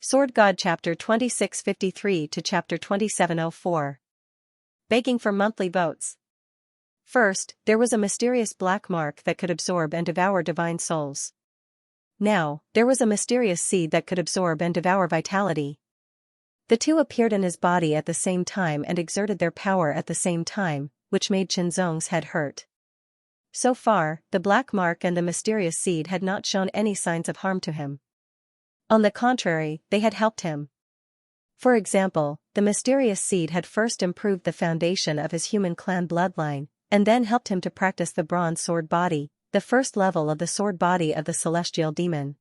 Sword God Chapter 2653 to Chapter 2704. Begging for monthly votes. First, there was a mysterious black mark that could absorb and devour divine souls. Now, there was a mysterious seed that could absorb and devour vitality. The two appeared in his body at the same time and exerted their power at the same time, which made Qinzong's head hurt. So far, the black mark and the mysterious seed had not shown any signs of harm to him. On the contrary, they had helped him. For example, the mysterious seed had first improved the foundation of his human clan bloodline, and then helped him to practice the bronze sword body, the first level of the sword body of the celestial demon.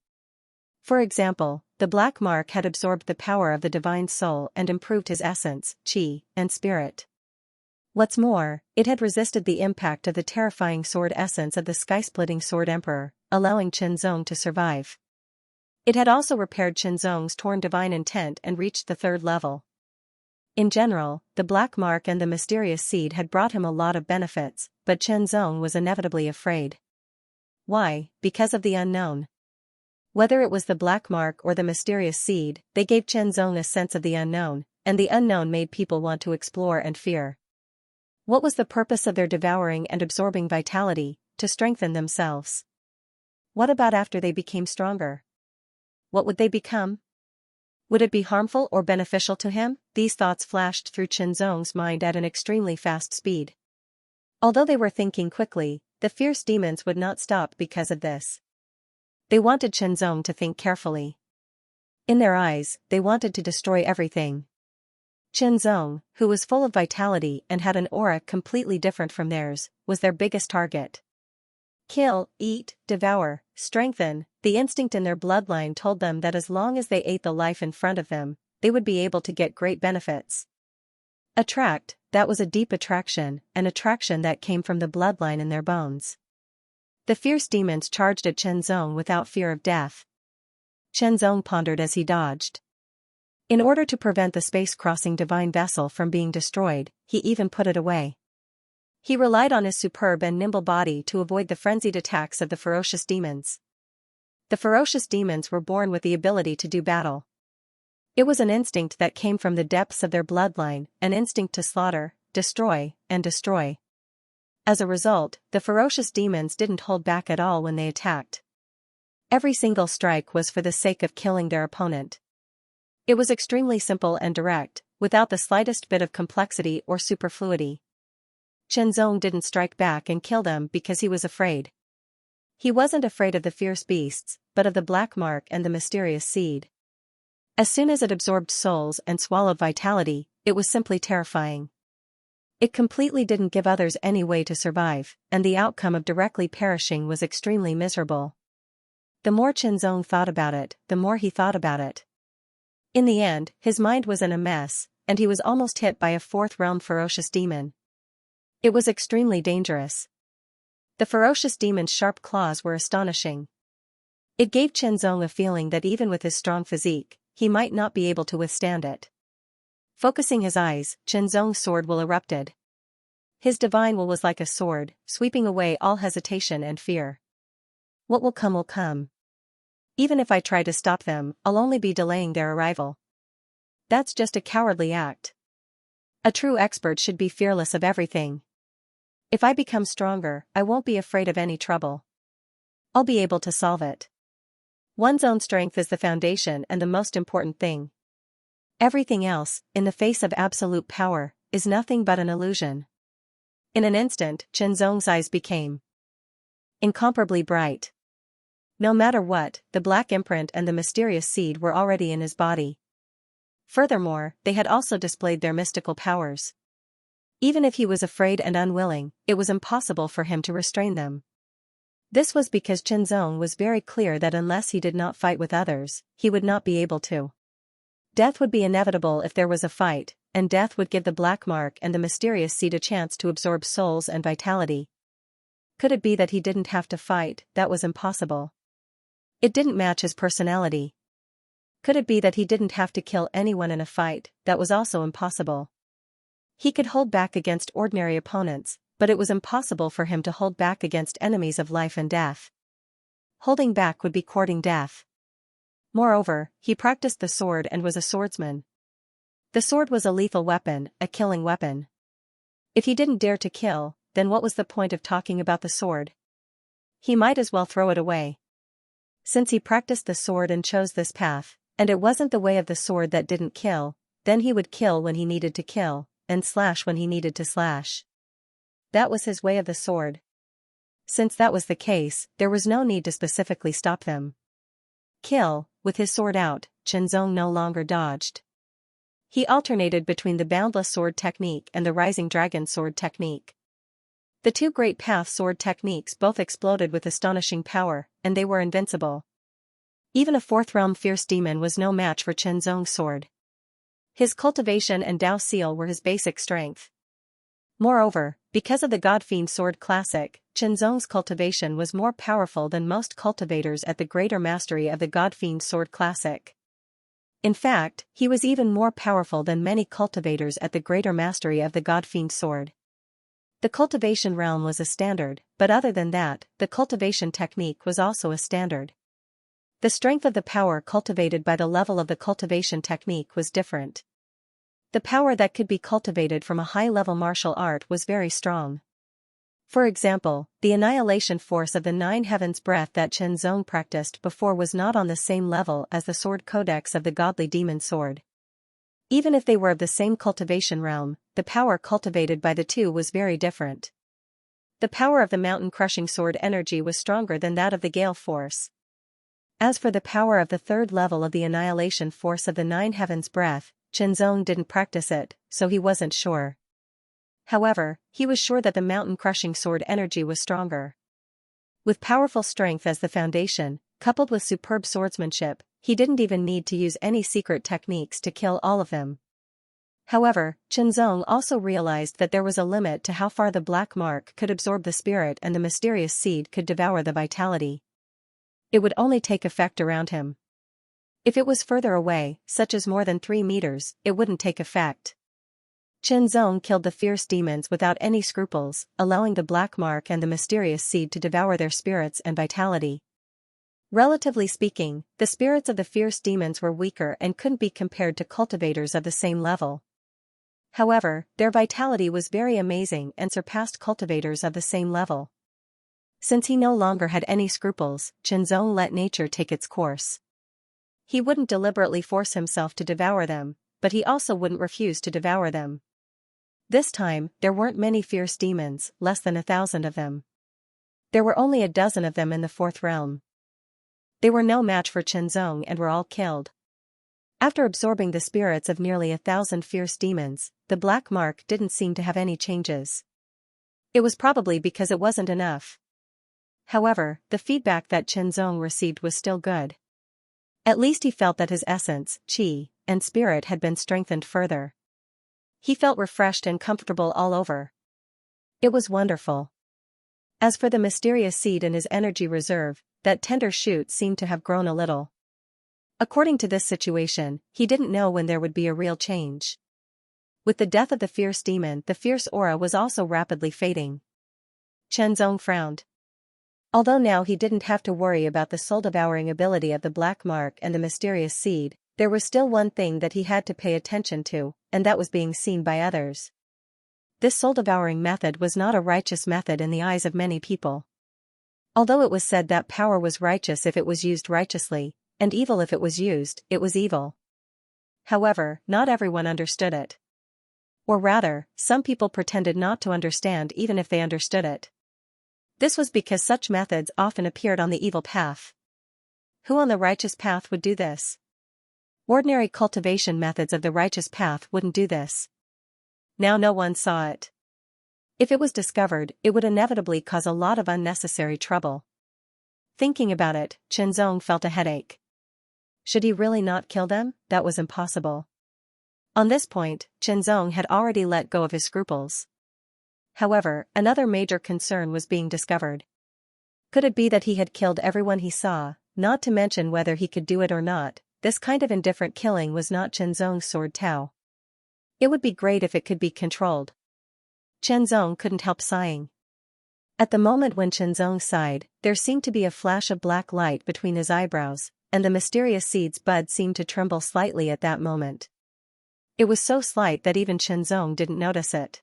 For example, the black mark had absorbed the power of the divine soul and improved his essence, qi, and spirit. What's more, it had resisted the impact of the terrifying sword essence of the sky-splitting sword emperor, allowing Qinzong to survive. It had also repaired Qinzong's torn divine intent and reached the third level. In general, the black mark and the mysterious seed had brought him a lot of benefits, but Qinzong was inevitably afraid. Why? Because of the unknown. Whether it was the black mark or the mysterious seed, they gave Qinzong a sense of the unknown, and the unknown made people want to explore and fear. What was the purpose of their devouring and absorbing vitality? To strengthen themselves. What about after they became stronger? What would they become? Would it be harmful or beneficial to him? These thoughts flashed through Qinzong's mind at an extremely fast speed. Although they were thinking quickly, the fierce demons would not stop because of this. They wanted Qinzong to think carefully. In their eyes, they wanted to destroy everything. Qinzong, who was full of vitality and had an aura completely different from theirs, was their biggest target. Kill, eat, devour, strengthen. The instinct in their bloodline told them that as long as they ate the life in front of them, they would be able to get great benefits. Attract, that was a deep attraction, an attraction that came from the bloodline in their bones. The fierce demons charged at Qinzong without fear of death. Qinzong pondered as he dodged. In order to prevent the space-crossing divine vessel from being destroyed, he even put it away. He relied on his superb and nimble body to avoid the frenzied attacks of the ferocious demons. The ferocious demons were born with the ability to do battle. It was an instinct that came from the depths of their bloodline, an instinct to slaughter, destroy, and destroy. As a result, the ferocious demons didn't hold back at all when they attacked. Every single strike was for the sake of killing their opponent. It was extremely simple and direct, without the slightest bit of complexity or superfluity. Qinzong didn't strike back and kill them because he was afraid. He wasn't afraid of the fierce beasts, but of the black mark and the mysterious seed. As soon as it absorbed souls and swallowed vitality, it was simply terrifying. It completely didn't give others any way to survive, and the outcome of directly perishing was extremely miserable. The more Qinzong thought about it, the more he thought about it. In the end, his mind was in a mess, and he was almost hit by a fourth-realm ferocious demon. It was extremely dangerous. The ferocious demon's sharp claws were astonishing. It gave Qinzong a feeling that even with his strong physique, he might not be able to withstand it. Focusing his eyes, Qinzong's sword will erupted. His divine will was like a sword, sweeping away all hesitation and fear. What will come will come. Even if I try to stop them, I'll only be delaying their arrival. That's just a cowardly act. A true expert should be fearless of everything. If I become stronger, I won't be afraid of any trouble. I'll be able to solve it. One's own strength is the foundation and the most important thing. Everything else, in the face of absolute power, is nothing but an illusion. In an instant, Qinzong's eyes became incomparably bright. No matter what, the black imprint and the mysterious seed were already in his body. Furthermore, they had also displayed their mystical powers. Even if he was afraid and unwilling, it was impossible for him to restrain them. This was because Qinzong was very clear that unless he did not fight with others, he would not be able to. Death would be inevitable if there was a fight, and death would give the black mark and the mysterious seed a chance to absorb souls and vitality. Could it be that he didn't have to fight? That was impossible. It didn't match his personality. Could it be that he didn't have to kill anyone in a fight? That was also impossible. He could hold back against ordinary opponents, but it was impossible for him to hold back against enemies of life and death. Holding back would be courting death. Moreover, he practiced the sword and was a swordsman. The sword was a lethal weapon, a killing weapon. If he didn't dare to kill, then what was the point of talking about the sword? He might as well throw it away. Since he practiced the sword and chose this path, and it wasn't the way of the sword that didn't kill, then he would kill when he needed to kill, and slash when he needed to slash. That was his way of the sword. Since that was the case, there was no need to specifically stop them. Kill, with his sword out, Qianzong no longer dodged. He alternated between the boundless sword technique and the rising dragon sword technique. The two great path sword techniques both exploded with astonishing power, and they were invincible. Even a fourth realm fierce demon was no match for Qianzong's sword. His cultivation and Dao seal were his basic strength. Moreover, because of the God-Fiend Sword Classic, Qianzong's cultivation was more powerful than most cultivators at the greater mastery of the God-Fiend Sword Classic. In fact, he was even more powerful than many cultivators at the greater mastery of the God-Fiend Sword. The cultivation realm was a standard, but other than that, the cultivation technique was also a standard. The strength of the power cultivated by the level of the cultivation technique was different. The power that could be cultivated from a high-level martial art was very strong. For example, the annihilation force of the Nine Heavens breath that Qianzong practiced before was not on the same level as the sword codex of the godly demon sword. Even if they were of the same cultivation realm, the power cultivated by the two was very different. The power of the mountain-crushing sword energy was stronger than that of the gale force. As for the power of the third level of the annihilation force of the Nine Heavens breath, Qianzong didn't practice it, so he wasn't sure. However, he was sure that the mountain-crushing sword energy was stronger. With powerful strength as the foundation, coupled with superb swordsmanship, he didn't even need to use any secret techniques to kill all of them. However, Qianzong also realized that there was a limit to how far the black mark could absorb the spirit and the mysterious seed could devour the vitality. It would only take effect around him. If it was further away, such as more than 3 meters, it wouldn't take effect. Qianzong killed the fierce demons without any scruples, allowing the black mark and the mysterious seed to devour their spirits and vitality. Relatively speaking, the spirits of the fierce demons were weaker and couldn't be compared to cultivators of the same level. However, their vitality was very amazing and surpassed cultivators of the same level. Since he no longer had any scruples, Qianzong let nature take its course. He wouldn't deliberately force himself to devour them, but he also wouldn't refuse to devour them. This time, there weren't many fierce demons, less than 1,000 of them. There were only a dozen of them in the fourth realm. They were no match for Qianzong and were all killed. After absorbing the spirits of nearly 1,000 fierce demons, the black mark didn't seem to have any changes. It was probably because it wasn't enough. However, the feedback that Qianzong received was still good. At least he felt that his essence, qi, and spirit had been strengthened further. He felt refreshed and comfortable all over. It was wonderful. As for the mysterious seed in his energy reserve, that tender shoot seemed to have grown a little. According to this situation, he didn't know when there would be a real change. With the death of the fierce demon, the fierce aura was also rapidly fading. Qianzong frowned. Although now he didn't have to worry about the soul-devouring ability of the black mark and the mysterious seed, there was still one thing that he had to pay attention to, and that was being seen by others. This soul-devouring method was not a righteous method in the eyes of many people. Although it was said that power was righteous if it was used righteously, and evil if it was used, it was evil. However, not everyone understood it. Or rather, some people pretended not to understand even if they understood it. This was because such methods often appeared on the evil path. Who on the righteous path would do this? Ordinary cultivation methods of the righteous path wouldn't do this. Now no one saw it. If it was discovered, it would inevitably cause a lot of unnecessary trouble. Thinking about it, Qianzong felt a headache. Should he really not kill them? That was impossible. On this point, Qianzong had already let go of his scruples. However, another major concern was being discovered. Could it be that he had killed everyone he saw, not to mention whether he could do it or not? This kind of indifferent killing was not Qianzong's sword Tao. It would be great if it could be controlled. Qianzong couldn't help sighing. At the moment when Qianzong sighed, there seemed to be a flash of black light between his eyebrows, and the mysterious seed's bud seemed to tremble slightly at that moment. It was so slight that even Qianzong didn't notice it.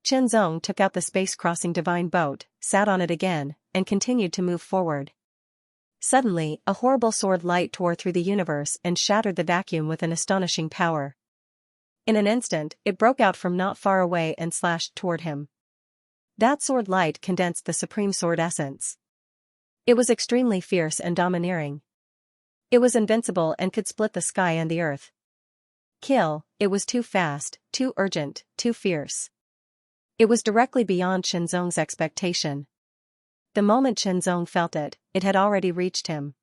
Qianzong took out the space-crossing divine boat, sat on it again, and continued to move forward. Suddenly, a horrible sword light tore through the universe and shattered the vacuum with an astonishing power. In an instant, it broke out from not far away and slashed toward him. That sword light condensed the supreme sword essence. It was extremely fierce and domineering. It was invincible and could split the sky and the earth. Kill, it was too fast, too urgent, too fierce. It was directly beyond Qianzong's expectation. The moment Qianzong felt it, it had already reached him.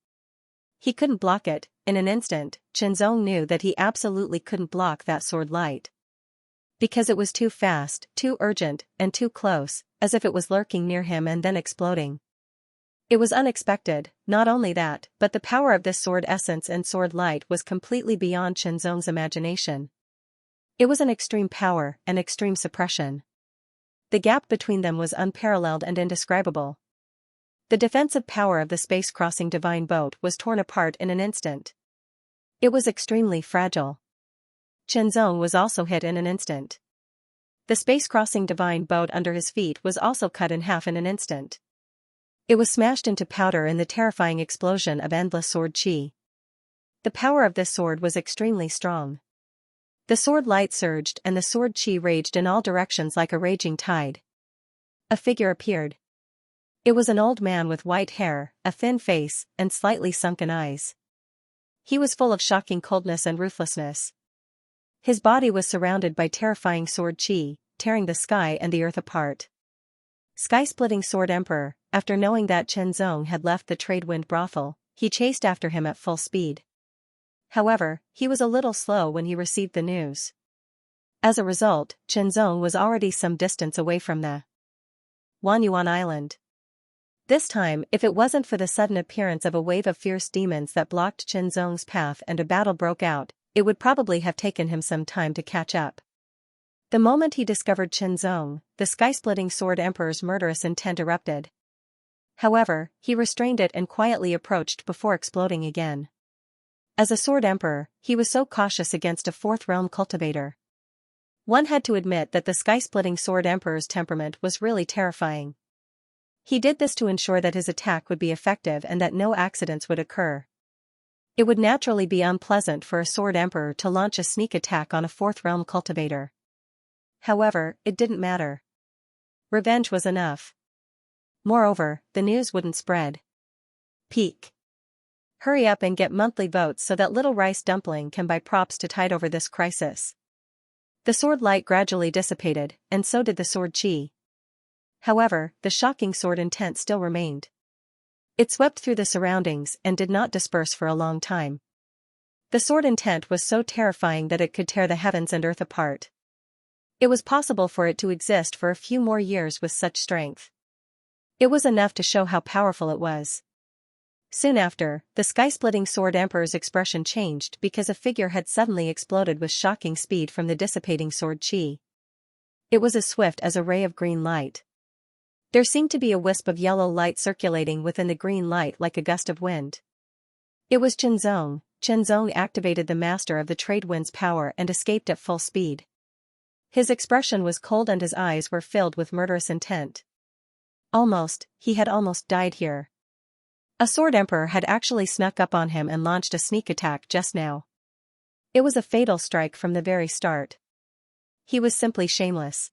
He couldn't block it. In an instant, Qianzong knew that he absolutely couldn't block that sword light. Because it was too fast, too urgent, and too close, as if it was lurking near him and then exploding. It was unexpected. Not only that, but the power of this sword essence and sword light was completely beyond Qianzong's imagination. It was an extreme power, an extreme suppression. The gap between them was unparalleled and indescribable. The defensive power of the space-crossing divine boat was torn apart in an instant. It was extremely fragile. Qianzong was also hit in an instant. The space-crossing divine boat under his feet was also cut in half in an instant. It was smashed into powder in the terrifying explosion of endless sword qi. The power of this sword was extremely strong. The sword light surged and the sword qi raged in all directions like a raging tide. A figure appeared. It was an old man with white hair, a thin face, and slightly sunken eyes. He was full of shocking coldness and ruthlessness. His body was surrounded by terrifying sword qi, tearing the sky and the earth apart. Sky-splitting Sword Emperor, after knowing that Qianzong had left the trade wind brothel, he chased after him at full speed. However, he was a little slow when he received the news. As a result, Qianzong was already some distance away from the Wanyuan Island. This time, if it wasn't for the sudden appearance of a wave of fierce demons that blocked Qianzong's path and a battle broke out, it would probably have taken him some time to catch up. The moment he discovered Qianzong, the sky-splitting Sword Emperor's murderous intent erupted. However, he restrained it and quietly approached before exploding again. As a Sword Emperor, he was so cautious against a fourth realm cultivator. One had to admit that the sky-splitting Sword Emperor's temperament was really terrifying. He did this to ensure that his attack would be effective and that no accidents would occur. It would naturally be unpleasant for a Sword Emperor to launch a sneak attack on a fourth realm cultivator. However, it didn't matter. Revenge was enough. Moreover, the news wouldn't spread. Peak. Hurry up and get monthly votes so that little rice dumpling can buy props to tide over this crisis. The sword light gradually dissipated, and so did the sword qi. However, the shocking sword intent still remained. It swept through the surroundings and did not disperse for a long time. The sword intent was so terrifying that it could tear the heavens and earth apart. It was possible for it to exist for a few more years with such strength. It was enough to show how powerful it was. Soon after, the sky-splitting Sword Emperor's expression changed because a figure had suddenly exploded with shocking speed from the dissipating sword qi. It was as swift as a ray of green light. There seemed to be a wisp of yellow light circulating within the green light like a gust of wind. It was Qianzong. Qianzong activated the master of the trade wind's power and escaped at full speed. His expression was cold and his eyes were filled with murderous intent. He had almost died here. A Sword Emperor had actually snuck up on him and launched a sneak attack just now. It was a fatal strike from the very start. He was simply shameless.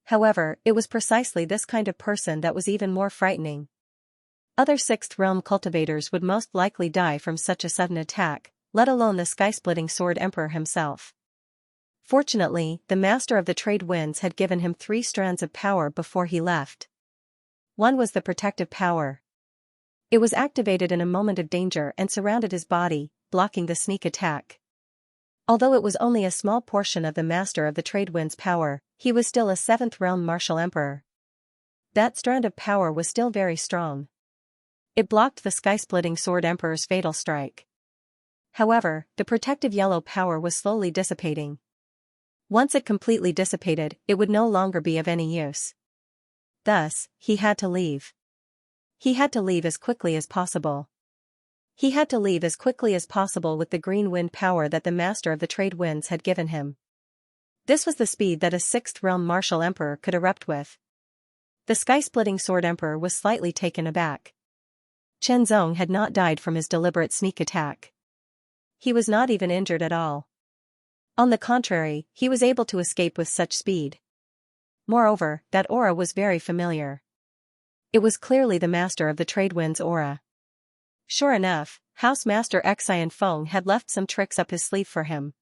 However, it was precisely this kind of person that was even more frightening. Other sixth realm cultivators would most likely die from such a sudden attack, let alone the sky-splitting Sword Emperor himself. Fortunately, the master of the trade winds had given him 3 strands of power before he left. One was the protective power. It was activated in a moment of danger and surrounded his body, blocking the sneak attack. Although it was only a small portion of the master of the trade wind's power, he was still a 7th realm martial emperor. That strand of power was still very strong. It blocked the sky-splitting Sword Emperor's fatal strike. However, the protective yellow power was slowly dissipating. Once it completely dissipated, it would no longer be of any use. Thus, he had to leave. He had to leave as quickly as possible. He had to leave as quickly as possible with the green wind power that the master of the trade winds had given him. This was the speed that a sixth realm martial emperor could erupt with. The sky-splitting sword emperor was slightly taken aback. Chen Zong had not died from his deliberate sneak attack. He was not even injured at all. On the contrary, he was able to escape with such speed. Moreover, that aura was very familiar. It was clearly the master of the trade wind's aura. Sure enough, House Master Xianxia had left some tricks up his sleeve for him.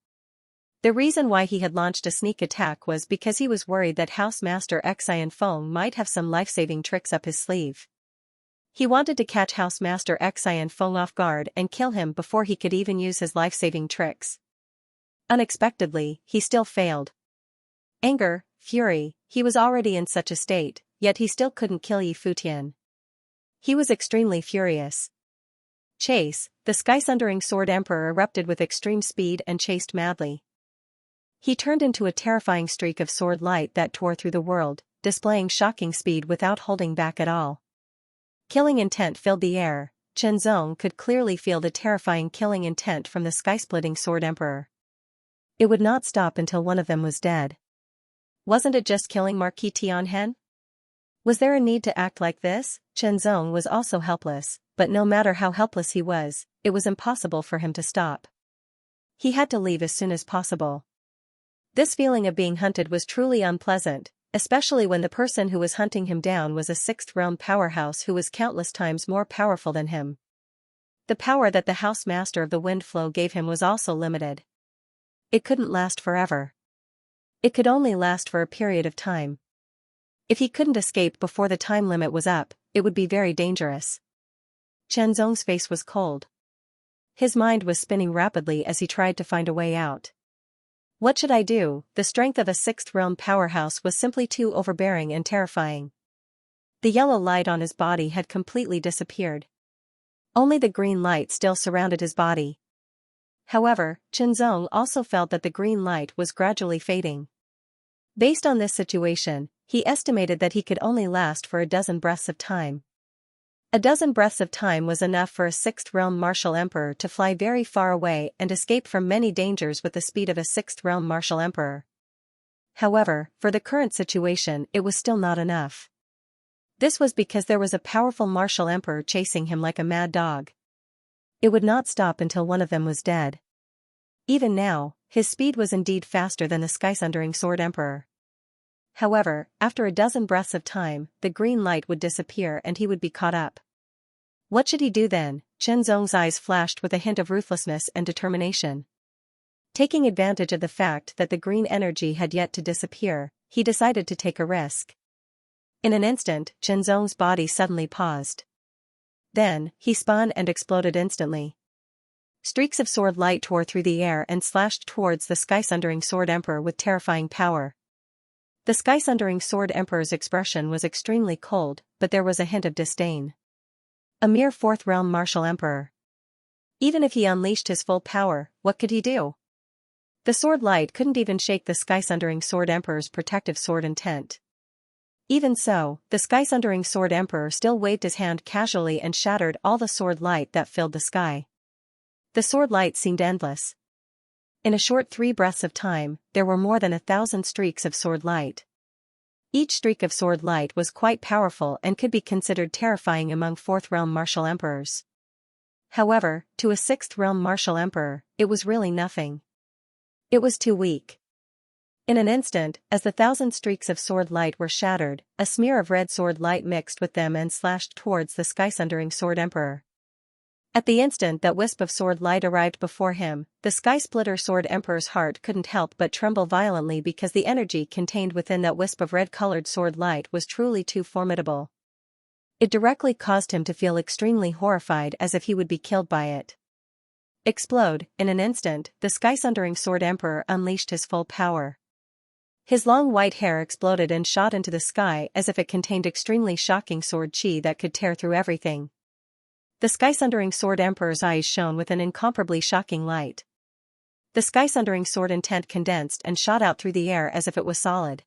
The reason why he had launched a sneak attack was because he was worried that House Master Xianxia might have some life-saving tricks up his sleeve. He wanted to catch House Master Xianxia off guard and kill him before he could even use his life-saving tricks. Unexpectedly, he still failed. Anger, fury, he was already in such a state, yet he still couldn't kill Yi Futian. He was extremely furious. Chase, the sky-sundering sword emperor erupted with extreme speed and chased madly. He turned into a terrifying streak of sword light that tore through the world, displaying shocking speed without holding back at all. Killing intent filled the air. Chen Zong could clearly feel the terrifying killing intent from the sky-splitting sword emperor. It would not stop until one of them was dead. Wasn't it just killing Marquis Tianhen? Was there a need to act like this? Chen Zong was also helpless, but no matter how helpless he was, it was impossible for him to stop. He had to leave as soon as possible. This feeling of being hunted was truly unpleasant, especially when the person who was hunting him down was a sixth realm powerhouse who was countless times more powerful than him. The power that the house master of the wind flow gave him was also limited. It couldn't last forever. It could only last for a period of time. If he couldn't escape before the time limit was up, it would be very dangerous. Chen Zong's face was cold. His mind was spinning rapidly as he tried to find a way out. What should I do? The strength of a sixth realm powerhouse was simply too overbearing and terrifying. The yellow light on his body had completely disappeared. Only the green light still surrounded his body. However, Chen Zong also felt that the green light was gradually fading. Based on this situation, he estimated that he could only last for a dozen breaths of time. A dozen breaths of time was enough for a sixth realm martial emperor to fly very far away and escape from many dangers with the speed of a sixth realm martial emperor. However, for the current situation, it was still not enough. This was because there was a powerful martial emperor chasing him like a mad dog. It would not stop until one of them was dead. Even now, his speed was indeed faster than the sky-sundering sword emperor. However, after a dozen breaths of time, the green light would disappear and he would be caught up. What should he do then? Chen Zong's eyes flashed with a hint of ruthlessness and determination. Taking advantage of the fact that the green energy had yet to disappear, he decided to take a risk. In an instant, Chen Zong's body suddenly paused. Then, he spun and exploded instantly. Streaks of sword light tore through the air and slashed towards the sky-sundering sword emperor with terrifying power. The sky-sundering sword emperor's expression was extremely cold, but there was a hint of disdain. A mere fourth realm martial emperor. Even if he unleashed his full power, what could he do? The sword light couldn't even shake the sky-sundering sword emperor's protective sword intent. Even so, the sky-sundering sword emperor still waved his hand casually and shattered all the sword light that filled the sky. The sword light seemed endless. In a short 3 breaths of time, there were more than 1,000 streaks of sword light. Each streak of sword light was quite powerful and could be considered terrifying among 4th realm martial emperors. However, to a 6th realm martial emperor, it was really nothing. It was too weak. In an instant, as the 1,000 streaks of sword light were shattered, a smear of red sword light mixed with them and slashed towards the sky-sundering sword emperor. At the instant that wisp of sword light arrived before him, the sky-splitter sword emperor's heart couldn't help but tremble violently because the energy contained within that wisp of red-colored sword light was truly too formidable. It directly caused him to feel extremely horrified as if he would be killed by it. Explode! In an instant, the sky-sundering sword emperor unleashed his full power. His long white hair exploded and shot into the sky as if it contained extremely shocking sword chi that could tear through everything. The sky-sundering sword emperor's eyes shone with an incomparably shocking light. The sky-sundering sword intent condensed and shot out through the air as if it was solid.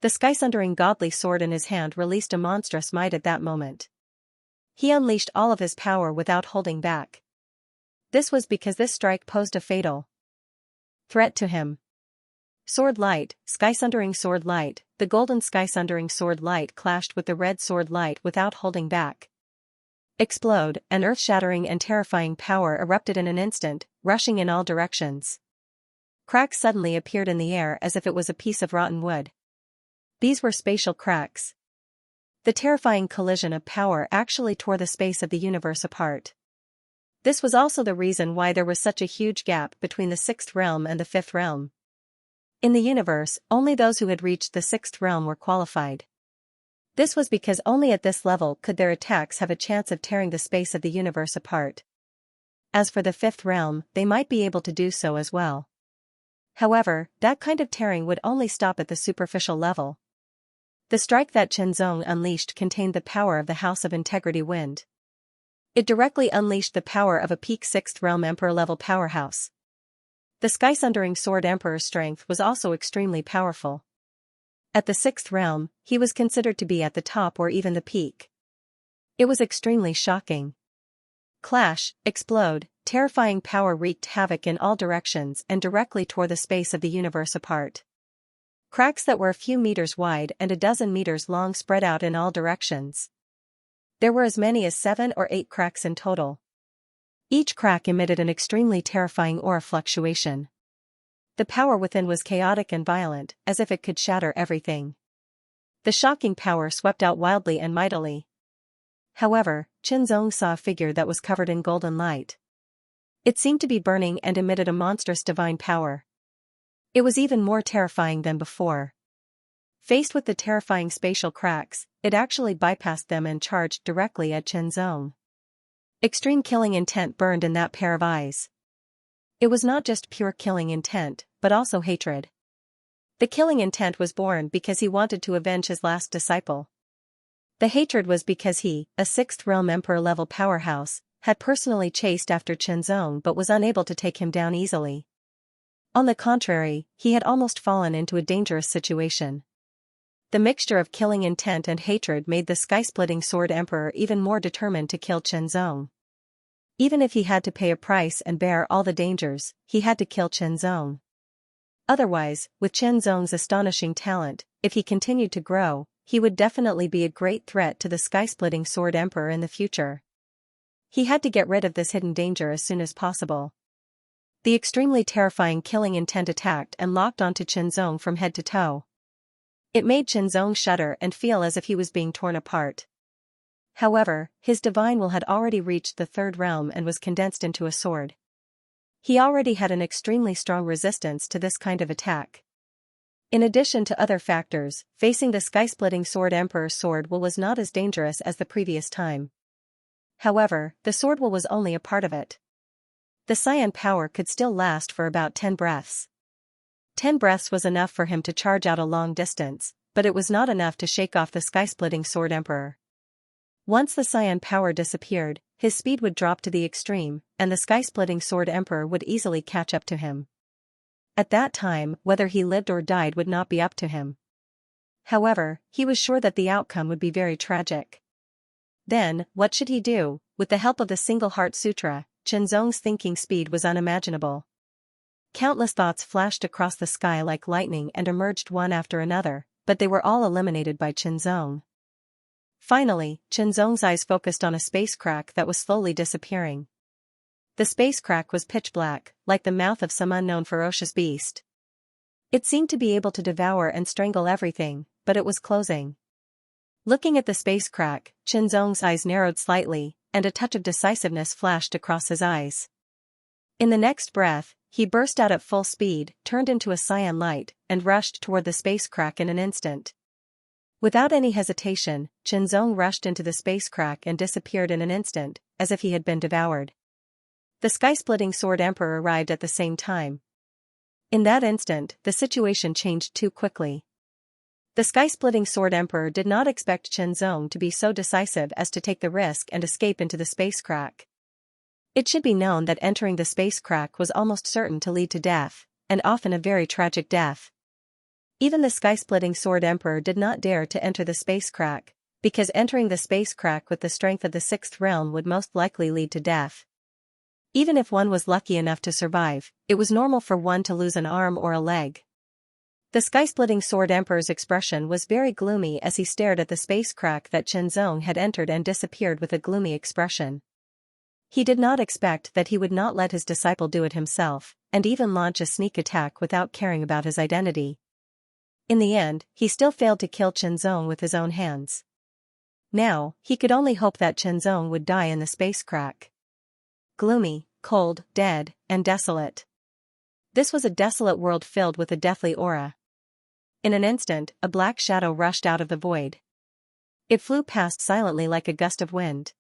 The sky-sundering godly sword in his hand released a monstrous might at that moment. He unleashed all of his power without holding back. This was because this strike posed a fatal threat to him. Sword light, sky-sundering sword light. The golden sky-sundering sword light clashed with the red sword light without holding back. Explode, an earth-shattering and terrifying power erupted in an instant, rushing in all directions. Cracks suddenly appeared in the air as if it was a piece of rotten wood. These were spatial cracks. The terrifying collision of power actually tore the space of the universe apart. This was also the reason why there was such a huge gap between the sixth realm and the fifth realm. In the universe, only those who had reached the sixth realm were qualified. This was because only at this level could their attacks have a chance of tearing the space of the universe apart. As for the fifth realm, they might be able to do so as well. However, that kind of tearing would only stop at the superficial level. The strike that Qianzong unleashed contained the power of the House of Integrity Wind. It directly unleashed the power of a peak sixth realm emperor-level powerhouse. The sky-sundering sword emperor's strength was also extremely powerful. At the sixth realm, he was considered to be at the top or even the peak. It was extremely shocking. Clash, explode, terrifying power wreaked havoc in all directions and directly tore the space of the universe apart. Cracks that were a few meters wide and a dozen meters long spread out in all directions. There were as many as 7 or 8 cracks in total. Each crack emitted an extremely terrifying aura fluctuation. The power within was chaotic and violent, as if it could shatter everything. The shocking power swept out wildly and mightily. However, Qianzong saw a figure that was covered in golden light. It seemed to be burning and emitted a monstrous divine power. It was even more terrifying than before. Faced with the terrifying spatial cracks, it actually bypassed them and charged directly at Qianzong. Extreme killing intent burned in that pair of eyes. It was not just pure killing intent, but also hatred. The killing intent was born because he wanted to avenge his last disciple. The hatred was because he, a sixth realm emperor-level powerhouse, had personally chased after Qianzong but was unable to take him down easily. On the contrary, he had almost fallen into a dangerous situation. The mixture of killing intent and hatred made the sky-splitting sword emperor even more determined to kill Qianzong. Even if he had to pay a price and bear all the dangers, he had to kill Qianzong. Otherwise, with Qianzong's astonishing talent, if he continued to grow, he would definitely be a great threat to the sky-splitting sword emperor in the future. He had to get rid of this hidden danger as soon as possible. The extremely terrifying killing intent attacked and locked onto Qianzong from head to toe. It made Qianzong shudder and feel as if he was being torn apart. However, his divine will had already reached the third realm and was condensed into a sword. He already had an extremely strong resistance to this kind of attack. In addition to other factors, facing the sky-splitting sword emperor's sword will was not as dangerous as the previous time. However, the sword will was only a part of it. The cyan power could still last for about 10 breaths. 10 breaths was enough for him to charge out a long distance, but it was not enough to shake off the sky-splitting sword emperor. Once the cyan power disappeared, his speed would drop to the extreme, and the sky-splitting sword emperor would easily catch up to him. At that time, whether he lived or died would not be up to him. However, he was sure that the outcome would be very tragic. Then, what should he do? With the help of the Single Heart Sutra, Qianzong's thinking speed was unimaginable. Countless thoughts flashed across the sky like lightning and emerged one after another, but they were all eliminated by Qianzong. Finally, Qianzong's eyes focused on a space crack that was slowly disappearing. The space crack was pitch black, like the mouth of some unknown ferocious beast. It seemed to be able to devour and strangle everything, but it was closing. Looking at the space crack, Qianzong's eyes narrowed slightly, and a touch of decisiveness flashed across his eyes. In the next breath, he burst out at full speed, turned into a cyan light, and rushed toward the space crack in an instant. Without any hesitation, Qianzong rushed into the space crack and disappeared in an instant, as if he had been devoured. The sky-splitting sword emperor arrived at the same time. In that instant, the situation changed too quickly. The sky-splitting sword emperor did not expect Qianzong to be so decisive as to take the risk and escape into the space crack. It should be known that entering the space crack was almost certain to lead to death, and often a very tragic death. Even the sky-splitting sword emperor did not dare to enter the space crack, because entering the space crack with the strength of the sixth realm would most likely lead to death. Even if one was lucky enough to survive, it was normal for one to lose an arm or a leg. The sky-splitting Sword Emperor's expression was very gloomy as he stared at the space crack that Qianzong had entered and disappeared with a gloomy expression. He did not expect that he would not let his disciple do it himself, and even launch a sneak attack without caring about his identity. In the end, he still failed to kill Qianzong with his own hands. Now, he could only hope that Qianzong would die in the space crack. Gloomy, cold, dead, and desolate. This was a desolate world filled with a deathly aura. In an instant, a black shadow rushed out of the void. It flew past silently like a gust of wind.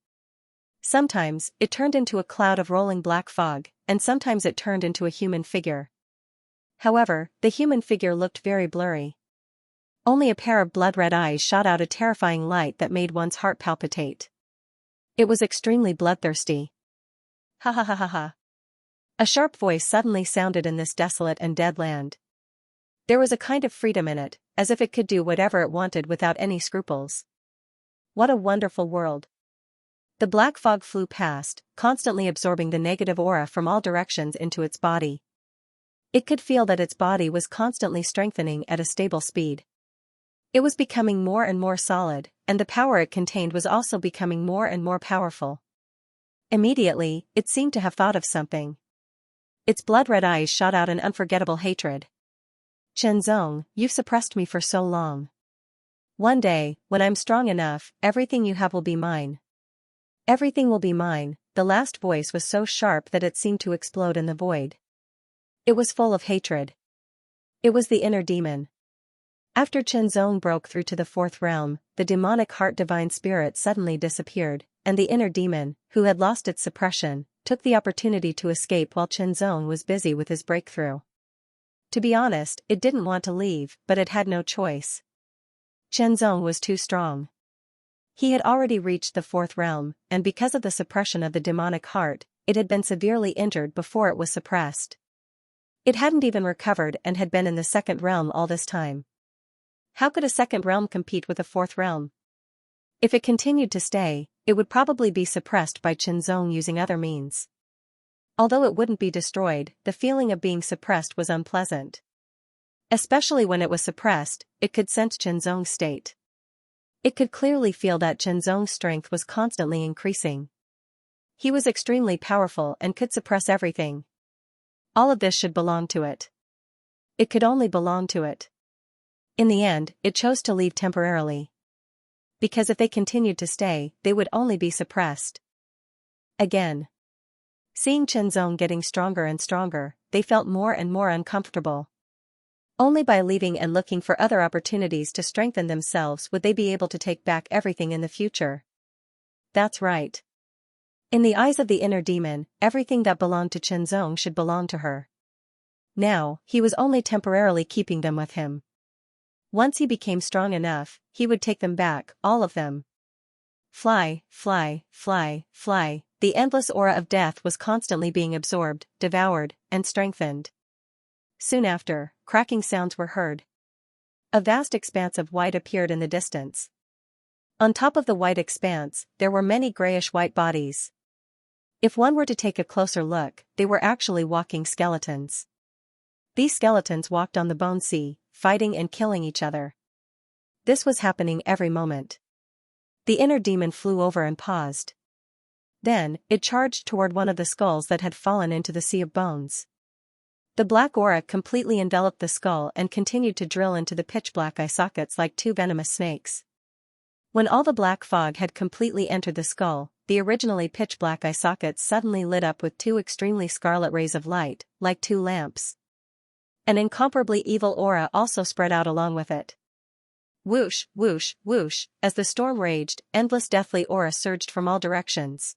Sometimes, it turned into a cloud of rolling black fog, and sometimes it turned into a human figure. However, the human figure looked very blurry. Only a pair of blood-red eyes shot out a terrifying light that made one's heart palpitate. It was extremely bloodthirsty. Ha ha ha ha ha. A sharp voice suddenly sounded in this desolate and dead land. There was a kind of freedom in it, as if it could do whatever it wanted without any scruples. What a wonderful world. The black fog flew past, constantly absorbing the negative aura from all directions into its body. It could feel that its body was constantly strengthening at a stable speed. It was becoming more and more solid, and the power it contained was also becoming more and more powerful. Immediately, it seemed to have thought of something. Its blood-red eyes shot out an unforgettable hatred. Qianzong, you've suppressed me for so long. One day, when I'm strong enough, everything you have will be mine. Everything will be mine. The last voice was so sharp that it seemed to explode in the void. It was full of hatred. It was the inner demon. After Qianzong broke through to the fourth realm, the demonic heart divine spirit suddenly disappeared, and the inner demon, who had lost its suppression, took the opportunity to escape while Qianzong was busy with his breakthrough. To be honest, it didn't want to leave, but it had no choice. Qianzong was too strong. He had already reached the fourth realm, and because of the suppression of the demonic heart, it had been severely injured before it was suppressed. It hadn't even recovered and had been in the second realm all this time. How could a second realm compete with a fourth realm? If it continued to stay, it would probably be suppressed by Qianzong using other means. Although it wouldn't be destroyed, the feeling of being suppressed was unpleasant. Especially when it was suppressed, it could sense Qianzong's state. It could clearly feel that Qianzong's strength was constantly increasing. He was extremely powerful and could suppress everything. All of this should belong to it. It could only belong to it. In the end, it chose to leave temporarily. Because if they continued to stay, they would only be suppressed. Again. Seeing Qianzong getting stronger and stronger, they felt more and more uncomfortable. Only by leaving and looking for other opportunities to strengthen themselves would they be able to take back everything in the future. That's right. In the eyes of the inner demon, everything that belonged to Qianzong should belong to her. Now, he was only temporarily keeping them with him. Once he became strong enough, he would take them back, all of them. Fly, fly, fly, fly. The endless aura of death was constantly being absorbed, devoured, and strengthened. Soon after, cracking sounds were heard. A vast expanse of white appeared in the distance. On top of the white expanse, there were many grayish-white bodies. If one were to take a closer look, they were actually walking skeletons. These skeletons walked on the bone sea, fighting and killing each other. This was happening every moment. The inner demon flew over and paused. Then, it charged toward one of the skulls that had fallen into the sea of bones. The black aura completely enveloped the skull and continued to drill into the pitch-black eye sockets like two venomous snakes. When all the black fog had completely entered the skull, the originally pitch-black eye sockets suddenly lit up with two extremely scarlet rays of light, like two lamps. An incomparably evil aura also spread out along with it. Whoosh, whoosh, whoosh, as the storm raged, endless deathly aura surged from all directions.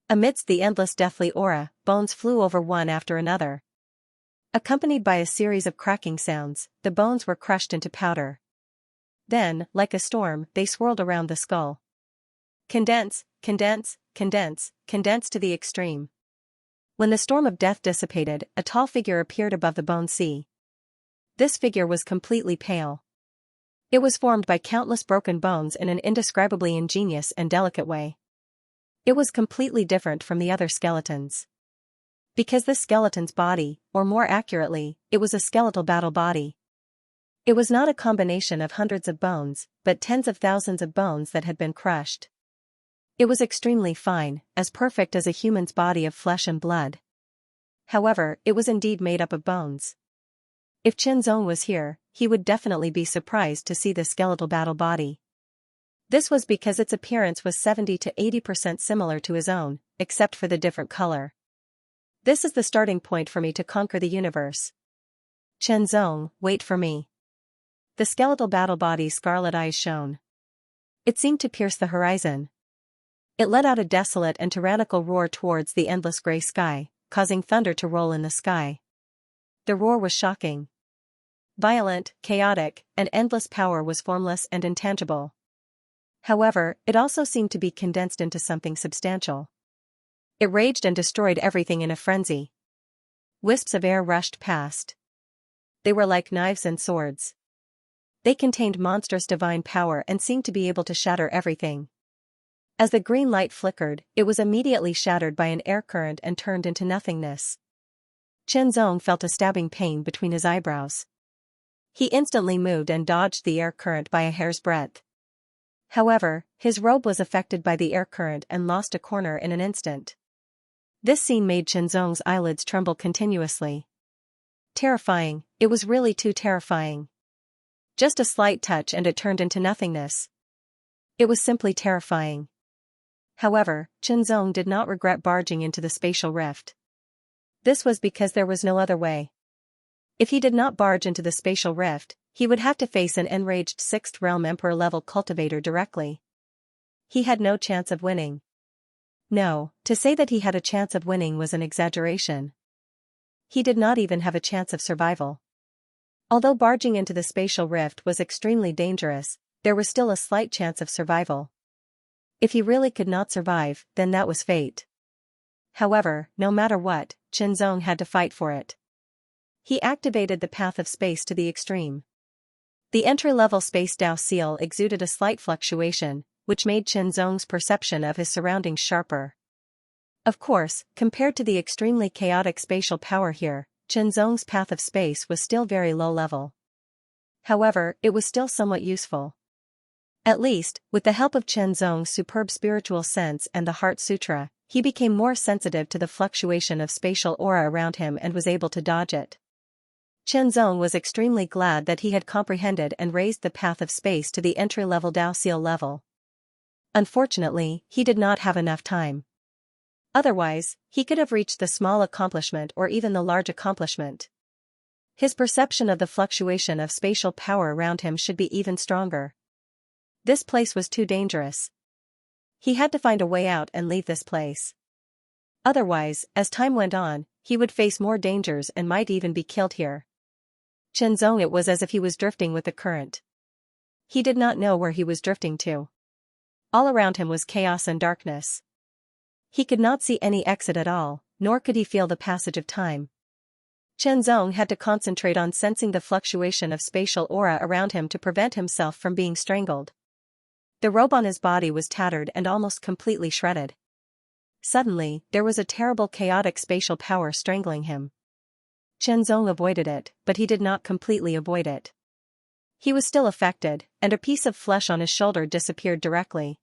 Amidst the endless deathly aura, bones flew over one after another. Accompanied by a series of cracking sounds, the bones were crushed into powder. Then, like a storm, they swirled around the skull. Condense, condense, condense, condense to the extreme. When the storm of death dissipated, a tall figure appeared above the bone sea. This figure was completely pale. It was formed by countless broken bones in an indescribably ingenious and delicate way. It was completely different from the other skeletons. Because this skeleton's body, or more accurately, it was a skeletal battle body. It was not a combination of hundreds of bones, but tens of thousands of bones that had been crushed. It was extremely fine, as perfect as a human's body of flesh and blood. However, it was indeed made up of bones. If Qianzong was here, he would definitely be surprised to see the skeletal battle body. This was because its appearance was 70 to 80% similar to his own, except for the different color. This is the starting point for me to conquer the universe. Qianzong, wait for me. The skeletal battle body's scarlet eyes shone. It seemed to pierce the horizon. It let out a desolate and tyrannical roar towards the endless gray sky, causing thunder to roll in the sky. The roar was shocking. Violent, chaotic, and endless power was formless and intangible. However, it also seemed to be condensed into something substantial. It raged and destroyed everything in a frenzy. Wisps of air rushed past. They were like knives and swords. They contained monstrous divine power and seemed to be able to shatter everything. As the green light flickered, it was immediately shattered by an air current and turned into nothingness. Qianzong felt a stabbing pain between his eyebrows. He instantly moved and dodged the air current by a hair's breadth. However, his robe was affected by the air current and lost a corner in an instant. This scene made Qianzong's eyelids tremble continuously. Terrifying, it was really too terrifying. Just a slight touch and it turned into nothingness. It was simply terrifying. However, Qianzong did not regret barging into the spatial rift. This was because there was no other way. If he did not barge into the spatial rift, he would have to face an enraged 6th realm emperor-level cultivator directly. He had no chance of winning. No, to say that he had a chance of winning was an exaggeration. He did not even have a chance of survival. Although barging into the spatial rift was extremely dangerous, there was still a slight chance of survival. If he really could not survive, then that was fate. However, no matter what, Qianzong had to fight for it. He activated the path of space to the extreme. The entry-level space Dao seal exuded a slight fluctuation, which made Qianzong's perception of his surroundings sharper. Of course, compared to the extremely chaotic spatial power here, Qianzong's path of space was still very low level. However, it was still somewhat useful. At least, with the help of Qianzong's superb spiritual sense and the Heart Sutra, he became more sensitive to the fluctuation of spatial aura around him and was able to dodge it. Qianzong was extremely glad that he had comprehended and raised the path of space to the entry-level Dao seal level. Unfortunately, he did not have enough time. Otherwise, he could have reached the small accomplishment or even the large accomplishment. His perception of the fluctuation of spatial power around him should be even stronger. This place was too dangerous. He had to find a way out and leave this place. Otherwise, as time went on, he would face more dangers and might even be killed here. Qianzong, it was as if he was drifting with the current. He did not know where he was drifting to. All around him was chaos and darkness. He could not see any exit at all, nor could he feel the passage of time. Qianzong had to concentrate on sensing the fluctuation of spatial aura around him to prevent himself from being strangled. The robe on his body was tattered and almost completely shredded. Suddenly, there was a terrible chaotic spatial power strangling him. Qianzong avoided it, but he did not completely avoid it. He was still affected, and a piece of flesh on his shoulder disappeared directly.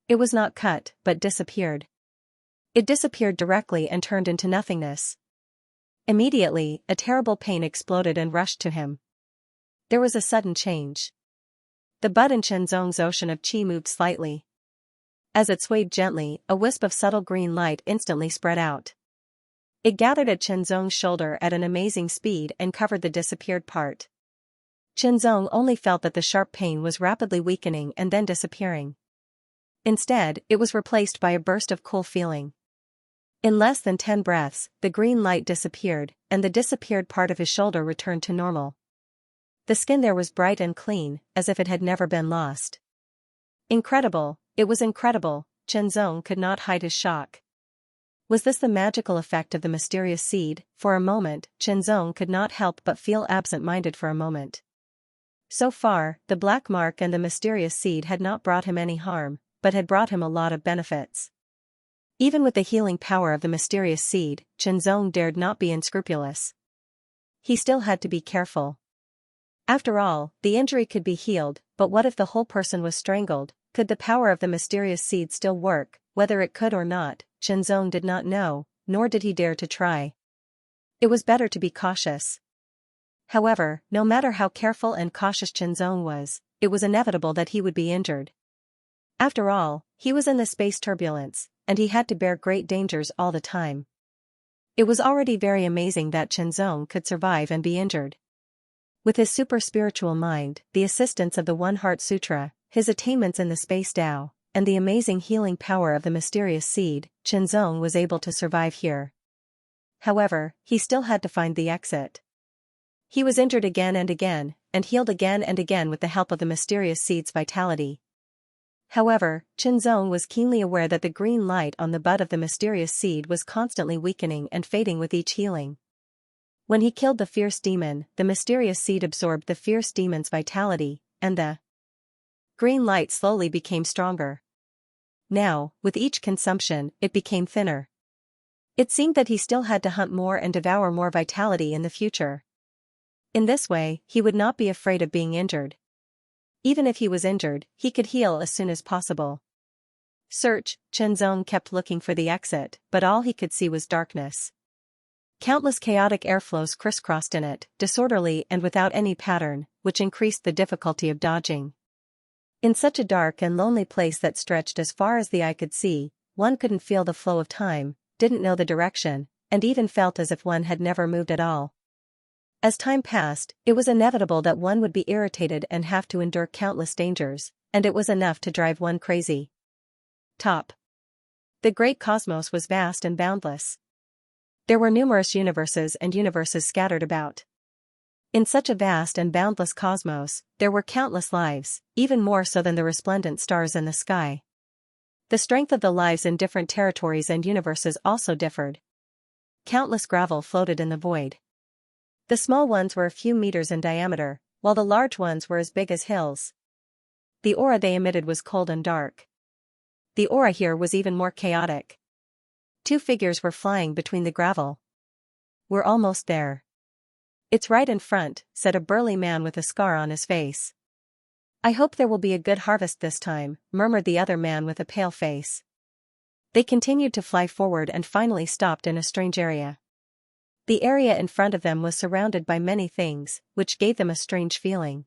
It was not cut, but disappeared. It disappeared directly and turned into nothingness. Immediately, a terrible pain exploded and rushed to him. There was a sudden change. The bud in Qianzong's ocean of qi moved slightly. As it swayed gently, a wisp of subtle green light instantly spread out. It gathered at Qianzong's shoulder at an amazing speed and covered the disappeared part. Qianzong only felt that the sharp pain was rapidly weakening and then disappearing. Instead, it was replaced by a burst of cool feeling. In less than 10 breaths, the green light disappeared, and the disappeared part of his shoulder returned to normal. The skin there was bright and clean, as if it had never been lost. Incredible, it was incredible, Qianzong could not hide his shock. Was this the magical effect of the mysterious seed? For a moment, Qianzong could not help but feel absent-minded for a moment. So far, the black mark and the mysterious seed had not brought him any harm, but had brought him a lot of benefits. Even with the healing power of the mysterious seed, Chenzong dared not be unscrupulous. He still had to be careful. After all, the injury could be healed, but what if the whole person was strangled? Could the power of the mysterious seed still work? Whether it could or not, Chenzong did not know, nor did he dare to try. It was better to be cautious. However, no matter how careful and cautious Chenzong was, it was inevitable that he would be injured. After all, he was in the space turbulence, and he had to bear great dangers all the time. It was already very amazing that Chenzong could survive and be injured. With his super-spiritual mind, the assistance of the One Heart Sutra, his attainments in the Space Tao, and the amazing healing power of the mysterious seed, Chenzong was able to survive here. However, he still had to find the exit. He was injured again and healed again and again with the help of the mysterious seed's vitality. However, Chenzong was keenly aware that the green light on the bud of the mysterious seed was constantly weakening and fading with each healing. When he killed the fierce demon, the mysterious seed absorbed the fierce demon's vitality, and the green light slowly became stronger. Now, with each consumption, it became thinner. It seemed that he still had to hunt more and devour more vitality in the future. In this way, he would not be afraid of being injured. Even if he was injured, he could heal as soon as possible. Chenzong kept looking for the exit, but all he could see was darkness. Countless chaotic airflows crisscrossed in it, disorderly and without any pattern, which increased the difficulty of dodging. In such a dark and lonely place that stretched as far as the eye could see, one couldn't feel the flow of time, didn't know the direction, and even felt as if one had never moved at all. As time passed, it was inevitable that one would be irritated and have to endure countless dangers, and it was enough to drive one crazy. The great cosmos was vast and boundless. There were numerous universes and universes scattered about. In such a vast and boundless cosmos, there were countless lives, even more so than the resplendent stars in the sky. The strength of the lives in different territories and universes also differed. Countless gravel floated in the void. The small ones were a few meters in diameter, while the large ones were as big as hills. The aura they emitted was cold and dark. The aura here was even more chaotic. Two figures were flying between the gravel. "We're almost there." "It's right in front," said a burly man with a scar on his face. "I hope there will be a good harvest this time," murmured the other man with a pale face. They continued to fly forward and finally stopped in a strange area. The area in front of them was surrounded by many things, which gave them a strange feeling.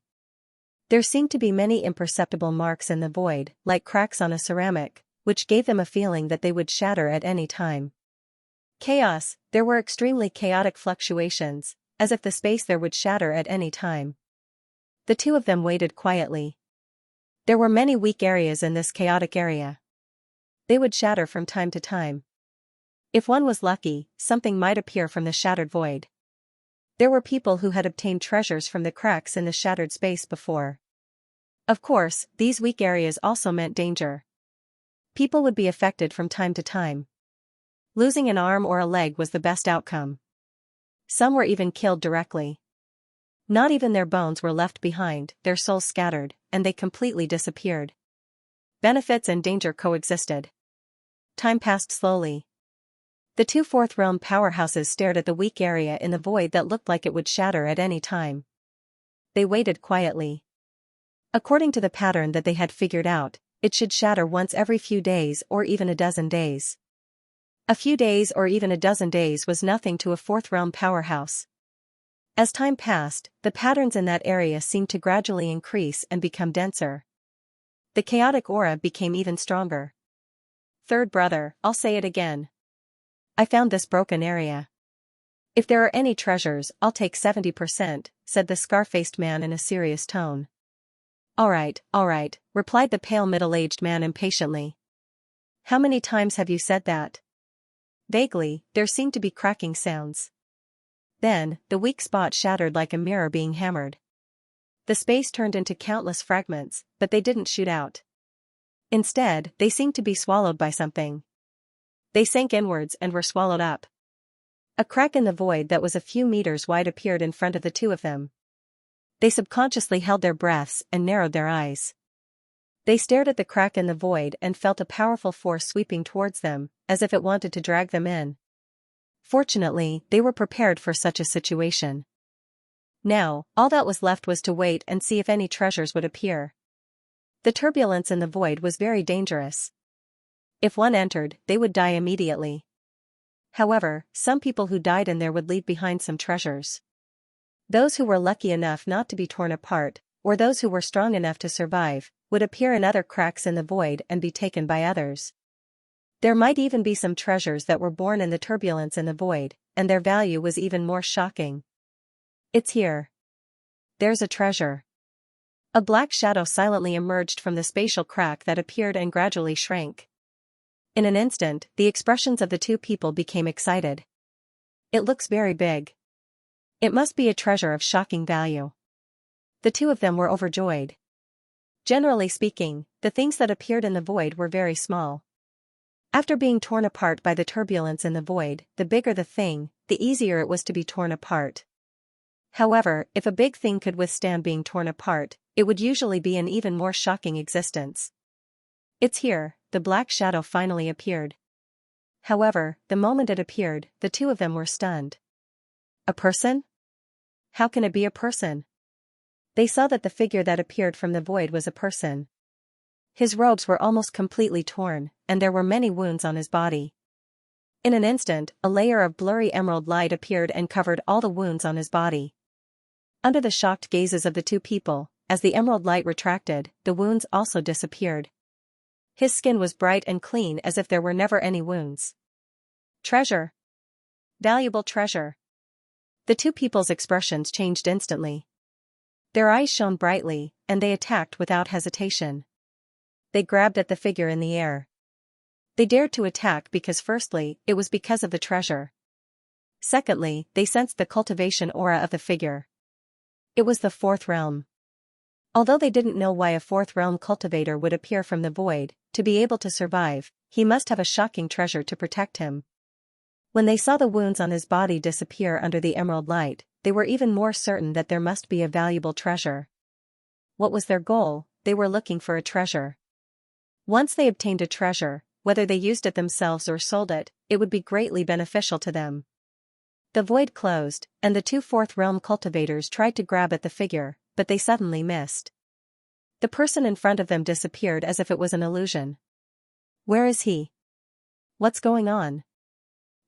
There seemed to be many imperceptible marks in the void, like cracks on a ceramic, which gave them a feeling that they would shatter at any time. Chaos, there were extremely chaotic fluctuations, as if the space there would shatter at any time. The two of them waited quietly. There were many weak areas in this chaotic area. They would shatter from time to time. If one was lucky, something might appear from the shattered void. There were people who had obtained treasures from the cracks in the shattered space before. Of course, these weak areas also meant danger. People would be affected from time to time. Losing an arm or a leg was the best outcome. Some were even killed directly. Not even their bones were left behind, their souls scattered, and they completely disappeared. Benefits and danger coexisted. Time passed slowly. The two fourth realm powerhouses stared at the weak area in the void that looked like it would shatter at any time. They waited quietly. According to the pattern that they had figured out, it should shatter once every few days or even a dozen days. A few days or even a dozen days was nothing to a fourth realm powerhouse. As time passed, the patterns in that area seemed to gradually increase and become denser. The chaotic aura became even stronger. "Third brother, I'll say it again. I found this broken area. If there are any treasures, I'll take 70%, said the scar-faced man in a serious tone. All right, replied the pale middle-aged man impatiently. How many times have you said that? Vaguely, there seemed to be cracking sounds. Then, the weak spot shattered like a mirror being hammered. The space turned into countless fragments, but they didn't shoot out. Instead, they seemed to be swallowed by something. They sank inwards and were swallowed up. A crack in the void that was a few meters wide appeared in front of the two of them. They subconsciously held their breaths and narrowed their eyes. They stared at the crack in the void and felt a powerful force sweeping towards them, as if it wanted to drag them in. Fortunately, they were prepared for such a situation. Now, all that was left was to wait and see if any treasures would appear. The turbulence in the void was very dangerous. If one entered, they would die immediately. However, some people who died in there would leave behind some treasures. Those who were lucky enough not to be torn apart, or those who were strong enough to survive, would appear in other cracks in the void and be taken by others. There might even be some treasures that were born in the turbulence in the void, and their value was even more shocking. It's here. There's a treasure. A black shadow silently emerged from the spatial crack that appeared and gradually shrank. In an instant, the expressions of the two people became excited. It looks very big. It must be a treasure of shocking value. The two of them were overjoyed. Generally speaking, the things that appeared in the void were very small. After being torn apart by the turbulence in the void, the bigger the thing, the easier it was to be torn apart. However, if a big thing could withstand being torn apart, it would usually be an even more shocking existence. It's here, the black shadow finally appeared. However, the moment it appeared, the two of them were stunned. A person? How can it be a person? They saw that the figure that appeared from the void was a person. His robes were almost completely torn, and there were many wounds on his body. In an instant, a layer of blurry emerald light appeared and covered all the wounds on his body. Under the shocked gazes of the two people, as the emerald light retracted, the wounds also disappeared. His skin was bright and clean as if there were never any wounds. Treasure. Valuable treasure. The two people's expressions changed instantly. Their eyes shone brightly, and they attacked without hesitation. They grabbed at the figure in the air. They dared to attack because firstly, it was because of the treasure. Secondly, they sensed the cultivation aura of the figure. It was the fourth realm. Although they didn't know why a fourth realm cultivator would appear from the void, to be able to survive, he must have a shocking treasure to protect him. When they saw the wounds on his body disappear under the emerald light, they were even more certain that there must be a valuable treasure. What was their goal? They were looking for a treasure. Once they obtained a treasure, whether they used it themselves or sold it, it would be greatly beneficial to them. The void closed, and the two fourth realm cultivators tried to grab at the figure, but they suddenly missed. The person in front of them disappeared as if it was an illusion. Where is he? What's going on?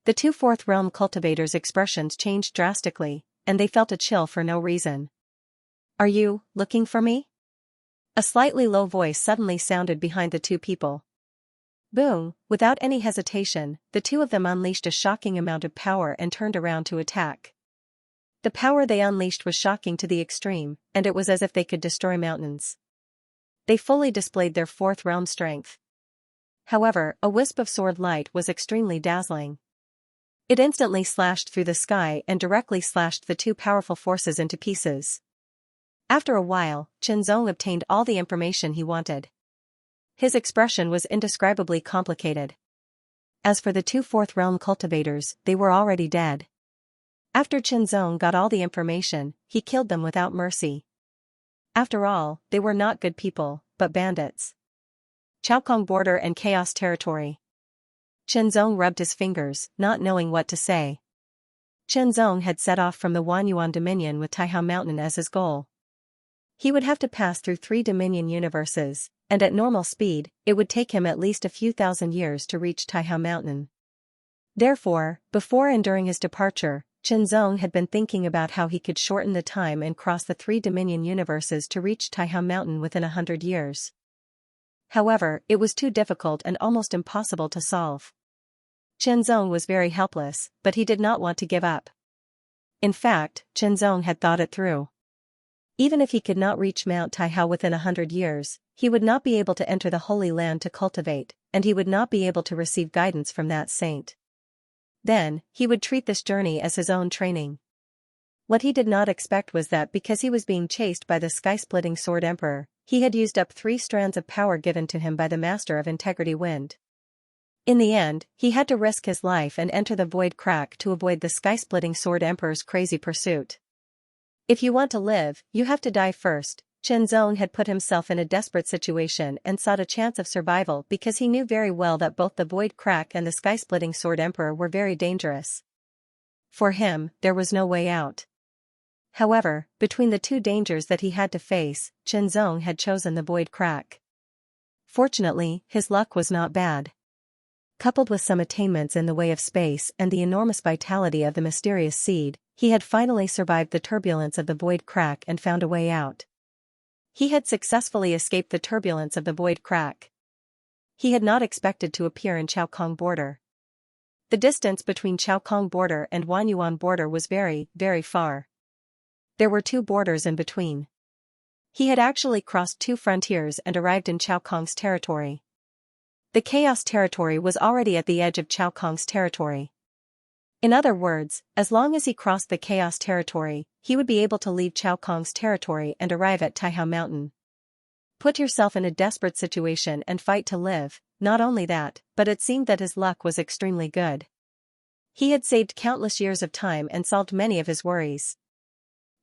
The two fourth realm cultivators' expressions changed drastically, and they felt a chill for no reason. Are you looking for me? A slightly low voice suddenly sounded behind the two people. Boom! Without any hesitation, the two of them unleashed a shocking amount of power and turned around to attack. The power they unleashed was shocking to the extreme, and it was as if they could destroy mountains. They fully displayed their fourth realm strength. However, a wisp of sword light was extremely dazzling. It instantly slashed through the sky and directly slashed the two powerful forces into pieces. After a while, Qianzong obtained all the information he wanted. His expression was indescribably complicated. As for the two fourth realm cultivators, they were already dead. After Qianzong got all the information, he killed them without mercy. After all, they were not good people, but bandits. Chaokong border and chaos territory. Qianzong rubbed his fingers, not knowing what to say. Qianzong had set off from the Wanyuan Dominion with Taihao Mountain as his goal. He would have to pass through 3 Dominion universes, and at normal speed, it would take him at least a few thousand years to reach Taihao Mountain. Therefore, before and during his departure, Qianzong had been thinking about how he could shorten the time and cross the 3 Dominion universes to reach Taihao Mountain within 100 years. However, it was too difficult and almost impossible to solve. Qianzong was very helpless, but he did not want to give up. In fact, Qianzong had thought it through. Even if he could not reach Mount Taihao within 100 years, he would not be able to enter the Holy Land to cultivate, and he would not be able to receive guidance from that saint. Then, he would treat this journey as his own training. What he did not expect was that because he was being chased by the sky-splitting Sword Emperor, he had used up 3 strands of power given to him by the Master of Integrity Wind. In the end, he had to risk his life and enter the void crack to avoid the sky-splitting Sword Emperor's crazy pursuit. If you want to live, you have to die first. Chen Zong had put himself in a desperate situation and sought a chance of survival because he knew very well that both the Void Crack and the Sky-Splitting Sword Emperor were very dangerous. For him, there was no way out. However, between the two dangers that he had to face, Chen Zong had chosen the Void Crack. Fortunately, his luck was not bad. Coupled with some attainments in the way of space and the enormous vitality of the mysterious seed, he had finally survived the turbulence of the Void Crack and found a way out. He had successfully escaped the turbulence of the Void Crack. He had not expected to appear in Chaokong border. The distance between Chaokong border and Wanyuan border was very, very far. There were two borders in between. He had actually crossed two frontiers and arrived in Chaokong's territory. The Chaos territory was already at the edge of Chaokong's territory. In other words, as long as he crossed the Chaos territory, he would be able to leave Chaokong's territory and arrive at Taihao Mountain. Put yourself in a desperate situation and fight to live. Not only that, but it seemed that his luck was extremely good. He had saved countless years of time and solved many of his worries.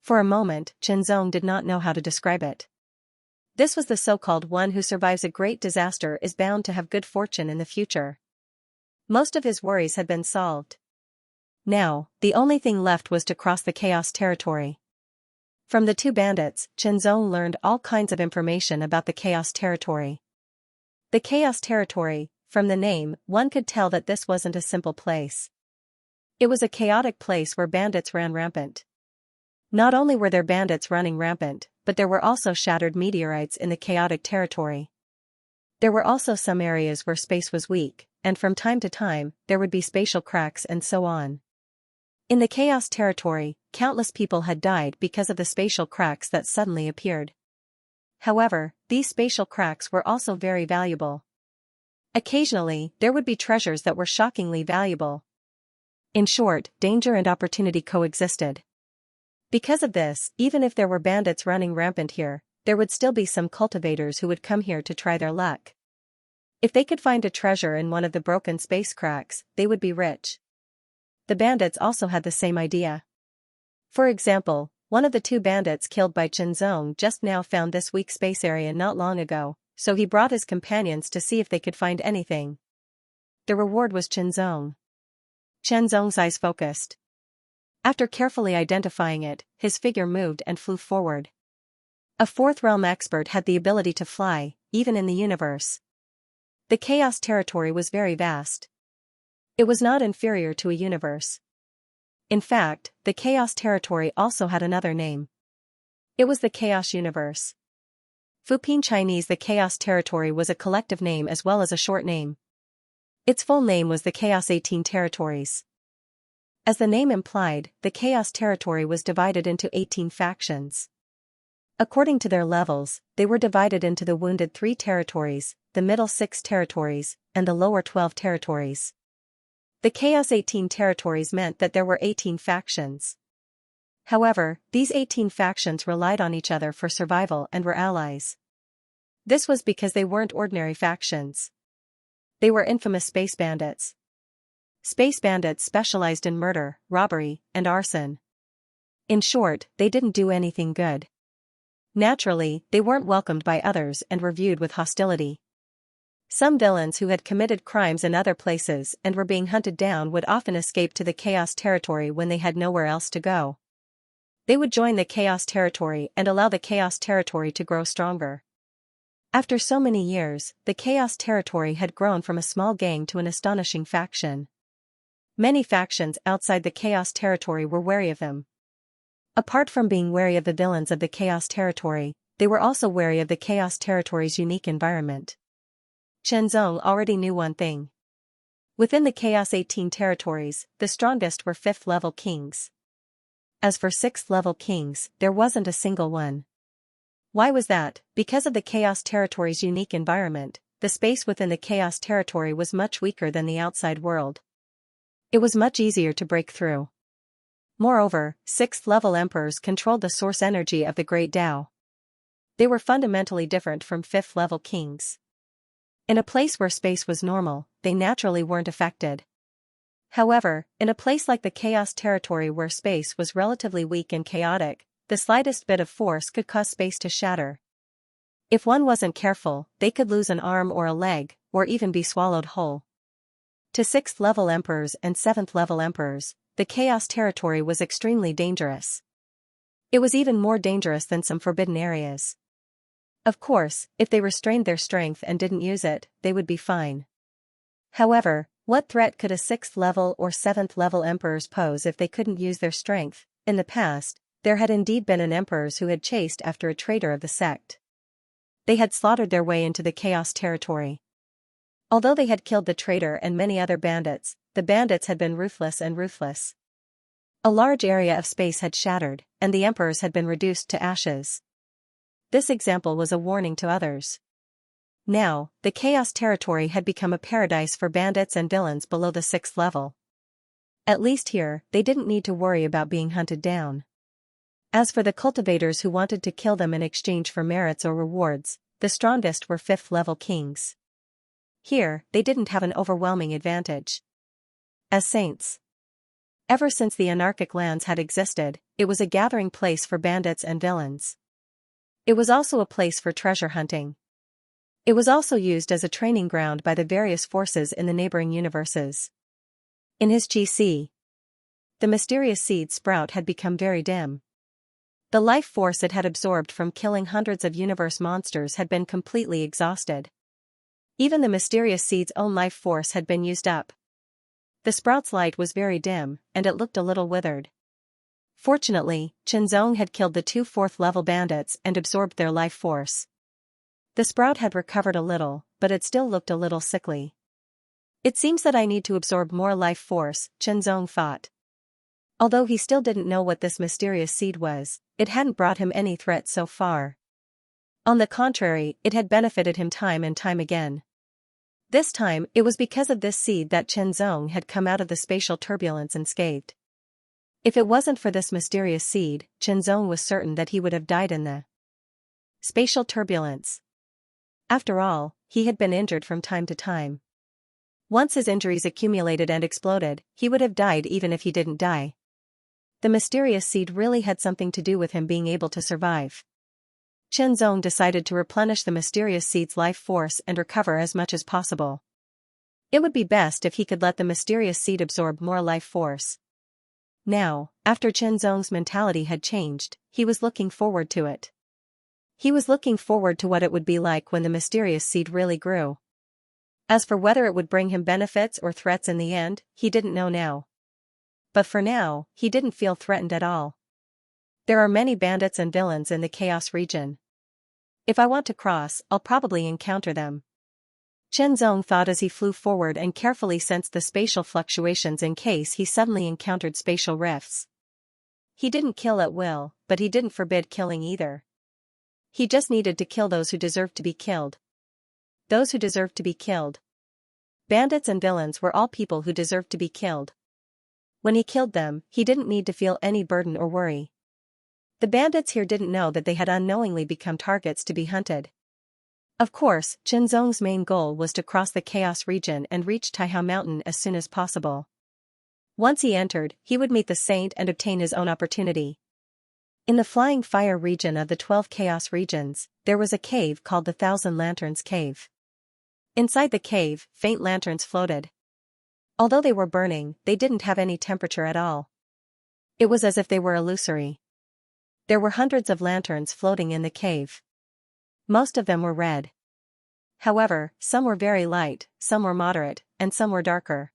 For a moment, Chen Zong did not know how to describe it. This was the so-called one who survives a great disaster is bound to have good fortune in the future. Most of his worries had been solved. Now, the only thing left was to cross the Chaos territory. From the two bandits, Chen Zong learned all kinds of information about the Chaos territory. The Chaos territory, from the name, one could tell that this wasn't a simple place. It was a chaotic place where bandits ran rampant. Not only were there bandits running rampant, but there were also shattered meteorites in the chaotic territory. There were also some areas where space was weak, and from time to time, there would be spatial cracks and so on. In the Chaos territory, countless people had died because of the spatial cracks that suddenly appeared. However, these spatial cracks were also very valuable. Occasionally, there would be treasures that were shockingly valuable. In short, danger and opportunity coexisted. Because of this, even if there were bandits running rampant here, there would still be some cultivators who would come here to try their luck. If they could find a treasure in one of the broken space cracks, they would be rich. The bandits also had the same idea. For example, one of the two bandits killed by Chen Zong just now found this weak space area not long ago, so he brought his companions to see if they could find anything. The reward was Chen Zong. Chen Zong's eyes focused. After carefully identifying it, his figure moved and flew forward. A fourth realm expert had the ability to fly, even in the universe. The Chaos territory was very vast. It was not inferior to a universe. In fact, the Chaos territory also had another name. It was the Chaos universe. Fupin Chinese. The Chaos territory was a collective name as well as a short name. Its full name was the Chaos 18 territories. As the name implied, the Chaos territory was divided into 18 factions. According to their levels, they were divided into the Wounded 3 territories, the Middle 6 territories, and the Lower 12 territories. The Chaos 18 territories meant that there were 18 factions. However, these 18 factions relied on each other for survival and were allies. This was because they weren't ordinary factions. They were infamous space bandits. Space bandits specialized in murder, robbery, and arson. In short, they didn't do anything good. Naturally, they weren't welcomed by others and were viewed with hostility. Some villains who had committed crimes in other places and were being hunted down would often escape to the Chaos territory when they had nowhere else to go. They would join the Chaos territory and allow the Chaos territory to grow stronger. After so many years, the Chaos territory had grown from a small gang to an astonishing faction. Many factions outside the Chaos territory were wary of him. Apart from being wary of the villains of the Chaos territory, they were also wary of the Chaos territory's unique environment. Chen Zong already knew one thing. Within the Chaos 18 territories, the strongest were 5th-level kings. As for 6th-level kings, there wasn't a single one. Why was that? Because of the Chaos territory's unique environment, the space within the Chaos territory was much weaker than the outside world. It was much easier to break through. Moreover, 6th-level emperors controlled the source energy of the Great Tao. They were fundamentally different from 5th-level kings. In a place where space was normal, they naturally weren't affected. However, in a place like the Chaos territory where space was relatively weak and chaotic, the slightest bit of force could cause space to shatter. If one wasn't careful, they could lose an arm or a leg, or even be swallowed whole. To 6th-level emperors and 7th-level emperors, the Chaos Territory was extremely dangerous. It was even more dangerous than some forbidden areas. Of course, if they restrained their strength and didn't use it, they would be fine. However, what threat could a 6th-level or 7th-level emperors pose if they couldn't use their strength? In the past, there had indeed been emperors who had chased after a traitor of the sect. They had slaughtered their way into the Chaos Territory. Although they had killed the traitor and many other bandits, the bandits had been ruthless and ruthless. A large area of space had shattered, and the emperors had been reduced to ashes. This example was a warning to others. Now, the Chaos Territory had become a paradise for bandits and villains below the 6th level. At least here, they didn't need to worry about being hunted down. As for the cultivators who wanted to kill them in exchange for merits or rewards, the strongest were 5th-level kings. Here, they didn't have an overwhelming advantage. As saints. Ever since the anarchic lands had existed, it was a gathering place for bandits and villains. It was also a place for treasure hunting. It was also used as a training ground by the various forces in the neighboring universes. In his GC, the mysterious seed sprout had become very dim. The life force it had absorbed from killing hundreds of universe monsters had been completely exhausted. Even the mysterious seed's own life force had been used up. The sprout's light was very dim, and it looked a little withered. Fortunately, Xianxia had killed the 2 4th-level bandits and absorbed their life force. The sprout had recovered a little, but it still looked a little sickly. It seems that I need to absorb more life force, Xianxia thought. Although he still didn't know what this mysterious seed was, it hadn't brought him any threat so far. On the contrary, it had benefited him time and time again. This time, it was because of this seed that Xianxia had come out of the spatial turbulence unscathed. If it wasn't for this mysterious seed, Xianxia was certain that he would have died in the spatial turbulence. After all, he had been injured from time to time. Once his injuries accumulated and exploded, he would have died even if he didn't die. The mysterious seed really had something to do with him being able to survive. Xianxia decided to replenish the mysterious seed's life force and recover as much as possible. It would be best if he could let the mysterious seed absorb more life force. Now, after Xianxia's mentality had changed, he was looking forward to it. He was looking forward to what it would be like when the mysterious seed really grew. As for whether it would bring him benefits or threats in the end, he didn't know now. But for now, he didn't feel threatened at all. There are many bandits and villains in the Chaos region. If I want to cross, I'll probably encounter them. Xianxia thought as he flew forward and carefully sensed the spatial fluctuations in case he suddenly encountered spatial rifts. He didn't kill at will, but he didn't forbid killing either. He just needed to kill those who deserved to be killed. Those who deserved to be killed. Bandits and villains were all people who deserved to be killed. When he killed them, he didn't need to feel any burden or worry. The bandits here didn't know that they had unknowingly become targets to be hunted. Of course, Xianxia's main goal was to cross the Chaos region and reach Taihao Mountain as soon as possible. Once he entered, he would meet the saint and obtain his own opportunity. In the flying fire region of the 12 Chaos regions, there was a cave called the Thousand Lanterns Cave. Inside the cave, faint lanterns floated. Although they were burning, they didn't have any temperature at all. It was as if they were illusory. There were hundreds of lanterns floating in the cave. Most of them were red. However, some were very light, some were moderate, and some were darker.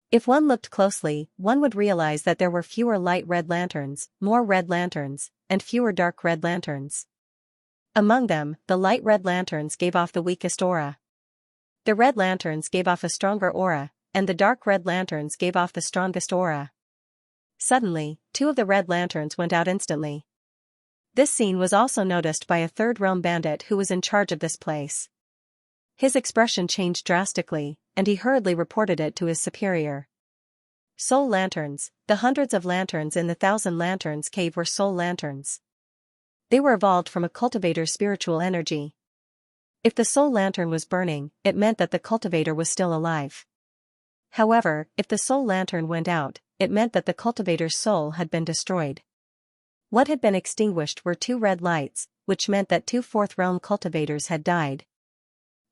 If one looked closely, one would realize that there were fewer light red lanterns, more red lanterns, and fewer dark red lanterns. Among them, the light red lanterns gave off the weakest aura. The red lanterns gave off a stronger aura, and the dark red lanterns gave off the strongest aura. Suddenly, 2 of the red lanterns went out instantly. This scene was also noticed by a third realm bandit who was in charge of this place. His expression changed drastically, and he hurriedly reported it to his superior. Soul lanterns, the hundreds of lanterns in the Thousand Lanterns Cave were soul lanterns. They were evolved from a cultivator's spiritual energy. If the soul lantern was burning, it meant that the cultivator was still alive. However, if the soul lantern went out, it meant that the cultivator's soul had been destroyed. What had been extinguished were 2 red lights, which meant that 2 fourth realm cultivators had died.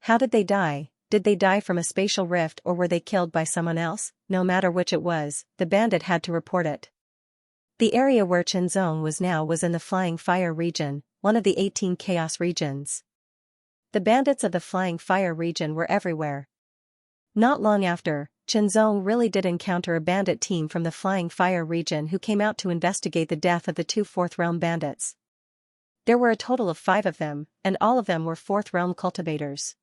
How did they die? Did they die from a spatial rift or were they killed by someone else? No matter which it was, the bandit had to report it. The area where Xianxia was now was in the Flying Fire region, one of the 18 chaos regions. The bandits of the Flying Fire region were everywhere. Not long after, Xianxia really did encounter a bandit team from the Flying Fire region who came out to investigate the death of the 2 fourth realm bandits. There were a total of 5 of them, and all of them were 4th realm cultivators.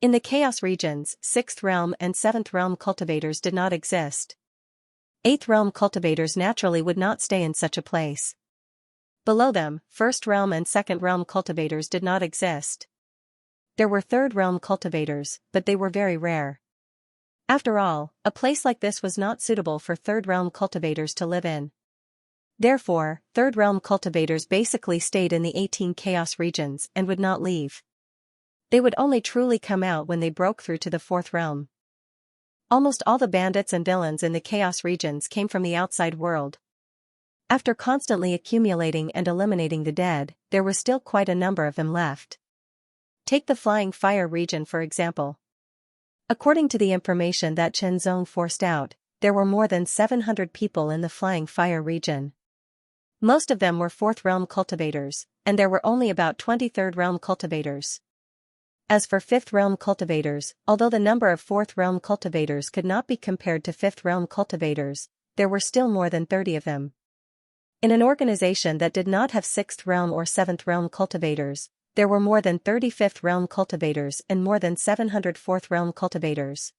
In the chaos regions, 6th realm and 7th realm cultivators did not exist. 8th realm cultivators naturally would not stay in such a place. Below them, 1st realm and 2nd realm cultivators did not exist. There were 3rd realm cultivators, but they were very rare. After all, a place like this was not suitable for 3rd realm cultivators to live in. Therefore, 3rd realm cultivators basically stayed in the 18 chaos regions and would not leave. They would only truly come out when they broke through to the 4th realm. Almost all the bandits and villains in the chaos regions came from the outside world. After constantly accumulating and eliminating the dead, there was still quite a number of them left. Take the Flying Fire region for example. According to the information that Xianxia forced out, there were more than 700 people in the Flying Fire region. Most of them were 4th realm cultivators, and there were only about 20 3rd realm cultivators. As for 5th realm cultivators, although the number of 4th realm cultivators could not be compared to 5th realm cultivators, there were still more than 30 of them. In an organization that did not have 6th realm or 7th realm cultivators, there were more than 30 5th realm cultivators and more than 700 4th realm cultivators.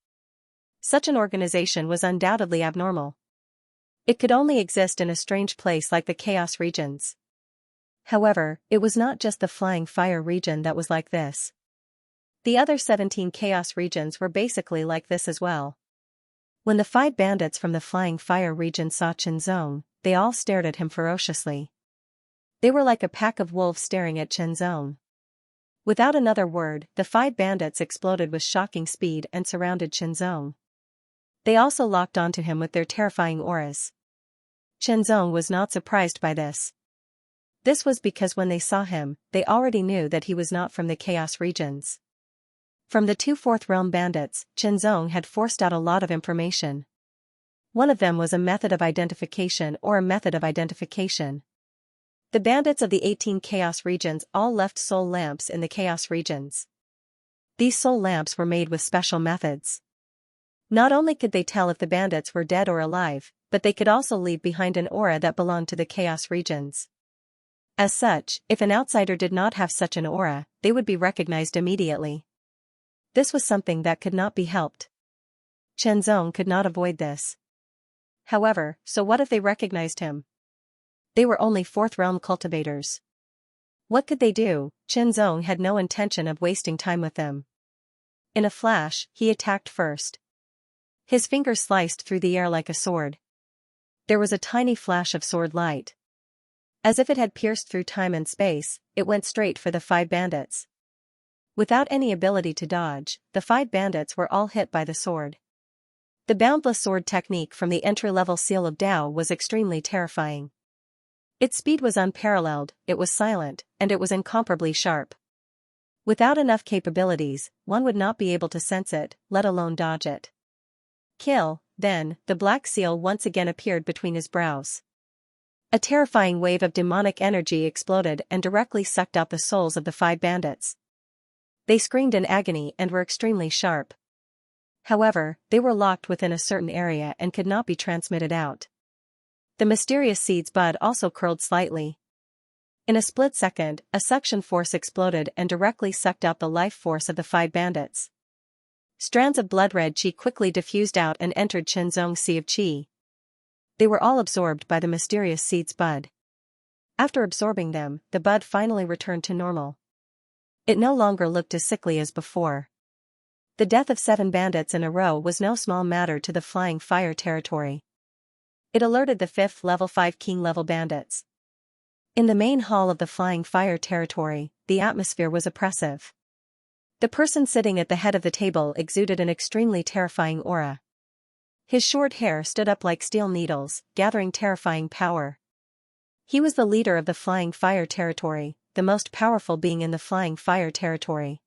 Such an organization was undoubtedly abnormal. It could only exist in a strange place like the chaos regions. However, it was not just the Flying Fire region that was like this. The other 17 chaos regions were basically like this as well. When the 5 bandits from the Flying Fire region saw Xianxia, they all stared at him ferociously. They were like a pack of wolves staring at Xianxia. Without another word, the 5 bandits exploded with shocking speed and surrounded Xianxia. They also locked onto him with their terrifying auras. Xianxia was not surprised by this. This was because when they saw him, they already knew that he was not from the chaos regions. From the 2 4th realm bandits, Xianxia had forced out a lot of information. One of them was a method of identification or a method of identification. The bandits of the 18 chaos regions all left soul lamps in the chaos regions. These soul lamps were made with special methods. Not only could they tell if the bandits were dead or alive, but they could also leave behind an aura that belonged to the chaos regions. As such, if an outsider did not have such an aura, they would be recognized immediately. This was something that could not be helped. Xianxia could not avoid this. However, so what if they recognized him? They were only 4th realm cultivators. What could they do? Xianxia had no intention of wasting time with them. In a flash, he attacked first. His finger sliced through the air like a sword. There was a tiny flash of sword light. As if it had pierced through time and space, it went straight for the 5 bandits. Without any ability to dodge, the 5 bandits were all hit by the sword. The boundless sword technique from the entry-level seal of Tao was extremely terrifying. Its speed was unparalleled, it was silent, and it was incomparably sharp. Without enough capabilities, one would not be able to sense it, let alone dodge it. Kill, then, the black seal once again appeared between his brows. A terrifying wave of demonic energy exploded and directly sucked out the souls of the 5 bandits. They screamed in agony and were extremely sharp. However, they were locked within a certain area and could not be transmitted out. The mysterious seed's bud also curled slightly. In a split second, a suction force exploded and directly sucked out the life force of the 5 bandits. Strands of blood-red chi quickly diffused out and entered Xianxia's sea of chi. They were all absorbed by the mysterious seed's bud. After absorbing them, the bud finally returned to normal. It no longer looked as sickly as before. The death of 7 bandits in a row was no small matter to the Flying Fire territory. It alerted the 5th level 5 king level bandits. In the main hall of the Flying Fire territory, the atmosphere was oppressive. The person sitting at the head of the table exuded an extremely terrifying aura. His short hair stood up like steel needles, gathering terrifying power. He was the leader of the Flying Fire Territory, the most powerful being in the Flying Fire Territory.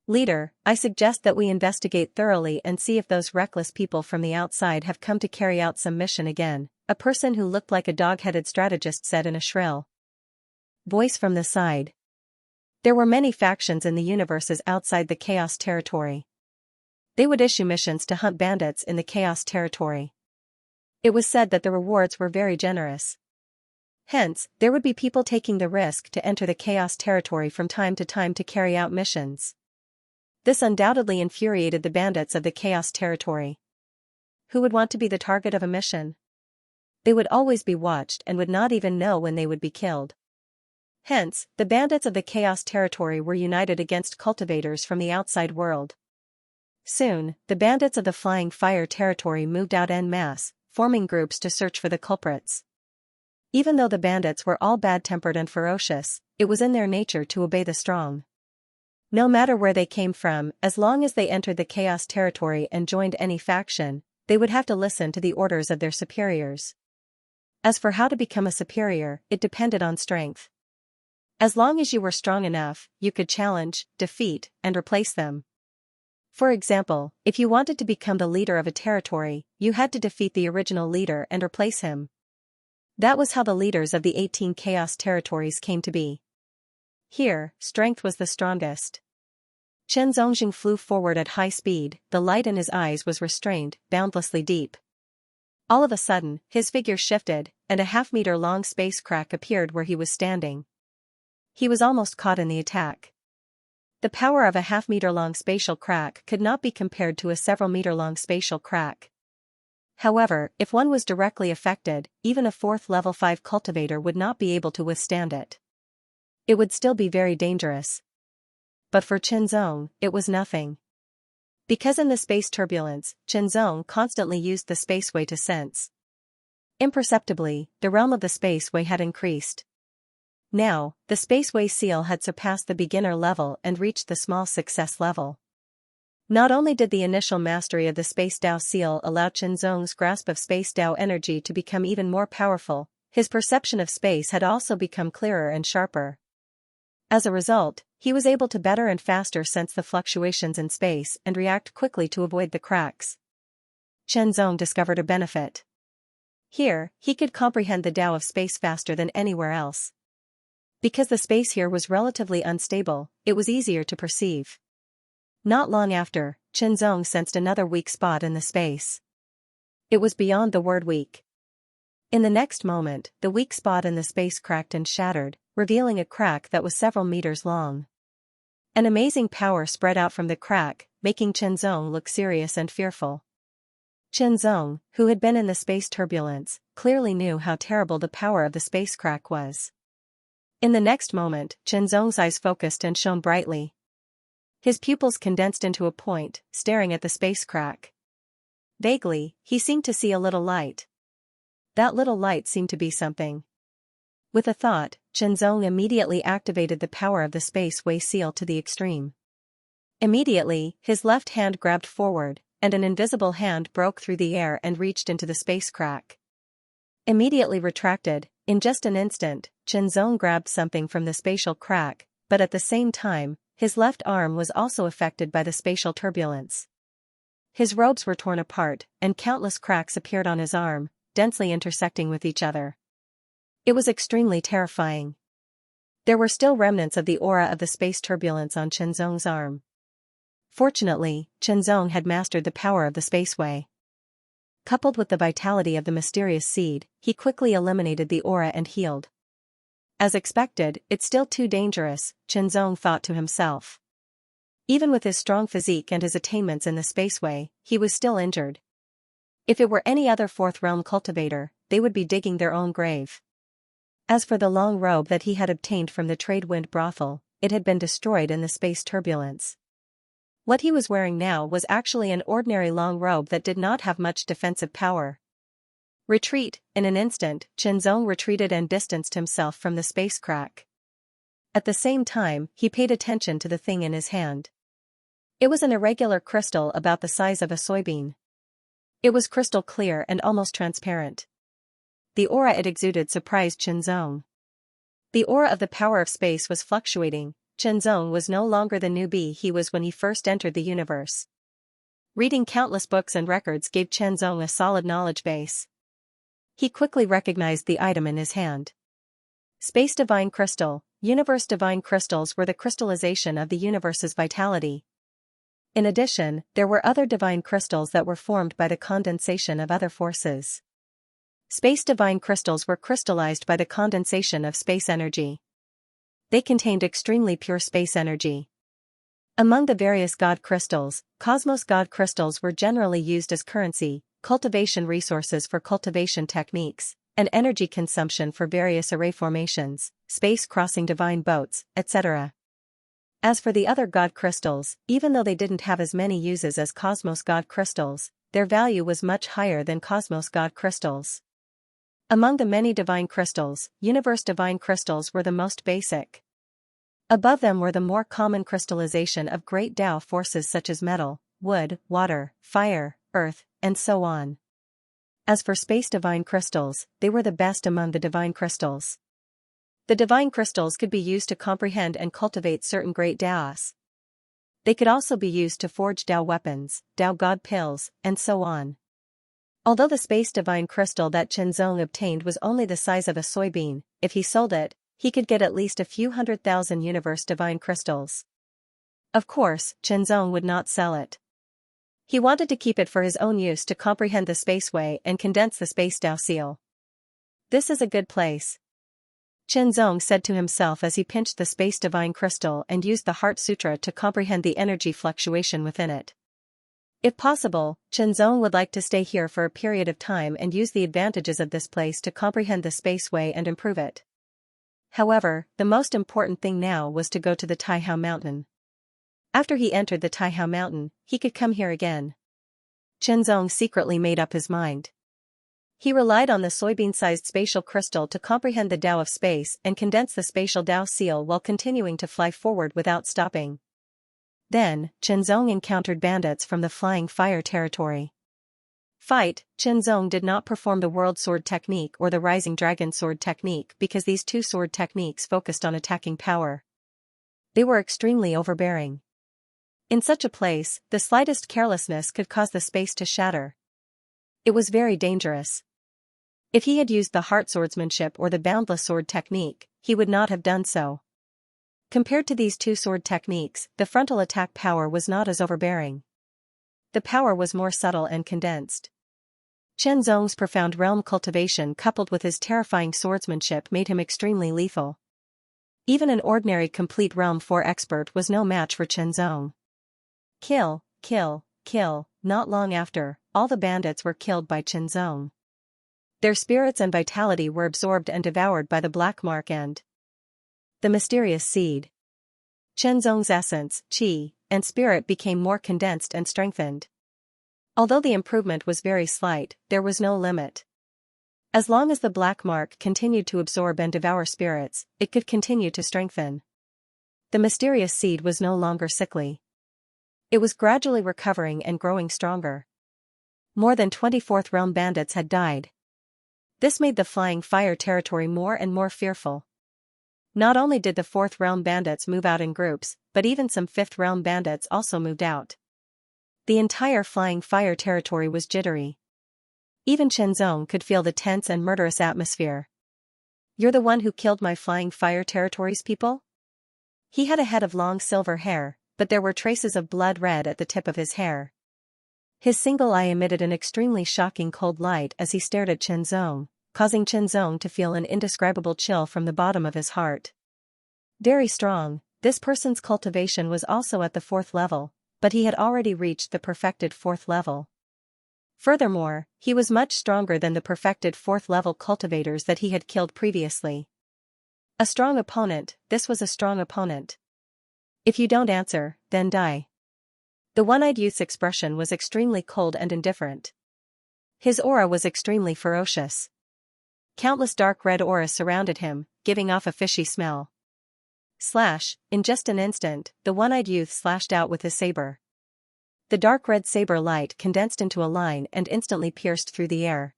Leader, I suggest that we investigate thoroughly and see if those reckless people from the outside have come to carry out some mission again, a person who looked like a dog-headed strategist said in a shrill voice from the side. There were many factions in the universes outside the Chaos Territory. They would issue missions to hunt bandits in the Chaos Territory. It was said that the rewards were very generous. Hence, there would be people taking the risk to enter the Chaos Territory from time to time to carry out missions. This undoubtedly infuriated the bandits of the Chaos Territory. Who would want to be the target of a mission? They would always be watched and would not even know when they would be killed. Hence, the bandits of the Chaos Territory were united against cultivators from the outside world. Soon, the bandits of the Flying Fire Territory moved out en masse, forming groups to search for the culprits. Even though the bandits were all bad-tempered and ferocious, it was in their nature to obey the strong. No matter where they came from, as long as they entered the Chaos Territory and joined any faction, they would have to listen to the orders of their superiors. As for how to become a superior, it depended on strength. As long as you were strong enough, you could challenge, defeat, and replace them. For example, if you wanted to become the leader of a territory, you had to defeat the original leader and replace him. That was how the leaders of the 18 Chaos Territories came to be. Here, strength was the strongest. Chen Zhongjing flew forward at high speed, the light in his eyes was restrained, boundlessly deep. All of a sudden, his figure shifted, and a half-meter-long space crack appeared where he was standing. He was almost caught in the attack. The power of a half-meter-long spatial crack could not be compared to a several-meter-long spatial crack. However, if one was directly affected, even a 4th level 5 cultivator would not be able to withstand it. It would still be very dangerous. But for Qinzong, it was nothing. Because in the space turbulence, Qinzong constantly used the spaceway to sense. Imperceptibly, the realm of the spaceway had increased. Now, the spaceway seal had surpassed the beginner level and reached the small success level. Not only did the initial mastery of the Space Dao seal allow Qinzong's grasp of Space Dao energy to become even more powerful, his perception of space had also become clearer and sharper. As a result, he was able to better and faster sense the fluctuations in space and react quickly to avoid the cracks. Qinzong discovered a benefit. Here, he could comprehend the Dao of space faster than anywhere else. Because the space here was relatively unstable, it was easier to perceive. Not long after, Qinzong sensed another weak spot in the space. It was beyond the word weak. In the next moment, the weak spot in the space cracked and shattered, revealing a crack that was several meters long. An amazing power spread out from the crack, making Qinzong look serious and fearful. Qinzong, who had been in the space turbulence, clearly knew how terrible the power of the space crack was. In the next moment, Qinzong's eyes focused and shone brightly. His pupils condensed into a point, staring at the space crack. Vaguely, he seemed to see a little light. That little light seemed to be something. With a thought, Qinzong immediately activated the power of the spaceway seal to the extreme. Immediately, his left hand grabbed forward, and an invisible hand broke through the air and reached into the space crack. Immediately retracted, in just an instant, Qinzong grabbed something from the spatial crack, but at the same time, his left arm was also affected by the spatial turbulence. His robes were torn apart, and countless cracks appeared on his arm, densely intersecting with each other. It was extremely terrifying. There were still remnants of the aura of the space turbulence on Qinzong's arm. Fortunately, Qinzong had mastered the power of the spaceway. Coupled with the vitality of the mysterious seed, he quickly eliminated the aura and healed. As expected, it's still too dangerous, Qinzong thought to himself. Even with his strong physique and his attainments in the spaceway, he was still injured. If it were any other 4th realm cultivator, they would be digging their own grave. As for the long robe that he had obtained from the trade wind brothel, it had been destroyed in the space turbulence. What he was wearing now was actually an ordinary long robe that did not have much defensive power. Retreat, in an instant, Qinzong retreated and distanced himself from the space crack. At the same time, he paid attention to the thing in his hand. It was an irregular crystal about the size of a soybean. It was crystal clear and almost transparent. The aura it exuded surprised Qianzong. The aura of the power of space was fluctuating. Qianzong was no longer the newbie he was when he first entered the universe. Reading countless books and records gave Qianzong a solid knowledge base. He quickly recognized the item in his hand. Space Divine Crystal. Universe Divine Crystals were the crystallization of the universe's vitality. In addition, there were other divine crystals that were formed by the condensation of other forces. Space Divine Crystals were crystallized by the condensation of space energy. They contained extremely pure space energy. Among the various God crystals, Cosmos God crystals were generally used as currency, cultivation resources for cultivation techniques, and energy consumption for various array formations, space-crossing divine boats, etc. As for the other God crystals, even though they didn't have as many uses as Cosmos God crystals, their value was much higher than Cosmos God crystals. Among the many divine crystals, Universe Divine Crystals were the most basic. Above them were the more common crystallization of great Tao forces such as metal, wood, water, fire, earth, and so on. As for Space Divine Crystals, they were the best among the divine crystals. The divine crystals could be used to comprehend and cultivate certain great Taos. They could also be used to forge Tao weapons, Tao God pills, and so on. Although the Space Divine Crystal that Qianzong obtained was only the size of a soybean, if he sold it, he could get at least a few 100,000 Universe Divine Crystals. Of course, Qianzong would not sell it. He wanted to keep it for his own use to comprehend the spaceway and condense the space Tao seal. This is a good place, Qianzong said to himself as he pinched the Space Divine Crystal and used the Heart Sutra to comprehend the energy fluctuation within it. If possible, Qianzong would like to stay here for a period of time and use the advantages of this place to comprehend the spaceway and improve it. However, the most important thing now was to go to the Taihao Mountain. After he entered the Taihao Mountain, he could come here again. Qianzong secretly made up his mind. He relied on the soybean-sized spatial crystal to comprehend the Tao of space and condense the spatial Tao seal while continuing to fly forward without stopping. Then, Qianzong encountered bandits from the Flying Fire territory. Fight. Qianzong did not perform the World Sword technique or the Rising Dragon Sword technique because these two sword techniques focused on attacking power. They were extremely overbearing. In such a place, the slightest carelessness could cause the space to shatter. It was very dangerous. If he had used the heart swordsmanship or the boundless sword technique, he would not have done so. Compared to these two sword techniques, the frontal attack power was not as overbearing. The power was more subtle and condensed. Qianzong's profound realm cultivation coupled with his terrifying swordsmanship made him extremely lethal. Even an ordinary complete realm 4 expert was no match for Qianzong. Kill, kill, kill. Not long after, all the bandits were killed by Qianzong. Their spirits and vitality were absorbed and devoured by the black mark and the mysterious seed. Qianzong's essence, qi, and spirit became more condensed and strengthened. Although the improvement was very slight, there was no limit. As long as the black mark continued to absorb and devour spirits, it could continue to strengthen. The mysterious seed was no longer sickly. It was gradually recovering and growing stronger. More than 24th realm bandits had died. This made the Flying Fire territory more and more fearful. Not only did the 4th realm bandits move out in groups, but even some 5th realm bandits also moved out. The entire Flying Fire territory was jittery. Even Qianzong could feel the tense and murderous atmosphere. "You're the one who killed my Flying Fire territory's people?" He had a head of long silver hair, but there were traces of blood red at the tip of his hair. His single eye emitted an extremely shocking cold light as he stared at Qianzong, causing Qianzong to feel an indescribable chill from the bottom of his heart. Very strong, this person's cultivation was also at the 4th level, but he had already reached the perfected 4th level. Furthermore, he was much stronger than the perfected 4th level cultivators that he had killed previously. A strong opponent, this was a strong opponent. "If you don't answer, then die." The one-eyed youth's expression was extremely cold and indifferent. His aura was extremely ferocious. Countless dark red auras surrounded him, giving off a fishy smell. Slash, in just an instant, the one-eyed youth slashed out with his saber. The dark red saber light condensed into a line and instantly pierced through the air.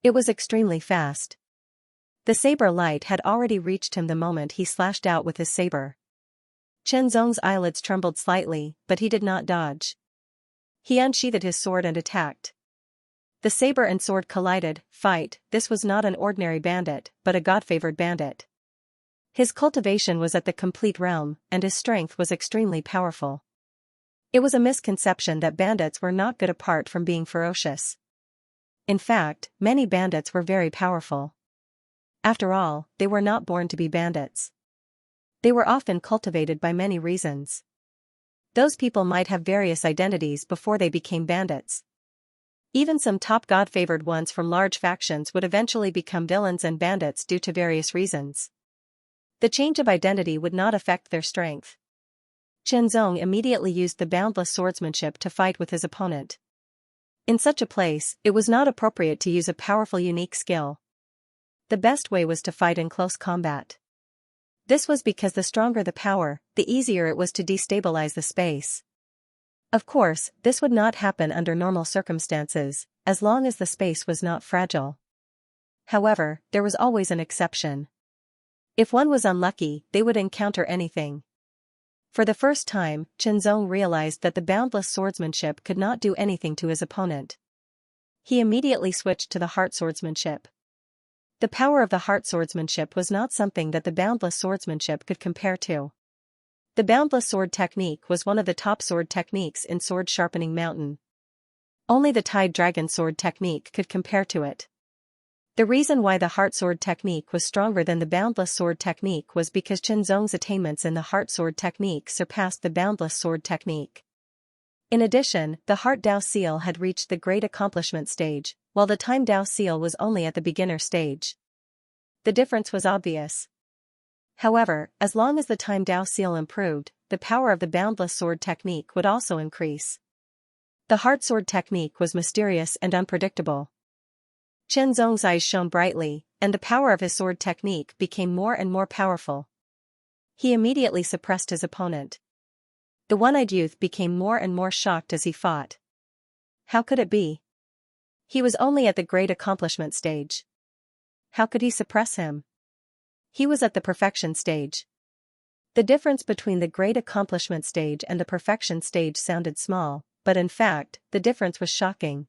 It was extremely fast. The saber light had already reached him the moment he slashed out with his saber. Chen Zong's eyelids trembled slightly, but he did not dodge. He unsheathed his sword and attacked. The saber and sword collided. Fight. This was not an ordinary bandit, but a god-favored bandit. His cultivation was at the complete realm, and his strength was extremely powerful. It was a misconception that bandits were not good apart from being ferocious. In fact, many bandits were very powerful. After all, they were not born to be bandits. They were often cultivated by many reasons. Those people might have various identities before they became bandits. Even some top god-favored ones from large factions would eventually become villains and bandits due to various reasons. The change of identity would not affect their strength. Chen Zong immediately used the boundless swordsmanship to fight with his opponent. In such a place, it was not appropriate to use a powerful unique skill. The best way was to fight in close combat. This was because the stronger the power, the easier it was to destabilize the space. Of course, this would not happen under normal circumstances, as long as the space was not fragile. However, there was always an exception. If one was unlucky, they would encounter anything. For the first time, Chen Zong realized that the boundless swordsmanship could not do anything to his opponent. He immediately switched to the heart swordsmanship. The power of the heart swordsmanship was not something that the boundless swordsmanship could compare to. The boundless sword technique was one of the top sword techniques in Sword Sharpening Mountain. Only the Tide Dragon sword technique could compare to it. The reason why the heart sword technique was stronger than the boundless sword technique was because Chen Zong's attainments in the heart sword technique surpassed the boundless sword technique. In addition, the Heart Dao Seal had reached the Great Accomplishment stage, while the Time Dao Seal was only at the beginner stage. The difference was obvious. However, as long as the Time Dao Seal improved, the power of the boundless sword technique would also increase. The heart sword technique was mysterious and unpredictable. Chen Zong's eyes shone brightly, and the power of his sword technique became more and more powerful. He immediately suppressed his opponent. The one-eyed youth became more and more shocked as he fought. How could it be? He was only at the Great Accomplishment stage. How could he suppress him? He was at the perfection stage. The difference between the Great Accomplishment stage and the perfection stage sounded small, but in fact, the difference was shocking.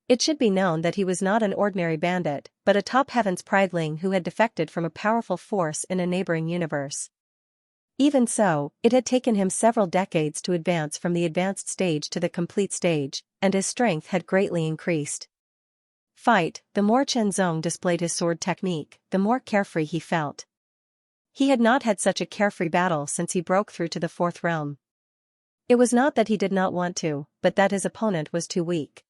It should be known that he was not an ordinary bandit, but a top heavens prideling who had defected from a powerful force in a neighboring universe. Even so, it had taken him several decades to advance from the advanced stage to the complete stage, and his strength had greatly increased. Fight. The more Chen Zong displayed his sword technique, the more carefree he felt. He had not had such a carefree battle since he broke through to the fourth realm. It was not that he did not want to, but that his opponent was too weak.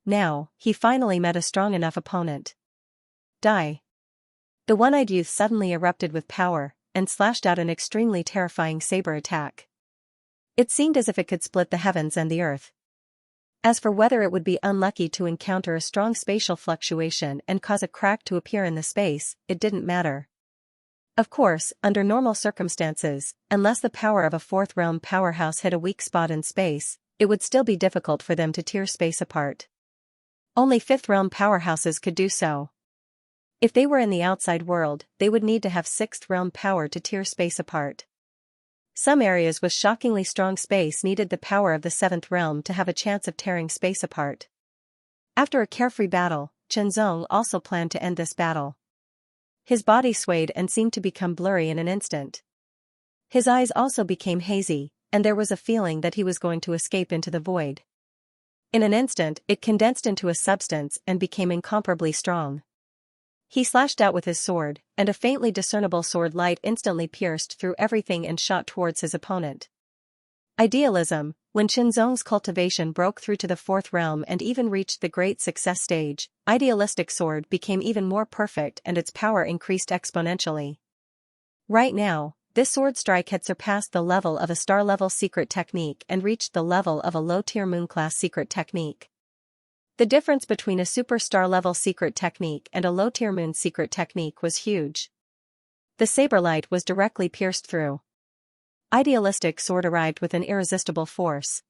Now, he finally met a strong enough opponent. Die. The one-eyed youth suddenly erupted with power, and slashed out an extremely terrifying saber attack. It seemed as if it could split the heavens and the earth. As for whether it would be unlucky to encounter a strong spatial fluctuation and cause a crack to appear in the space, it didn't matter. Of course, under normal circumstances, unless the power of a fourth realm powerhouse hit a weak spot in space, it would still be difficult for them to tear space apart. Only fifth realm powerhouses could do so. If they were in the outside world, they would need to have sixth realm power to tear space apart. Some areas with shockingly strong space needed the power of the seventh realm to have a chance of tearing space apart. After a carefree battle, Chen Zong also planned to end this battle. His body swayed and seemed to become blurry in an instant. His eyes also became hazy, and there was a feeling that he was going to escape into the void. In an instant, it condensed into a substance and became incomparably strong. He slashed out with his sword, and a faintly discernible sword light instantly pierced through everything and shot towards his opponent. Idealism. When Chen Zong's cultivation broke through to the fourth realm and even reached the great success stage, idealistic sword became even more perfect and its power increased exponentially. Right now, this sword strike had surpassed the level of a star-level secret technique and reached the level of a low-tier moon-class secret technique. The difference between a superstar-level secret technique and a low-tier moon secret technique was huge. The saber light was directly pierced through. Idealistic sword arrived with an irresistible force.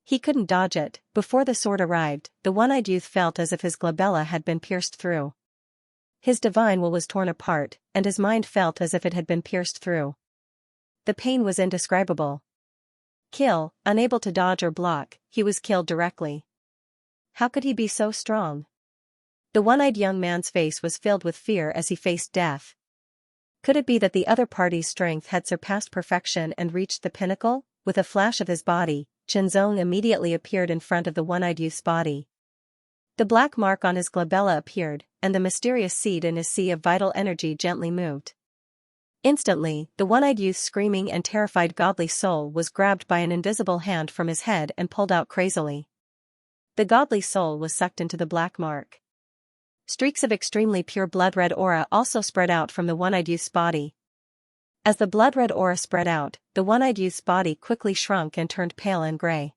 He couldn't dodge it. Before the sword arrived, the one-eyed youth felt as if his glabella had been pierced through. His divine will was torn apart, and his mind felt as if it had been pierced through. The pain was indescribable. Unable to dodge or block, he was killed directly. How could he be so strong? The one-eyed young man's face was filled with fear as he faced death. Could it be that the other party's strength had surpassed perfection and reached the pinnacle? With a flash of his body, Xianxia immediately appeared in front of the one-eyed youth's body. The black mark on his glabella appeared, and the mysterious seed in his sea of vital energy gently moved. Instantly, the one-eyed youth's screaming and terrified godly soul was grabbed by an invisible hand from his head and pulled out crazily. The godly soul was sucked into the black mark. Streaks of extremely pure blood-red aura also spread out from the one-eyed youth's body. As the blood-red aura spread out, the one-eyed youth's body quickly shrunk and turned pale and gray.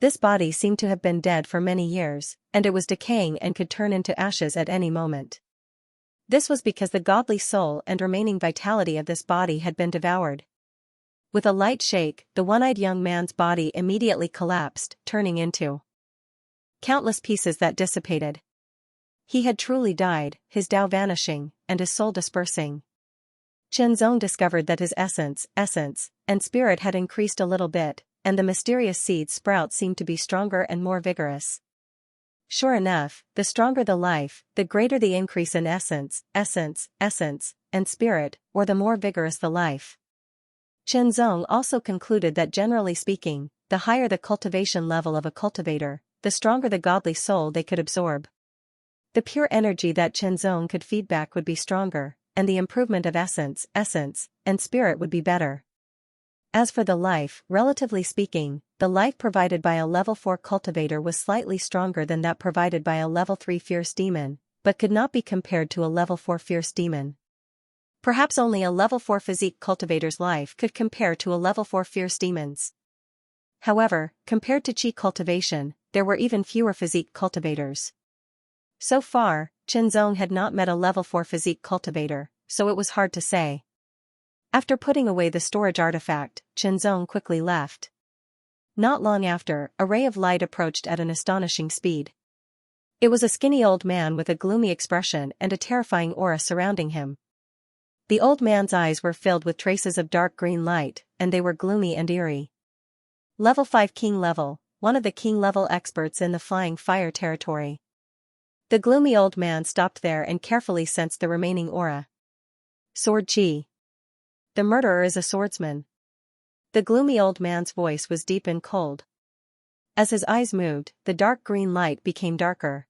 This body seemed to have been dead for many years, and it was decaying and could turn into ashes at any moment. This was because the godly soul and remaining vitality of this body had been devoured. With a light shake, the one-eyed young man's body immediately collapsed, turning into countless pieces that dissipated. He had truly died, his Tao vanishing, and his soul dispersing. Xianxia discovered that his essence, and spirit had increased a little bit, and the mysterious seed sprout seemed to be stronger and more vigorous. Sure enough, the stronger the life, the greater the increase in essence, and spirit, or the more vigorous the life. Xianxia also concluded that generally speaking, the higher the cultivation level of a cultivator, the stronger the godly soul they could absorb. The pure energy that Xianxia could feed back would be stronger, and the improvement of essence, and spirit would be better. As for the life, relatively speaking, the life provided by a level 4 cultivator was slightly stronger than that provided by a level 3 fierce demon, but could not be compared to a level 4 fierce demon. Perhaps only a level 4 physique cultivator's life could compare to a level 4 fierce demon's. However, compared to Qi cultivation, there were even fewer physique cultivators. So far, Xianxia had not met a level 4 physique cultivator, so it was hard to say. After putting away the storage artifact, Xianxia quickly left. Not long after, a ray of light approached at an astonishing speed. It was a skinny old man with a gloomy expression and a terrifying aura surrounding him. The old man's eyes were filled with traces of dark green light, and they were gloomy and eerie. Level 5 King level, one of the King level experts in the Flying Fire territory. The gloomy old man stopped there and carefully sensed the remaining aura. Sword Qi. The murderer is a swordsman. The gloomy old man's voice was deep and cold. As his eyes moved, the dark green light became darker.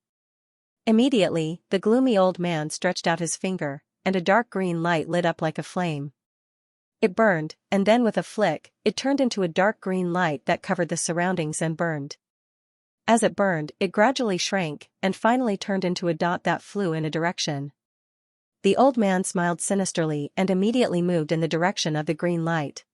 Immediately, the gloomy old man stretched out his finger, and a dark green light lit up like a flame. It burned, and then with a flick, it turned into a dark green light that covered the surroundings and burned. As it burned, it gradually shrank, and finally turned into a dot that flew in a direction. The old man smiled sinisterly and immediately moved in the direction of the green light.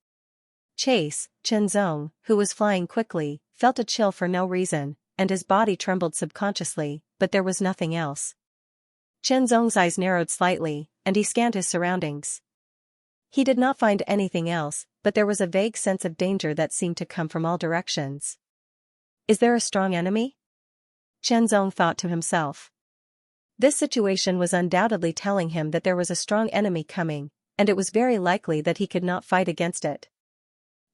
Xianxia, who was flying quickly, felt a chill for no reason, and his body trembled subconsciously, but there was nothing else. Xianxia's eyes narrowed slightly, and he scanned his surroundings. He did not find anything else, but there was a vague sense of danger that seemed to come from all directions. Is there a strong enemy? Xianxia thought to himself. This situation was undoubtedly telling him that there was a strong enemy coming, and it was very likely that he could not fight against it.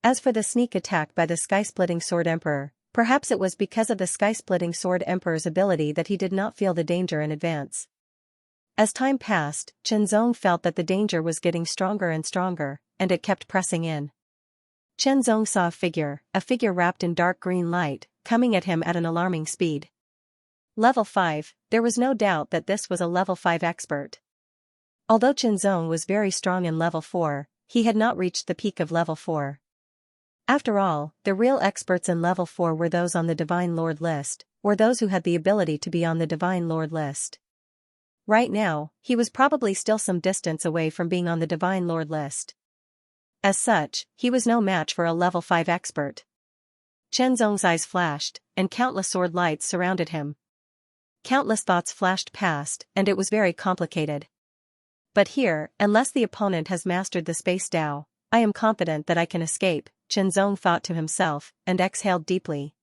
As for the sneak attack by the Sky-Splitting Sword Emperor, perhaps it was because of the Sky-Splitting Sword Emperor's ability that he did not feel the danger in advance. As time passed, Xianxia felt that the danger was getting stronger and stronger, and it kept pressing in. Xianxia saw a figure wrapped in dark green light, coming at him at an alarming speed. Level 5, there was no doubt that this was a level 5 expert. Although Xianxia was very strong in level 4, he had not reached the peak of level 4. After all, the real experts in level 4 were those on the Divine Lord list, or those who had the ability to be on the Divine Lord list. Right now, he was probably still some distance away from being on the Divine Lord list. As such, he was no match for a level 5 expert. Xianxia's eyes flashed, and countless sword lights surrounded him. Countless thoughts flashed past, and it was very complicated. But here, unless the opponent has mastered the Space Tao, I am confident that I can escape, Zhong thought to himself, and exhaled deeply.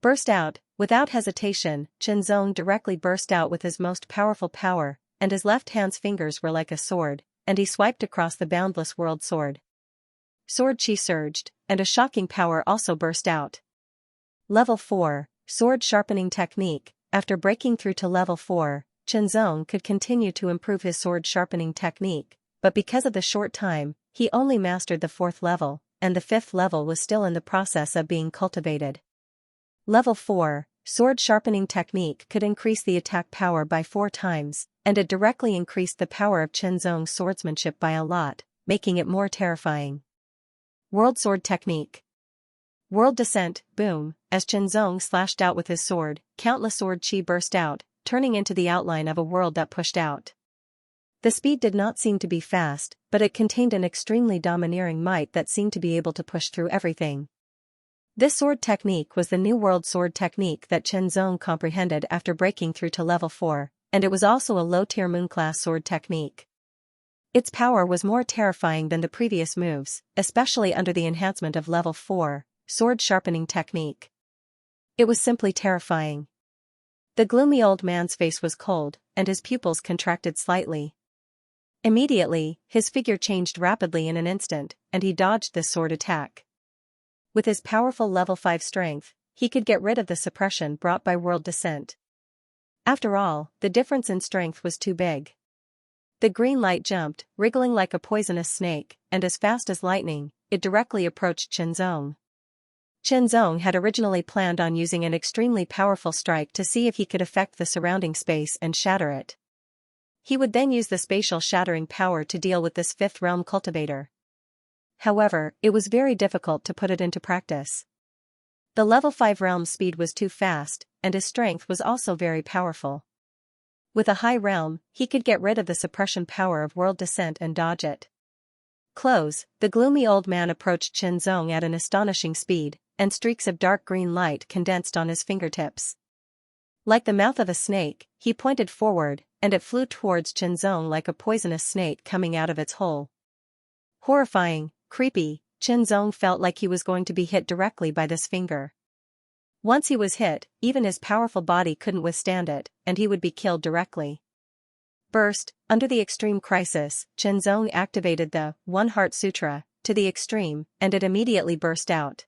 Burst out. Without hesitation, Zhong directly burst out with his most powerful power, and his left hand's fingers were like a sword, and he swiped across the boundless world sword. Sword chi surged, and a shocking power also burst out. Level 4, Sword Sharpening Technique. After breaking through to level 4, Zhong could continue to improve his sword sharpening technique, but because of the short time, he only mastered the 4th level, and the 5th level was still in the process of being cultivated. Level 4, Sword Sharpening Technique could increase the attack power by 4 times, and it directly increased the power of Zhong's swordsmanship by a lot, making it more terrifying. World Sword Technique. World Descent, boom, as Zhong slashed out with his sword, countless sword chi burst out, turning into the outline of a world that pushed out. The speed did not seem to be fast, but it contained an extremely domineering might that seemed to be able to push through everything. This sword technique was the new world sword technique that Zhong comprehended after breaking through to level 4, and it was also a low-tier moon-class sword technique. Its power was more terrifying than the previous moves, especially under the enhancement of level 4, Sword Sharpening Technique. It was simply terrifying. The gloomy old man's face was cold, and his pupils contracted slightly. Immediately, his figure changed rapidly in an instant, and he dodged this sword attack. With his powerful level 5 strength, he could get rid of the suppression brought by world descent. After all, the difference in strength was too big. The green light jumped, wriggling like a poisonous snake, and as fast as lightning, it directly approached Zhong. Zhong had originally planned on using an extremely powerful strike to see if he could affect the surrounding space and shatter it. He would then use the spatial shattering power to deal with this 5th realm cultivator. However, it was very difficult to put it into practice. The level 5 realm speed was too fast, and his strength was also very powerful. With a high realm, he could get rid of the suppression power of world descent and dodge it. Close, the gloomy old man approached Zhong at an astonishing speed, and streaks of dark green light condensed on his fingertips. Like the mouth of a snake, he pointed forward, and it flew towards Zhong like a poisonous snake coming out of its hole. Horrifying, creepy, Zhong felt like he was going to be hit directly by this finger. Once he was hit, even his powerful body couldn't withstand it, and he would be killed directly. Burst. Under the extreme crisis, Zhong activated the One Heart Sutra to the extreme, and it immediately burst out.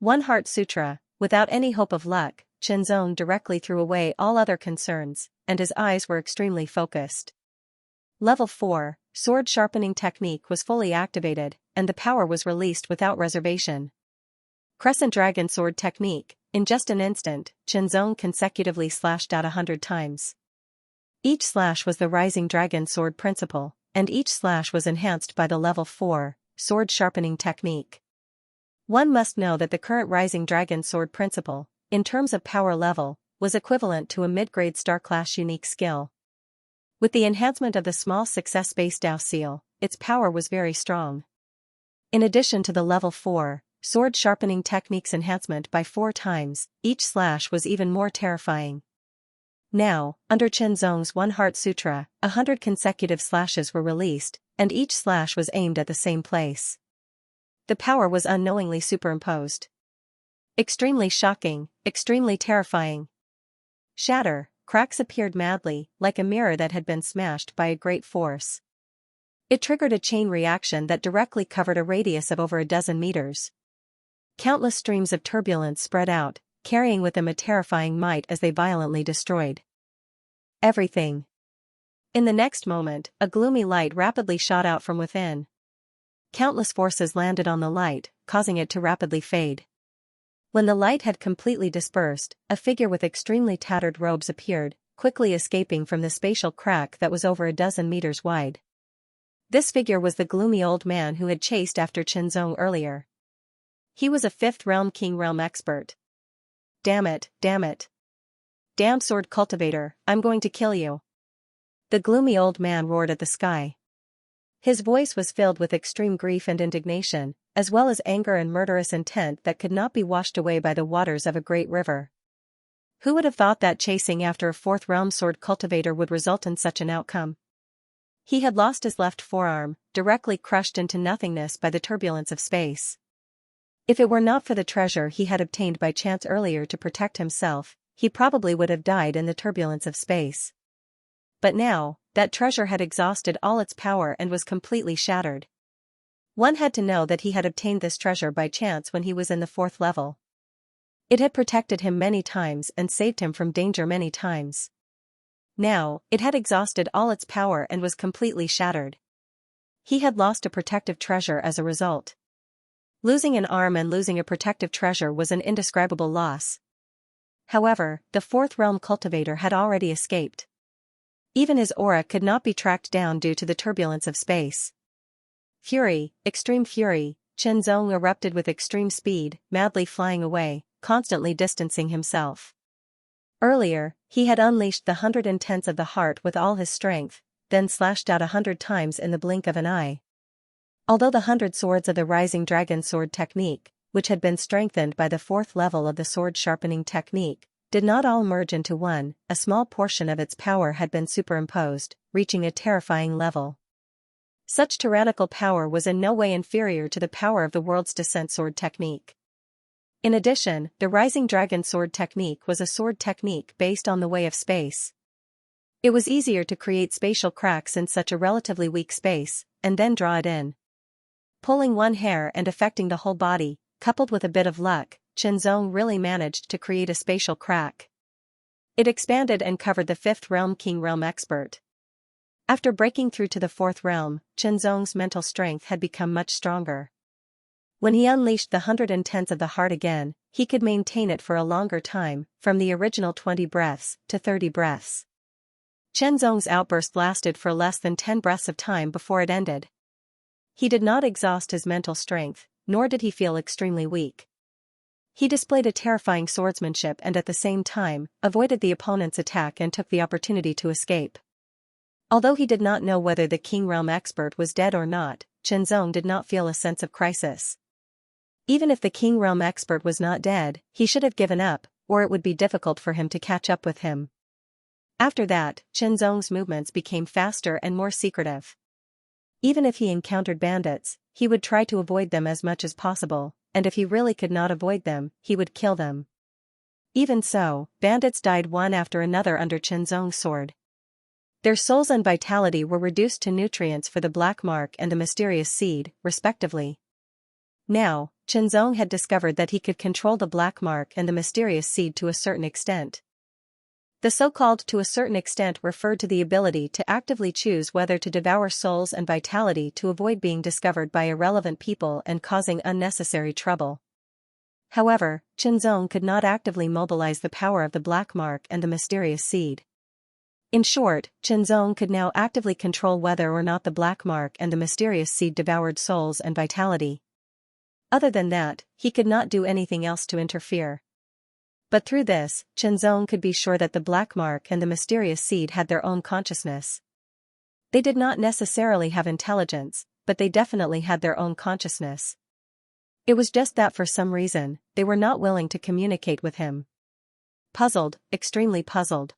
One Heart Sutra. Without any hope of luck, Zhong directly threw away all other concerns, and his eyes were extremely focused. Level 4, Sword Sharpening Technique was fully activated, and the power was released without reservation. Crescent Dragon Sword Technique. In just an instant, Zhong consecutively slashed out 100 times. Each slash was the Rising Dragon Sword principle, and each slash was enhanced by the Level 4, Sword Sharpening Technique. One must know that the current Rising Dragon Sword principle, in terms of power level, was equivalent to a mid-grade star-class unique skill. With the enhancement of the small success-based Dao seal, its power was very strong. In addition to the Level 4, Sword Sharpening Technique's enhancement by 4 times, each slash was even more terrifying. Now, under Zhong's One Heart Sutra, 100 consecutive slashes were released, and each slash was aimed at the same place. The power was unknowingly superimposed. Extremely shocking, extremely terrifying. Shatter, cracks appeared madly, like a mirror that had been smashed by a great force. It triggered a chain reaction that directly covered a radius of over a dozen meters. Countless streams of turbulence spread out, carrying with them a terrifying might as they violently destroyed everything. In the next moment, a gloomy light rapidly shot out from within. Countless forces landed on the light, causing it to rapidly fade. When the light had completely dispersed, a figure with extremely tattered robes appeared, quickly escaping from the spatial crack that was over a dozen meters wide. This figure was the gloomy old man who had chased after Zhong earlier. He was a 5th realm King realm expert. Damn it, damn it. Damned sword cultivator, I'm going to kill you. The gloomy old man roared at the sky. His voice was filled with extreme grief and indignation, as well as anger and murderous intent that could not be washed away by the waters of a great river. Who would have thought that chasing after a 4th realm sword cultivator would result in such an outcome? He had lost his left forearm, directly crushed into nothingness by the turbulence of space. If it were not for the treasure he had obtained by chance earlier to protect himself, he probably would have died in the turbulence of space. But now, that treasure had exhausted all its power and was completely shattered. One had to know that he had obtained this treasure by chance when he was in the 4th level. It had protected him many times and saved him from danger many times. Now, it had exhausted all its power and was completely shattered. He had lost a protective treasure as a result. Losing an arm and losing a protective treasure was an indescribable loss. However, the 4th realm cultivator had already escaped. Even his aura could not be tracked down due to the turbulence of space. Fury, extreme fury, Qianzong erupted with extreme speed, madly flying away, constantly distancing himself. Earlier, he had unleashed the 110s of the heart with all his strength, then slashed out 100 times in the blink of an eye. Although the 100 swords of the Rising Dragon sword technique, which had been strengthened by the 4th level of the sword sharpening technique, did not all merge into one, a small portion of its power had been superimposed, reaching a terrifying level. Such tyrannical power was in no way inferior to the power of the world's descent sword technique. In addition, the Rising Dragon sword technique was a sword technique based on the way of space. It was easier to create spatial cracks in such a relatively weak space, and then draw it in. Pulling one hair and affecting the whole body, coupled with a bit of luck, Qianzong really managed to create a spatial crack. It expanded and covered the 5th realm King Realm expert. After breaking through to the 4th realm, Qianzong's mental strength had become much stronger. When he unleashed the 110s of the heart again, he could maintain it for a longer time, from the original 20 breaths to 30 breaths. Qianzong's outburst lasted for less than 10 breaths of time before it ended. He did not exhaust his mental strength, nor did he feel extremely weak. He displayed a terrifying swordsmanship and at the same time, avoided the opponent's attack and took the opportunity to escape. Although he did not know whether the King Realm expert was dead or not, Qianzong did not feel a sense of crisis. Even if the King Realm expert was not dead, he should have given up, or it would be difficult for him to catch up with him. After that, Qianzong's movements became faster and more secretive. Even if he encountered bandits, he would try to avoid them as much as possible, and if he really could not avoid them, he would kill them. Even so, bandits died one after another under Qianzong's sword. Their souls and vitality were reduced to nutrients for the black mark and the mysterious seed, respectively. Now, Qianzong had discovered that he could control the black mark and the mysterious seed to a certain extent. The so-called to a certain extent referred to the ability to actively choose whether to devour souls and vitality to avoid being discovered by irrelevant people and causing unnecessary trouble. However, Qianzong could not actively mobilize the power of the black mark and the mysterious seed. In short, Qianzong could now actively control whether or not the black mark and the mysterious seed devoured souls and vitality. Other than that, he could not do anything else to interfere. But through this, Qianzong could be sure that the black mark and the mysterious seed had their own consciousness. They did not necessarily have intelligence, but they definitely had their own consciousness. It was just that for some reason, they were not willing to communicate with him. Puzzled, extremely puzzled.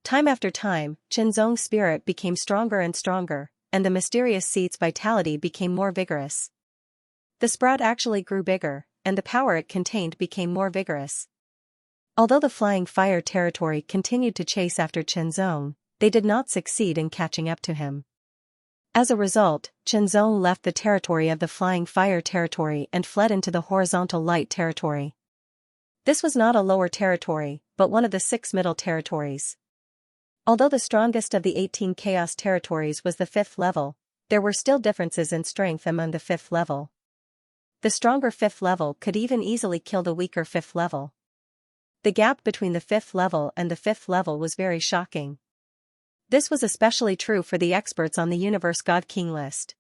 Time after time, Qianzong's spirit became stronger and stronger, and the mysterious seed's vitality became more vigorous. The sprout actually grew bigger, and the power it contained became more vigorous. Although the Flying Fire territory continued to chase after Qianzong, they did not succeed in catching up to him. As a result, Qianzong left the territory of the Flying Fire territory and fled into the Horizontal Light territory. This was not a lower territory, but one of the 6 middle territories. Although the strongest of the 18 Chaos territories was the 5th level, there were still differences in strength among the 5th level. The stronger 5th level could even easily kill the weaker 5th level. The gap between the 5th level and the 5th level was very shocking. This was especially true for the experts on the Universe God King list.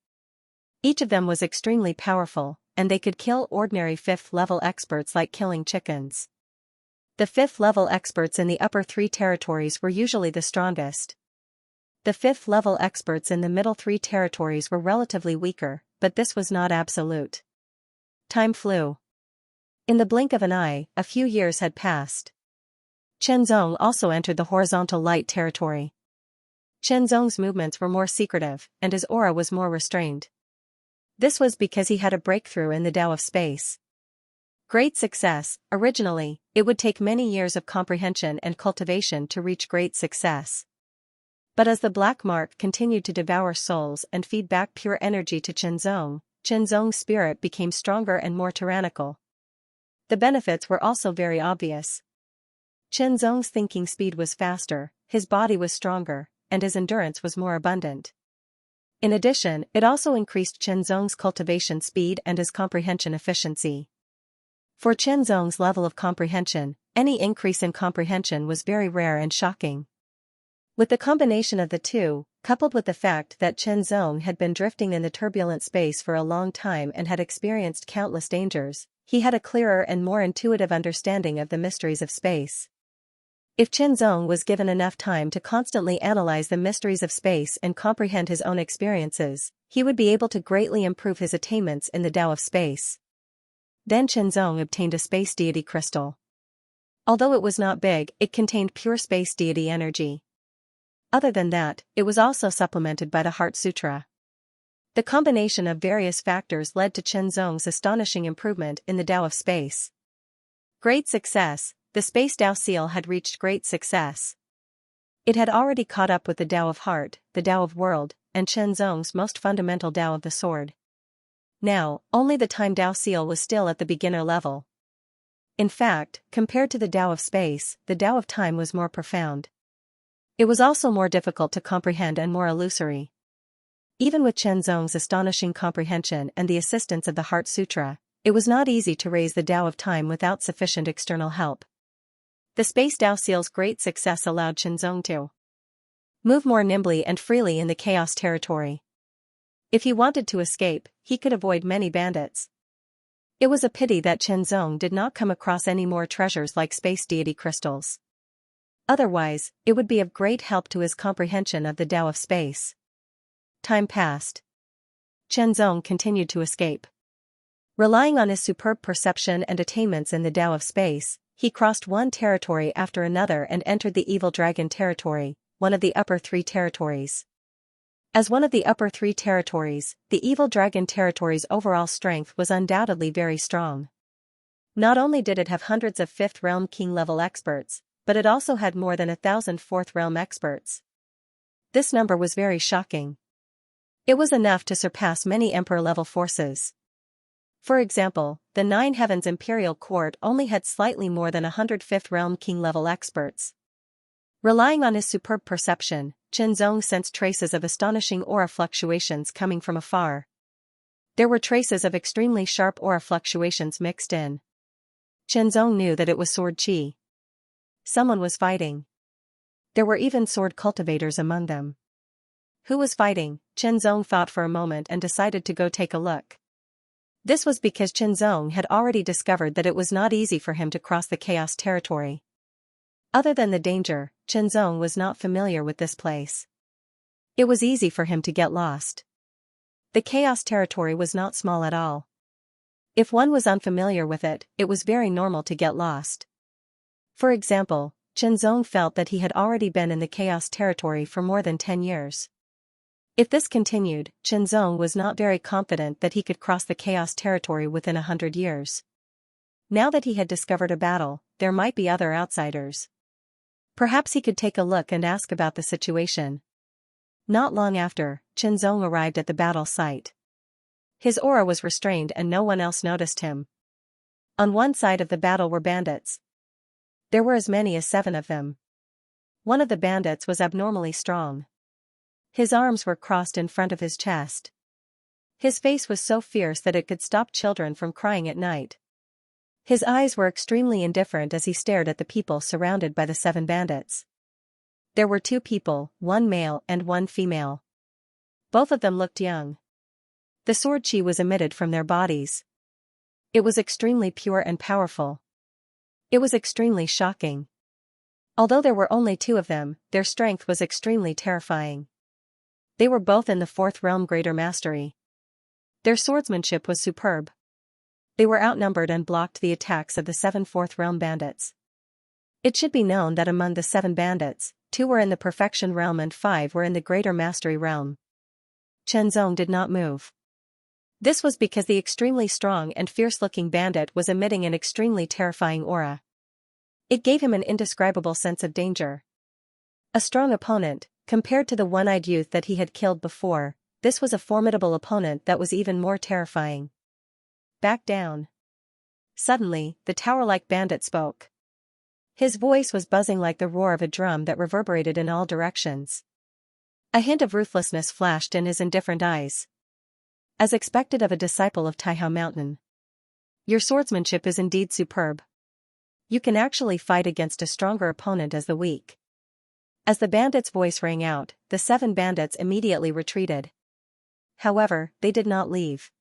Each of them was extremely powerful, and they could kill ordinary 5th level experts like killing chickens. The 5th level experts in the upper 3 territories were usually the strongest. The 5th level experts in the middle 3 territories were relatively weaker, but this was not absolute. Time flew. In the blink of an eye, a few years had passed. Qianzong also entered the Horizontal Light territory. Qianzong's movements were more secretive, and his aura was more restrained. This was because he had a breakthrough in the Tao of space. Great success. Originally, it would take many years of comprehension and cultivation to reach great success. But as the black mark continued to devour souls and feed back pure energy to Qianzong's spirit became stronger and more tyrannical. The benefits were also very obvious. Qianzong's thinking speed was faster, his body was stronger, and his endurance was more abundant. In addition, it also increased Qianzong's cultivation speed and his comprehension efficiency. For Qianzong's level of comprehension, any increase in comprehension was very rare and shocking. With the combination of the two, coupled with the fact that Qianzong had been drifting in the turbulent space for a long time and had experienced countless dangers, he had a clearer and more intuitive understanding of the mysteries of space. If Qianzong was given enough time to constantly analyze the mysteries of space and comprehend his own experiences, he would be able to greatly improve his attainments in the Tao of space. Then Qianzong obtained a space deity crystal. Although it was not big, it contained pure space deity energy. Other than that, it was also supplemented by the Heart Sutra. The combination of various factors led to Qianzong's astonishing improvement in the Tao of space. Great success. The Space Tao Seal had reached great success. It had already caught up with the Tao of Heart, the Tao of World, and Qianzong's most fundamental Tao of the Sword. Now, only the Time Tao Seal was still at the beginner level. In fact, compared to the Tao of Space, the Tao of Time was more profound. It was also more difficult to comprehend and more illusory. Even with Qianzong's astonishing comprehension and the assistance of the Heart Sutra, it was not easy to raise the Tao of Time without sufficient external help. The Space Tao Seal's great success allowed Qianzong to move more nimbly and freely in the chaos territory. If he wanted to escape, he could avoid many bandits. It was a pity that Qianzong did not come across any more treasures like space deity crystals. Otherwise, it would be of great help to his comprehension of the Tao of space. Time passed. Qianzong continued to escape. Relying on his superb perception and attainments in the Tao of space, he crossed one territory after another and entered the Evil Dragon territory, one of the upper three territories. As one of the upper three territories, the Evil Dragon territory's overall strength was undoubtedly very strong. Not only did it have hundreds of 5th realm king level experts, but it also had more than 1,000 4th realm experts. This number was very shocking. It was enough to surpass many emperor level forces. For example, the Nine Heavens Imperial Court only had slightly more than 100 5th realm king level experts. Relying on his superb perception, Qianzong sensed traces of astonishing aura fluctuations coming from afar. There were traces of extremely sharp aura fluctuations mixed in. Qianzong knew that it was sword qi. Someone was fighting. There were even sword cultivators among them. Who was fighting? Qianzong thought for a moment and decided to go take a look. This was because Qianzong had already discovered that it was not easy for him to cross the chaos territory. Other than the danger, Qianzong was not familiar with this place. It was easy for him to get lost. The chaos territory was not small at all. If one was unfamiliar with it, it was very normal to get lost. For example, Qianzong felt that he had already been in the chaos territory for more than 10 years. If this continued, Qianzong was not very confident that he could cross the chaos territory within 100 years. Now that he had discovered a battle, there might be other outsiders. Perhaps he could take a look and ask about the situation. Not long after, Qianzong arrived at the battle site. His aura was restrained and no one else noticed him. On one side of the battle were bandits. There were as many as 7 of them. One of the bandits was abnormally strong. His arms were crossed in front of his chest. His face was so fierce that it could stop children from crying at night. His eyes were extremely indifferent as he stared at the people surrounded by the 7 bandits. There were 2 people, 1 male and 1 female. Both of them looked young. The sword qi was emitted from their bodies. It was extremely pure and powerful. It was extremely shocking. Although there were only 2 of them, their strength was extremely terrifying. They were both in the 4th realm greater mastery. Their swordsmanship was superb. They were outnumbered and blocked the attacks of the 7 4th realm bandits. It should be known that among the 7 bandits, 2 were in the perfection realm and 5 were in the greater mastery realm. Qianzong did not move. This was because the extremely strong and fierce-looking bandit was emitting an extremely terrifying aura. It gave him an indescribable sense of danger. A strong opponent, compared to the one-eyed youth that he had killed before, this was a formidable opponent that was even more terrifying. Back down. Suddenly, the tower-like bandit spoke. His voice was buzzing like the roar of a drum that reverberated in all directions. A hint of ruthlessness flashed in his indifferent eyes. As expected of a disciple of Taihao Mountain. Your swordsmanship is indeed superb. You can actually fight against a stronger opponent as the weak. As the bandit's voice rang out, the 7 bandits immediately retreated. However, they did not leave.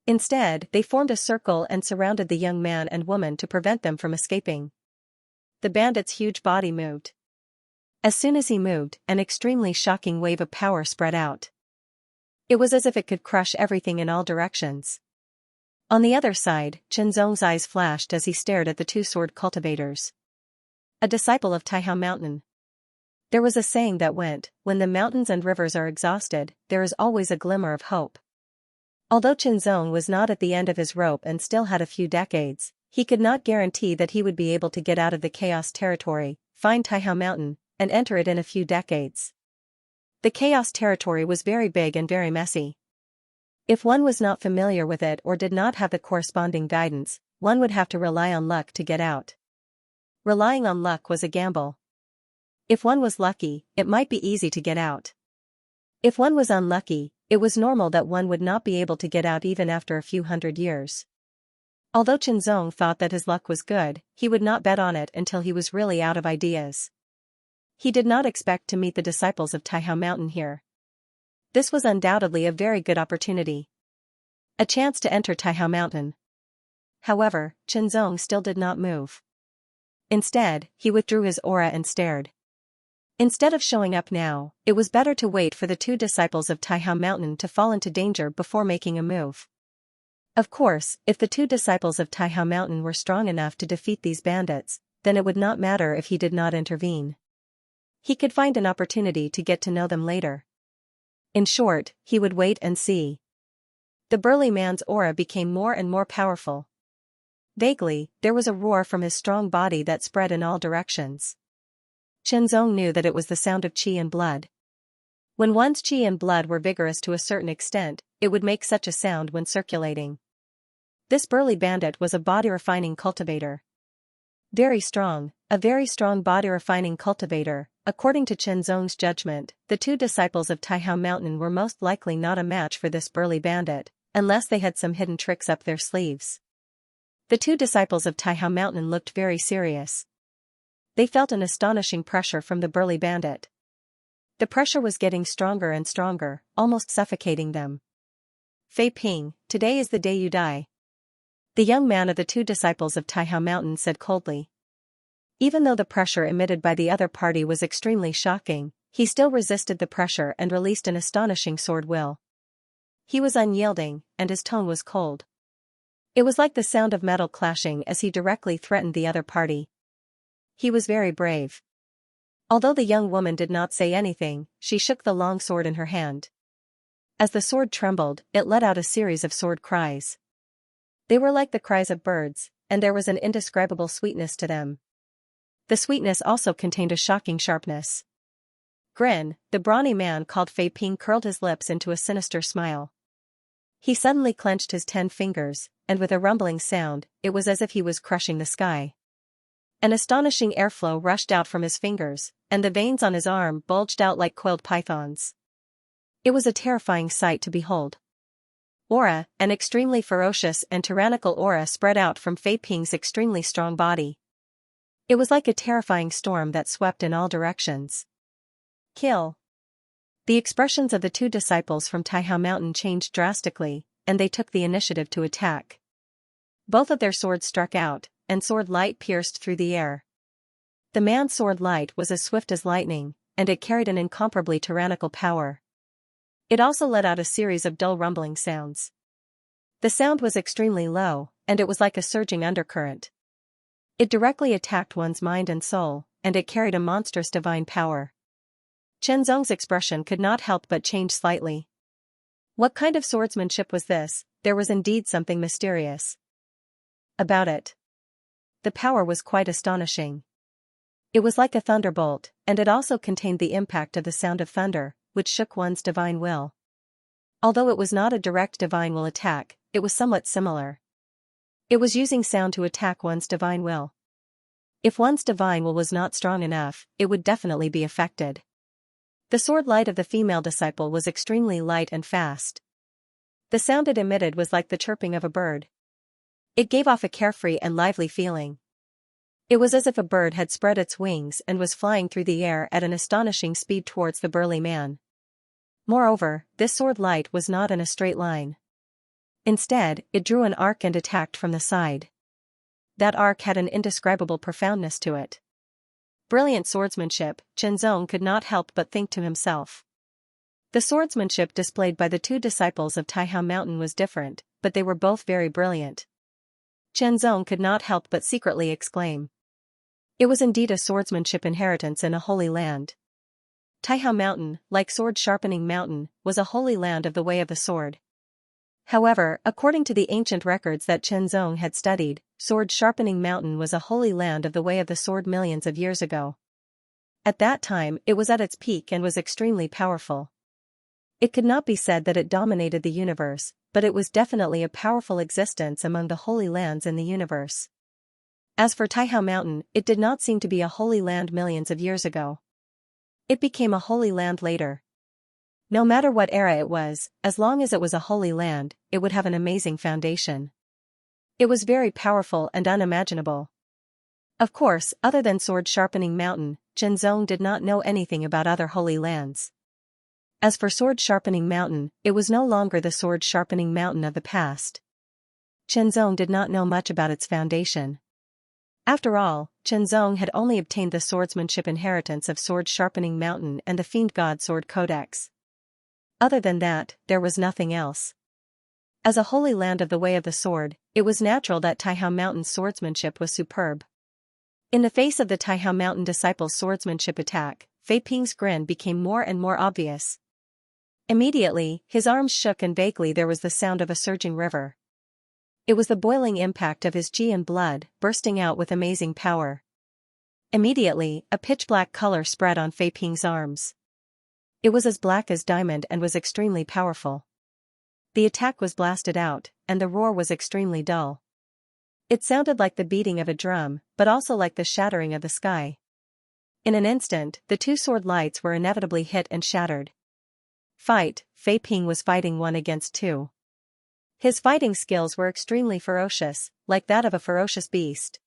Instead, they formed a circle and surrounded the young man and woman to prevent them from escaping. The bandit's huge body moved. As soon as he moved, an extremely shocking wave of power spread out. It was as if it could crush everything in all directions. On the other side, Chenzong's eyes flashed as he stared at the 2 sword cultivators. A disciple of Taihao Mountain. There was a saying that went, when the mountains and rivers are exhausted, there is always a glimmer of hope. Although Chenzong was not at the end of his rope and still had a few decades, he could not guarantee that he would be able to get out of the chaos territory, find Taihao Mountain, and enter it in a few decades. The chaos territory was very big and very messy. If one was not familiar with it or did not have the corresponding guidance, one would have to rely on luck to get out. Relying on luck was a gamble. If one was lucky, it might be easy to get out. If one was unlucky, it was normal that one would not be able to get out even after a few hundred years. Although Chenzong thought that his luck was good, he would not bet on it until he was really out of ideas. He did not expect to meet the disciples of Taihao Mountain here. This was undoubtedly a very good opportunity. A chance to enter Taihao Mountain. However, Chenzong still did not move. Instead, he withdrew his aura and stared. Instead of showing up now, it was better to wait for the 2 disciples of Taihao Mountain to fall into danger before making a move. Of course, if the 2 disciples of Taihao Mountain were strong enough to defeat these bandits, then it would not matter if he did not intervene. He could find an opportunity to get to know them later. In short, he would wait and see. The burly man's aura became more and more powerful. Vaguely, there was a roar from his strong body that spread in all directions. Chenzong knew that it was the sound of qi and blood. When one's qi and blood were vigorous to a certain extent, it would make such a sound when circulating. This burly bandit was a body-refining cultivator. Very strong, a very strong body-refining cultivator. According to Chenzong's judgment, the 2 disciples of Taihao Mountain were most likely not a match for this burly bandit, unless they had some hidden tricks up their sleeves. The 2 disciples of Taihao Mountain looked very serious. They felt an astonishing pressure from the burly bandit. The pressure was getting stronger and stronger, almost suffocating them. Fei Ping, today is the day you die. The young man of the 2 disciples of Taihao Mountain said coldly. Even though the pressure emitted by the other party was extremely shocking, he still resisted the pressure and released an astonishing sword will. He was unyielding, and his tone was cold. It was like the sound of metal clashing as he directly threatened the other party. He was very brave. Although the young woman did not say anything, she shook the long sword in her hand. As the sword trembled, it let out a series of sword cries. They were like the cries of birds, and there was an indescribable sweetness to them. The sweetness also contained a shocking sharpness. Grin, the brawny man called Fei Ping curled his lips into a sinister smile. He suddenly clenched his 10 fingers, and with a rumbling sound, it was as if he was crushing the sky. An astonishing airflow rushed out from his fingers, and the veins on his arm bulged out like coiled pythons. It was a terrifying sight to behold. Aura, an extremely ferocious and tyrannical aura spread out from Fei Ping's extremely strong body. It was like a terrifying storm that swept in all directions. Kill. The expressions of the 2 disciples from Taihao Mountain changed drastically, and they took the initiative to attack. Both of their swords struck out, and sword light pierced through the air. The man's sword light was as swift as lightning, and it carried an incomparably tyrannical power. It also let out a series of dull rumbling sounds. The sound was extremely low, and it was like a surging undercurrent. It directly attacked one's mind and soul, and it carried a monstrous divine power. Chenzong's expression could not help but change slightly. What kind of swordsmanship was this? There was indeed something mysterious about it. The power was quite astonishing. It was like a thunderbolt, and it also contained the impact of the sound of thunder, which shook one's divine will. Although it was not a direct divine will attack, it was somewhat similar. It was using sound to attack one's divine will. If one's divine will was not strong enough, it would definitely be affected. The sword light of the female disciple was extremely light and fast. The sound it emitted was like the chirping of a bird. It gave off a carefree and lively feeling. It was as if a bird had spread its wings and was flying through the air at an astonishing speed towards the burly man. Moreover, this sword light was not in a straight line. Instead, it drew an arc and attacked from the side. That arc had an indescribable profoundness to it. Brilliant swordsmanship, Xianxia could not help but think to himself. The swordsmanship displayed by the two disciples of Taihao Mountain was different, but they were both very brilliant. Xianxia could not help but secretly exclaim. It was indeed a swordsmanship inheritance in a holy land. Taihao Mountain, like Sword Sharpening Mountain, was a holy land of the way of the sword. However, according to the ancient records that Xianxia had studied, Sword Sharpening Mountain was a holy land of the way of the sword millions of years ago. At that time, it was at its peak and was extremely powerful. It could not be said that it dominated the universe, but it was definitely a powerful existence among the holy lands in the universe. As for Taihao Mountain, it did not seem to be a holy land millions of years ago. It became a holy land later. No matter what era it was, as long as it was a holy land, it would have an amazing foundation. It was very powerful and unimaginable. Of course, other than Sword Sharpening Mountain, Xianxia did not know anything about other holy lands. As for Sword Sharpening Mountain, it was no longer the Sword Sharpening Mountain of the past. Xianxia did not know much about its foundation. After all, Xianxia had only obtained the swordsmanship inheritance of Sword Sharpening Mountain and the Fiend God Sword Codex. Other than that, there was nothing else. As a holy land of the way of the sword, it was natural that Taihao Mountain's swordsmanship was superb. In the face of the Taihao Mountain disciples' swordsmanship attack, Fei Ping's grin became more and more obvious. Immediately, his arms shook and vaguely there was the sound of a surging river. It was the boiling impact of his qi and blood, bursting out with amazing power. Immediately, a pitch-black color spread on Fei Ping's arms. It was as black as diamond and was extremely powerful. The attack was blasted out, and the roar was extremely dull. It sounded like the beating of a drum, but also like the shattering of the sky. In an instant, the two sword lights were inevitably hit and shattered. Fight, Fei Ping was fighting 1 against 2. His fighting skills were extremely ferocious, like that of a ferocious beast.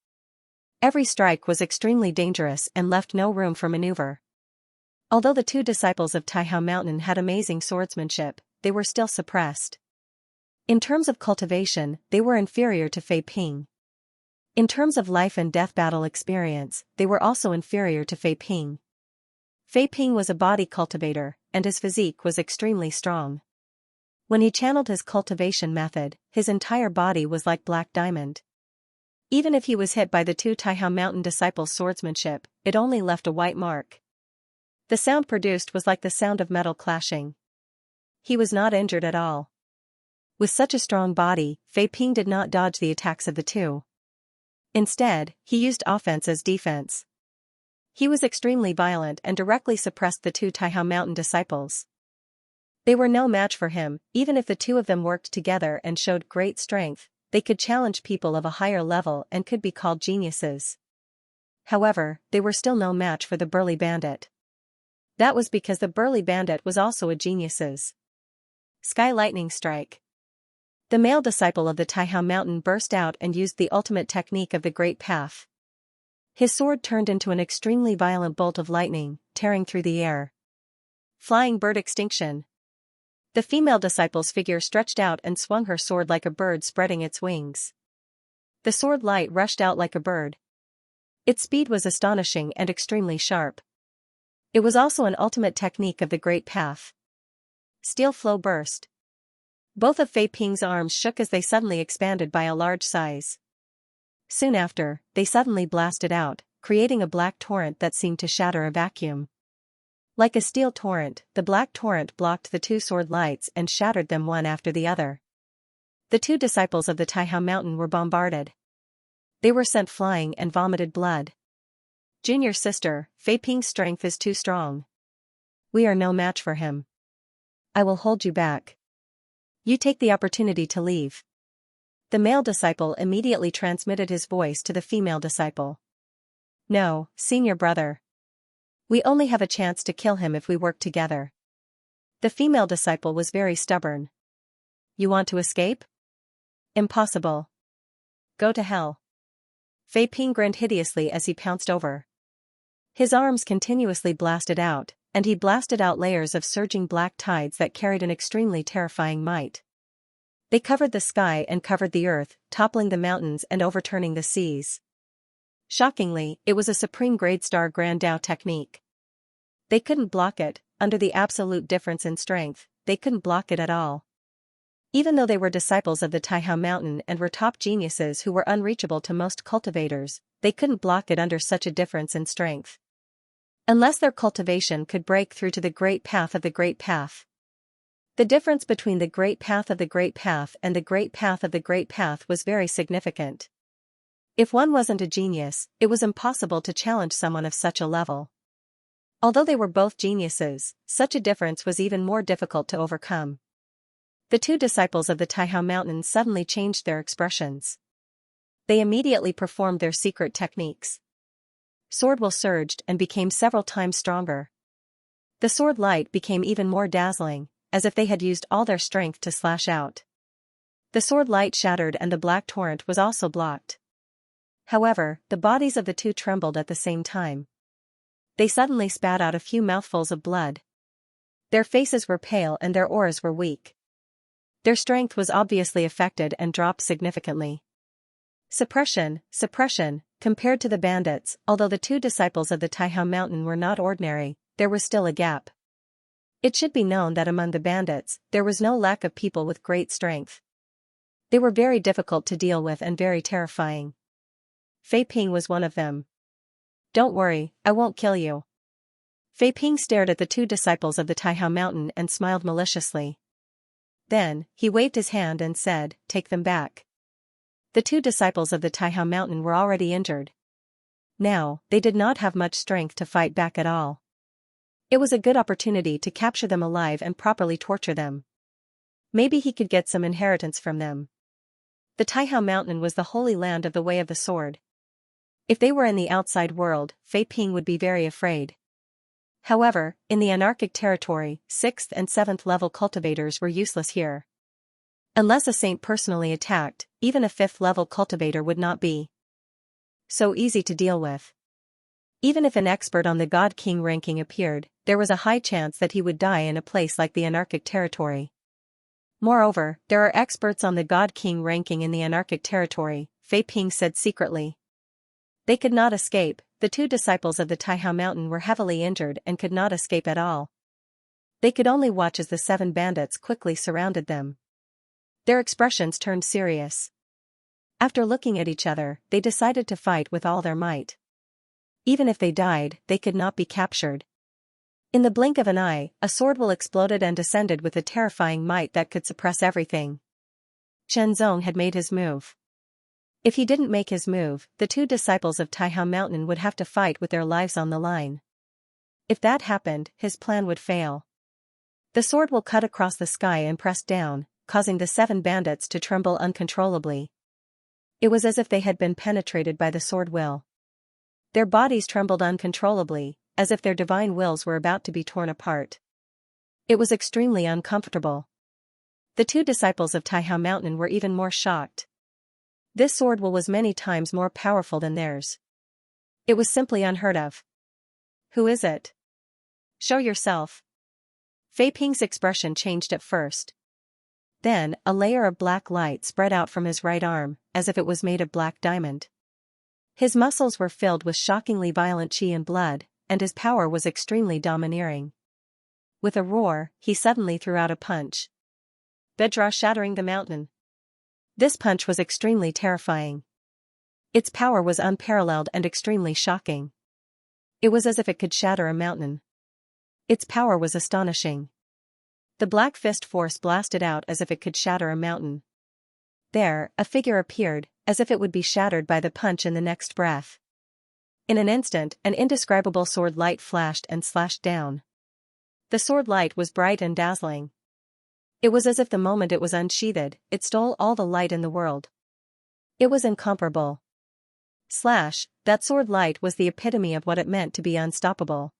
Every strike was extremely dangerous and left no room for maneuver. Although the two disciples of Taihao Mountain had amazing swordsmanship, they were still suppressed. In terms of cultivation, they were inferior to Fei Ping. In terms of life and death battle experience, they were also inferior to Fei Ping. Fei Ping was a body cultivator, and his physique was extremely strong. When he channeled his cultivation method, his entire body was like black diamond. Even if he was hit by the two Taihao Mountain disciples' swordsmanship, it only left a white mark. The sound produced was like the sound of metal clashing. He was not injured at all. With such a strong body, Fei Ping did not dodge the attacks of the two. Instead, he used offense as defense. He was extremely violent and directly suppressed the two Taihao Mountain disciples. They were no match for him. Even if the two of them worked together and showed great strength, they could challenge people of a higher level and could be called geniuses. However, they were still no match for the burly bandit. That was because the burly bandit was also a genius. Sky Lightning Strike. The male disciple of the Taihao Mountain burst out and used the ultimate technique of the Great Path. His sword turned into an extremely violent bolt of lightning, tearing through the air. Flying Bird Extinction. The female disciple's figure stretched out and swung her sword like a bird spreading its wings. The sword light rushed out like a bird. Its speed was astonishing and extremely sharp. It was also an ultimate technique of the Great Path. Steel Flow Burst. Both of Fei Ping's arms shook as they suddenly expanded by a large size. Soon after, they suddenly blasted out, creating a black torrent that seemed to shatter a vacuum. Like a steel torrent, the black torrent blocked the two sword lights and shattered them one after the other. The two disciples of the Taihao Mountain were bombarded. They were sent flying and vomited blood. Junior sister, Fei Ping's strength is too strong. We are no match for him. I will hold you back. You take the opportunity to leave. The male disciple immediately transmitted his voice to the female disciple. No, senior brother. We only have a chance to kill him if we work together. The female disciple was very stubborn. You want to escape? Impossible. Go to hell. Fei Ping grinned hideously as he pounced over. His arms continuously blasted out, and he blasted out layers of surging black tides that carried an extremely terrifying might. They covered the sky and covered the earth, toppling the mountains and overturning the seas. Shockingly, it was a supreme-grade Star Grand Dao technique. They couldn't block it, under the absolute difference in strength, they couldn't block it at all. Even though they were disciples of the Taihao Mountain and were top geniuses who were unreachable to most cultivators, they couldn't block it under such a difference in strength. Unless their cultivation could break through to the great path of the great path. The difference between the great path of the great path and the great path of the great path was very significant. If one wasn't a genius, it was impossible to challenge someone of such a level. Although they were both geniuses, such a difference was even more difficult to overcome. The two disciples of the Taihao Mountain suddenly changed their expressions. They immediately performed their secret techniques. Sword will surged and became several times stronger. The sword light became even more dazzling, as if they had used all their strength to slash out. The sword light shattered and the black torrent was also blocked. However, the bodies of the two trembled at the same time. They suddenly spat out a few mouthfuls of blood. Their faces were pale and their auras were weak. Their strength was obviously affected and dropped significantly. Suppression, compared to the bandits, although the two disciples of the Taihao Mountain were not ordinary, there was still a gap. It should be known that among the bandits, there was no lack of people with great strength. They were very difficult to deal with and very terrifying. Fei Ping was one of them. Don't worry, I won't kill you. Fei Ping stared at the two disciples of the Taihao Mountain and smiled maliciously. Then, he waved his hand and said, take them back. The two disciples of the Taihao Mountain were already injured. Now, they did not have much strength to fight back at all. It was a good opportunity to capture them alive and properly torture them. Maybe he could get some inheritance from them. The Taihao Mountain was the holy land of the Way of the Sword. If they were in the outside world, Fei Ping would be very afraid. However, in the anarchic territory, 6th and 7th level cultivators were useless here. Unless a saint personally attacked, even a 5th level cultivator would not be so easy to deal with. Even if an expert on the God King ranking appeared, there was a high chance that he would die in a place like the anarchic territory. Moreover, there are experts on the God King ranking in the anarchic territory, Fei Ping said secretly. They could not escape. The two disciples of the Taihao Mountain were heavily injured and could not escape at all. They could only watch as the 7 bandits quickly surrounded them. Their expressions turned serious. After looking at each other, they decided to fight with all their might. Even if they died, they could not be captured. In the blink of an eye, a sword will exploded and descended with a terrifying might that could suppress everything. Chen Zong had made his move. If he didn't make his move, the two disciples of Taihao Mountain would have to fight with their lives on the line. If that happened, his plan would fail. The sword will cut across the sky and press down, causing the 7 bandits to tremble uncontrollably. It was as if they had been penetrated by the sword will. Their bodies trembled uncontrollably, as if their divine wills were about to be torn apart. It was extremely uncomfortable. The two disciples of Taihao Mountain were even more shocked. This sword will was many times more powerful than theirs. It was simply unheard of. Who is it? Show yourself. Fei Ping's expression changed at first. Then, a layer of black light spread out from his right arm, as if it was made of black diamond. His muscles were filled with shockingly violent qi and blood, and his power was extremely domineering. With a roar, he suddenly threw out a punch. Bedra shattering the mountain. This punch was extremely terrifying. Its power was unparalleled and extremely shocking. It was as if it could shatter a mountain. Its power was astonishing. The black fist force blasted out as if it could shatter a mountain. There, a figure appeared, as if it would be shattered by the punch in the next breath. In an instant, an indescribable sword light flashed and slashed down. The sword light was bright and dazzling. It was as if the moment it was unsheathed, it stole all the light in the world. It was incomparable. Slash, that sword light was the epitome of what it meant to be unstoppable.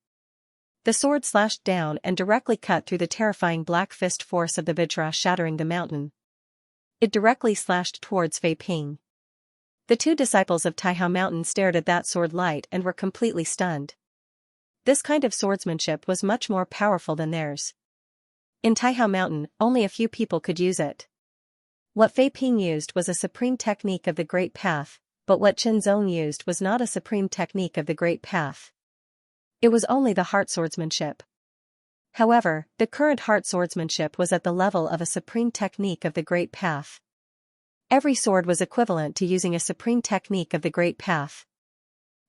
The sword slashed down and directly cut through the terrifying black fist force of the Vajra, shattering the mountain. It directly slashed towards Fei Ping. The two disciples of Taihao Mountain stared at that sword light and were completely stunned. This kind of swordsmanship was much more powerful than theirs. In Taihao Mountain, only a few people could use it. What Fei Ping used was a supreme technique of the Great Path, but what Chen Zong used was not a supreme technique of the Great Path. It was only the heart swordsmanship. However, the current heart swordsmanship was at the level of a supreme technique of the Great Path. Every sword was equivalent to using a supreme technique of the Great Path.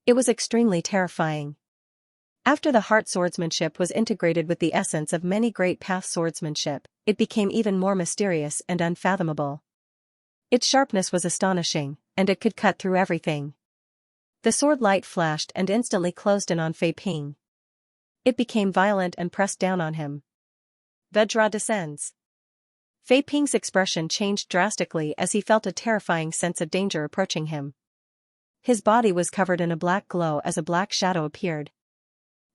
It was extremely terrifying. After the heart swordsmanship was integrated with the essence of many Great Path swordsmanship, it became even more mysterious and unfathomable. Its sharpness was astonishing, and it could cut through everything. The sword light flashed and instantly closed in on Fei Ping. It became violent and pressed down on him. Vajra descends. Fei Ping's expression changed drastically as he felt a terrifying sense of danger approaching him. His body was covered in a black glow as a black shadow appeared.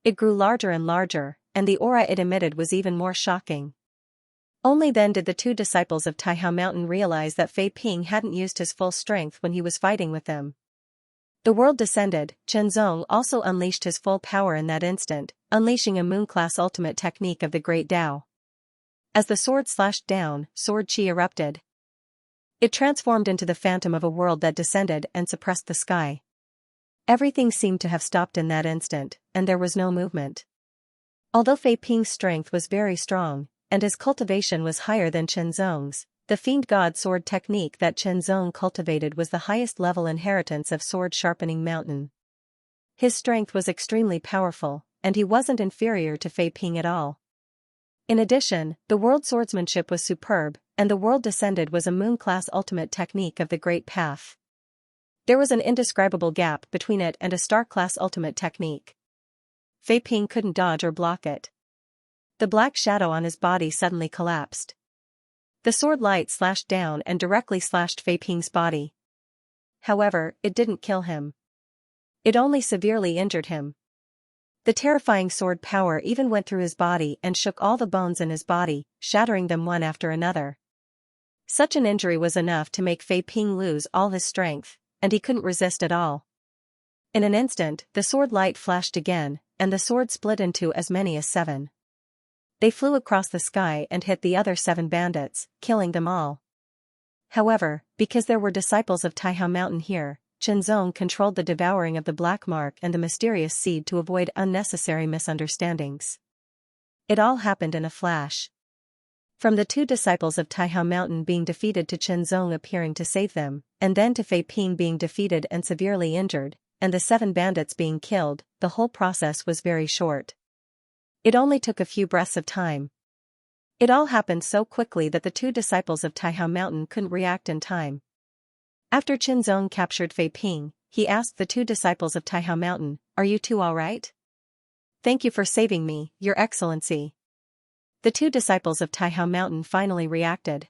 It grew larger and larger, and the aura it emitted was even more shocking. Only then did the two disciples of Taihao Mountain realize that Fei Ping hadn't used his full strength when he was fighting with them. The world descended. Chen Zong also unleashed his full power in that instant, unleashing a moon-class ultimate technique of the Great Tao. As the sword slashed down, sword chi erupted. It transformed into the phantom of a world that descended and suppressed the sky. Everything seemed to have stopped in that instant, and there was no movement. Although Fei Ping's strength was very strong, and his cultivation was higher than Chen Zong's, the Fiend God sword technique that Chen Zong cultivated was the highest level inheritance of sword sharpening mountain. His strength was extremely powerful, and he wasn't inferior to Fei Ping at all. In addition, the world swordsmanship was superb, and the world descended was a moon-class ultimate technique of the Great Path. There was an indescribable gap between it and a star-class ultimate technique. Fei Ping couldn't dodge or block it. The black shadow on his body suddenly collapsed. The sword light slashed down and directly slashed Fei Ping's body. However, it didn't kill him. It only severely injured him. The terrifying sword power even went through his body and shook all the bones in his body, shattering them one after another. Such an injury was enough to make Fei Ping lose all his strength, and he couldn't resist at all. In an instant, the sword light flashed again, and the sword split into as many as 7. They flew across the sky and hit the other 7 bandits, killing them all. However, because there were disciples of Taihao Mountain here, Chen Zong controlled the devouring of the black mark and the mysterious seed to avoid unnecessary misunderstandings. It all happened in a flash. From the 2 disciples of Taihao Mountain being defeated to Chen Zong appearing to save them, and then to Fei Ping being defeated and severely injured, and the 7 bandits being killed, the whole process was very short. It only took a few breaths of time. It all happened so quickly that the 2 disciples of Taihao Mountain couldn't react in time. After Chen Zong captured Fei Ping, he asked the 2 disciples of Taihao Mountain, "Are you two all right?" "Thank you for saving me, Your Excellency." The 2 disciples of Taihao Mountain finally reacted.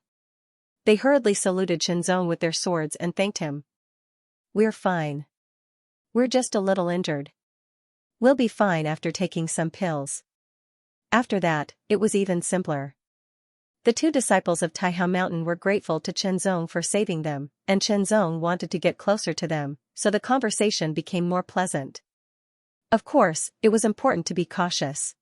They hurriedly saluted Chen Zong with their swords and thanked him. "We're fine. We're just a little injured. We'll be fine after taking some pills." After that, it was even simpler. The 2 disciples of Taihao Mountain were grateful to Chen Zong for saving them, and Chen Zong wanted to get closer to them, so the conversation became more pleasant. Of course, it was important to be cautious.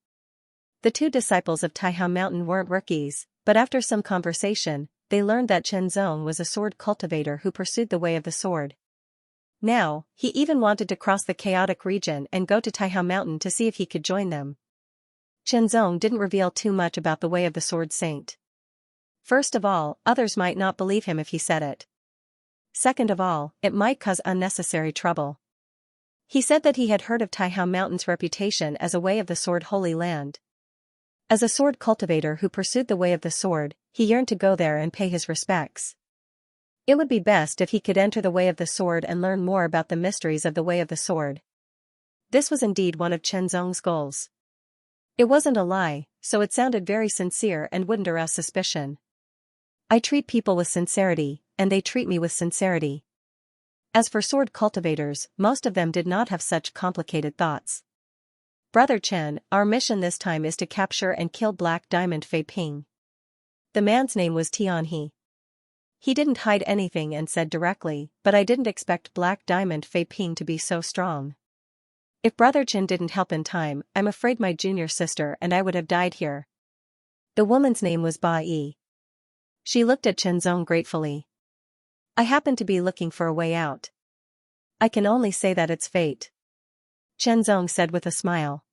The 2 disciples of Taihao Mountain weren't rookies, but after some conversation, they learned that Chen Zong was a sword cultivator who pursued the way of the sword. Now, he even wanted to cross the chaotic region and go to Taihao Mountain to see if he could join them. Chen Zong didn't reveal too much about the way of the sword saint. First of all, others might not believe him if he said it. Second of all, it might cause unnecessary trouble. He said that he had heard of Taihao Mountain's reputation as a way of the sword holy land. As a sword cultivator who pursued the way of the sword, he yearned to go there and pay his respects. It would be best if he could enter the way of the sword and learn more about the mysteries of the way of the sword. This was indeed one of Chen Zong's goals. It wasn't a lie, so it sounded very sincere and wouldn't arouse suspicion. I treat people with sincerity, and they treat me with sincerity. As for sword cultivators, most of them did not have such complicated thoughts. Brother Chen, our mission this time is to capture and kill Black Diamond Fei Ping. The man's name was Tian He. He didn't hide anything and said directly, but I didn't expect Black Diamond Fei Ping to be so strong. If Brother Chen didn't help in time, I'm afraid my junior sister and I would have died here. The woman's name was Ba Yi. She looked at Chen Zong gratefully. I happen to be looking for a way out. I can only say that it's fate. Chen Zong said with a smile.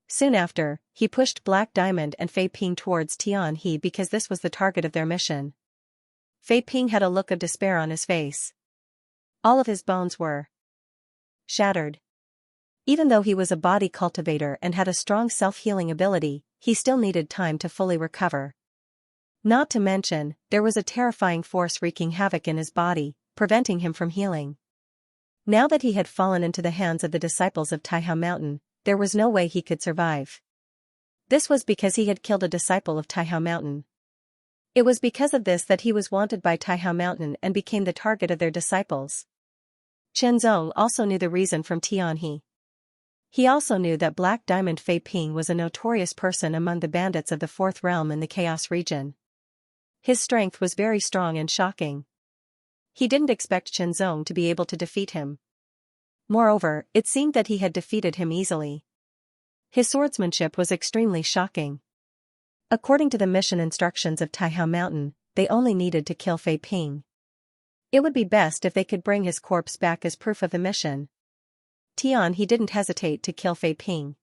Soon after, he pushed Black Diamond and Fei Ping towards Tian He because this was the target of their mission. Fei Ping had a look of despair on his face. All of his bones were shattered. Even though he was a body cultivator and had a strong self-healing ability, he still needed time to fully recover. Not to mention, there was a terrifying force wreaking havoc in his body, preventing him from healing. Now that he had fallen into the hands of the disciples of Taihao Mountain, there was no way he could survive. This was because he had killed a disciple of Taihao Mountain. It was because of this that he was wanted by Taihao Mountain and became the target of their disciples. Chen Zong also knew the reason from Tian He. He also knew that Black Diamond Fei Ping was a notorious person among the bandits of the Fourth Realm in the Chaos region. His strength was very strong and shocking. He didn't expect Chen Zong to be able to defeat him. Moreover, it seemed that he had defeated him easily. His swordsmanship was extremely shocking. According to the mission instructions of Taihao Mountain, they only needed to kill Fei Ping. It would be best if they could bring his corpse back as proof of the mission. Tian He didn't hesitate to kill Fei Ping.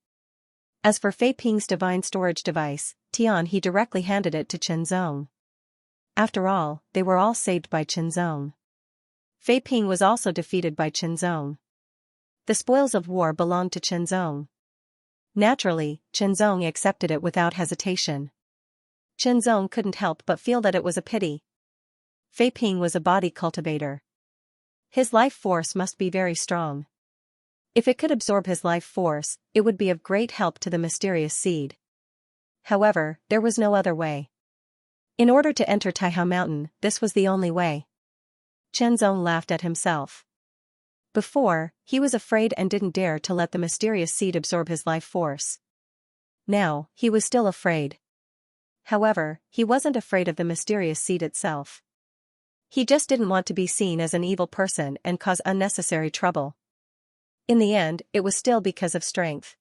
As for Fei Ping's divine storage device, Tian He directly handed it to Chen Zong. After all, they were all saved by Chen Zong. Fei Ping was also defeated by Chen Zong. The spoils of war belonged to Chen Zong. Naturally, Chen Zong accepted it without hesitation. Chen Zong couldn't help but feel that it was a pity. Fei Ping was a body cultivator. His life force must be very strong. If it could absorb his life force, it would be of great help to the mysterious seed. However, there was no other way. In order to enter Taihao Mountain, this was the only way. Chen Zong laughed at himself. Before, he was afraid and didn't dare to let the mysterious seed absorb his life force. Now, he was still afraid. However, he wasn't afraid of the mysterious seed itself. He just didn't want to be seen as an evil person and cause unnecessary trouble. In the end, it was still because of strength.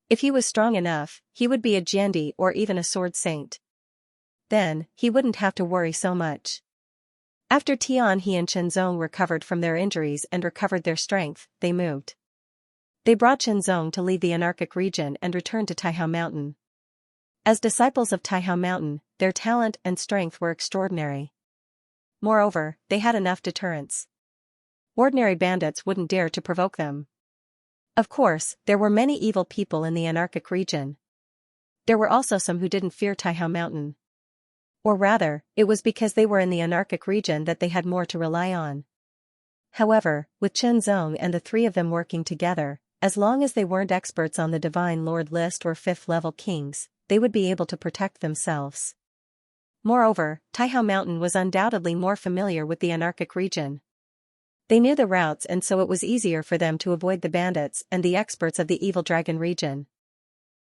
If he was strong enough, he would be a Jiandi or even a sword saint. Then, he wouldn't have to worry so much. After Tian He and Chen Zong recovered from their injuries and recovered their strength, they moved. They brought Chen Zong to leave the anarchic region and return to Taihao Mountain. As disciples of Taihao Mountain, their talent and strength were extraordinary. Moreover, they had enough deterrence. Ordinary bandits wouldn't dare to provoke them. Of course, there were many evil people in the anarchic region. There were also some who didn't fear Taihao Mountain. Or rather, it was because they were in the anarchic region that they had more to rely on. However, with Chen Zong and the three of them working together, as long as they weren't experts on the Divine Lord list or fifth-level kings, they would be able to protect themselves. Moreover, Taihao Mountain was undoubtedly more familiar with the anarchic region. They knew the routes and so it was easier for them to avoid the bandits and the experts of the Evil Dragon region.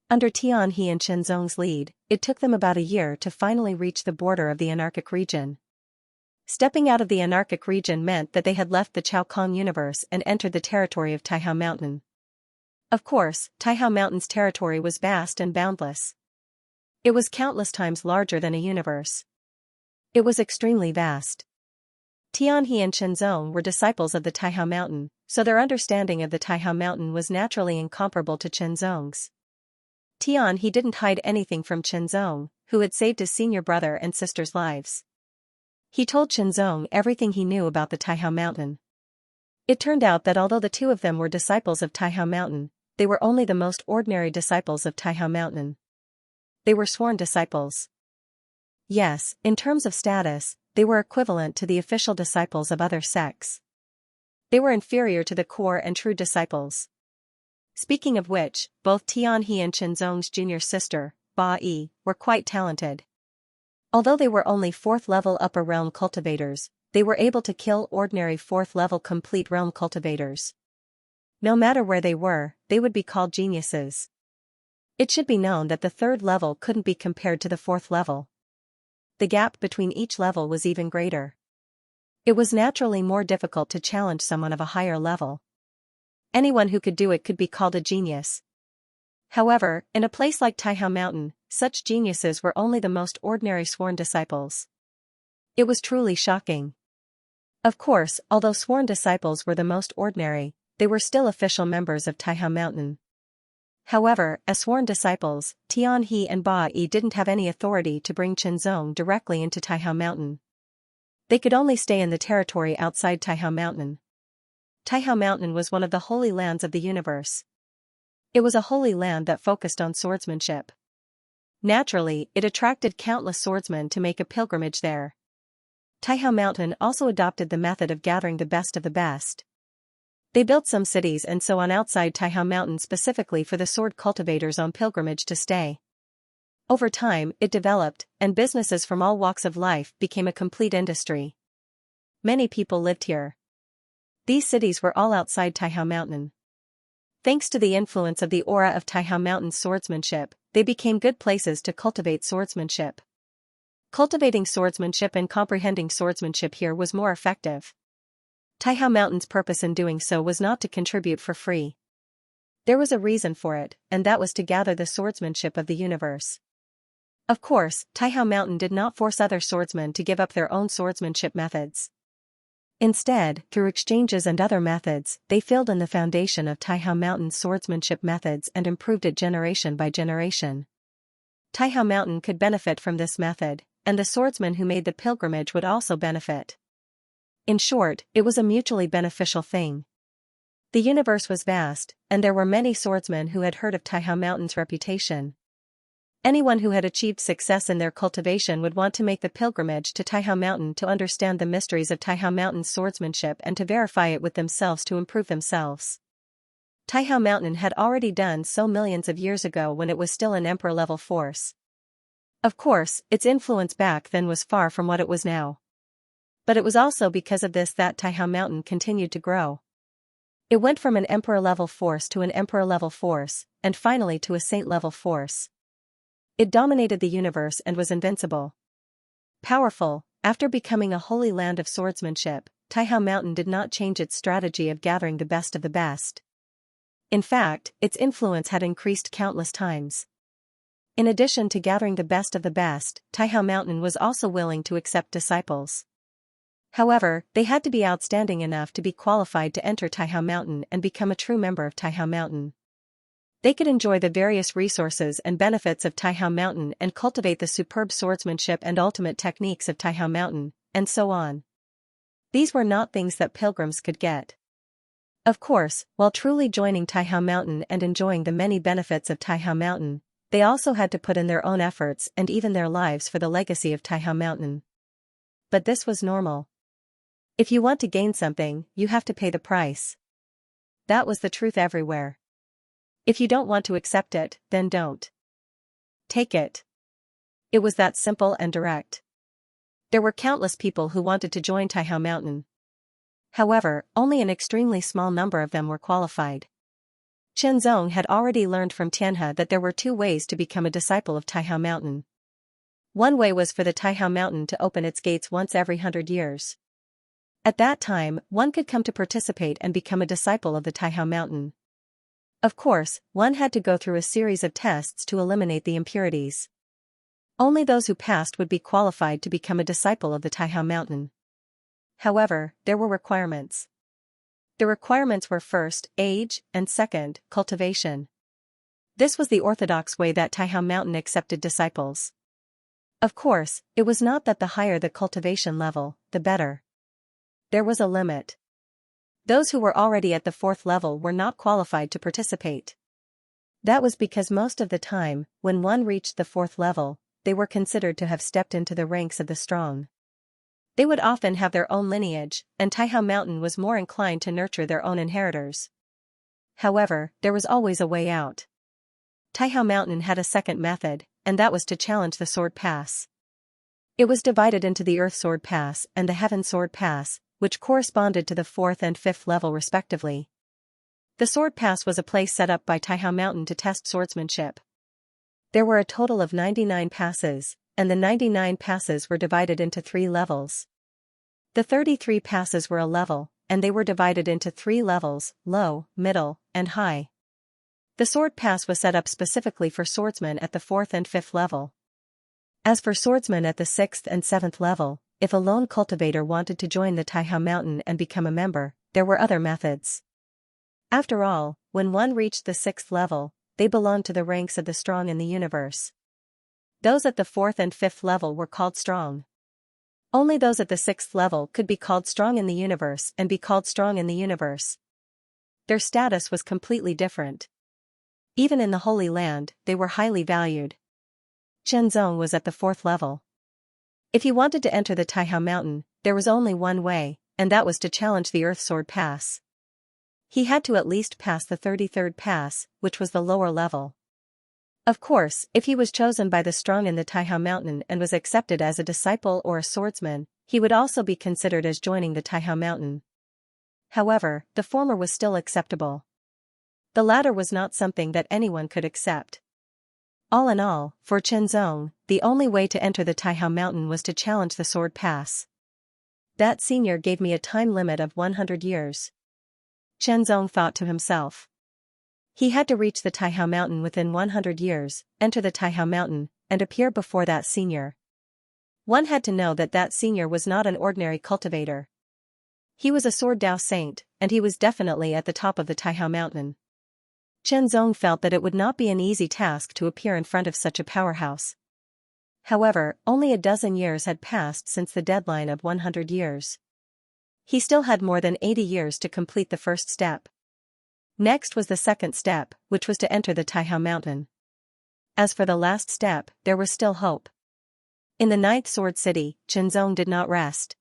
Under Tian He and Chen Zong's lead, it took them about a year to finally reach the border of the anarchic region. Stepping out of the anarchic region meant that they had left the Chao Kong universe and entered the territory of Taihao Mountain. Of course, Taihao Mountain's territory was vast and boundless. It was countless times larger than a universe. It was extremely vast. Tian He and Chen Zong were disciples of the Taihao Mountain, so their understanding of the Taihao Mountain was naturally incomparable to Chen Zong's. Tian He didn't hide anything from Chen Zong, who had saved his senior brother and sister's lives. He told Chen Zong everything he knew about the Taihao Mountain. It turned out that although the two of them were disciples of Taihao Mountain, they were only the most ordinary disciples of Taihao Mountain. They were sworn disciples. Yes, in terms of status, they were equivalent to the official disciples of other sects. They were inferior to the core and true disciples. Speaking of which, both Tianhe and Qianzong's junior sister, Ba Yi, were quite talented. Although they were only 4th level upper realm cultivators, they were able to kill ordinary 4th level complete realm cultivators. No matter where they were, they would be called geniuses. It should be known that the 3rd level couldn't be compared to the 4th level. The gap between each level was even greater. It was naturally more difficult to challenge someone of a higher level. Anyone who could do it could be called a genius. However, in a place like Taihao Mountain, such geniuses were only the most ordinary sworn disciples. It was truly shocking. Of course, although sworn disciples were the most ordinary, they were still official members of Taihao Mountain. However, as sworn disciples, Tianhe and Ba Yi didn't have any authority to bring Qianzong directly into Taihao Mountain. They could only stay in the territory outside Taihao Mountain. Taihao Mountain was one of the holy lands of the universe. It was a holy land that focused on swordsmanship. Naturally, it attracted countless swordsmen to make a pilgrimage there. Taihao Mountain also adopted the method of gathering the best of the best. They built some cities and so on outside Taihao Mountain specifically for the sword cultivators on pilgrimage to stay. Over time, it developed, and businesses from all walks of life became a complete industry. Many people lived here. These cities were all outside Taihao Mountain. Thanks to the influence of the aura of Taihao Mountain's swordsmanship, they became good places to cultivate swordsmanship. Cultivating swordsmanship and comprehending swordsmanship here was more effective. Taihao Mountain's purpose in doing so was not to contribute for free. There was a reason for it, and that was to gather the swordsmanship of the universe. Of course, Taihao Mountain did not force other swordsmen to give up their own swordsmanship methods. Instead, through exchanges and other methods, they filled in the foundation of Taihao Mountain's swordsmanship methods and improved it generation by generation. Taihao Mountain could benefit from this method, and the swordsmen who made the pilgrimage would also benefit. In short, it was a mutually beneficial thing. The universe was vast, and there were many swordsmen who had heard of Taihao Mountain's reputation. Anyone who had achieved success in their cultivation would want to make the pilgrimage to Taihao Mountain to understand the mysteries of Taihao Mountain's swordsmanship and to verify it with themselves to improve themselves. Taihao Mountain had already done so millions of years ago when it was still an emperor-level force. Of course, its influence back then was far from what it was now. But it was also because of this that Taihao Mountain continued to grow. It went from an emperor-level force to an emperor-level force, and finally to a saint-level force. It dominated the universe and was invincible. Powerful, after becoming a holy land of swordsmanship, Taihao Mountain did not change its strategy of gathering the best of the best. In fact, its influence had increased countless times. In addition to gathering the best of the best, Taihao Mountain was also willing to accept disciples. However, they had to be outstanding enough to be qualified to enter Taihao Mountain and become a true member of Taihao Mountain. They could enjoy the various resources and benefits of Taihao Mountain and cultivate the superb swordsmanship and ultimate techniques of Taihao Mountain, and so on. These were not things that pilgrims could get. Of course, while truly joining Taihao Mountain and enjoying the many benefits of Taihao Mountain, they also had to put in their own efforts and even their lives for the legacy of Taihao Mountain. But this was normal. If you want to gain something, you have to pay the price. That was the truth everywhere. If you don't want to accept it, then don't take it. It was that simple and direct. There were countless people who wanted to join Taihao Mountain. However, only an extremely small number of them were qualified. Qianzong had already learned from Tianhe that there were 2 ways to become a disciple of Taihao Mountain. One way was for the Taihao Mountain to open its gates once every 100 years. At that time, one could come to participate and become a disciple of the Taihao Mountain. Of course, one had to go through a series of tests to eliminate the impurities. Only those who passed would be qualified to become a disciple of the Taihao Mountain. However, there were requirements. The requirements were first, age, and second, cultivation. This was the orthodox way that Taihao Mountain accepted disciples. Of course, it was not that the higher the cultivation level, the better. There was a limit. Those who were already at the 4th level were not qualified to participate. That was because most of the time, when one reached the 4th level, they were considered to have stepped into the ranks of the strong. They would often have their own lineage, and Taihao Mountain was more inclined to nurture their own inheritors. However, there was always a way out. Taihao Mountain had a second method, and that was to challenge the Sword Pass. It was divided into the Earth Sword Pass and the Heaven Sword Pass, which corresponded to the 4th and 5th level respectively. The Sword Pass was a place set up by Taihao Mountain to test swordsmanship. There were a total of 99 passes, and the 99 passes were divided into 3 levels. The 33 passes were a level, and they were divided into 3 levels: low, middle, and high. The Sword Pass was set up specifically for swordsmen at the 4th and 5th level. As for swordsmen at the 6th and 7th level, if a lone cultivator wanted to join the Taihao Mountain and become a member, there were other methods. After all, when one reached the 6th level, they belonged to the ranks of the strong in the universe. Those at the 4th and 5th level were called strong. Only those at the 6th level could be called strong in the universe and be called strong in the universe. Their status was completely different. Even in the Holy Land, they were highly valued. Shenzong was at the 4th level. If he wanted to enter the Taihao Mountain, there was only one way, and that was to challenge the Earth Sword Pass. He had to at least pass the 33rd pass, which was the lower level. Of course, if he was chosen by the strong in the Taihao Mountain and was accepted as a disciple or a swordsman, he would also be considered as joining the Taihao Mountain. However, the former was still acceptable. The latter was not something that anyone could accept. All in all, for Shenzong, the only way to enter the Taihao Mountain was to challenge the Sword Pass. That senior gave me a time limit of 100 years. Shenzong thought to himself. He had to reach the Taihao Mountain within 100 years, enter the Taihao Mountain, and appear before that senior. One had to know that that senior was not an ordinary cultivator. He was a Sword Dao saint, and he was definitely at the top of the Taihao Mountain. Shenzong felt that it would not be an easy task to appear in front of such a powerhouse. However, only a dozen years had passed since the deadline of 100 years. He still had more than 80 years to complete the first step. Next was the second step, which was to enter the Taihao Mountain. As for the last step, there was still hope. In the 9th Sword City, Shenzong did not rest.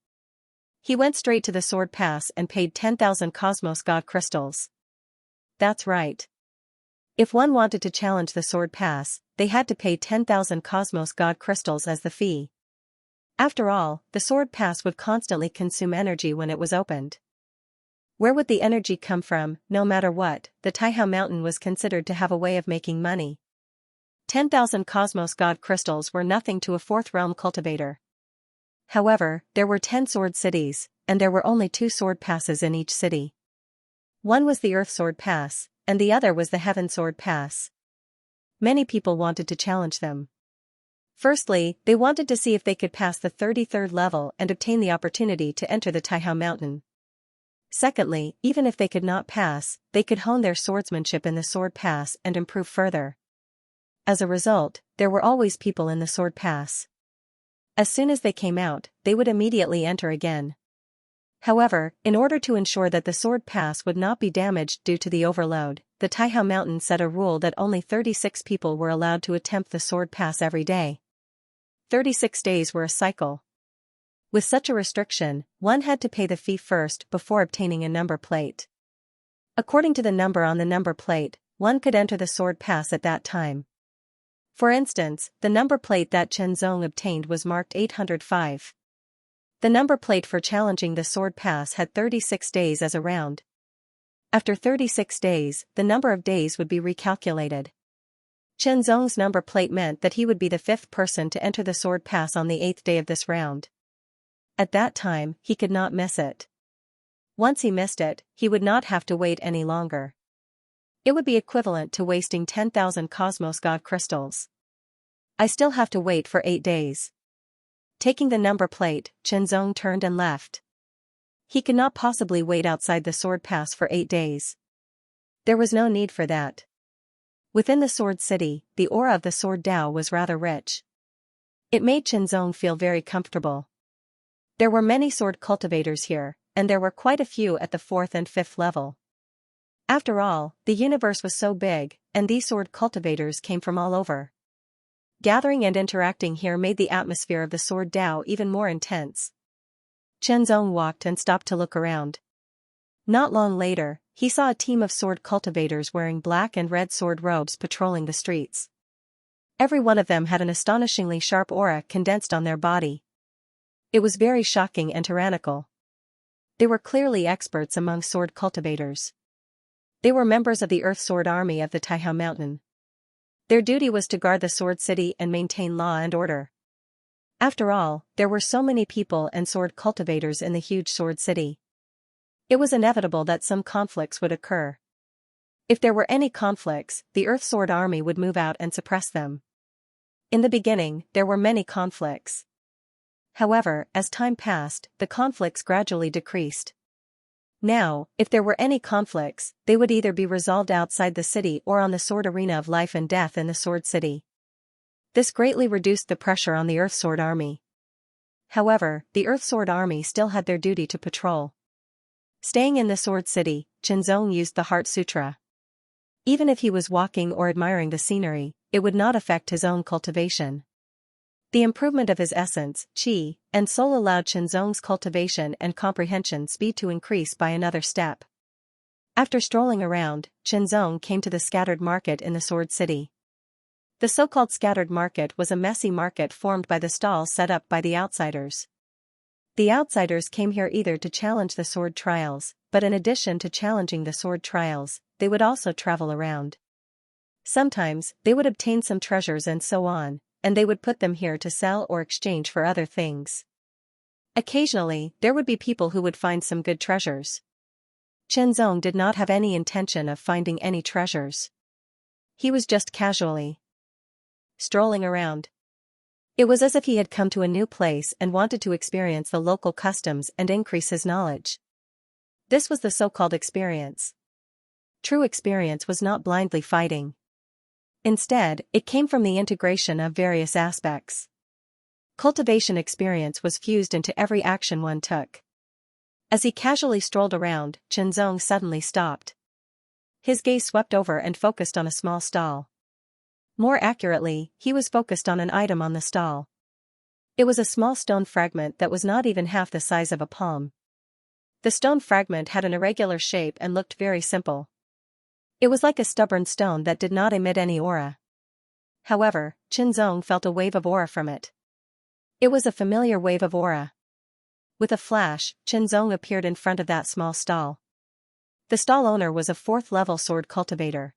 He went straight to the Sword Pass and paid 10,000 Cosmos God crystals. That's right. If one wanted to challenge the Sword Pass, they had to pay 10,000 Cosmos God crystals as the fee. After all, the Sword Pass would constantly consume energy when it was opened. Where would the energy come from? No matter what, the Taihao Mountain was considered to have a way of making money. 10,000 Cosmos God crystals were nothing to a 4th realm cultivator. However, there were 10 sword cities, and there were only 2 sword passes in each city. One was the Earth Sword Pass, and the other was the Heaven Sword Pass. Many people wanted to challenge them. Firstly, they wanted to see if they could pass the 33rd level and obtain the opportunity to enter the Taihao Mountain. Secondly, even if they could not pass, they could hone their swordsmanship in the Sword Pass and improve further. As a result, there were always people in the Sword Pass. As soon as they came out, they would immediately enter again. However, in order to ensure that the Sword Pass would not be damaged due to the overload, the Taihao Mountain set a rule that only 36 people were allowed to attempt the Sword Pass every day. 36 days were a cycle. With such a restriction, one had to pay the fee first before obtaining a number plate. According to the number on the number plate, one could enter the Sword Pass at that time. For instance, the number plate that Shenzong obtained was marked 805. The number plate for challenging the Sword Pass had 36 days as a round. After 36 days, the number of days would be recalculated. Shenzong's number plate meant that he would be the 5th person to enter the Sword Pass on the 8th day of this round. At that time, he could not miss it. Once he missed it, he would not have to wait any longer. It would be equivalent to wasting 10,000 Cosmos God crystals. I still have to wait for 8 days. Taking the number plate, Shenzong turned and left. He could not possibly wait outside the Sword Pass for 8 days. There was no need for that. Within the Sword City, the aura of the Sword Dao was rather rich. It made Shenzong feel very comfortable. There were many sword cultivators here, and there were quite a few at the 4th and 5th level. After all, the universe was so big, and these sword cultivators came from all over. Gathering and interacting here made the atmosphere of the sword Dao even more intense. Chenzong walked and stopped to look around. Not long later, he saw a team of sword cultivators wearing black and red sword robes patrolling the streets. Every one of them had an astonishingly sharp aura condensed on their body. It was very shocking and tyrannical. They were clearly experts among sword cultivators. They were members of the Earth Sword Army of the Taihao Mountain. Their duty was to guard the Sword City and maintain law and order. After all, there were so many people and sword cultivators in the huge Sword City. It was inevitable that some conflicts would occur. If there were any conflicts, the Earth Sword Army would move out and suppress them. In the beginning, there were many conflicts. However, as time passed, the conflicts gradually decreased. Now, if there were any conflicts, they would either be resolved outside the city or on the sword arena of life and death in the Sword City. This greatly reduced the pressure on the Earth Sword Army. However, the Earth Sword Army still had their duty to patrol. Staying in the Sword City, Chenzong used the Heart Sutra. Even if he was walking or admiring the scenery, it would not affect his own cultivation. The improvement of his essence, qi, and soul allowed Chenzong's cultivation and comprehension speed to increase by another step. After strolling around, Chenzong came to the scattered market in the Sword City. The so-called scattered market was a messy market formed by the stalls set up by the outsiders. The outsiders came here either to challenge the sword trials, but in addition to challenging the sword trials, they would also travel around. Sometimes, they would obtain some treasures and so on, and they would put them here to sell or exchange for other things. Occasionally, there would be people who would find some good treasures. Chenzong did not have any intention of finding any treasures. He was just casually strolling around. It was as if he had come to a new place and wanted to experience the local customs and increase his knowledge. This was the so-called experience. True experience was not blindly fighting. Instead, it came from the integration of various aspects. Cultivation experience was fused into every action one took. As he casually strolled around, Chenzong suddenly stopped. His gaze swept over and focused on a small stall. More accurately, he was focused on an item on the stall. It was a small stone fragment that was not even half the size of a palm. The stone fragment had an irregular shape and looked very simple. It was like a stubborn stone that did not emit any aura. However, Chenzong felt a wave of aura from it. It was a familiar wave of aura. With a flash, Chenzong appeared in front of that small stall. The stall owner was a 4th-level sword cultivator.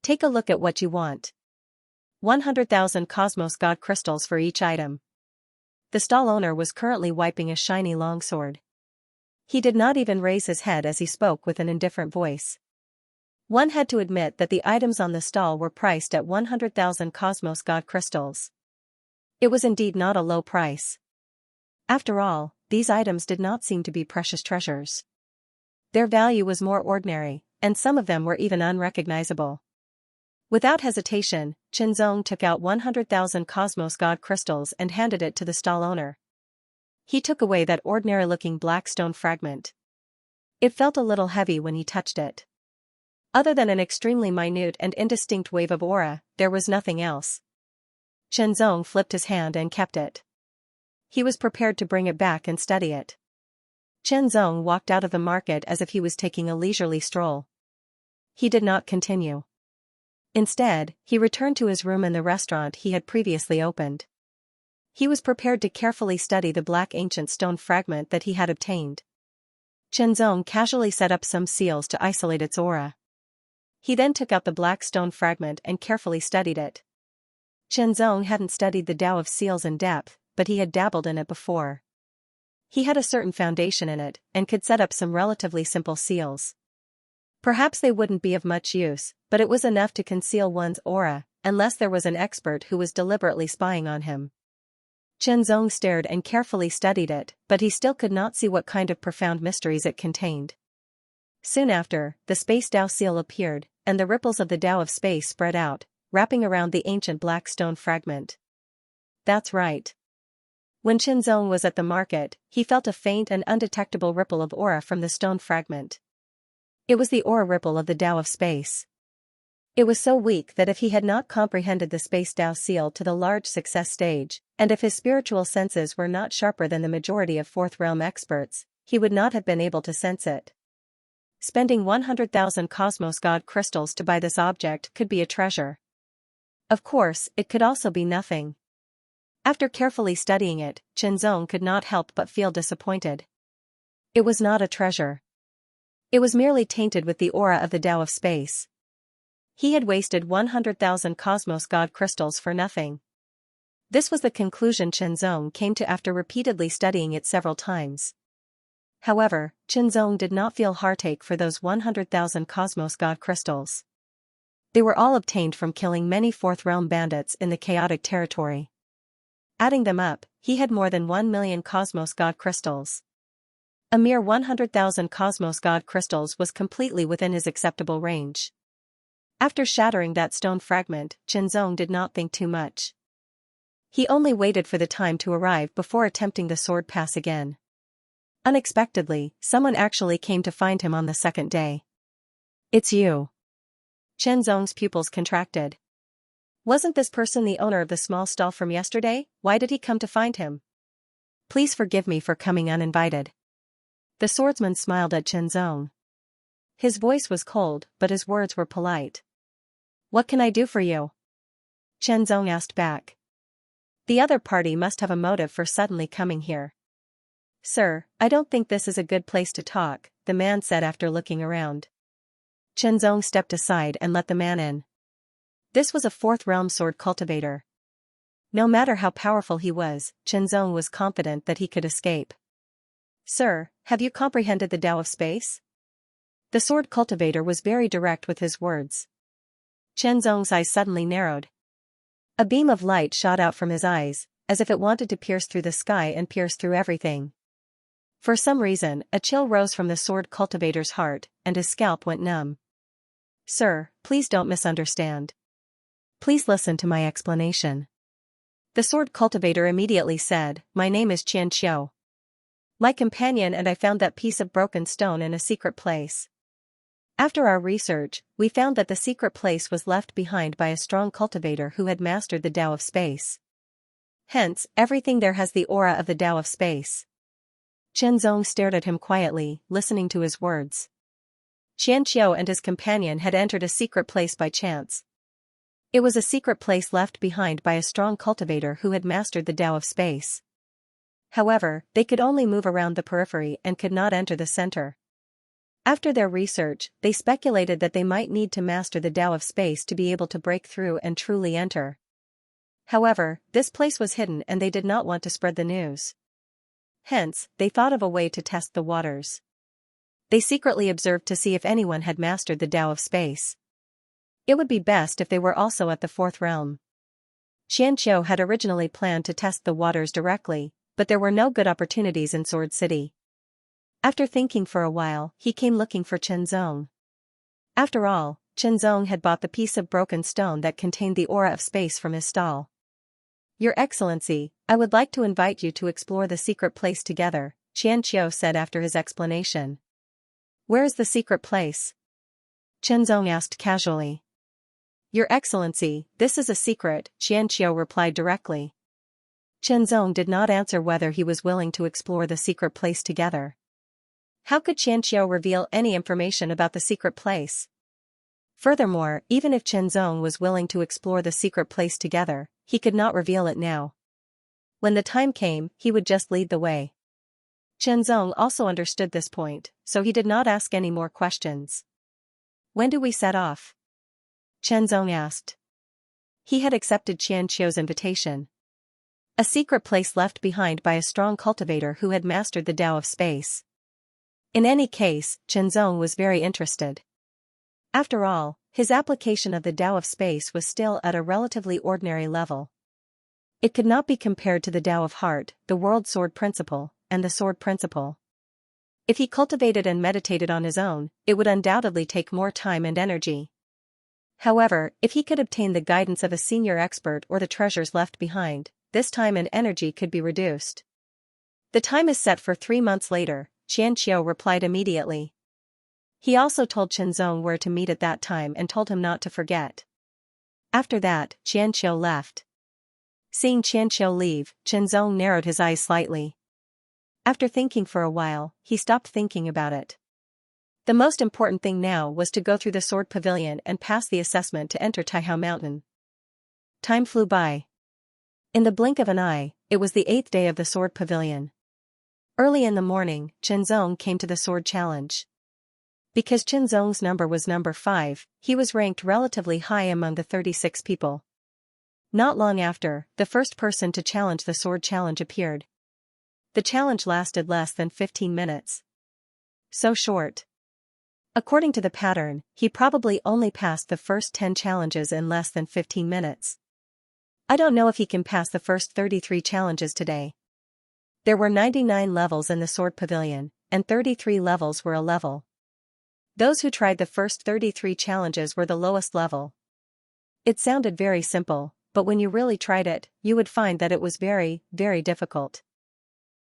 Take a look at what you want. 100,000 Cosmos God crystals for each item. The stall owner was currently wiping a shiny longsword. He did not even raise his head as he spoke with an indifferent voice. One had to admit that the items on the stall were priced at 100,000 Cosmos God crystals. It was indeed not a low price. After all, these items did not seem to be precious treasures. Their value was more ordinary, and some of them were even unrecognizable. Without hesitation, Chenzong took out 100,000 Cosmos God crystals and handed it to the stall owner. He took away that ordinary-looking black stone fragment. It felt a little heavy when he touched it. Other than an extremely minute and indistinct wave of aura, there was nothing else. Chenzong flipped his hand and kept it. He was prepared to bring it back and study it. Chenzong walked out of the market as if he was taking a leisurely stroll. He did not continue. Instead, he returned to his room in the restaurant he had previously opened. He was prepared to carefully study the black ancient stone fragment that he had obtained. Chenzong casually set up some seals to isolate its aura. He then took out the black stone fragment and carefully studied it. Chenzong hadn't studied the Tao of seals in depth, but he had dabbled in it before. He had a certain foundation in it, and could set up some relatively simple seals. Perhaps they wouldn't be of much use, but it was enough to conceal one's aura, unless there was an expert who was deliberately spying on him. Chenzong stared and carefully studied it, but he still could not see what kind of profound mysteries it contained. Soon after, the Space Tao seal appeared, and the ripples of the Tao of space spread out, wrapping around the ancient black stone fragment. That's right. When Chenzong was at the market, he felt a faint and undetectable ripple of aura from the stone fragment. It was the aura ripple of the Tao of space. It was so weak that if he had not comprehended the space Tao seal to the large success stage, and if his spiritual senses were not sharper than the majority of fourth realm experts, he would not have been able to sense it. Spending 100,000 cosmos god crystals to buy this object could be a treasure. Of course, it could also be nothing. After carefully studying it, Chenzong could not help but feel disappointed. It was not a treasure. It was merely tainted with the aura of the Tao of space. He had wasted 100,000 cosmos god crystals for nothing. This was the conclusion Chenzong came to after repeatedly studying it several times. However, Chenzong did not feel heartache for those 100,000 cosmos god crystals. They were all obtained from killing many fourth realm bandits in the chaotic territory. Adding them up, he had more than 1 million cosmos god crystals. A mere 100,000 cosmos god crystals was completely within his acceptable range. After shattering that stone fragment, Chenzong did not think too much. He only waited for the time to arrive before attempting the sword pass again. Unexpectedly, someone actually came to find him on the second day. "It's you." Chenzong's pupils contracted. "Wasn't this person the owner of the small stall from yesterday? Why did he come to find him?" "Please forgive me for coming uninvited." The swordsman smiled at Chenzong. His voice was cold, but his words were polite. "What can I do for you?" Chenzong asked back. The other party must have a motive for suddenly coming here. "Sir, I don't think this is a good place to talk," the man said after looking around. Chenzong stepped aside and let the man in. This was a fourth realm sword cultivator. No matter how powerful he was, Chenzong was confident that he could escape. "Sir, have you comprehended the Tao of space?" The sword cultivator was very direct with his words. Chenzong's eyes suddenly narrowed. A beam of light shot out from his eyes, as if it wanted to pierce through the sky and pierce through everything. For some reason, a chill rose from the sword cultivator's heart, and his scalp went numb. "Sir, please don't misunderstand. Please listen to my explanation." The sword cultivator immediately said, "My name is Xianxia. My companion and I found that piece of broken stone in a secret place. After our research, we found that the secret place was left behind by a strong cultivator who had mastered the Tao of space. Hence, everything there has the aura of the Tao of space." Chenzong stared at him quietly, listening to his words. Xianxia and his companion had entered a secret place by chance. It was a secret place left behind by a strong cultivator who had mastered the Tao of space. However, they could only move around the periphery and could not enter the center. After their research, they speculated that they might need to master the Tao of space to be able to break through and truly enter. However, this place was hidden and they did not want to spread the news. Hence, they thought of a way to test the waters. They secretly observed to see if anyone had mastered the Tao of space. It would be best if they were also at the fourth realm. Xianxia had originally planned to test the waters directly, but there were no good opportunities in Sword City. After thinking for a while, he came looking for Chenzong. After all, Chenzong had bought the piece of broken stone that contained the aura of space from his stall. "Your Excellency, I would like to invite you to explore the secret place together," Xianxia said after his explanation. "Where is the secret place?" Chenzong asked casually. "Your Excellency, this is a secret," Xianxia replied directly. Chenzong did not answer whether he was willing to explore the secret place together. How could Xianxia reveal any information about the secret place? Furthermore, even if Chenzong was willing to explore the secret place together, he could not reveal it now. When the time came, he would just lead the way. Chenzong also understood this point, so he did not ask any more questions. "When do we set off?" Chenzong asked. He had accepted Xianxia's invitation. A secret place left behind by a strong cultivator who had mastered the Tao of space. In any case, Chenzong was very interested. After all, his application of the Tao of space was still at a relatively ordinary level. It could not be compared to the Tao of heart, the world sword principle, and the sword principle. If he cultivated and meditated on his own, it would undoubtedly take more time and energy. However, if he could obtain the guidance of a senior expert or the treasures left behind, this time and energy could be reduced. "The time is set for 3 months later," Xianxia replied immediately. He also told Chenzong where to meet at that time and told him not to forget. After that, Xianxia left. Seeing Xianxia leave, Chenzong narrowed his eyes slightly. After thinking for a while, he stopped thinking about it. The most important thing now was to go through the Sword Pavilion and pass the assessment to enter Taihao Mountain. Time flew by. In the blink of an eye, it was the 8th day of the Sword Pavilion. Early in the morning, Chenzong came to the sword challenge. Because Chenzong's number was number 5, he was ranked relatively high among the 36 people. Not long after, the first person to challenge the sword challenge appeared. The challenge lasted less than 15 minutes. So short. According to the pattern, he probably only passed the first 10 challenges in less than 15 minutes. I don't know if he can pass the first 33 challenges today. There were 99 levels in the Sword Pavilion, and 33 levels were a level. Those who tried the first 33 challenges were the lowest level. It sounded very simple, but when you really tried it, you would find that it was very, very difficult.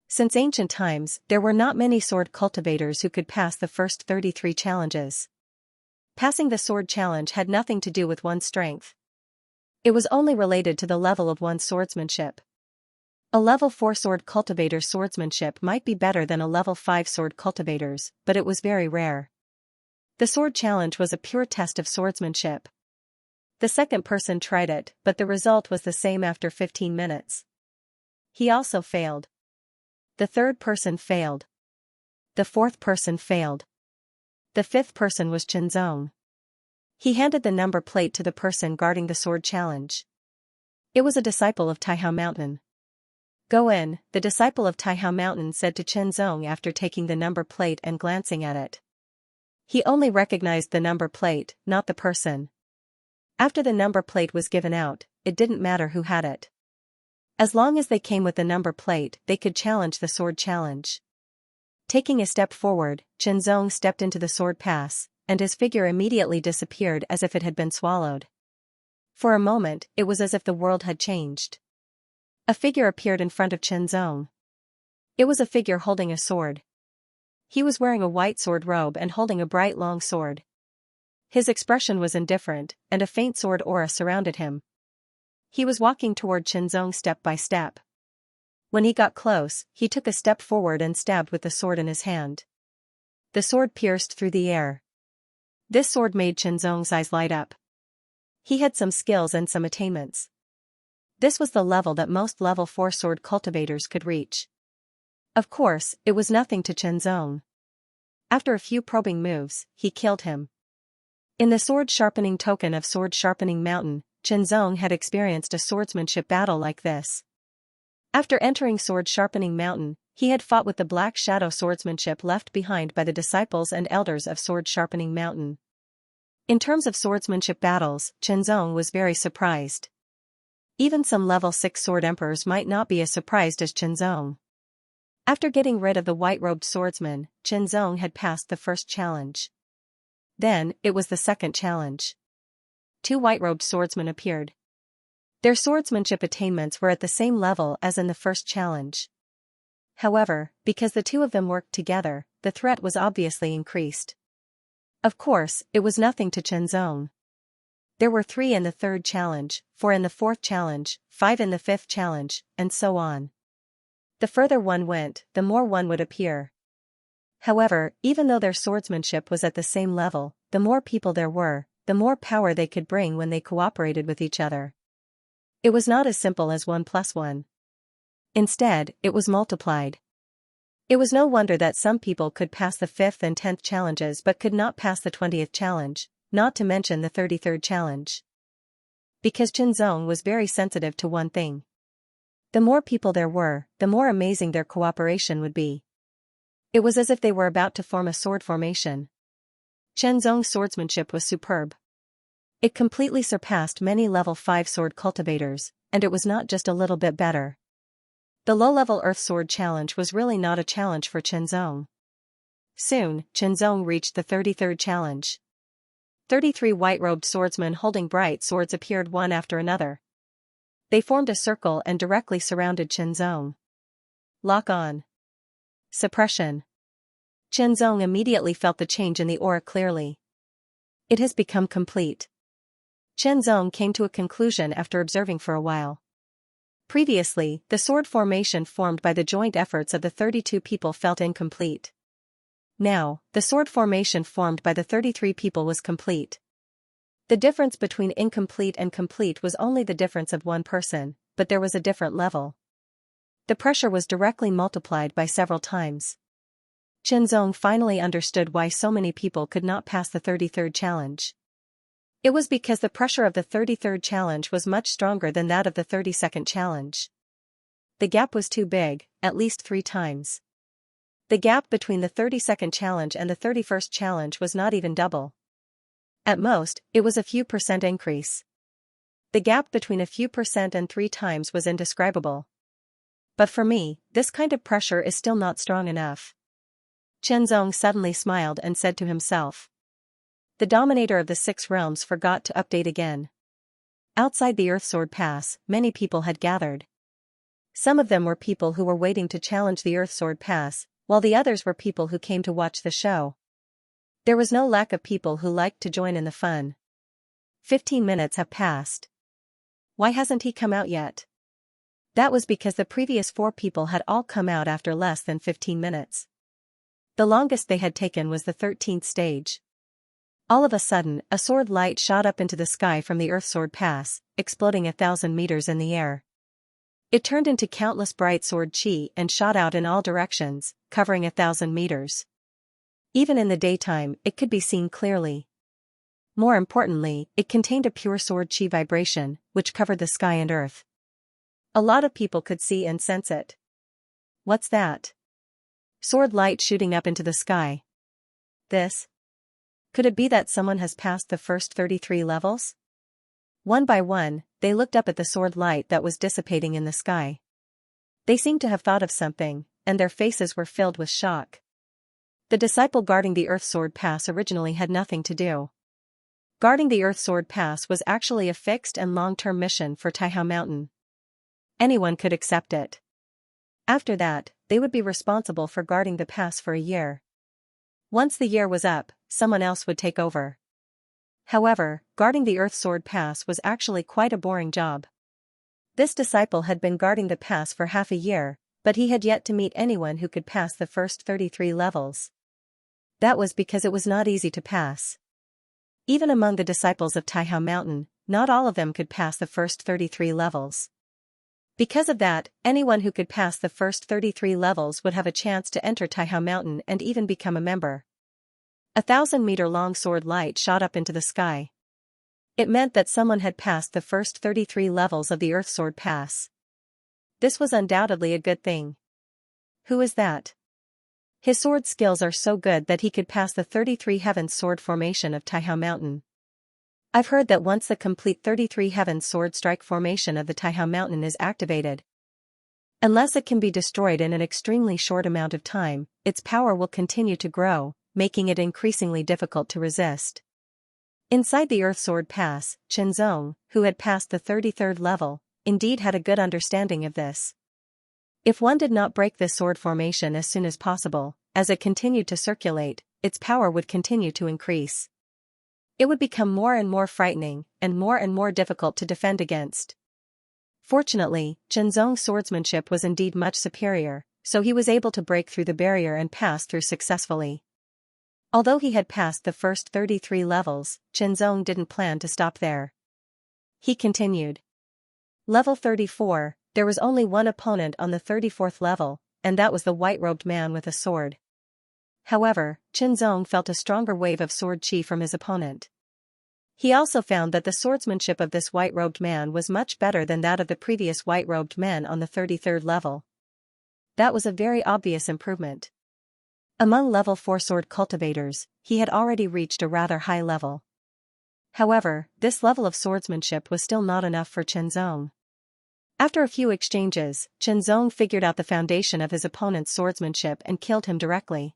Since ancient times, there were not many sword cultivators who could pass the first 33 challenges. Passing the sword challenge had nothing to do with one's strength. It was only related to the level of one's swordsmanship. A level 4 sword cultivator's swordsmanship might be better than a level 5 sword cultivator's, but it was very rare. The sword challenge was a pure test of swordsmanship. The second person tried it, but the result was the same after 15 minutes. He also failed. The third person failed. The fourth person failed. The fifth person was Chenzong. He handed the number plate to the person guarding the sword challenge. It was a disciple of Taihao Mountain. "Go in," the disciple of Taihao Mountain said to Chenzong after taking the number plate and glancing at it. He only recognized the number plate, not the person. After the number plate was given out, it didn't matter who had it. As long as they came with the number plate, they could challenge the sword challenge. Taking a step forward, Chenzong stepped into the sword pass, and his figure immediately disappeared as if it had been swallowed. For a moment, it was as if the world had changed. A figure appeared in front of Chenzong. It was a figure holding a sword. He was wearing a white sword robe and holding a bright long sword. His expression was indifferent, and a faint sword aura surrounded him. He was walking toward Chenzong step by step. When he got close, he took a step forward and stabbed with the sword in his hand. The sword pierced through the air. This sword made Chenzong's eyes light up. He had some skills and some attainments. This was the level that most level 4 sword cultivators could reach. Of course, it was nothing to Chenzong. After a few probing moves, he killed him. In the sword sharpening token of Sword Sharpening Mountain, Chenzong had experienced a swordsmanship battle like this. After entering Sword Sharpening Mountain, he had fought with the black shadow swordsmanship left behind by the disciples and elders of Sword Sharpening Mountain. In terms of swordsmanship battles, Chenzong was very surprised. Even some level 6 sword emperors might not be as surprised as Chenzong. After getting rid of the white-robed swordsman, Chenzong had passed the first challenge. Then, it was the second challenge. 2 white-robed swordsmen appeared. Their swordsmanship attainments were at the same level as in the first challenge. However, because the 2 of them worked together, the threat was obviously increased. Of course, it was nothing to Chenzong. There were 3 in the third challenge, 4 in the fourth challenge, 5 in the fifth challenge, and so on. The further one went, the more one would appear. However, even though their swordsmanship was at the same level, the more people there were, the more power they could bring when they cooperated with each other. It was not as simple as 1 + 1. Instead, it was multiplied. It was no wonder that some people could pass the 5th and 10th challenges but could not pass the 20th challenge, not to mention the 33rd challenge. Because Chenzong was very sensitive to one thing. The more people there were, the more amazing their cooperation would be. It was as if they were about to form a sword formation. Chenzong's swordsmanship was superb. It completely surpassed many level 5 sword cultivators, and it was not just a little bit better. The low-level Earth Sword Challenge was really not a challenge for Chenzong. Soon, Chenzong reached the 33rd challenge. 33 white-robed swordsmen holding bright swords appeared one after another. They formed a circle and directly surrounded Chenzong. Lock on. Suppression. Zhong immediately felt the change in the aura clearly. It has become complete. Zhong came to a conclusion after observing for a while. Previously, the sword formation formed by the joint efforts of the 32 people felt incomplete. Now, the sword formation formed by the 33 people was complete. The difference between incomplete and complete was only the difference of one person, but there was a different level. The pressure was directly multiplied by several times. Zhong finally understood why so many people could not pass the 33rd challenge. It was because the pressure of the 33rd challenge was much stronger than that of the 32nd challenge. The gap was too big, at least 3 times. The gap between the 32nd challenge and the 31st challenge was not even double. At most, it was a few percent increase. The gap between a few percent and 3 times was indescribable. But for me, this kind of pressure is still not strong enough. Zhong suddenly smiled and said to himself. The dominator of the 6 realms forgot to update again. Outside the Earthsword Pass, many people had gathered. Some of them were people who were waiting to challenge the Earthsword Pass, while the others were people who came to watch the show. There was no lack of people who liked to join in the fun. 15 minutes have passed. Why hasn't he come out yet? That was because the previous 4 people had all come out after less than 15 minutes. The longest they had taken was the 13th stage. All of a sudden, a sword light shot up into the sky from the Earthsword Pass, exploding 1,000 meters in the air. It turned into countless bright sword chi and shot out in all directions, covering 1,000 meters. Even in the daytime, it could be seen clearly. More importantly, it contained a pure sword chi vibration, which covered the sky and earth. A lot of people could see and sense it. What's that? Sword light shooting up into the sky. This? Could it be that someone has passed the first 33 levels? One by one, they looked up at the sword light that was dissipating in the sky. They seemed to have thought of something, and their faces were filled with shock. The disciple guarding the Earthsword Pass originally had nothing to do. Guarding the Earthsword Pass was actually a fixed and long-term mission for Taihao Mountain. Anyone could accept it. After that, they would be responsible for guarding the pass for a year. Once the year was up, someone else would take over. However, guarding the Earthsword Pass was actually quite a boring job. This disciple had been guarding the pass for half a year, but he had yet to meet anyone who could pass the first 33 levels. That was because it was not easy to pass. Even among the disciples of Taihao Mountain, not all of them could pass the first 33 levels. Because of that, anyone who could pass the first 33 levels would have a chance to enter Taihao Mountain and even become a member. 1,000-meter-long sword light shot up into the sky. It meant that someone had passed the first 33 levels of the Earthsword Pass. This was undoubtedly a good thing. Who is that? His sword skills are so good that he could pass the 33 Heavens sword formation of Taihao Mountain. I've heard that once the complete 33 Heavens sword strike formation of the Taihao Mountain is activated, unless it can be destroyed in an extremely short amount of time, its power will continue to grow, making it increasingly difficult to resist. Inside the Earthsword Pass, Zhong, who had passed the 33rd level, indeed had a good understanding of this. If one did not break this sword formation as soon as possible, as it continued to circulate, its power would continue to increase. It would become more and more frightening, and more difficult to defend against. Fortunately, Zhong's swordsmanship was indeed much superior, so he was able to break through the barrier and pass through successfully. Although he had passed the first 33 levels, Zhong didn't plan to stop there. He continued. Level 34, there was only one opponent on the 34th level, and that was the white-robed man with a sword. However, Zhong felt a stronger wave of sword chi from his opponent. He also found that the swordsmanship of this white-robed man was much better than that of the previous white-robed men on the 33rd level. That was a very obvious improvement. Among level 4 sword cultivators, he had already reached a rather high level. However, this level of swordsmanship was still not enough for Zhong. After a few exchanges, Zhong figured out the foundation of his opponent's swordsmanship and killed him directly.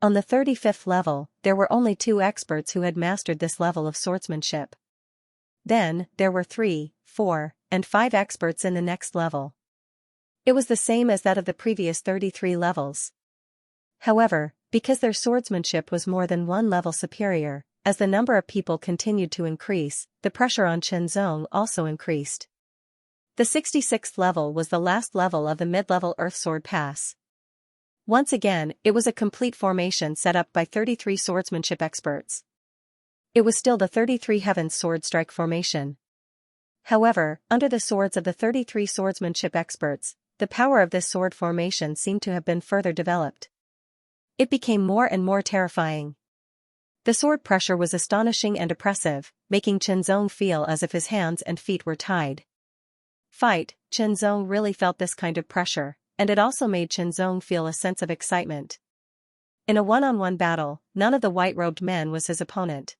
On the 35th level, there were only 2 experts who had mastered this level of swordsmanship. Then, there were 3, 4, and 5 experts in the next level. It was the same as that of the previous 33 levels. However, Because their swordsmanship was more than one level superior, as the number of people continued to increase, the pressure on Qianzong also increased. The 66th level was the last level of the mid-level Earth Sword Pass. Once again, it was a complete formation set up by 33 swordsmanship experts. It was still the 33 Heavens Sword Strike formation. However, under the swords of the 33 swordsmanship experts, the power of this sword formation seemed to have been further developed. It became more and more terrifying. The sword pressure was astonishing and oppressive, making Qianzong feel as if his hands and feet were tied. Qianzong really felt this kind of pressure, and it also made Qianzong feel a sense of excitement. In a one-on-one battle, none of the white-robed men was his opponent.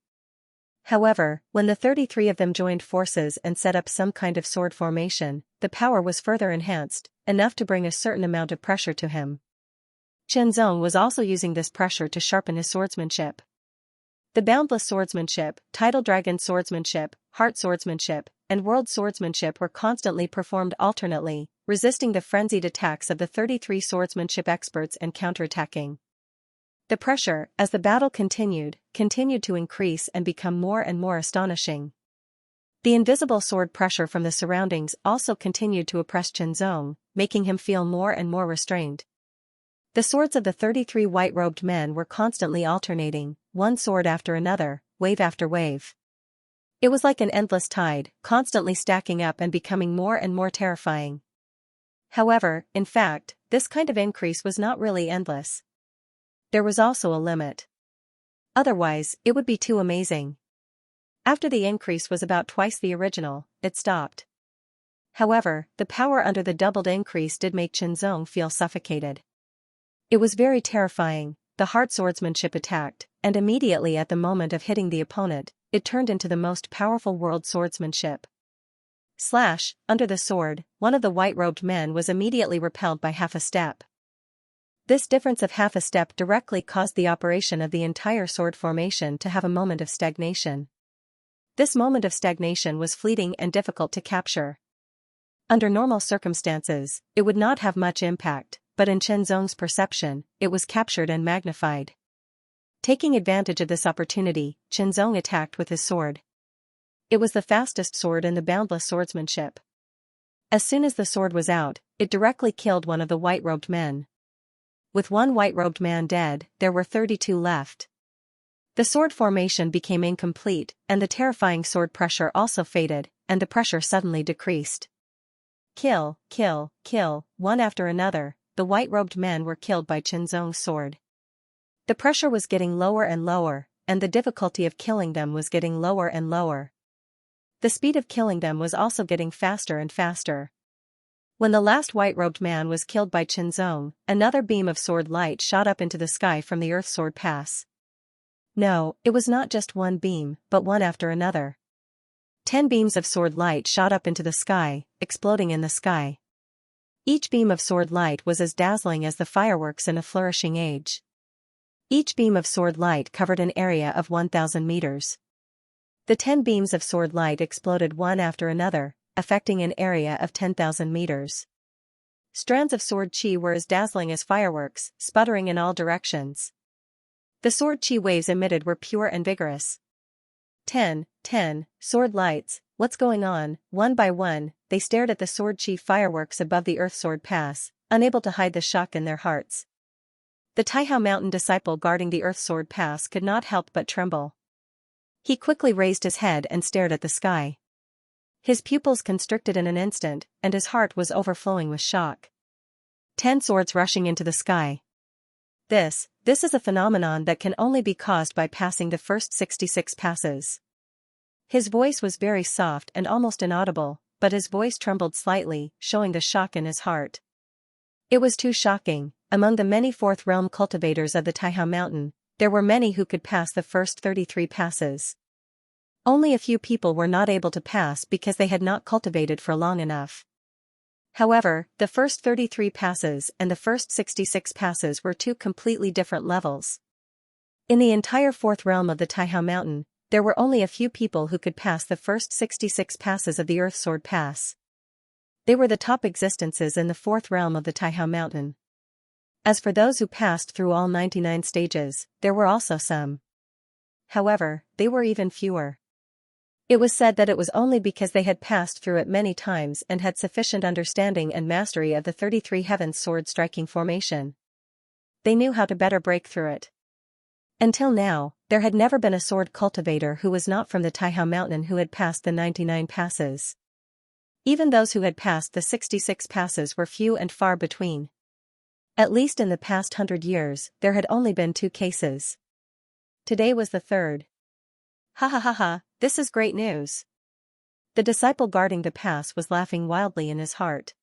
However, when the 33 of them joined forces and set up some kind of sword formation, the power was further enhanced, enough to bring a certain amount of pressure to him. Qianzong was also using this pressure to sharpen his swordsmanship. The boundless swordsmanship, tidal dragon swordsmanship, heart swordsmanship, and world swordsmanship were constantly performed alternately, resisting the frenzied attacks of the 33 swordsmanship experts and counterattacking. The pressure, as the battle continued to increase and become more and more astonishing. The invisible sword pressure from the surroundings also continued to oppress Qianzong, making him feel more and more restrained. The swords of the 33 white-robed men were constantly alternating, one sword after another, wave after wave. It was like an endless tide, constantly stacking up and becoming more and more terrifying. However, in fact, this kind of increase was not really endless. There was also a limit. Otherwise, it would be too amazing. After the increase was about twice the original, it stopped. However, the power under the doubled increase did make Qianzong feel suffocated. It was very terrifying. The heart swordsmanship attacked, and immediately at the moment of hitting the opponent, it turned into the most powerful world swordsmanship. Slash, under the sword, one of the white-robed men was immediately repelled by half a step. This difference of half a step directly caused the operation of the entire sword formation to have a moment of stagnation. This moment of stagnation was fleeting and difficult to capture. Under normal circumstances, it would not have much impact, but in Qianzong's perception, it was captured and magnified. Taking advantage of this opportunity, Qianzong attacked with his sword. It was the fastest sword in the boundless swordsmanship. As soon as the sword was out, it directly killed one of the white-robed men. With one white-robed man dead, there were 32 left. The sword formation became incomplete, and the terrifying sword pressure also faded, and the pressure suddenly decreased. Kill, kill, kill, one after another, the white-robed men were killed by Qianzong's sword. The pressure was getting lower and lower, and the difficulty of killing them was getting lower and lower. The speed of killing them was also getting faster and faster. When the last white-robed man was killed by Qianzong, another beam of sword light shot up into the sky from the Earth Sword Pass. No, it was not just one beam, but one after another. 10 beams of sword light shot up into the sky, exploding in the sky. Each beam of sword light was as dazzling as the fireworks in a flourishing age. Each beam of sword light covered an area of 1,000 meters. The 10 beams of sword light exploded one after another, affecting an area of 10,000 meters. Strands of sword chi were as dazzling as fireworks, sputtering in all directions. The sword chi waves emitted were pure and vigorous. 10, sword lights, what's going on? One by one, they stared at the sword chi fireworks above the Earth Sword Pass, unable to hide the shock in their hearts. The Taihao Mountain disciple guarding the Earth Sword Pass could not help but tremble. He quickly raised his head and stared at the sky. His pupils constricted in an instant, and his heart was overflowing with shock. 10 swords rushing into the sky. This is a phenomenon that can only be caused by passing the first 66 passes. His voice was very soft and almost inaudible, but his voice trembled slightly, showing the shock in his heart. It was too shocking. Among the many fourth realm cultivators of the Taihao Mountain, there were many who could pass the first 33 passes. Only a few people were not able to pass because they had not cultivated for long enough. However, the first 33 passes and the first 66 passes were two completely different levels. In the entire fourth realm of the Taihao Mountain, there were only a few people who could pass the first 66 passes of the Earth Sword Pass. They were the top existences in the fourth realm of the Taihao Mountain. As for those who passed through all 99 stages, there were also some. However, they were even fewer. It was said that it was only because they had passed through it many times and had sufficient understanding and mastery of the 33 heavens sword-striking formation. They knew how to better break through it. Until now, there had never been a sword cultivator who was not from the Taihao Mountain who had passed the 99 passes. Even those who had passed the 66 passes were few and far between. At least in the past 100 years, there had only been 2 cases. Today was the third. Ha ha ha ha, this is great news. The disciple guarding the pass was laughing wildly in his heart.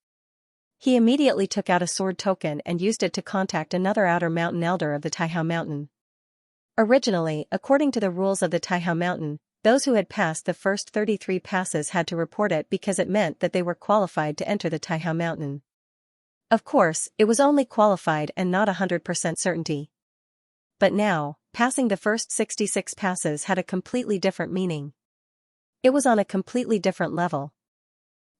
He immediately took out a sword token and used it to contact another outer mountain elder of the Taihao Mountain. Originally, according to the rules of the Taihao Mountain, those who had passed the first 33 passes had to report it because it meant that they were qualified to enter the Taihao Mountain. Of course, it was only qualified and not 100% certainty. But now, passing the first 66 passes had a completely different meaning. It was on a completely different level.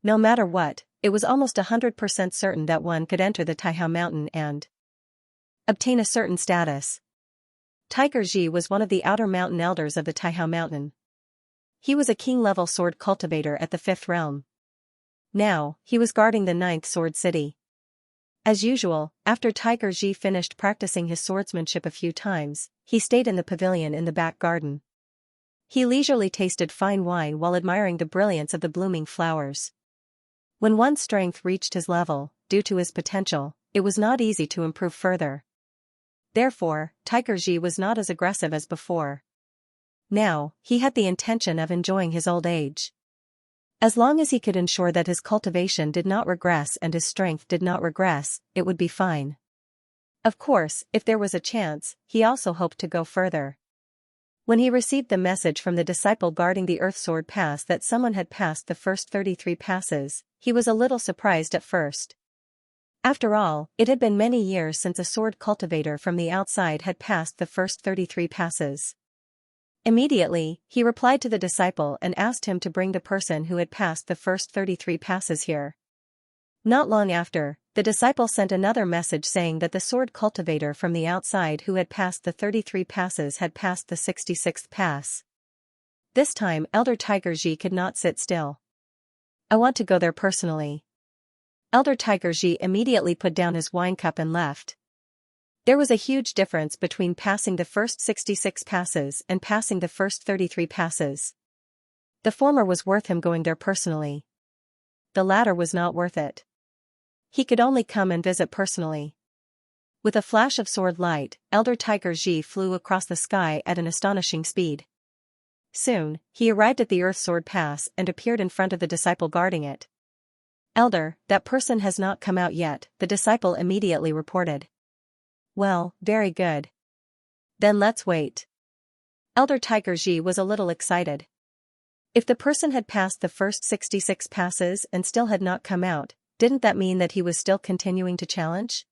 No matter what, it was almost 100% certain that one could enter the Taihao Mountain and obtain a certain status. Tiger Ji was one of the outer mountain elders of the Taihao Mountain. He was a king-level sword cultivator at the 5th realm. Now, he was guarding the 9th sword city. As usual, after Tiger Ji finished practicing his swordsmanship a few times, he stayed in the pavilion in the back garden. He leisurely tasted fine wine while admiring the brilliance of the blooming flowers. When one's strength reached his level, due to his potential, it was not easy to improve further. Therefore, Tiger Ji was not as aggressive as before. Now, he had the intention of enjoying his old age. As long as he could ensure that his cultivation did not regress and his strength did not regress, it would be fine. Of course, if there was a chance, he also hoped to go further. When he received the message from the disciple guarding the Earth Sword Pass that someone had passed the first 33 passes, he was a little surprised at first. After all, it had been many years since a sword cultivator from the outside had passed the first 33 passes. Immediately, he replied to the disciple and asked him to bring the person who had passed the first 33 passes here. Not long after, the disciple sent another message saying that the sword cultivator from the outside who had passed the 33 passes had passed the 66th pass. This time, Elder Tiger Ji could not sit still. I want to go there personally. Elder Tiger Ji immediately put down his wine cup and left. There was a huge difference between passing the first 66 passes and passing the first 33 passes. The former was worth him going there personally. The latter was not worth it. He could only come and visit personally. With a flash of sword light, Elder Tiger Ji flew across the sky at an astonishing speed. Soon, he arrived at the Earth Sword Pass and appeared in front of the disciple guarding it. Elder, that person has not come out yet, the disciple immediately reported. Well, very good. Then let's wait. Elder Tiger Ji was a little excited. If the person had passed the first 66 passes and still had not come out, didn't that mean that he was still continuing to challenge?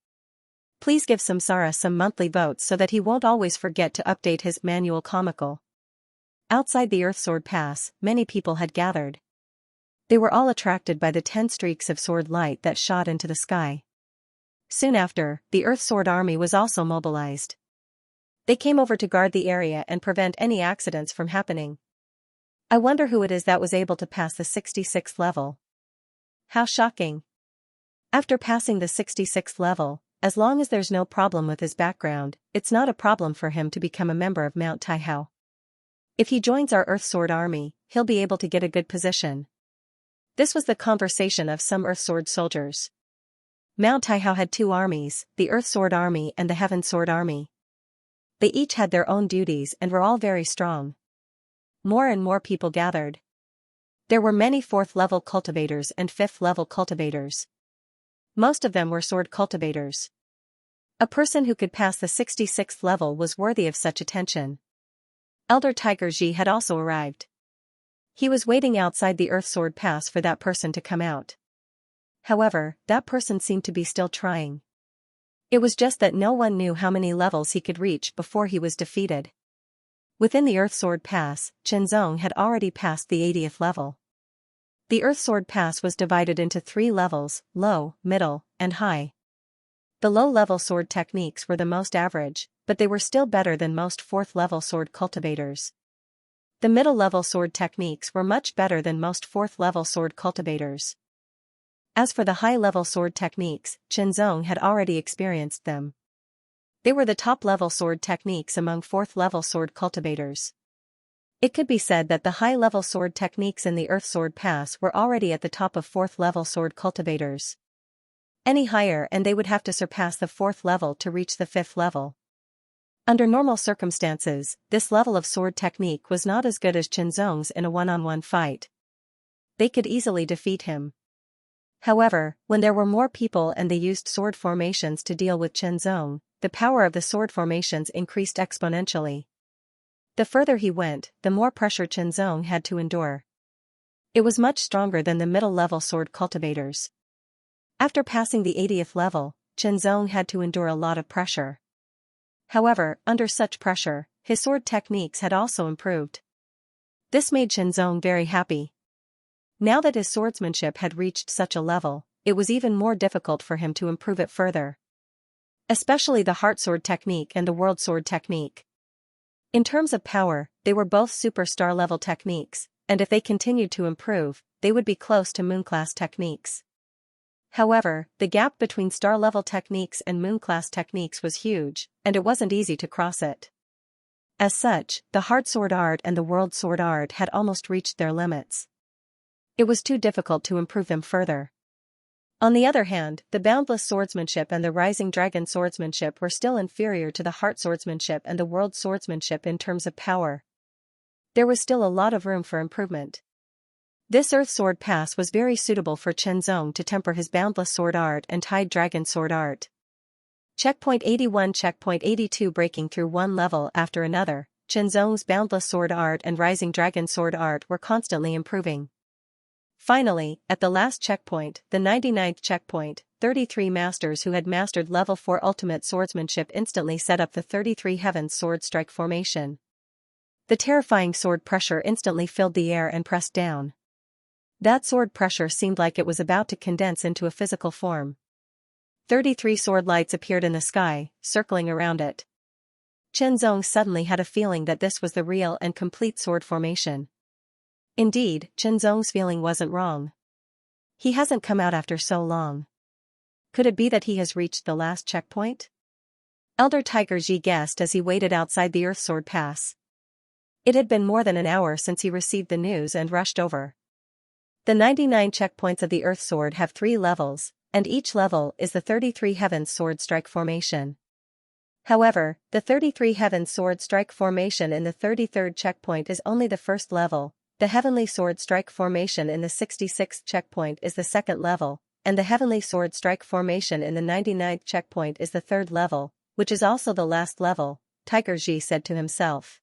Please give Samsara some monthly votes so that he won't always forget to update his manual comical. Outside the Earth Sword Pass, many people had gathered. They were all attracted by the 10 streaks of sword light that shot into the sky. Soon after, the Earth Sword Army was also mobilized. They came over to guard the area and prevent any accidents from happening. I wonder who it is that was able to pass the 66th level. How shocking. After passing the 66th level, as long as there's no problem with his background, it's not a problem for him to become a member of Mount Taihao. If he joins our Earth Sword Army, he'll be able to get a good position. This was the conversation of some Earth Sword soldiers. Mount Taihao had 2 armies, the Earth Sword Army and the Heaven Sword Army. They each had their own duties and were all very strong. More and more people gathered. There were many 4th level cultivators and 5th level cultivators. Most of them were sword cultivators. A person who could pass the 66th level was worthy of such attention. Elder Tiger Ji had also arrived. He was waiting outside the Earth Sword Pass for that person to come out. However, that person seemed to be still trying. It was just that no one knew how many levels he could reach before he was defeated. Within the Earth Sword Pass, Chenzong had already passed the 80th level. The Earth Sword Pass was divided into 3 levels, low, middle, and high. The low-level sword techniques were the most average, but they were still better than most fourth-level sword cultivators. The middle-level sword techniques were much better than most fourth-level sword cultivators. As for the high-level sword techniques, Qianzong had already experienced them. They were the top-level sword techniques among fourth-level sword cultivators. It could be said that the high-level sword techniques in the Earth Sword Pass were already at the top of fourth-level sword cultivators. Any higher and they would have to surpass the fourth level to reach the fifth level. Under normal circumstances, this level of sword technique was not as good as Qianzong's in a one-on-one fight. They could easily defeat him. However, when there were more people and they used sword formations to deal with Qianzong, the power of the sword formations increased exponentially. The further he went, the more pressure Qianzong had to endure. It was much stronger than the middle-level sword cultivators. After passing the 80th level, Qianzong had to endure a lot of pressure. However, under such pressure, his sword techniques had also improved. This made Qianzong very happy. Now that his swordsmanship had reached such a level, it was even more difficult for him to improve it further. Especially the heart sword technique and the world sword technique. In terms of power, they were both superstar level techniques, and if they continued to improve, they would be close to moon-class techniques. However, the gap between star-level techniques and moon-class techniques was huge, and it wasn't easy to cross it. As such, the hard sword art and the world sword art had almost reached their limits. It was too difficult to improve them further. On the other hand, the boundless swordsmanship and the rising dragon swordsmanship were still inferior to the heart swordsmanship and the world swordsmanship in terms of power. There was still a lot of room for improvement. This Earth Sword Pass was very suitable for Qianzong to temper his boundless sword art and tide dragon sword art. Checkpoint 81 Checkpoint 82 Breaking through one level after another, Qianzong's boundless sword art and rising dragon sword art were constantly improving. Finally, at the last checkpoint, the 99th checkpoint, 33 masters who had mastered level 4 ultimate swordsmanship instantly set up the 33 Heavens sword strike formation. The terrifying sword pressure instantly filled the air and pressed down. That sword pressure seemed like it was about to condense into a physical form. 33 sword lights appeared in the sky, circling around it. Qianzong suddenly had a feeling that this was the real and complete sword formation. Indeed, Qianzong's feeling wasn't wrong. He hasn't come out after so long. Could it be that he has reached the last checkpoint? Elder Tiger Ji guessed as he waited outside the Earth Sword Pass. It had been more than an hour since he received the news and rushed over. The 99 checkpoints of the Earth Sword have 3 levels, and each level is the 33 Heavens Sword Strike Formation. However, the 33 Heavens Sword Strike Formation in the 33rd checkpoint is only the first level, the Heavenly Sword Strike Formation in the 66th checkpoint is the second level, and the Heavenly Sword Strike Formation in the 99th checkpoint is the third level, which is also the last level, Tiger Ji said to himself.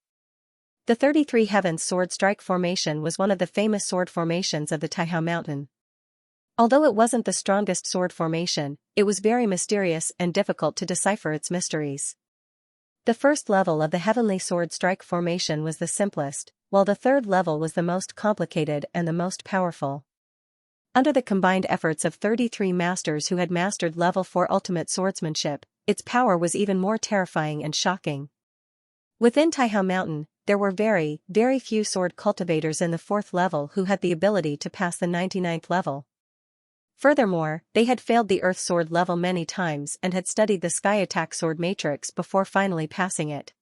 The 33 Heavens Sword Strike Formation was one of the famous sword formations of the Taihao Mountain. Although it wasn't the strongest sword formation, it was very mysterious and difficult to decipher its mysteries. The first level of the Heavenly Sword Strike Formation was the simplest, while the third level was the most complicated and the most powerful. Under the combined efforts of 33 masters who had mastered level 4 ultimate swordsmanship, its power was even more terrifying and shocking. Within Taihao Mountain, there were very, very few sword cultivators in the 4th level who had the ability to pass the 99th level. Furthermore, they had failed the Earth Sword level many times and had studied the Sky Attack Sword Matrix before finally passing it.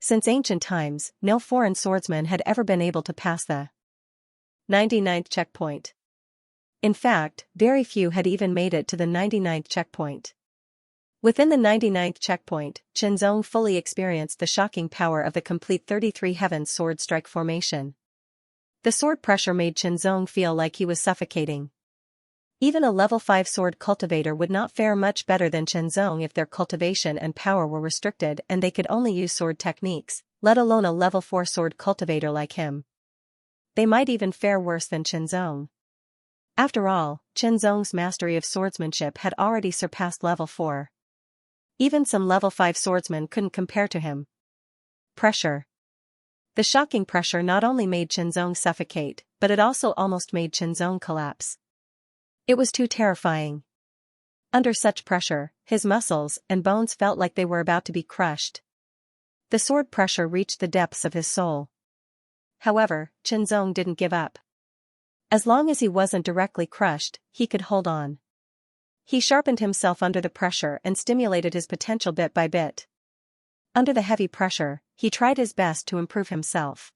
Since ancient times, no foreign swordsman had ever been able to pass the 99th checkpoint. In fact, very few had even made it to the 99th checkpoint. Within the 99th checkpoint, Qianzong fully experienced the shocking power of the complete 33 Heavens Sword Strike Formation. The sword pressure made Qianzong feel like he was suffocating. Even a level 5 sword cultivator would not fare much better than Qianzong if their cultivation and power were restricted and they could only use sword techniques, let alone a level 4 sword cultivator like him. They might even fare worse than Qianzong. After all, Qianzong's mastery of swordsmanship had already surpassed level 4. Even some level 5 swordsmen couldn't compare to him. Pressure. The shocking pressure not only made Qianzong suffocate, but it also almost made Qianzong collapse. It was too terrifying. Under such pressure, his muscles and bones felt like they were about to be crushed. The sword pressure reached the depths of his soul. However, Qianzong didn't give up. As long as he wasn't directly crushed, he could hold on. He sharpened himself under the pressure and stimulated his potential bit by bit. Under the heavy pressure, he tried his best to improve himself.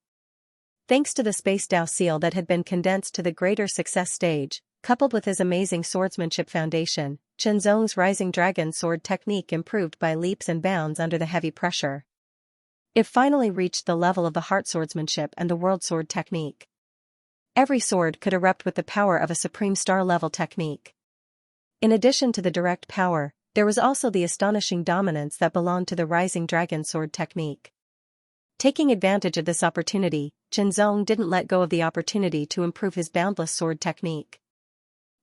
Thanks to the space Dao seal that had been condensed to the greater success stage, coupled with his amazing swordsmanship foundation, Qianzong's rising dragon sword technique improved by leaps and bounds under the heavy pressure. It finally reached the level of the heart swordsmanship and the world sword technique. Every sword could erupt with the power of a supreme star-level technique. In addition to the direct power, there was also the astonishing dominance that belonged to the rising dragon sword technique. Taking advantage of this opportunity, Qianzong didn't let go of the opportunity to improve his boundless sword technique.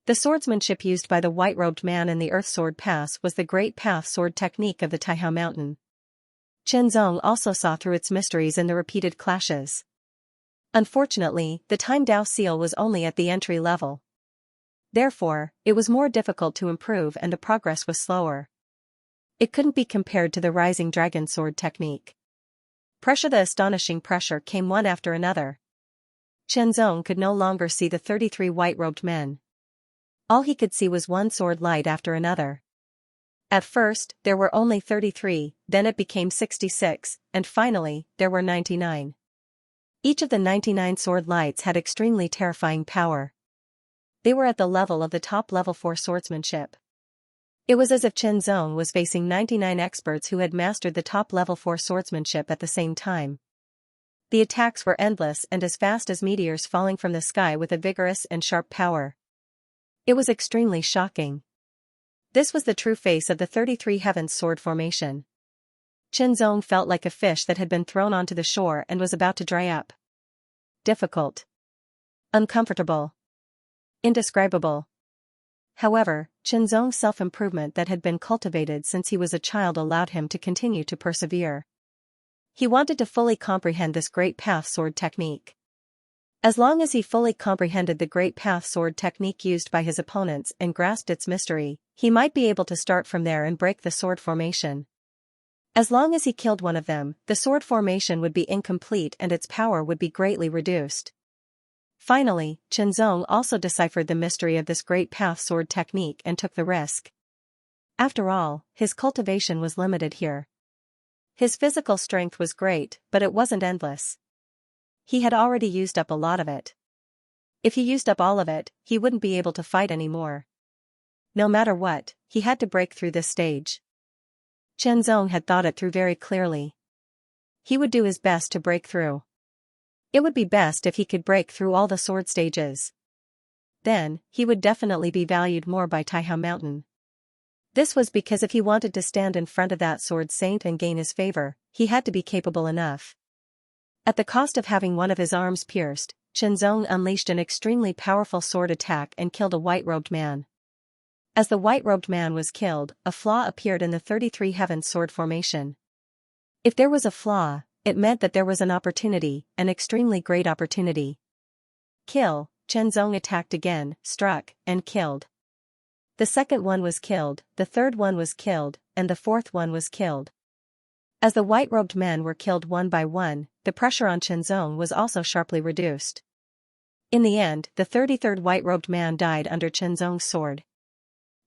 The swordsmanship used by the white-robed man in the Earth Sword Pass was the Great Path sword technique of the Taihao Mountain. Qianzong also saw through its mysteries in the repeated clashes. Unfortunately, the Time Dao seal was only at the entry level. Therefore, it was more difficult to improve and the progress was slower. It couldn't be compared to the rising dragon sword technique. The astonishing pressure came one after another. Qianzong could no longer see the 33 white-robed men. All he could see was one sword light after another. At first, there were only 33, then it became 66, and finally, there were 99. Each of the 99 sword lights had extremely terrifying power. They were at the level of the top level 4 swordsmanship. It was as if Qianzong was facing 99 experts who had mastered the top level 4 swordsmanship at the same time. The attacks were endless and as fast as meteors falling from the sky with a vigorous and sharp power. It was extremely shocking. This was the true face of the 33 Heavens sword formation. Qianzong felt like a fish that had been thrown onto the shore and was about to dry up. Difficult. Uncomfortable. Indescribable. However, Qianzong's self-improvement that had been cultivated since he was a child allowed him to continue to persevere. He wanted to fully comprehend this Great Path sword technique. As long as he fully comprehended the Great Path sword technique used by his opponents and grasped its mystery, he might be able to start from there and break the sword formation. As long as he killed one of them, the sword formation would be incomplete and its power would be greatly reduced. Finally, Qianzong also deciphered the mystery of this Great Path sword technique and took the risk. After all, his cultivation was limited here. His physical strength was great, but it wasn't endless. He had already used up a lot of it. If he used up all of it, he wouldn't be able to fight anymore. No matter what, he had to break through this stage. Qianzong had thought it through very clearly. He would do his best to break through. It would be best if he could break through all the sword stages. Then, he would definitely be valued more by Taihao Mountain. This was because if he wanted to stand in front of that sword saint and gain his favor, he had to be capable enough. At the cost of having one of his arms pierced, Qianzong unleashed an extremely powerful sword attack and killed a white-robed man. As the white-robed man was killed, a flaw appeared in the 33 Heavens sword formation. If there was a flaw, it meant that there was an opportunity, an extremely great opportunity. Kill, Qianzong attacked again, struck, and killed. The second one was killed, the third one was killed, and the fourth one was killed. As the white-robed men were killed one by one, the pressure on Qianzong was also sharply reduced. In the end, the 33rd white-robed man died under Qianzong's sword.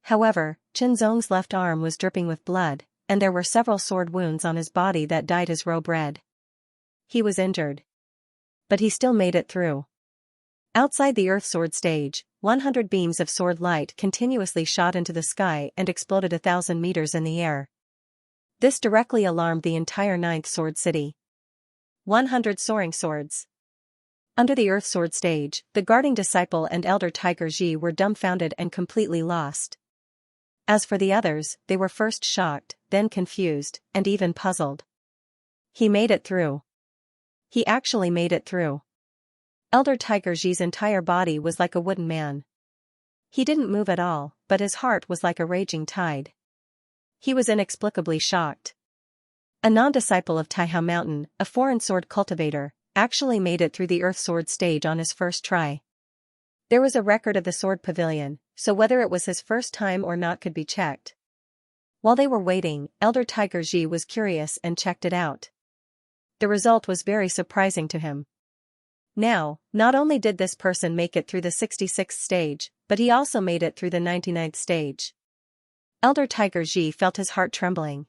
However, Qianzong's left arm was dripping with blood, and there were several sword wounds on his body that dyed his robe red. He was injured. But he still made it through. Outside the Earth Sword stage, 100 beams of sword light continuously shot into the sky and exploded 1,000 meters in the air. This directly alarmed the entire 9th Sword City. 100 soaring swords. Under the Earth Sword stage, the guarding disciple and Elder Tiger Ji were dumbfounded and completely lost. As for the others, they were first shocked, then confused, and even puzzled. He made it through. He actually made it through. Elder Tiger Ji's entire body was like a wooden man. He didn't move at all, but his heart was like a raging tide. He was inexplicably shocked. A non-disciple of Taihao Mountain, a foreign sword cultivator, actually made it through the Earth Sword stage on his first try. There was a record of the sword pavilion, so whether it was his first time or not could be checked. While they were waiting, Elder Tiger Ji was curious and checked it out. The result was very surprising to him. Now, not only did this person make it through the 66th stage, but he also made it through the 99th stage. Elder Tiger Ji felt his heart trembling.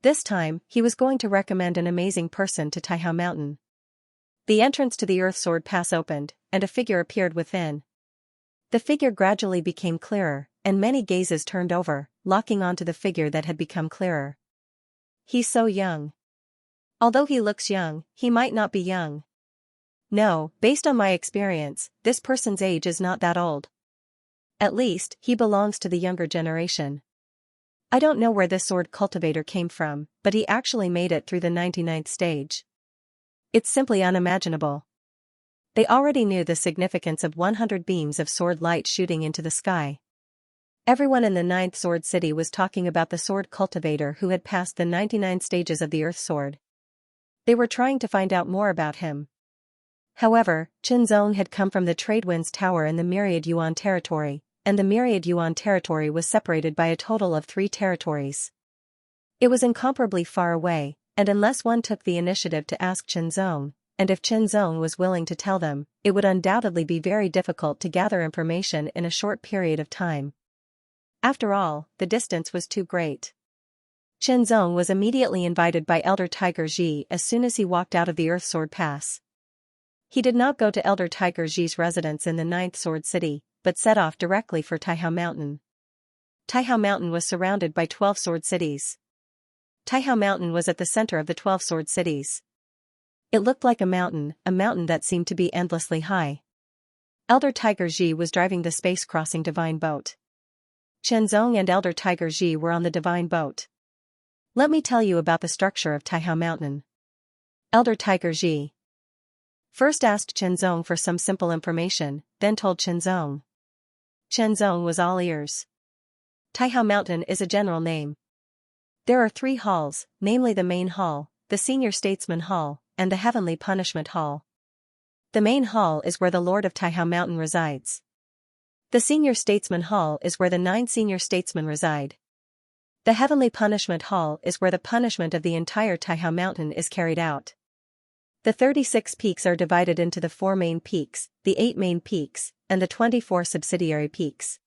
This time, he was going to recommend an amazing person to Taihao Mountain. The entrance to the Earth Sword Pass opened, and a figure appeared within. The figure gradually became clearer, and many gazes turned over, locking onto the figure that had become clearer. He's so young. Although he looks young, he might not be young. No, based on my experience, this person's age is not that old. At least, he belongs to the younger generation. I don't know where this sword cultivator came from, but he actually made it through the 99th stage. It's simply unimaginable. They already knew the significance of 100 beams of sword light shooting into the sky. Everyone in the 9th Sword City was talking about the sword cultivator who had passed the 99 stages of the Earth Sword. They were trying to find out more about him. However, Qinzong had come from the Trade Winds Tower in the Myriad Yuan territory, and the Myriad Yuan territory was separated by a total of 3 territories. It was incomparably far away, and unless one took the initiative to ask Qinzong, and if Qinzong was willing to tell them, it would undoubtedly be very difficult to gather information in a short period of time. After all, the distance was too great. Qinzong was immediately invited by Elder Tiger Ji as soon as he walked out of the Earth Sword Pass. He did not go to Elder Tiger Ji's residence in the 9th Sword City, but set off directly for Taihao Mountain. Taihao Mountain was surrounded by 12 sword cities. Taihao Mountain was at the center of the 12 sword cities. It looked like a mountain that seemed to be endlessly high. Elder Tiger Ji was driving the space-crossing divine boat. Qinzong and Elder Tiger Ji were on the divine boat. Let me tell you about the structure of Taihao Mountain. Elder Tiger Ji first asked Qinzong for some simple information, then told Qinzong. Qinzong was all ears. Taihao Mountain is a general name. There are 3 halls, namely the Main Hall, the Senior Statesman Hall, and the Heavenly Punishment Hall. The Main Hall is where the Lord of Taihao Mountain resides. The Senior Statesman Hall is where the 9 senior statesmen reside. The Heavenly Punishment Hall is where the punishment of the entire Taihao Mountain is carried out. The 36 peaks are divided into the 4 main peaks, the 8 main peaks, and the 24 subsidiary peaks.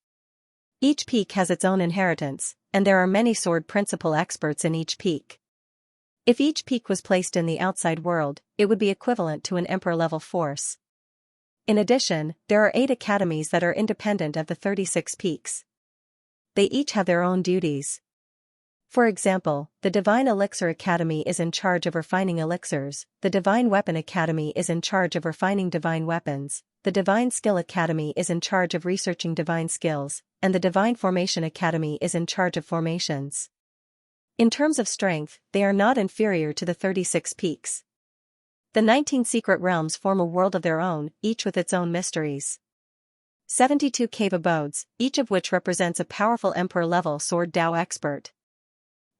Each peak has its own inheritance, and there are many sword principal experts in each peak. If each peak was placed in the outside world, it would be equivalent to an emperor-level force. In addition, there are 8 academies that are independent of the 36 peaks. They each have their own duties. For example, the Divine Elixir Academy is in charge of refining elixirs, the Divine Weapon Academy is in charge of refining divine weapons, the Divine Skill Academy is in charge of researching divine skills, and the Divine Formation Academy is in charge of formations. In terms of strength, they are not inferior to the 36 peaks. The 19 secret realms form a world of their own, each with its own mysteries. 72 cave abodes, each of which represents a powerful emperor-level sword Dao expert.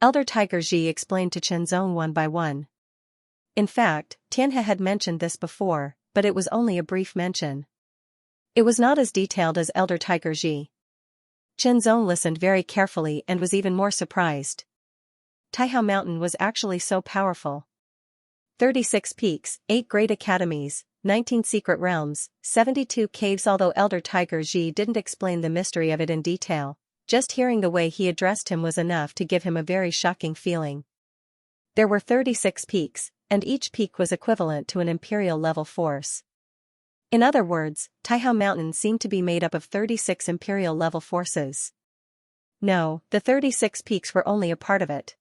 Elder Tiger Ji explained to Qinzong one by one. In fact, Tianhe had mentioned this before, but it was only a brief mention. It was not as detailed as Elder Tiger Ji. Qinzong listened very carefully and was even more surprised. Taihao Mountain was actually so powerful. 36 peaks, 8 great academies, 19 secret realms, 72 caves. Although Elder Tiger Ji didn't explain the mystery of it in detail, just hearing the way he addressed him was enough to give him a very shocking feeling. There were 36 peaks, and each peak was equivalent to an imperial-level force. In other words, Taihao Mountain seemed to be made up of 36 imperial-level forces. No, the 36 peaks were only a part of it.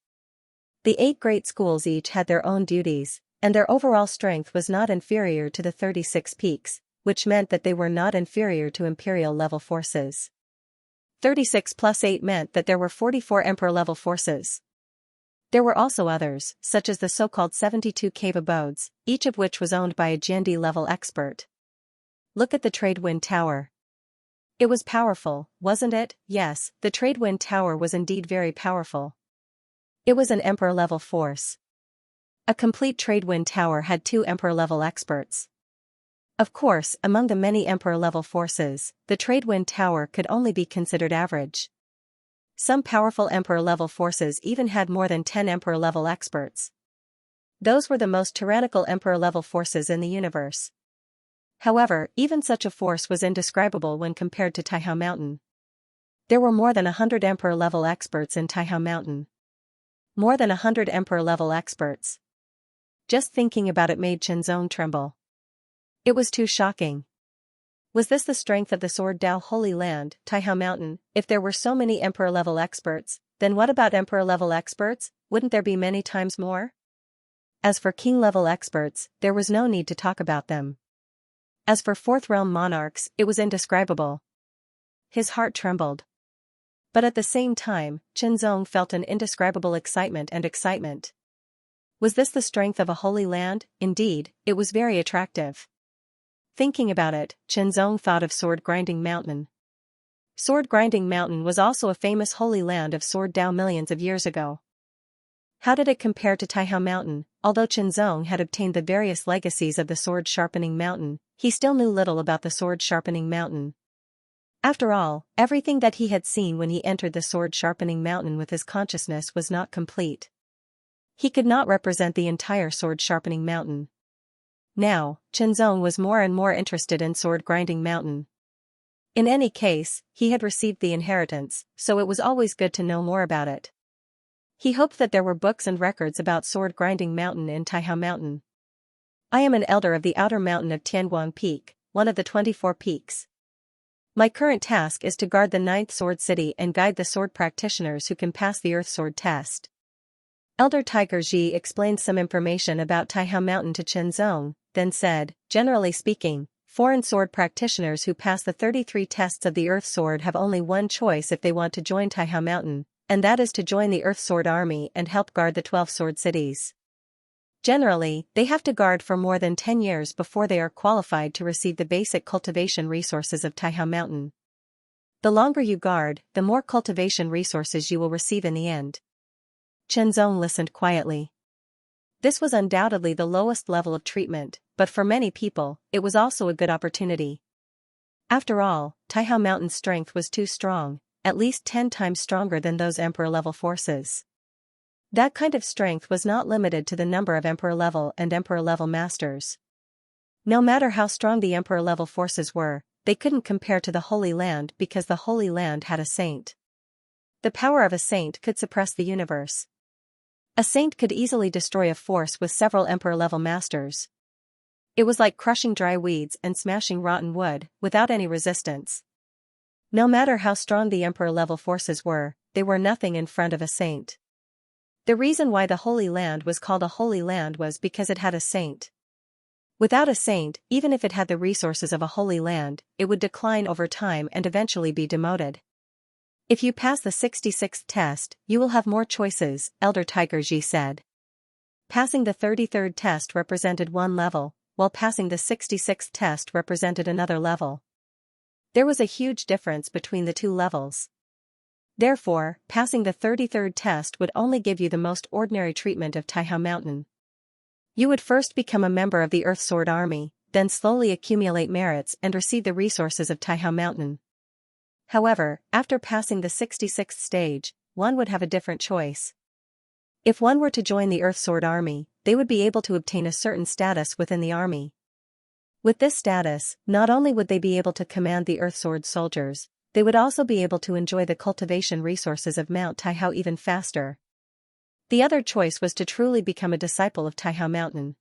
The 8 great schools each had their own duties, and their overall strength was not inferior to the 36 peaks, which meant that they were not inferior to imperial-level forces. 36 plus 8 meant that there were 44 emperor-level forces. There were also others, such as the so-called 72 cave abodes, each of which was owned by a Jiandi-level expert. Look at the Trade Wind Tower. It was powerful, wasn't it? Yes, the Trade Wind Tower was indeed very powerful. It was an emperor-level force. A complete Trade Wind Tower had 2 emperor-level experts. Of course, among the many emperor-level forces, the trade wind tower could only be considered average. Some powerful emperor-level forces even had more than 10 emperor-level experts. Those were the most tyrannical emperor-level forces in the universe. However, even such a force was indescribable when compared to Taihao Mountain. There were more than 100 emperor-level experts in Taihao Mountain. More than 100 emperor-level experts. Just thinking about it made Qinzong tremble. It was too shocking. Was this the strength of the Sword Dao Holy Land, Taihao Mountain? If there were so many emperor-level experts, then what about emperor-level experts? Wouldn't there be many times more? As for king-level experts, there was no need to talk about them. As for Fourth Realm monarchs, it was indescribable. His heart trembled. But at the same time, Qinzong felt an indescribable excitement. Was this the strength of a holy land? Indeed, it was very attractive. Thinking about it, Qinzong thought of Sword Grinding Mountain. Sword Grinding Mountain was also a famous holy land of Sword Dao millions of years ago. How did it compare to Taihao Mountain? Although Qinzong had obtained the various legacies of the Sword Sharpening Mountain, he still knew little about the Sword Sharpening Mountain. After all, everything that he had seen when he entered the Sword Sharpening Mountain with his consciousness was not complete. He could not represent the entire Sword Sharpening Mountain. Now, Qinzong was more and more interested in Sword Grinding Mountain. In any case, he had received the inheritance, so it was always good to know more about it. He hoped that there were books and records about Sword Grinding Mountain in Taihao Mountain. I am an elder of the outer mountain of Tianguang Peak, one of the 24 peaks. My current task is to guard the 9th Sword City and guide the sword practitioners who can pass the Earth Sword test. Elder Tiger Ji explained some information about Taihao Mountain to Qinzong, then said, generally speaking, foreign sword practitioners who pass the 33 tests of the Earth Sword have only one choice if they want to join Taihao Mountain, and that is to join the Earth Sword Army and help guard the 12 sword cities. Generally, they have to guard for more than 10 years before they are qualified to receive the basic cultivation resources of Taihao Mountain. The longer you guard, the more cultivation resources you will receive in the end. Qinzong listened quietly. This was undoubtedly the lowest level of treatment, but for many people, it was also a good opportunity. After all, Taihao Mountain's strength was too strong, at least 10 times stronger than those emperor-level forces. That kind of strength was not limited to the number of emperor-level and emperor-level masters. No matter how strong the emperor-level forces were, they couldn't compare to the Holy Land because the Holy Land had a saint. The power of a saint could suppress the universe. A saint could easily destroy a force with several emperor-level masters. It was like crushing dry weeds and smashing rotten wood, without any resistance. No matter how strong the emperor-level forces were, they were nothing in front of a saint. The reason why the Holy Land was called a Holy Land was because it had a saint. Without a saint, even if it had the resources of a Holy Land, it would decline over time and eventually be demoted. If you pass the 66th test, you will have more choices, Elder Tiger Ji said. Passing the 33rd test represented one level, while passing the 66th test represented another level. There was a huge difference between the two levels. Therefore, passing the 33rd test would only give you the most ordinary treatment of Taihao Mountain. You would first become a member of the Earth Sword Army, then slowly accumulate merits and receive the resources of Taihao Mountain. However, after passing the 66th stage, one would have a different choice. If one were to join the Earth Sword Army, they would be able to obtain a certain status within the army. With this status, not only would they be able to command the Earth Sword soldiers, they would also be able to enjoy the cultivation resources of Mount Taihao even faster. The other choice was to truly become a disciple of Taihao Mountain.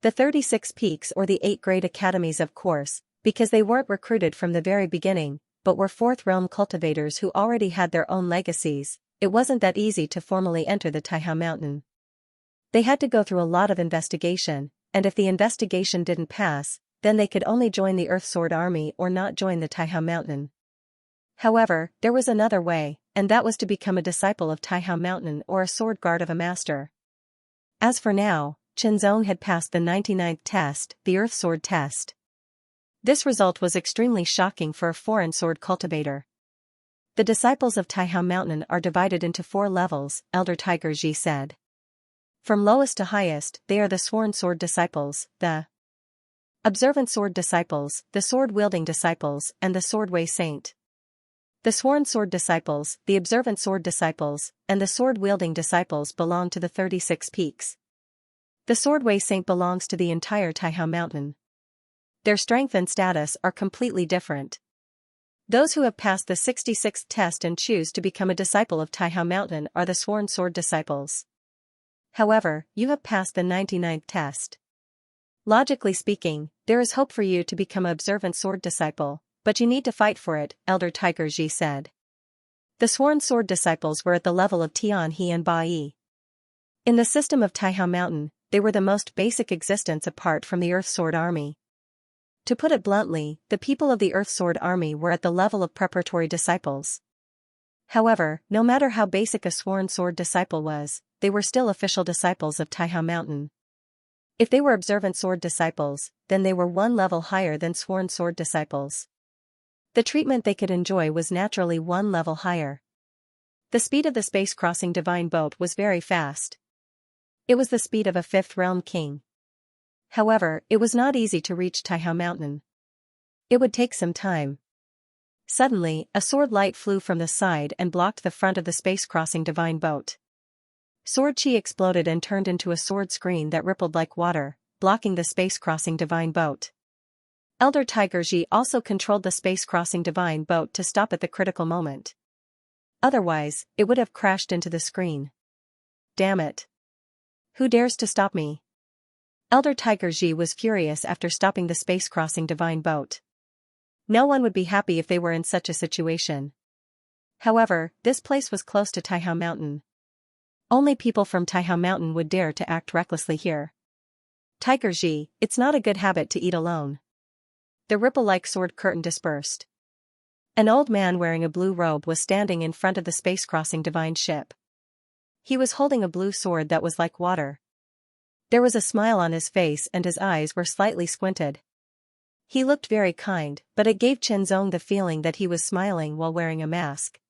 The 36 peaks or the 8 great academies, of course, because they weren't recruited from the very beginning, but were fourth realm cultivators who already had their own legacies. It wasn't that easy to formally enter the Taihao Mountain. They had to go through a lot of investigation, and if the investigation didn't pass, then they could only join the Earth Sword Army or not join the Taihao Mountain. However, there was another way, and that was to become a disciple of Taihao Mountain or a sword guard of a master. As for now, Qinzong had passed the 99th test, the Earth Sword test. This result was extremely shocking for a foreign sword cultivator. The disciples of Taihao Mountain are divided into 4 levels, Elder Tiger Ji said. From lowest to highest, they are the sworn sword disciples, the Observant sword disciples, the sword-wielding disciples, and the sword-way saint. The sworn sword disciples, the observant sword disciples, and the sword-wielding disciples belong to the 36 peaks. The sword-way saint belongs to the entire Taihao Mountain. Their strength and status are completely different. Those who have passed the 66th test and choose to become a disciple of Taihao Mountain are the sworn sword disciples. However, you have passed the 99th test. Logically speaking, there is hope for you to become an observant sword disciple, but you need to fight for it, Elder Tiger Ji said. The sworn sword disciples were at the level of Tian He and Ba Yi. In the system of Taihao Mountain, they were the most basic existence apart from the Earth Sword Army. To put it bluntly, the people of the Earth Sword Army were at the level of preparatory disciples. However, no matter how basic a sworn sword disciple was, they were still official disciples of Taihao Mountain. If they were observant sword disciples, then they were one level higher than sworn sword disciples. The treatment they could enjoy was naturally one level higher. The speed of the space-crossing divine boat was very fast. It was the speed of a fifth realm king. However, it was not easy to reach Taihao Mountain. It would take some time. Suddenly, a sword light flew from the side and blocked the front of the space-crossing divine boat. Sword chi exploded and turned into a sword screen that rippled like water, blocking the space-crossing divine boat. Elder Tiger Ji also controlled the space-crossing divine boat to stop at the critical moment. Otherwise, it would have crashed into the screen. Damn it. Who dares to stop me? Elder Tiger Ji was furious after stopping the space-crossing divine boat. No one would be happy if they were in such a situation. However, this place was close to Taihao Mountain. Only people from Taihao Mountain would dare to act recklessly here. Tiger Ji, it's not a good habit to eat alone. The ripple-like sword curtain dispersed. An old man wearing a blue robe was standing in front of the space-crossing divine ship. He was holding a blue sword that was like water. There was a smile on his face and his eyes were slightly squinted. He looked very kind, but it gave Chenzong the feeling that he was smiling while wearing a mask.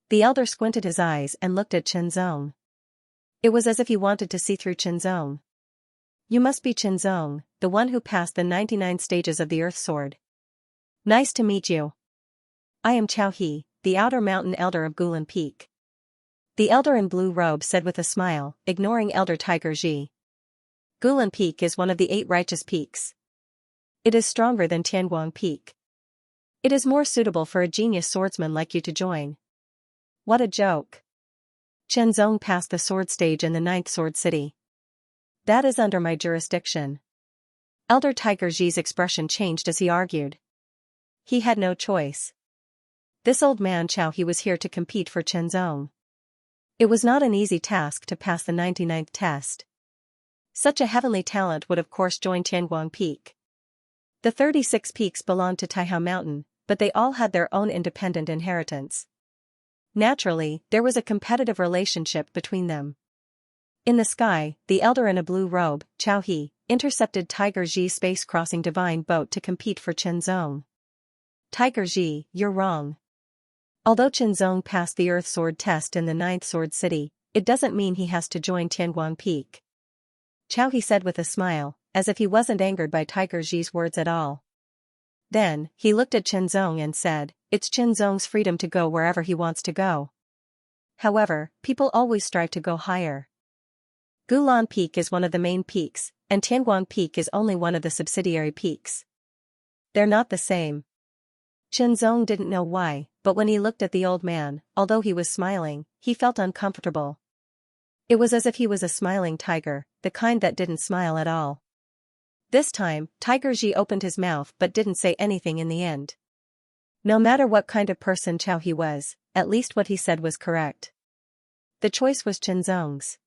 The elder squinted his eyes and looked at Chenzong. It was as if he wanted to see through Chenzong. You must be Chenzong, the one who passed the 99 stages of the Earth Sword. Nice to meet you. I am Chao He, the outer mountain elder of Gulan Peak. The elder in blue robe said with a smile, ignoring Elder Tiger Ji. Gulan Peak is one of the 8 righteous peaks. It is stronger than Tianguang Peak. It is more suitable for a genius swordsman like you to join. What a joke. Chenzong passed the sword stage in the 9th Sword City. That is under my jurisdiction. Elder Tiger Ji's expression changed as he argued. He had no choice. This old man Chao He was here to compete for Chenzong. It was not an easy task to pass the 99th test. Such a heavenly talent would of course join Tianguang Peak. The 36 peaks belonged to Taihao Mountain, but they all had their own independent inheritance. Naturally, there was a competitive relationship between them. In the sky, the elder in a blue robe, Chao He, intercepted Tiger Ji's space-crossing divine boat to compete for Chenzong. Tiger Ji, you're wrong. Although Chenzong passed the Earth Sword test in the 9th Sword City, it doesn't mean he has to join Tianguang Peak. Chao He said with a smile, as if he wasn't angered by Tiger Ji's words at all. Then, he looked at Chenzong and said, it's Chenzong's freedom to go wherever he wants to go. However, people always strive to go higher. Gulan Peak is one of the main peaks, and Tianguang Peak is only one of the subsidiary peaks. They're not the same. Chenzong didn't know why, but when he looked at the old man, although he was smiling, he felt uncomfortable. It was as if he was a smiling tiger, the kind that didn't smile at all. This time, Tiger Ji opened his mouth but didn't say anything in the end. No matter what kind of person Chao He was, at least what he said was correct. The choice was Chenzong's.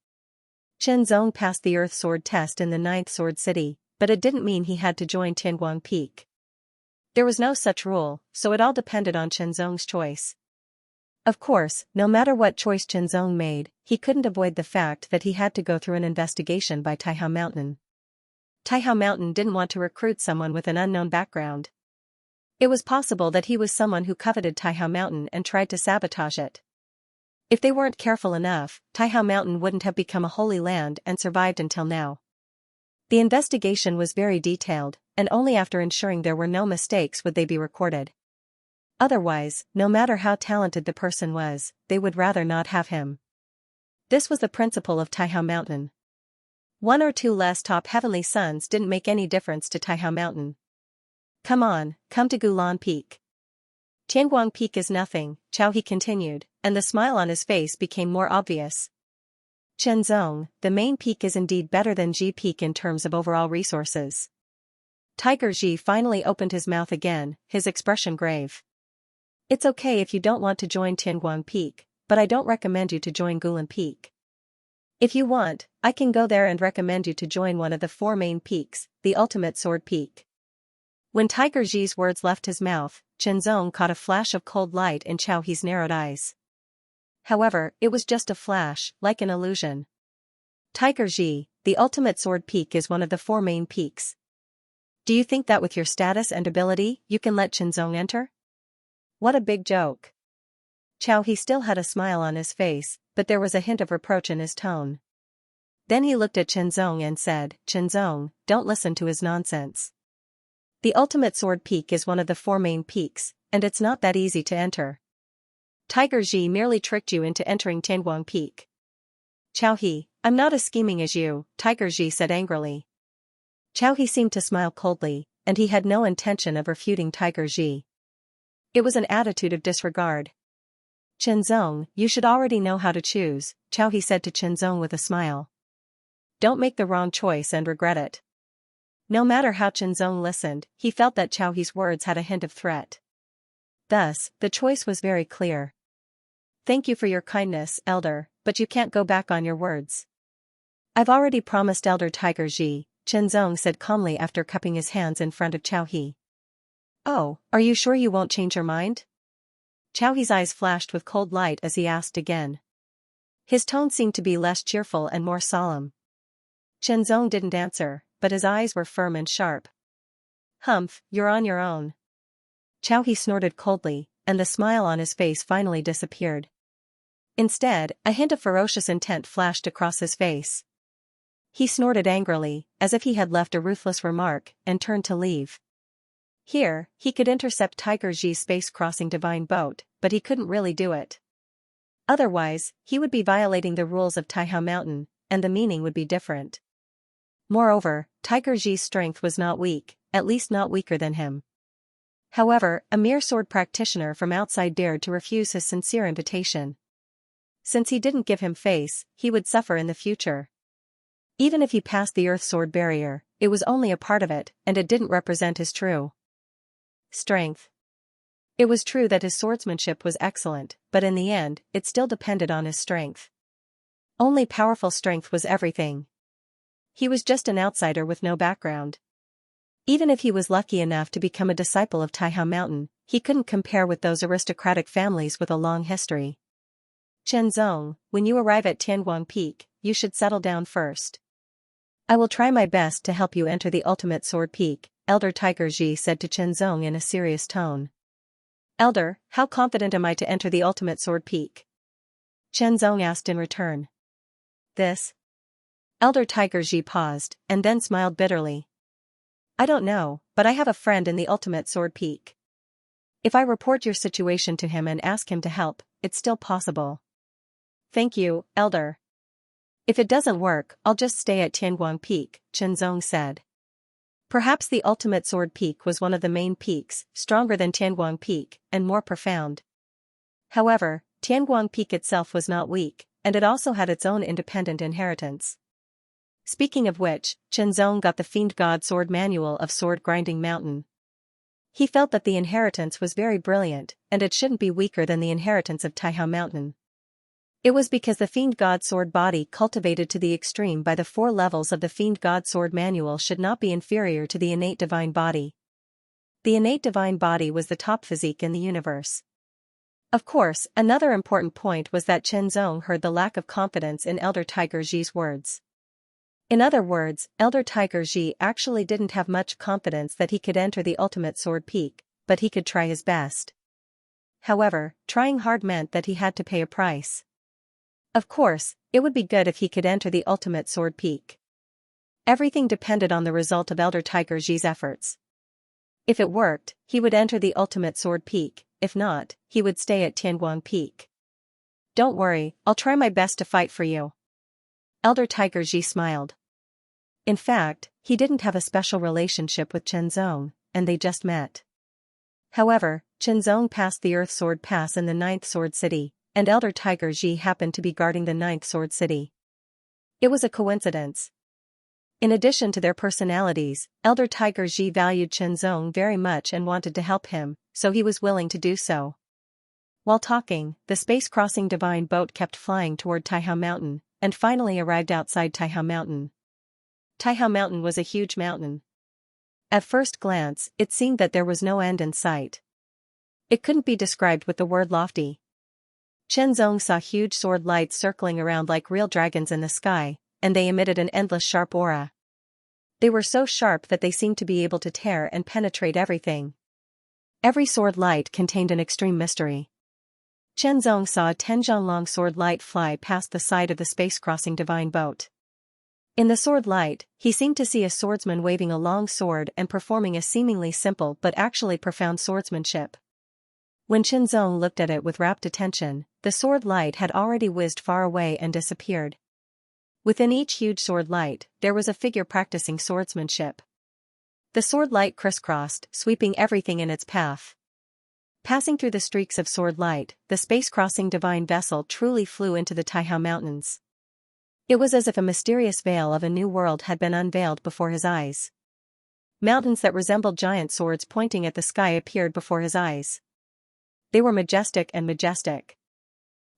Chenzong passed the Earth Sword test in the 9th Sword City, but it didn't mean he had to join Tianguang Peak. There was no such rule, so it all depended on Chenzong's choice. Of course, no matter what choice Chenzong made, he couldn't avoid the fact that he had to go through an investigation by Taihao Mountain. Taihao Mountain didn't want to recruit someone with an unknown background. It was possible that he was someone who coveted Taihao Mountain and tried to sabotage it. If they weren't careful enough, Taihao Mountain wouldn't have become a holy land and survived until now. The investigation was very detailed, and only after ensuring there were no mistakes would they be recorded. Otherwise, no matter how talented the person was, they would rather not have him. This was the principle of Taihao Mountain. One or two less top heavenly suns didn't make any difference to Taihao Mountain. Come on, come to Gulan Peak. Tianguang Peak is nothing, Chao He continued, and the smile on his face became more obvious. Shenzong, the main peak is indeed better than Ji Peak in terms of overall resources. Tiger Ji finally opened his mouth again, his expression grave. It's okay if you don't want to join Tianguang Peak, but I don't recommend you to join Gulan Peak. If you want, I can go there and recommend you to join one of the 4 main peaks, the ultimate Sword Peak. When Tiger Ji's words left his mouth, Shenzong caught a flash of cold light in Chao He's narrowed eyes. However, it was just a flash, like an illusion. Tiger Ji, the ultimate Sword Peak is one of the 4 main peaks. Do you think that with your status and ability, you can let Shenzong enter? What a big joke. Chao He still had a smile on his face, but there was a hint of reproach in his tone. Then he looked at Shenzong and said, Shenzong, don't listen to his nonsense. The ultimate Sword Peak is one of the 4 main peaks, and it's not that easy to enter. Tiger Ji merely tricked you into entering Tianguang Peak. Chao He, I'm not as scheming as you, Tiger Ji said angrily. Chao He seemed to smile coldly, and he had no intention of refuting Tiger Ji. It was an attitude of disregard. Shenzong, you should already know how to choose, Chao He said to Shenzong with a smile. Don't make the wrong choice and regret it. No matter how Shenzong listened, he felt that Chao He's words had a hint of threat. Thus, the choice was very clear. Thank you for your kindness, Elder, but you can't go back on your words. I've already promised Elder Tiger Ji, Shenzong said calmly after cupping his hands in front of Chao He. Oh, are you sure you won't change your mind? Chao He's eyes flashed with cold light as he asked again. His tone seemed to be less cheerful and more solemn. Shenzong didn't answer, but his eyes were firm and sharp. Humph, you're on your own. Chao He snorted coldly, and the smile on his face finally disappeared. Instead, a hint of ferocious intent flashed across his face. He snorted angrily, as if he had left a ruthless remark, and turned to leave. Here, he could intercept Tiger Ji's space-crossing divine boat, but he couldn't really do it. Otherwise, he would be violating the rules of Taihao Mountain, and the meaning would be different. Moreover, Tiger Ji's strength was not weak, at least not weaker than him. However, a mere sword practitioner from outside dared to refuse his sincere invitation. Since he didn't give him face, he would suffer in the future. Even if he passed the Earth Sword barrier, it was only a part of it, and it didn't represent his true strength. It was true that his swordsmanship was excellent, but in the end, it still depended on his strength. Only powerful strength was everything. He was just an outsider with no background. Even if he was lucky enough to become a disciple of Taihao Mountain, he couldn't compare with those aristocratic families with a long history. Shenzong, when you arrive at Tianguang Peak, you should settle down first. I will try my best to help you enter the ultimate Sword Peak, Elder Tiger Ji said to Shenzong in a serious tone. Elder, how confident am I to enter the ultimate Sword Peak? Shenzong asked in return. This? Elder Tiger Ji paused, and then smiled bitterly. I don't know, but I have a friend in the ultimate Sword Peak. If I report your situation to him and ask him to help, it's still possible. Thank you, Elder. If it doesn't work, I'll just stay at Tianguang Peak, Shenzong said. Perhaps the ultimate Sword Peak was one of the main peaks, stronger than Tianguang Peak, and more profound. However, Tianguang Peak itself was not weak, and it also had its own independent inheritance. Speaking of which, Shenzong got the Fiend God Sword Manual of Sword Grinding Mountain. He felt that the inheritance was very brilliant, and it shouldn't be weaker than the inheritance of Taihao Mountain. It was because the Fiend God Sword body cultivated to the extreme by the 4 levels of the Fiend God Sword Manual should not be inferior to the innate divine body. The innate divine body was the top physique in the universe. Of course, another important point was that Shenzong heard the lack of confidence in Elder Tiger Ji's words. In other words, Elder Tiger Ji actually didn't have much confidence that he could enter the ultimate Sword Peak, but he could try his best. However, trying hard meant that he had to pay a price. Of course, it would be good if he could enter the ultimate Sword Peak. Everything depended on the result of Elder Tiger Ji's efforts. If it worked, he would enter the ultimate sword peak, if not, he would stay at Tianguang Peak. Don't worry, I'll try my best to fight for you. Elder Tiger Ji smiled. In fact, he didn't have a special relationship with Chen Zong, and they just met. However, Chen Zong passed the Earth Sword Pass in the 9th Sword City, and Elder Tiger Ji happened to be guarding the 9th Sword City. It was a coincidence. In addition to their personalities, Elder Tiger Ji valued Chen Zong very much and wanted to help him, so he was willing to do so. While talking, the space-crossing divine boat kept flying toward Taihao Mountain, and finally arrived outside Taihao Mountain. Taihao Mountain was a huge mountain. At first glance, it seemed that there was no end in sight. It couldn't be described with the word lofty. Chen Zong saw huge sword lights circling around like real dragons in the sky, and they emitted an endless sharp aura. They were so sharp that they seemed to be able to tear and penetrate everything. Every sword light contained an extreme mystery. Chen Zong saw a 10-zhang-long sword light fly past the side of the space-crossing divine boat. In the sword light, he seemed to see a swordsman waving a long sword and performing a seemingly simple but actually profound swordsmanship. When Chen Zong looked at it with rapt attention, the sword light had already whizzed far away and disappeared. Within each huge sword light, there was a figure practicing swordsmanship. The sword light crisscrossed, sweeping everything in its path. Passing through the streaks of sword light, the space-crossing divine vessel truly flew into the Taihao Mountains. It was as if a mysterious veil of a new world had been unveiled before his eyes. Mountains that resembled giant swords pointing at the sky appeared before his eyes. They were majestic and majestic.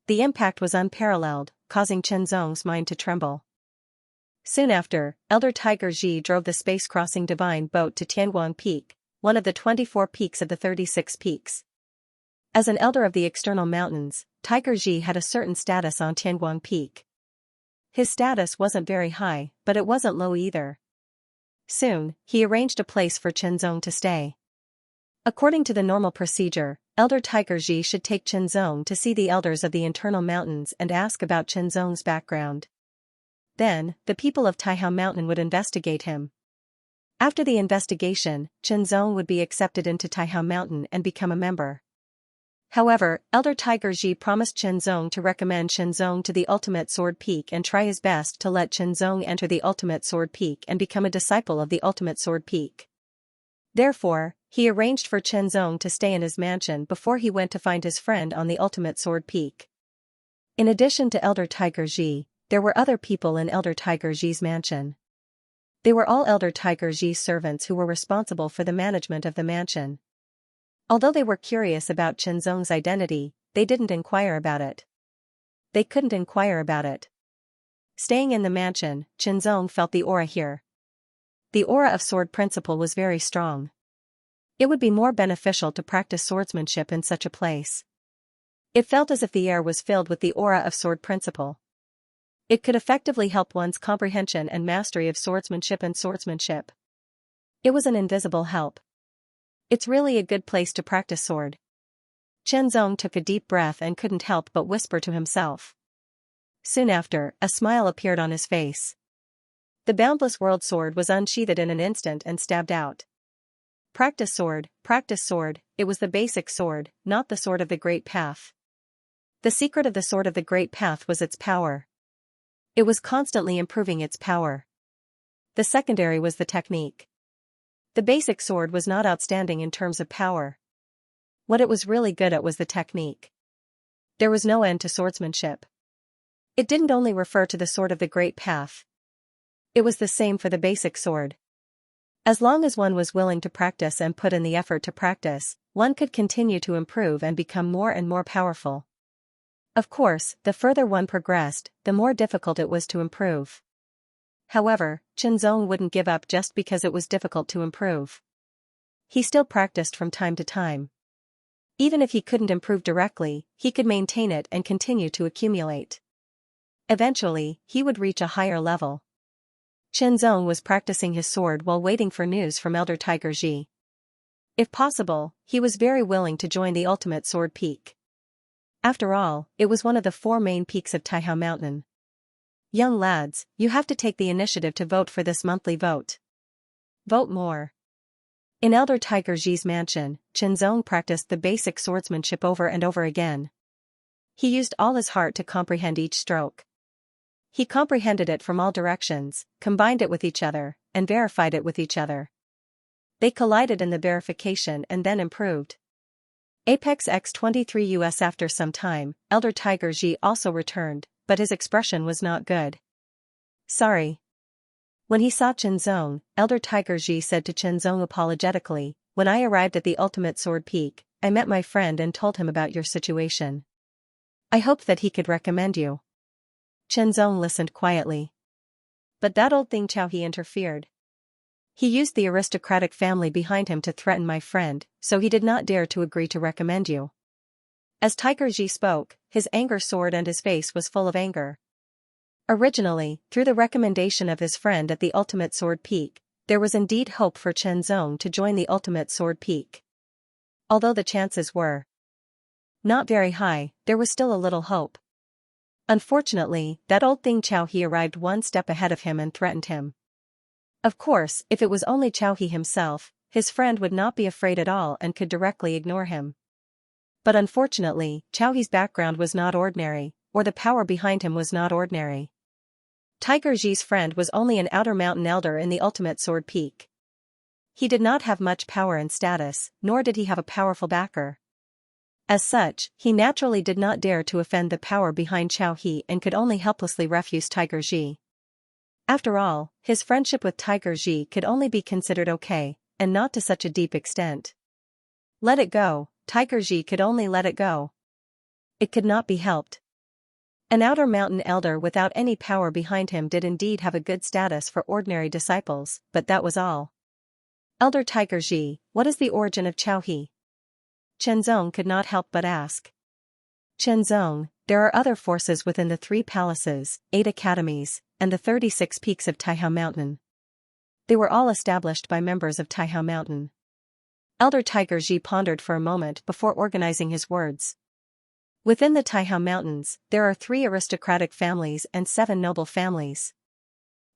The impact was unparalleled, causing Chen Zong's mind to tremble. Soon after, Elder Tiger Ji drove the space-crossing divine boat to Tianguang Peak, one of the 24 peaks of the 36 peaks. As an elder of the external mountains, Tiger Ji had a certain status on Tianguang Peak. His status wasn't very high, but it wasn't low either. Soon, he arranged a place for Chen Zong to stay. According to the normal procedure, Elder Tiger Ji should take Chen Zong to see the elders of the internal mountains and ask about Chen Zong's background. Then, the people of Taihao Mountain would investigate him. After the investigation, Chen Zong would be accepted into Taihao Mountain and become a member. However, Elder Tiger Ji promised Chen Zong to recommend Chen Zong to the Ultimate Sword Peak and try his best to let Chen Zong enter the Ultimate Sword Peak and become a disciple of the Ultimate Sword Peak. Therefore, he arranged for Chen Zong to stay in his mansion before he went to find his friend on the Ultimate Sword Peak. In addition to Elder Tiger Ji, there were other people in Elder Tiger Ji's mansion. They were all Elder Tiger Ji's servants who were responsible for the management of the mansion. Although they were curious about Chen Zong's identity, they didn't inquire about it. They couldn't inquire about it. Staying in the mansion, Chen Zong felt the aura here. The aura of sword principle was very strong. It would be more beneficial to practice swordsmanship in such a place. It felt as if the air was filled with the aura of sword principle. It could effectively help one's comprehension and mastery of swordsmanship and swordsmanship. It was an invisible help. It's really a good place to practice sword. Chen Zong took a deep breath and couldn't help but whisper to himself. Soon after, a smile appeared on his face. The boundless world sword was unsheathed in an instant and stabbed out. Practice sword, it was the basic sword, not the sword of the Great Path. The secret of the sword of the Great Path was its power. It was constantly improving its power. The secondary was the technique. The basic sword was not outstanding in terms of power. What it was really good at was the technique. There was no end to swordsmanship. It didn't only refer to the sword of the Great Path. It was the same for the basic sword. As long as one was willing to practice and put in the effort to practice, one could continue to improve and become more and more powerful. Of course, the further one progressed, the more difficult it was to improve. However, Chen Zong wouldn't give up just because it was difficult to improve. He still practiced from time to time. Even if he couldn't improve directly, he could maintain it and continue to accumulate. Eventually, he would reach a higher level. Chen Zong was practicing his sword while waiting for news from Elder Tiger Ji. If possible, he was very willing to join the Ultimate Sword Peak. After all, it was one of the 4 main peaks of Taihao Mountain. Young lads, you have to take the initiative to vote for this monthly vote. Vote more. In Elder Tiger Ji's mansion, Qianzong practiced the basic swordsmanship over and over again. He used all his heart to comprehend each stroke. He comprehended it from all directions, combined it with each other, and verified it with each other. They collided in the verification and then improved. Apex X23 US. After some time, Elder Tiger Ji also returned, but his expression was not good. Sorry. When he saw Qianzong, Elder Tiger Ji said to Qianzong apologetically, when I arrived at the ultimate sword peak, I met my friend and told him about your situation. I hoped that he could recommend you. Qianzong listened quietly. But that old thing Chao He interfered. He used the aristocratic family behind him to threaten my friend, so he did not dare to agree to recommend you. As Tiger Ji spoke, his anger soared and his face was full of anger. Originally, through the recommendation of his friend at the ultimate sword peak, there was indeed hope for Qianzong to join the ultimate sword peak. Although the chances were not very high, there was still a little hope. Unfortunately, that old thing Chao He arrived one step ahead of him and threatened him. Of course, if it was only Chao He himself, his friend would not be afraid at all and could directly ignore him. But unfortunately, Chao He's background was not ordinary, or the power behind him was not ordinary. Tiger Ji's friend was only an outer mountain elder in the ultimate sword peak. He did not have much power and status, nor did he have a powerful backer. As such, he naturally did not dare to offend the power behind Chao He and could only helplessly refuse Tiger Ji. After all, his friendship with Tiger Ji could only be considered okay, and not to such a deep extent. Let it go, Tiger Ji could only let it go. It could not be helped. An outer mountain elder without any power behind him did indeed have a good status for ordinary disciples, but that was all. Elder Tiger Ji, what is the origin of Chao He? Qianzong could not help but ask. Qianzong, there are other forces within the 3 palaces, 8 academies, and the 36 peaks of Taihao Mountain. They were all established by members of Taihao Mountain. Elder Tiger Ji pondered for a moment before organizing his words. Within the Taihao Mountains, there are 3 aristocratic families and 7 noble families.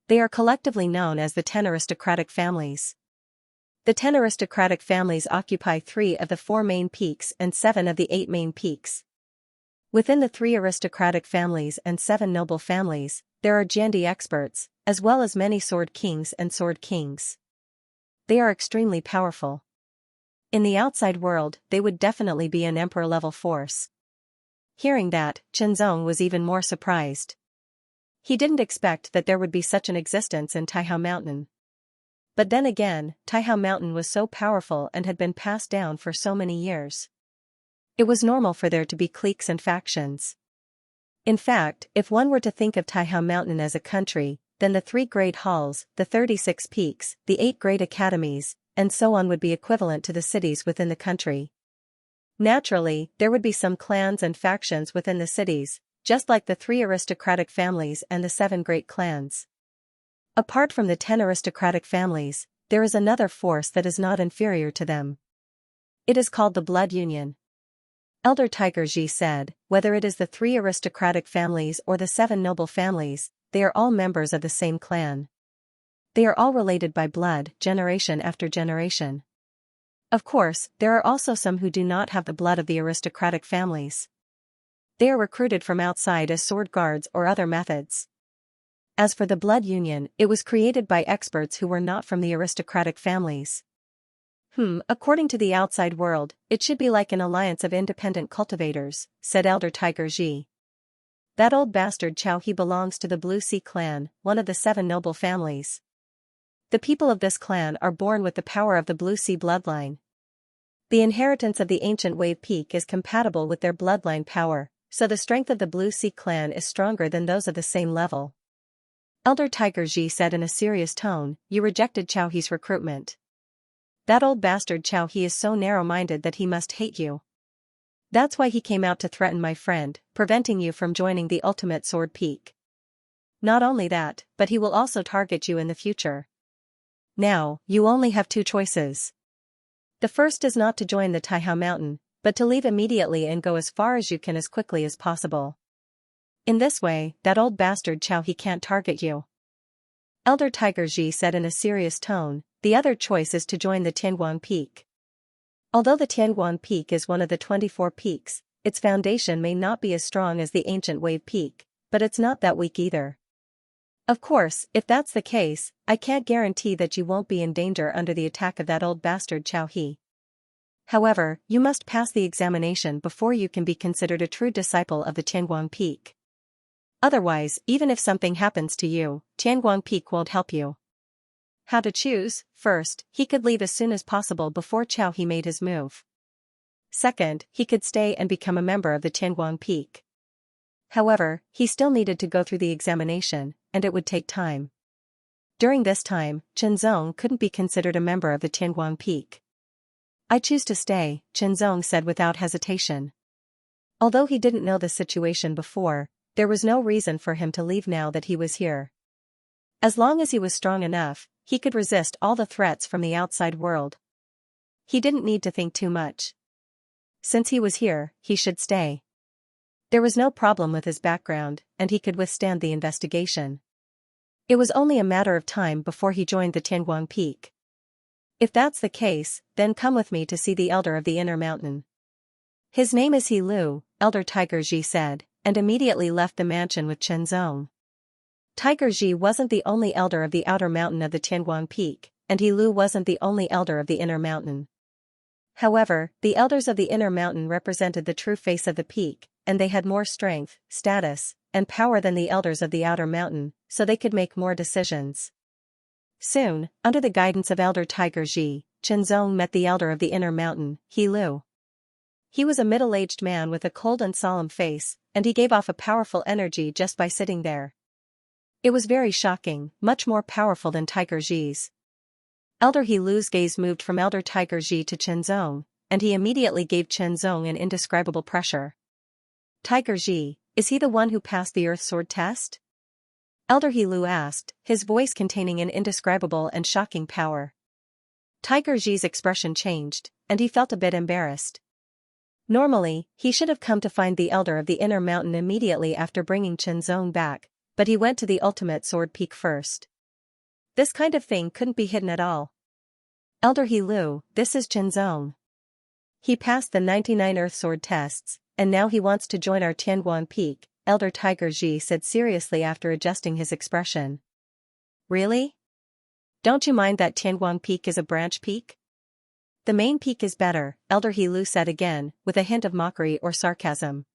They are collectively known as the 10 aristocratic families. The 10 aristocratic families occupy 3 of the 4 main peaks and 7 of the 8 main peaks. Within the 3 aristocratic families and 7 noble families, there are Jiandi experts, as well as many sword kings and sword kings. They are extremely powerful. In the outside world, they would definitely be an emperor-level force. Hearing that, Qianzong was even more surprised. He didn't expect that there would be such an existence in Taihao Mountain. But then again, Taihao Mountain was so powerful and had been passed down for so many years. It was normal for there to be cliques and factions. In fact, if one were to think of Taihao Mountain as a country, then the 3 great halls, the 36 peaks, the 8 great academies, and so on would be equivalent to the cities within the country. Naturally, there would be some clans and factions within the cities, just like the 3 aristocratic families and the 7 great clans. Apart from the 10 aristocratic families, there is another force that is not inferior to them. It is called the Blood Union. Elder Tiger Ji said, whether it is the 3 aristocratic families or the 7 noble families, they are all members of the same clan. They are all related by blood, generation after generation. Of course, there are also some who do not have the blood of the aristocratic families. They are recruited from outside as sword guards or other methods. As for the Blood Union, it was created by experts who were not from the aristocratic families. According to the outside world, it should be like an alliance of independent cultivators, said Elder Tiger Ji. That old bastard Chao He belongs to the Blue Sea clan, one of the 7 noble families. The people of this clan are born with the power of the Blue Sea bloodline. The inheritance of the ancient Wave Peak is compatible with their bloodline power, so the strength of the Blue Sea clan is stronger than those of the same level. Elder Tiger Ji said in a serious tone, you rejected Chao He's recruitment. That old bastard Chao He is so narrow-minded that he must hate you. That's why he came out to threaten my friend, preventing you from joining the ultimate sword peak. Not only that, but he will also target you in the future. Now, you only have 2 choices. The first is not to join the Taihao Mountain, but to leave immediately and go as far as you can as quickly as possible. In this way, that old bastard Chao he can't target you. Elder Tiger Ji said in a serious tone, the other choice is to join the Tianguan Peak. Although the Tianguan Peak is one of the 24 peaks, its foundation may not be as strong as the ancient Wave Peak, but it's not that weak either. Of course, if that's the case, I can't guarantee that you won't be in danger under the attack of that old bastard Chao He. However, you must pass the examination before you can be considered a true disciple of the Tianguan Peak. Otherwise, even if something happens to you, Tianguan Peak won't help you. How to choose? First, he could leave as soon as possible before Chao He made his move. Second, he could stay and become a member of the Tianguan Peak. However, he still needed to go through the examination, and it would take time. During this time, Chenzong couldn't be considered a member of the Tianguan Peak. I choose to stay, Chenzong said without hesitation. Although he didn't know the situation before, there was no reason for him to leave now that he was here. As long as he was strong enough, he could resist all the threats from the outside world. He didn't need to think too much. Since he was here, he should stay. There was no problem with his background, and he could withstand the investigation. It was only a matter of time before he joined the Tianguan Peak. If that's the case, then come with me to see the Elder of the Inner Mountain. His name is He Lu, Elder Tiger Ji said, and immediately left the mansion with Chenzong. Tiger Ji wasn't the only elder of the outer mountain of the Tianguan Peak, and He Lu wasn't the only elder of the inner mountain. However, the elders of the inner mountain represented the true face of the peak, and they had more strength, status, and power than the elders of the outer mountain, so they could make more decisions. Soon, under the guidance of Elder Tiger Ji, Chenzong met the elder of the inner mountain, He Lu. He was a middle-aged man with a cold and solemn face, and he gave off a powerful energy just by sitting there. It was very shocking, much more powerful than Tiger Ji's. Elder He Lu's gaze moved from Elder Tiger Ji to Chenzong, and he immediately gave Chenzong an indescribable pressure. Tiger Ji, is he the one who passed the Earth Sword test? Elder He Lu asked, his voice containing an indescribable and shocking power. Tiger Ji's expression changed, and he felt a bit embarrassed. Normally, he should have come to find the Elder of the Inner Mountain immediately after bringing Chenzong back, but he went to the ultimate sword peak first. This kind of thing couldn't be hidden at all. Elder He Lu, this is Chenzong. He passed the 99 Earth Sword tests, and now he wants to join our Tianguan Peak, Elder Tiger Ji said seriously after adjusting his expression. Really? Don't you mind that Tianguan Peak is a branch peak? The main peak is better, Elder He Lu said again, with a hint of mockery or sarcasm.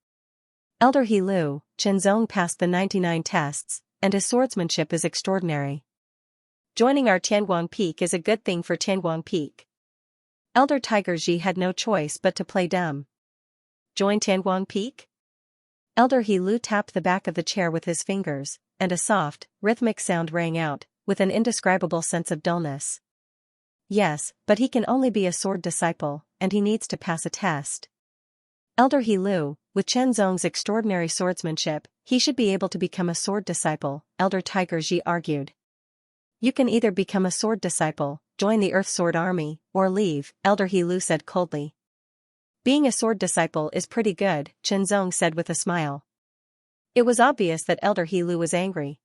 Elder He Lu, Chenzong passed the 99 tests, and his swordsmanship is extraordinary. Joining our Tianguan Peak is a good thing for Tianguan Peak. Elder Tiger Ji had no choice but to play dumb. Join Tianguan Peak? Elder He Lu tapped the back of the chair with his fingers, and a soft, rhythmic sound rang out, with an indescribable sense of dullness. Yes, but he can only be a sword disciple, and he needs to pass a test. Elder He Lu, with Chenzong's extraordinary swordsmanship, he should be able to become a sword disciple, Elder Tiger Ji argued. You can either become a sword disciple, join the Earth Sword Army, or leave, Elder He Lu said coldly. Being a sword disciple is pretty good, Chenzong said with a smile. It was obvious that Elder He Lu was angry.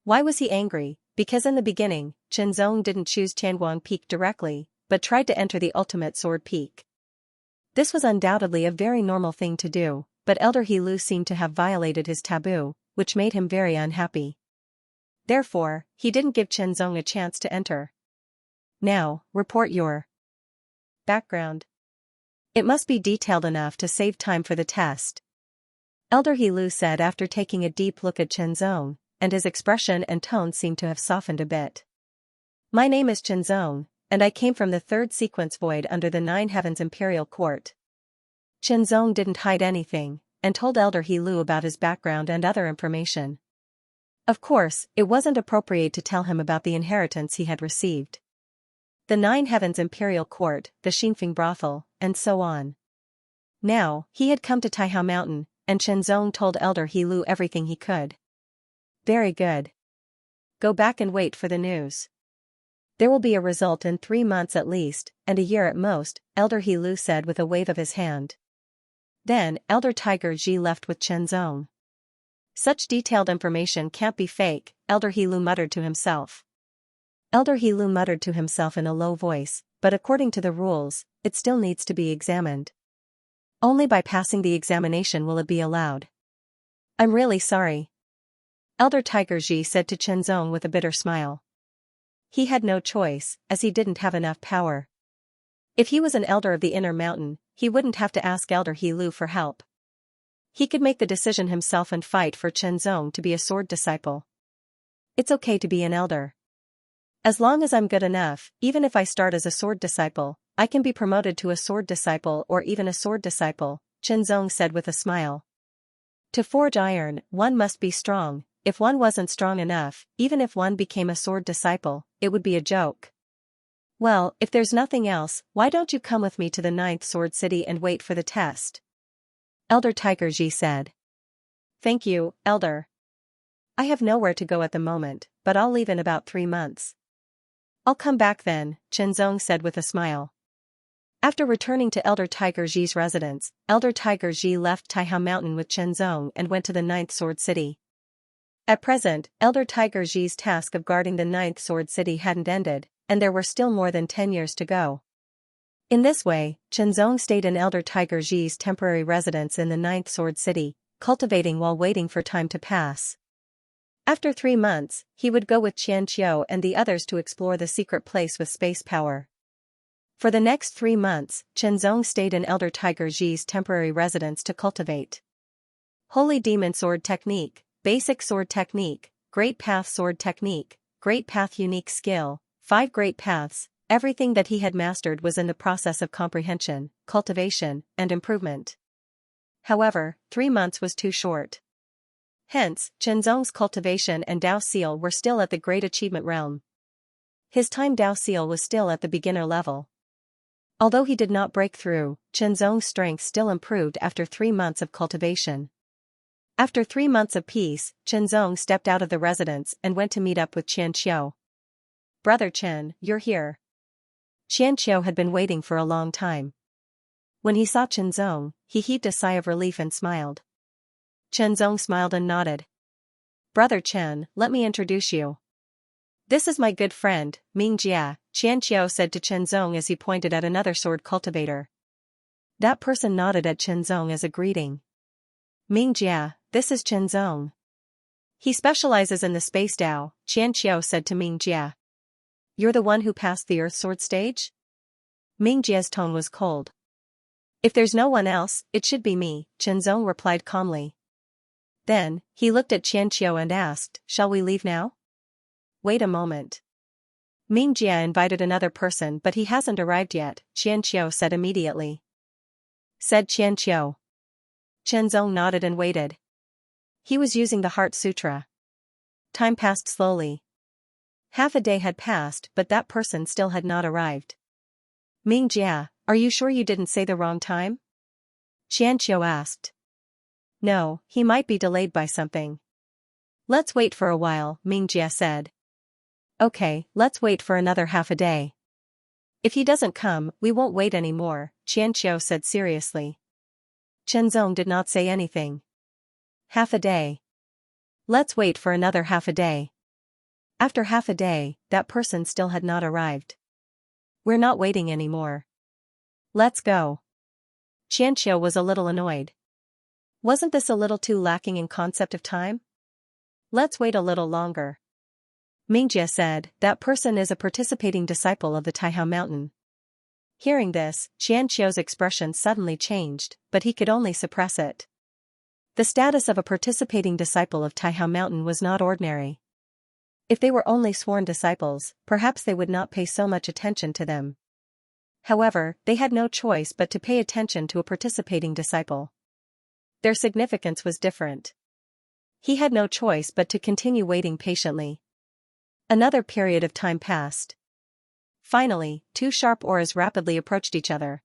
Why was he angry? Because in the beginning, Chenzong didn't choose Tianguan Peak directly, but tried to enter the ultimate sword peak. This was undoubtedly a very normal thing to do, but Elder He Lu seemed to have violated his taboo, which made him very unhappy. Therefore, he didn't give Chenzong a chance to enter. Now, report your background. It must be detailed enough to save time for the test. Elder He Lu said after taking a deep look at Chenzong, and his expression and tone seemed to have softened a bit. My name is Chenzong, and I came from the third sequence void under the Nine Heavens Imperial Court. Chenzong didn't hide anything, and told Elder He Lu about his background and other information. Of course, it wasn't appropriate to tell him about the inheritance he had received. The Nine Heavens Imperial Court, the Xinfeng brothel, and so on. Now, he had come to Taihao Mountain, and Chenzong told Elder He Lu everything he could. Very good. Go back and wait for the news. There will be a result in 3 months at least, and a year at most, Elder He Lu said with a wave of his hand. Then, Elder Tiger Ji left with Chenzong. Such detailed information can't be fake, Elder He muttered to himself. Elder He muttered to himself in a low voice, but according to the rules, it still needs to be examined. Only by passing the examination will it be allowed. I'm really sorry. Elder Tiger Ji said to Chenzong with a bitter smile. He had no choice, as he didn't have enough power. If he was an elder of the inner mountain, he wouldn't have to ask Elder He for help. He could make the decision himself and fight for Chenzong to be a sword disciple. It's okay to be an elder. As long as I'm good enough, even if I start as a sword disciple, I can be promoted to a sword disciple or even a sword disciple, Chenzong said with a smile. To forge iron, one must be strong. If one wasn't strong enough, even if one became a sword disciple, it would be a joke. Well, if there's nothing else, why don't you come with me to the 9th Sword City and wait for the test? Elder Tiger Ji said. Thank you, Elder. I have nowhere to go at the moment, but I'll leave in about 3 months. I'll come back then, Chenzong said with a smile. After returning to Elder Tiger Ji's residence, Elder Tiger Ji left Taihao Mountain with Chenzong and went to the 9th Sword City. At present, Elder Tiger Ji's task of guarding the 9th Sword City hadn't ended, and there were still more than 10 years to go. In this way, Chenzong stayed in Elder Tiger Ji's temporary residence in the 9th Sword City, cultivating while waiting for time to pass. After 3 months, he would go with Xianxia and the others to explore the secret place with space power. For the next 3 months, Chenzong stayed in Elder Tiger Ji's temporary residence to cultivate. Holy Demon Sword Technique, Basic Sword Technique, Great Path Sword Technique, Great Path Unique Skill, 5 Great Paths. Everything that he had mastered was in the process of comprehension, cultivation, and improvement. However, 3 months was too short. Hence, Chenzong's cultivation and Dao Seal were still at the Great Achievement realm. His time Dao Seal was still at the beginner level. Although he did not break through, Chenzong's strength still improved after 3 months of cultivation. After 3 months of peace, Chenzong stepped out of the residence and went to meet up with Xianxia. Brother Chen, you're here. Xianxia had been waiting for a long time. When he saw Chenzong, he heaved a sigh of relief and smiled. Chenzong smiled and nodded. Brother Chen, let me introduce you. This is my good friend, Ming Jia, Xianxia said to Chenzong as he pointed at another sword cultivator. That person nodded at Chenzong as a greeting. Ming Jia, this is Chenzong. He specializes in the space Dao, Xianxia said to Ming Jia. You're the one who passed the Earth Sword stage? Ming Jia's tone was cold. If there's no one else, it should be me, Chenzong replied calmly. Then, he looked at Xianxia and asked, shall we leave now? Wait a moment. Ming Jia invited another person but he hasn't arrived yet, Xianxia said immediately. Said Xianxia. Chenzong nodded and waited. He was using the Heart Sutra. Time passed slowly. Half a day had passed but that person still had not arrived. Ming Jia, are you sure you didn't say the wrong time? Xianxia asked. No, he might be delayed by something. Let's wait for a while, Ming Jia said. Okay, let's wait for another half a day. If he doesn't come, we won't wait anymore, Xianxia said seriously. Chenzong did not say anything. Half a day. Let's wait for another half a day. After half a day, that person still had not arrived. We're not waiting anymore. Let's go. Xianxia was a little annoyed. Wasn't this a little too lacking in concept of time? Let's wait a little longer. Mingjie said, that person is a participating disciple of the Taihao Mountain. Hearing this, Xianxia's expression suddenly changed, but he could only suppress it. The status of a participating disciple of Taihao Mountain was not ordinary. If they were only sworn disciples, perhaps they would not pay so much attention to them. However, they had no choice but to pay attention to a participating disciple. Their significance was different. He had no choice but to continue waiting patiently. Another period of time passed. Finally, two sharp auras rapidly approached each other.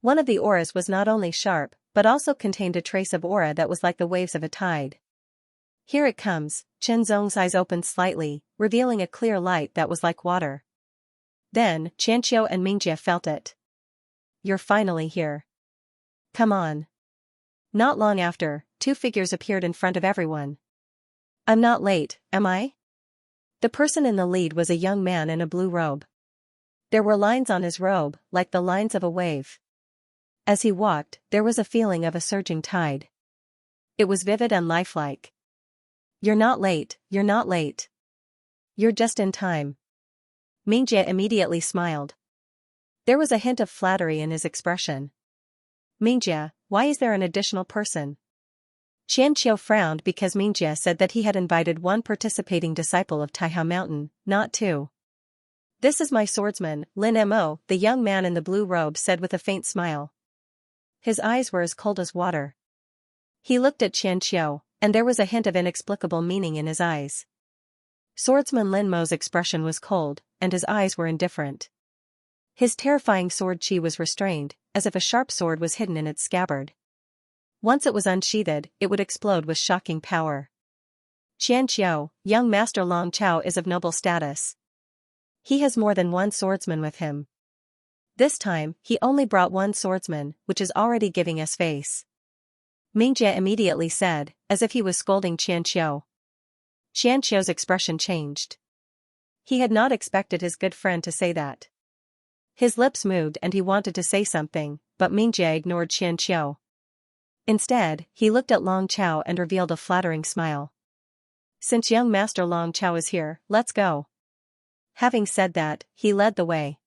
One of the auras was not only sharp, but also contained a trace of aura that was like the waves of a tide. Here it comes, Chenzong's eyes opened slightly, revealing a clear light that was like water. Then, Xianxiu and Mingjie felt it. You're finally here. Come on. Not long after, two figures appeared in front of everyone. I'm not late, am I? The person in the lead was a young man in a blue robe. There were lines on his robe, like the lines of a wave. As he walked, there was a feeling of a surging tide. It was vivid and lifelike. You're not late, you're not late. You're just in time. Mingjie immediately smiled. There was a hint of flattery in his expression. Mingjie, why is there an additional person? Xianxia frowned because Mingjie said that he had invited one participating disciple of Taihao Mountain, not two. This is my swordsman, Lin Mo, the young man in the blue robe said with a faint smile. His eyes were as cold as water. He looked at Xianxia, and there was a hint of inexplicable meaning in his eyes. Swordsman Lin Mo's expression was cold, and his eyes were indifferent. His terrifying sword chi was restrained, as if a sharp sword was hidden in its scabbard. Once it was unsheathed, it would explode with shocking power. Xianxia, young Master Long Chao is of noble status. He has more than one swordsman with him. This time, he only brought one swordsman, which is already giving us face. Mingjie immediately said, as if he was scolding Xianxia. Xianxia's expression changed. He had not expected his good friend to say that. His lips moved and he wanted to say something, but Mingjie ignored Xianxia. Instead, he looked at Long Chao and revealed a flattering smile. Since young Master Long Chao is here, let's go. Having said that, he led the way.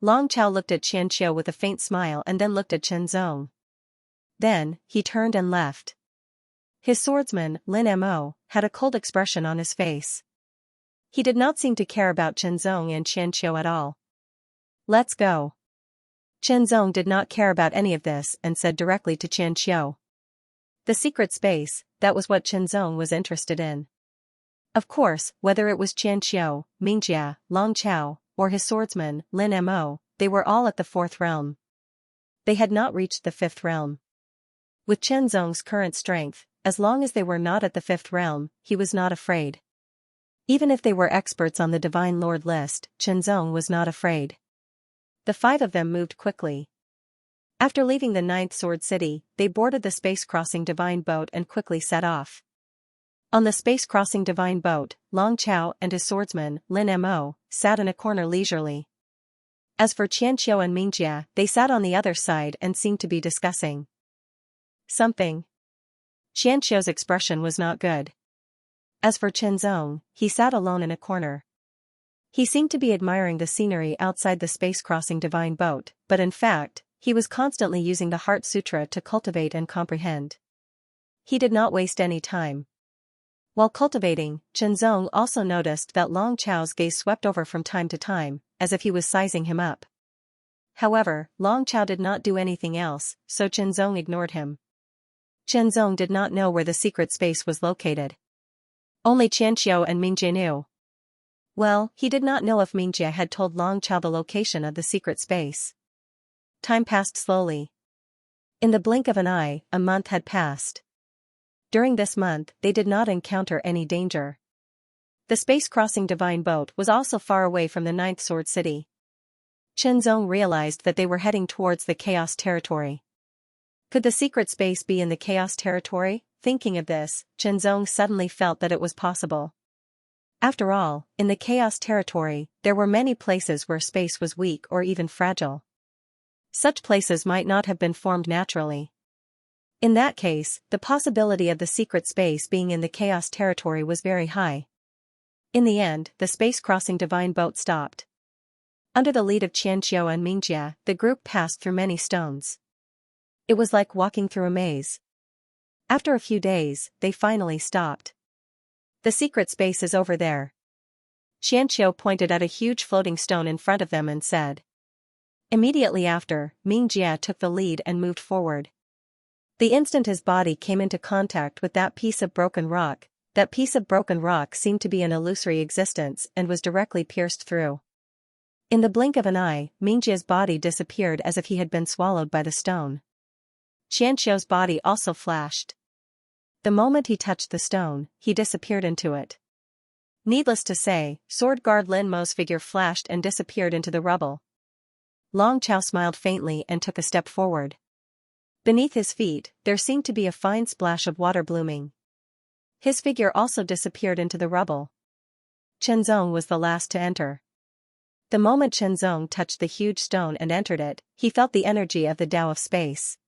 Long Chao looked at Xianxia with a faint smile and then looked at Chenzong. Then, he turned and left. His swordsman, Lin Mo, had a cold expression on his face. He did not seem to care about Chenzong and Xianxia at all. Let's go. Chenzong did not care about any of this and said directly to Xianxia. The secret space, that was what Chenzong was interested in. Of course, whether it was Xianxia, Mingjie, Long Chao, or his swordsman, Lin Mo, they were all at the fourth realm. They had not reached the fifth realm. With Chenzong's current strength, as long as they were not at the fifth realm, he was not afraid. Even if they were experts on the Divine Lord list, Chenzong was not afraid. The five of them moved quickly. After leaving the Ninth Sword City, they boarded the space-crossing divine boat and quickly set off. On the space-crossing divine boat, Long Chao and his swordsman, Lin Mo, sat in a corner leisurely. As for Xianxia and Mingjie, they sat on the other side and seemed to be discussing something. Xianxia's expression was not good. As for Chenzong, he sat alone in a corner. He seemed to be admiring the scenery outside the space-crossing divine boat, but in fact, he was constantly using the Heart Sutra to cultivate and comprehend. He did not waste any time. While cultivating, Chenzong also noticed that Long Chao's gaze swept over from time to time, as if he was sizing him up. However, Long Chao did not do anything else, so Chenzong ignored him. Chenzong did not know where the secret space was located. Only Xianxia and Mingjie knew. Well, he did not know if Mingjie had told Long Chao the location of the secret space. Time passed slowly. In the blink of an eye, a month had passed. During this month, they did not encounter any danger. The space-crossing divine boat was also far away from the Ninth Sword City. Chenzong realized that they were heading towards the Chaos Territory. Could the secret space be in the Chaos Territory? Thinking of this, Chenzong suddenly felt that it was possible. After all, in the Chaos Territory, there were many places where space was weak or even fragile. Such places might not have been formed naturally. In that case, the possibility of the secret space being in the Chaos Territory was very high. In the end, the space-crossing divine boat stopped. Under the lead of Xianxia and Mingjie, the group passed through many stones. It was like walking through a maze. After a few days, they finally stopped. The secret space is over there. Xianxia pointed at a huge floating stone in front of them and said. Immediately after, Mingjie took the lead and moved forward. The instant his body came into contact with that piece of broken rock seemed to be an illusory existence and was directly pierced through. In the blink of an eye, Mingjie's body disappeared as if he had been swallowed by the stone. Xianxia's body also flashed. The moment he touched the stone, he disappeared into it. Needless to say, Sword Guard Lin Mo's figure flashed and disappeared into the rubble. Long Chao smiled faintly and took a step forward. Beneath his feet, there seemed to be a fine splash of water blooming. His figure also disappeared into the rubble. Chenzong was the last to enter. The moment Chenzong touched the huge stone and entered it, he felt the energy of the Tao of space.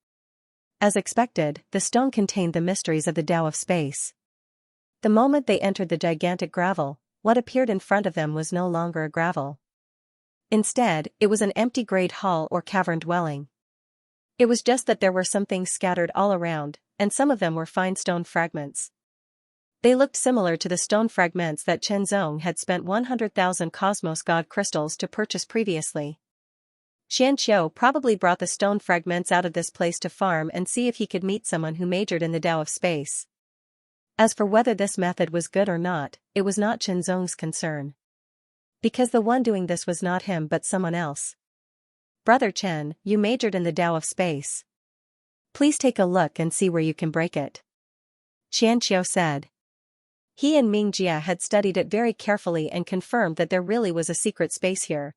As expected, the stone contained the mysteries of the Tao of space. The moment they entered the gigantic gravel, what appeared in front of them was no longer a gravel. Instead, it was an empty great hall or cavern dwelling. It was just that there were some things scattered all around, and some of them were fine stone fragments. They looked similar to the stone fragments that Chenzong had spent 100,000 Cosmos God crystals to purchase previously. Xianxia probably brought the stone fragments out of this place to farm and see if he could meet someone who majored in the Tao of space. As for whether this method was good or not, it was not Chenzong's concern. Because the one doing this was not him but someone else. Brother Chen, you majored in the Tao of space. Please take a look and see where you can break it. Xianxia said. He and Ming Jia had studied it very carefully and confirmed that there really was a secret space here.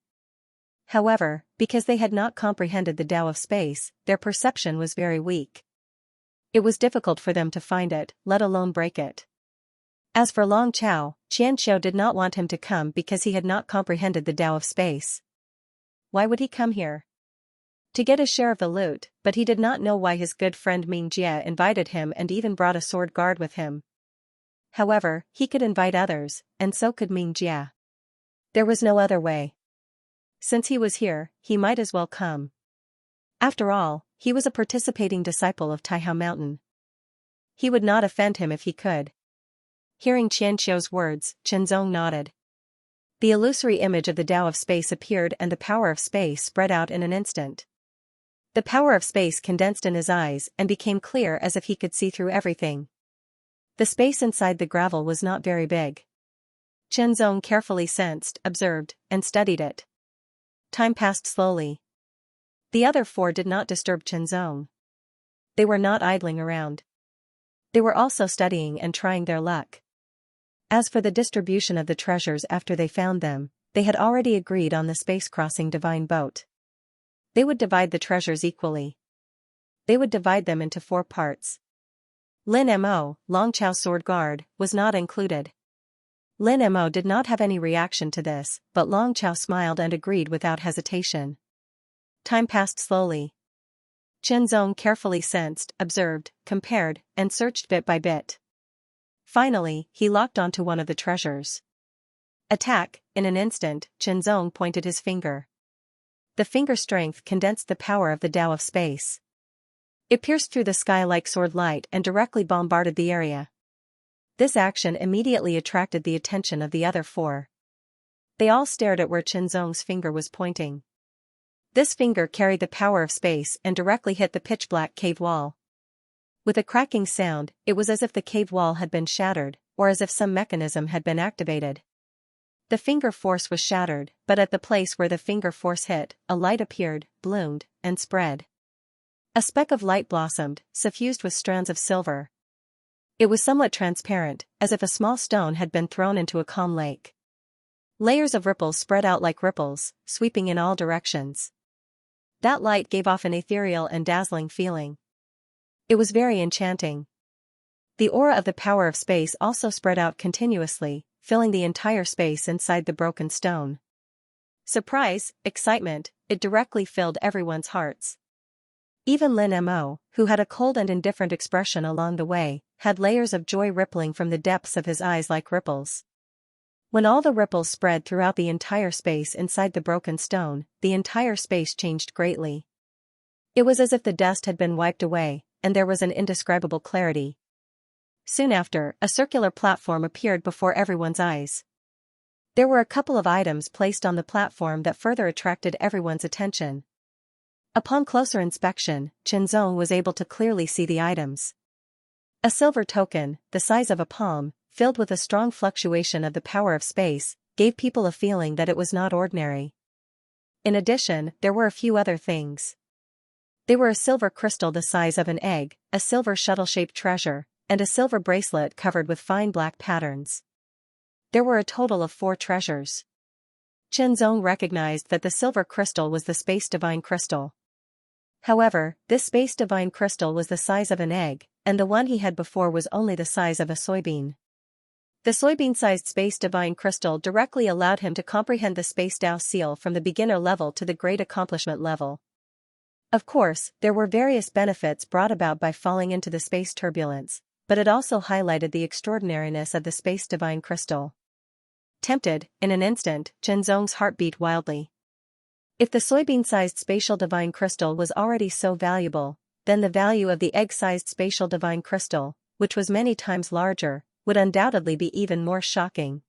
However, because they had not comprehended the Tao of space, their perception was very weak. It was difficult for them to find it, let alone break it. As for Long Chao, Xianxiao did not want him to come because he had not comprehended the Tao of space. Why would he come here? To get a share of the loot, but he did not know why his good friend Ming Jia invited him and even brought a sword guard with him. However, he could invite others, and so could Ming Jia. There was no other way. Since he was here, he might as well come. After all, he was a participating disciple of Taihao Mountain. He would not offend him if he could. Hearing Qianxiao's words, Chenzong nodded. The illusory image of the Tao of space appeared and the power of space spread out in an instant. The power of space condensed in his eyes and became clear as if he could see through everything. The space inside the gravel was not very big. Chenzong carefully sensed, observed, and studied it. Time passed slowly. The other four did not disturb Chenzong. They were not idling around. They were also studying and trying their luck. As for the distribution of the treasures after they found them, they had already agreed on the space-crossing divine boat. They would divide the treasures equally. They would divide them into 4 parts. Lin Mo, Long Chao sword guard, was not included. Lin Mo did not have any reaction to this, but Long Chao smiled and agreed without hesitation. Time passed slowly. Chenzong carefully sensed, observed, compared, and searched bit by bit. Finally, he locked onto one of the treasures. Attack! In an instant, Chenzong pointed his finger. The finger strength condensed the power of the Tao of space. It pierced through the sky like sword light and directly bombarded the area. This action immediately attracted the attention of the other 4. They all stared at where Chenzong's finger was pointing. This finger carried the power of space and directly hit the pitch-black cave wall. With a cracking sound, it was as if the cave wall had been shattered, or as if some mechanism had been activated. The finger force was shattered, but at the place where the finger force hit, a light appeared, bloomed, and spread. A speck of light blossomed, suffused with strands of silver. It was somewhat transparent, as if a small stone had been thrown into a calm lake. Layers of ripples spread out like ripples, sweeping in all directions. That light gave off an ethereal and dazzling feeling. It was very enchanting. The aura of the power of space also spread out continuously, filling the entire space inside the broken stone. Surprise, excitement, it directly filled everyone's hearts. Even Lin Mo, who had a cold and indifferent expression along the way, had layers of joy rippling from the depths of his eyes like ripples. When all the ripples spread throughout the entire space inside the broken stone, the entire space changed greatly. It was as if the dust had been wiped away, and there was an indescribable clarity. Soon after, a circular platform appeared before everyone's eyes. There were a couple of items placed on the platform that further attracted everyone's attention. Upon closer inspection, Chenzong was able to clearly see the items. A silver token, the size of a palm, filled with a strong fluctuation of the power of space, gave people a feeling that it was not ordinary. In addition, there were a few other things. They were a silver crystal the size of an egg, a silver shuttle-shaped treasure, and a silver bracelet covered with fine black patterns. There were a total of 4 treasures. Chenzong recognized that the silver crystal was the space divine crystal. However, this space divine crystal was the size of an egg, and the one he had before was only the size of a soybean. The soybean-sized space divine crystal directly allowed him to comprehend the space Dao seal from the beginner level to the great accomplishment level. Of course, there were various benefits brought about by falling into the space turbulence, but it also highlighted the extraordinariness of the space divine crystal. Tempted, in an instant, Chenzong's heart beat wildly. If the soybean-sized spatial divine crystal was already so valuable, then the value of the egg-sized spatial divine crystal, which was many times larger, would undoubtedly be even more shocking.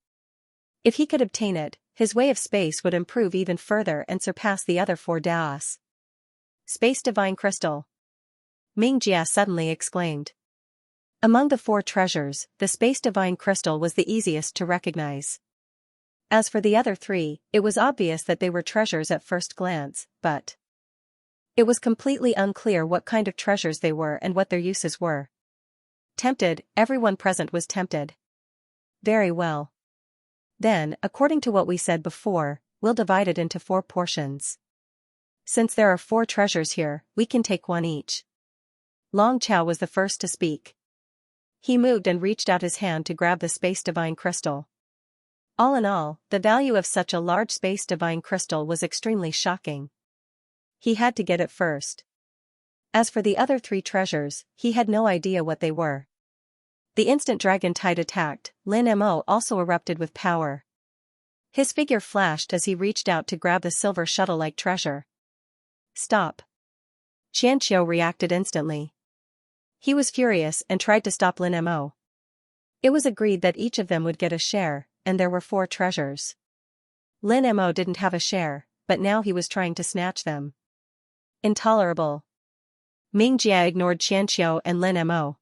If he could obtain it, his way of space would improve even further and surpass the other four Daos. Space divine crystal! Mingjia suddenly exclaimed. Among the four treasures, the space divine crystal was the easiest to recognize. As for the other three, it was obvious that they were treasures at first glance, but it was completely unclear what kind of treasures they were and what their uses were. Tempted, everyone present was tempted. Very well. Then, according to what we said before, we'll divide it into 4 portions. Since there are 4 treasures here, we can take one each. Long Chao was the first to speak. He moved and reached out his hand to grab the space divine crystal. All in all, the value of such a large space divine crystal was extremely shocking. He had to get it first. As for the other 3 treasures, he had no idea what they were. The instant dragon tide attacked, Lin Mo also erupted with power. His figure flashed as he reached out to grab the silver shuttle-like treasure. Stop! Xianxia reacted instantly. He was furious and tried to stop Lin Mo. It was agreed that each of them would get a share, and there were 4 treasures. Lin Mo didn't have a share, but now he was trying to snatch them. Intolerable. Mingjia ignored Xianxia and Lin Mo.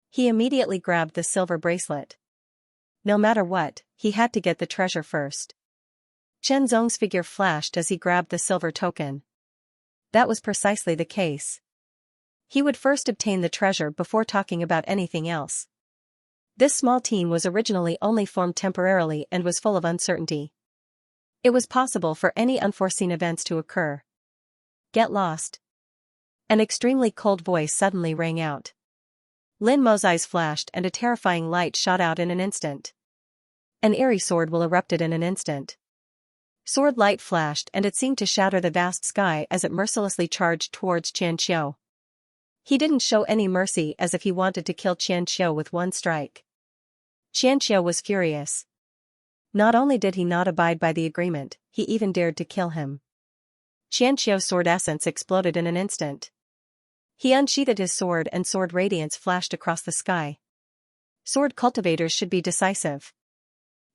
He immediately grabbed the silver bracelet. No matter what, he had to get the treasure first. Chenzong's figure flashed as he grabbed the silver token. That was precisely the case. He would first obtain the treasure before talking about anything else. This small team was originally only formed temporarily and was full of uncertainty. It was possible for any unforeseen events to occur. Get lost. An extremely cold voice suddenly rang out. Lin Mo's eyes flashed and a terrifying light shot out in an instant. An eerie sword will erupted in an instant. Sword light flashed and it seemed to shatter the vast sky as it mercilessly charged towards Xianxia. He didn't show any mercy as if he wanted to kill Xianxia with one strike. Xianxia was furious. Not only did he not abide by the agreement, he even dared to kill him. Xianxia's sword essence exploded in an instant. He unsheathed his sword and sword radiance flashed across the sky. Sword cultivators should be decisive.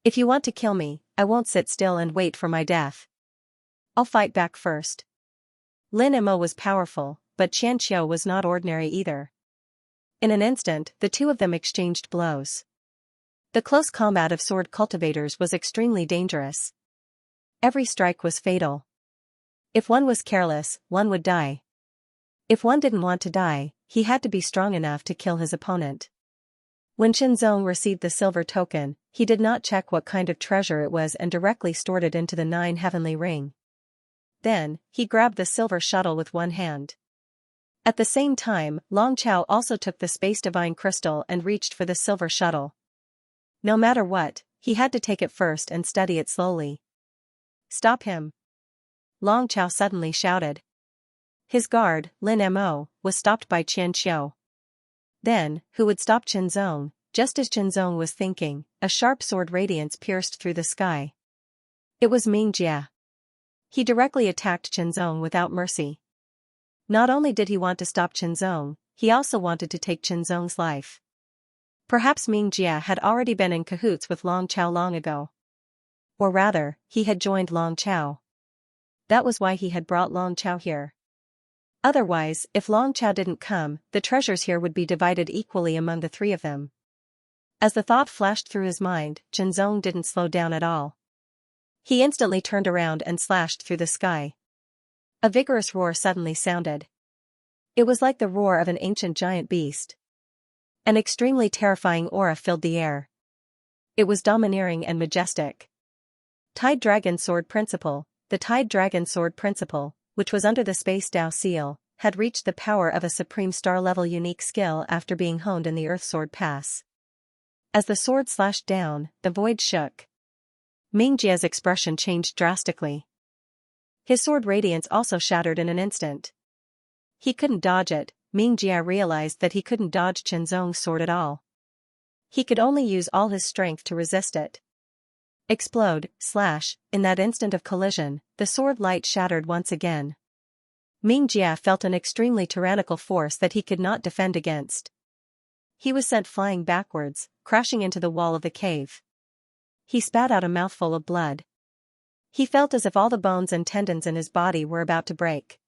If you want to kill me, I won't sit still and wait for my death. I'll fight back first. Lin Mo was powerful, but Xianxia was not ordinary either. In an instant, the two of them exchanged blows. The close combat of sword cultivators was extremely dangerous. Every strike was fatal. If one was careless, one would die. If one didn't want to die, he had to be strong enough to kill his opponent. When Chenzong received the silver token, he did not check what kind of treasure it was and directly stored it into the 9 heavenly ring. Then, he grabbed the silver shuttle with one hand. At the same time, Long Chao also took the space divine crystal and reached for the silver shuttle. No matter what, he had to take it first and study it slowly. Stop him! Long Chao suddenly shouted. His guard, Lin Mo, was stopped by Xianxia. Then, who would stop Chenzong? Just as Chenzong was thinking, a sharp sword radiance pierced through the sky. It was Mingjia. He directly attacked Chenzong without mercy. Not only did he want to stop Chenzong, he also wanted to take Chenzong's life. Perhaps Mingjia had already been in cahoots with Long Chao long ago. Or rather, he had joined Long Chao. That was why he had brought Long Chao here. Otherwise, if Long Chao didn't come, the treasures here would be divided equally among the 3 of them. As the thought flashed through his mind, Chenzong didn't slow down at all. He instantly turned around and slashed through the sky. A vigorous roar suddenly sounded. It was like the roar of an ancient giant beast. An extremely terrifying aura filled the air. It was domineering and majestic. Tide Dragon Sword Principle. The Tide Dragon Sword Principle, which was under the Space Dao seal, had reached the power of a supreme star-level unique skill after being honed in the Earth Sword Pass. As the sword slashed down, the void shook. Mingjia's expression changed drastically. His sword radiance also shattered in an instant. He couldn't dodge it. Mingjia realized that he couldn't dodge Qinzong's sword at all. He could only use all his strength to resist it. Explode, slash, in that instant of collision, the sword light shattered once again. Mingjia felt an extremely tyrannical force that he could not defend against. He was sent flying backwards, crashing into the wall of the cave. He spat out a mouthful of blood. He felt as if all the bones and tendons in his body were about to break.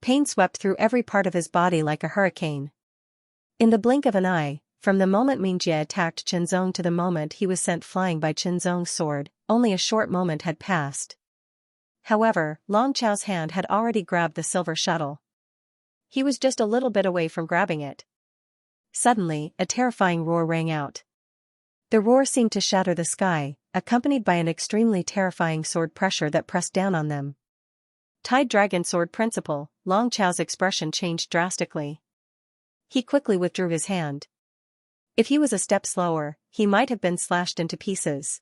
Pain swept through every part of his body like a hurricane. In the blink of an eye, from the moment Mingjia attacked Qinzong to the moment he was sent flying by Qinzong's sword, only a short moment had passed. However, Long Chao's hand had already grabbed the silver shuttle. He was just a little bit away from grabbing it. Suddenly, a terrifying roar rang out. The roar seemed to shatter the sky, accompanied by an extremely terrifying sword pressure that pressed down on them. Tide Dragon Sword Principle. Long Chao's expression changed drastically. He quickly withdrew his hand. If he was a step slower, he might have been slashed into pieces.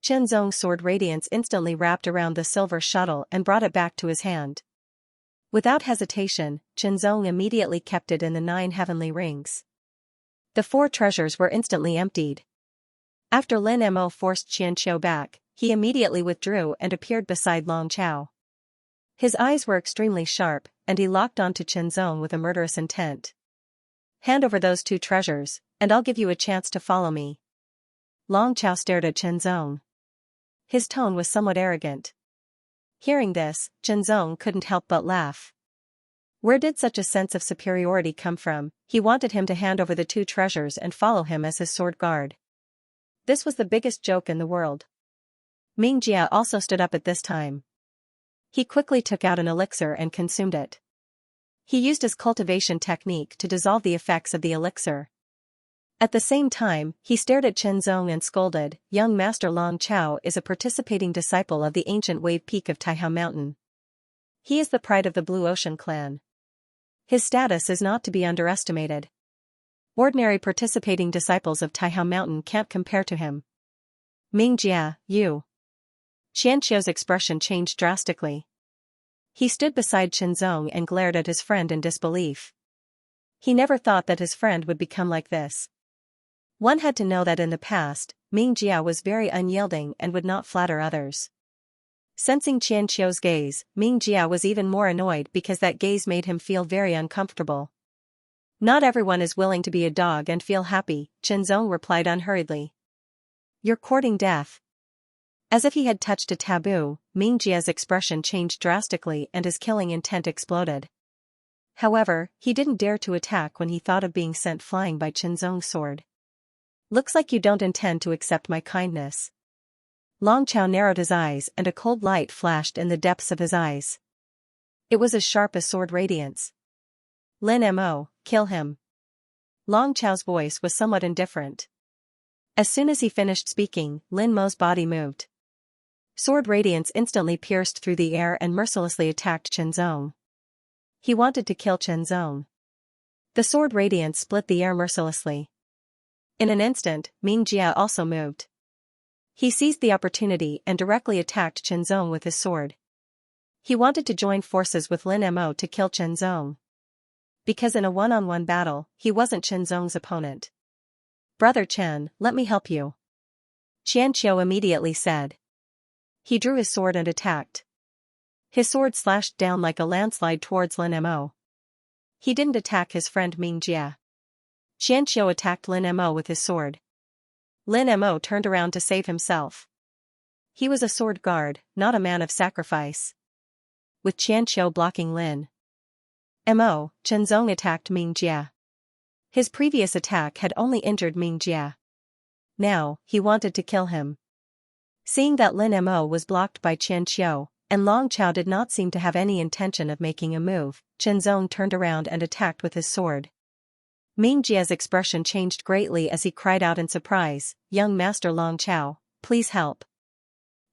Qinzong's sword radiance instantly wrapped around the silver shuttle and brought it back to his hand. Without hesitation, Qinzong immediately kept it in the 9 heavenly rings. The 4 treasures were instantly emptied. After Lin Mo forced Xianxia back, he immediately withdrew and appeared beside Long Chao. His eyes were extremely sharp, and he locked onto Qinzong with a murderous intent. Hand over those 2 treasures, and I'll give you a chance to follow me. Long Chao stared at Qinzong. His tone was somewhat arrogant. Hearing this, Qinzong couldn't help but laugh. Where did such a sense of superiority come from? He wanted him to hand over the 2 treasures and follow him as his sword guard. This was the biggest joke in the world. Mingjia also stood up at this time. He quickly took out an elixir and consumed it. He used his cultivation technique to dissolve the effects of the elixir. At the same time, he stared at Qinzong and scolded, "Young Master Long Chao is a participating disciple of the ancient wave peak of Taihao Mountain. He is the pride of the Blue Ocean clan. His status is not to be underestimated. Ordinary participating disciples of Taihao Mountain can't compare to him." Mingjia, you. Xianxia's expression changed drastically. He stood beside Qinzong and glared at his friend in disbelief. He never thought that his friend would become like this. One had to know that in the past, Mingjia was very unyielding and would not flatter others. Sensing Xianxia's gaze, Mingjia was even more annoyed because that gaze made him feel very uncomfortable. "Not everyone is willing to be a dog and feel happy," Qinzong replied unhurriedly. "You're courting death." As if he had touched a taboo, Mingjia's expression changed drastically and his killing intent exploded. However, he didn't dare to attack when he thought of being sent flying by Qinzong's sword. "Looks like you don't intend to accept my kindness." Long Chao narrowed his eyes and a cold light flashed in the depths of his eyes. It was as sharp as sword radiance. "Lin Mo, kill him." Long Chao's voice was somewhat indifferent. As soon as he finished speaking, Lin Mo's body moved. Sword radiance instantly pierced through the air and mercilessly attacked Qinzong. He wanted to kill Qinzong. The sword radiance split the air mercilessly. In an instant, Mingjia also moved. He seized the opportunity and directly attacked Qinzong with his sword. He wanted to join forces with Lin Mo to kill Qinzong. Because in a one-on-one battle, he wasn't Qinzong's opponent. "Brother Chen, let me help you," Xianxia immediately said. He drew his sword and attacked. His sword slashed down like a landslide towards Lin Mo. He didn't attack his friend Mingjia. Xianxia attacked Lin Mo with his sword. Lin Mo turned around to save himself. He was a sword guard, not a man of sacrifice. With Xianxia blocking Lin Mo, Qinzong attacked Mingjia. His previous attack had only injured Mingjia. Now, he wanted to kill him. Seeing that Lin Mo was blocked by Xianxia, and Long Chao did not seem to have any intention of making a move, Qinzong turned around and attacked with his sword. Mingjia's expression changed greatly as he cried out in surprise, "Young Master Long Chao, please help."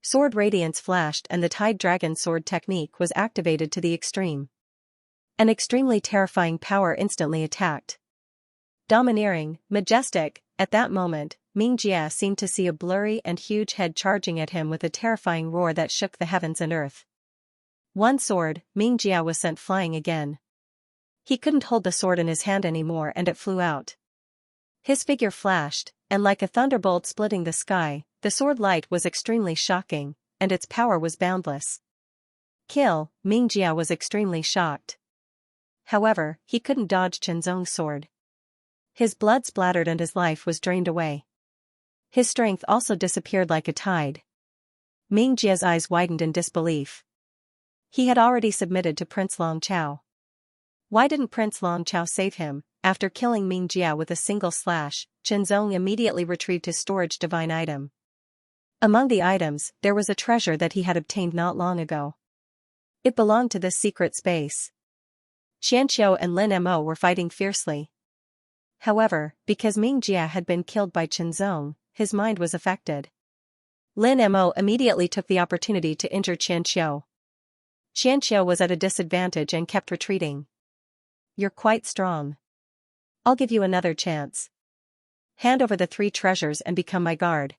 Sword radiance flashed and the Tide Dragon sword technique was activated to the extreme. An extremely terrifying power instantly attacked. Domineering, majestic, at that moment, Xianxia seemed to see a blurry and huge head charging at him with a terrifying roar that shook the heavens and earth. One sword, Xianxia was sent flying again. He couldn't hold the sword in his hand anymore and it flew out. His figure flashed, and like a thunderbolt splitting the sky, the sword light was extremely shocking, and its power was boundless. Kill, Xianxia was extremely shocked. However, he couldn't dodge Chenzong's sword. His blood splattered and his life was drained away. His strength also disappeared like a tide. Xianxia's eyes widened in disbelief. He had already submitted to Prince Long Chao. Why didn't Prince Long Chao save him? After killing Xianxia with a single slash, Chenzong immediately retrieved his storage divine item. Among the items, there was a treasure that he had obtained not long ago. It belonged to this secret space. Xianxia and Lin Mo were fighting fiercely. However, because Xianxia had been killed by Chenzong, his mind was affected. Lin Mo immediately took the opportunity to injure Xianxia. Xianxia was at a disadvantage and kept retreating. "You're quite strong. I'll give you another chance. Hand over the 3 treasures and become my guard."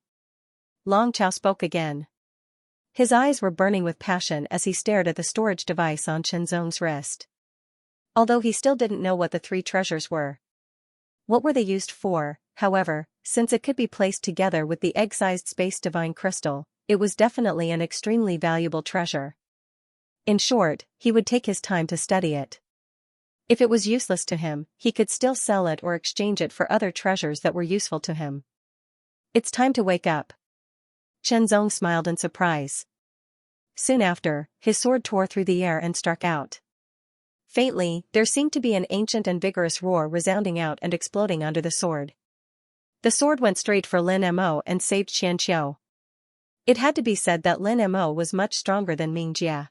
Long Chao spoke again. His eyes were burning with passion as he stared at the storage device on Chenzong's wrist. Although he still didn't know what the 3 treasures were. What were they used for, however, since it could be placed together with the egg-sized space divine crystal, it was definitely an extremely valuable treasure. In short, he would take his time to study it. If it was useless to him, he could still sell it or exchange it for other treasures that were useful to him. "It's time to wake up." Chenzong smiled in surprise. Soon after, his sword tore through the air and struck out. Faintly, there seemed to be an ancient and vigorous roar resounding out and exploding under the sword. The sword went straight for Lin Mo and saved Xianxia. It had to be said that Lin Mo was much stronger than Xianxia.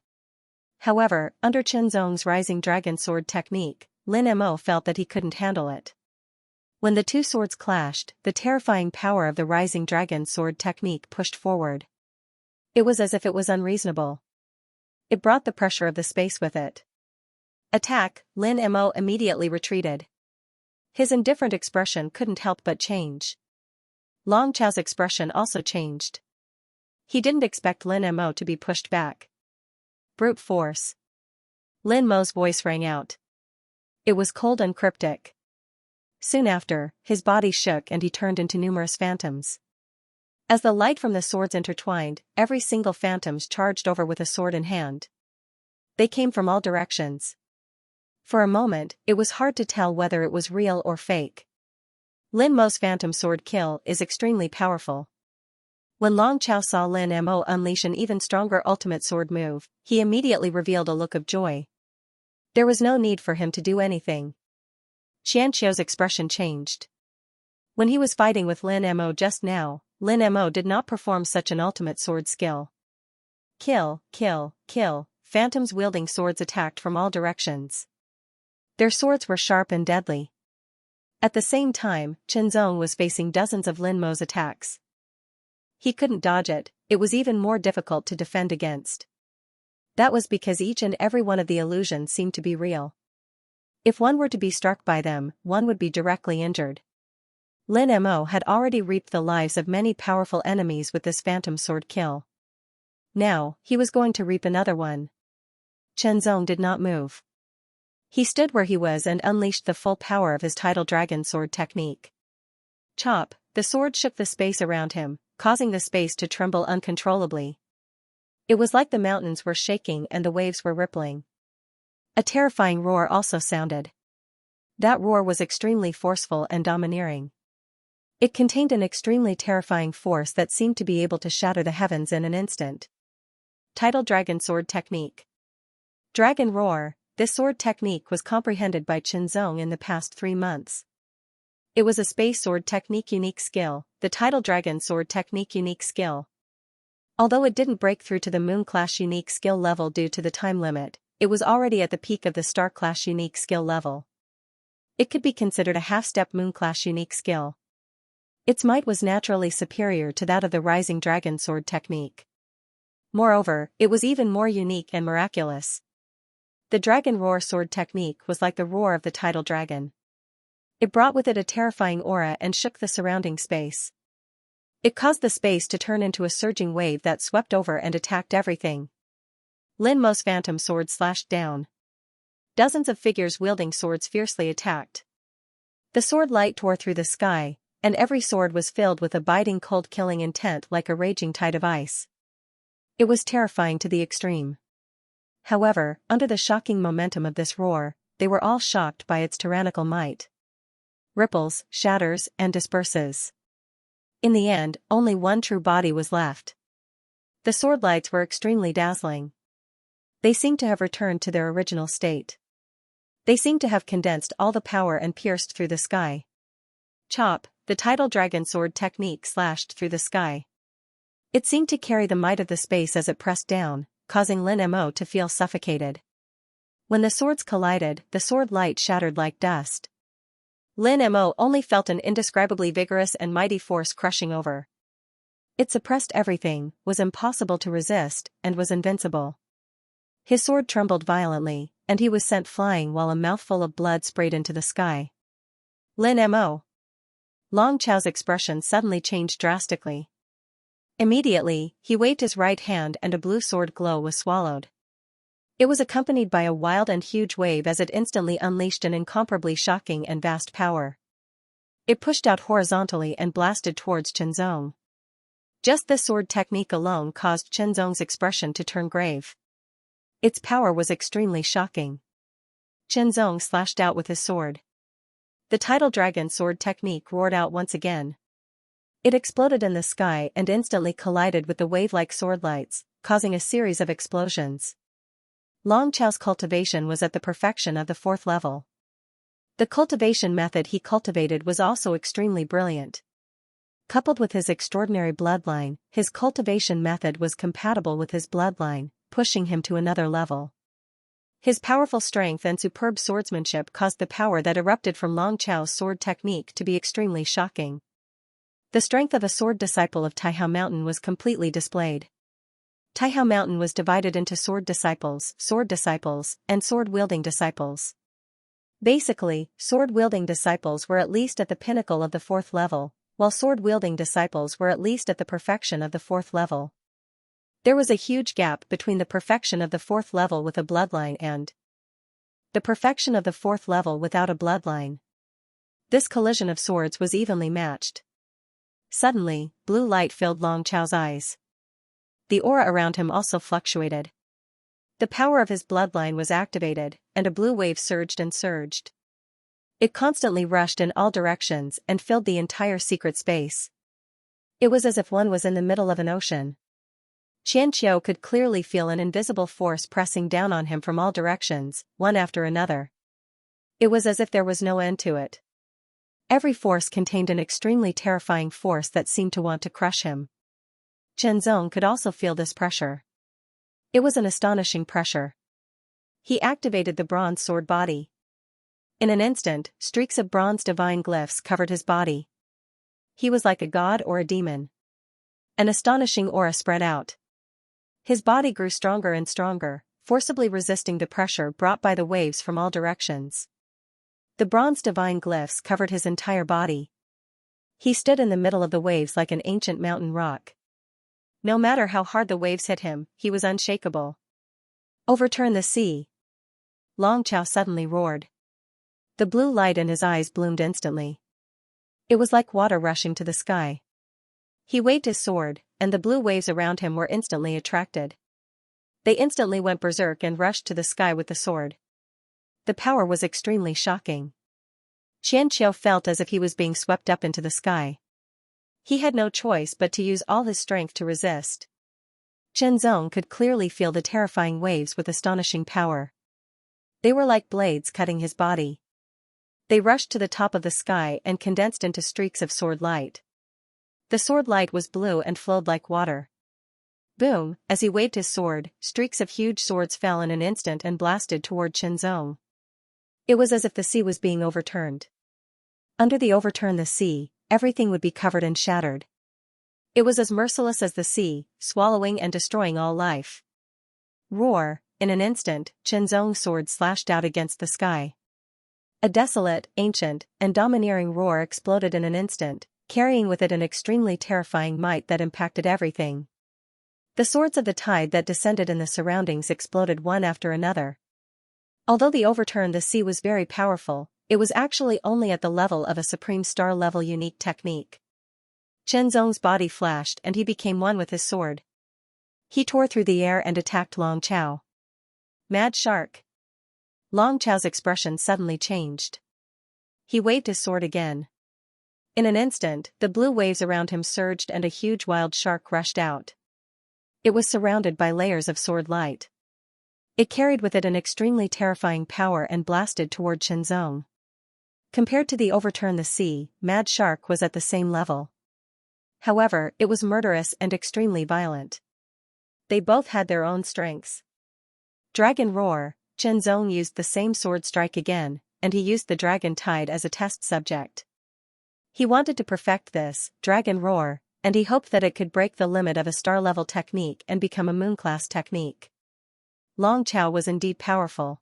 However, under Chenzong's rising dragon sword technique, Lin Mo felt that he couldn't handle it. When the 2 swords clashed, the terrifying power of the rising dragon sword technique pushed forward. It was as if it was unreasonable. It brought the pressure of the space with it. Attack, Lin Mo immediately retreated. His indifferent expression couldn't help but change. Long Chao's expression also changed. He didn't expect Lin Mo to be pushed back. Brute force. Lin Mo's voice rang out. It was cold and cryptic. Soon after, his body shook and he turned into numerous phantoms. As the light from the swords intertwined, every single phantom charged over with a sword in hand. They came from all directions. For a moment, it was hard to tell whether it was real or fake. Lin Mo's phantom sword kill is extremely powerful. When Long Chao saw Lin Mo unleash an even stronger ultimate sword move, he immediately revealed a look of joy. There was no need for him to do anything. Xianxia's expression changed. When he was fighting with Lin Mo just now, Lin Mo did not perform such an ultimate sword skill. Kill, kill, kill, phantoms wielding swords attacked from all directions. Their swords were sharp and deadly. At the same time, Chenzong was facing dozens of Lin Mo's attacks. He couldn't dodge it, it was even more difficult to defend against. That was because each and every one of the illusions seemed to be real. If one were to be struck by them, one would be directly injured. Lin Mo had already reaped the lives of many powerful enemies with this phantom sword kill. Now, he was going to reap another one. Chenzong did not move. He stood where he was and unleashed the full power of his tidal dragon sword technique. Chop, the sword shook the space around him, causing the space to tremble uncontrollably. It was like the mountains were shaking and the waves were rippling. A terrifying roar also sounded. That roar was extremely forceful and domineering. It contained an extremely terrifying force that seemed to be able to shatter the heavens in an instant. Tidal dragon sword technique. Dragon roar. This sword technique was comprehended by Chenzong in the past 3 months. It was a space sword technique unique skill, the tidal dragon sword technique unique skill. Although it didn't break through to the moon class unique skill level due to the time limit, it was already at the peak of the star class unique skill level. It could be considered a half-step moon class unique skill. Its might was naturally superior to that of the rising dragon sword technique. Moreover, it was even more unique and miraculous. The dragon roar sword technique was like the roar of the tidal dragon. It brought with it a terrifying aura and shook the surrounding space. It caused the space to turn into a surging wave that swept over and attacked everything. Lin Mo's phantom sword slashed down. Dozens of figures wielding swords fiercely attacked. The sword light tore through the sky, and every sword was filled with a biting cold killing intent like a raging tide of ice. It was terrifying to the extreme. However, under the shocking momentum of this roar, they were all shocked by its tyrannical might. Ripples, shatters, and disperses. In the end, only one true body was left. The sword lights were extremely dazzling. They seemed to have returned to their original state. They seemed to have condensed all the power and pierced through the sky. Chop, the tidal dragon sword technique slashed through the sky. It seemed to carry the might of the space as it pressed down, causing Lin Mo to feel suffocated. When the swords collided, the sword light shattered like dust. Lin Mo only felt an indescribably vigorous and mighty force crushing over. It suppressed everything, was impossible to resist, and was invincible. His sword trembled violently, and he was sent flying while a mouthful of blood sprayed into the sky. Lin Mo. Long Chao's expression suddenly changed drastically. Immediately, he waved his right hand and a blue sword glow was swallowed. It was accompanied by a wild and huge wave as it instantly unleashed an incomparably shocking and vast power. It pushed out horizontally and blasted towards Chenzong. Just this sword technique alone caused Chenzong's expression to turn grave. Its power was extremely shocking. Chenzong slashed out with his sword. The tidal dragon sword technique roared out once again. It exploded in the sky and instantly collided with the wave-like sword lights, causing a series of explosions. Long Chao's cultivation was at the perfection of the 4th level. The cultivation method he cultivated was also extremely brilliant. Coupled with his extraordinary bloodline, his cultivation method was compatible with his bloodline, pushing him to another level. His powerful strength and superb swordsmanship caused the power that erupted from Long Chao's sword technique to be extremely shocking. The strength of a sword disciple of Taihao Mountain was completely displayed. Taihao Mountain was divided into sword disciples, and sword-wielding disciples. Basically, sword-wielding disciples were at least at the pinnacle of the 4th level, while sword-wielding disciples were at least at the perfection of the 4th level. There was a huge gap between the perfection of the 4th level with a bloodline and the perfection of the 4th level without a bloodline. This collision of swords was evenly matched. Suddenly, blue light filled Long Chao's eyes. The aura around him also fluctuated. The power of his bloodline was activated, and a blue wave surged and surged. It constantly rushed in all directions and filled the entire secret space. It was as if one was in the middle of an ocean. Xianxia could clearly feel an invisible force pressing down on him from all directions, one after another. It was as if there was no end to it. Every force contained an extremely terrifying force that seemed to want to crush him. Chenzong could also feel this pressure. It was an astonishing pressure. He activated the bronze sword body. In an instant, streaks of bronze divine glyphs covered his body. He was like a god or a demon. An astonishing aura spread out. His body grew stronger and stronger, forcibly resisting the pressure brought by the waves from all directions. The bronze divine glyphs covered his entire body. He stood in the middle of the waves like an ancient mountain rock. No matter how hard the waves hit him, he was unshakable. Overturn the sea! Long Chao suddenly roared. The blue light in his eyes bloomed instantly. It was like water rushing to the sky. He waved his sword, and the blue waves around him were instantly attracted. They instantly went berserk and rushed to the sky with the sword. The power was extremely shocking. Xianxia felt as if he was being swept up into the sky. He had no choice but to use all his strength to resist. Chenzong could clearly feel the terrifying waves with astonishing power. They were like blades cutting his body. They rushed to the top of the sky and condensed into streaks of sword light. The sword light was blue and flowed like water. Boom, as he waved his sword, streaks of huge swords fell in an instant and blasted toward Chenzong. It was as if the sea was being overturned. Under the overturn the sea, everything would be covered and shattered. It was as merciless as the sea, swallowing and destroying all life. Roar, in an instant, Chen Zong's sword slashed out against the sky. A desolate, ancient, and domineering roar exploded in an instant, carrying with it an extremely terrifying might that impacted everything. The swords of the tide that descended in the surroundings exploded one after another. Although the overturn the sea was very powerful, it was actually only at the level of a supreme star-level unique technique. Chen Zong's body flashed and he became one with his sword. He tore through the air and attacked Long Chao. Mad Shark. Long Chao's expression suddenly changed. He waved his sword again. In an instant, the blue waves around him surged and a huge wild shark rushed out. It was surrounded by layers of sword light. It carried with it an extremely terrifying power and blasted toward Chen Zong. Compared to the overturn the sea, Mad Shark was at the same level. However, it was murderous and extremely violent. They both had their own strengths. Dragon Roar. Chen Zong used the same sword strike again, and he used the Dragon Tide as a test subject. He wanted to perfect this, Dragon Roar, and he hoped that it could break the limit of a star-level technique and become a moon-class technique. Long Chao was indeed powerful.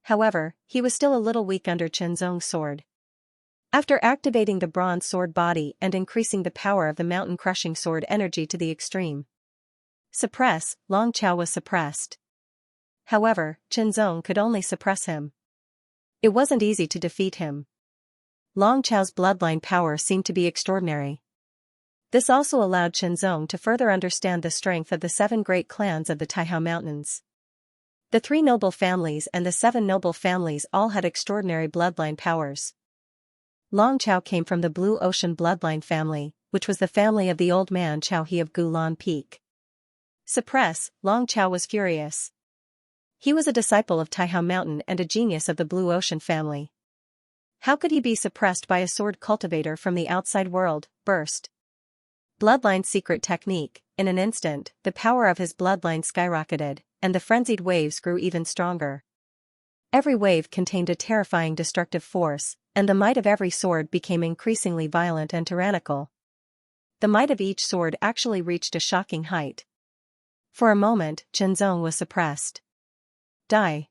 However, he was still a little weak under Chen Zong's sword. After activating the bronze sword body and increasing the power of the mountain-crushing sword energy to the extreme. Suppress, Long Chao was suppressed. However, Chen Zong could only suppress him. It wasn't easy to defeat him. Long Chao's bloodline power seemed to be extraordinary. This also allowed Chen Zong to further understand the strength of the 7 great clans of the Taihao Mountains. The 3 noble families and the 7 noble families all had extraordinary bloodline powers. Long Chao came from the Blue Ocean bloodline family, which was the family of the old man Chao He of Gulan Peak. Suppress, Long Chao was furious. He was a disciple of Taihao Mountain and a genius of the Blue Ocean family. How could he be suppressed by a sword cultivator from the outside world? Burst. Bloodline secret technique. In an instant, the power of his bloodline skyrocketed, and the frenzied waves grew even stronger. Every wave contained a terrifying destructive force, and the might of every sword became increasingly violent and tyrannical. The might of each sword actually reached a shocking height. For a moment, Chen Zong was suppressed. Die.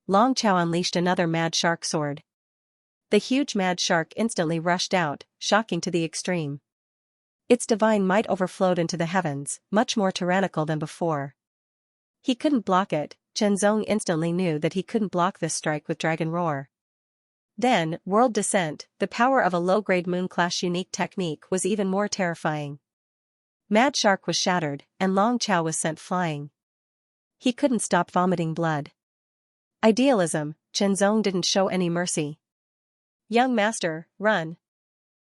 Long Chao unleashed another Mad Shark sword. The huge Mad Shark instantly rushed out, shocking to the extreme. Its divine might overflowed into the heavens, much more tyrannical than before. He couldn't block it. Chen Zong instantly knew that he couldn't block this strike with Dragon Roar. Then, World Descent, the power of a low-grade moon-class unique technique was even more terrifying. Mad Shark was shattered, and Long Chao was sent flying. He couldn't stop vomiting blood. Idealism. Chen Zong didn't show any mercy. Young master, run.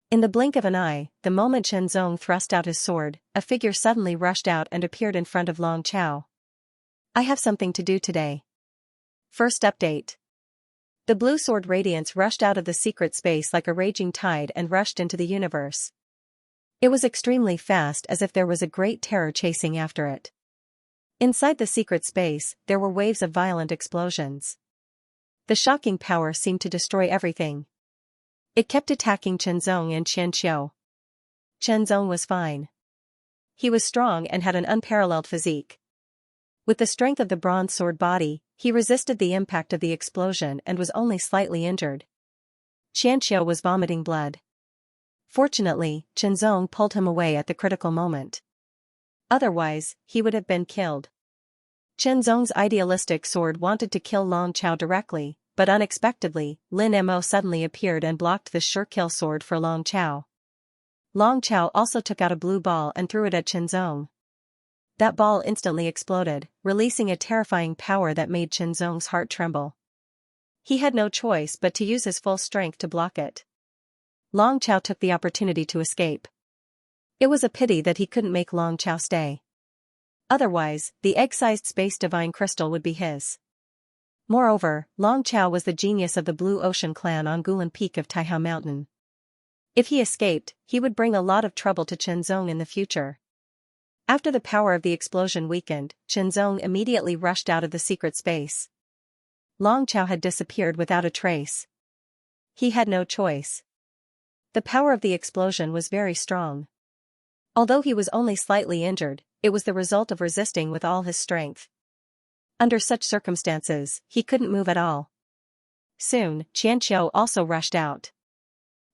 In the blink of an eye, the moment Chen Zong thrust out his sword, a figure suddenly rushed out and appeared in front of Long Chao. I have something to do today. First update. The blue sword radiance rushed out of the secret space like a raging tide and rushed into the universe. It was extremely fast, as if there was a great terror chasing after it. Inside the secret space, there were waves of violent explosions. The shocking power seemed to destroy everything. It kept attacking Chen Zong and Xianxia. Chen Zong was fine. He was strong and had an unparalleled physique. With the strength of the bronze sword body, he resisted the impact of the explosion and was only slightly injured. Xianxia was vomiting blood. Fortunately, Chen Zong pulled him away at the critical moment. Otherwise, he would have been killed. Chen Zong's idealistic sword wanted to kill Long Chao directly, but unexpectedly, Lin Mo suddenly appeared and blocked the sure-kill sword for Long Chao. Long Chao also took out a blue ball and threw it at Chen Zong. That ball instantly exploded, releasing a terrifying power that made Chen Zong's heart tremble. He had no choice but to use his full strength to block it. Long Chao took the opportunity to escape. It was a pity that he couldn't make Long Chao stay. Otherwise, the egg-sized space divine crystal would be his. Moreover, Long Chao was the genius of the Blue Ocean clan on Gulan Peak of Taihao Mountain. If he escaped, he would bring a lot of trouble to Chen Zong in the future. After the power of the explosion weakened, Chen Zong immediately rushed out of the secret space. Long Chao had disappeared without a trace. He had no choice. The power of the explosion was very strong. Although he was only slightly injured, it was the result of resisting with all his strength. Under such circumstances, he couldn't move at all. Soon, Xianxia also rushed out.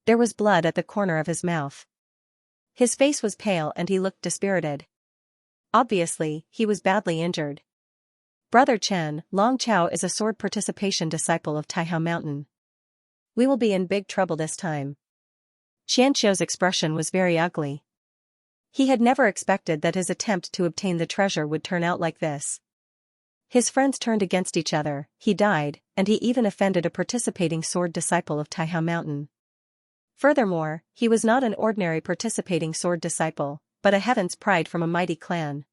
There was blood at the corner of his mouth. His face was pale and he looked dispirited. Obviously, he was badly injured. Brother Chen, Long Chao is a sword participation disciple of Taihao Mountain. We will be in big trouble this time. Xianxia's expression was very ugly. He had never expected that his attempt to obtain the treasure would turn out like this. His friends turned against each other, he died, and he even offended a participating sword disciple of Taihao Mountain. Furthermore, he was not an ordinary participating sword disciple, but a heaven's pride from a mighty clan.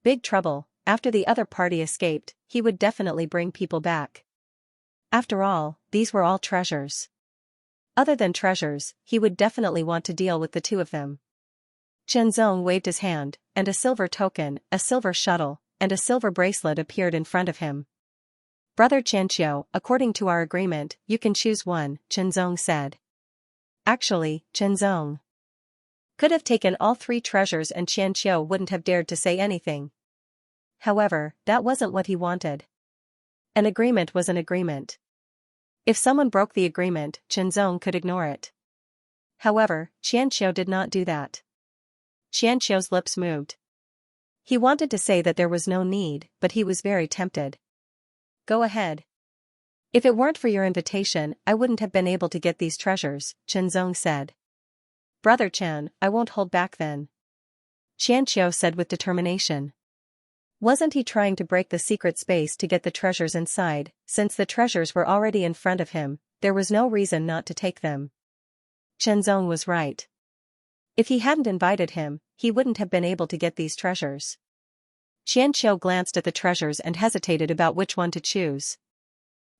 Big trouble. After the other party escaped, he would definitely bring people back. After all, these were all treasures. Other than treasures, he would definitely want to deal with the two of them. Chenzong waved his hand, and a silver token, a silver shuttle, and a silver bracelet appeared in front of him. Brother Xianxia, according to our agreement, you can choose one, Chenzong said. Actually, Chenzong could have taken all three treasures and Xianxia wouldn't have dared to say anything. However, that wasn't what he wanted. An agreement was an agreement. If someone broke the agreement, Chenzong could ignore it. However, Xianxia did not do that. Xianxia's lips moved. He wanted to say that there was no need, but he was very tempted. Go ahead. If it weren't for your invitation, I wouldn't have been able to get these treasures, Chenzong said. Brother Chen, I won't hold back then. Xianxia said with determination. Wasn't he trying to break the secret space to get the treasures inside? Since the treasures were already in front of him, there was no reason not to take them. Chenzong was right. If he hadn't invited him, he wouldn't have been able to get these treasures. Xianxiu glanced at the treasures and hesitated about which one to choose.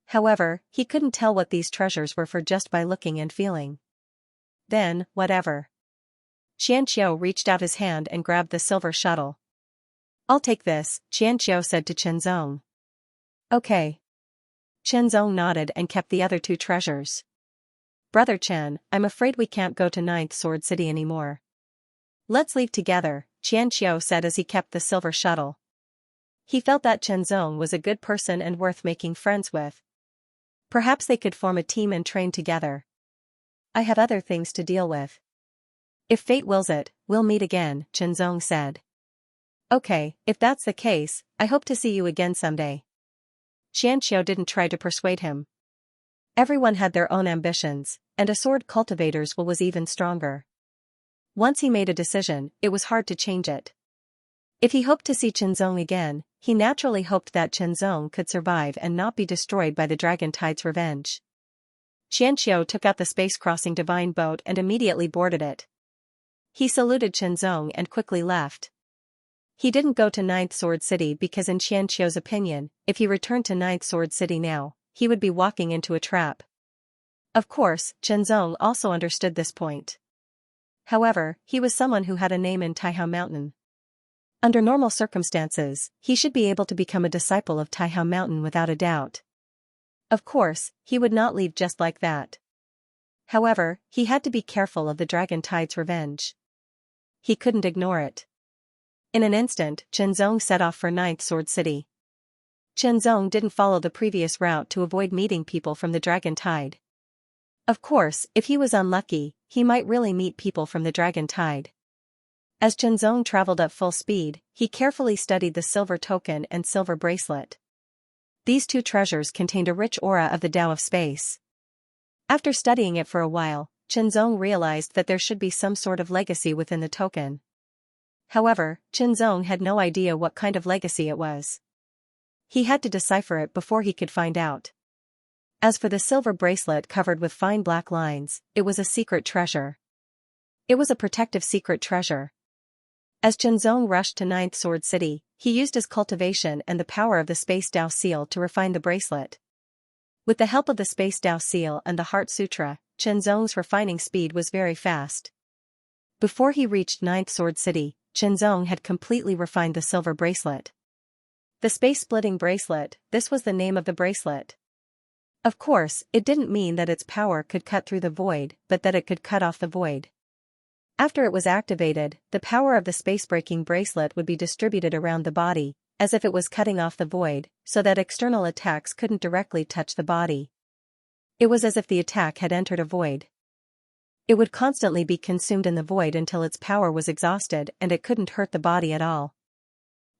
However, he couldn't tell what these treasures were for just by looking and feeling. Then, whatever. Xianxiu reached out his hand and grabbed the silver shuttle. I'll take this, Xianxiu said to Chenzong. Okay. Chenzong nodded and kept the other two treasures. Brother Chen, I'm afraid we can't go to Ninth Sword City anymore. Let's leave together, Xianxiu said as he kept the silver shuttle. He felt that Chenzong was a good person and worth making friends with. Perhaps they could form a team and train together. I have other things to deal with. If fate wills it, we'll meet again, Chenzong said. Okay, if that's the case, I hope to see you again someday. Xianxiu didn't try to persuade him. Everyone had their own ambitions, and a sword cultivator's will was even stronger. Once he made a decision, it was hard to change it. If he hoped to see Chenzong again, he naturally hoped that Chenzong could survive and not be destroyed by the Dragon Tide's revenge. Xianxiu took out the space-crossing divine boat and immediately boarded it. He saluted Chenzong and quickly left. He didn't go to Ninth Sword City because in Xianxiu's opinion, if he returned to Ninth Sword City now, he would be walking into a trap. Of course, Chenzong also understood this point. However, he was someone who had a name in Taihao Mountain. Under normal circumstances, he should be able to become a disciple of Taihao Mountain without a doubt. Of course, he would not leave just like that. However, he had to be careful of the Dragon Tide's revenge. He couldn't ignore it. In an instant, Chenzong set off for Ninth Sword City. Chenzong didn't follow the previous route to avoid meeting people from the Dragon Tide. Of course, if he was unlucky, he might really meet people from the Dragon Tide. As Chenzong traveled at full speed, he carefully studied the silver token and silver bracelet. These two treasures contained a rich aura of the Tao of space. After studying it for a while, Chenzong realized that there should be some sort of legacy within the token. However, Chenzong had no idea what kind of legacy it was. He had to decipher it before he could find out. As for the silver bracelet covered with fine black lines, it was a secret treasure. It was a protective secret treasure. As Chenzong rushed to Ninth Sword City, he used his cultivation and the power of the Space Tao Seal to refine the bracelet. With the help of the Space Tao Seal and the Heart Sutra, Chenzong's refining speed was very fast. Before he reached Ninth Sword City, Chenzong had completely refined the silver bracelet. The space-splitting bracelet, this was the name of the bracelet. Of course, it didn't mean that its power could cut through the void, but that it could cut off the void. After it was activated, the power of the space-breaking bracelet would be distributed around the body, as if it was cutting off the void, so that external attacks couldn't directly touch the body. It was as if the attack had entered a void. It would constantly be consumed in the void until its power was exhausted and it couldn't hurt the body at all.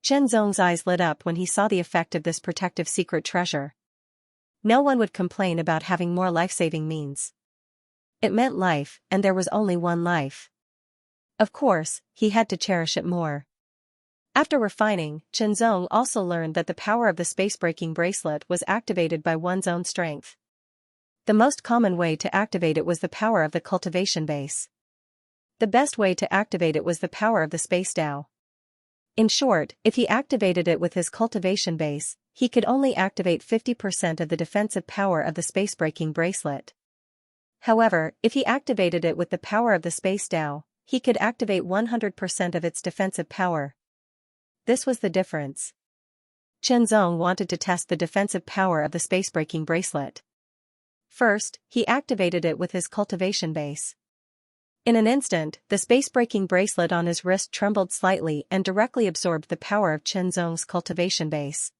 Chen Zong's eyes lit up when he saw the effect of this protective secret treasure. No one would complain about having more life-saving means. It meant life, and there was only one life. Of course, he had to cherish it more. After refining, Chen Zong also learned that the power of the space-breaking bracelet was activated by one's own strength. The most common way to activate it was the power of the cultivation base. The best way to activate it was the power of the space Dao. In short, if he activated it with his cultivation base, he could only activate 50% of the defensive power of the space-breaking bracelet. However, if he activated it with the power of the space Dao, he could activate 100% of its defensive power. This was the difference. Chen Zong wanted to test the defensive power of the space-breaking bracelet. First, he activated it with his cultivation base. In an instant, the space-breaking bracelet on his wrist trembled slightly and directly absorbed the power of Chen Zong's cultivation base.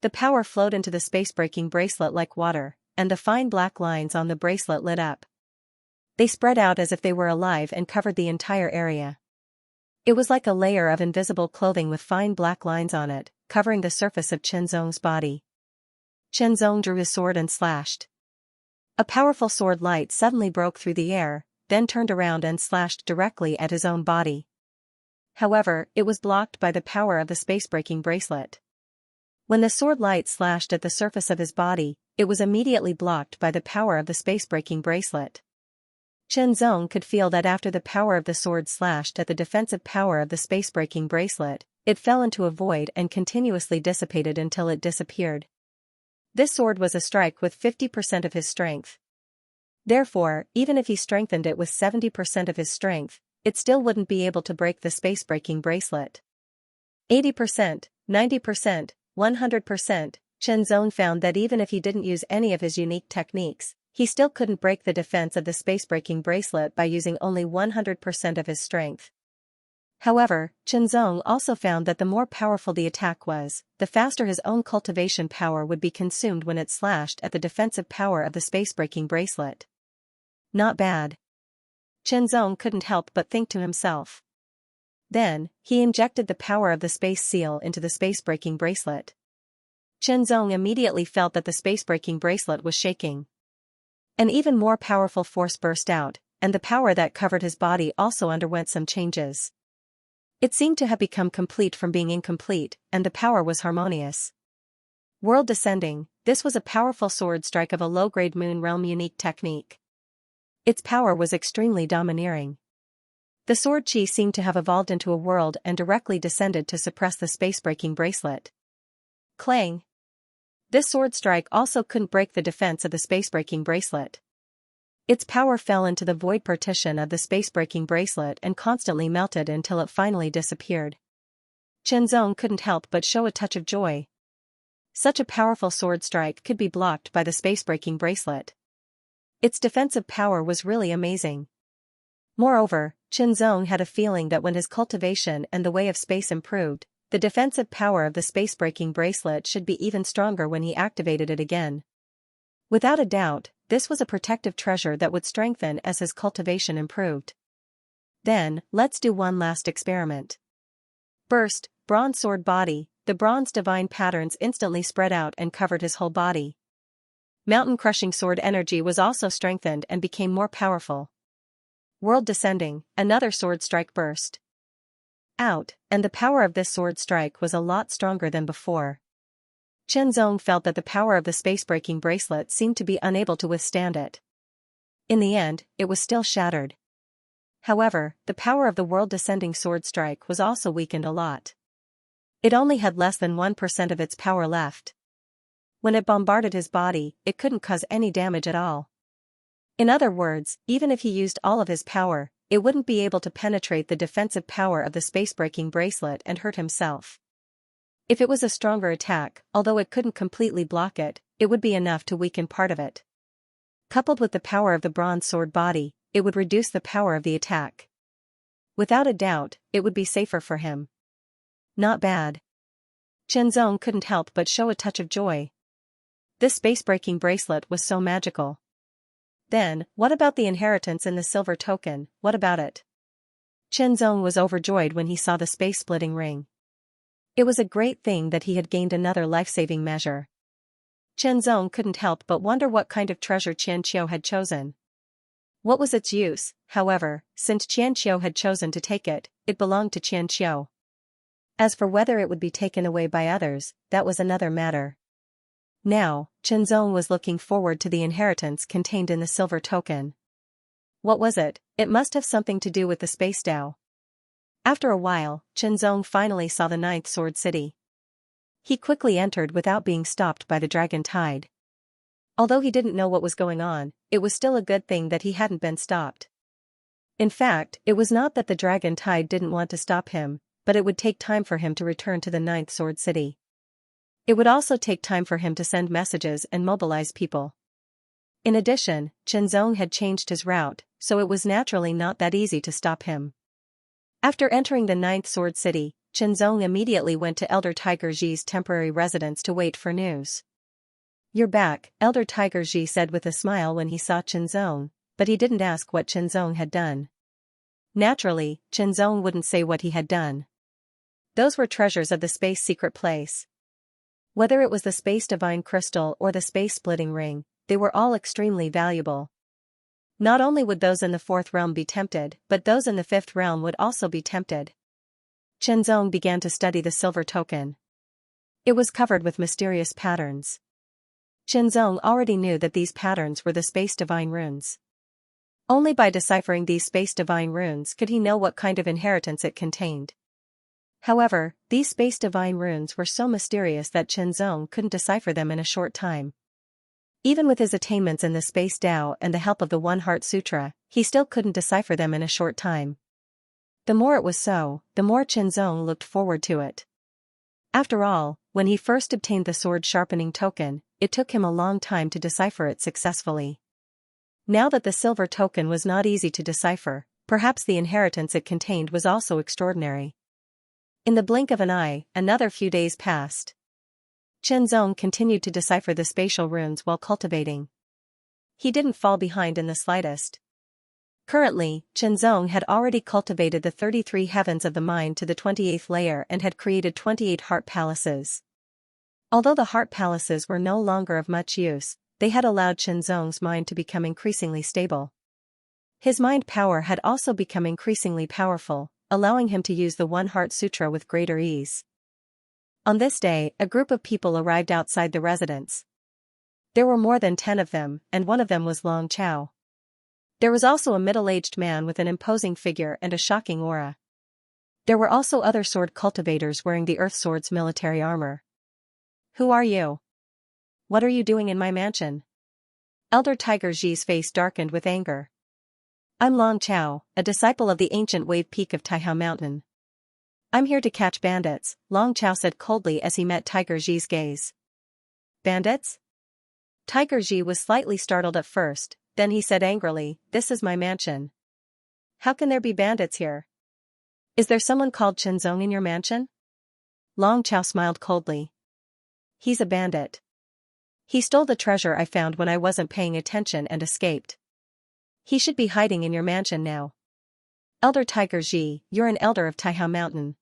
The power flowed into the space-breaking bracelet like water, and the fine black lines on the bracelet lit up. They spread out as if they were alive and covered the entire area. It was like a layer of invisible clothing with fine black lines on it, covering the surface of Chen Zong's body. Chen Zong drew his sword and slashed. A powerful sword light suddenly broke through the air, then turned around and slashed directly at his own body. However, it was blocked by the power of the space-breaking bracelet. When the sword light slashed at the surface of his body, it was immediately blocked by the power of the space-breaking bracelet. Chen Zong could feel that after the power of the sword slashed at the defensive power of the space-breaking bracelet, it fell into a void and continuously dissipated until it disappeared. This sword was a strike with 50% of his strength. Therefore, even if he strengthened it with 70% of his strength, it still wouldn't be able to break the space-breaking bracelet. 80%, 90%, 100%, Chen Zong found that even if he didn't use any of his unique techniques, he still couldn't break the defense of the space-breaking bracelet by using only 100% of his strength. However, Chen Zong also found that the more powerful the attack was, the faster his own cultivation power would be consumed when it slashed at the defensive power of the space-breaking bracelet. Not bad. Chen Zong couldn't help but think to himself. Then, he injected the power of the space seal into the space-breaking bracelet. Chen Zong immediately felt that the space-breaking bracelet was shaking. An even more powerful force burst out, and the power that covered his body also underwent some changes. It seemed to have become complete from being incomplete, and the power was harmonious. World Descending, this was a powerful sword strike of a low-grade Moon Realm unique technique. Its power was extremely domineering. The sword chi seemed to have evolved into a world and directly descended to suppress the space-breaking bracelet. Clang! This sword strike also couldn't break the defense of the space-breaking bracelet. Its power fell into the void partition of the space-breaking bracelet and constantly melted until it finally disappeared. Chen Zong couldn't help but show a touch of joy. Such a powerful sword strike could be blocked by the space-breaking bracelet. Its defensive power was really amazing. Moreover, Chen Zong had a feeling that when his cultivation and the way of space improved, the defensive power of the space-breaking bracelet should be even stronger when he activated it again. Without a doubt, this was a protective treasure that would strengthen as his cultivation improved. Then, let's do one last experiment. Burst, bronze sword body, the bronze divine patterns instantly spread out and covered his whole body. Mountain crushing sword energy was also strengthened and became more powerful. World Descending, another sword strike burst out, and the power of this sword strike was a lot stronger than before. Chen Zong felt that the power of the space-breaking bracelet seemed to be unable to withstand it. In the end, it was still shattered. However, the power of the world-descending sword strike was also weakened a lot. It only had less than 1% of its power left. When it bombarded his body, it couldn't cause any damage at all. In other words, even if he used all of his power, it wouldn't be able to penetrate the defensive power of the space-breaking bracelet and hurt himself. If it was a stronger attack, although it couldn't completely block it, it would be enough to weaken part of it. Coupled with the power of the bronze sword body, it would reduce the power of the attack. Without a doubt, it would be safer for him. Not bad. Zong couldn't help but show a touch of joy. This space-breaking bracelet was so magical. Then, what about the inheritance in the silver token, what about it? Zong was overjoyed when he saw the space-splitting ring. It was a great thing that he had gained another life-saving measure. Zong couldn't help but wonder what kind of treasure Xianxia had chosen. What was its use, however, since Xianxia had chosen to take it, it belonged to Xianxia. As for whether it would be taken away by others, that was another matter. Now, Zong was looking forward to the inheritance contained in the silver token. What was it? It must have something to do with the space Tao. After a while, Zong finally saw the 9th Sword City. He quickly entered without being stopped by the dragon tide. Although he didn't know what was going on, it was still a good thing that he hadn't been stopped. In fact, it was not that the dragon tide didn't want to stop him, but it would take time for him to return to the 9th Sword City. It would also take time for him to send messages and mobilize people. In addition, Zong had changed his route, so it was naturally not that easy to stop him. After entering the 9th Sword City, Zong immediately went to Elder Tiger Ji's temporary residence to wait for news. "You're back," Elder Tiger Ji said with a smile when he saw Zong, but he didn't ask what Zong had done. Naturally, Zong wouldn't say what he had done. Those were treasures of the space secret place. Whether it was the space divine crystal or the space splitting ring, they were all extremely valuable. Not only would those in the 4th realm be tempted, but those in the 5th realm would also be tempted. Zong began to study the silver token. It was covered with mysterious patterns. Zong already knew that these patterns were the space divine runes. Only by deciphering these space divine runes could he know what kind of inheritance it contained. However, these space divine runes were so mysterious that Zong couldn't decipher them in a short time. Even with his attainments in the Space Tao and the help of the One Heart Sutra, he still couldn't decipher them in a short time. The more it was so, the more Zong looked forward to it. After all, when he first obtained the sword sharpening token, it took him a long time to decipher it successfully. Now that the silver token was not easy to decipher, perhaps the inheritance it contained was also extraordinary. In the blink of an eye, another few days passed. Zong continued to decipher the spatial runes while cultivating. He didn't fall behind in the slightest. Currently, Zong had already cultivated the 33 heavens of the mind to the 28th layer and had created 28 heart palaces. Although the heart palaces were no longer of much use, they had allowed Zong's mind to become increasingly stable. His mind power had also become increasingly powerful, allowing him to use the One Heart Sutra with greater ease. On this day, a group of people arrived outside the residence. There were more than 10 of them, and one of them was Long Chao. There was also a middle-aged man with an imposing figure and a shocking aura. There were also other sword cultivators wearing the Earth Sword's military armor. "Who are you? What are you doing in my mansion?" Elder Tiger Ji's face darkened with anger. "I'm Long Chao, a disciple of the ancient wave peak of Taihao Mountain. I'm here to catch bandits," Long Chao said coldly as he met Tiger Ji's gaze. "Bandits?" Tiger Ji was slightly startled at first, then he said angrily, "This is my mansion. How can there be bandits here? Is there someone called Zong in your mansion?" Long Chao smiled coldly. "He's a bandit. He stole the treasure I found when I wasn't paying attention and escaped. He should be hiding in your mansion now. Elder Tiger Ji, you're an elder of Taihao Mountain.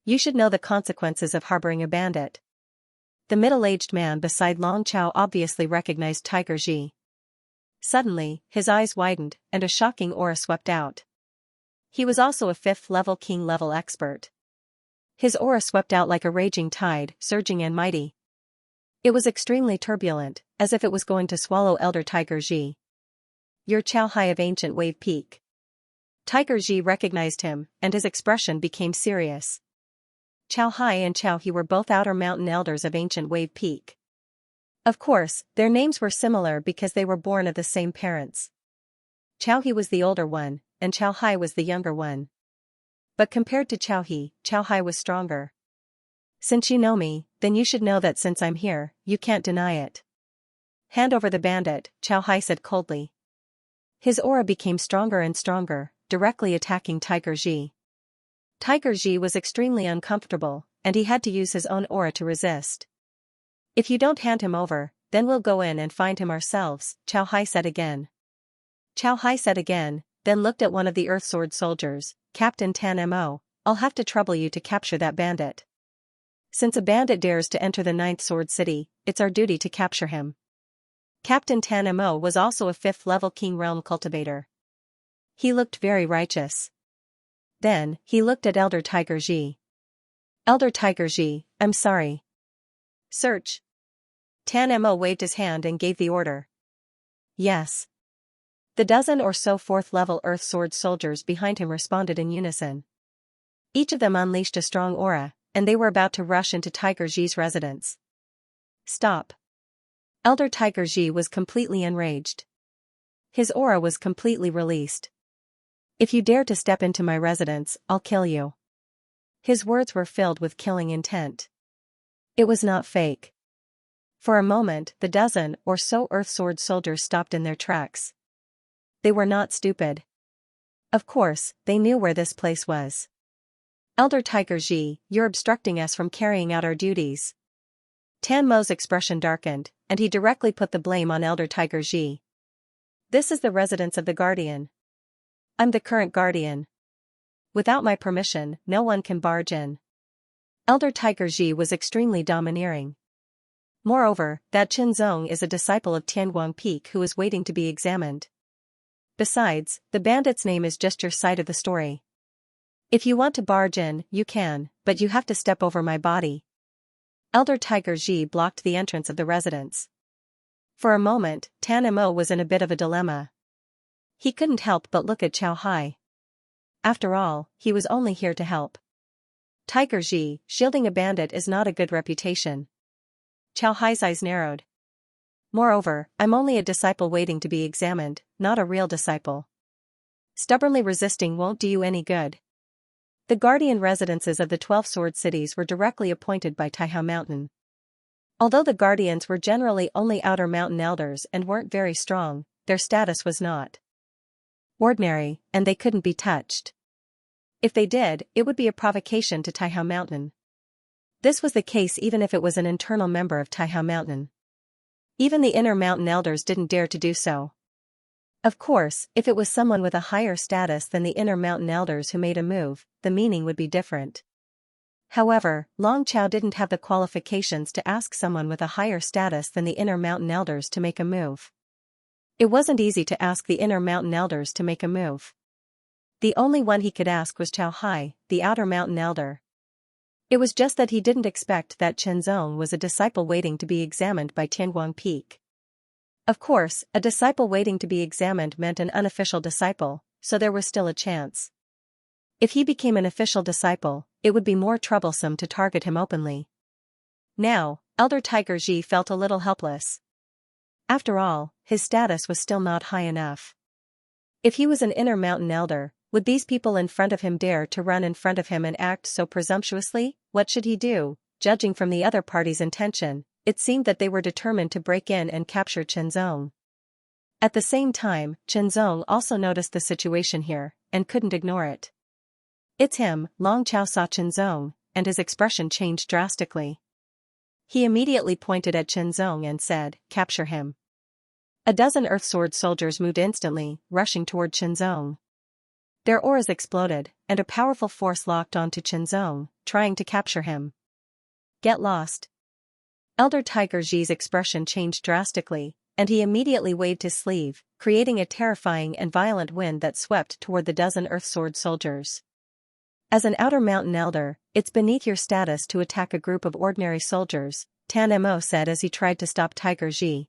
You should know the consequences of harboring a bandit." The middle-aged man beside Long Chao obviously recognized Tiger Ji. Suddenly, his eyes widened, and a shocking aura swept out. He was also a 5th-level king-level expert. His aura swept out like a raging tide, surging and mighty. It was extremely turbulent, as if it was going to swallow Elder Tiger Ji. "You're Chao Hai of Ancient Wave Peak." Tiger Ji recognized him, and his expression became serious. Chao Hai and Chao He were both outer mountain elders of Ancient Wave Peak. Of course, their names were similar because they were born of the same parents. Chao He was the older one, and Chao Hai was the younger one. But compared to Chao He, Chao Hai was stronger. "Since you know me, then you should know that since I'm here, you can't deny it." "Hand over the bandit," Chao Hai said coldly. His aura became stronger and stronger, directly attacking Tiger Ji. Tiger Ji was extremely uncomfortable, and he had to use his own aura to resist. If you don't hand him over, then we'll go in and find him ourselves, Xiao Hai said again. Xiao Hai said again, then looked at one of the Earth Sword soldiers, Captain Tan Mo, I'll have to trouble you to capture that bandit. Since a bandit dares to enter the 9th Sword City, it's our duty to capture him. Captain Tan Mo was also a 5th level King Realm cultivator. He looked very righteous. Then, he looked at Elder Tiger Ji. Elder Tiger Ji, I'm sorry. Search. Tan Mo waved his hand and gave the order. Yes. The dozen or so 4th level Earth Sword soldiers behind him responded in unison. Each of them unleashed a strong aura, and they were about to rush into Tiger Ji's residence. Stop. Elder Tiger Ji was completely enraged. His aura was completely released. If you dare to step into my residence, I'll kill you. His words were filled with killing intent. It was not fake. For a moment, the dozen or so Earth Sword soldiers stopped in their tracks. They were not stupid. Of course, they knew where this place was. Elder Tiger Ji, you're obstructing us from carrying out our duties. Tan Mo's expression darkened, and he directly put the blame on Elder Tiger Ji. This is the residence of the Guardian. I'm the current Guardian. Without my permission, no one can barge in. Elder Tiger Ji was extremely domineering. Moreover, that Qin Zong is a disciple of Tianguang Peak who is waiting to be examined. Besides, the bandit's name is just your side of the story. If you want to barge in, you can, but you have to step over my body. Elder Tiger Ji blocked the entrance of the residence. For a moment, Tan Mo was in a bit of a dilemma. He couldn't help but look at Xiao Hai. After all, he was only here to help. Tiger Ji, shielding a bandit is not a good reputation. Xiao Hai's eyes narrowed. Moreover, I'm only a disciple waiting to be examined, not a real disciple. Stubbornly resisting won't do you any good. The guardian residences of the 12 sword cities were directly appointed by Taihao Mountain. Although the guardians were generally only outer mountain elders and weren't very strong, their status was not ordinary, and they couldn't be touched. If they did, it would be a provocation to Taihao Mountain. This was the case even if it was an internal member of Taihao Mountain. Even the inner mountain elders didn't dare to do so. Of course, if it was someone with a higher status than the inner mountain elders who made a move, the meaning would be different. However, Long Chao didn't have the qualifications to ask someone with a higher status than the inner mountain elders to make a move. It wasn't easy to ask the inner mountain elders to make a move. The only one he could ask was Xiao Hai, the outer mountain elder. It was just that he didn't expect that Qin Zong was a disciple waiting to be examined by Tianguang Peak. Of course, a disciple waiting to be examined meant an unofficial disciple, so there was still a chance. If he became an official disciple, it would be more troublesome to target him openly. Now, Elder Tiger Ji felt a little helpless. After all, his status was still not high enough. If he was an inner mountain elder, would these people in front of him dare to run in front of him and act so presumptuously? What should he do? Judging from the other party's intention, it seemed that they were determined to break in and capture Qin Zong. At the same time, Qin Zong also noticed the situation here, and couldn't ignore it. It's him. Long Chao saw Qin Zong, and his expression changed drastically. He immediately pointed at Qin Zong and said, "Capture him." A dozen Earth Sword soldiers moved instantly, rushing toward Qin Zong. Their auras exploded, and a powerful force locked onto Qin Zong, trying to capture him. Get lost. Elder Tiger Ji's expression changed drastically, and he immediately waved his sleeve, creating a terrifying and violent wind that swept toward the dozen Earth Sword soldiers. As an outer mountain elder, it's beneath your status to attack a group of ordinary soldiers, Tan Mo said as he tried to stop Tiger Ji.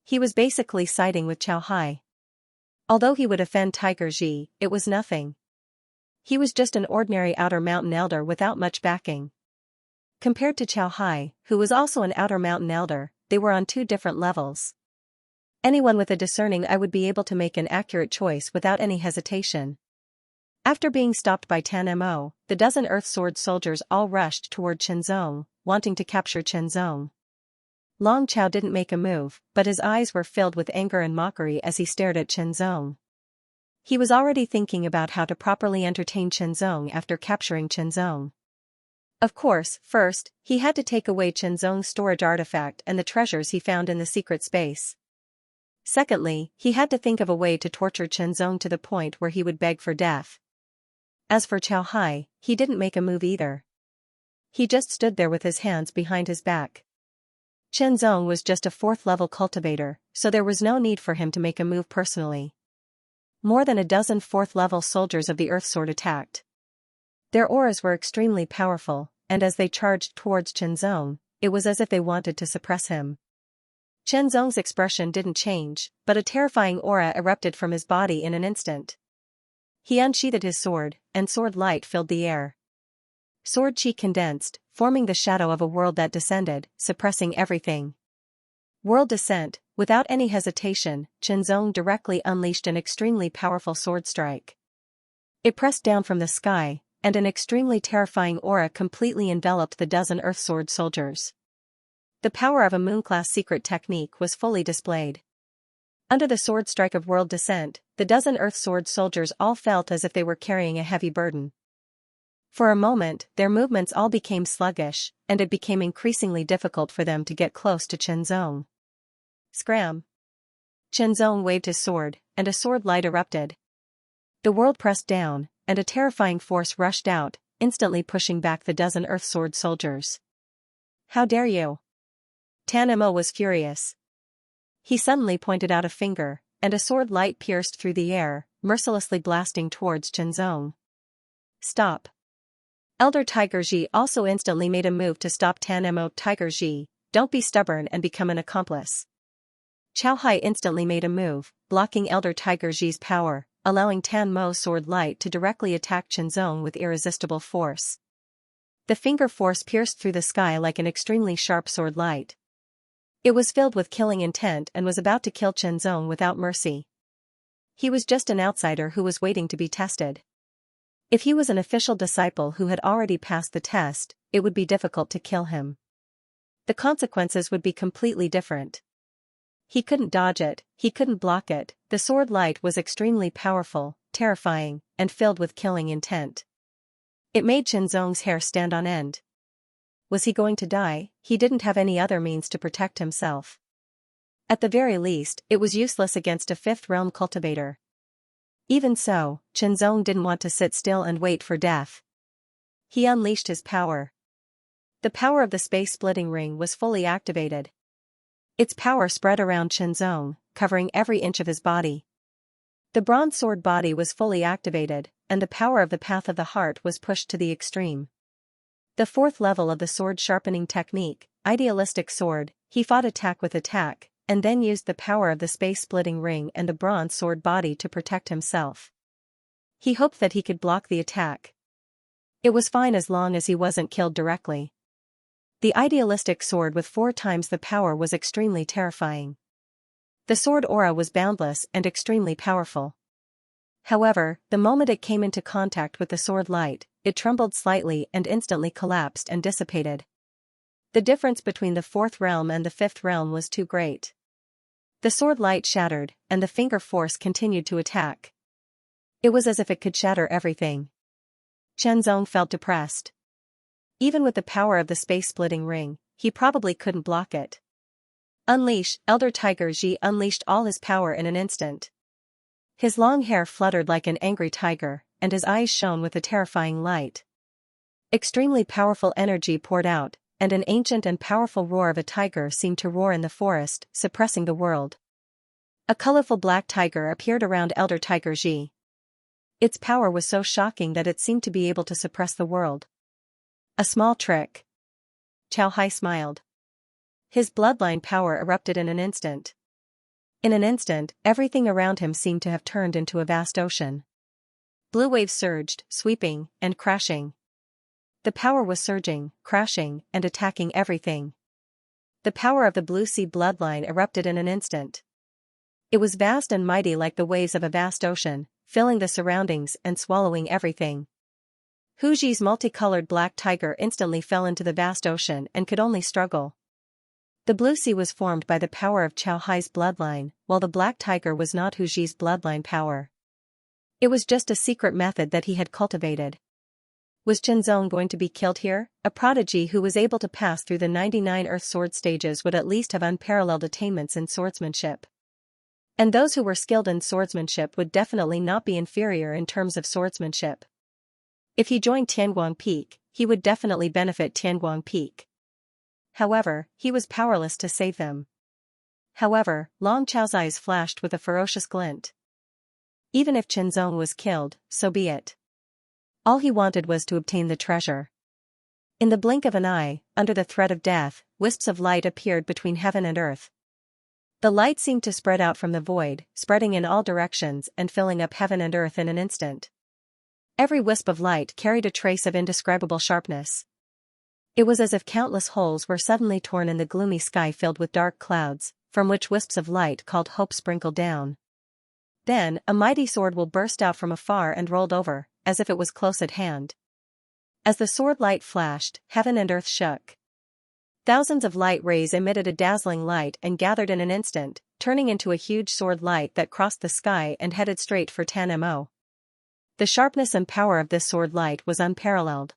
He was basically siding with Xiao Hai. Although he would offend Tiger Ji, it was nothing. He was just an ordinary outer mountain elder without much backing. Compared to Xiao Hai, who was also an outer mountain elder, they were on two different levels. Anyone with a discerning eye would be able to make an accurate choice without any hesitation. After being stopped by Tan Mo, the dozen Earth Sword soldiers all rushed toward Qin Zong, wanting to capture Qin Zong. Long Chao didn't make a move, but his eyes were filled with anger and mockery as he stared at Qin Zong. He was already thinking about how to properly entertain Qin Zong after capturing Qin Zong. Of course, first, he had to take away Chenzong's storage artifact and the treasures he found in the secret space. Secondly, he had to think of a way to torture Chenzong to the point where he would beg for death. As for Qiao Hai, he didn't make a move either. He just stood there with his hands behind his back. Chenzong was just a 4th-level cultivator, so there was no need for him to make a move personally. More than a dozen 4th-level soldiers of the Earth Sword attacked. Their auras were extremely powerful, and as they charged towards Chenzong, it was as if they wanted to suppress him. Chenzong's expression didn't change, but a terrifying aura erupted from his body in an instant. He unsheathed his sword, and sword light filled the air. Sword chi condensed, forming the shadow of a world that descended, suppressing everything. World descent, without any hesitation, Chenzong directly unleashed an extremely powerful sword strike. It pressed down from the sky, and an extremely terrifying aura completely enveloped the dozen Earth Sword soldiers. The power of a Moon-class secret technique was fully displayed. Under the sword strike of world descent, the dozen Earth Sword soldiers all felt as if they were carrying a heavy burden. For a moment, their movements all became sluggish, and it became increasingly difficult for them to get close to Chenzong. Scram! Chenzong waved his sword, and a sword light erupted. The world pressed down, and a terrifying force rushed out, instantly pushing back the dozen Earth Sword soldiers. How dare you! Tan Mo was furious. He suddenly pointed out a finger, and a sword light pierced through the air, mercilessly blasting towards Chenzong. Stop! Elder Tiger Ji also instantly made a move to stop Tan Mo. Tiger Ji, don't be stubborn and become an accomplice. Qiao Hai instantly made a move, blocking Elder Tiger Ji's power, allowing Tan Mo's sword light to directly attack Chenzong with irresistible force. The finger force pierced through the sky like an extremely sharp sword light. It was filled with killing intent and was about to kill Chenzong without mercy. He was just an outsider who was waiting to be tested. If he was an official disciple who had already passed the test, it would be difficult to kill him. The consequences would be completely different. He couldn't dodge it, he couldn't block it, the sword light was extremely powerful, terrifying, and filled with killing intent. It made Chenzong's hair stand on end. Was he going to die? He didn't have any other means to protect himself. At the very least, it was useless against a 5th realm cultivator. Even so, Chenzong didn't want to sit still and wait for death. He unleashed his power. The power of the space-splitting ring was fully activated. Its power spread around Chenzong, covering every inch of his body. The bronze sword body was fully activated, and the power of the path of the heart was pushed to the extreme. The 4th level of the sword sharpening technique, idealistic sword, he fought attack with attack, and then used the power of the space-splitting ring and the bronze sword body to protect himself. He hoped that he could block the attack. It was fine as long as he wasn't killed directly. The idealistic sword with 4 times the power was extremely terrifying. The sword aura was boundless and extremely powerful. However, the moment it came into contact with the sword light, it trembled slightly and instantly collapsed and dissipated. The difference between the 4th realm and the 5th realm was too great. The sword light shattered, and the finger force continued to attack. It was as if it could shatter everything. Chenzong felt depressed. Even with the power of the space-splitting ring, he probably couldn't block it. Unleash! Elder Tiger Ji unleashed all his power in an instant. His long hair fluttered like an angry tiger, and his eyes shone with a terrifying light. Extremely powerful energy poured out, and an ancient and powerful roar of a tiger seemed to roar in the forest, suppressing the world. A colorful black tiger appeared around Elder Tiger Ji. Its power was so shocking that it seemed to be able to suppress the world. A small trick. Qiao Hai smiled. His bloodline power erupted in an instant. In an instant, everything around him seemed to have turned into a vast ocean. Blue waves surged, sweeping, and crashing. The power was surging, crashing, and attacking everything. The power of the Blue Sea bloodline erupted in an instant. It was vast and mighty like the waves of a vast ocean, filling the surroundings and swallowing everything. Hu Ji's multicolored black tiger instantly fell into the vast ocean and could only struggle. The Blue Sea was formed by the power of Qiao Hai's bloodline, while the black tiger was not Hu Ji's bloodline power. It was just a secret method that he had cultivated. Was Chenzong going to be killed here? A prodigy who was able to pass through the 99 Earth Sword stages would at least have unparalleled attainments in swordsmanship. And those who were skilled in swordsmanship would definitely not be inferior in terms of swordsmanship. If he joined Tianguang Peak, he would definitely benefit Tianguang Peak. However, he was powerless to save them. However, Long Chao's eyes flashed with a ferocious glint. Even if Chenzong was killed, so be it. All he wanted was to obtain the treasure. In the blink of an eye, under the threat of death, wisps of light appeared between heaven and earth. The light seemed to spread out from the void, spreading in all directions and filling up heaven and earth in an instant. Every wisp of light carried a trace of indescribable sharpness. It was as if countless holes were suddenly torn in the gloomy sky filled with dark clouds, from which wisps of light called hope sprinkled down. Then, a mighty sword will burst out from afar and rolled over, as if it was close at hand. As the sword light flashed, heaven and earth shook. Thousands of light rays emitted a dazzling light and gathered in an instant, turning into a huge sword light that crossed the sky and headed straight for Tan Mo. The sharpness and power of this sword light was unparalleled.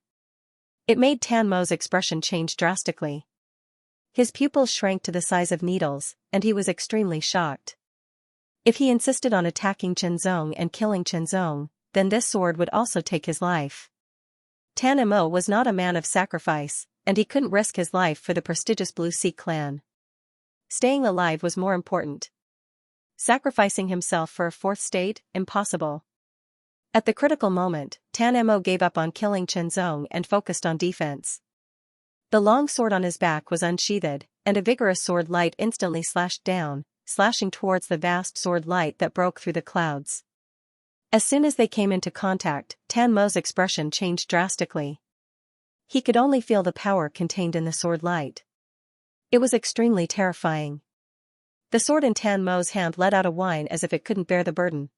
It made Tan Mo's expression change drastically. His pupils shrank to the size of needles, and he was extremely shocked. If he insisted on attacking Chenzong and killing Chenzong, then this sword would also take his life. Tan Mo was not a man of sacrifice, and he couldn't risk his life for the prestigious Blue Sea clan. Staying alive was more important. Sacrificing himself for a fourth state? Impossible. At the critical moment, Tan Mo gave up on killing Chenzong and focused on defense. The long sword on his back was unsheathed, and a vigorous sword light instantly slashed down, slashing towards the vast sword light that broke through the clouds. As soon as they came into contact, Tan Mo's expression changed drastically. He could only feel the power contained in the sword light. It was extremely terrifying. The sword in Tan Mo's hand let out a whine as if it couldn't bear the burden.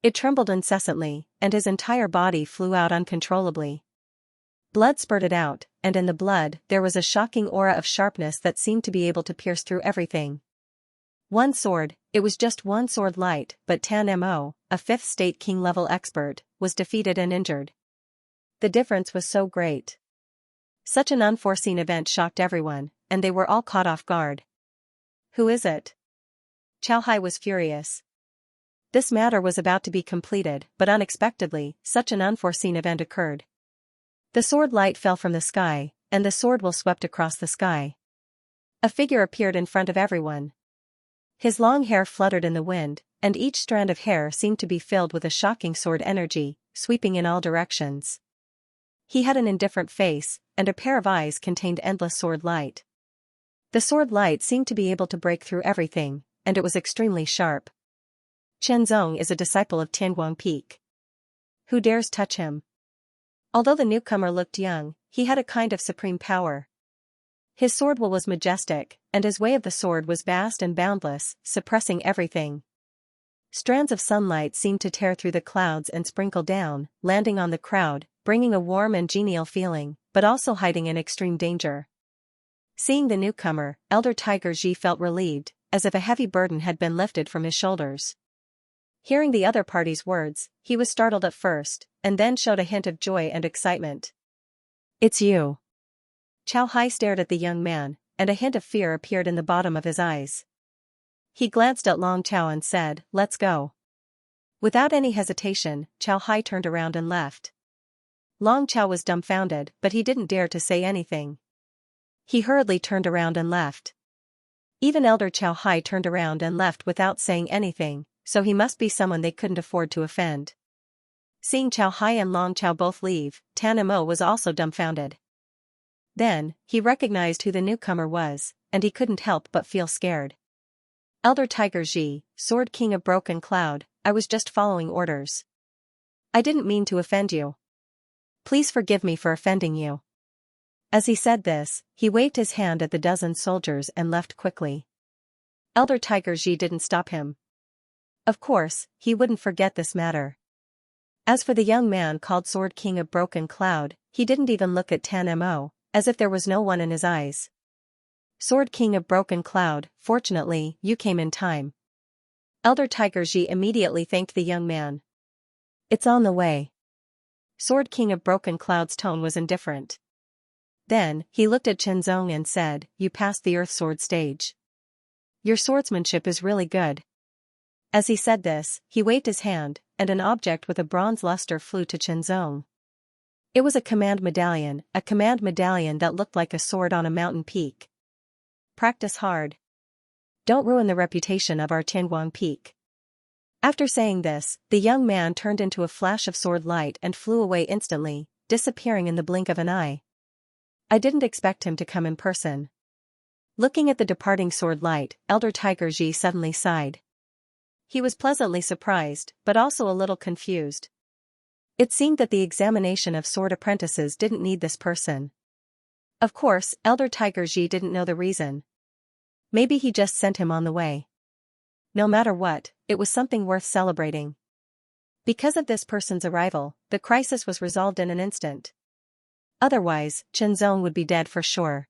It trembled incessantly, and his entire body flew out uncontrollably. Blood spurted out, and in the blood there was a shocking aura of sharpness that seemed to be able to pierce through everything. One sword, it was just one sword light, but Tan Mo, a 5th state king level expert, was defeated and injured. The difference was so great. Such an unforeseen event shocked everyone, and they were all caught off guard. Who is it? Qiao Hai was furious. This matter was about to be completed, but unexpectedly, such an unforeseen event occurred. The sword light fell from the sky, and the sword will swept across the sky. A figure appeared in front of everyone. His long hair fluttered in the wind, and each strand of hair seemed to be filled with a shocking sword energy, sweeping in all directions. He had an indifferent face, and a pair of eyes contained endless sword light. The sword light seemed to be able to break through everything, and it was extremely sharp. Chenzong is a disciple of Tianguang Peak. Who dares touch him? Although the newcomer looked young, he had a kind of supreme power. His sword will was majestic, and his way of the sword was vast and boundless, suppressing everything. Strands of sunlight seemed to tear through the clouds and sprinkle down, landing on the crowd, bringing a warm and genial feeling, but also hiding in extreme danger. Seeing the newcomer, Elder Tiger Ji felt relieved, as if a heavy burden had been lifted from his shoulders. Hearing the other party's words, he was startled at first, and then showed a hint of joy and excitement. "It's you." Qiao Hai stared at the young man, and a hint of fear appeared in the bottom of his eyes. He glanced at Long Qiao and said, "Let's go." Without any hesitation, Qiao Hai turned around and left. Long Qiao was dumbfounded, but he didn't dare to say anything. He hurriedly turned around and left. Even Elder Qiao Hai turned around and left without saying anything, so he must be someone they couldn't afford to offend. Seeing Qiao Hai and Long Qiao both leave, Tan Mo was also dumbfounded. Then, he recognized who the newcomer was, and he couldn't help but feel scared. "Elder Tiger Ji, Sword King of Broken Cloud, I was just following orders. I didn't mean to offend you. Please forgive me for offending you." As he said this, he waved his hand at the dozen soldiers and left quickly. Elder Tiger Ji didn't stop him. Of course, he wouldn't forget this matter. As for the young man called Sword King of Broken Cloud, he didn't even look at Tan Mo, as if there was no one in his eyes. "Sword King of Broken Cloud, fortunately, you came in time." Elder Tiger Ji immediately thanked the young man. "It's on the way." Sword King of Broken Cloud's tone was indifferent. Then, he looked at Qianzong and said, "You passed the Earth Sword stage. Your swordsmanship is really good." As he said this, he waved his hand, and an object with a bronze luster flew to Qianzong. It was a command medallion that looked like a sword on a mountain peak. "Practice hard. Don't ruin the reputation of our Tianguang Peak." After saying this, the young man turned into a flash of sword light and flew away instantly, disappearing in the blink of an eye. I didn't expect him to come in person. Looking at the departing sword light, Elder Tiger Ji suddenly sighed. He was pleasantly surprised, but also a little confused. It seemed that the examination of sword apprentices didn't need this person. Of course, Elder Tiger Ji didn't know the reason. Maybe he just sent him on the way. No matter what, it was something worth celebrating. Because of this person's arrival, the crisis was resolved in an instant. Otherwise, Qianzong would be dead for sure.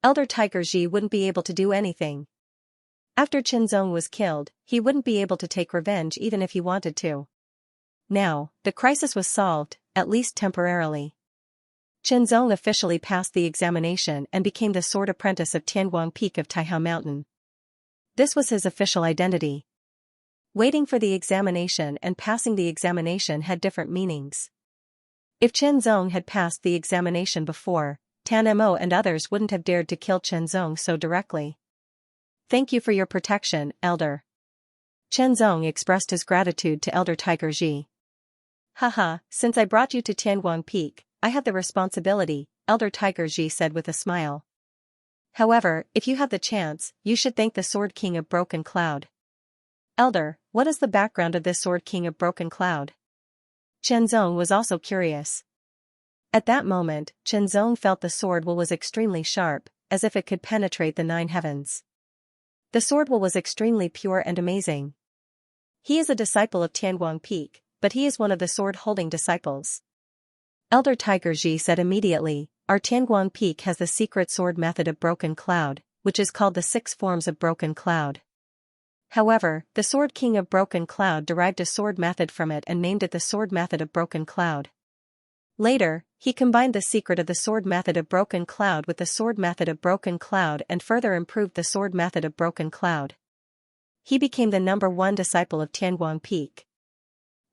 Elder Tiger Ji wouldn't be able to do anything. After Qianzong was killed, he wouldn't be able to take revenge even if he wanted to. Now, the crisis was solved, at least temporarily. Qianzong officially passed the examination and became the sword apprentice of Tianguang Peak of Taihao Mountain. This was his official identity. Waiting for the examination and passing the examination had different meanings. If Qianzong had passed the examination before, Tan Mo and others wouldn't have dared to kill Qianzong so directly. "Thank you for your protection, Elder." Qianzong expressed his gratitude to Elder Tiger Ji. "Haha, since I brought you to Tianguang Peak, I have the responsibility," Elder Tiger Ji said with a smile. "However, if you have the chance, you should thank the Sword King of Broken Cloud." "Elder, what is the background of this Sword King of Broken Cloud?" Qianzong was also curious. At that moment, Qianzong felt the sword will was extremely sharp, as if it could penetrate the 9 heavens. The sword will was extremely pure and amazing. He is a disciple of Tianguang Peak, but he is one of the sword-holding disciples. Elder Tiger Ji said immediately, "Our Tianguang Peak has the secret sword method of Broken Cloud, which is called the 6 forms of Broken Cloud. However, the Sword King of Broken Cloud derived a sword method from it and named it the Sword Method of Broken Cloud. Later, he combined the secret of the Sword Method of Broken Cloud with the Sword Method of Broken Cloud and further improved the Sword Method of Broken Cloud. He became the #1 disciple of Tianguang Peak."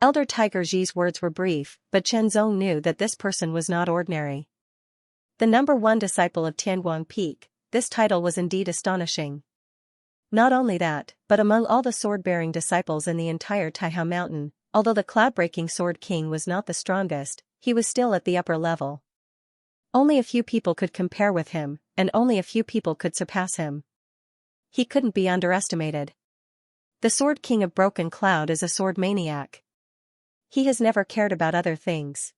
Elder Tiger Ji's words were brief, but Qianzong knew that this person was not ordinary. The #1 disciple of Tianguang Peak, this title was indeed astonishing. Not only that, but among all the sword-bearing disciples in the entire Taihao Mountain, although the cloud-breaking Sword King was not the strongest, he was still at the upper level. Only a few people could compare with him, and only a few people could surpass him. He couldn't be underestimated. The Sword King of Broken Cloud is a sword maniac. He has never cared about other things.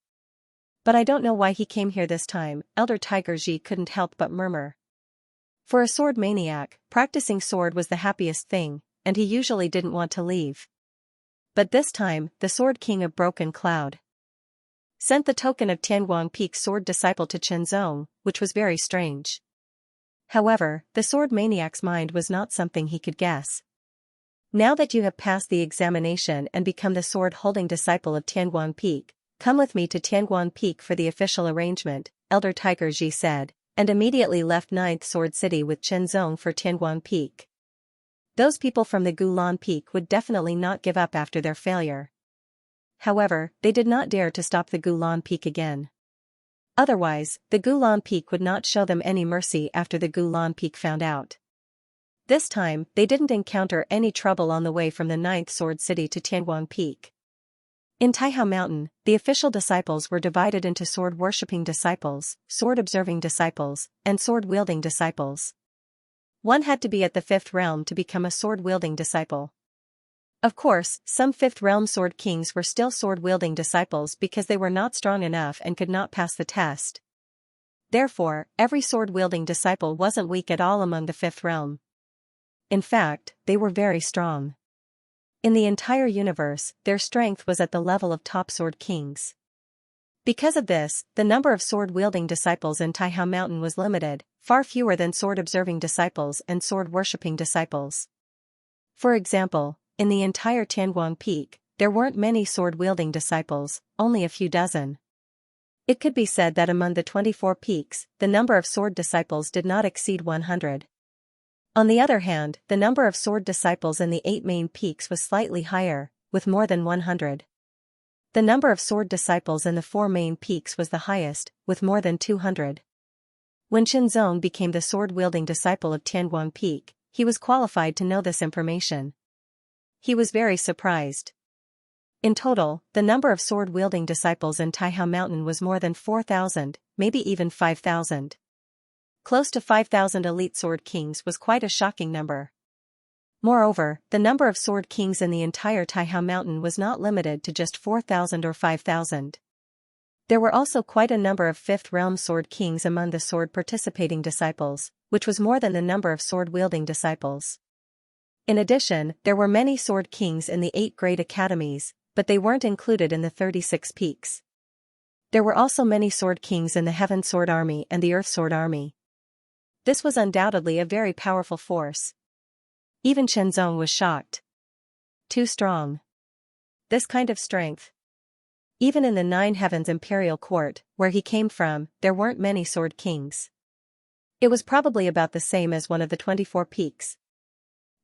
"But I don't know why he came here this time," Elder Tiger Ji couldn't help but murmur. For a sword maniac, practicing sword was the happiest thing, and he usually didn't want to leave. But this time, the Sword King of Broken Cloud sent the token of Tianguang Peak's sword disciple to Qianzong, which was very strange. However, the sword maniac's mind was not something he could guess. "Now that you have passed the examination and become the sword-holding disciple of Tianguang Peak, come with me to Tianguang Peak for the official arrangement," Elder Tiger Ji said, and immediately left 9th Sword City with Qianzong for Tianguang Peak. Those people from the Gulan Peak would definitely not give up after their failure. However, they did not dare to stop the Gulan Peak again. Otherwise, the Gulan Peak would not show them any mercy after the Gulan Peak found out. This time, they didn't encounter any trouble on the way from the 9th Sword City to Tianguang Peak. In Taihao Mountain, the official disciples were divided into sword-worshipping disciples, sword-observing disciples, and sword-wielding disciples. One had to be at the 5th realm to become a sword-wielding disciple. Of course, some 5th realm sword kings were still sword-wielding disciples because they were not strong enough and could not pass the test. Therefore, every sword-wielding disciple wasn't weak at all among the 5th realm. In fact, they were very strong. In the entire universe, their strength was at the level of top sword kings. Because of this, the number of sword-wielding disciples in Taihao Mountain was limited, far fewer than sword-observing disciples and sword-worshipping disciples. For example, in the entire Tianguang Peak, there weren't many sword-wielding disciples, only a few dozen. It could be said that among the 24 peaks, the number of sword disciples did not exceed 100. On the other hand, the number of sword disciples in the 8 main peaks was slightly higher, with more than 100. The number of sword disciples in the 4 main peaks was the highest, with more than 200. When Xianxia became the sword-wielding disciple of Tianguang Peak, he was qualified to know this information. He was very surprised. In total, the number of sword-wielding disciples in Taihao Mountain was more than 4,000, maybe even 5,000. Close to 5,000 elite sword kings was quite a shocking number. Moreover, the number of sword kings in the entire Taihao Mountain was not limited to just 4,000 or 5,000. There were also quite a number of 5th realm sword kings among the sword-participating disciples, which was more than the number of sword-wielding disciples. In addition, there were many sword kings in the 8 great academies, but they weren't included in the 36 peaks. There were also many sword kings in the Heaven Sword Army and the Earth Sword Army. This was undoubtedly a very powerful force. Even Xianxia was shocked. Too strong. This kind of strength. Even in the 9 Heavens Imperial Court, where he came from, there weren't many sword kings. It was probably about the same as one of the 24 peaks.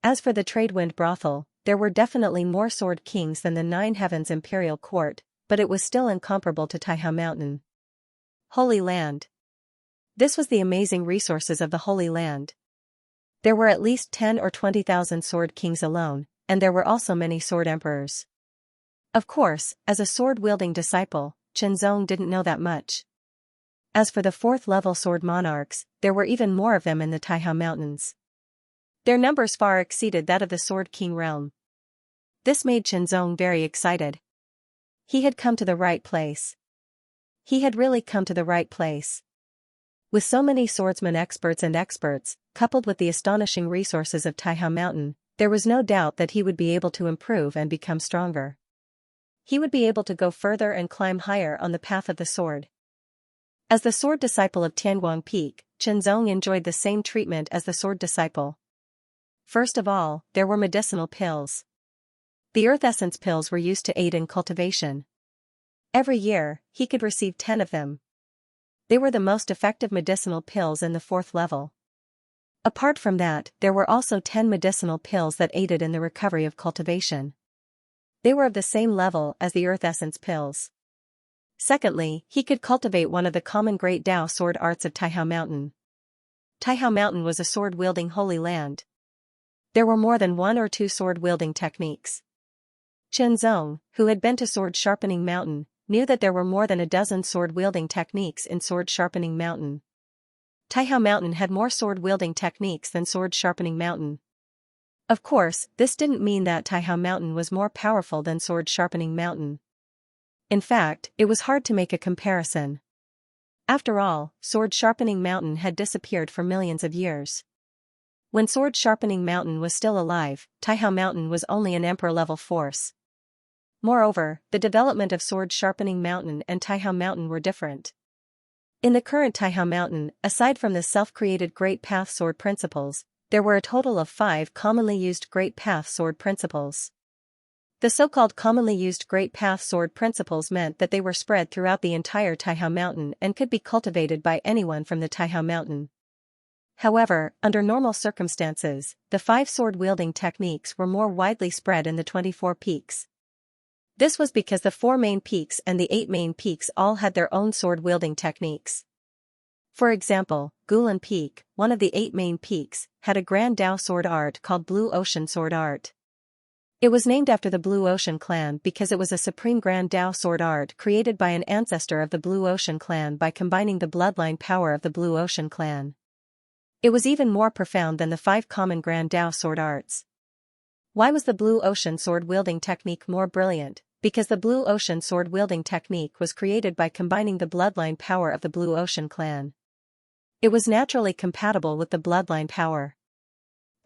As for the Tradewind Brothel, there were definitely more sword kings than the 9 Heavens Imperial Court, but it was still incomparable to Taihao Mountain. Holy Land. This was the amazing resources of the Holy Land. There were at least 10 or 20,000 sword kings alone, and there were also many sword emperors. Of course, as a sword-wielding disciple, Xianxia didn't know that much. As for the 4th-level sword monarchs, there were even more of them in the Taihao Mountains. Their numbers far exceeded that of the Sword King realm. This made Xianxia very excited. He had come to the right place. He had really come to the right place. With so many swordsman experts, coupled with the astonishing resources of Taihao Mountain, there was no doubt that he would be able to improve and become stronger. He would be able to go further and climb higher on the path of the sword. As the sword disciple of Tianguang Peak, Xianxia enjoyed the same treatment as the sword disciple. First of all, there were medicinal pills. The Earth Essence pills were used to aid in cultivation. Every year, he could receive 10 of them. They were the most effective medicinal pills in the 4th level. Apart from that, there were also 10 medicinal pills that aided in the recovery of cultivation. They were of the same level as the Earth Essence pills. Secondly, he could cultivate one of the common Great Tao sword arts of Taihao Mountain. Taihao Mountain was a sword-wielding holy land. There were more than 1 or 2 sword-wielding techniques. Xianxia, who had been to Sword Sharpening Mountain, knew that there were more than a dozen sword-wielding techniques in Sword Sharpening Mountain. Taihao Mountain had more sword-wielding techniques than Sword Sharpening Mountain. Of course, this didn't mean that Taihao Mountain was more powerful than Sword Sharpening Mountain. In fact, it was hard to make a comparison. After all, Sword Sharpening Mountain had disappeared for millions of years. When Sword Sharpening Mountain was still alive, Taihao Mountain was only an emperor-level force. Moreover, the development of Sword Sharpening Mountain and Taihao Mountain were different. In the current Taihao Mountain, aside from the self-created Great Path Sword principles, there were a total of 5 commonly used Great Path Sword principles. The so-called commonly used Great Path Sword principles meant that they were spread throughout the entire Taihao Mountain and could be cultivated by anyone from the Taihao Mountain. However, under normal circumstances, the 5 sword-wielding techniques were more widely spread in the 24 peaks. This was because the 4 main peaks and the 8 main peaks all had their own sword-wielding techniques. For example, Gulan Peak, one of the 8 main peaks, had a Grand Tao sword art called Blue Ocean Sword Art. It was named after the Blue Ocean clan because it was a supreme Grand Tao sword art created by an ancestor of the Blue Ocean clan by combining the bloodline power of the Blue Ocean clan. It was even more profound than the 5 common Grand Tao sword arts. Why was the Blue Ocean sword-wielding technique more brilliant? Because the Blue Ocean sword-wielding technique was created by combining the bloodline power of the Blue Ocean clan. It was naturally compatible with the bloodline power.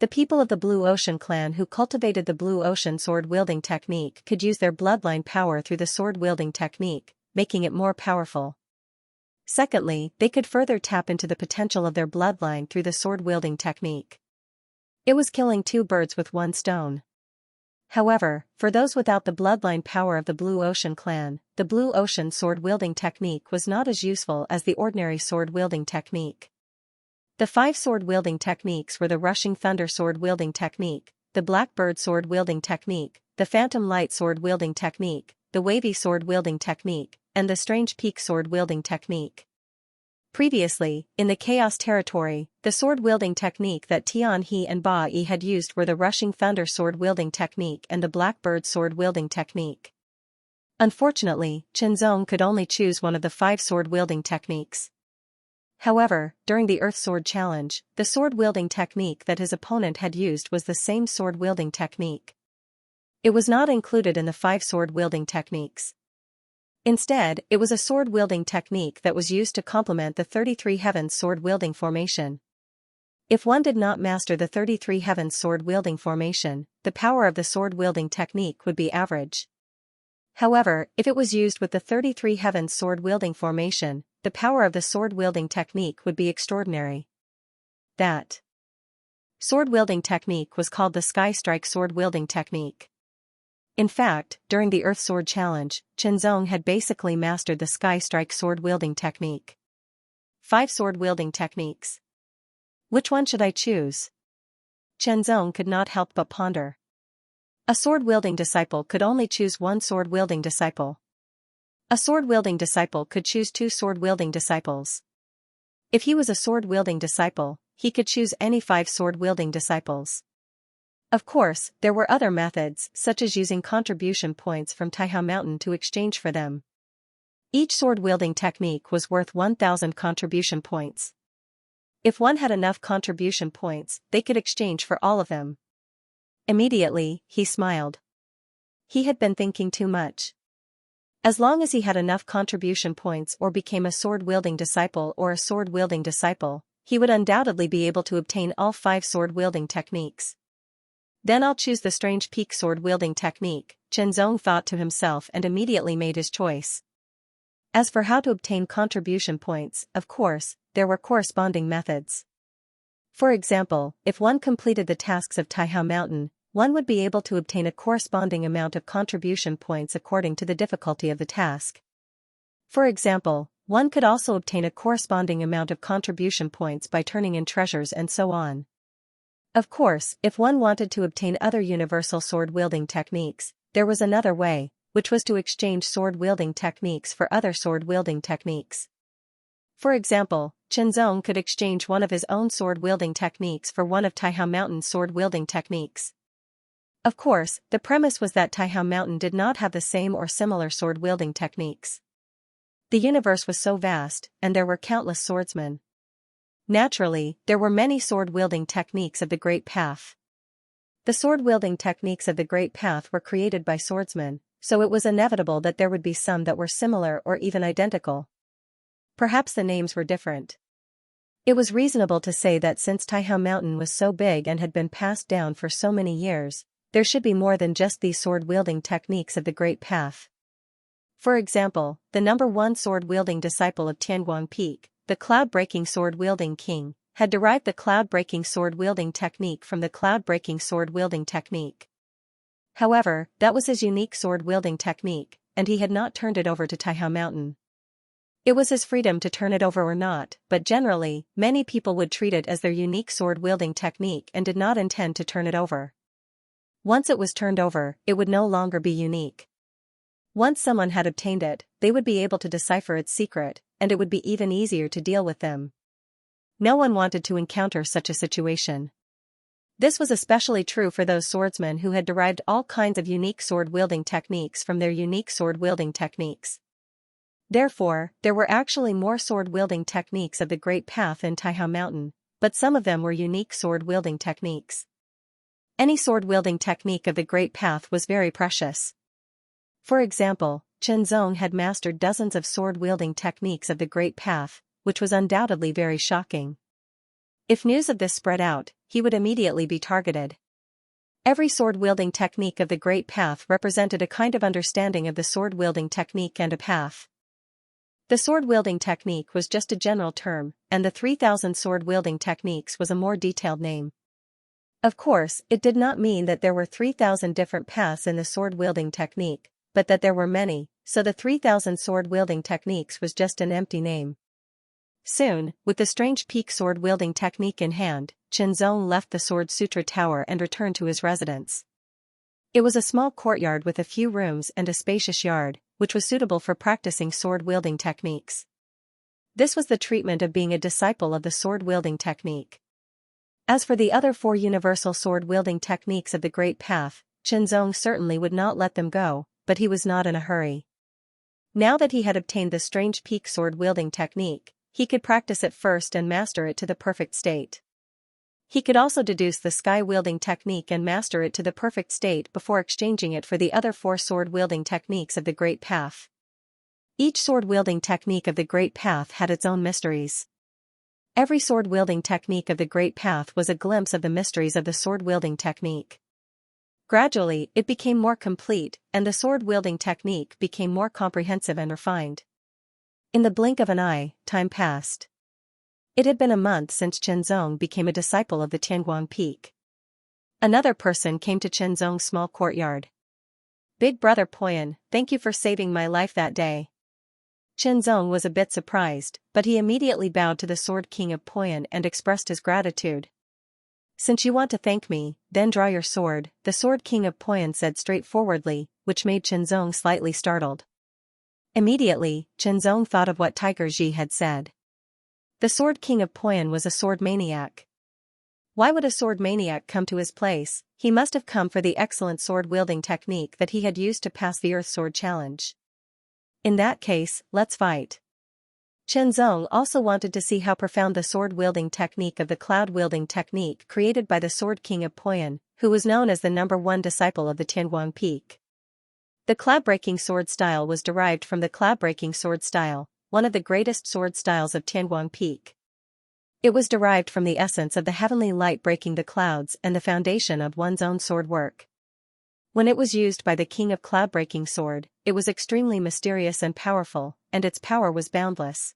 The people of the Blue Ocean clan who cultivated the Blue Ocean sword-wielding technique could use their bloodline power through the sword-wielding technique, making it more powerful. Secondly, they could further tap into the potential of their bloodline through the sword-wielding technique. It was killing 2 birds with 1 stone. However, for those without the bloodline power of the Blue Ocean clan, the Blue Ocean sword-wielding technique was not as useful as the ordinary sword-wielding technique. The 5 sword-wielding techniques were the Rushing Thunder sword-wielding technique, the Blackbird sword-wielding technique, the Phantom Light sword-wielding technique, the Wavy sword-wielding technique, and the Strange Peak sword-wielding technique. Previously, in the Chaos Territory, the sword-wielding technique that Tian He and Ba Yi had used were the Rushing Thunder sword-wielding technique and the Blackbird sword-wielding technique. Unfortunately, Chenzong could only choose one of the 5 sword-wielding techniques. However, during the Earth Sword Challenge, the sword-wielding technique that his opponent had used was the same sword-wielding technique. It was not included in the 5 sword-wielding techniques. Instead, it was a sword-wielding technique that was used to complement the 33 Heavens sword-wielding formation. If one did not master the 33 Heavens sword-wielding formation, the power of the sword-wielding technique would be average. However, if it was used with the 33 Heavens sword-wielding formation, the power of the sword-wielding technique would be extraordinary. That sword-wielding technique was called the Sky Strike sword-wielding technique. In fact, during the Earth Sword Challenge, Chenzong had basically mastered the Sky Strike sword-wielding technique. 5 sword-wielding techniques. Which one should I choose? Chenzong could not help but ponder. A sword-wielding disciple could only choose one sword-wielding disciple. A sword-wielding disciple could choose 2 sword-wielding disciples. If he was a sword-wielding disciple, he could choose any 5 sword-wielding disciples. Of course, there were other methods, such as using contribution points from Taihao Mountain to exchange for them. Each sword-wielding technique was worth 1,000 contribution points. If one had enough contribution points, they could exchange for all of them. Immediately, he smiled. He had been thinking too much. As long as he had enough contribution points or became a sword-wielding disciple or a sword-wielding disciple, he would undoubtedly be able to obtain all 5 sword-wielding techniques. Then I'll choose the Strange Peak sword-wielding technique, Chenzong thought to himself and immediately made his choice. As for how to obtain contribution points, of course, there were corresponding methods. For example, if one completed the tasks of Taihao Mountain, one would be able to obtain a corresponding amount of contribution points according to the difficulty of the task. For example, one could also obtain a corresponding amount of contribution points by turning in treasures and so on. Of course, if one wanted to obtain other universal sword-wielding techniques, there was another way, which was to exchange sword-wielding techniques for other sword-wielding techniques. For example, Chenzong could exchange one of his own sword-wielding techniques for one of Taihao Mountain's sword-wielding techniques. Of course, the premise was that Taihao Mountain did not have the same or similar sword-wielding techniques. The universe was so vast, and there were countless swordsmen. Naturally, there were many sword-wielding techniques of the Great Path. The sword-wielding techniques of the Great Path were created by swordsmen, so it was inevitable that there would be some that were similar or even identical. Perhaps the names were different. It was reasonable to say that since Taihao Mountain was so big and had been passed down for so many years, there should be more than just these sword-wielding techniques of the Great Path. For example, the number 1 sword-wielding disciple of Tianguang Peak, the cloud-breaking sword-wielding king, had derived the cloud-breaking sword-wielding technique from the cloud-breaking sword-wielding technique. However, that was his unique sword-wielding technique, and he had not turned it over to Taihao Mountain. It was his freedom to turn it over or not, but generally, many people would treat it as their unique sword-wielding technique and did not intend to turn it over. Once it was turned over, it would no longer be unique. Once someone had obtained it, they would be able to decipher its secret, and it would be even easier to deal with them. No one wanted to encounter such a situation. This was especially true for those swordsmen who had derived all kinds of unique sword-wielding techniques from their unique sword-wielding techniques. Therefore, there were actually more sword-wielding techniques of the Great Path in Taihao Mountain, but some of them were unique sword-wielding techniques. Any sword-wielding technique of the Great Path was very precious. For example, Chenzong had mastered dozens of sword-wielding techniques of the Great Path, which was undoubtedly very shocking. If news of this spread out, he would immediately be targeted. Every sword-wielding technique of the Great Path represented a kind of understanding of the sword-wielding technique and a path. The sword-wielding technique was just a general term, and the 3,000 sword-wielding techniques was a more detailed name. Of course, it did not mean that there were 3,000 different paths in the sword-wielding technique, but that there were many, so the 3,000 sword-wielding techniques was just an empty name. Soon, with the strange peak sword-wielding technique in hand, Qianzong left the Sword Sutra Tower and returned to his residence. It was a small courtyard with a few rooms and a spacious yard, which was suitable for practicing sword-wielding techniques. This was the treatment of being a disciple of the sword-wielding technique. As for the other 4 universal sword-wielding techniques of the Great Path, Qianzong certainly would not let them go, but he was not in a hurry. Now that he had obtained the strange peak sword-wielding technique, he could practice it first and master it to the perfect state. He could also deduce the sky-wielding technique and master it to the perfect state before exchanging it for the other 4 sword-wielding techniques of the Great Path. Each sword-wielding technique of the Great Path had its own mysteries. Every sword-wielding technique of the Great Path was a glimpse of the mysteries of the sword-wielding technique. Gradually, it became more complete, and the sword-wielding technique became more comprehensive and refined. In the blink of an eye, time passed. It had been a month since Qianzong became a disciple of the Tianguang Peak. Another person came to Qianzong's small courtyard. "Big brother Poyan, thank you for saving my life that day." Qianzong was a bit surprised, but he immediately bowed to the Sword King of Poyan and expressed his gratitude. "Since you want to thank me, then draw your sword," the Sword King of Poyan said straightforwardly, which made Qianzong slightly startled. Immediately, Qianzong thought of what Tiger Ji had said. The Sword King of Poyan was a sword maniac. Why would a sword maniac come to his place? He must have come for the excellent sword-wielding technique that he had used to pass the Earth Sword Challenge. In that case, let's fight. Qianzong also wanted to see how profound the sword-wielding technique of the cloud-wielding technique created by the Sword King of Poyan, who was known as the #1 disciple of the Tianguang Peak. The cloud-breaking sword style was derived from the cloud-breaking sword style, one of the greatest sword styles of Tianguang Peak. It was derived from the essence of the heavenly light breaking the clouds and the foundation of one's own sword work. When it was used by the king of cloud-breaking sword, it was extremely mysterious and powerful, and its power was boundless.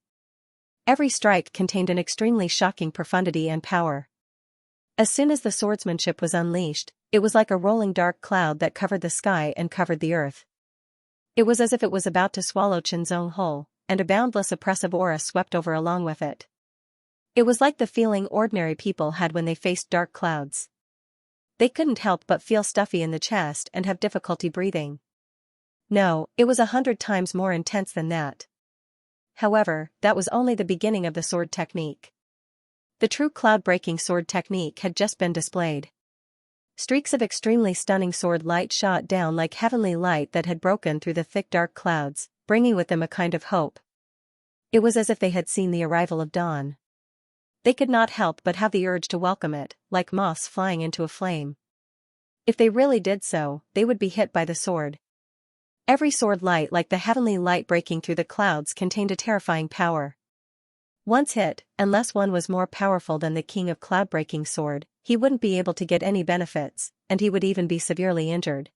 Every strike contained an extremely shocking profundity and power. As soon as the swordsmanship was unleashed, it was like a rolling dark cloud that covered the sky and covered the earth. It was as if it was about to swallow Qianzong whole, and a boundless oppressive aura swept over along with it. It was like the feeling ordinary people had when they faced dark clouds. They couldn't help but feel stuffy in the chest and have difficulty breathing. No, it was 100 times more intense than that. However, that was only the beginning of the sword technique. The true cloud-breaking sword technique had just been displayed. Streaks of extremely stunning sword light shot down like heavenly light that had broken through the thick dark clouds, bringing with them a kind of hope. It was as if they had seen the arrival of dawn. They could not help but have the urge to welcome it, like moths flying into a flame. If they really did so, they would be hit by the sword. Every sword light like the heavenly light breaking through the clouds contained a terrifying power. Once hit, unless one was more powerful than the king of cloud-breaking sword, he wouldn't be able to get any benefits, and he would even be severely injured.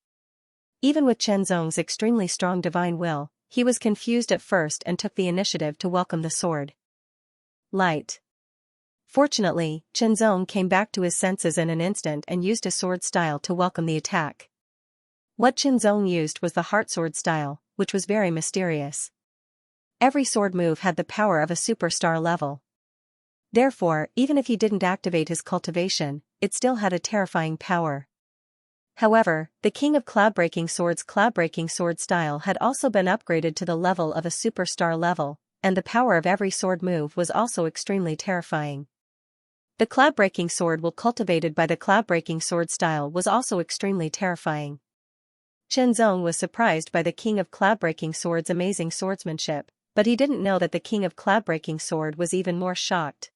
Even with Qianzong's extremely strong divine will, he was confused at first and took the initiative to welcome the sword. Light. Fortunately, Qianzong came back to his senses in an instant and used his sword style to welcome the attack. What Qianzong used was the heart sword style, which was very mysterious. Every sword move had the power of a superstar level. Therefore, even if he didn't activate his cultivation, it still had a terrifying power. However, the king of cloud-breaking sword style had also been upgraded to the level of a superstar level, and the power of every sword move was also extremely terrifying. The cloud-breaking sword will cultivated by the cloud-breaking sword style was also extremely terrifying. Qianzong was surprised by the king of cloud-breaking sword's amazing swordsmanship, but he didn't know that the king of cloud-breaking sword was even more shocked.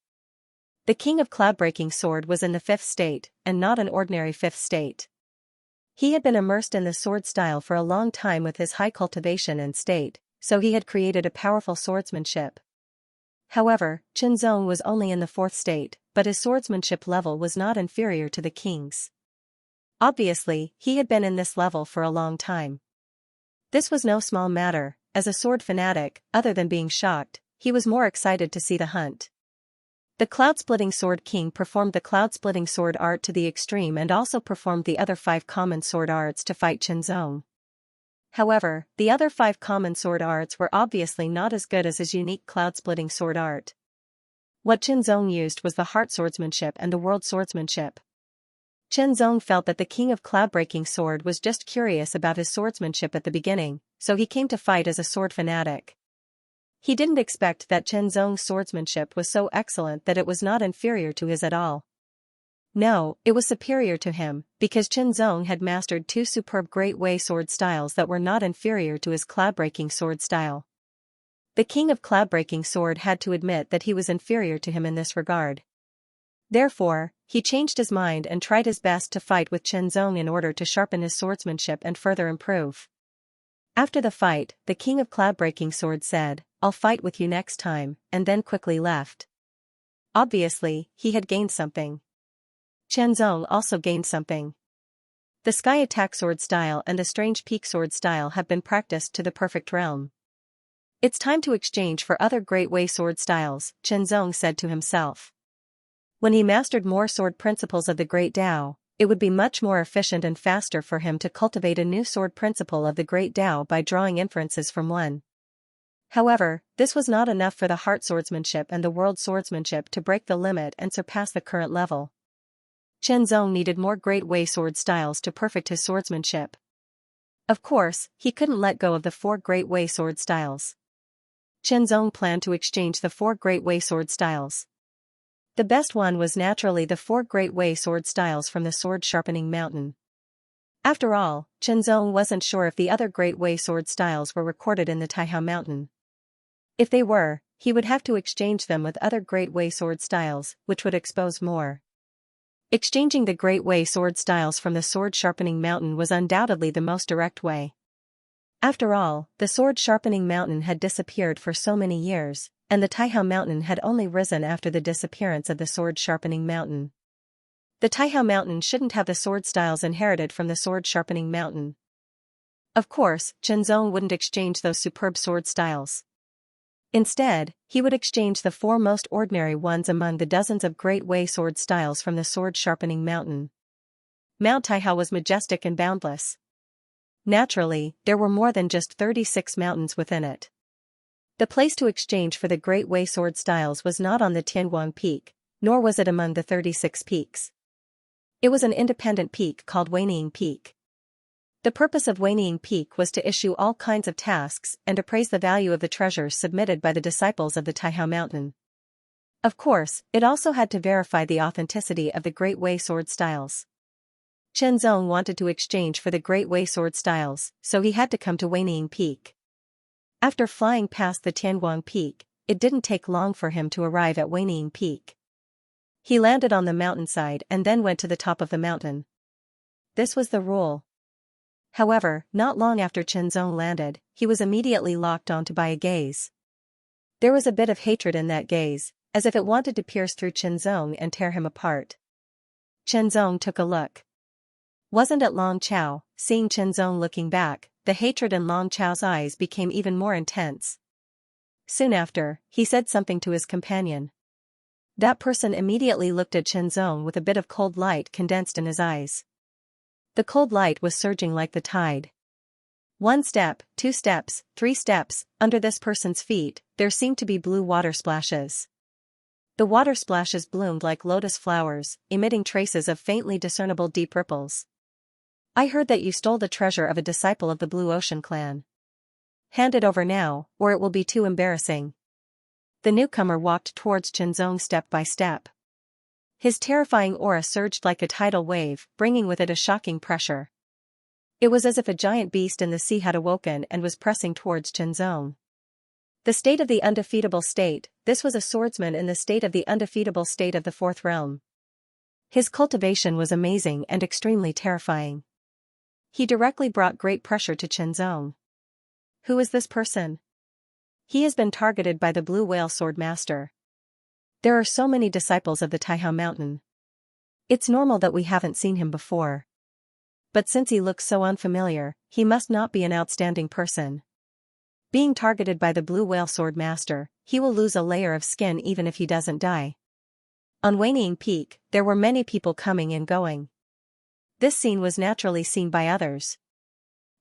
The king of cloud-breaking sword was in the 5th state, and not an ordinary 5th state. He had been immersed in the sword style for a long time with his high cultivation and state, so he had created a powerful swordsmanship. However, Qianzong was only in the 4th state, but his swordsmanship level was not inferior to the king's. Obviously, he had been in this level for a long time. This was no small matter. As a sword fanatic, other than being shocked, he was more excited to see the hunt. The Cloud-Splitting Sword King performed the Cloud-Splitting Sword art to the extreme and also performed the other 5 common sword arts to fight Qinzong. However, the other 5 common sword arts were obviously not as good as his unique Cloud-Splitting Sword art. What Qinzong used was the Heart Swordsmanship and the World Swordsmanship. Qinzong felt that the King of Cloud-Breaking Sword was just curious about his swordsmanship at the beginning, so he came to fight as a sword fanatic. He didn't expect that Qinzong's swordsmanship was so excellent that it was not inferior to his at all. No, it was superior to him, because Qinzong had mastered 2 superb Great Way sword styles that were not inferior to his Cloud-Breaking Sword style. The King of Cloud-Breaking Sword had to admit that he was inferior to him in this regard. Therefore, he changed his mind and tried his best to fight with Qinzong in order to sharpen his swordsmanship and further improve. After the fight, the King of Cloud-Breaking Sword said, "I'll fight with you next time," and then quickly left. Obviously, he had gained something. Qinzong also gained something. The Sky Attack Sword style and the Strange Peak Sword style have been practiced to the perfect realm. It's time to exchange for other Great Way sword styles, Qinzong said to himself. When he mastered more sword principles of the Great Tao, it would be much more efficient and faster for him to cultivate a new sword principle of the Great Tao by drawing inferences from one. However, this was not enough for the Heart Swordsmanship and the World Swordsmanship to break the limit and surpass the current level. Qinzong needed more Great Way sword styles to perfect his swordsmanship. Of course, he couldn't let go of the 4 Great Way sword styles. Qinzong planned to exchange the 4 Great Way sword styles. The best one was naturally the 4 Great Way sword styles from the Sword Sharpening Mountain. After all, Qinzong wasn't sure if the other Great Way sword styles were recorded in the Taihao Mountain. If they were, he would have to exchange them with other Great Way sword styles, which would expose more. Exchanging the Great Way sword styles from the Sword Sharpening Mountain was undoubtedly the most direct way. After all, the Sword Sharpening Mountain had disappeared for so many years, and the Taihao Mountain had only risen after the disappearance of the Sword Sharpening Mountain. The Taihao Mountain shouldn't have the sword styles inherited from the Sword Sharpening Mountain. Of course, Qinzong wouldn't exchange those superb sword styles. Instead, he would exchange the 4 most ordinary ones among the dozens of Great Way sword styles from the Sword Sharpening Mountain. Mount Taihao was majestic and boundless. Naturally, there were more than just 36 mountains within it. The place to exchange for the Great Way sword styles was not on the Tianguang Peak, nor was it among the 36 peaks. It was an independent peak called Weining Peak. The purpose of Weining Peak was to issue all kinds of tasks and appraise the value of the treasures submitted by the disciples of the Taihao Mountain. Of course, it also had to verify the authenticity of the Great Way sword styles. Qinzong wanted to exchange for the Great Way sword styles, so he had to come to Weining Peak. After flying past the Tianguang Peak, it didn't take long for him to arrive at Weining Peak. He landed on the mountainside and then went to the top of the mountain. This was the rule. However, not long after Qinzong landed, he was immediately locked onto by a gaze. There was a bit of hatred in that gaze, as if it wanted to pierce through Qinzong and tear him apart. Qinzong took a look. Wasn't it Long Chao? Seeing Qinzong looking back, the hatred in Long Chao's eyes became even more intense. Soon after, he said something to his companion. That person immediately looked at Qinzong with a bit of cold light condensed in his eyes. The cold light was surging like the tide. 1 step, 2 steps, 3 steps, under this person's feet, there seemed to be blue water splashes. The water splashes bloomed like lotus flowers, emitting traces of faintly discernible deep ripples. I heard that you stole the treasure of a disciple of the Blue Ocean clan. Hand it over now, or it will be too embarrassing. The newcomer walked towards Qinzong step by step. His terrifying aura surged like a tidal wave, bringing with it a shocking pressure. It was as if a giant beast in the sea had awoken and was pressing towards Qinzong. The state of the undefeatable state, this was a swordsman in the state of the undefeatable state of the 4th realm. His cultivation was amazing and extremely terrifying. He directly brought great pressure to Qinzong. Who is this person? He has been targeted by the Blue Whale Sword Master. There are so many disciples of the Taihao Mountain. It's normal that we haven't seen him before. But since he looks so unfamiliar, he must not be an outstanding person. Being targeted by the Blue Whale Sword Master, he will lose a layer of skin even if he doesn't die. On Wanying Peak, there were many people coming and going. This scene was naturally seen by others.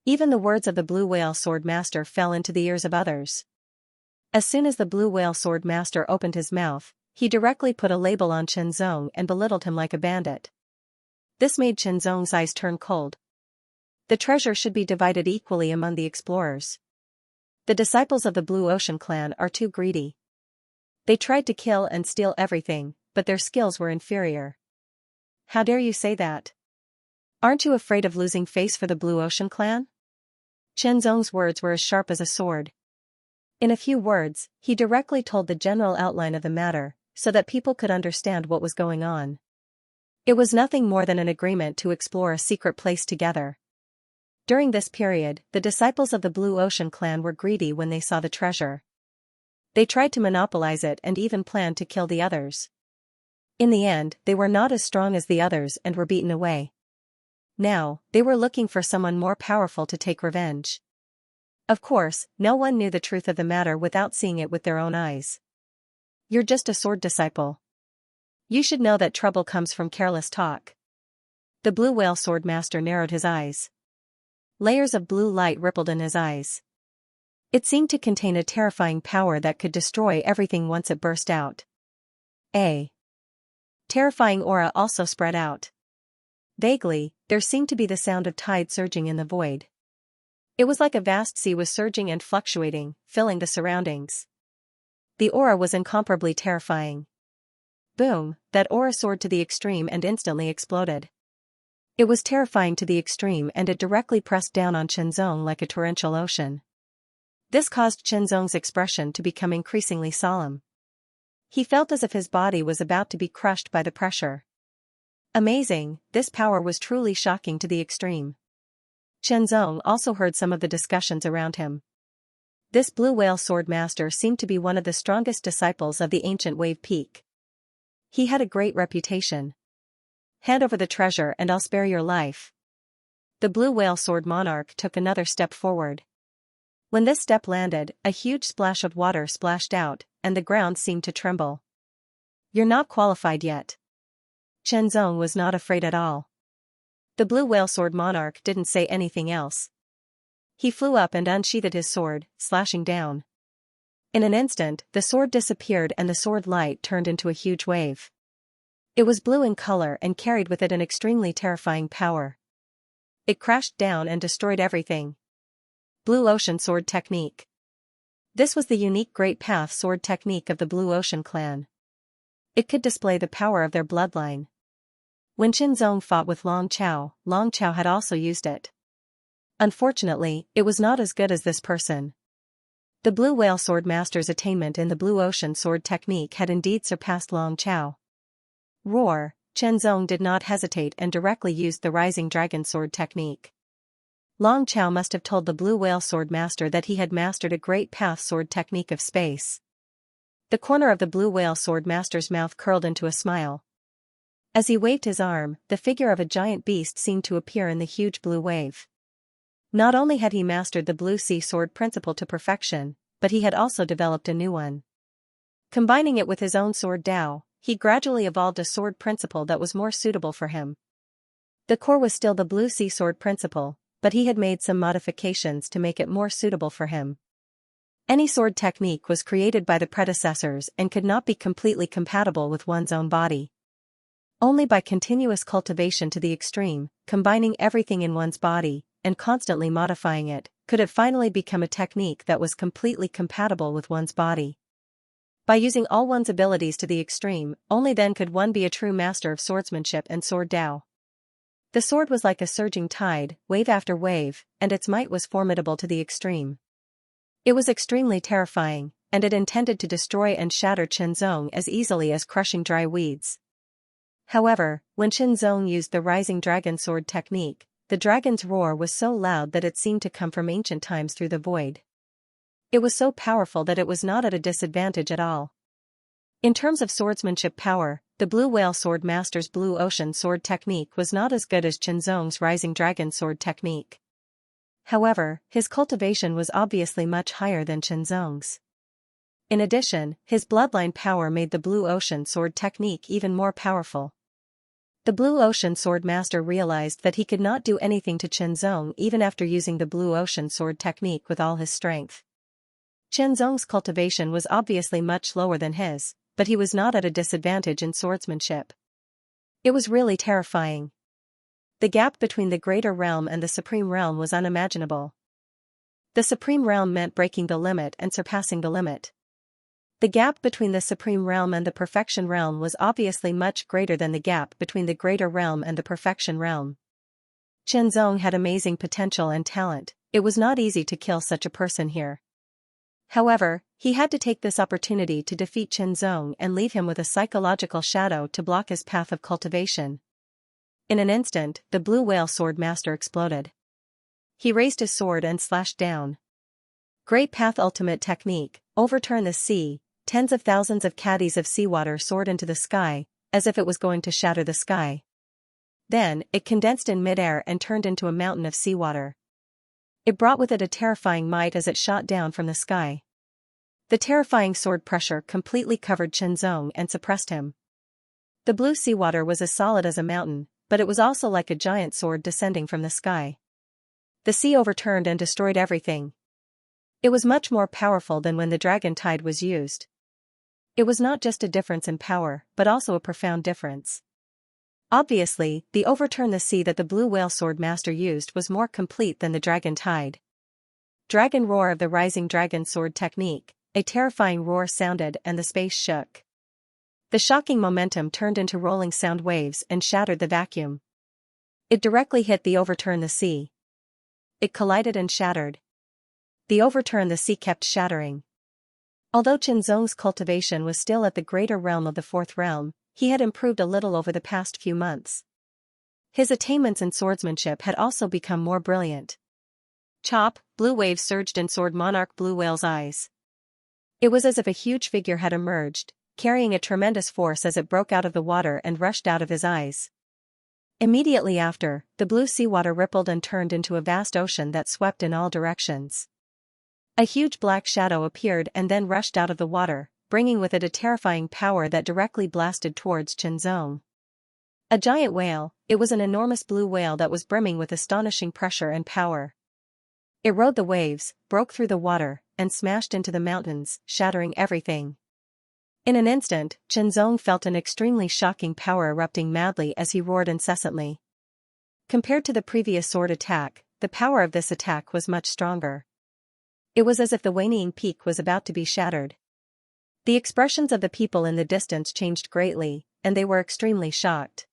Even the words of the Blue Whale Sword Master fell into the ears of others. As soon as the Blue Whale Sword Master opened his mouth, he directly put a label on Shenzong and belittled him like a bandit. This made Shenzong's eyes turn cold. The treasure should be divided equally among the explorers. The disciples of the Blue Ocean clan are too greedy. They tried to kill and steal everything, but their skills were inferior. How dare you say that? Aren't you afraid of losing face for the Blue Ocean clan? Shenzong's words were as sharp as a sword. In a few words, he directly told the general outline of the matter, so that people could understand what was going on. It was nothing more than an agreement to explore a secret place together. During this period, the disciples of the Blue Ocean clan were greedy when they saw the treasure. They tried to monopolize it and even planned to kill the others. In the end, they were not as strong as the others and were beaten away. Now, they were looking for someone more powerful to take revenge. Of course, no one knew the truth of the matter without seeing it with their own eyes. You're just a sword disciple. You should know that trouble comes from careless talk. The Blue Whale Sword Master narrowed his eyes. Layers of blue light rippled in his eyes. It seemed to contain a terrifying power that could destroy everything once it burst out. A terrifying aura also spread out. Vaguely, there seemed to be the sound of tide surging in the void. It was like a vast sea was surging and fluctuating, filling the surroundings. The aura was incomparably terrifying. Boom, that aura soared to the extreme and instantly exploded. It was terrifying to the extreme and it directly pressed down on Shenzong like a torrential ocean. This caused Shenzong's expression to become increasingly solemn. He felt as if his body was about to be crushed by the pressure. Amazing, this power was truly shocking to the extreme. Shenzong also heard some of the discussions around him. This Blue Whale Sword Master seemed to be one of the strongest disciples of the ancient Wave Peak. He had a great reputation. Hand over the treasure and I'll spare your life. The Blue Whale Sword Monarch took another step forward. When this step landed, a huge splash of water splashed out, and the ground seemed to tremble. You're not qualified yet. Shenzong was not afraid at all. The Blue Whale Sword Monarch didn't say anything else. He flew up and unsheathed his sword, slashing down. In an instant, the sword disappeared and the sword light turned into a huge wave. It was blue in color and carried with it an extremely terrifying power. It crashed down and destroyed everything. Blue Ocean Sword Technique. This was the unique Great Path sword technique of the Blue Ocean clan. It could display the power of their bloodline. When Shenzong fought with Long Chao had also used it. Unfortunately, it was not as good as this person. The Blue Whale Sword Master's attainment in the Blue Ocean sword technique had indeed surpassed Long Chao. Roar, Shenzong did not hesitate and directly used the Rising Dragon sword technique. Long Chao must have told the Blue Whale Sword Master that he had mastered a Great Path sword technique of space. The corner of the Blue Whale Sword Master's mouth curled into a smile. As he waved his arm, the figure of a giant beast seemed to appear in the huge blue wave. Not only had he mastered the Blue Sea Sword principle to perfection, but he had also developed a new one. Combining it with his own sword Dao, he gradually evolved a sword principle that was more suitable for him. The core was still the Blue Sea Sword principle, but he had made some modifications to make it more suitable for him. Any sword technique was created by the predecessors and could not be completely compatible with one's own body. Only by continuous cultivation to the extreme, combining everything in one's body, and constantly modifying it, could it finally become a technique that was completely compatible with one's body. By using all one's abilities to the extreme, only then could one be a true master of swordsmanship and sword Dao. The sword was like a surging tide, wave after wave, and its might was formidable to the extreme. It was extremely terrifying, and it intended to destroy and shatter Shenzong as easily as crushing dry weeds. However, when Shenzong used the Rising Dragon sword technique, the dragon's roar was so loud that it seemed to come from ancient times through the void. It was so powerful that it was not at a disadvantage at all. In terms of swordsmanship power, the Blue Whale Sword Master's Blue Ocean sword technique was not as good as Shenzong's Rising Dragon sword technique. However, his cultivation was obviously much higher than Shenzong's. In addition, his bloodline power made the Blue Ocean Sword technique even more powerful. The Blue Ocean Sword Master realized that he could not do anything to Qianzong even after using the Blue Ocean Sword technique with all his strength. Qianzong's cultivation was obviously much lower than his, but he was not at a disadvantage in swordsmanship. It was really terrifying. The gap between the Greater Realm and the Supreme Realm was unimaginable. The Supreme Realm meant breaking the limit and surpassing the limit. The gap between the Supreme Realm and the Perfection Realm was obviously much greater than the gap between the Greater Realm and the Perfection Realm. Qianzong had amazing potential and talent. It was not easy to kill such a person here. However, he had to take this opportunity to defeat Qianzong and leave him with a psychological shadow to block his path of cultivation. In an instant, the Blue Whale Sword Master exploded. He raised his sword and slashed down. Great Path Ultimate Technique, overturn the sea. Tens of thousands of caddies of seawater soared into the sky, as if it was going to shatter the sky. Then, it condensed in midair and turned into a mountain of seawater. It brought with it a terrifying might as it shot down from the sky. The terrifying sword pressure completely covered Qianzong and suppressed him. The blue seawater was as solid as a mountain, but it was also like a giant sword descending from the sky. The sea overturned and destroyed everything. It was much more powerful than when the Dragon Tide was used. It was not just a difference in power, but also a profound difference. Obviously, the overturn the sea that the Blue Whale Sword Master used was more complete than the Dragon Tide. Dragon Roar of the Rising Dragon Sword Technique, a terrifying roar sounded and the space shook. The shocking momentum turned into rolling sound waves and shattered the vacuum. It directly hit the overturn the sea. It collided and shattered. The overturn the sea kept shattering. Although Qianzong's cultivation was still at the Greater Realm of the Fourth Realm, he had improved a little over the past few months. His attainments in swordsmanship had also become more brilliant. Chop, blue waves surged in Sword Monarch Blue Whale's eyes. It was as if a huge figure had emerged, carrying a tremendous force as it broke out of the water and rushed out of his eyes. Immediately after, the blue seawater rippled and turned into a vast ocean that swept in all directions. A huge black shadow appeared and then rushed out of the water, bringing with it a terrifying power that directly blasted towards Qianzong. A giant whale, it was an enormous blue whale that was brimming with astonishing pressure and power. It rode the waves, broke through the water, and smashed into the mountains, shattering everything. In an instant, Qianzong felt an extremely shocking power erupting madly as he roared incessantly. Compared to the previous sword attack, the power of this attack was much stronger. It was as if the waning peak was about to be shattered. The expressions of the people in the distance changed greatly, and they were extremely shocked.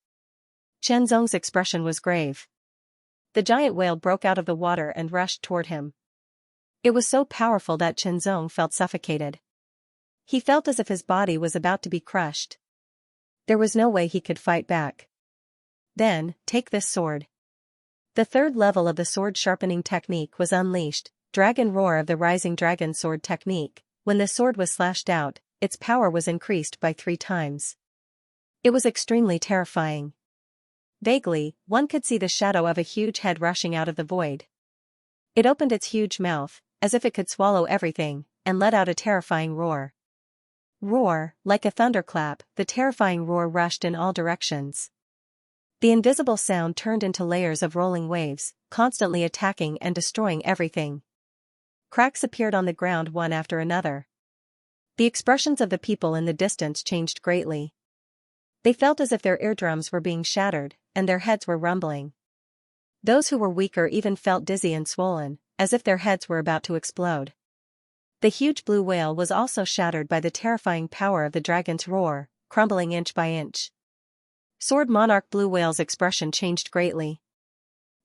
Qianzong's expression was grave. The giant whale broke out of the water and rushed toward him. It was so powerful that Qianzong felt suffocated. He felt as if his body was about to be crushed. There was no way he could fight back. Then, take this sword. The third level of the sword sharpening technique was unleashed, Dragon Roar of the Rising Dragon Sword Technique. When the sword was slashed out, its power was increased by 3 times. It was extremely terrifying. Vaguely, one could see the shadow of a huge head rushing out of the void. It opened its huge mouth, as if it could swallow everything, and let out a terrifying roar. Roar, like a thunderclap, the terrifying roar rushed in all directions. The invisible sound turned into layers of rolling waves, constantly attacking and destroying everything. Cracks appeared on the ground one after another. The expressions of the people in the distance changed greatly. They felt as if their eardrums were being shattered, and their heads were rumbling. Those who were weaker even felt dizzy and swollen, as if their heads were about to explode. The huge blue whale was also shattered by the terrifying power of the dragon's roar, crumbling inch by inch. Sword Monarch Blue Whale's expression changed greatly.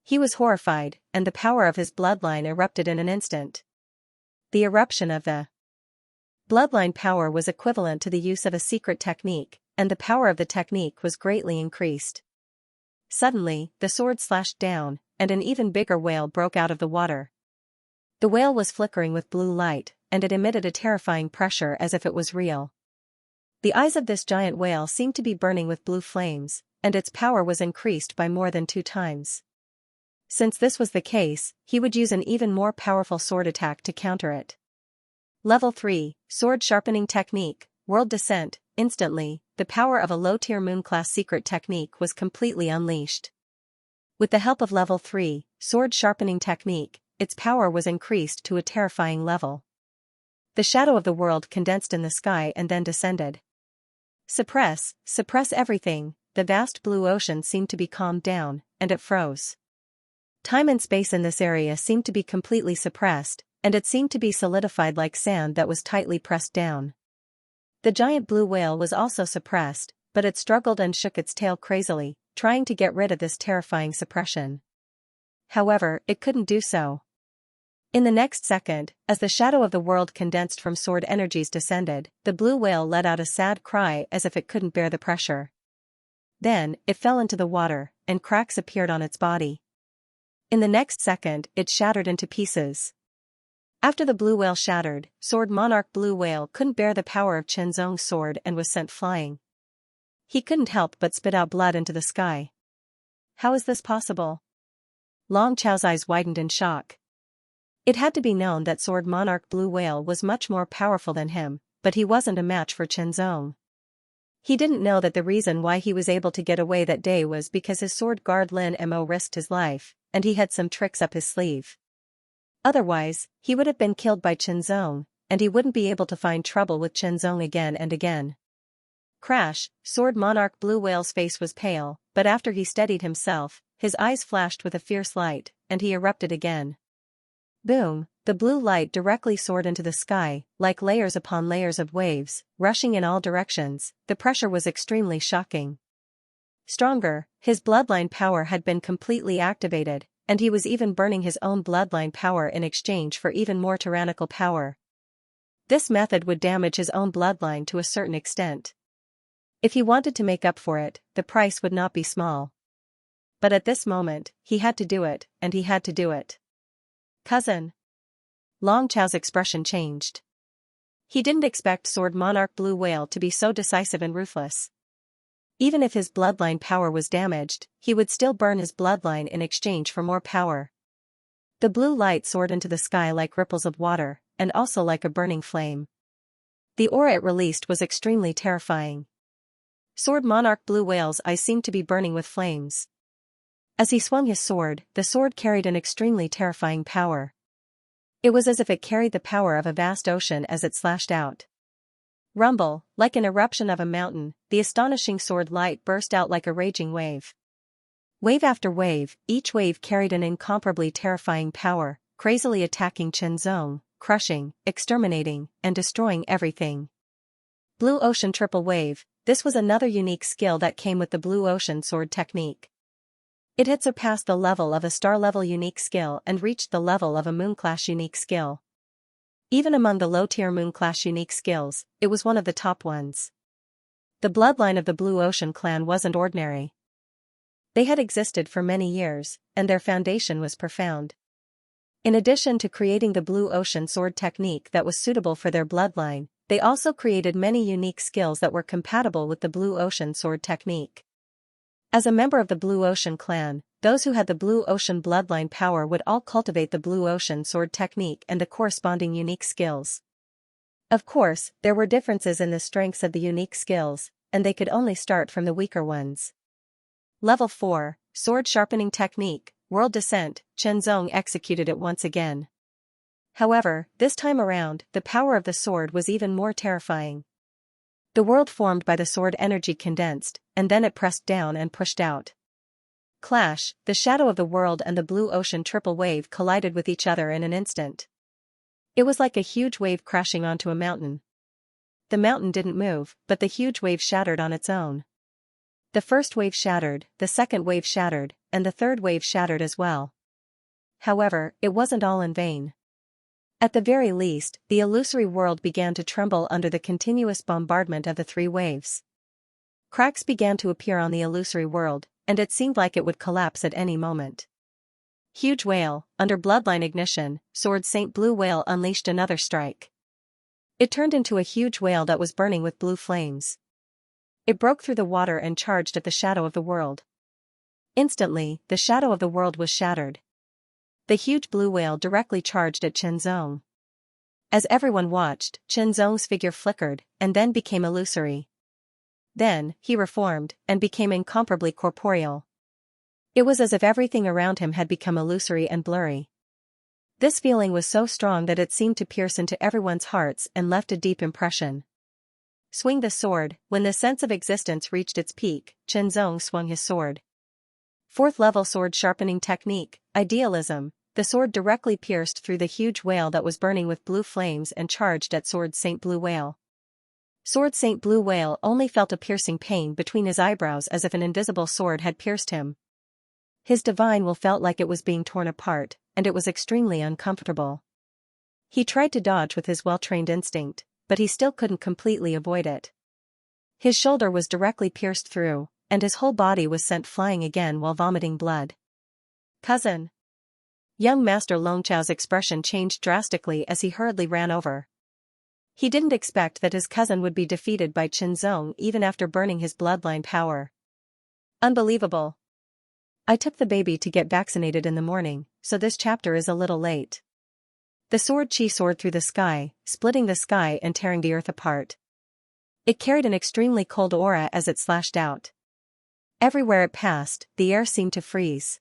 He was horrified, and the power of his bloodline erupted in an instant. The eruption of the bloodline power was equivalent to the use of a secret technique, and the power of the technique was greatly increased. Suddenly, the sword slashed down, and an even bigger whale broke out of the water. The whale was flickering with blue light, and it emitted a terrifying pressure as if it was real. The eyes of this giant whale seemed to be burning with blue flames, and its power was increased by more than 2 times. Since this was the case, he would use an even more powerful sword attack to counter it. Level 3, Sword Sharpening Technique, World Descent. Instantly, the power of a low-tier moon-class secret technique was completely unleashed. With the help of Level 3, Sword Sharpening Technique, its power was increased to a terrifying level. The shadow of the world condensed in the sky and then descended. Suppress everything. The vast blue ocean seemed to be calmed down, and it froze. Time and space in this area seemed to be completely suppressed, and it seemed to be solidified like sand that was tightly pressed down. The giant blue whale was also suppressed, but it struggled and shook its tail crazily, trying to get rid of this terrifying suppression. However, it couldn't do so. In the next second, as the shadow of the world condensed from sword energies descended, the blue whale let out a sad cry as if it couldn't bear the pressure. Then, it fell into the water, and cracks appeared on its body. In the next second, it shattered into pieces. After the blue whale shattered, Sword Monarch Blue Whale couldn't bear the power of Chenzong's sword and was sent flying. He couldn't help but spit out blood into the sky. How is this possible? Long Chao's eyes widened in shock. It had to be known that Sword Monarch Blue Whale was much more powerful than him, but he wasn't a match for Chenzong. He didn't know that the reason why he was able to get away that day was because his sword guard Lin Mo risked his life, and he had some tricks up his sleeve. Otherwise, he would have been killed by Chenzong, and he wouldn't be able to find trouble with Chenzong again and again. Crash! Sword Monarch Blue Whale's face was pale, but after he steadied himself, his eyes flashed with a fierce light, and he erupted again. Boom! The blue light directly soared into the sky, like layers upon layers of waves, rushing in all directions. The pressure was extremely shocking. Stronger, his bloodline power had been completely activated, and he was even burning his own bloodline power in exchange for even more tyrannical power. This method would damage his own bloodline to a certain extent. If he wanted to make up for it, the price would not be small. But at this moment, he had to do it, and he had to do it. Cousin. Long Chao's expression changed. He didn't expect Sword Monarch Blue Whale to be so decisive and ruthless. Even if his bloodline power was damaged, he would still burn his bloodline in exchange for more power. The blue light soared into the sky like ripples of water, and also like a burning flame. The aura it released was extremely terrifying. Sword Monarch Blue Whale's eyes seemed to be burning with flames. As he swung his sword, the sword carried an extremely terrifying power. It was as if it carried the power of a vast ocean as it slashed out. Rumble, like an eruption of a mountain, the astonishing sword light burst out like a raging wave. Wave after wave, each wave carried an incomparably terrifying power, crazily attacking Chenzong, crushing, exterminating, and destroying everything. Blue Ocean Triple Wave, this was another unique skill that came with the Blue Ocean Sword technique. It had surpassed the level of a star-level unique skill and reached the level of a moon-class unique skill. Even among the low-tier moon-class unique skills, it was one of the top ones. The bloodline of the Blue Ocean clan wasn't ordinary. They had existed for many years, and their foundation was profound. In addition to creating the Blue Ocean Sword technique that was suitable for their bloodline, they also created many unique skills that were compatible with the Blue Ocean Sword technique. As a member of the Blue Ocean clan, those who had the Blue Ocean bloodline power would all cultivate the Blue Ocean Sword technique and the corresponding unique skills. Of course, there were differences in the strengths of the unique skills, and they could only start from the weaker ones. Level 4, Sword Sharpening Technique, World Descent. Chenzong executed it once again. However, this time around, the power of the sword was even more terrifying. The world formed by the sword energy condensed, and then it pressed down and pushed out. Clash! The shadow of the world and the Blue Ocean Triple Wave collided with each other in an instant. It was like a huge wave crashing onto a mountain. The mountain didn't move, but the huge wave shattered on its own. The first wave shattered, the second wave shattered, and the third wave shattered as well. However, it wasn't all in vain. At the very least, the illusory world began to tremble under the continuous bombardment of the three waves. Cracks began to appear on the illusory world, and it seemed like it would collapse at any moment. Huge Whale, under bloodline ignition, Sword Saint Blue Whale unleashed another strike. It turned into a huge whale that was burning with blue flames. It broke through the water and charged at the shadow of the world. Instantly, the shadow of the world was shattered. The huge blue whale directly charged at Chenzong. As everyone watched, Chen Zong's figure flickered, and then became illusory. Then, he reformed, and became incomparably corporeal. It was as if everything around him had become illusory and blurry. This feeling was so strong that it seemed to pierce into everyone's hearts and left a deep impression. Swing the sword. When the sense of existence reached its peak, Chen Zong swung his sword. Fourth level sword sharpening technique, idealism. The sword directly pierced through the huge whale that was burning with blue flames and charged at Sword Saint Blue Whale. Sword Saint Blue Whale only felt a piercing pain between his eyebrows as if an invisible sword had pierced him. His divine will felt like it was being torn apart, and it was extremely uncomfortable. He tried to dodge with his well-trained instinct, but he still couldn't completely avoid it. His shoulder was directly pierced through, and his whole body was sent flying again while vomiting blood. Cousin. Young Master Longchao's expression changed drastically as he hurriedly ran over. He didn't expect that his cousin would be defeated by Chen Zong even after burning his bloodline power. Unbelievable. I took the baby to get vaccinated in the morning, so this chapter is a little late. The sword Qi soared through the sky, splitting the sky and tearing the earth apart. It carried an extremely cold aura as it slashed out. Everywhere it passed, the air seemed to freeze.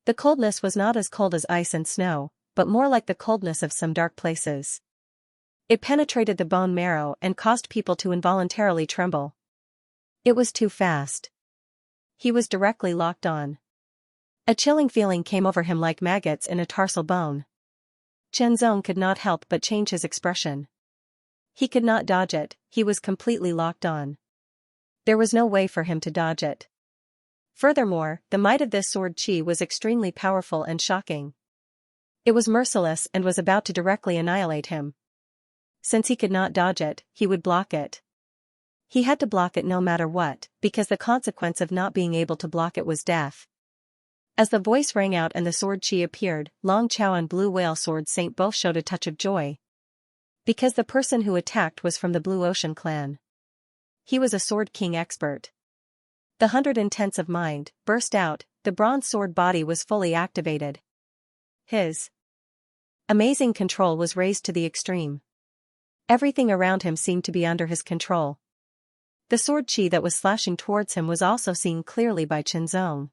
The coldness was not as cold as ice and snow, but more like the coldness of some dark places. It penetrated the bone marrow and caused people to involuntarily tremble. It was too fast. He was directly locked on. A chilling feeling came over him like maggots in a tarsal bone. Chen Zong could not help but change his expression. He could not dodge it, he was completely locked on. There was no way for him to dodge it. Furthermore, the might of this sword Qi was extremely powerful and shocking. It was merciless and was about to directly annihilate him. Since he could not dodge it, he would block it. He had to block it no matter what, because the consequence of not being able to block it was death. As the voice rang out and the sword Qi appeared, Long Chao and Blue Whale Sword Saint both showed a touch of joy. Because the person who attacked was from the Blue Ocean clan. He was a Sword King expert. The 110s of mind burst out, the bronze sword body was fully activated. His amazing control was raised to the extreme. Everything around him seemed to be under his control. The sword Qi that was slashing towards him was also seen clearly by Chen Zong.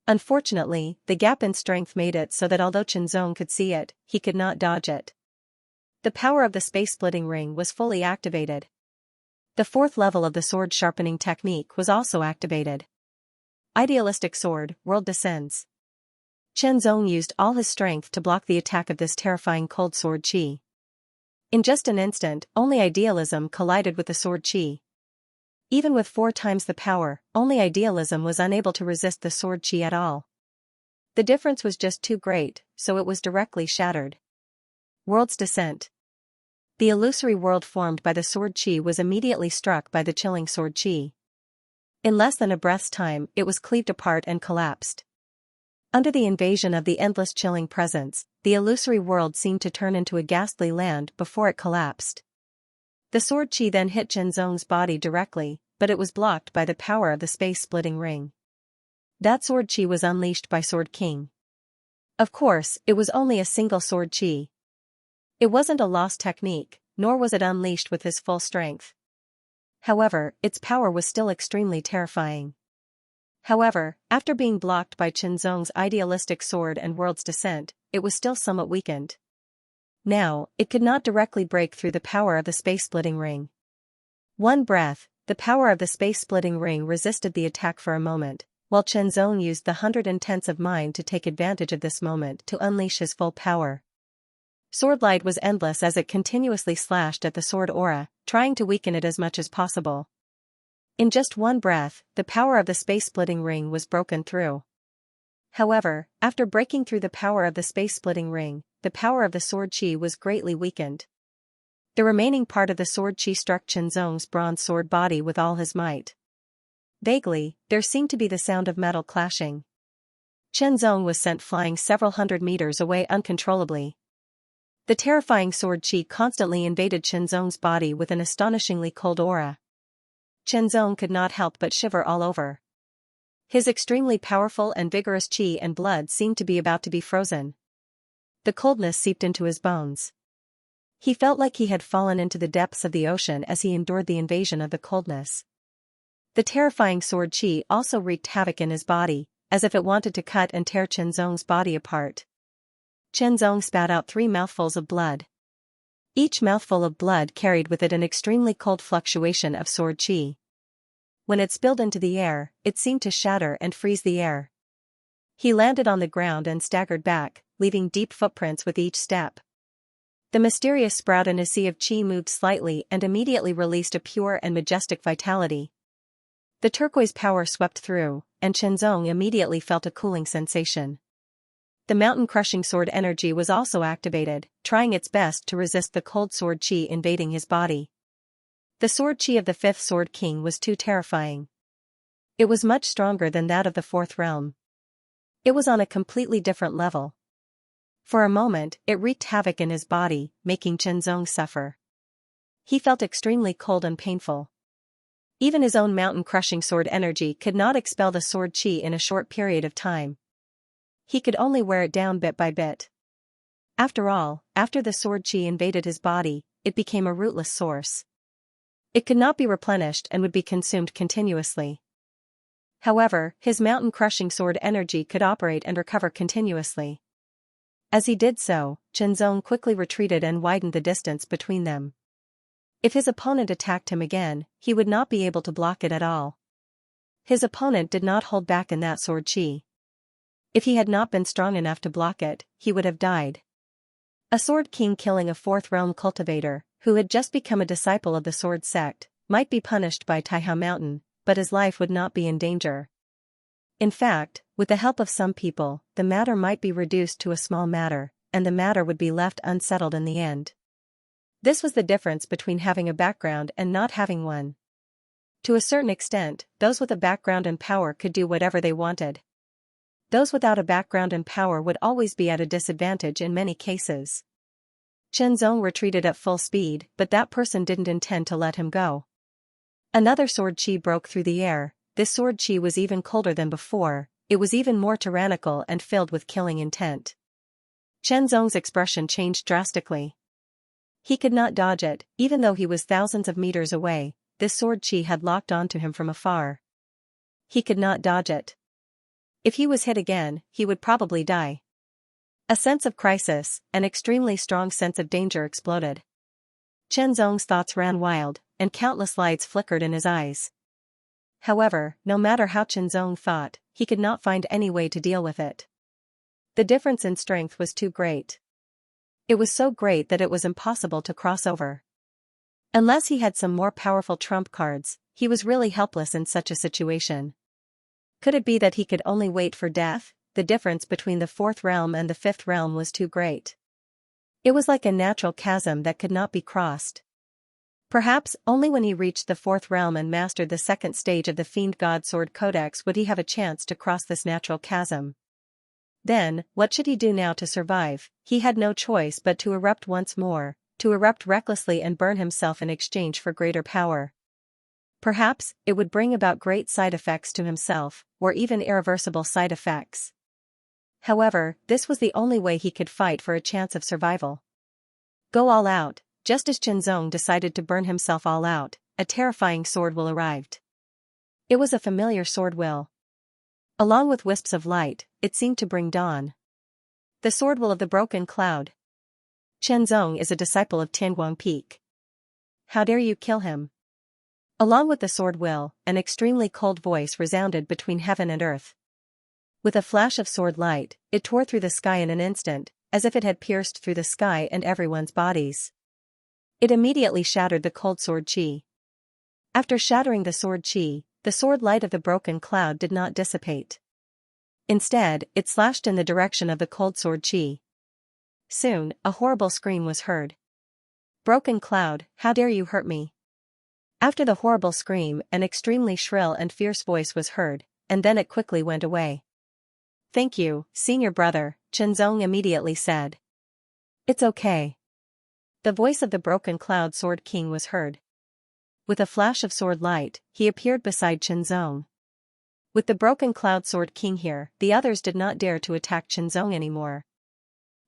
Unfortunately, the gap in strength made it so that although Chen Zong could see it, he could not dodge it. The power of the space-splitting ring was fully activated. The fourth level of the sword sharpening technique was also activated. Idealistic sword, world descends. Chen Zong used all his strength to block the attack of this terrifying cold sword Qi. In just an instant, only idealism collided with the sword Qi. Even with 4 times the power, only idealism was unable to resist the sword Qi at all. The difference was just too great, so it was directly shattered. World's descent. The illusory world formed by the sword Qi was immediately struck by the chilling sword Qi. In less than a breath's time, it was cleaved apart and collapsed. Under the invasion of the endless chilling presence, the illusory world seemed to turn into a ghastly land before it collapsed. The sword Qi then hit Chen Zong's body directly, but it was blocked by the power of the space-splitting ring. That sword Qi was unleashed by Sword King. Of course, it was only a single sword Qi. It wasn't a lost technique, nor was it unleashed with his full strength. However, its power was still extremely terrifying. However, after being blocked by Chen Zong's idealistic sword and world's descent, it was still somewhat weakened. Now, it could not directly break through the power of the space-splitting ring. One breath, the power of the space-splitting ring resisted the attack for a moment, while Chen Zong used the 110s of mind to take advantage of this moment to unleash his full power. Sword light was endless as it continuously slashed at the sword aura, trying to weaken it as much as possible. In just one breath, the power of the space-splitting ring was broken through. However, after breaking through the power of the space-splitting ring, the power of the sword Qi was greatly weakened. The remaining part of the sword Qi struck Chen Zong's bronze sword body with all his might. Vaguely, there seemed to be the sound of metal clashing. Chen Zong was sent flying several hundred meters away uncontrollably. The terrifying sword Qi constantly invaded Chen Zong's body with an astonishingly cold aura. Chen Zong could not help but shiver all over. His extremely powerful and vigorous Qi and blood seemed to be about to be frozen. The coldness seeped into his bones. He felt like he had fallen into the depths of the ocean as he endured the invasion of the coldness. The terrifying sword qi also wreaked havoc in his body, as if it wanted to cut and tear Chenzong's body apart. Chenzong spat out 3 mouthfuls of blood. Each mouthful of blood carried with it an extremely cold fluctuation of sword qi. When it spilled into the air, it seemed to shatter and freeze the air. He landed on the ground and staggered back, leaving deep footprints with each step. The mysterious sprout in his sea of qi moved slightly and immediately released a pure and majestic vitality. The turquoise power swept through, and Chenzong immediately felt a cooling sensation. The mountain-crushing sword energy was also activated, trying its best to resist the cold sword qi invading his body. The sword qi of the 5th Sword King was too terrifying. It was much stronger than that of the 4th realm. It was on a completely different level. For a moment, it wreaked havoc in his body, making Chenzong suffer. He felt extremely cold and painful. Even his own mountain-crushing sword energy could not expel the sword qi in a short period of time. He could only wear it down bit by bit. After all, after the sword qi invaded his body, it became a rootless source. It could not be replenished and would be consumed continuously. However, his mountain-crushing sword energy could operate and recover continuously. As he did so, Chenzong quickly retreated and widened the distance between them. If his opponent attacked him again, he would not be able to block it at all. His opponent did not hold back in that sword qi. If he had not been strong enough to block it, he would have died. A sword king killing a 4th realm cultivator, who had just become a disciple of the sword sect, might be punished by Taihao Mountain, but his life would not be in danger. In fact, with the help of some people, the matter might be reduced to a small matter, and the matter would be left unsettled in the end. This was the difference between having a background and not having one. To a certain extent, those with a background and power could do whatever they wanted. Those without a background and power would always be at a disadvantage in many cases. Chenzong retreated at full speed, but that person didn't intend to let him go. Another sword qi broke through the air. This sword qi was even colder than before, it was even more tyrannical and filled with killing intent. Chenzong's expression changed drastically. He could not dodge it, even though he was thousands of meters away. This sword qi had locked onto him from afar. He could not dodge it. If he was hit again, he would probably die. A sense of crisis, an extremely strong sense of danger exploded. Chenzong's thoughts ran wild, and countless lights flickered in his eyes. However, no matter how Chenzong thought, he could not find any way to deal with it. The difference in strength was too great. It was so great that it was impossible to cross over. Unless he had some more powerful trump cards, he was really helpless in such a situation. Could it be that he could only wait for death? The difference between the 4th realm and the 5th realm was too great. It was like a natural chasm that could not be crossed. Perhaps only when he reached the 4th realm and mastered the 2nd stage of the Fiend God Sword Codex would he have a chance to cross this natural chasm. Then, what should he do now to survive? He had no choice but to erupt once more, to erupt recklessly and burn himself in exchange for greater power. Perhaps, it would bring about great side effects to himself, or even irreversible side effects. However, this was the only way he could fight for a chance of survival. Go all out. Just as Chenzong decided to burn himself all out, a terrifying sword will arrived. It was a familiar sword will. Along with wisps of light, it seemed to bring dawn. The sword will of the broken cloud. Chenzong is a disciple of Tianguang Peak. How dare you kill him? Along with the sword will, an extremely cold voice resounded between heaven and earth. With a flash of sword light, it tore through the sky in an instant, as if it had pierced through the sky and everyone's bodies. It immediately shattered the cold sword qi. After shattering the sword qi, the sword light of the broken cloud did not dissipate. Instead, it slashed in the direction of the cold sword qi. Soon, a horrible scream was heard. Broken cloud, how dare you hurt me? After the horrible scream, an extremely shrill and fierce voice was heard, and then it quickly went away. Thank you, senior brother, Chenzong immediately said. It's okay. The voice of the broken cloud sword king was heard. With a flash of sword light, he appeared beside Chenzong. With the broken cloud sword king here, the others did not dare to attack Chenzong anymore.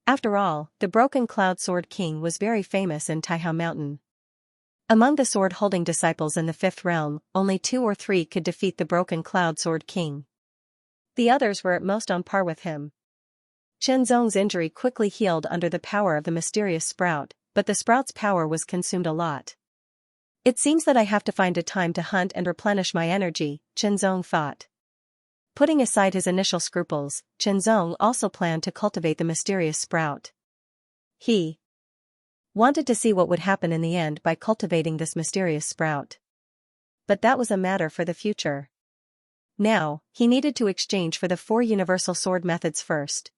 After all, the Broken Cloud Sword King was very famous in Taihao Mountain. Among the sword-holding disciples in the fifth realm, only 2 or 3 could defeat the Broken Cloud Sword King. The others were at most on par with him. Chen Zong's injury quickly healed under the power of the mysterious sprout, but the sprout's power was consumed a lot. It seems that I have to find a time to hunt and replenish my energy, Chen Zong thought. Putting aside his initial scruples, Chen Zong also planned to cultivate the mysterious sprout. He wanted to see what would happen in the end by cultivating this mysterious sprout. But that was a matter for the future. Now, he needed to exchange for the 4 universal sword methods first.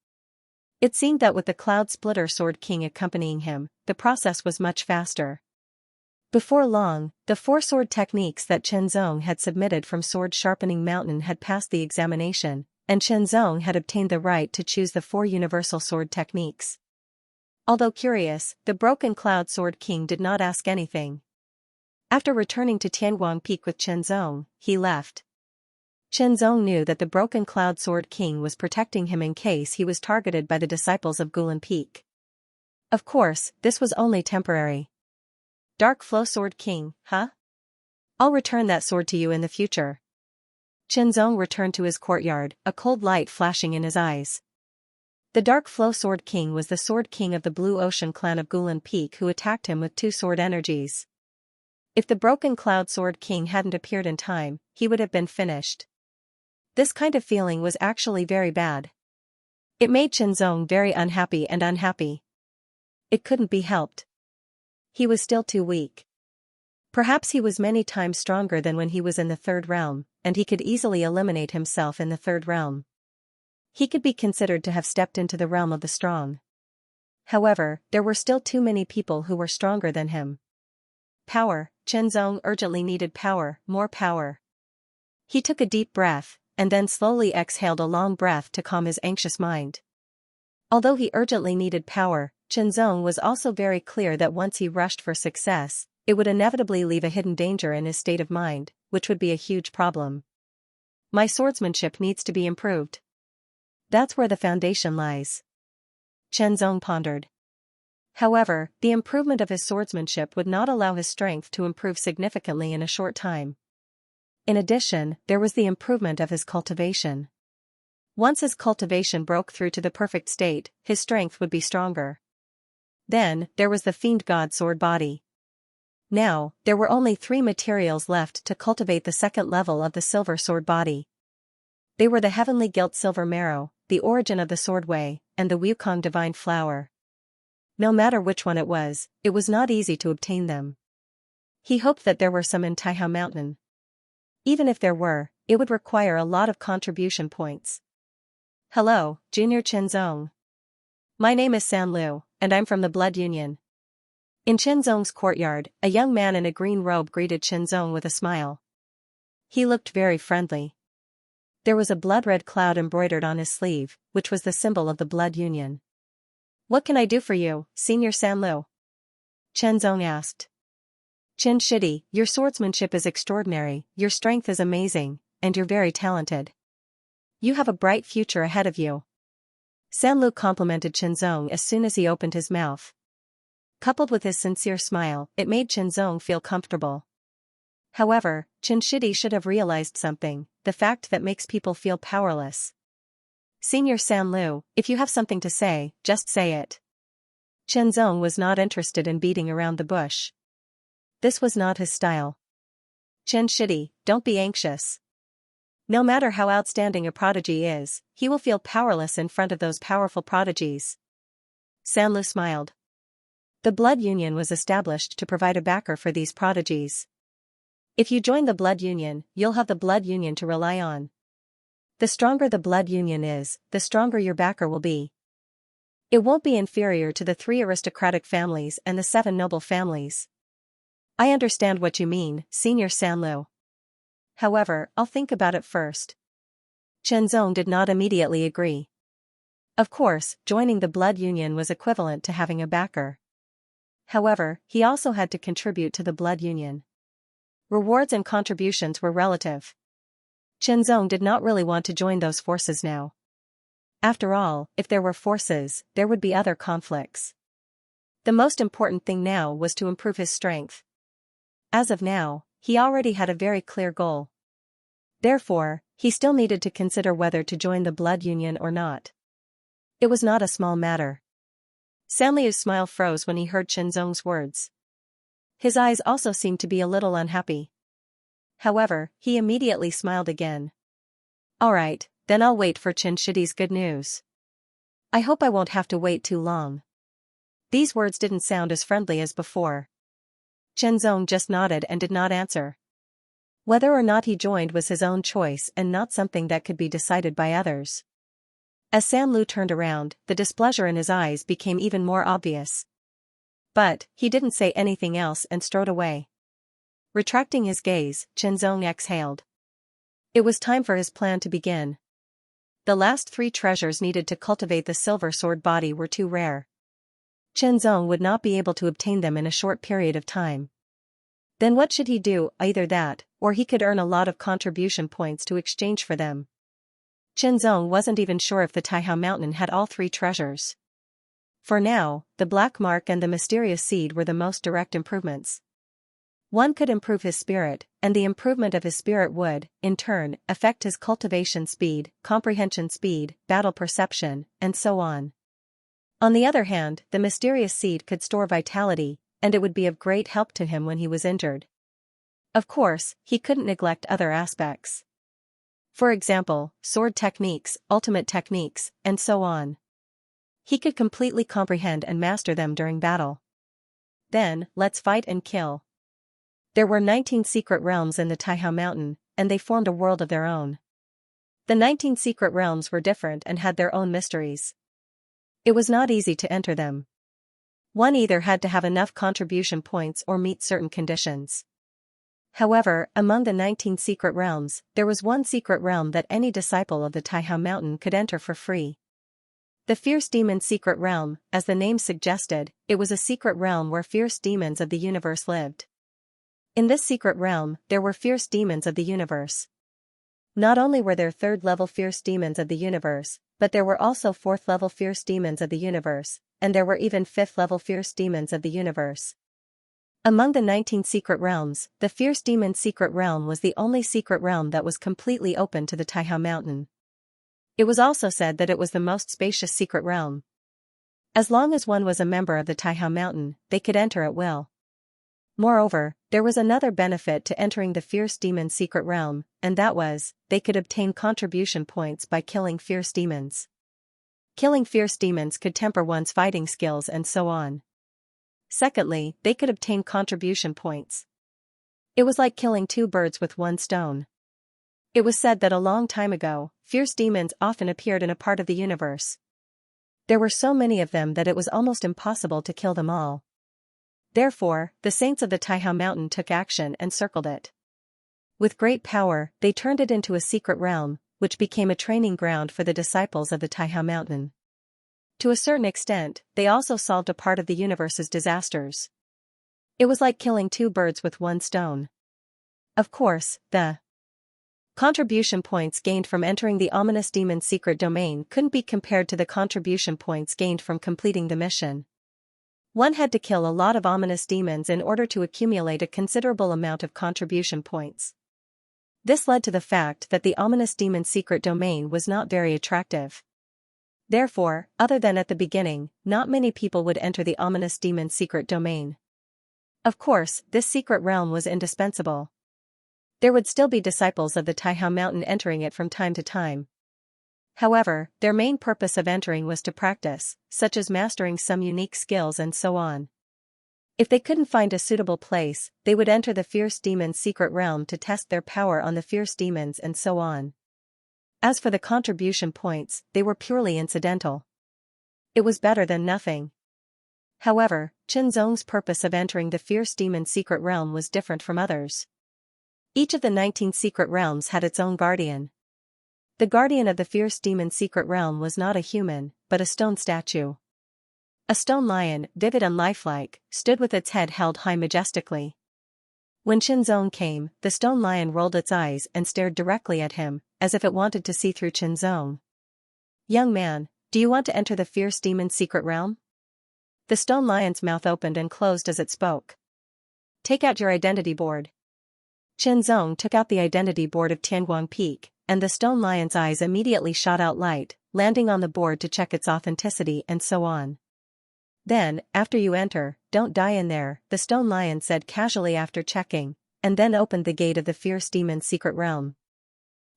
It seemed that with the Cloud Splitter Sword King accompanying him, the process was much faster. Before long, the 4 sword techniques that Chen Zong had submitted from Sword Sharpening Mountain had passed the examination, and Chen Zong had obtained the right to choose the 4 universal sword techniques. Although curious, the Broken Cloud Sword King did not ask anything. After returning to Tianguang Peak with Chen Zong, he left. Chen Zong knew that the Broken Cloud Sword King was protecting him in case he was targeted by the disciples of Gulan Peak. Of course, this was only temporary. Dark Flow Sword King, huh? I'll return that sword to you in the future. Chen Zong returned to his courtyard, a cold light flashing in his eyes. The Dark Flow Sword King was the Sword King of the Blue Ocean clan of Gulan Peak who attacked him with 2 sword energies. If the Broken Cloud Sword King hadn't appeared in time, he would have been finished. This kind of feeling was actually very bad. It made Chen Zong very unhappy and unhappy. It couldn't be helped. He was still too weak. Perhaps he was many times stronger than when he was in the 3rd realm, and he could easily eliminate himself in the 3rd realm. He could be considered to have stepped into the realm of the strong. However, there were still too many people who were stronger than him. Power. Chen Zong urgently needed power, more power. He took a deep breath, and then slowly exhaled a long breath to calm his anxious mind. Although he urgently needed power, Chen Zong was also very clear that once he rushed for success, it would inevitably leave a hidden danger in his state of mind, which would be a huge problem. My swordsmanship needs to be improved. That's where the foundation lies. Chen Zong pondered. However, the improvement of his swordsmanship would not allow his strength to improve significantly in a short time. In addition, there was the improvement of his cultivation. Once his cultivation broke through to the perfect state, his strength would be stronger. Then, there was the Fiend God Sword Body. Now, there were only 3 materials left to cultivate the 2nd level of the Silver Sword Body. They were the Heavenly Gilt Silver Marrow, the Origin of the Sword Way, and the Wukong Divine Flower. No matter which one it was not easy to obtain them. He hoped that there were some in Taihao Mountain. Even if there were, it would require a lot of contribution points. Hello, Junior Chen Zong. My name is San Lu, and I'm from the Blood Union. In Chen Zong's courtyard, a young man in a green robe greeted Chen Zong with a smile. He looked very friendly. There was a blood-red cloud embroidered on his sleeve, which was the symbol of the Blood Union. What can I do for you, Senior San Lu? Chen Zong asked. Chen Shidi, your swordsmanship is extraordinary, your strength is amazing, and you're very talented. You have a bright future ahead of you. San Lu complimented Chen Zong as soon as he opened his mouth. Coupled with his sincere smile, it made Chen Zong feel comfortable. However, Chen Shidi should have realized something, the fact that makes people feel powerless. Senior San Lu, if you have something to say, just say it. Chen Zong was not interested in beating around the bush. This was not his style. Chen Shidi, don't be anxious. No matter how outstanding a prodigy is, he will feel powerless in front of those powerful prodigies. San Lu smiled. The Blood Union was established to provide a backer for these prodigies. If you join the Blood Union, you'll have the Blood Union to rely on. The stronger the Blood Union is, the stronger your backer will be. It won't be inferior to the 3 aristocratic families and the 7 noble families. I understand what you mean, Senior San Lu. However, I'll think about it first. Chen Zong did not immediately agree. Of course, joining the Blood Union was equivalent to having a backer. However, he also had to contribute to the Blood Union. Rewards and contributions were relative. Chen Zong did not really want to join those forces now. After all, if there were forces, there would be other conflicts. The most important thing now was to improve his strength. As of now, he already had a very clear goal. Therefore, he still needed to consider whether to join the blood union or not. It was not a small matter. Sanliu's smile froze when he heard Qinzong's words. His eyes also seemed to be a little unhappy. However, he immediately smiled again. All right, then I'll wait for Qin Shidi's good news. I hope I won't have to wait too long. These words didn't sound as friendly as before. Qinzong just nodded and did not answer. Whether or not he joined was his own choice and not something that could be decided by others. As Sanlu turned around, the displeasure in his eyes became even more obvious. But, he didn't say anything else and strode away. Retracting his gaze, Qinzong exhaled. It was time for his plan to begin. The last 3 treasures needed to cultivate the silver sword body were too rare. Qinzong would not be able to obtain them in a short period of time. Then what should he do? Either that, or he could earn a lot of contribution points to exchange for them. Qinzong wasn't even sure if the Taihao Mountain had all 3 treasures. For now, the black mark and the mysterious seed were the most direct improvements. One could improve his spirit, and the improvement of his spirit would, in turn, affect his cultivation speed, comprehension speed, battle perception, and so on. On the other hand, the mysterious seed could store vitality, and it would be of great help to him when he was injured. Of course, he couldn't neglect other aspects. For example, sword techniques, ultimate techniques, and so on. He could completely comprehend and master them during battle. Then, let's fight and kill. There were 19 secret realms in the Taihao Mountain, and they formed a world of their own. The 19 secret realms were different and had their own mysteries. It was not easy to enter them. One either had to have enough contribution points or meet certain conditions. However, among the 19 secret realms, there was one secret realm that any disciple of the Taihao Mountain could enter for free. The Fierce Demon Secret Realm, as the name suggested, it was a secret realm where fierce demons of the universe lived. In this secret realm, there were fierce demons of the universe. Not only were there 3rd-level fierce demons of the universe, but there were also 4th-level fierce demons of the universe, and there were even 5th-level fierce demons of the universe. Among the 19 secret realms, the Fierce Demon Secret Realm was the only secret realm that was completely open to the Taihao Mountain. It was also said that it was the most spacious secret realm. As long as one was a member of the Taihao Mountain, they could enter at will. Moreover, there was another benefit to entering the Fierce Demon Secret Realm, and that was, they could obtain contribution points by killing fierce demons. Killing fierce demons could temper one's fighting skills and so on. Secondly, they could obtain contribution points. It was like killing 2 birds with 1 stone. It was said that a long time ago, fierce demons often appeared in a part of the universe. There were so many of them that it was almost impossible to kill them all. Therefore, the saints of the Taihao Mountain took action and circled it. With great power, they turned it into a secret realm, which became a training ground for the disciples of the Taihao Mountain. To a certain extent, they also solved a part of the universe's disasters. It was like killing 2 birds with 1 stone. Of course, the contribution points gained from entering the ominous demon secret domain couldn't be compared to the contribution points gained from completing the mission. One had to kill a lot of ominous demons in order to accumulate a considerable amount of contribution points. This led to the fact that the ominous demon secret domain was not very attractive. Therefore, other than at the beginning, not many people would enter the ominous demon secret domain. Of course, this secret realm was indispensable. There would still be disciples of the Taihao Mountain entering it from time to time. However, their main purpose of entering was to practice, such as mastering some unique skills and so on. If they couldn't find a suitable place, they would enter the Fierce Demon's secret realm to test their power on the fierce demons and so on. As for the contribution points, they were purely incidental. It was better than nothing. However, Qinzong's purpose of entering the Fierce Demon's secret realm was different from others. Each of the 19 secret realms had its own guardian. The guardian of the Fierce Demon's secret realm was not a human, but a stone statue. A stone lion, vivid and lifelike, stood with its head held high majestically. When Qinzong came, the stone lion rolled its eyes and stared directly at him, as if it wanted to see through Qinzong. Young man, do you want to enter the fierce demon's secret realm? The stone lion's mouth opened and closed as it spoke. Take out your identity board. Zong took out the identity board of Tianguang Peak, and the stone lion's eyes immediately shot out light, landing on the board to check its authenticity and so on. Then, after you enter, don't die in there, the stone lion said casually after checking, and then opened the gate of the fierce demon's secret realm.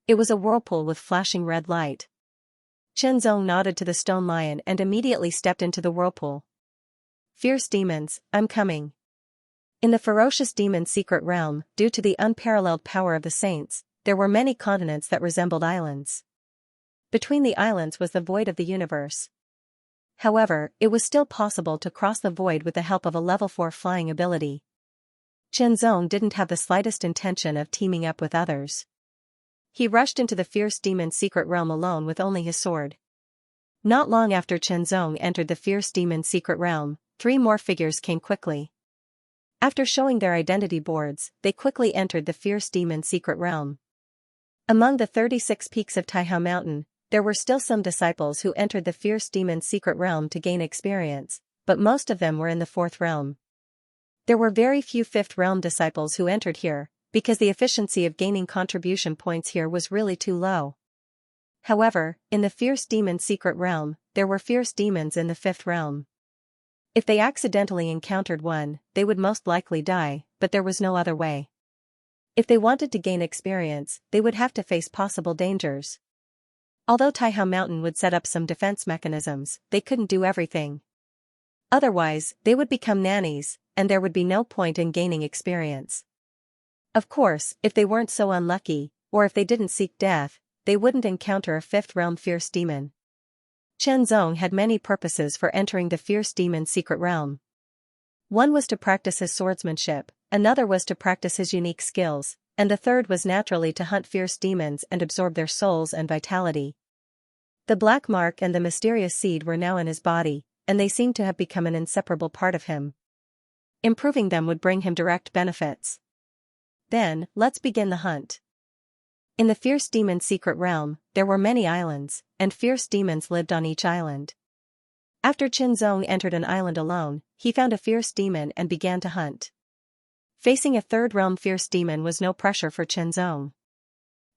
It was a whirlpool with flashing red light. Zong nodded to the stone lion and immediately stepped into the whirlpool. Fierce demons, I'm coming. In the ferocious demon's secret realm, due to the unparalleled power of the saints, there were many continents that resembled islands. Between the islands was the void of the universe. However, it was still possible to cross the void with the help of a level 4 flying ability. Zong didn't have the slightest intention of teaming up with others. He rushed into the fierce demon's secret realm alone with only his sword. Not long after Zong entered the fierce demon's secret realm, 3 more figures came quickly. After showing their identity boards, they quickly entered the fierce demon's secret realm. Among the 36 peaks of Taihao Mountain, there were still some disciples who entered the fierce demon's secret realm to gain experience, but most of them were in the 4th realm. There were very few 5th realm disciples who entered here, because the efficiency of gaining contribution points here was really too low. However, in the fierce demon's secret realm, there were fierce demons in the 5th realm. If they accidentally encountered one, they would most likely die, but there was no other way. If they wanted to gain experience, they would have to face possible dangers. Although Taihao Mountain would set up some defense mechanisms, they couldn't do everything. Otherwise, they would become nannies, and there would be no point in gaining experience. Of course, if they weren't so unlucky, or if they didn't seek death, they wouldn't encounter a 5th realm fierce demon. Zong had many purposes for entering the fierce demon's secret realm. One was to practice his swordsmanship, another was to practice his unique skills, and the third was naturally to hunt fierce demons and absorb their souls and vitality. The black mark and the mysterious seed were now in his body, and they seemed to have become an inseparable part of him. Improving them would bring him direct benefits. Then, let's begin the hunt. In the fierce demon's secret realm, there were many islands, and fierce demons lived on each island. After Zong entered an island alone, he found a fierce demon and began to hunt. Facing a 3rd realm fierce demon was no pressure for Zong.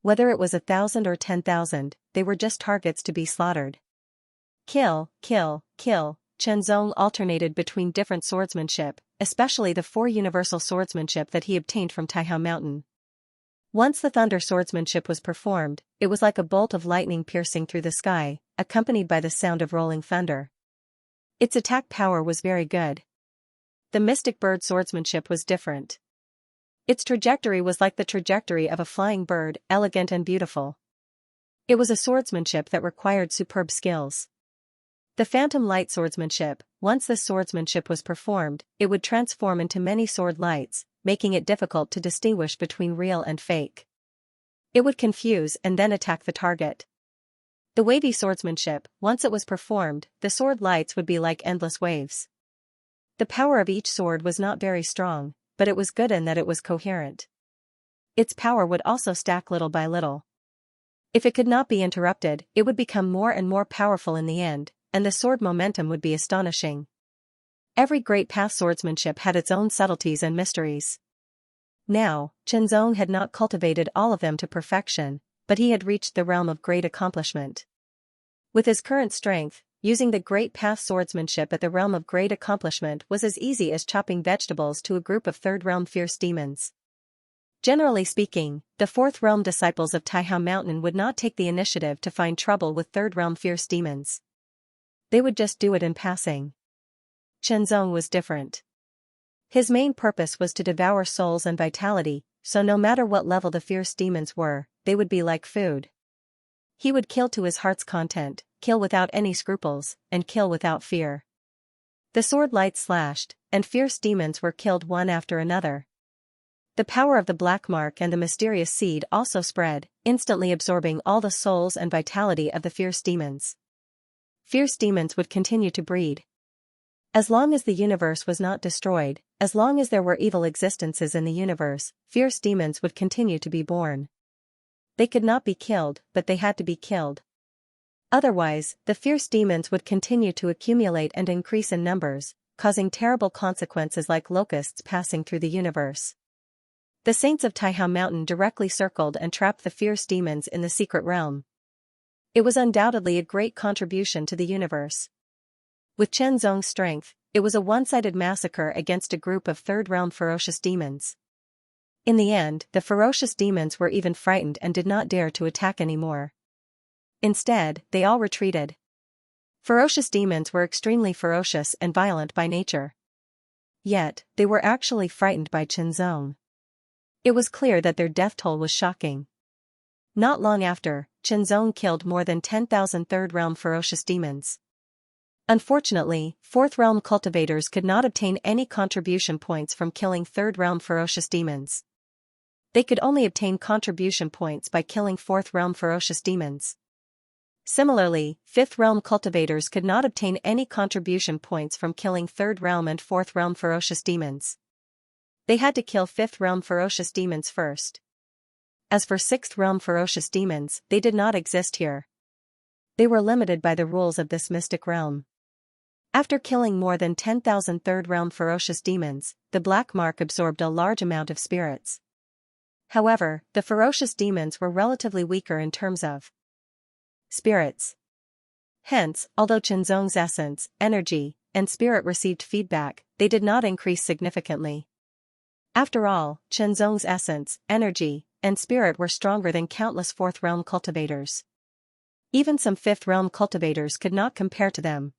Whether it was 1,000 or 10,000, they were just targets to be slaughtered. Kill, kill, kill. Zong alternated between different swordsmanship, especially the 4 universal swordsmanship that he obtained from Taihao Mountain. Once the thunder swordsmanship was performed, it was like a bolt of lightning piercing through the sky, accompanied by the sound of rolling thunder. Its attack power was very good. The mystic bird swordsmanship was different. Its trajectory was like the trajectory of a flying bird, elegant and beautiful. It was a swordsmanship that required superb skills. The phantom light swordsmanship, once this swordsmanship was performed, it would transform into many sword lights, making it difficult to distinguish between real and fake. It would confuse and then attack the target. The wavy swordsmanship, once it was performed, the sword lights would be like endless waves. The power of each sword was not very strong, but it was good in that it was coherent. Its power would also stack little by little. If it could not be interrupted, it would become more and more powerful in the end, and the sword momentum would be astonishing. Every great path swordsmanship had its own subtleties and mysteries. Now, Zong had not cultivated all of them to perfection, but he had reached the realm of great accomplishment. With his current strength, using the great path swordsmanship at the realm of great accomplishment was as easy as chopping vegetables to a group of 3rd realm fierce demons. Generally speaking, the 4th realm disciples of Taihao Mountain would not take the initiative to find trouble with 3rd realm fierce demons. They would just do it in passing. Zong was different. His main purpose was to devour souls and vitality, so no matter what level the fierce demons were, they would be like food. He would kill to his heart's content, kill without any scruples, and kill without fear. The sword lights slashed, and fierce demons were killed one after another. The power of the black mark and the mysterious seed also spread, instantly absorbing all the souls and vitality of the fierce demons. Fierce demons would continue to breed. As long as the universe was not destroyed, as long as there were evil existences in the universe, fierce demons would continue to be born. They could not be killed, but they had to be killed. Otherwise, the fierce demons would continue to accumulate and increase in numbers, causing terrible consequences like locusts passing through the universe. The saints of Taihao Mountain directly circled and trapped the fierce demons in the secret realm. It was undoubtedly a great contribution to the universe. With Chen Zong's strength, it was a one-sided massacre against a group of third-realm ferocious demons. In the end, the ferocious demons were even frightened and did not dare to attack anymore. Instead, they all retreated. Ferocious demons were extremely ferocious and violent by nature. Yet, they were actually frightened by Chen Zong. It was clear that their death toll was shocking. Not long after, Chen Zong killed more than 10,000 third-realm ferocious demons. Unfortunately, fourth-realm cultivators could not obtain any contribution points from killing third-realm ferocious demons. They could only obtain contribution points by killing fourth-realm ferocious demons. Similarly, fifth-realm cultivators could not obtain any contribution points from killing third-realm and fourth-realm ferocious demons. They had to kill fifth-realm ferocious demons first. As for sixth-realm ferocious demons, they did not exist here. They were limited by the rules of this mystic realm. After killing more than 10,000 third-realm ferocious demons, the black mark absorbed a large amount of spirits. However, the ferocious demons were relatively weaker in terms of spirits. Hence, although Chen Zong's essence, energy, and spirit received feedback, they did not increase significantly. After all, Chen Zong's essence, energy, and spirit were stronger than countless fourth-realm cultivators. Even some fifth-realm cultivators could not compare to them.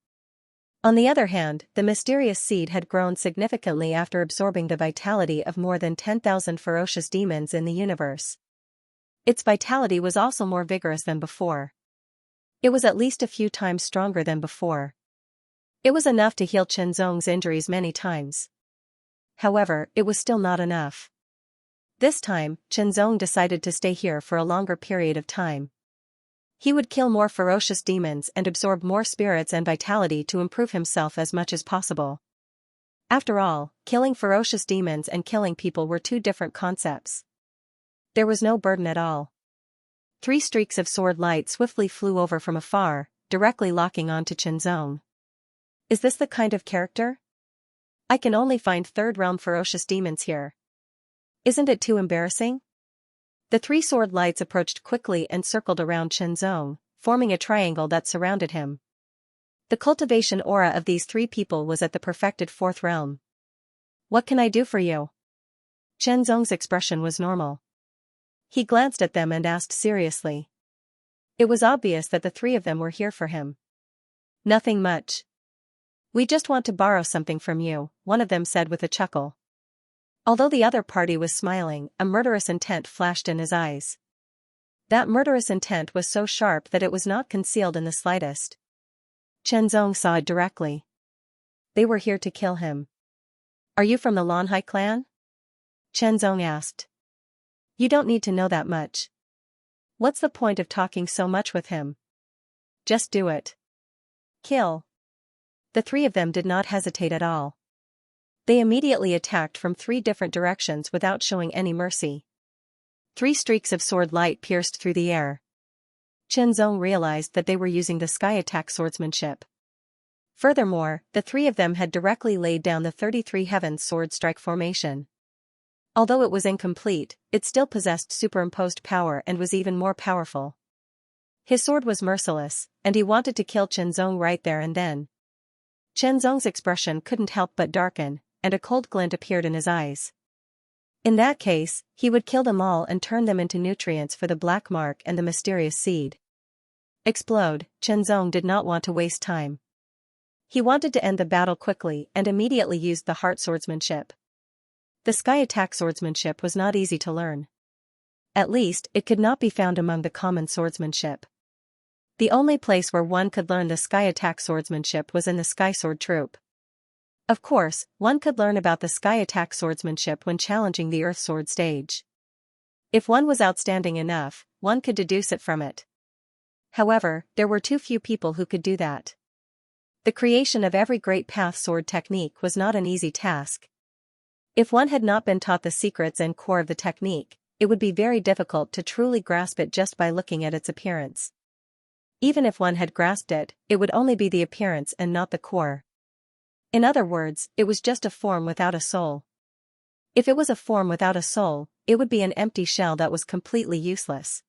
On the other hand, the mysterious seed had grown significantly after absorbing the vitality of more than 10,000 ferocious demons in the universe. Its vitality was also more vigorous than before. It was at least a few times stronger than before. It was enough to heal Chen Zong's injuries many times. However, it was still not enough. This time, Chen Zong decided to stay here for a longer period of time. He would kill more ferocious demons and absorb more spirits and vitality to improve himself as much as possible. After all, killing ferocious demons and killing people were two different concepts. There was no burden at all. 3 streaks of sword light swiftly flew over from afar, directly locking onto Chen Zong. Is this the kind of character? I can only find third-realm ferocious demons here. Isn't it too embarrassing? The 3 sword lights approached quickly and circled around Chen Zong, forming a triangle that surrounded him. The cultivation aura of these 3 people was at the perfected 4th realm. What can I do for you? Chen Zong's expression was normal. He glanced at them and asked seriously. It was obvious that the 3 of them were here for him. Nothing much. We just want to borrow something from you, one of them said with a chuckle. Although the other party was smiling, a murderous intent flashed in his eyes. That murderous intent was so sharp that it was not concealed in the slightest. Chen Zong saw it directly. They were here to kill him. Are you from the Lanhai clan? Chen Zong asked. You don't need to know that much. What's the point of talking so much with him? Just do it. Kill. The 3 of them did not hesitate at all. They immediately attacked from 3 different directions without showing any mercy. 3 streaks of sword light pierced through the air. Chen Zong realized that they were using the sky attack swordsmanship. Furthermore, the 3 of them had directly laid down the 33 Heavens sword strike formation. Although it was incomplete, it still possessed superimposed power and was even more powerful. His sword was merciless, and he wanted to kill Chen Zong right there and then. Chen Zong's expression couldn't help but darken, and a cold glint appeared in his eyes. In that case, he would kill them all and turn them into nutrients for the black mark and the mysterious seed. Explode. Chen Zong did not want to waste time. He wanted to end the battle quickly and immediately used the heart swordsmanship. The sky attack swordsmanship was not easy to learn. At least, it could not be found among the common swordsmanship. The only place where one could learn the sky attack swordsmanship was in the Sky Sword Troop. Of course, one could learn about the sky attack swordsmanship when challenging the Earth Sword stage. If one was outstanding enough, one could deduce it from it. However, there were too few people who could do that. The creation of every great path sword technique was not an easy task. If one had not been taught the secrets and core of the technique, it would be very difficult to truly grasp it just by looking at its appearance. Even if one had grasped it, it would only be the appearance and not the core. In other words, it was just a form without a soul. If it was a form without a soul, it would be an empty shell that was completely useless.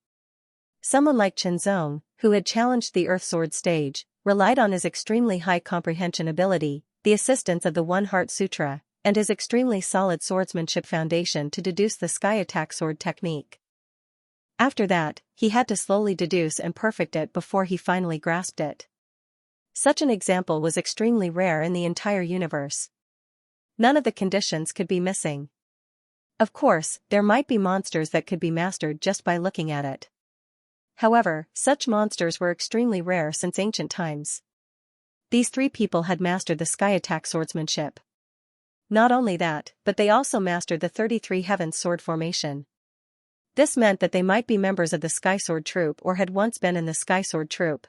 Someone like Xianxia, who had challenged the Earth Sword stage, relied on his extremely high comprehension ability, the assistance of the One Heart Sutra, and his extremely solid swordsmanship foundation to deduce the sky attack sword technique. After that, he had to slowly deduce and perfect it before he finally grasped it. Such an example was extremely rare in the entire universe. None of the conditions could be missing. Of course, there might be monsters that could be mastered just by looking at it. However, such monsters were extremely rare since ancient times. These three people had mastered the sky attack swordsmanship. Not only that, but they also mastered the 33 Heavens sword formation. This meant that they might be members of the Sky Sword Troop or had once been in the Sky Sword Troop.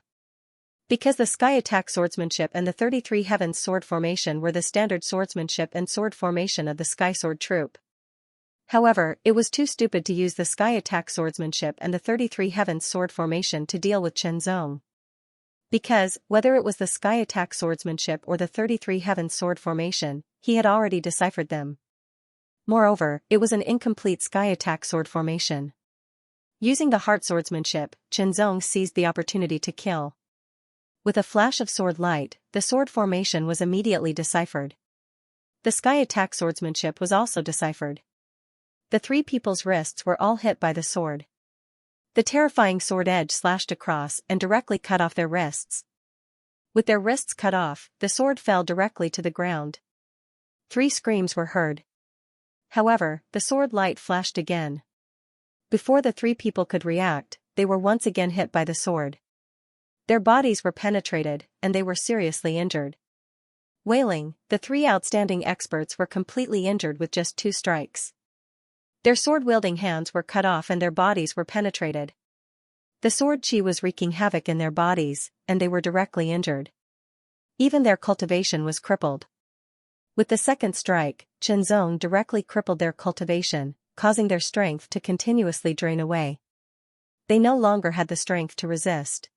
Because the sky attack swordsmanship and the 33 Heavens sword formation were the standard swordsmanship and sword formation of the Sky Sword Troop. However, it was too stupid to use the sky attack swordsmanship and the 33 Heavens sword formation to deal with Xianxia. Because, whether it was the sky attack swordsmanship or the 33 Heavens sword formation, he had already deciphered them. Moreover, it was an incomplete sky attack sword formation. Using the heart swordsmanship, Xianxia seized the opportunity to kill. With a flash of sword light, the sword formation was immediately deciphered. The sky attack swordsmanship was also deciphered. The three people's wrists were all hit by the sword. The terrifying sword edge slashed across and directly cut off their wrists. With their wrists cut off, the sword fell directly to the ground. 3 screams were heard. However, the sword light flashed again. Before the 3 people could react, they were once again hit by the sword. Their bodies were penetrated, and they were seriously injured. Wailing, the 3 outstanding experts were completely injured with just 2 strikes. Their sword-wielding hands were cut off and their bodies were penetrated. The sword chi was wreaking havoc in their bodies, and they were directly injured. Even their cultivation was crippled. With the second strike, Xianxia directly crippled their cultivation, causing their strength to continuously drain away. They no longer had the strength to resist.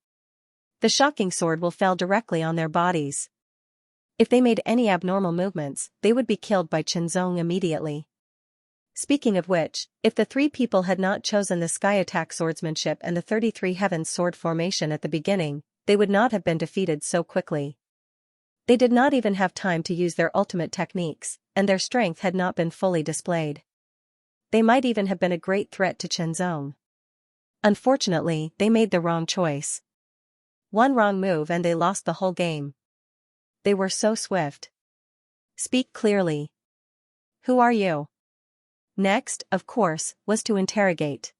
The shocking sword will fell directly on their bodies. If they made any abnormal movements, they would be killed by Xianxia immediately. Speaking of which, if the 3 people had not chosen the sky attack swordsmanship and the 33 Heavens sword formation at the beginning, they would not have been defeated so quickly. They did not even have time to use their ultimate techniques, and their strength had not been fully displayed. They might even have been a great threat to Xianxia. Unfortunately, they made the wrong choice. One wrong move and they lost the whole game. They were so swift. Speak clearly. Who are you? Next, of course, was to interrogate.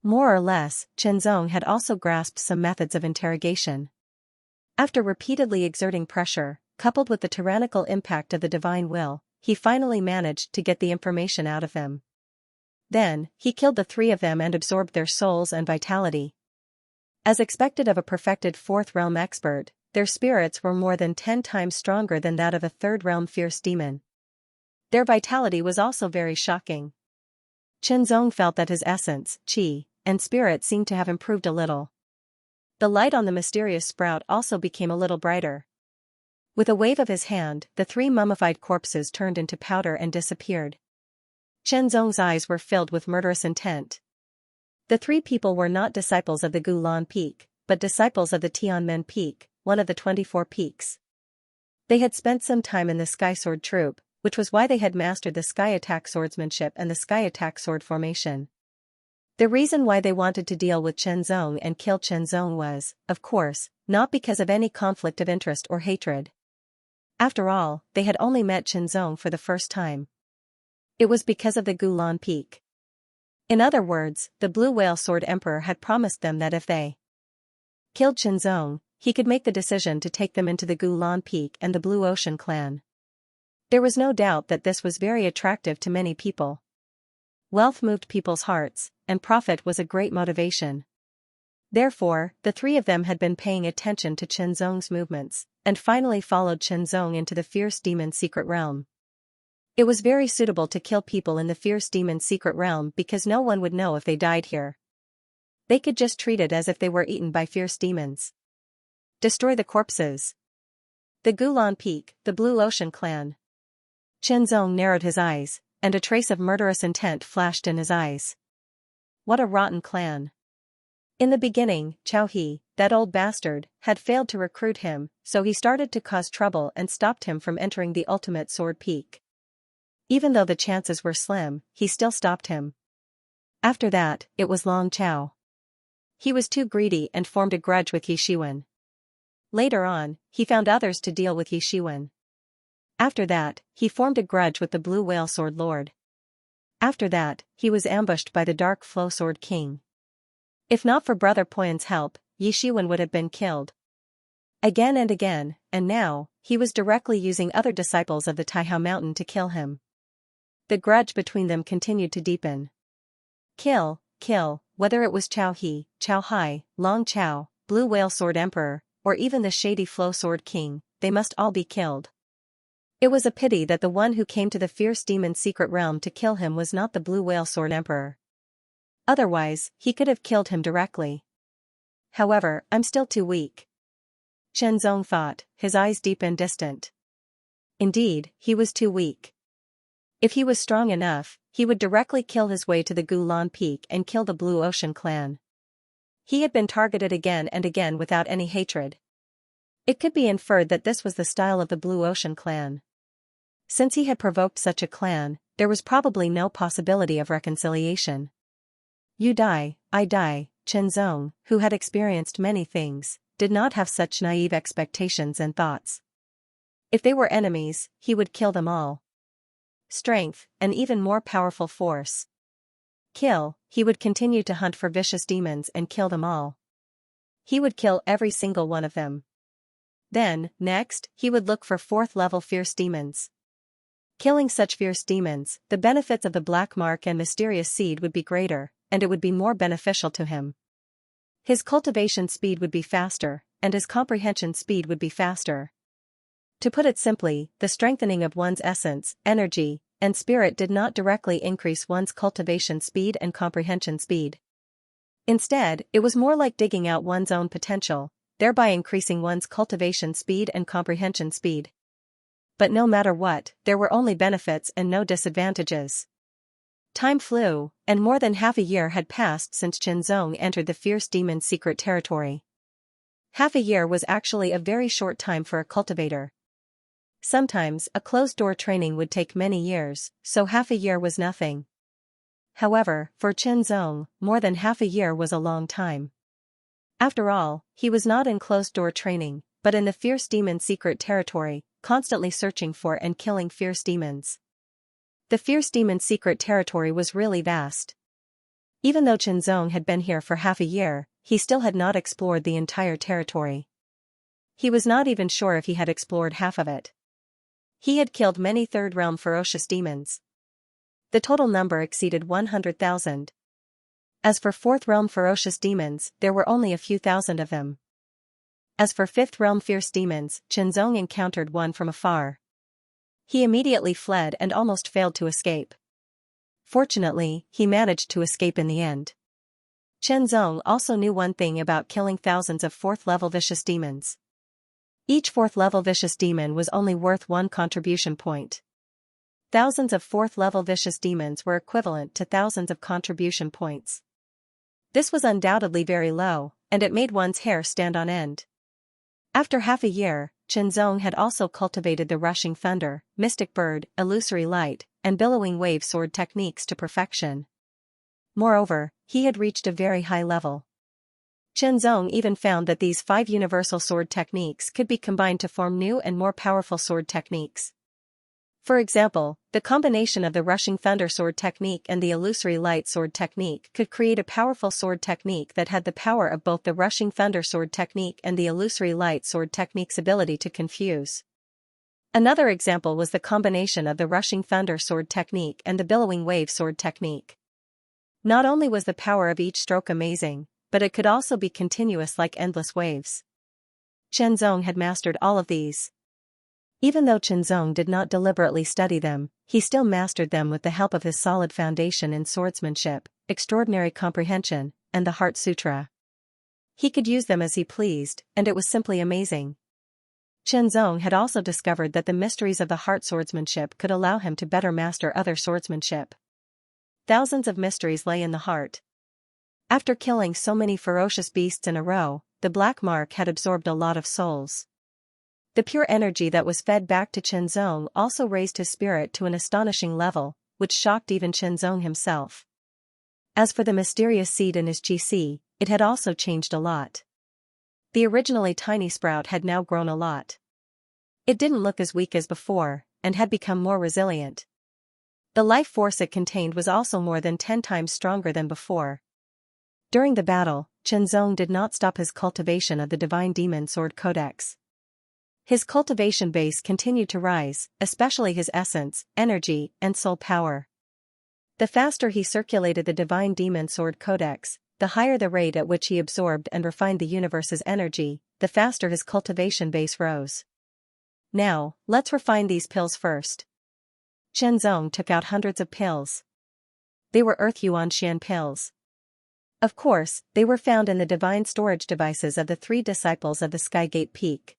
More or less, Xianxia had also grasped some methods of interrogation. After repeatedly exerting pressure, coupled with the tyrannical impact of the divine will, he finally managed to get the information out of them. Then, he killed the 3 of them and absorbed their souls and vitality. As expected of a perfected 4th realm expert, their spirits were more than 10 times stronger than that of a 3rd realm fierce demon. Their vitality was also very shocking. Xianxia felt that his essence, qi, and spirit seemed to have improved a little. The light on the mysterious sprout also became a little brighter. With a wave of his hand, the 3 mummified corpses turned into powder and disappeared. Xianxia's eyes were filled with murderous intent. The 3 people were not disciples of the Gulan Peak, but disciples of the Tianmen Peak, one of the 24 peaks. They had spent some time in the Sky Sword Troop, which was why they had mastered the sky attack swordsmanship and the sky attack sword formation. The reason why they wanted to deal with Xianxia and kill Xianxia was, of course, not because of any conflict of interest or hatred. After all, they had only met Xianxia for the first time. It was because of the Gulan Peak. In other words, the Blue Whale Sword Emperor had promised them that if they killed Xianxia, he could make the decision to take them into the Gulan Peak and the Blue Ocean Clan. There was no doubt that this was very attractive to many people. Wealth moved people's hearts, and profit was a great motivation. Therefore, the 3 of them had been paying attention to Xianxia's movements, and finally followed Xianxia into the fierce demon secret realm. It was very suitable to kill people in the fierce demon secret realm because no one would know if they died here. They could just treat it as if they were eaten by fierce demons. Destroy the corpses. The Gulan Peak, the Blue Ocean Clan. Chen Zong narrowed his eyes, and a trace of murderous intent flashed in his eyes. What a rotten clan. In the beginning, Chao He, that old bastard, had failed to recruit him, so he started to cause trouble and stopped him from entering the ultimate sword peak. Even though the chances were slim, he still stopped him. After that, it was Long Chao. He was too greedy and formed a grudge with Yi Shiwen. Later on, he found others to deal with Yi Shiwen. After that, he formed a grudge with the Blue Whale Sword Lord. After that, he was ambushed by the Dark Flow Sword King. If not for Brother Poyan's help, Yi Shiwen would have been killed. Again and again, and now, he was directly using other disciples of the Taihao Mountain to kill him. The grudge between them continued to deepen. Kill, whether it was Chao He, Chao Hai, Long Chao, Blue Whale Sword Emperor, or even the Shady Flow Sword King, they must all be killed. It was a pity that the one who came to the fierce demon's secret realm to kill him was not the Blue Whale Sword Emperor. Otherwise, he could have killed him directly. However, I'm still too weak. Chen Zong thought, his eyes deep and distant. Indeed, he was too weak. If he was strong enough, he would directly kill his way to the Gulan Peak and kill the Blue Ocean Clan. He had been targeted again and again without any hatred. It could be inferred that this was the style of the Blue Ocean Clan. Since he had provoked such a clan, there was probably no possibility of reconciliation. You die, I die. Chen Zong, who had experienced many things, did not have such naive expectations and thoughts. If they were enemies, he would kill them all. Strength, an even more powerful force. Kill, he would continue to hunt for vicious demons and kill them all. He would kill every single one of them. Then, next, he would look for fourth-level fierce demons. Killing such fierce demons, the benefits of the black mark and mysterious seed would be greater, and it would be more beneficial to him. His cultivation speed would be faster, and his comprehension speed would be faster. To put it simply, the strengthening of one's essence, energy, and spirit did not directly increase one's cultivation speed and comprehension speed. Instead, it was more like digging out one's own potential, thereby increasing one's cultivation speed and comprehension speed. But no matter what, there were only benefits and no disadvantages. Time flew, and more than half a year had passed since Chen Zong entered the fierce demon's secret territory. Half a year was actually a very short time for a cultivator. Sometimes, a closed-door training would take many years, so half a year was nothing. However, for Chen Zong, more than half a year was a long time. After all, he was not in closed-door training, but in the fierce demon's secret territory, constantly searching for and killing fierce demons. The fierce demon's secret territory was really vast. Even though Chen Zong had been here for half a year, he still had not explored the entire territory. He was not even sure if he had explored half of it. He had killed many third-realm ferocious demons. The total number exceeded 100,000. As for fourth-realm ferocious demons, there were only a few thousand of them. As for fifth-realm fierce demons, Chen Zong encountered one from afar. He immediately fled and almost failed to escape. Fortunately, he managed to escape in the end. Chen Zong also knew one thing about killing thousands of fourth-level vicious demons. Each fourth-level vicious demon was only worth one contribution point. Thousands of fourth-level vicious demons were equivalent to thousands of contribution points. This was undoubtedly very low, and it made one's hair stand on end. After half a year, Chen Zong had also cultivated the rushing thunder, mystic bird, illusory light, and billowing wave sword techniques to perfection. Moreover, he had reached a very high level. Chen Zong even found that these 5 universal sword techniques could be combined to form new and more powerful sword techniques. For example, the combination of the rushing thunder sword technique and the illusory light sword technique could create a powerful sword technique that had the power of both the rushing thunder sword technique and the illusory light sword technique's ability to confuse. Another example was the combination of the rushing thunder sword technique and the billowing wave sword technique. Not only was the power of each stroke amazing, but it could also be continuous like endless waves. Chen Zong had mastered all of these. Even though Chen Zong did not deliberately study them, he still mastered them with the help of his solid foundation in swordsmanship, extraordinary comprehension, and the Heart Sutra. He could use them as he pleased, and it was simply amazing. Zong had also discovered that the mysteries of the heart swordsmanship could allow him to better master other swordsmanship. Thousands of mysteries lay in the heart. After killing so many ferocious beasts in a row, the black mark had absorbed a lot of souls. The pure energy that was fed back to Zong also raised his spirit to an astonishing level, which shocked even Zong himself. As for the mysterious seed in his qi, it had also changed a lot. The originally tiny sprout had now grown a lot. It didn't look as weak as before, and had become more resilient. The life force it contained was also more than 10 times stronger than before. During the battle, Zong did not stop his cultivation of the Divine Demon Sword Codex. His cultivation base continued to rise, especially his essence, energy, and soul power. The faster he circulated the Divine Demon Sword Codex, the higher the rate at which he absorbed and refined the universe's energy, the faster his cultivation base rose. Now, let's refine these pills first. Zong took out hundreds of pills. They were Earth Xianxia pills. Of course, they were found in the divine storage devices of the 3 disciples of the Skygate Peak.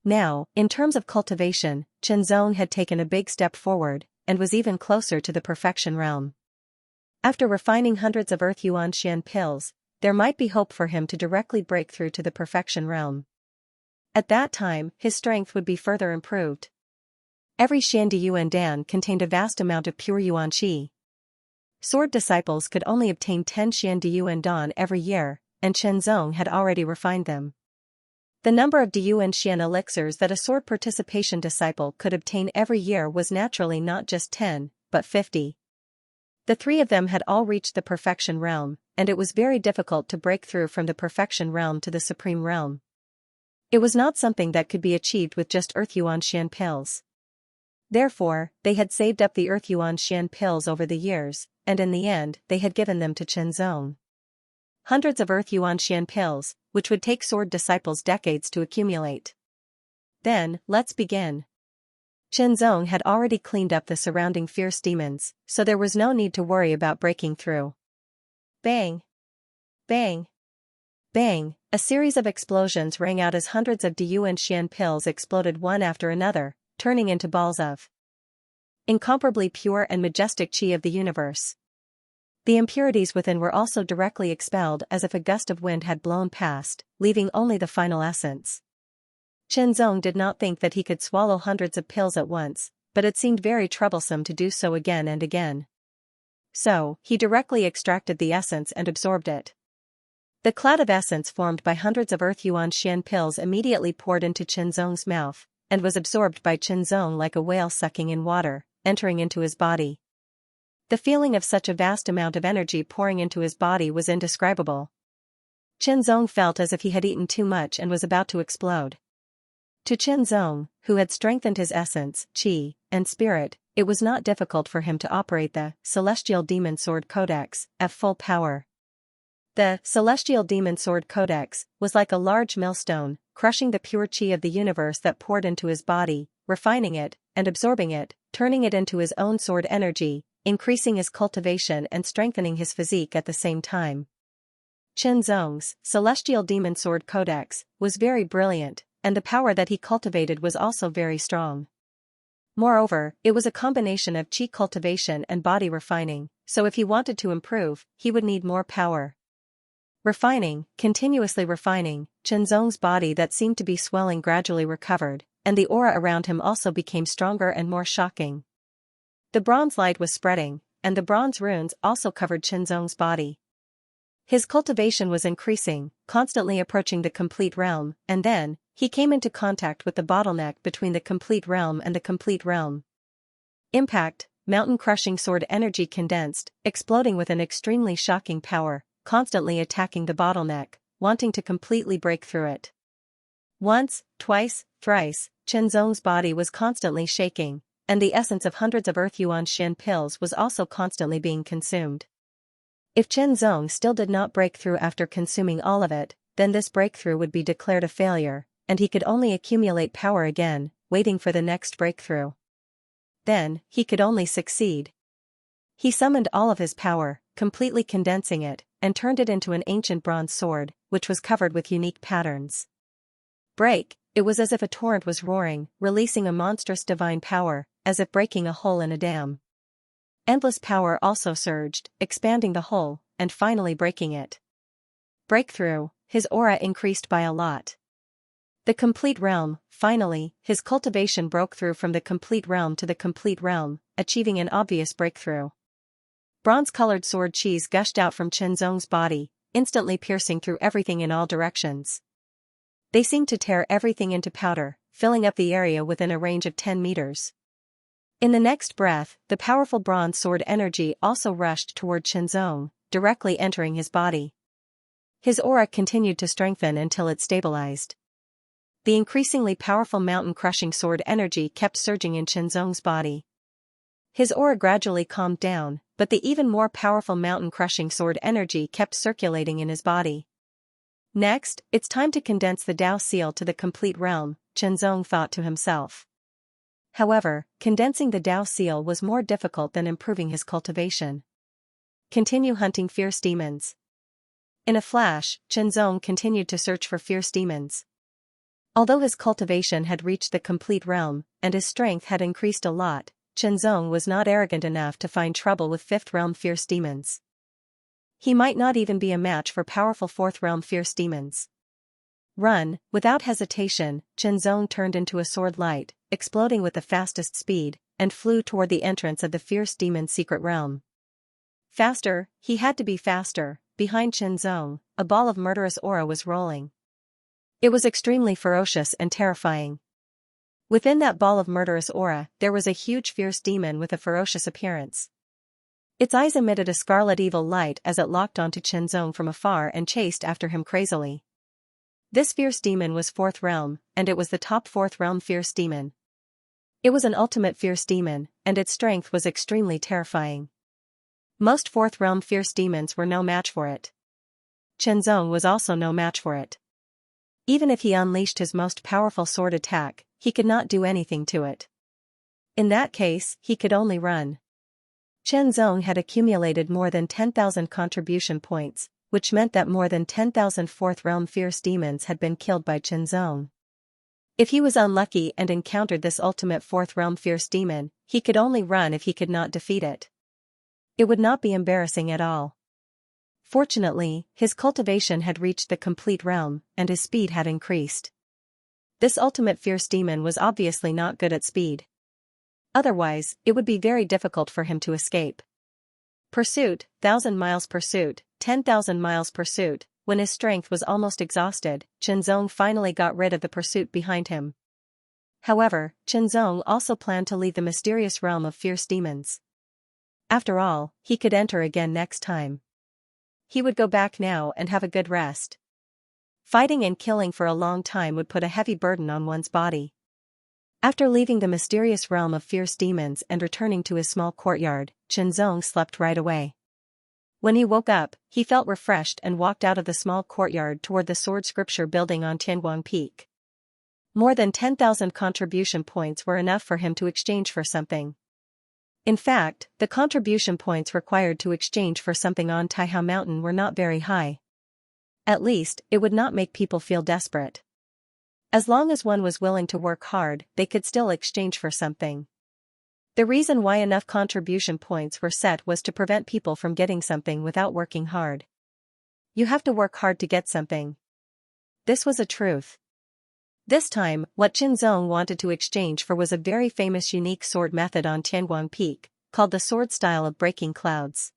Now, in terms of cultivation, Zong had taken a big step forward, and was even closer to the perfection realm. After refining hundreds of Earth Xianxia pills, there might be hope for him to directly break through to the perfection realm. At that time, his strength would be further improved. Every Xian Yuan Dan contained a vast amount of pure Yuan Qi. Sword disciples could only obtain 10 Xian Yuan Dan every year, and Zong had already refined them. The number of Diyuan Xian elixirs that a sword participation disciple could obtain every year was naturally not just 10, but 50. The 3 of them had all reached the perfection realm, and it was very difficult to break through from the perfection realm to the supreme realm. It was not something that could be achieved with just Earth Xianxia pills. Therefore, they had saved up the Earth Xianxia pills over the years, and in the end, they had given them to Zong. Hundreds of Earth Xianxia pills, which would take sword disciples decades to accumulate. Then, let's begin. Zong had already cleaned up the surrounding fierce demons, so there was no need to worry about breaking through. Bang! Bang! Bang! A series of explosions rang out as hundreds of Diyuan Xian pills exploded one after another, turning into balls of incomparably pure and majestic qi of the universe. The impurities within were also directly expelled as if a gust of wind had blown past, leaving only the final essence. Zong did not think that he could swallow hundreds of pills at once, but it seemed very troublesome to do so again and again. So, he directly extracted the essence and absorbed it. The cloud of essence formed by hundreds of Earth Xianxia pills immediately poured into Zong's mouth, and was absorbed by Zong like a whale sucking in water, entering into his body. The feeling of such a vast amount of energy pouring into his body was indescribable. Zong felt as if he had eaten too much and was about to explode. To Zong, who had strengthened his essence, qi, and spirit, it was not difficult for him to operate the Celestial Demon Sword Codex at full power. The Celestial Demon Sword Codex was like a large millstone, crushing the pure qi of the universe that poured into his body, refining it, and absorbing it, turning it into his own sword energy, increasing his cultivation and strengthening his physique at the same time. Zong's Celestial Demon Sword Codex was very brilliant, and the power that he cultivated was also very strong. Moreover, it was a combination of qi cultivation and body refining, so if he wanted to improve, he would need more power. Refining, continuously refining, Zong's body that seemed to be swelling gradually recovered, and the aura around him also became stronger and more shocking. The bronze light was spreading, and the bronze runes also covered Zong's body. His cultivation was increasing, constantly approaching the complete realm, and then, he came into contact with the bottleneck between the complete realm and the complete realm. Impact, mountain-crushing sword energy condensed, exploding with an extremely shocking power, constantly attacking the bottleneck, wanting to completely break through it. Once, twice, thrice, Zong's body was constantly shaking, and the essence of hundreds of Earth Xianxia pills was also constantly being consumed. If Zong still did not break through after consuming all of it, then this breakthrough would be declared a failure, and he could only accumulate power again, waiting for the next breakthrough. Then, he could only succeed. He summoned all of his power, completely condensing it, and turned it into an ancient bronze sword, which was covered with unique patterns. Break, it was as if a torrent was roaring, releasing a monstrous divine power, as if breaking a hole in a dam. Endless power also surged, expanding the hole, and finally breaking it. Breakthrough, his aura increased by a lot. The complete realm, finally, his cultivation broke through from the complete realm to the complete realm, achieving an obvious breakthrough. Bronze-colored sword cheese gushed out from Qianzong's body, instantly piercing through everything in all directions. They seemed to tear everything into powder, filling up the area within a range of 10 meters. In the next breath, the powerful bronze sword energy also rushed toward Qianzong, directly entering his body. His aura continued to strengthen until it stabilized. The increasingly powerful mountain-crushing sword energy kept surging in Qianzong's body. His aura gradually calmed down, but the even more powerful mountain-crushing sword energy kept circulating in his body. Next, it's time to condense the Dao Seal to the complete realm, Qianzong thought to himself. However, condensing the Dao Seal was more difficult than improving his cultivation. Continue hunting fierce demons. In a flash, Qianzong continued to search for fierce demons. Although his cultivation had reached the complete realm, and his strength had increased a lot, Qianzong was not arrogant enough to find trouble with fifth realm fierce demons. He might not even be a match for powerful fourth realm fierce demons. Run, without hesitation, Qianzong turned into a sword light, exploding with the fastest speed, and flew toward the entrance of the fierce demon's secret realm. Faster, he had to be faster. Behind Qianzong, a ball of murderous aura was rolling. It was extremely ferocious and terrifying. Within that ball of murderous aura, there was a huge fierce demon with a ferocious appearance. Its eyes emitted a scarlet evil light as it locked onto Qianzong from afar and chased after him crazily. This fierce demon was fourth realm, and it was the top fourth realm fierce demon. It was an ultimate fierce demon, and its strength was extremely terrifying. Most fourth realm fierce demons were no match for it. Qianzong was also no match for it. Even if he unleashed his most powerful sword attack, he could not do anything to it. In that case, he could only run. Qianzong had accumulated more than 10,000 contribution points, which meant that more than 10,000 fourth realm fierce demons had been killed by Qianzong. If he was unlucky and encountered this ultimate fourth realm fierce demon, he could only run if he could not defeat it. It would not be embarrassing at all. Fortunately, his cultivation had reached the complete realm, and his speed had increased. This ultimate fierce demon was obviously not good at speed. Otherwise, it would be very difficult for him to escape. Pursuit, 1,000 miles pursuit, 10,000 miles pursuit. When his strength was almost exhausted, Qianzong finally got rid of the pursuit behind him. However, Qianzong also planned to leave the mysterious realm of fierce demons. After all, he could enter again next time. He would go back now and have a good rest. Fighting and killing for a long time would put a heavy burden on one's body. After leaving the mysterious realm of fierce demons and returning to his small courtyard, Qianzong slept right away. When he woke up, he felt refreshed and walked out of the small courtyard toward the sword scripture building on Tianguang Peak. More than 10,000 contribution points were enough for him to exchange for something. In fact, the contribution points required to exchange for something on Taihao Mountain were not very high. At least, it would not make people feel desperate. As long as one was willing to work hard, they could still exchange for something. The reason why enough contribution points were set was to prevent people from getting something without working hard. You have to work hard to get something. This was a truth. This time, what Qianzong wanted to exchange for was a very famous unique sword method on Tianguang Peak, called the sword style of breaking clouds.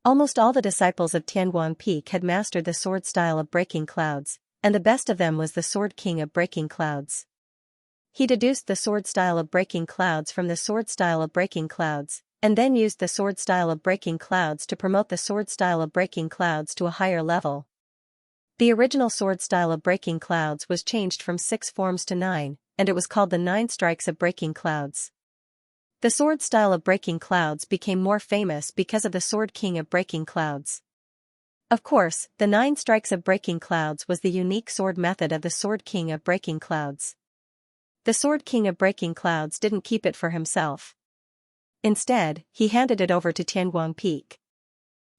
Almost all the disciples of Tianguang Peak had mastered the sword style of breaking clouds, and the best of them was the sword king of breaking clouds. He deduced the sword style of breaking clouds from the sword style of breaking clouds, and then used the sword style of breaking clouds to promote the sword style of breaking clouds to a higher level. The original sword style of breaking clouds was changed from 6 forms to 9, and it was called the 9 strikes of breaking clouds. The sword style of breaking clouds became more famous because of the sword king of breaking clouds. Of course, the 9 strikes of breaking clouds was the unique sword method of the sword king of breaking clouds. The sword king of breaking clouds didn't keep it for himself. Instead, he handed it over to Tianguang Peak.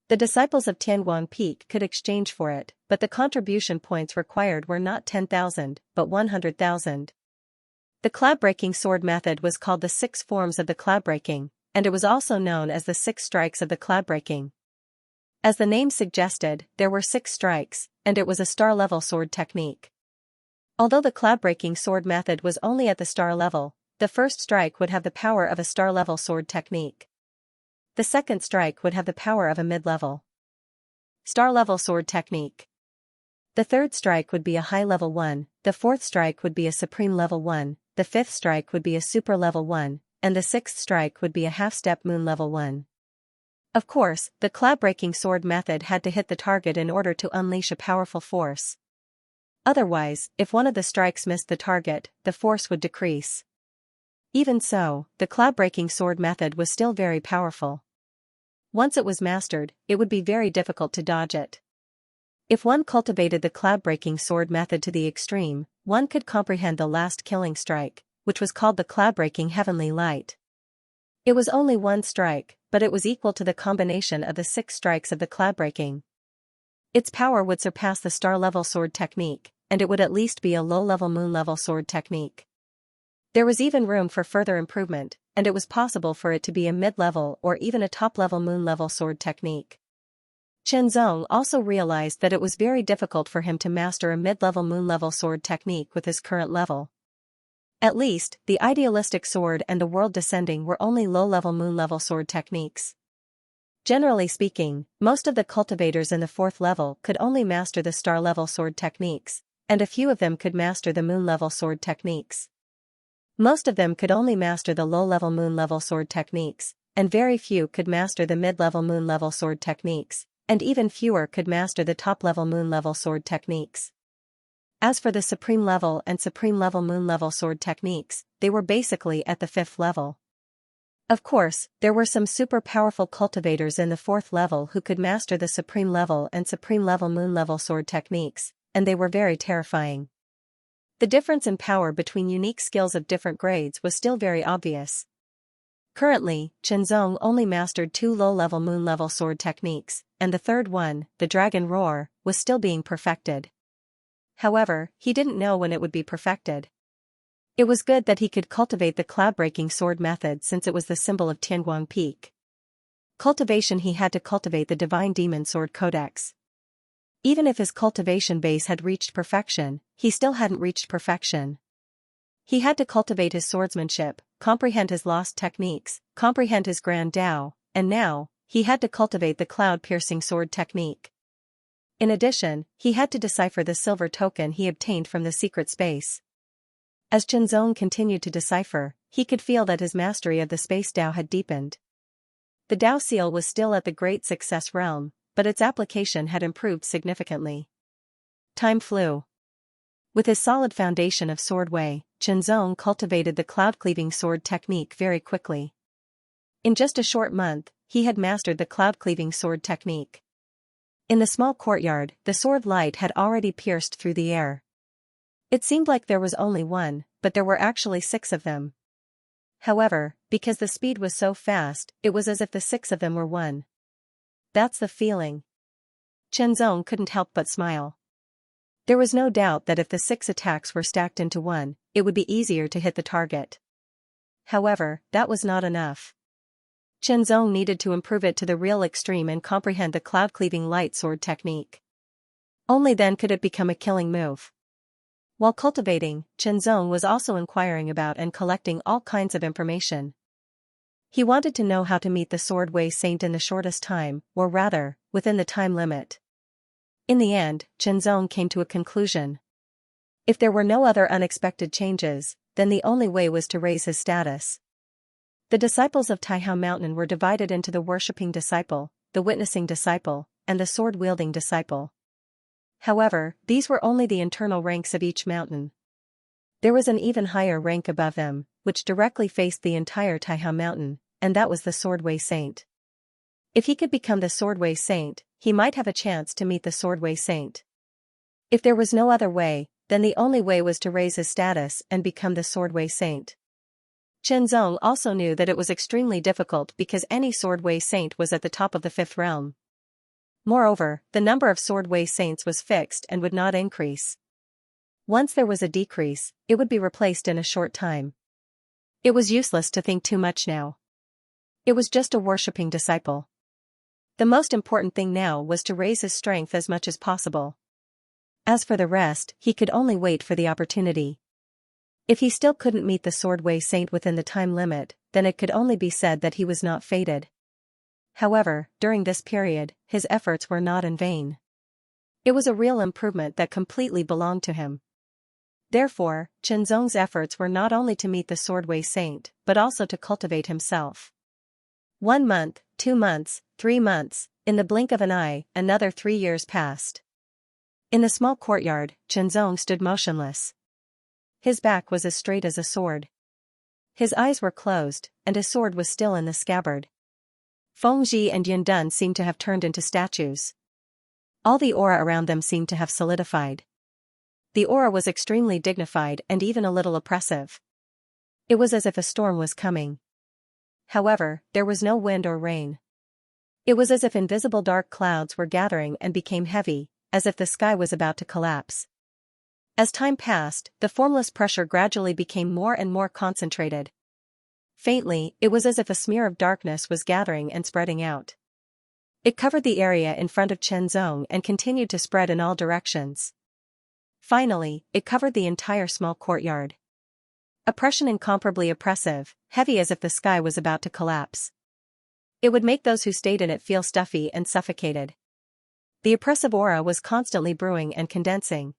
The disciples of Tianguang Peak could exchange for it, but the contribution points required were not 10,000, but 100,000. The cloud-breaking sword method was called the 6 forms of the cloud-breaking, and it was also known as the 6 strikes of the cloud-breaking. As the name suggested, there were 6 strikes, and it was a star-level sword technique. Although the cloud-breaking sword method was only at the star level, the first strike would have the power of a star-level sword technique. The second strike would have the power of a mid-level star-level sword technique. The third strike would be a high-level one, the fourth strike would be a supreme level 1, the fifth strike would be a super level 1, and the sixth strike would be a half-step moon level 1. Of course, the cloud-breaking sword method had to hit the target in order to unleash a powerful force. Otherwise, if one of the strikes missed the target, the force would decrease. Even so, the cloud-breaking sword method was still very powerful. Once it was mastered, it would be very difficult to dodge it. If one cultivated the cloud-breaking sword method to the extreme, one could comprehend the last killing strike, which was called the cloud-breaking heavenly light. It was only one strike, but it was equal to the combination of the 6 strikes of the cloud-breaking. Its power would surpass the star-level sword technique, and it would at least be a low-level moon-level sword technique. There was even room for further improvement, and it was possible for it to be a mid-level or even a top-level moon-level sword technique. Chen Zong also realized that it was very difficult for him to master a mid-level moon-level sword technique with his current level. At least, the idealistic sword and the world descending were only low-level moon-level sword techniques. Generally speaking, most of the cultivators in the 4th level could only master the star-level sword techniques, and a few of them could master the moon-level sword techniques. Most of them could only master the low-level moon-level sword techniques, and very few could master the mid-level moon-level sword techniques, and even fewer could master the top-level moon-level sword techniques. As for the supreme level and supreme level moon-level sword techniques, they were basically at the 5th level. Of course, there were some super powerful cultivators in the 4th level who could master the supreme level and supreme level moon-level sword techniques, and they were very terrifying. The difference in power between unique skills of different grades was still very obvious. Currently, Chen Zong only mastered 2 low-level moon-level sword techniques, and the third one, the Dragon Roar, was still being perfected. However, he didn't know when it would be perfected. It was good that he could cultivate the cloud-breaking sword method since it was the symbol of Tianguang Peak. Cultivation. He had to cultivate the Divine Demon Sword Codex. Even if his cultivation base had reached perfection, he still hadn't reached perfection. He had to cultivate his swordsmanship, comprehend his lost techniques, comprehend his grand Dao, and now, he had to cultivate the cloud-piercing sword technique. In addition, he had to decipher the silver token he obtained from the secret space. As Chen Zong continued to decipher, he could feel that his mastery of the space Dao had deepened. The Dao seal was still at the Great Success realm, but its application had improved significantly. Time flew. With his solid foundation of sword way, Chen Zong cultivated the cloud-cleaving sword technique very quickly. In just a short month, he had mastered the cloud-cleaving sword technique. In the small courtyard, the sword light had already pierced through the air. It seemed like there was only one, but there were actually 6 of them. However, because the speed was so fast, it was as if the 6 of them were one. That's the feeling. Chen Zong couldn't help but smile. There was no doubt that if the 6 attacks were stacked into one, it would be easier to hit the target. However, that was not enough. Chen Zong needed to improve it to the real extreme and comprehend the cloud-cleaving light sword technique. Only then could it become a killing move. While cultivating, Chen Zong was also inquiring about and collecting all kinds of information. He wanted to know how to meet the sword way saint in the shortest time, or rather, within the time limit. In the end, Chen Zong came to a conclusion. If there were no other unexpected changes, then the only way was to raise his status. The disciples of Taihao Mountain were divided into the worshipping disciple, the witnessing disciple, and the sword-wielding disciple. However, these were only the internal ranks of each mountain. There was an even higher rank above them, which directly faced the entire Taihao Mountain, and that was the Swordway Saint. If he could become the Swordway Saint, he might have a chance to meet the Swordway Saint. If there was no other way, then the only way was to raise his status and become the Swordway Saint. Chen Zong also knew that it was extremely difficult because any Swordway Saint was at the top of the 5th realm. Moreover, the number of sword-way saints was fixed and would not increase. Once there was a decrease, it would be replaced in a short time. It was useless to think too much now. It was just a worshipping disciple. The most important thing now was to raise his strength as much as possible. As for the rest, he could only wait for the opportunity. If he still couldn't meet the sword-way saint within the time limit, then it could only be said that he was not fated. However, during this period, his efforts were not in vain. It was a real improvement that completely belonged to him. Therefore, Qianzong's efforts were not only to meet the sword-way saint, but also to cultivate himself. 1 month, 2 months, 3 months, in the blink of an eye, another 3 years passed. In the small courtyard, Qianzong stood motionless. His back was as straight as a sword. His eyes were closed, and his sword was still in the scabbard. Fengji and Yundun seemed to have turned into statues. All the aura around them seemed to have solidified. The aura was extremely dignified and even a little oppressive. It was as if a storm was coming. However, there was no wind or rain. It was as if invisible dark clouds were gathering and became heavy, as if the sky was about to collapse. As time passed, the formless pressure gradually became more and more concentrated. Faintly, it was as if a smear of darkness was gathering and spreading out. It covered the area in front of Qianzong and continued to spread in all directions. Finally, it covered the entire small courtyard. Oppression incomparably oppressive, heavy as if the sky was about to collapse. It would make those who stayed in it feel stuffy and suffocated. The oppressive aura was constantly brewing and condensing.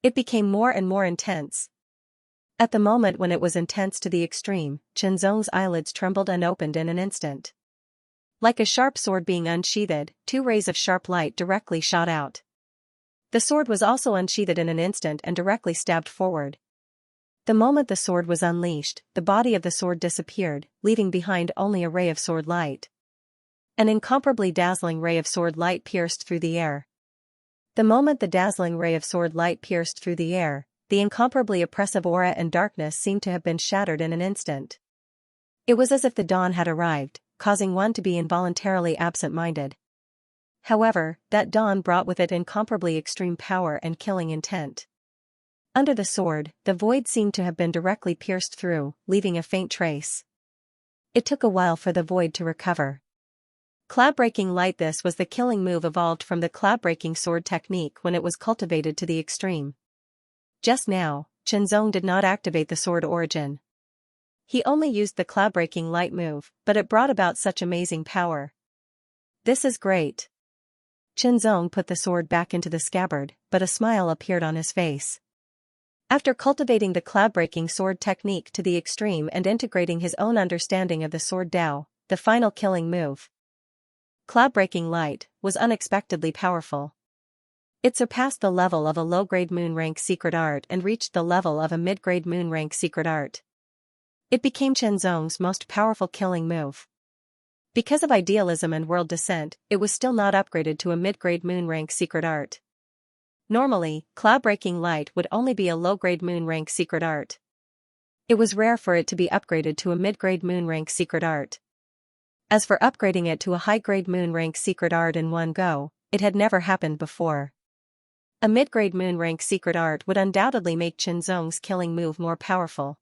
It became more and more intense. At the moment when it was intense to the extreme, Qianzong's eyelids trembled and opened in an instant. Like a sharp sword being unsheathed, 2 rays of sharp light directly shot out. The sword was also unsheathed in an instant and directly stabbed forward. The moment the sword was unleashed, the body of the sword disappeared, leaving behind only a ray of sword light. An incomparably dazzling ray of sword light pierced through the air. The moment the dazzling ray of sword light pierced through the air, the incomparably oppressive aura and darkness seemed to have been shattered in an instant. It was as if the dawn had arrived, causing one to be involuntarily absent-minded. However, that dawn brought with it incomparably extreme power and killing intent. Under the sword, the void seemed to have been directly pierced through, leaving a faint trace. It took a while for the void to recover. Cloud-breaking light. This was the killing move evolved from the cloud-breaking sword technique when it was cultivated to the extreme. Just now, Qianzong did not activate the sword origin. He only used the cloud-breaking light move, but it brought about such amazing power. This is great. Qianzong put the sword back into the scabbard, but a smile appeared on his face. After cultivating the cloud-breaking sword technique to the extreme and integrating his own understanding of the sword Dao, the final killing move, cloud-breaking light, was unexpectedly powerful. It surpassed the level of a low-grade moon rank secret art and reached the level of a mid-grade moon rank secret art. It became Qianzong's most powerful killing move. Because of idealism and world descent, it was still not upgraded to a mid-grade moon rank secret art. Normally, cloud-breaking light would only be a low-grade moon rank secret art. It was rare for it to be upgraded to a mid-grade moon rank secret art. As for upgrading it to a high-grade moon rank secret art in one go, it had never happened before. A mid-grade moon rank secret art would undoubtedly make Qianzong's killing move more powerful.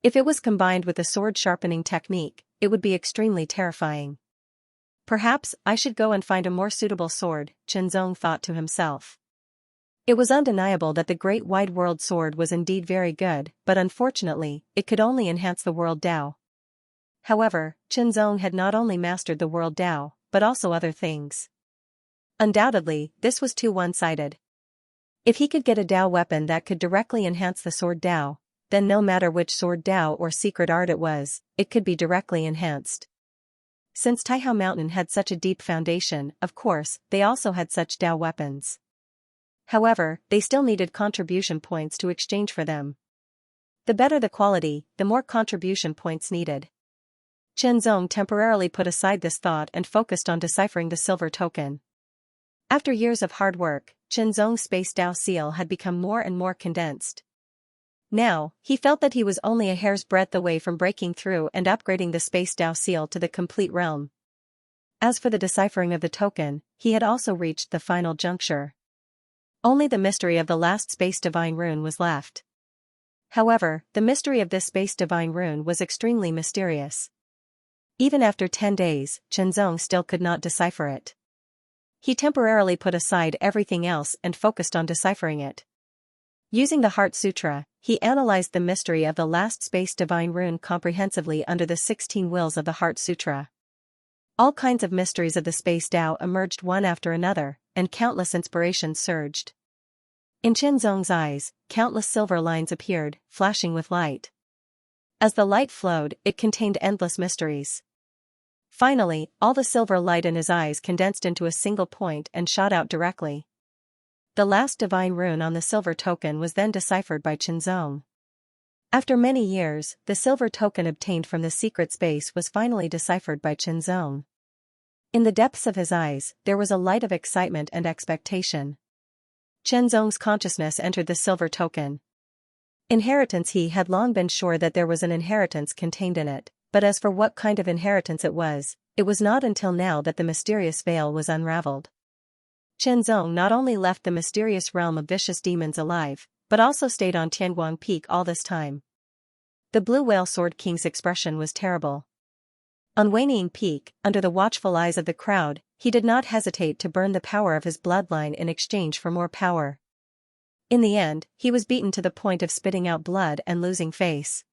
If it was combined with a sword sharpening technique, it would be extremely terrifying. Perhaps I should go and find a more suitable sword, Qianzong thought to himself. It was undeniable that the Great Wide World Sword was indeed very good, but unfortunately, it could only enhance the World Dao. However, Qianzong had not only mastered the World Dao, but also other things. Undoubtedly, this was too one-sided. If he could get a Dao weapon that could directly enhance the sword Dao, then no matter which sword Dao or secret art it was, it could be directly enhanced. Since Taihao Mountain had such a deep foundation, of course, they also had such Dao weapons. However, they still needed contribution points to exchange for them. The better the quality, the more contribution points needed. Qianzong temporarily put aside this thought and focused on deciphering the silver token. After years of hard work, Qianzong's Space Dao seal had become more and more condensed. Now, he felt that he was only a hair's breadth away from breaking through and upgrading the Space Dao seal to the complete realm. As for the deciphering of the token, he had also reached the final juncture. Only the mystery of the last space divine rune was left. However, the mystery of this space divine rune was extremely mysterious. Even after 10 days, Chenzong still could not decipher it. He temporarily put aside everything else and focused on deciphering it. Using the Heart Sutra, he analyzed the mystery of the last space divine rune comprehensively under the 16 wills of the Heart Sutra. All kinds of mysteries of the space Tao emerged one after another, and countless inspirations surged. In Chenzong's eyes, countless silver lines appeared, flashing with light. As the light flowed, it contained endless mysteries. Finally, all the silver light in his eyes condensed into a single point and shot out directly. The last divine rune on the silver token was then deciphered by Chenzong. After many years, the silver token obtained from the secret space was finally deciphered by Chenzong. In the depths of his eyes, there was a light of excitement and expectation. Chenzong's consciousness entered the silver token. Inheritance. He had long been sure that there was an inheritance contained in it, but as for what kind of inheritance it was not until now that the mysterious veil was unraveled. Chenzong not only left the mysterious realm of vicious demons alive, but also stayed on Tianguang Peak all this time. The Blue Whale Sword King's expression was terrible. On Wanying Peak, under the watchful eyes of the crowd, he did not hesitate to burn the power of his bloodline in exchange for more power. In the end, he was beaten to the point of spitting out blood and losing face.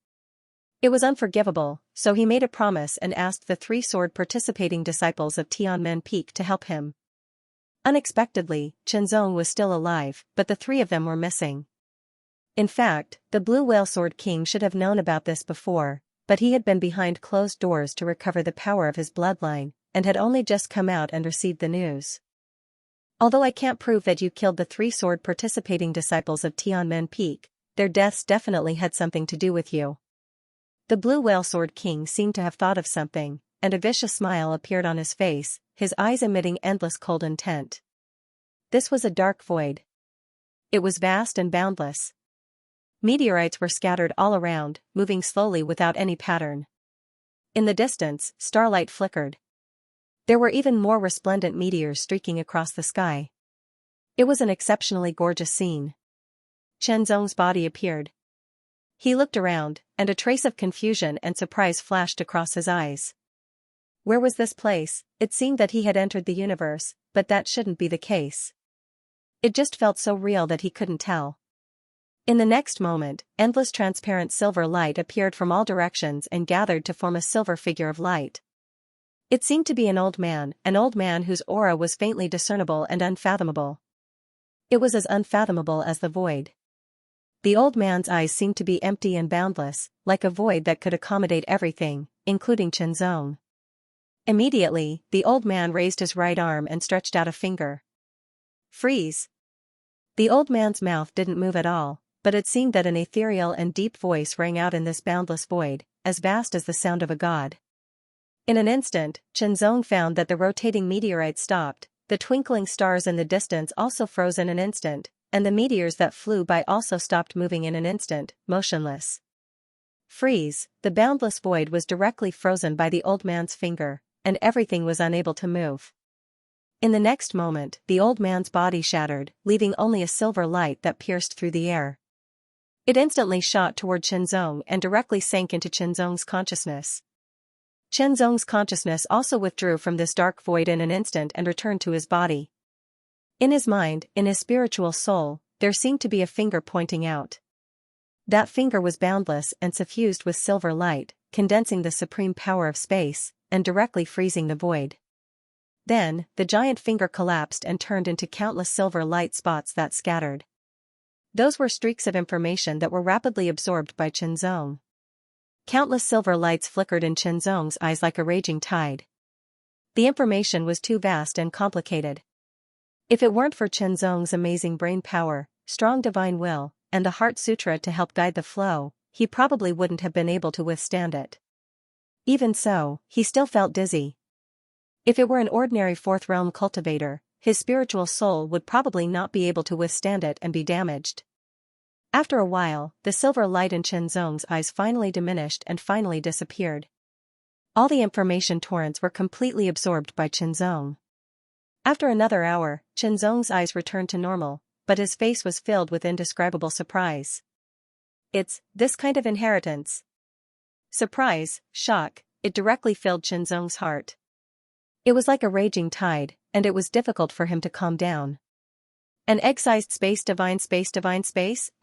It was unforgivable, so he made a promise and asked the 3 sword participating disciples of Tianmen Peak to help him. Unexpectedly, Chenzong was still alive, but the 3 of them were missing. In fact, the Blue Whale Sword King should have known about this before, but he had been behind closed doors to recover the power of his bloodline, and had only just come out and received the news. Although I can't prove that you killed the 3 sword participating disciples of Tianmen Peak, their deaths definitely had something to do with you. The Blue Whale Sword King seemed to have thought of something, and a vicious smile appeared on his face, his eyes emitting endless cold intent. This was a dark void. It was vast and boundless. Meteorites were scattered all around, moving slowly without any pattern. In the distance, starlight flickered. There were even more resplendent meteors streaking across the sky. It was an exceptionally gorgeous scene. Chenzong's body appeared. He looked around, and a trace of confusion and surprise flashed across his eyes. Where was this place? It seemed that he had entered the universe, but that shouldn't be the case. It just felt so real that he couldn't tell. In the next moment, endless transparent silver light appeared from all directions and gathered to form a silver figure of light. It seemed to be an old man whose aura was faintly discernible and unfathomable. It was as unfathomable as the void. The old man's eyes seemed to be empty and boundless, like a void that could accommodate everything, including Chenzong. Immediately, the old man raised his right arm and stretched out a finger. Freeze! The old man's mouth didn't move at all, but it seemed that an ethereal and deep voice rang out in this boundless void, as vast as the sound of a god. In an instant, Chenzong found that the rotating meteorites stopped, the twinkling stars in the distance also froze in an instant, and the meteors that flew by also stopped moving in an instant, motionless. Freeze! The boundless void was directly frozen by the old man's finger, and everything was unable to move. In the next moment, the old man's body shattered, leaving only a silver light that pierced through the air. It instantly shot toward Chenzong and directly sank into Chenzong's consciousness. Chenzong's consciousness also withdrew from this dark void in an instant and returned to his body. In his mind, in his spiritual soul, there seemed to be a finger pointing out. That finger was boundless and suffused with silver light, condensing the supreme power of space, and directly freezing the void. Then, the giant finger collapsed and turned into countless silver light spots that scattered. Those were streaks of information that were rapidly absorbed by Chenzong. Countless silver lights flickered in Chenzong's eyes like a raging tide. The information was too vast and complicated. If it weren't for Chenzong's amazing brain power, strong divine will, and the Heart Sutra to help guide the flow, he probably wouldn't have been able to withstand it. Even so, he still felt dizzy. If it were an ordinary fourth realm cultivator, his spiritual soul would probably not be able to withstand it and be damaged. After a while, the silver light in Chenzong's eyes finally diminished and finally disappeared. All the information torrents were completely absorbed by Qinzong. After another hour, Qinzong's eyes returned to normal, but his face was filled with indescribable surprise. It's this kind of inheritance. Surprise, shock, it directly filled Qinzong's heart. It was like a raging tide, and it was difficult for him to calm down. An egg-sized space,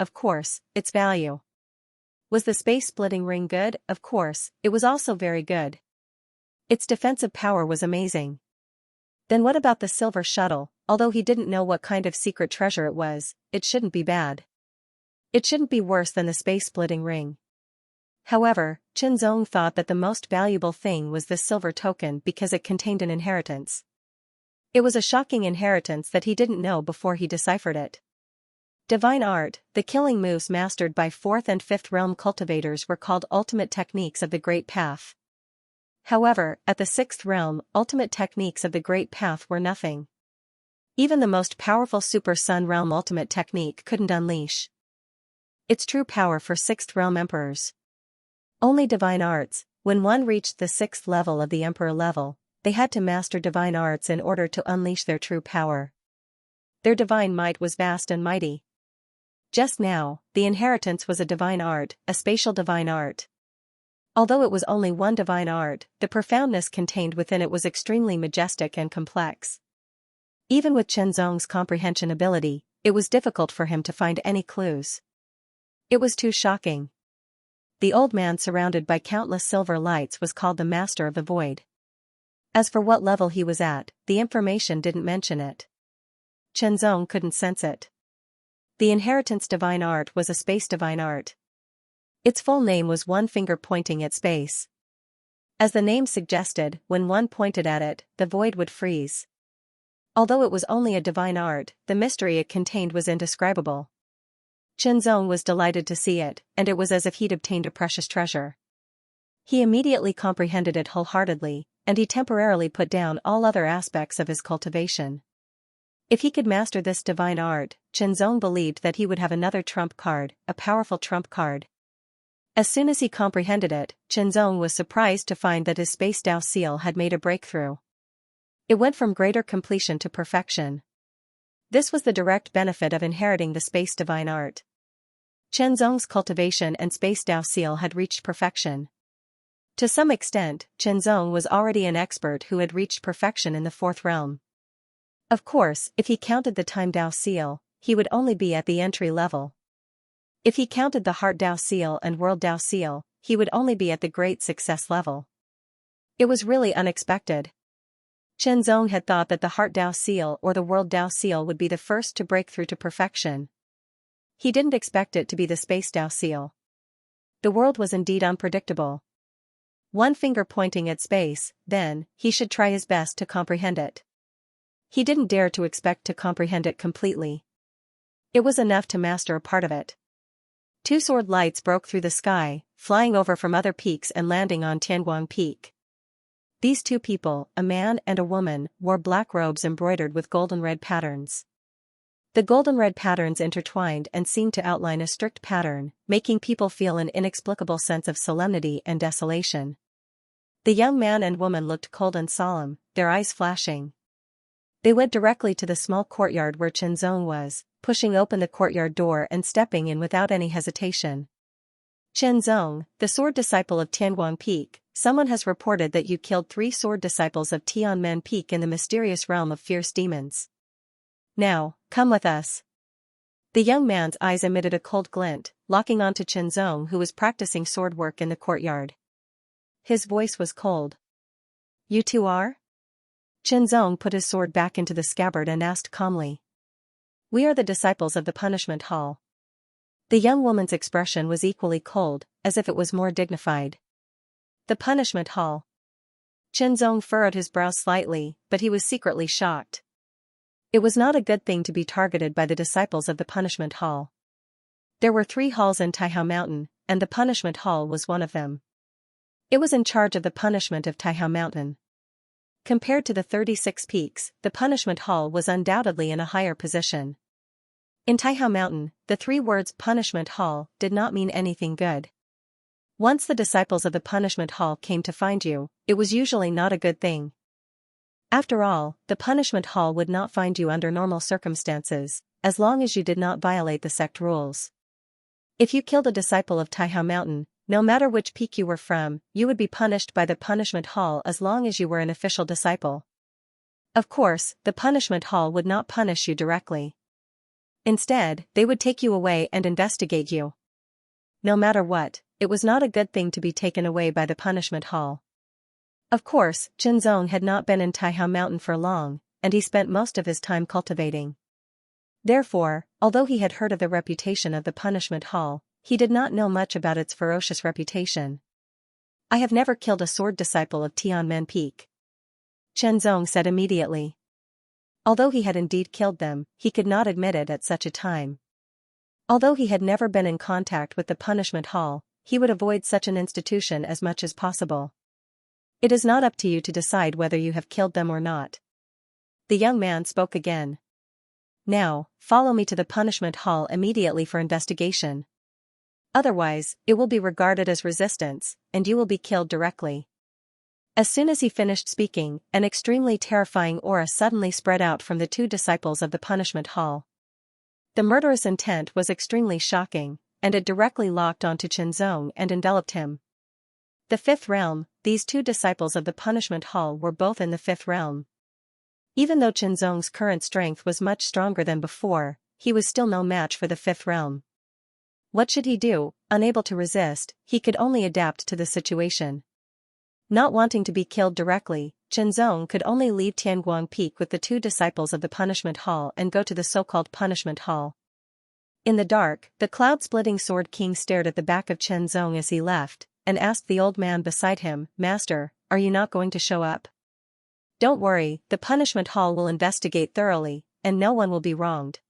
of course, its value. Was the space-splitting ring good? Of course, it was also very good. Its defensive power was amazing. Then what about the silver shuttle? Although he didn't know what kind of secret treasure it was, it shouldn't be bad. It shouldn't be worse than the space-splitting ring. However, Qinzong thought that the most valuable thing was the silver token because it contained an inheritance. It was a shocking inheritance that he didn't know before he deciphered it. Divine art, the killing moves mastered by 4th and 5th realm cultivators were called ultimate techniques of the Great Path. However, at the 6th realm, ultimate techniques of the Great Path were nothing. Even the most powerful Super Sun realm ultimate technique couldn't unleash its true power for 6th realm emperors. Only divine arts, when one reached the 6th level of the emperor level, they had to master divine arts in order to unleash their true power. Their divine might was vast and mighty. Just now, the inheritance was a divine art, a spatial divine art. Although it was only one divine art, the profoundness contained within it was extremely majestic and complex. Even with Qinzong's comprehension ability, it was difficult for him to find any clues. It was too shocking. The old man surrounded by countless silver lights was called the Master of the Void. As for what level he was at, the information didn't mention it. Qinzong couldn't sense it. The inheritance divine art was a space divine art. Its full name was one finger pointing at space. As the name suggested, when one pointed at it, the void would freeze. Although it was only a divine art, the mystery it contained was indescribable. Qinzong was delighted to see it, and it was as if he'd obtained a precious treasure. He immediately comprehended it wholeheartedly, and he temporarily put down all other aspects of his cultivation. If he could master this divine art, Qinzong believed that he would have another trump card, a powerful trump card. As soon as he comprehended it, Qinzong was surprised to find that his Space Dao seal had made a breakthrough. It went from greater completion to perfection. This was the direct benefit of inheriting the space divine art. Qinzong's cultivation and Space Dao seal had reached perfection. To some extent, Qinzong was already an expert who had reached perfection in the 4th realm. Of course, if he counted the Time Dao seal, he would only be at the entry level. If he counted the Heart Dao seal and World Dao seal, he would only be at the Great Success level. It was really unexpected. Qinzong had thought that the Heart Dao seal or the World Dao seal would be the first to break through to perfection. He didn't expect it to be the Space Dao seal. The world was indeed unpredictable. One finger pointing at space, then, he should try his best to comprehend it. He didn't dare to expect to comprehend it completely. It was enough to master a part of it. 2 sword lights broke through the sky, flying over from other peaks and landing on Tianguang Peak. These 2 people, a man and a woman, wore black robes embroidered with golden red patterns. The golden red patterns intertwined and seemed to outline a strict pattern, making people feel an inexplicable sense of solemnity and desolation. The young man and woman looked cold and solemn, their eyes flashing. They went directly to the small courtyard where Qinzong was, pushing open the courtyard door and stepping in without any hesitation. Qinzong, the sword disciple of Tianguang Peak, someone has reported that you killed 3 sword disciples of Tianmen Peak in the mysterious realm of fierce demons. Now, come with us. The young man's eyes emitted a cold glint, locking onto Qinzong who was practicing sword work in the courtyard. His voice was cold. You 2 are? Qinzong put his sword back into the scabbard and asked calmly. We are the disciples of the punishment hall. The young woman's expression was equally cold, as if it was more dignified. The punishment hall. Qinzong furrowed his brow slightly, but he was secretly shocked. It was not a good thing to be targeted by the disciples of the punishment hall. There were 3 halls in Taihao Mountain, and the punishment hall was one of them. It was in charge of the punishment of Taihao Mountain. Compared to the 36 peaks, the punishment hall was undoubtedly in a higher position. In Taihao Mountain, the 3 words punishment hall did not mean anything good. Once the disciples of the punishment hall came to find you, it was usually not a good thing. After all, the punishment hall would not find you under normal circumstances, as long as you did not violate the sect rules. If you killed a disciple of Taihao Mountain, no matter which peak you were from, you would be punished by the punishment hall as long as you were an official disciple. Of course, the punishment hall would not punish you directly. Instead, they would take you away and investigate you. No matter what, it was not a good thing to be taken away by the punishment hall. Of course, Qinzong had not been in Taihao Mountain for long, and he spent most of his time cultivating. Therefore, although he had heard of the reputation of the punishment hall, he did not know much about its ferocious reputation. I have never killed a sword disciple of Tianmen Peak, Qinzong said immediately. Although he had indeed killed them, he could not admit it at such a time. Although he had never been in contact with the punishment hall, he would avoid such an institution as much as possible. It is not up to you to decide whether you have killed them or not. The young man spoke again. Now, follow me to the punishment hall immediately for investigation. Otherwise, it will be regarded as resistance, and you will be killed directly. As soon as he finished speaking, an extremely terrifying aura suddenly spread out from the two disciples of the punishment hall. The murderous intent was extremely shocking, and it directly locked onto Qinzong and enveloped him. The fifth realm, these two disciples of the punishment hall were both in the fifth realm. Even though Qinzong's current strength was much stronger than before, he was still no match for the fifth realm. What should he do? Unable to resist, he could only adapt to the situation. Not wanting to be killed directly, Qinzong could only leave Tianguang Peak with the two disciples of the punishment hall and go to the so-called punishment hall. In the dark, the cloud-splitting Sword King stared at the back of Qinzong as he left, and asked the old man beside him, "Master, are you not going to show up?" "Don't worry, the punishment hall will investigate thoroughly, and no one will be wronged."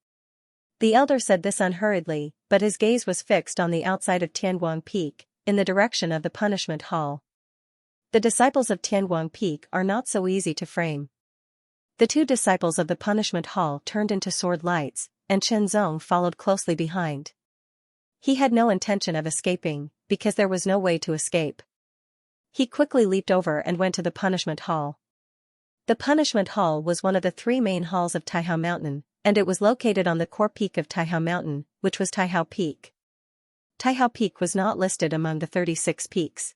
The elder said this unhurriedly, but his gaze was fixed on the outside of Tianguang Peak, in the direction of the punishment hall. The disciples of Tianguang Peak are not so easy to frame. The two disciples of the punishment hall turned into sword lights, and Qinzong followed closely behind. He had no intention of escaping, because there was no way to escape. He quickly leaped over and went to the punishment hall. The punishment hall was one of the three main halls of Taihao Mountain, and it was located on the core peak of Taihao Mountain, which was Taihao Peak. Taihao Peak was not listed among the 36 peaks.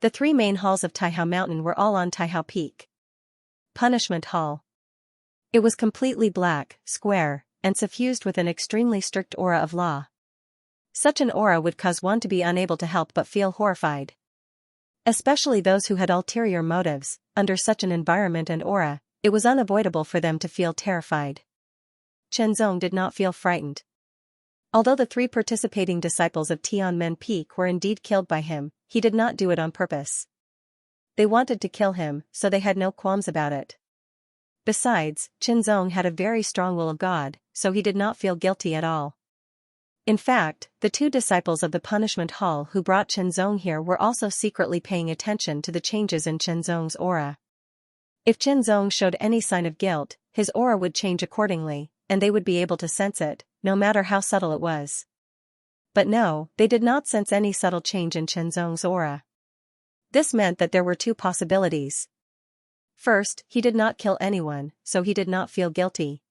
The three main halls of Taihao Mountain were all on Taihao Peak. Punishment Hall. It was completely black, square, and suffused with an extremely strict aura of law. Such an aura would cause one to be unable to help but feel horrified. Especially those who had ulterior motives, under such an environment and aura, it was unavoidable for them to feel terrified. Qinzong did not feel frightened. Although the three participating disciples of Tianmen Peak were indeed killed by him, he did not do it on purpose. They wanted to kill him, so they had no qualms about it. Besides, Qinzong had a very strong will of God, so he did not feel guilty at all. In fact, the two disciples of the punishment hall who brought Qinzong here were also secretly paying attention to the changes in Qinzong's aura. If Qinzong showed any sign of guilt, his aura would change accordingly, and they would be able to sense it, no matter how subtle it was. But no, they did not sense any subtle change in Qinzong's aura. This meant that there were two possibilities. First, he did not kill anyone, so he did not feel guilty.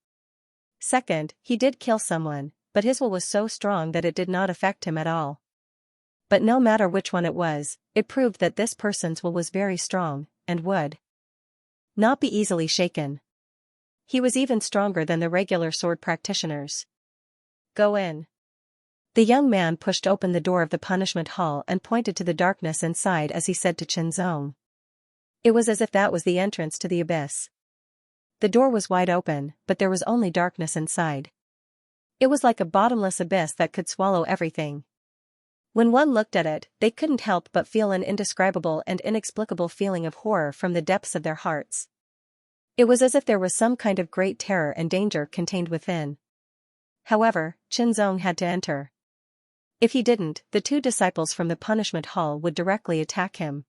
Second, he did kill someone, but his will was so strong that it did not affect him at all. But no matter which one it was, it proved that this person's will was very strong, and would not be easily shaken. He was even stronger than the regular sword practitioners. "Go in." The young man pushed open the door of the punishment hall and pointed to the darkness inside as he said to Qinzong. It was as if that was the entrance to the abyss. The door was wide open, but there was only darkness inside. It was like a bottomless abyss that could swallow everything. When one looked at it, they couldn't help but feel an indescribable and inexplicable feeling of horror from the depths of their hearts. It was as if there was some kind of great terror and danger contained within. However, Qinzong had to enter. If he didn't, the two disciples from the punishment hall would directly attack him.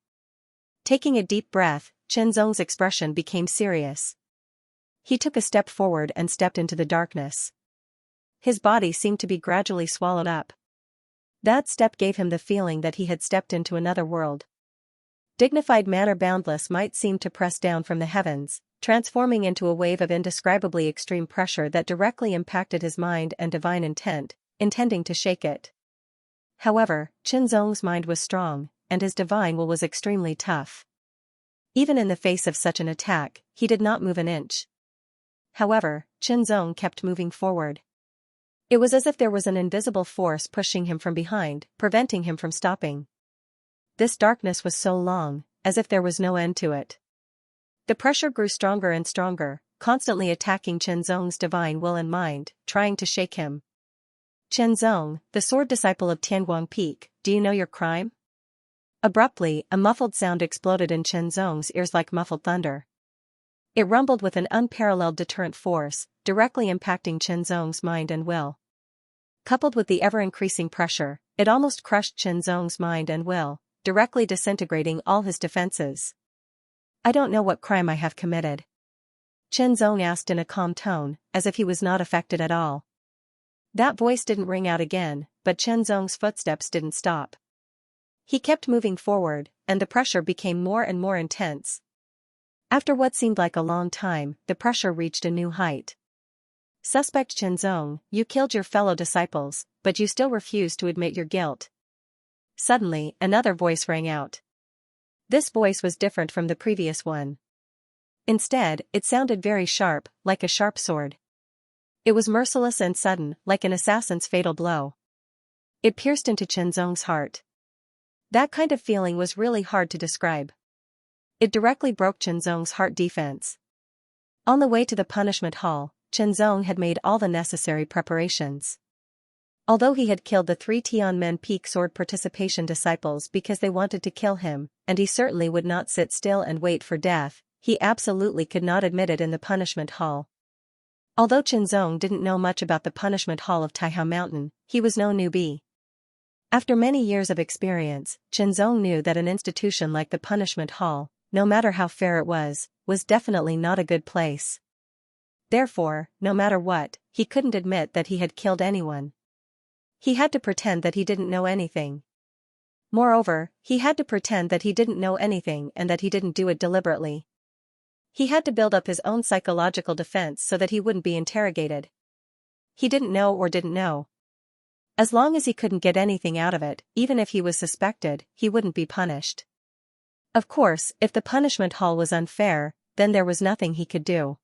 Taking a deep breath, Qinzong's expression became serious. He took a step forward and stepped into the darkness. His body seemed to be gradually swallowed up. That step gave him the feeling that he had stepped into another world. Dignified manner boundless might seem to press down from the heavens, transforming into a wave of indescribably extreme pressure that directly impacted his mind and divine intent, intending to shake it. However, Qinzong's mind was strong, and his divine will was extremely tough. Even in the face of such an attack, he did not move an inch. However, Qinzong kept moving forward. It was as if there was an invisible force pushing him from behind, preventing him from stopping. This darkness was so long, as if there was no end to it. The pressure grew stronger and stronger, constantly attacking Qinzong's divine will and mind, trying to shake him. Qinzong, the sword disciple of Tianguang Peak, do you know your crime? Abruptly, a muffled sound exploded in Qinzong's ears like muffled thunder. It rumbled with an unparalleled deterrent force, directly impacting Qinzong's mind and will. Coupled with the ever-increasing pressure, it almost crushed Qinzong's mind and will, directly disintegrating all his defenses. I don't know what crime I have committed. Qinzong asked in a calm tone, as if he was not affected at all. That voice didn't ring out again, but Qinzong's footsteps didn't stop. He kept moving forward, and the pressure became more and more intense. After what seemed like a long time, the pressure reached a new height. Suspect Qinzong, you killed your fellow disciples, but you still refuse to admit your guilt. Suddenly, another voice rang out. This voice was different from the previous one. Instead, it sounded very sharp, like a sharp sword. It was merciless and sudden, like an assassin's fatal blow. It pierced into Qinzong's heart. That kind of feeling was really hard to describe. It directly broke Qinzong's heart defense. On the way to the punishment hall, Qinzong had made all the necessary preparations. Although he had killed the 3 Tianmen Peak sword participation disciples because they wanted to kill him, and he certainly would not sit still and wait for death, he absolutely could not admit it in the punishment hall. Although Qinzong didn't know much about the punishment hall of Taihao Mountain, he was no newbie. After many years of experience, Qinzong knew that an institution like the punishment hall, no matter how fair it was definitely not a good place. Therefore, no matter what, he couldn't admit that he had killed anyone. He had to pretend that he didn't know anything. Moreover, he had to pretend that he didn't know anything and that he didn't do it deliberately. He had to build up his own psychological defense so that he wouldn't be interrogated. He didn't know or didn't know. As long as he couldn't get anything out of it, even if he was suspected, he wouldn't be punished. Of course, if the punishment hall was unfair, then there was nothing he could do.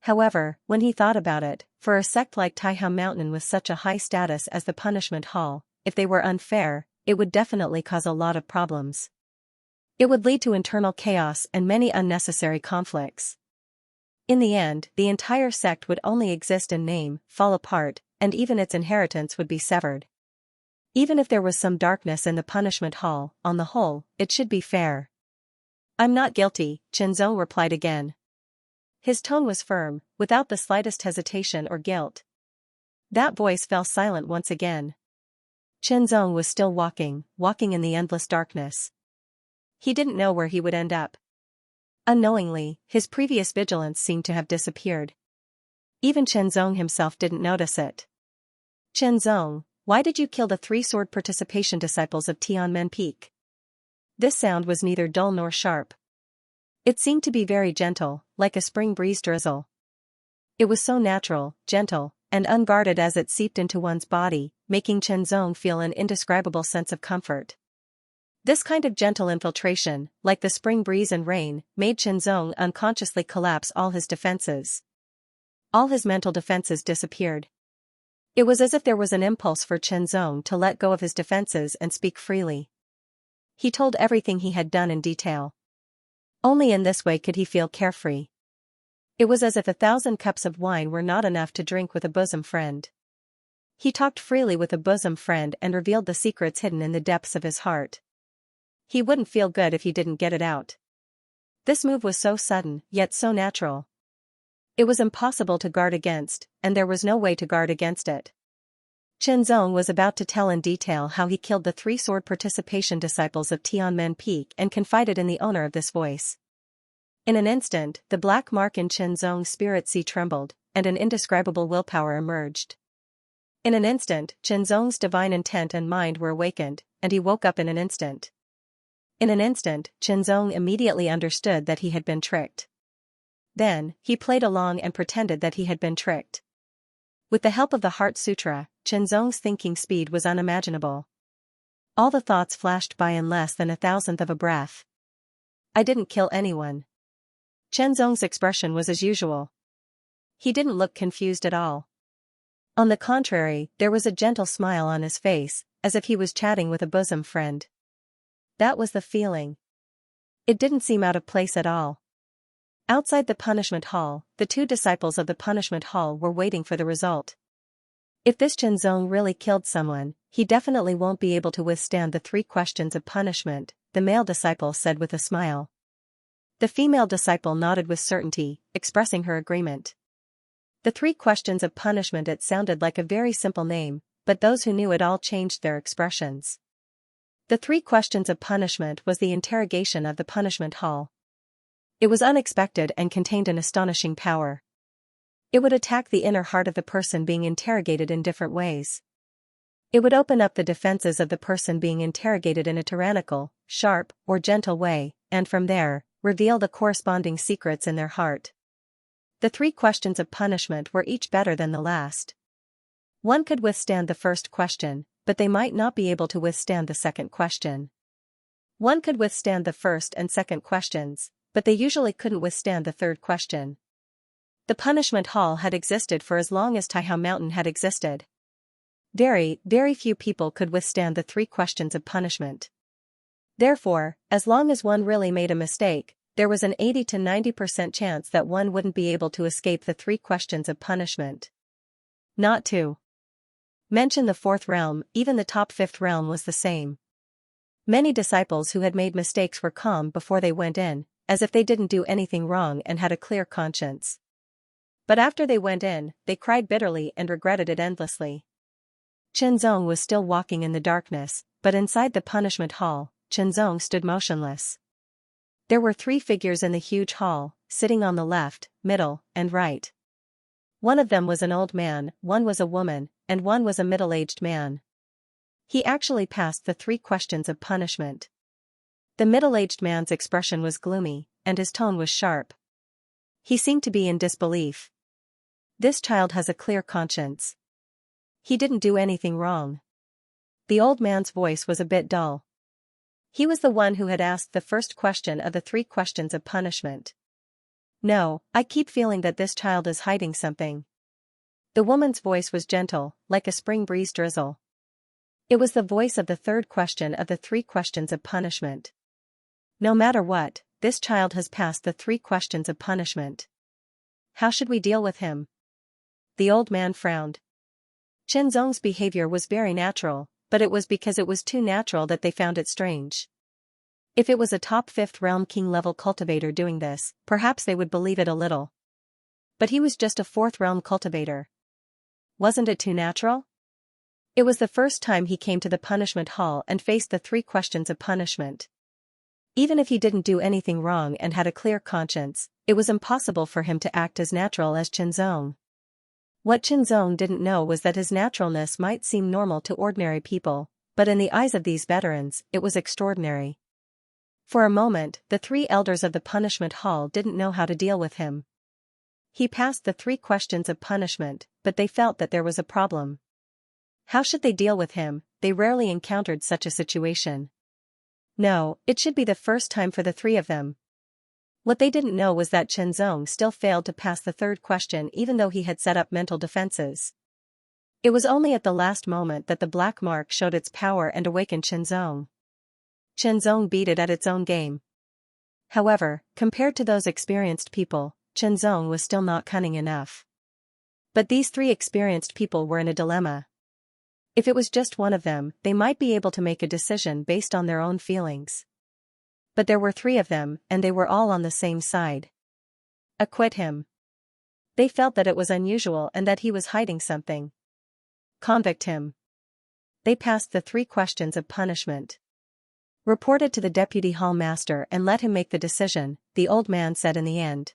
However, when he thought about it, for a sect like Taihao Mountain with such a high status as the punishment hall, if they were unfair, it would definitely cause a lot of problems. It would lead to internal chaos and many unnecessary conflicts. In the end, the entire sect would only exist in name, fall apart, and even its inheritance would be severed. Even if there was some darkness in the punishment hall, on the whole, it should be fair. I'm not guilty, Qinzong replied again. His tone was firm, without the slightest hesitation or guilt. That voice fell silent once again. Qinzong was still walking in the endless darkness. He didn't know where he would end up. Unknowingly, his previous vigilance seemed to have disappeared. Even Qinzong himself didn't notice it. Qinzong, why did you kill the 3 sword participation disciples of Tianmen Peak? This sound was neither dull nor sharp. It seemed to be very gentle, like a spring breeze drizzle. It was so natural, gentle, and unguarded as it seeped into one's body, making Qinzong feel an indescribable sense of comfort. This kind of gentle infiltration, like the spring breeze and rain, made Qinzong unconsciously collapse all his defenses. All his mental defenses disappeared. It was as if there was an impulse for Qinzong to let go of his defenses and speak freely. He told everything he had done in detail. Only in this way could he feel carefree. It was as if 1,000 cups of wine were not enough to drink with a bosom friend. He talked freely with a bosom friend and revealed the secrets hidden in the depths of his heart. He wouldn't feel good if he didn't get it out. This move was so sudden, yet so natural. It was impossible to guard against, and there was no way to guard against it. Qinzong was about to tell in detail how he killed the 3 sword participation disciples of Tianmen Peak and confided in the owner of this voice. In an instant, the black mark in Qinzong's spirit sea trembled, and an indescribable willpower emerged. In an instant, Chenzong's divine intent and mind were awakened, and he woke up in an instant. In an instant, Chenzong immediately understood that he had been tricked. Then, he played along and pretended that he had been tricked. With the help of the Heart Sutra, Chenzong's thinking speed was unimaginable. All the thoughts flashed by in less than 1,000th of a breath. I didn't kill anyone. Chenzong's expression was as usual. He didn't look confused at all. On the contrary, there was a gentle smile on his face, as if he was chatting with a bosom friend. That was the feeling. It didn't seem out of place at all. Outside the punishment hall, the two disciples of the punishment hall were waiting for the result. If this Chenzong really killed someone, he definitely won't be able to withstand the 3 questions of punishment, the male disciple said with a smile. The female disciple nodded with certainty, expressing her agreement. The 3 questions of punishment. It sounded like a very simple name, but those who knew it all changed their expressions. The 3 questions of punishment was the interrogation of the punishment hall. It was unexpected and contained an astonishing power. It would attack the inner heart of the person being interrogated in different ways. It would open up the defenses of the person being interrogated in a tyrannical, sharp, or gentle way, and from there, reveal the corresponding secrets in their heart. The 3 questions of punishment were each better than the last. One could withstand the first question, but they might not be able to withstand the second question. One could withstand the first and second questions, but they usually couldn't withstand the third question. The punishment hall had existed for as long as Taihao Mountain had existed. Very, very few people could withstand the 3 questions of punishment. Therefore, as long as one really made a mistake, there was an 80 to 90% chance that one wouldn't be able to escape the 3 questions of punishment. Not to mention the 4th realm, even the top 5th realm was the same. Many disciples who had made mistakes were calm before they went in, as if they didn't do anything wrong and had a clear conscience. But after they went in, they cried bitterly and regretted it endlessly. Chenzong was still walking in the darkness, but inside the punishment hall, Chenzong stood motionless. There were 3 figures in the huge hall, sitting on the left, middle, and right. One of them was an old man, one was a woman, and one was a middle-aged man. He actually passed the 3 questions of punishment. The middle-aged man's expression was gloomy, and his tone was sharp. He seemed to be in disbelief. This child has a clear conscience. He didn't do anything wrong. The old man's voice was a bit dull. He was the one who had asked the first question of the 3 questions of punishment. No, I keep feeling that this child is hiding something. The woman's voice was gentle, like a spring breeze drizzle. It was the voice of the 3rd question of the 3 questions of punishment. No matter what, this child has passed the 3 questions of punishment. How should we deal with him? The old man frowned. Chenzong's behavior was very natural, but it was because it was too natural that they found it strange. If it was a top 5th realm king-level cultivator doing this, perhaps they would believe it a little. But he was just a 4th realm cultivator. Wasn't it too natural? It was the first time he came to the punishment hall and faced the 3 questions of punishment. Even if he didn't do anything wrong and had a clear conscience, it was impossible for him to act as natural as Chenzong. What Chenzong didn't know was that his naturalness might seem normal to ordinary people, but in the eyes of these veterans, it was extraordinary. For a moment, the 3 elders of the punishment hall didn't know how to deal with him. He passed the 3 questions of punishment, but they felt that there was a problem. How should they deal with him? They rarely encountered such a situation. No, it should be the first time for the 3 of them. What they didn't know was that Chenzong still failed to pass the 3rd question even though he had set up mental defenses. It was only at the last moment that the black mark showed its power and awakened Chenzong. Chenzong beat it at its own game. However, compared to those experienced people, Chenzong was still not cunning enough. But these 3 experienced people were in a dilemma. If it was just one of them, they might be able to make a decision based on their own feelings. But there were 3 of them, and they were all on the same side. Acquit him. They felt that it was unusual and that he was hiding something. Convict him. They passed the 3 questions of punishment. Report it to the deputy hall master and let him make the decision, the old man said in the end.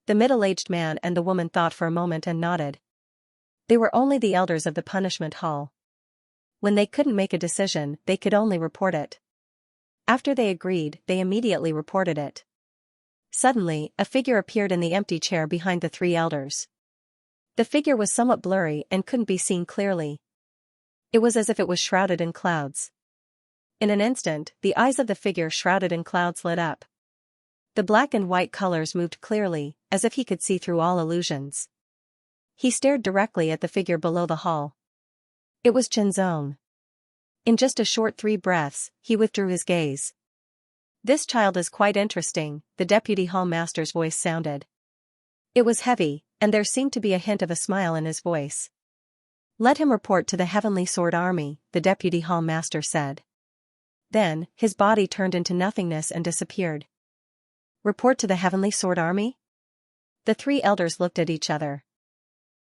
The middle-aged man and the woman thought for a moment and nodded. They were only the elders of the punishment hall. When they couldn't make a decision, they could only report it. After they agreed, they immediately reported it. Suddenly, a figure appeared in the empty chair behind the three elders. The figure was somewhat blurry and couldn't be seen clearly. It was as if it was shrouded in clouds. In an instant, the eyes of the figure shrouded in clouds lit up. The black and white colors moved clearly, as if he could see through all illusions. He stared directly at the figure below the hall. It was Xianxia. In just a short 3 breaths, he withdrew his gaze. "This child is quite interesting," the deputy hall master's voice sounded. It was heavy, and there seemed to be a hint of a smile in his voice. "Let him report to the Heavenly Sword Army," the deputy hall master said. Then, his body turned into nothingness and disappeared. "Report to the Heavenly Sword Army?" The three elders looked at each other.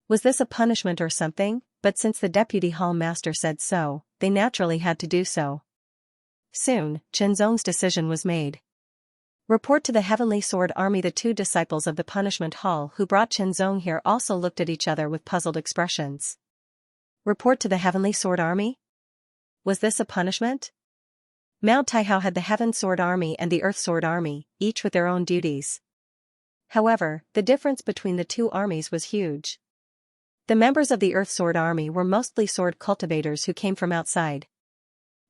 Was this a punishment or something? But since the deputy hall master said so, they naturally had to do so. Soon, Xianxia's decision was made. "Report to the Heavenly Sword Army." The two disciples of the punishment hall who brought Xianxia here also looked at each other with puzzled expressions. Report to the Heavenly Sword Army? Was this a punishment? Mount Taihao had the Heaven Sword Army and the Earth Sword Army, each with their own duties. However, the difference between the two armies was huge. The members of the Earth Sword Army were mostly sword cultivators who came from outside.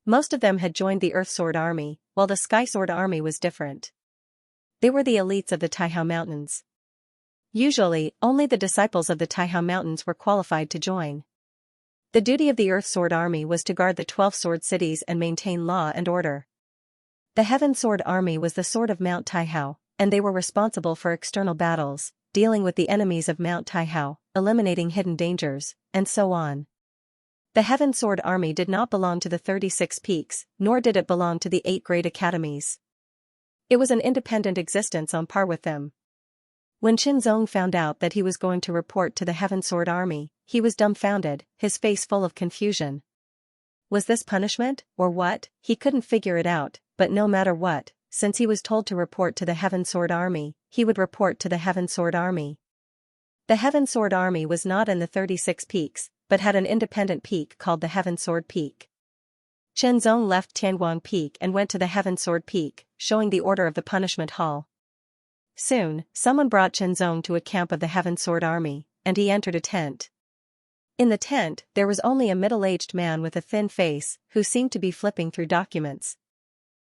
Most of them had joined the Earth Sword Army, while the Sky Sword Army was different. They were the elites of the Taihao Mountains. Usually, only the disciples of the Taihao Mountains were qualified to join. The duty of the Earth Sword Army was to guard the 12 sword cities and maintain law and order. The Heaven Sword Army was the sword of Mount Taihao, and they were responsible for external battles, dealing with the enemies of Mount Taihao, eliminating hidden dangers, and so on. The Heaven Sword Army did not belong to the 36 peaks, nor did it belong to the 8 great academies. It was an independent existence on par with them. When Xianxia found out that he was going to report to the Heaven Sword Army, he was dumbfounded, his face full of confusion. Was this punishment, or what? He couldn't figure it out, but no matter what, since he was told to report to the Heaven Sword Army, he would report to the Heaven Sword Army. The Heaven Sword Army was not in the 36 peaks, but had an independent peak called the Heaven Sword Peak. Xianxia left Tianguang Peak and went to the Heaven Sword Peak, showing the order of the punishment hall. Soon, someone brought Xianxia to a camp of the Heaven Sword Army, and he entered a tent. In the tent, there was only a middle-aged man with a thin face, who seemed to be flipping through documents.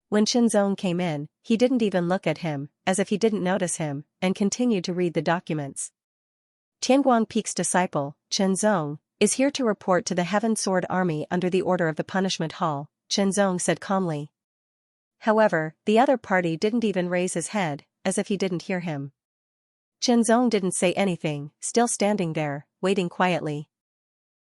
When Xianxia came in, he didn't even look at him, as if he didn't notice him, and continued to read the documents. Tianguang Peak's disciple, Xianxia, is here to report to the Heaven Sword Army under the order of the punishment hall, Xianxia said calmly. However, the other party didn't even raise his head, as if he didn't hear him. Xianxia didn't say anything, still standing there, waiting quietly.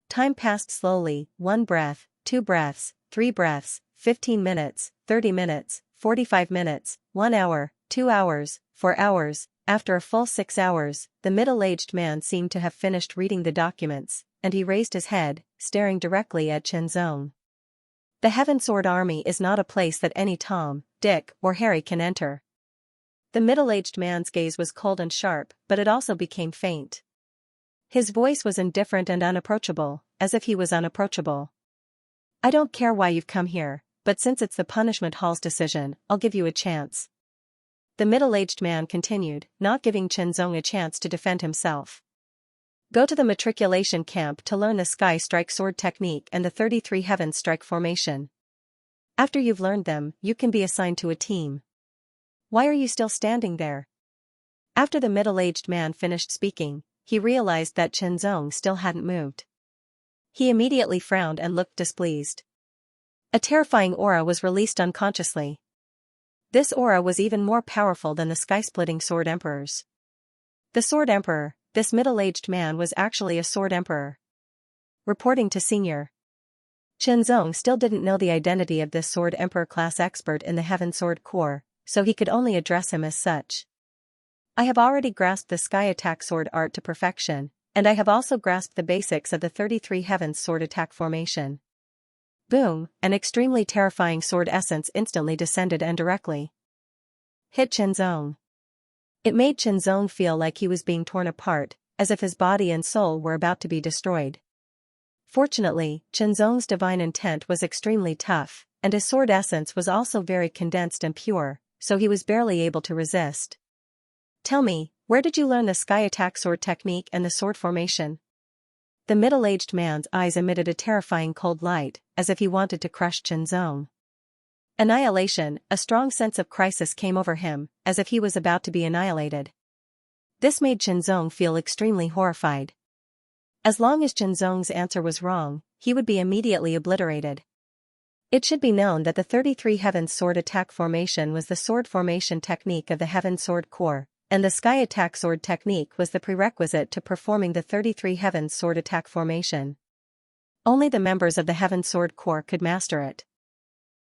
Time passed slowly, 1 breath, 2 breaths, 3 breaths, 15 minutes, 30 minutes, 45 minutes, 1 hour, 2 hours, 4 hours. After a full 6 hours, the middle-aged man seemed to have finished reading the documents, and he raised his head, staring directly at Xianxia. The Heaven Sword Army is not a place that any Tom, Dick, or Harry can enter. The middle-aged man's gaze was cold and sharp, but it also became faint. His voice was indifferent and unapproachable, as if he was unapproachable. "I don't care why you've come here, but since it's the punishment hall's decision, I'll give you a chance." The middle-aged man continued, not giving Xianxia a chance to defend himself. "Go to the matriculation camp to learn the Sky Strike Sword technique and the 33 Heaven Strike formation. After you've learned them, you can be assigned to a team." "Why are you still standing there?" After the middle-aged man finished speaking, he realized that Xianxia still hadn't moved. He immediately frowned and looked displeased. A terrifying aura was released unconsciously. This aura was even more powerful than the sky-splitting Sword Emperor's. The Sword Emperor, this middle-aged man was actually a Sword Emperor. Reporting to Senior. Xianxia still didn't know the identity of this Sword Emperor class expert in the Heaven Sword Corps, so he could only address him as such. "I have already grasped the Sky Attack Sword art to perfection, and I have also grasped the basics of the 33 Heavens Sword Attack formation." Boom, an extremely terrifying sword essence instantly descended and directly hit Xianxia. It made Xianxia feel like he was being torn apart, as if his body and soul were about to be destroyed. Fortunately, Chenzong's divine intent was extremely tough, and his sword essence was also very condensed and pure, so he was barely able to resist. Tell me, where did you learn the sky attack sword technique and the sword formation? The middle-aged man's eyes emitted a terrifying cold light, as if he wanted to crush Chenzong. Annihilation, a strong sense of crisis came over him, as if he was about to be annihilated. This made Chenzong feel extremely horrified. As long as Chenzong's answer was wrong, he would be immediately obliterated. It should be known that the 33 Heavens Sword Attack Formation was the sword formation technique of the Heaven Sword Corps, and the Sky Attack Sword technique was the prerequisite to performing the 33 Heavens Sword Attack Formation. Only the members of the Heaven Sword Corps could master it.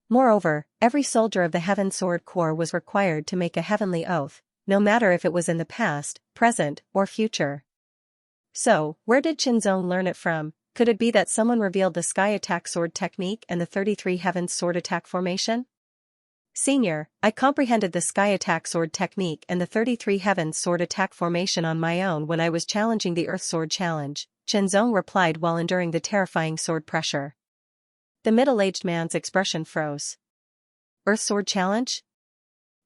Moreover, every soldier of the Heaven Sword Corps was required to make a heavenly oath, no matter if it was in the past, present, or future. So, where did Chenzong learn it from? Could it be that someone revealed the Sky Attack Sword technique and the 33 Heavens Sword Attack Formation? Senior, I comprehended the Sky Attack Sword technique and the 33 Heavens Sword Attack Formation on my own when I was challenging the Earth Sword Challenge, Chenzong replied while enduring the terrifying sword pressure. The middle-aged man's expression froze. Earth Sword Challenge?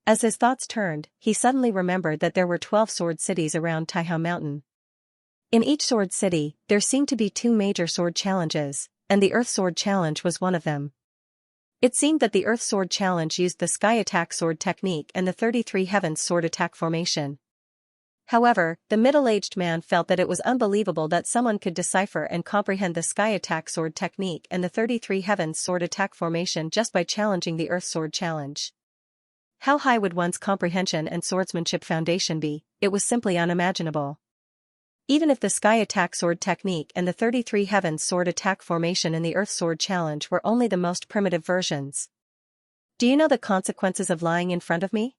As his thoughts turned, he suddenly remembered that there were 12 sword cities around Taihao Mountain. In each sword city, there seemed to be 2 major sword challenges, and the Earth Sword Challenge was one of them. It seemed that the Earth Sword Challenge used the Sky Attack Sword technique and the 33 Heavens Sword Attack Formation. However, the middle-aged man felt that it was unbelievable that someone could decipher and comprehend the Sky Attack Sword technique and the 33 Heavens Sword Attack Formation just by challenging the Earth Sword Challenge. How high would one's comprehension and swordsmanship foundation be? It was simply unimaginable. Even if the Sky Attack Sword technique and the 33 Heavens Sword Attack Formation in the Earth Sword Challenge were only the most primitive versions. Do you know the consequences of lying in front of me?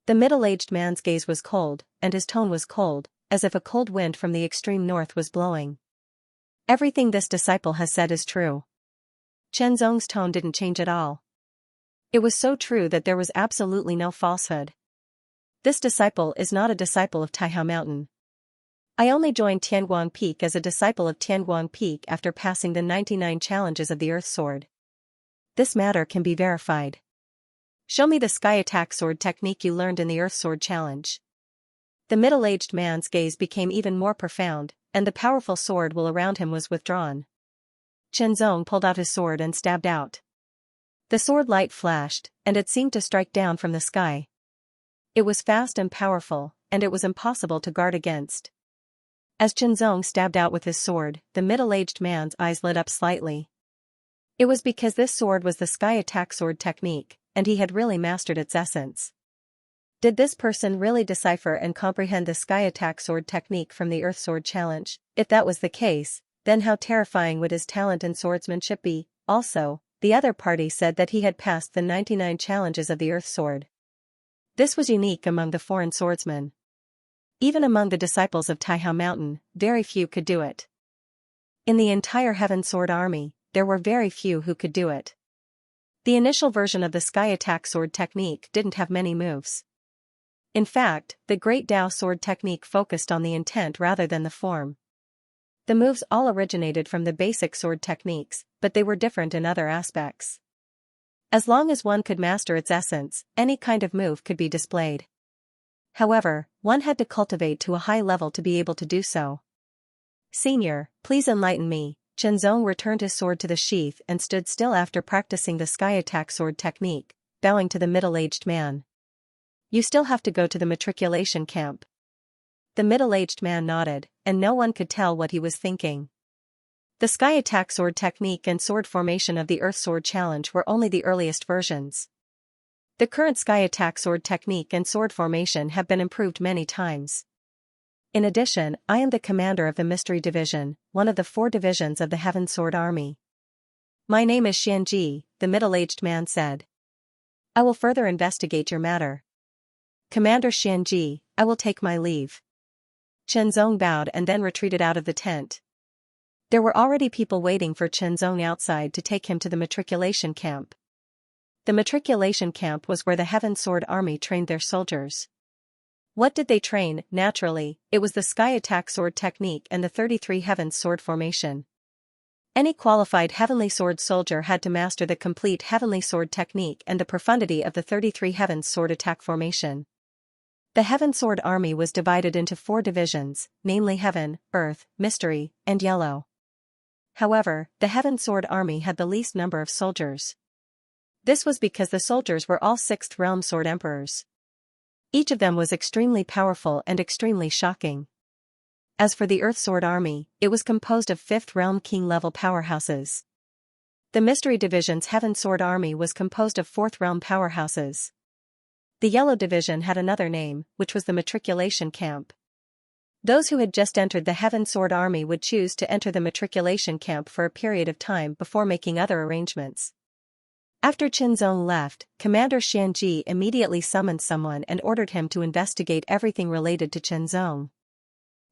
The middle-aged man's gaze was cold, and his tone was cold, as if a cold wind from the extreme north was blowing. Everything this disciple has said is true. Chenzong's tone didn't change at all. It was so true that there was absolutely no falsehood. This disciple is not a disciple of Taihao Mountain. I only joined Tianguang Peak as a disciple of Tianguang Peak after passing the 99 challenges of the Earth Sword. This matter can be verified. Show me the Sky Attack Sword technique you learned in the Earth Sword Challenge. The middle-aged man's gaze became even more profound, and the powerful sword will around him was withdrawn. Chenzong pulled out his sword and stabbed out. The sword light flashed, and it seemed to strike down from the sky. It was fast and powerful, and it was impossible to guard against. As Chenzong stabbed out with his sword, the middle-aged man's eyes lit up slightly. It was because this sword was the Sky Attack Sword technique, and he had really mastered its essence. Did this person really decipher and comprehend the Sky Attack Sword technique from the Earth Sword Challenge? If that was the case, then how terrifying would his talent in swordsmanship be? Also, the other party said that he had passed the 99 challenges of the Earth Sword. This was unique among the foreign swordsmen. Even among the disciples of Taihao Mountain, very few could do it. In the entire Heaven Sword army, there were very few who could do it. The initial version of the Sky Attack Sword technique didn't have many moves. In fact, the Great Tao Sword technique focused on the intent rather than the form. The moves all originated from the basic sword techniques, but they were different in other aspects. As long as one could master its essence, any kind of move could be displayed. However, one had to cultivate to a high level to be able to do so. Senior, please enlighten me. Chenzong returned his sword to the sheath and stood still after practicing the Sky Attack Sword technique, bowing to the middle-aged man. You still have to go to the matriculation camp. The middle-aged man nodded, and no one could tell what he was thinking. The Sky Attack Sword technique and sword formation of the Earth Sword Challenge were only the earliest versions. The current Sky Attack Sword technique and sword formation have been improved many times. In addition, I am the commander of the Mystery Division, one of the 4 divisions of the Heaven Sword Army. My name is Xianxia, the middle-aged man said. I will further investigate your matter. Commander Xianxia, I will take my leave. Chenzong bowed and then retreated out of the tent. There were already people waiting for Chenzong outside to take him to the matriculation camp. The matriculation camp was where the Heaven Sword Army trained their soldiers. What did they train? Naturally, it was the sky attack sword technique and the 33 heavens sword formation. Any qualified heavenly sword soldier had to master the complete heavenly sword technique and the profundity of the 33 heavens sword attack formation. The Heaven Sword Army was divided into 4 divisions, namely Heaven, Earth, Mystery, and Yellow. However, the Heaven Sword Army had the least number of soldiers. This was because the soldiers were all 6th realm sword emperors. Each of them was extremely powerful and extremely shocking. As for the Earth Sword Army, it was composed of 5th realm king-level powerhouses. The Mystery Division's Heaven Sword Army was composed of 4th realm powerhouses. The Yellow Division had another name, which was the Matriculation Camp. Those who had just entered the Heaven Sword Army would choose to enter the Matriculation Camp for a period of time before making other arrangements. After Qinzong left, Commander Xianxia immediately summoned someone and ordered him to investigate everything related to Qinzong.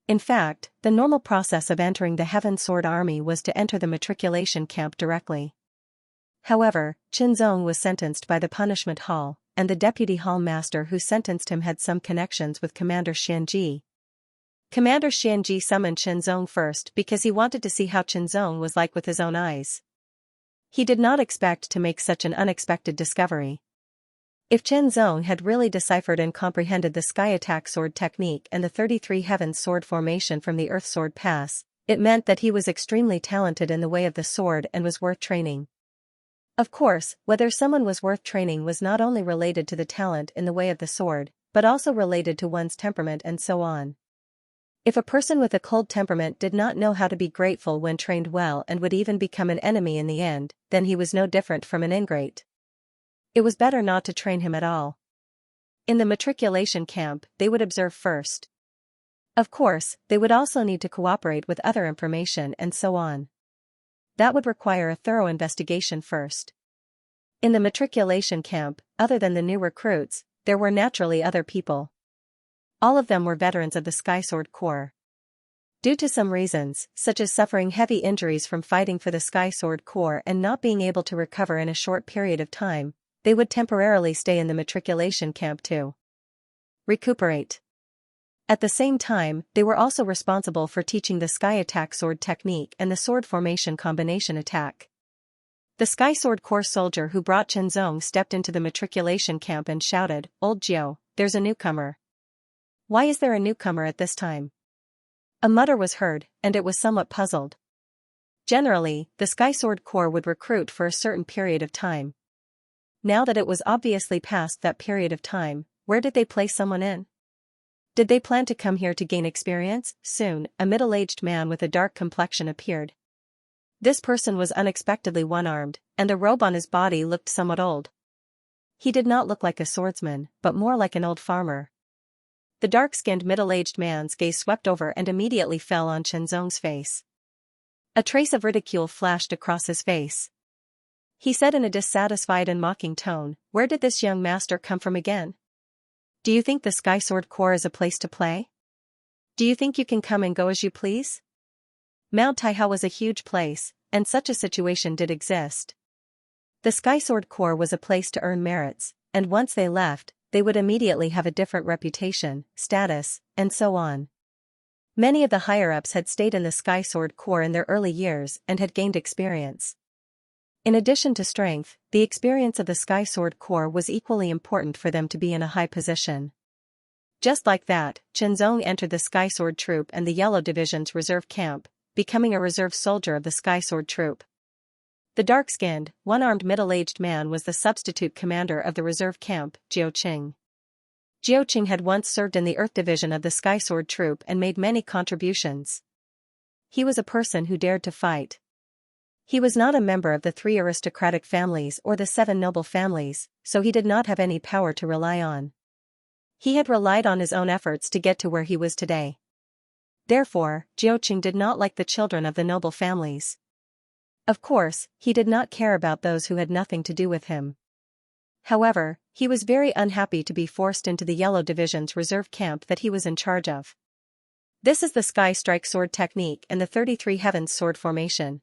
In fact, the normal process of entering the Heaven Sword Army was to enter the Matriculation Camp directly. However, Qinzong was sentenced by the Punishment Hall, and the Deputy Hall Master who sentenced him had some connections with Commander Xianxia. Commander Xianxia summoned Qinzong first because he wanted to see how Qinzong was like with his own eyes. He did not expect to make such an unexpected discovery. If Qinzong had really deciphered and comprehended the sky attack sword technique and the 33 heavens sword formation from the Earth Sword Pass, it meant that he was extremely talented in the way of the sword and was worth training. Of course, whether someone was worth training was not only related to the talent in the way of the sword, but also related to one's temperament and so on. If a person with a cold temperament did not know how to be grateful when trained well and would even become an enemy in the end, then he was no different from an ingrate. It was better not to train him at all. In the matriculation camp, they would observe first. Of course, they would also need to cooperate with other information and so on. That would require a thorough investigation first. In the matriculation camp, other than the new recruits, there were naturally other people. All of them were veterans of the Sky Sword Corps. Due to some reasons, such as suffering heavy injuries from fighting for the Sky Sword Corps and not being able to recover in a short period of time, they would temporarily stay in the matriculation camp to recuperate. At the same time, they were also responsible for teaching the Sky Attack Sword technique and the Sword Formation Combination Attack. The Sky Sword Corps soldier who brought Qinzong stepped into the matriculation camp and shouted, "Old Jiu, there's a newcomer." "Why is there a newcomer at this time?" A mutter was heard, and it was somewhat puzzled. Generally, the Sky Sword Corps would recruit for a certain period of time. Now that it was obviously past that period of time, where did they place someone in? Did they plan to come here to gain experience? Soon, a middle-aged man with a dark complexion appeared. This person was unexpectedly one-armed, and the robe on his body looked somewhat old. He did not look like a swordsman, but more like an old farmer. The dark-skinned middle-aged man's gaze swept over and immediately fell on Qinzong's face. A trace of ridicule flashed across his face. He said in a dissatisfied and mocking tone, "Where did this young master come from again? Do you think the Sky Sword Corps is a place to play? Do you think you can come and go as you please?" Mount Taihao was a huge place, and such a situation did exist. The Sky Sword Corps was a place to earn merits, and once they left, they would immediately have a different reputation, status, and so on. Many of the higher-ups had stayed in the Sky Sword Corps in their early years and had gained experience. In addition to strength, the experience of the Sky Sword Corps was equally important for them to be in a high position. Just like that, Qinzong entered the Sky Sword Troop and the Yellow Division's reserve camp, becoming a reserve soldier of the Sky Sword Troop. The dark-skinned, one-armed middle-aged man was the substitute commander of the reserve camp, Jiuqing. Jiuqing had once served in the Earth Division of the Sky Sword Troop and made many contributions. He was a person who dared to fight. He was not a member of the 3 aristocratic families or the 7 noble families, so he did not have any power to rely on. He had relied on his own efforts to get to where he was today. Therefore, Jiuqing did not like the children of the noble families. Of course, he did not care about those who had nothing to do with him. However, he was very unhappy to be forced into the Yellow Division's reserve camp that he was in charge of. This is the Sky Strike Sword technique and the 33 Heavens Sword formation.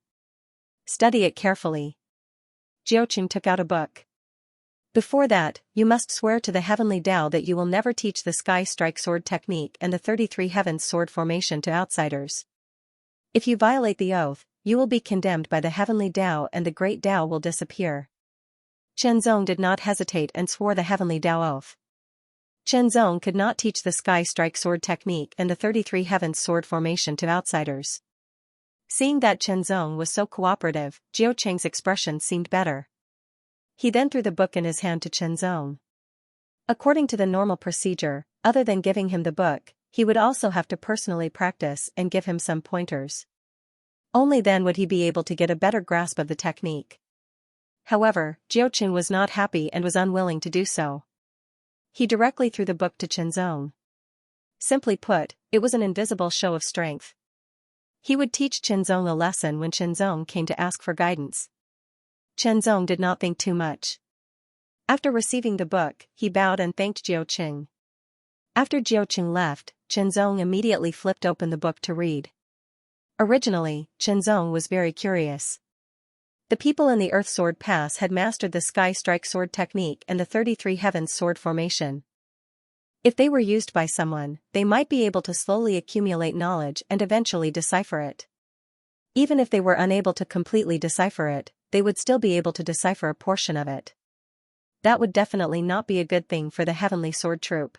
Study it carefully. Jiuqing took out a book. Before that, you must swear to the heavenly Tao that you will never teach the Sky Strike Sword technique and the 33 Heavens Sword formation to outsiders. If you violate the oath, you will be condemned by the heavenly Tao and the great Tao will disappear. Chenzong did not hesitate and swore the heavenly Tao oath. Chenzong could not teach the Sky Strike Sword technique and the 33 Heavens Sword formation to outsiders. Seeing that Chenzong was so cooperative, Jiao Qing's expression seemed better. He then threw the book in his hand to Chenzong. According to the normal procedure, other than giving him the book, he would also have to personally practice and give him some pointers. Only then would he be able to get a better grasp of the technique. However, Jiao Qing was not happy and was unwilling to do so. He directly threw the book to Chenzong. Simply put, it was an invisible show of strength. He would teach Chenzong a lesson when Chenzong came to ask for guidance. Chenzong did not think too much. After receiving the book, he bowed and thanked Jiao Qing. After Jiao Qing left, Chenzong immediately flipped open the book to read. Originally, Chenzong was very curious. The people in the Earth Sword Pass had mastered the Sky Strike Sword technique and the 33 Heavens Sword formation. If they were used by someone, they might be able to slowly accumulate knowledge and eventually decipher it. Even if they were unable to completely decipher it, they would still be able to decipher a portion of it. That would definitely not be a good thing for the Heavenly Sword Troop.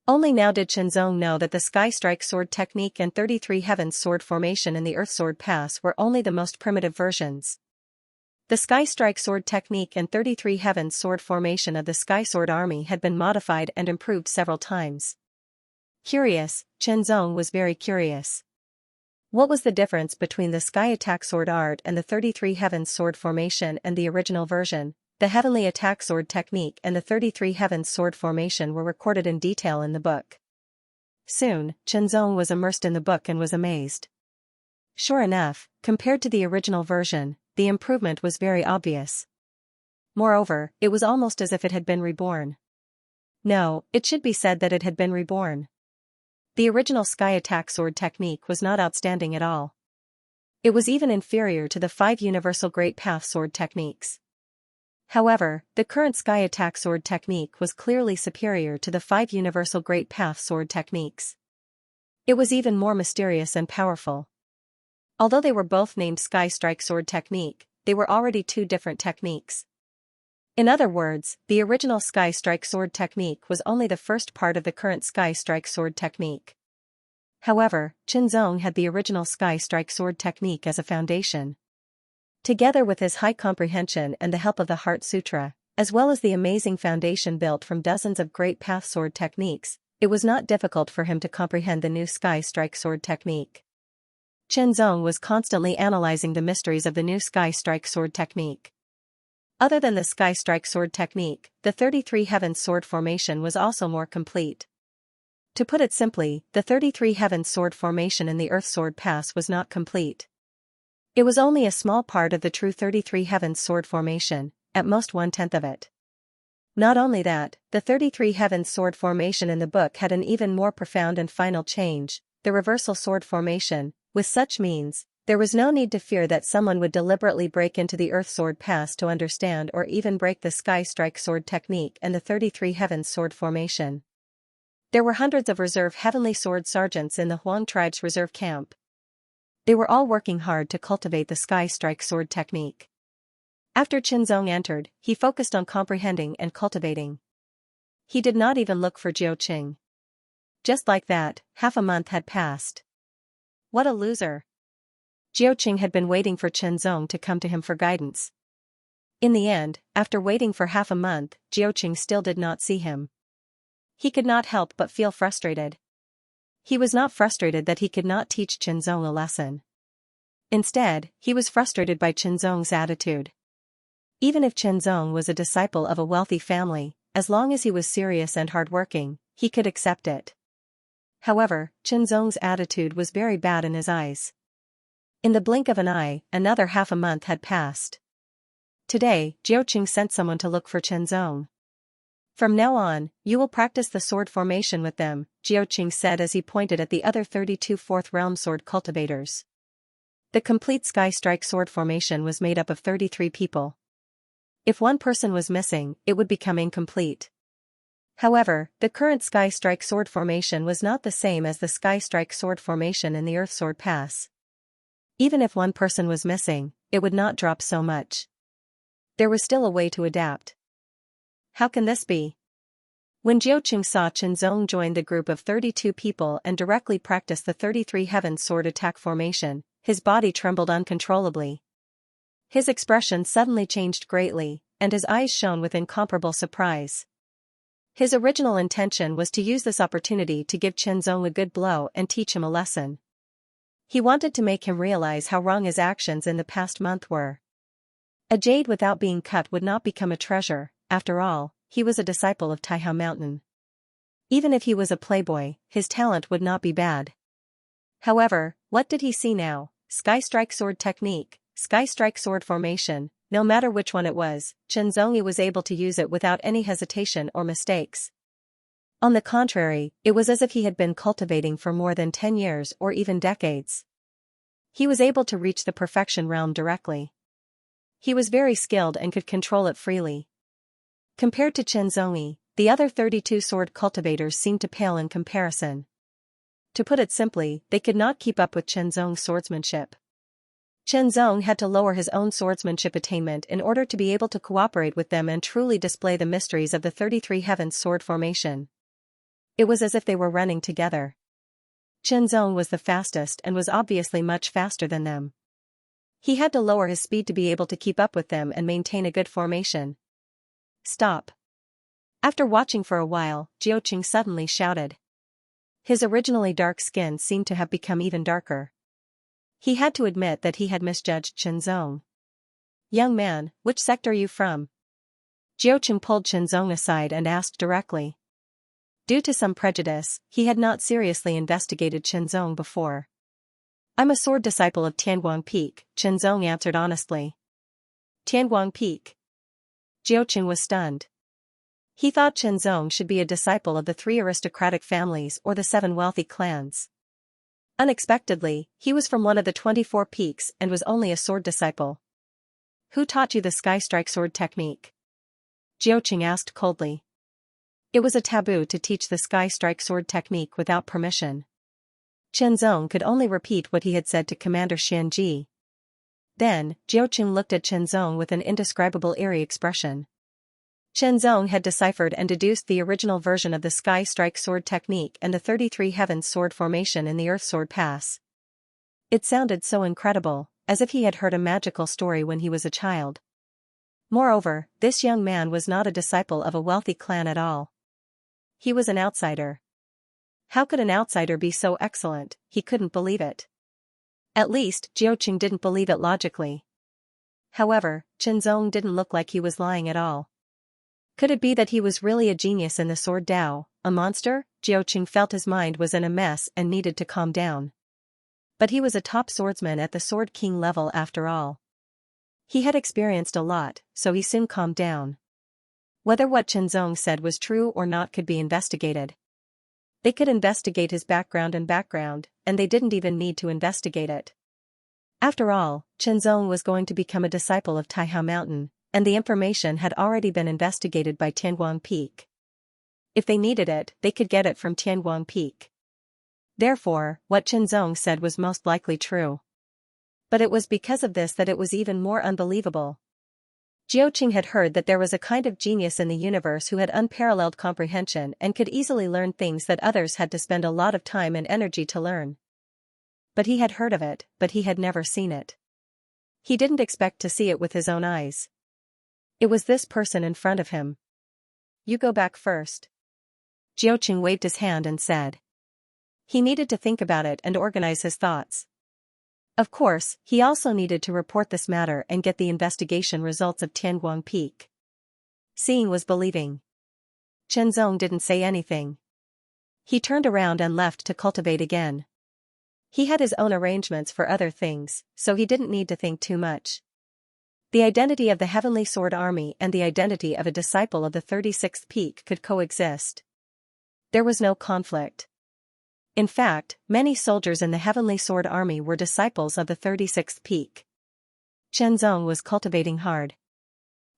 Only now did Chenzong know that the Sky Strike Sword technique and 33 Heavens Sword formation in the Earth Sword Pass were only the most primitive versions. The Sky Strike Sword technique and 33 Heavens Sword formation of the Sky Sword Army had been modified and improved several times. Curious, Chenzong was very curious. What was the difference between the Sky Attack Sword art and the 33 Heavens Sword formation and the original version? The Heavenly Attack Sword technique and the 33 Heavens Sword formation were recorded in detail in the book. Soon, Chenzong was immersed in the book and was amazed. Sure enough, compared to the original version, the improvement was very obvious. Moreover, it was almost as if it had been reborn. No, it should be said that it had been reborn. The original Sky Attack Sword technique was not outstanding at all. It was even inferior to the 5 Universal Great Path Sword techniques. However, the current Sky Attack Sword technique was clearly superior to the 5 Universal Great Path Sword techniques. It was even more mysterious and powerful. Although they were both named Sky Strike Sword technique, they were already 2 different techniques. In other words, the original Sky Strike Sword technique was only the first part of the current Sky Strike Sword technique. However, Chenzong had the original Sky Strike Sword technique as a foundation. Together with his high comprehension and the help of the Heart Sutra, as well as the amazing foundation built from dozens of Great Path Sword techniques, it was not difficult for him to comprehend the new Sky Strike Sword technique. Chenzong was constantly analyzing the mysteries of the new Sky Strike Sword technique. Other than the Sky Strike Sword technique, the 33 Heavens Sword formation was also more complete. To put it simply, the 33 Heavens Sword formation in the Earth Sword Pass was not complete. It was only a small part of the true 33 Heavens Sword formation, at most 1/10 of it. Not only that, the 33 Heavens Sword formation in the book had an even more profound and final change, the Reversal Sword formation. With such means, there was no need to fear that someone would deliberately break into the Earth Sword Pass to understand or even break the Sky Strike Sword technique and the 33 Heavens Sword formation. There were hundreds of reserve Heavenly Sword sergeants in the Huang tribe's reserve camp. They were all working hard to cultivate the Sky Strike Sword technique. After Chenzong entered, he focused on comprehending and cultivating. He did not even look for Jiao Qing. Just like that, half a month had passed. What a loser! Jiao Qing had been waiting for Chenzong to come to him for guidance. In the end, after waiting for half a month, Jiao Qing still did not see him. He could not help but feel frustrated. He was not frustrated that he could not teach Chenzong a lesson. Instead, he was frustrated by Chenzong's attitude. Even if Chenzong was a disciple of a wealthy family, as long as he was serious and hardworking, he could accept it. However, Chenzong's attitude was very bad in his eyes. In the blink of an eye, another half a month had passed. Today, Jiao Qing sent someone to look for Chenzong. From now on, you will practice the sword formation with them, Jiao Qing said as he pointed at the other 32 Fourth Realm sword cultivators. The complete Sky Strike sword formation was made up of 33 people. If one person was missing, it would become incomplete. However, the current Sky Strike Sword formation was not the same as the Sky Strike Sword formation in the Earth Sword Pass. Even if one person was missing, it would not drop so much. There was still a way to adapt. How can this be? When Jiuqing saw Chen Zong join the group of 32 people and directly practice the 33 Heaven Sword attack formation, his body trembled uncontrollably. His expression suddenly changed greatly, and his eyes shone with incomparable surprise. His original intention was to use this opportunity to give Chen Zong a good blow and teach him a lesson. He wanted to make him realize how wrong his actions in the past month were. A jade without being cut would not become a treasure. After all, he was a disciple of Taihao Mountain. Even if he was a playboy, his talent would not be bad. However, what did he see now? Sky Strike Sword technique, Sky Strike Sword formation. No matter which one it was, Chen Zong was able to use it without any hesitation or mistakes. On the contrary, it was as if he had been cultivating for more than 10 years or even decades. He was able to reach the perfection realm directly. He was very skilled and could control it freely. Compared to Chen Zong, the other 32 sword cultivators seemed to pale in comparison. To put it simply, they could not keep up with Chen Zong's swordsmanship. Chen Zong had to lower his own swordsmanship attainment in order to be able to cooperate with them and truly display the mysteries of the 33 Heavens sword formation. It was as if they were running together. Chen Zong was the fastest and was obviously much faster than them. He had to lower his speed to be able to keep up with them and maintain a good formation. Stop. After watching for a while, Jiuqing suddenly shouted. His originally dark skin seemed to have become even darker. He had to admit that he had misjudged Chen Zong. Young man, which sect are you from? Jiuqing pulled Chen Zong aside and asked directly. Due to some prejudice, he had not seriously investigated Chen Zong before. I'm a sword disciple of Tianguang Peak, Chen Zong answered honestly. Tianguang Peak. Jiuqing was stunned. He thought Chen Zong should be a disciple of the 3 aristocratic families or the 7 wealthy clans. Unexpectedly, he was from one of the 24 peaks and was only a sword disciple. Who taught you the Sky Strike Sword technique? Jiuqing asked coldly. It was a taboo to teach the Sky Strike Sword technique without permission. Chen Zong could only repeat what he had said to Commander Xianxia. Then, Jiuqing looked at Chen Zong with an indescribable eerie expression. Chen Zong had deciphered and deduced the original version of the Sky Strike Sword technique and the 33 Heavens sword formation in the Earth Sword Pass. It sounded so incredible, as if he had heard a magical story when he was a child. Moreover, this young man was not a disciple of a wealthy clan at all. He was an outsider. How could an outsider be so excellent? He couldn't believe it. At least, Jiuqing didn't believe it logically. However, Chen Zong didn't look like he was lying at all. Could it be that he was really a genius in the sword Dao, a monster? Jiuqing felt his mind was in a mess and needed to calm down. But he was a top swordsman at the Sword King level after all. He had experienced a lot, so he soon calmed down. Whether what Chen Zong said was true or not could be investigated. They could investigate his background, and they didn't even need to investigate it. After all, Chen Zong was going to become a disciple of Taihao Mountain, and the information had already been investigated by Tianguang Peak. If they needed it, they could get it from Tianguang Peak. Therefore, what Chen Zong said was most likely true. But it was because of this that it was even more unbelievable. Jiuqing had heard that there was a kind of genius in the universe who had unparalleled comprehension and could easily learn things that others had to spend a lot of time and energy to learn. But he had heard of it, but he had never seen it. He didn't expect to see it with his own eyes. It was this person in front of him. You go back first. Jiuqing waved his hand and said. He needed to think about it and organize his thoughts. Of course, he also needed to report this matter and get the investigation results of Tianguang Peak. Seeing was believing. Chen Zong didn't say anything. He turned around and left to cultivate again. He had his own arrangements for other things, so he didn't need to think too much. The identity of the Heavenly Sword Army and the identity of a disciple of the 36th peak could coexist. There was no conflict. In fact, many soldiers in the Heavenly Sword Army were disciples of the 36th peak. Chen Zong was cultivating hard.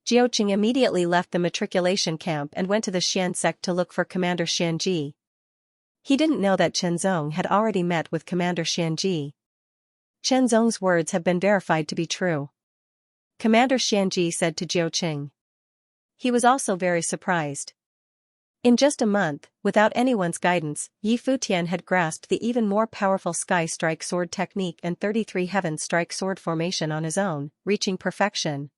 Jiuqing immediately left the matriculation camp and went to the Xian sect to look for Commander Xianji. He didn't know that Chen Zong had already met with Commander Xianji. Chen Zong's words have been verified to be true, Commander Xianji said to Jiuqing. He was also very surprised. In just a month, without anyone's guidance, Yi Futian had grasped the even more powerful Sky Strike Sword technique and 33 Heaven Strike Sword formation on his own, reaching perfection.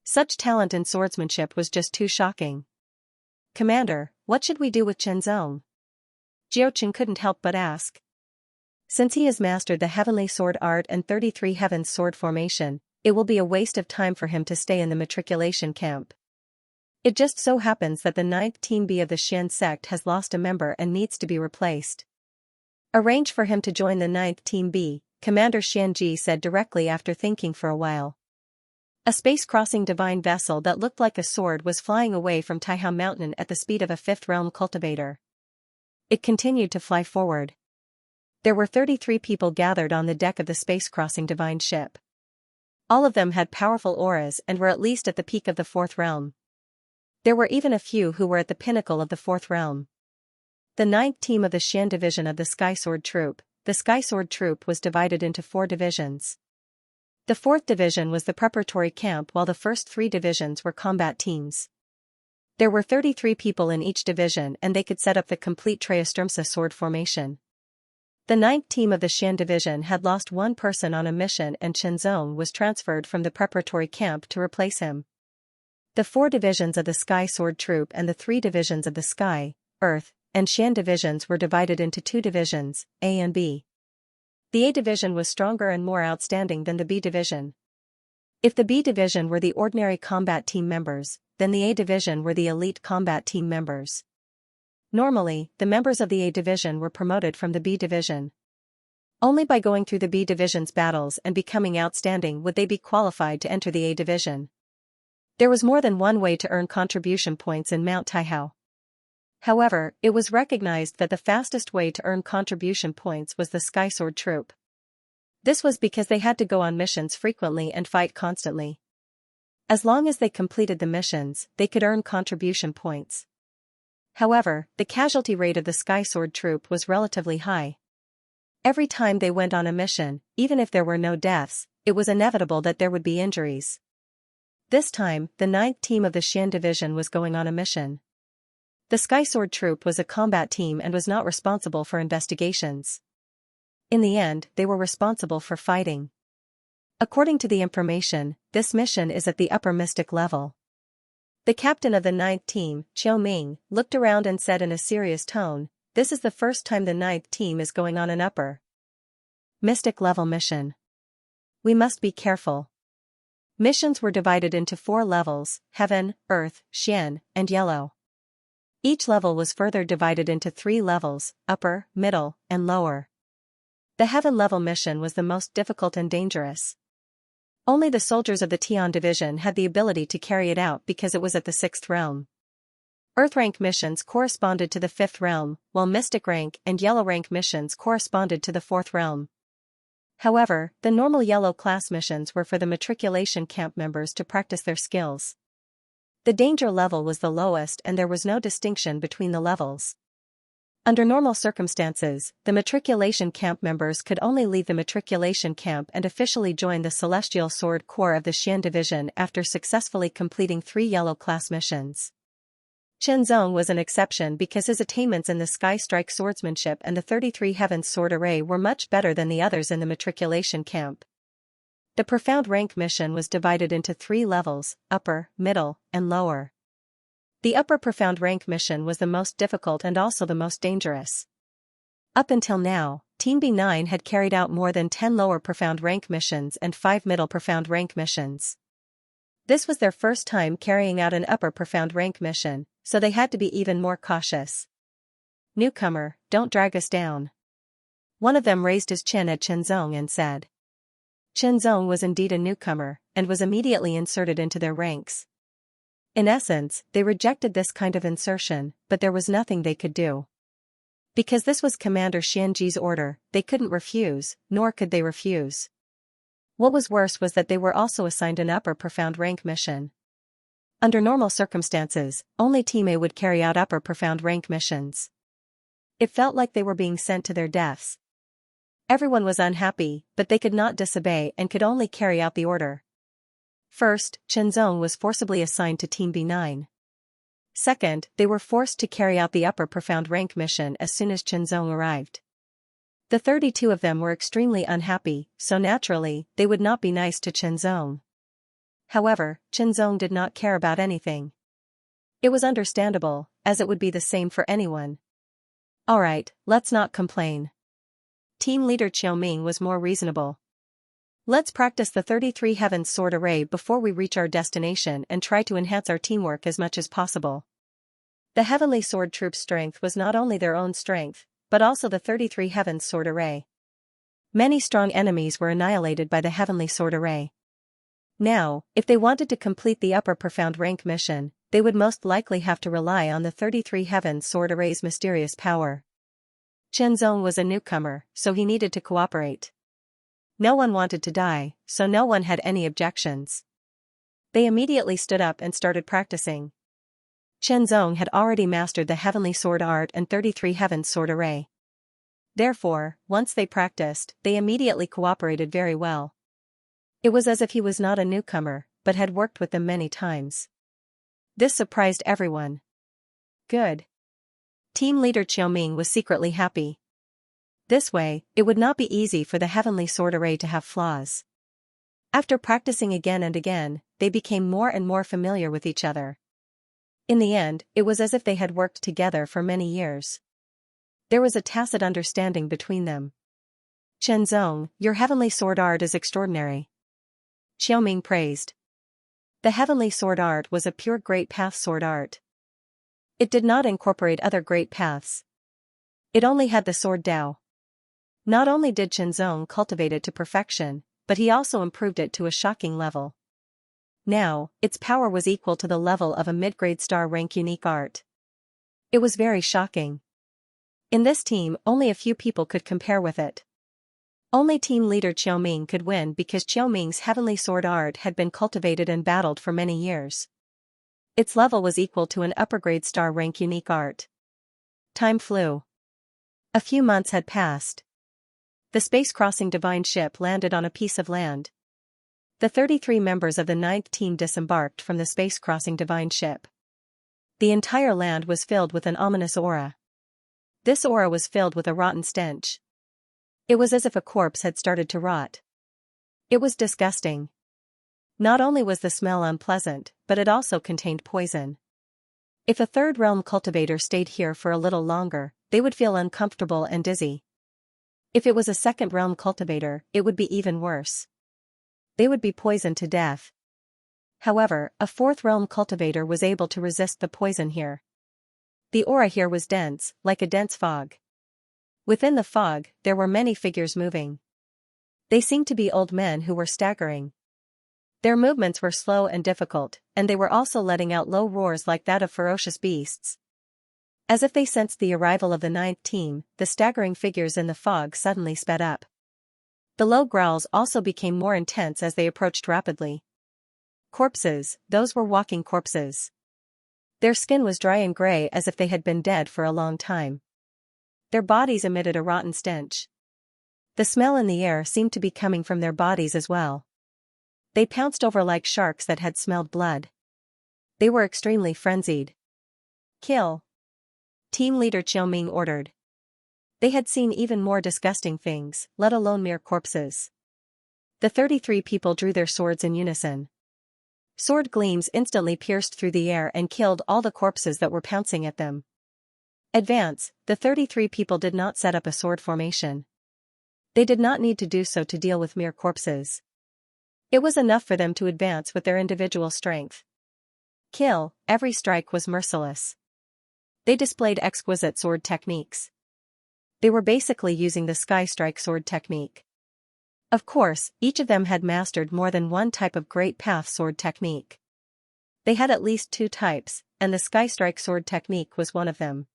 Such talent in swordsmanship was just too shocking. Commander, what should we do with Chen Zong? Jiuqing couldn't help but ask. Since he has mastered the Heavenly Sword art and 33 Heavens Sword formation, it will be a waste of time for him to stay in the matriculation camp. It just so happens that the 9th Team B of the Xian sect has lost a member and needs to be replaced. Arrange for him to join the 9th Team B, Commander Xianji said directly after thinking for a while. A space-crossing divine vessel that looked like a sword was flying away from Taihao Mountain at the speed of a 5th realm cultivator. It continued to fly forward. There were 33 people gathered on the deck of the space-crossing divine ship. All of them had powerful auras and were at least at the peak of the 4th realm. There were even a few who were at the pinnacle of the 4th realm. The 9th team of the Xian division of the Sky Sword Troop, the Sky Sword Troop was divided into 4 divisions. The 4th division was the preparatory camp while the first 3 divisions were combat teams. There were 33 people in each division and they could set up the complete Traistrumsa sword formation. The 9th team of the Xian division had lost one person on a mission and Chen Zong was transferred from the preparatory camp to replace him. The 4 divisions of the Sky Sword Troop and the 3 divisions of the Sky, Earth, and Xian divisions were divided into 2 divisions, A and B. The A division was stronger and more outstanding than the B division. If the B division were the ordinary combat team members, then the A division were the elite combat team members. Normally, the members of the A division were promoted from the B division. Only by going through the B division's battles and becoming outstanding would they be qualified to enter the A division. There was more than one way to earn contribution points in Mount Taihao. However, it was recognized that the fastest way to earn contribution points was the Sky Sword Troop. This was because they had to go on missions frequently and fight constantly. As long as they completed the missions, they could earn contribution points. However, the casualty rate of the Sky Sword Troop was relatively high. Every time they went on a mission, even if there were no deaths, it was inevitable that there would be injuries. This time, the 9th team of the Xian division was going on a mission. The Sky Sword Troop was a combat team and was not responsible for investigations. In the end, they were responsible for fighting. According to the information, this mission is at the upper mystic level. The captain of the 9th team, Qiu Ming, looked around and said in a serious tone, "This is the first time the 9th team is going on an upper mystic level mission. We must be careful." Missions were divided into 4 levels, Heaven, Earth, Xian, and Yellow. Each level was further divided into 3 levels, Upper, Middle, and Lower. The Heaven level mission was the most difficult and dangerous. Only the soldiers of the Tian division had the ability to carry it out because it was at the 6th realm. Earth rank missions corresponded to the 5th realm, while Mystic rank and Yellow rank missions corresponded to the 4th realm. However, the normal Yellow class missions were for the matriculation camp members to practice their skills. The danger level was the lowest and there was no distinction between the levels. Under normal circumstances, the matriculation camp members could only leave the matriculation camp and officially join the Celestial Sword Corps of the Xian division after successfully completing 3 Yellow class missions. Chen Zong was an exception because his attainments in the Sky Strike swordsmanship and the 33 Heavens sword array were much better than the others in the matriculation camp. The Profound Rank mission was divided into 3 levels, Upper, Middle, and Lower. The Upper Profound Rank mission was the most difficult and also the most dangerous. Up until now, Team B9 had carried out more than 10 Lower Profound Rank missions and 5 Middle Profound Rank missions. This was their first time carrying out an Upper Profound Rank mission, so they had to be even more cautious. "Newcomer, don't drag us down." One of them raised his chin at Chen Zong and said. Chen Zong was indeed a newcomer, and was immediately inserted into their ranks. In essence, they rejected this kind of insertion, but there was nothing they could do. Because this was Commander Xianji's order, they couldn't refuse, nor could they refuse. What was worse was that they were also assigned an Upper Profound Rank mission. Under normal circumstances, only Team A would carry out upper profound rank missions. It felt like they were being sent to their deaths. Everyone was unhappy, but they could not disobey and could only carry out the order. First, Chenzong was forcibly assigned to Team B9. Second, they were forced to carry out the upper profound rank mission as soon as Chenzong arrived. The 32 of them were extremely unhappy, so naturally, they would not be nice to Chenzong. However, Chenzong did not care about anything. It was understandable, as it would be the same for anyone. Alright, let's not complain. Team leader Xiaoming was more reasonable. Let's practice the 33 Heavens Sword Array before we reach our destination and try to enhance our teamwork as much as possible. The Heavenly Sword Troop's strength was not only their own strength, but also the 33 Heavens Sword Array. Many strong enemies were annihilated by the Heavenly Sword Array. Now, if they wanted to complete the upper profound rank mission, they would most likely have to rely on the 33 Heavens Sword Array's mysterious power. Chenzong was a newcomer, so he needed to cooperate. No one wanted to die, so no one had any objections. They immediately stood up and started practicing. Chenzong had already mastered the Heavenly Sword Art and 33 Heavens Sword Array. Therefore, once they practiced, they immediately cooperated very well. It was as if he was not a newcomer, but had worked with them many times. This surprised everyone. Good. Team leader Xiaoming was secretly happy. This way, it would not be easy for the Heavenly Sword Array to have flaws. After practicing again and again, they became more and more familiar with each other. In the end, it was as if they had worked together for many years. There was a tacit understanding between them. Chenzong, your Heavenly Sword Art is extraordinary. Xiaoming praised. The Heavenly Sword Art was a pure Great Path sword art. It did not incorporate other great paths. It only had the sword Dao. Not only did Chenzong cultivate it to perfection, but he also improved it to a shocking level. Now, its power was equal to the level of a mid-grade star rank unique art. It was very shocking. In this team, only a few people could compare with it. Only team leader Xiaoming could win because Xiaoming's Heavenly Sword Art had been cultivated and battled for many years. Its level was equal to an upper-grade star rank unique art. Time flew. A few months had passed. The space-crossing divine ship landed on a piece of land. The 33 members of the 9th team disembarked from the space-crossing divine ship. The entire land was filled with an ominous aura. This aura was filled with a rotten stench. It was as if a corpse had started to rot. It was disgusting. Not only was the smell unpleasant, but it also contained poison. If a third realm cultivator stayed here for a little longer, they would feel uncomfortable and dizzy. If it was a second realm cultivator, it would be even worse. They would be poisoned to death. However, a fourth realm cultivator was able to resist the poison here. The aura here was dense, like a dense fog. Within the fog, there were many figures moving. They seemed to be old men who were staggering. Their movements were slow and difficult, and they were also letting out low roars like that of ferocious beasts. As if they sensed the arrival of the 9th team, the staggering figures in the fog suddenly sped up. The low growls also became more intense as they approached rapidly. Corpses, those were walking corpses. Their skin was dry and gray as if they had been dead for a long time. Their bodies emitted a rotten stench. The smell in the air seemed to be coming from their bodies as well. They pounced over like sharks that had smelled blood. They were extremely frenzied. Kill. Team leader Xiaoming ordered. They had seen even more disgusting things, let alone mere corpses. The 33 people drew their swords in unison. Sword gleams instantly pierced through the air and killed all the corpses that were pouncing at them. Advance, the 33 people did not set up a sword formation. They did not need to do so to deal with mere corpses. It was enough for them to advance with their individual strength. Kill, every strike was merciless. They displayed exquisite sword techniques. They were basically using the Sky Strike sword technique. Of course, each of them had mastered more than one type of Great Path sword technique. They had at least 2 types, and the Sky Strike sword technique was one of them.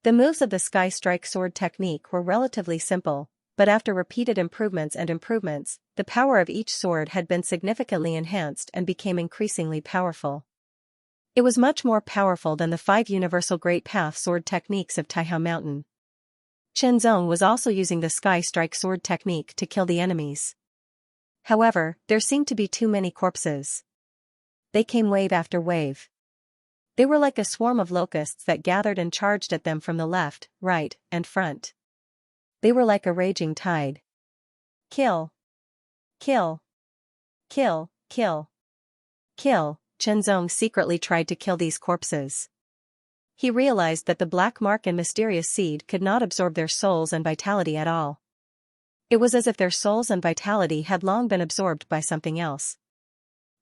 The moves of the Sky Strike sword technique were relatively simple, but after repeated improvements, the power of each sword had been significantly enhanced and became increasingly powerful. It was much more powerful than the 5 universal Great Path sword techniques of Taihao Mountain. Chen Zong was also using the Sky Strike sword technique to kill the enemies. However, there seemed to be too many corpses. They came wave after wave. They were like a swarm of locusts that gathered and charged at them from the left, right, and front. They were like a raging tide. Kill. Kill. Kill, kill. Kill. Chen Zong secretly tried to kill these corpses. He realized that the black mark and mysterious seed could not absorb their souls and vitality at all. It was as if their souls and vitality had long been absorbed by something else.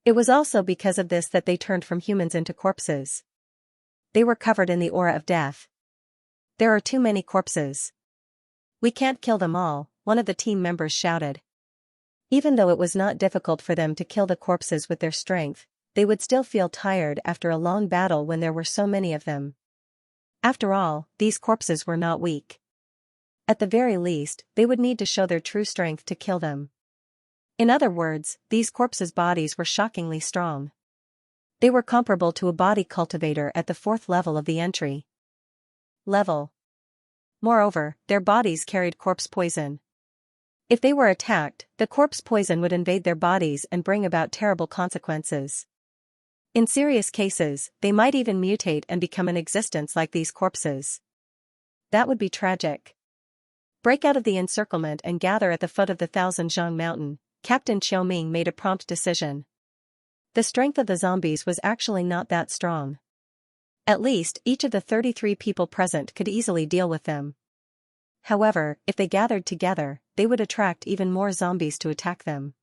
It was also because of this that they turned from humans into corpses. They were covered in the aura of death. There are too many corpses. We can't kill them all, one of the team members shouted. Even though it was not difficult for them to kill the corpses with their strength, they would still feel tired after a long battle when there were so many of them. After all, these corpses were not weak. At the very least, they would need to show their true strength to kill them. In other words, these corpses' bodies were shockingly strong. They were comparable to a body cultivator at the 4th level of the entry level. Moreover, their bodies carried corpse poison. If they were attacked, the corpse poison would invade their bodies and bring about terrible consequences. In serious cases, they might even mutate and become an existence like these corpses. That would be tragic. Break out of the encirclement and gather at the foot of the Thousand Zhang Mountain. Captain Qiao Ming made a prompt decision. The strength of the zombies was actually not that strong. At least, each of the 33 people present could easily deal with them. However, if they gathered together, they would attract even more zombies to attack them.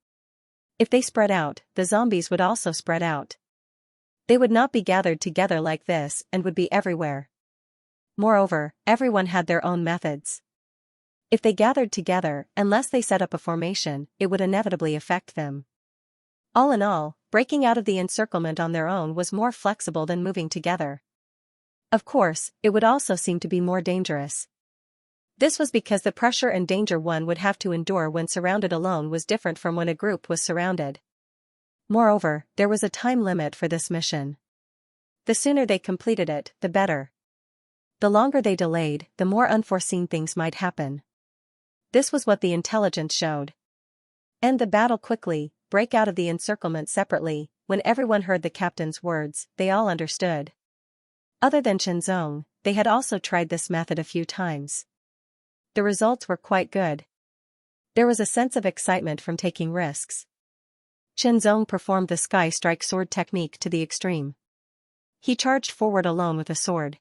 If they spread out, the zombies would also spread out. They would not be gathered together like this and would be everywhere. Moreover, everyone had their own methods. If they gathered together, unless they set up a formation, it would inevitably affect them. All in all, breaking out of the encirclement on their own was more flexible than moving together. Of course, it would also seem to be more dangerous. This was because the pressure and danger one would have to endure when surrounded alone was different from when a group was surrounded. Moreover, there was a time limit for this mission. The sooner they completed it, the better. The longer they delayed, the more unforeseen things might happen. This was what the intelligence showed. End the battle quickly, break out of the encirclement separately. When everyone heard the captain's words, they all understood. Other than Chen Zong, they had also tried this method a few times. The results were quite good. There was a sense of excitement from taking risks. Chen Zong performed the Sky Strike sword technique to the extreme. He charged forward alone with a sword.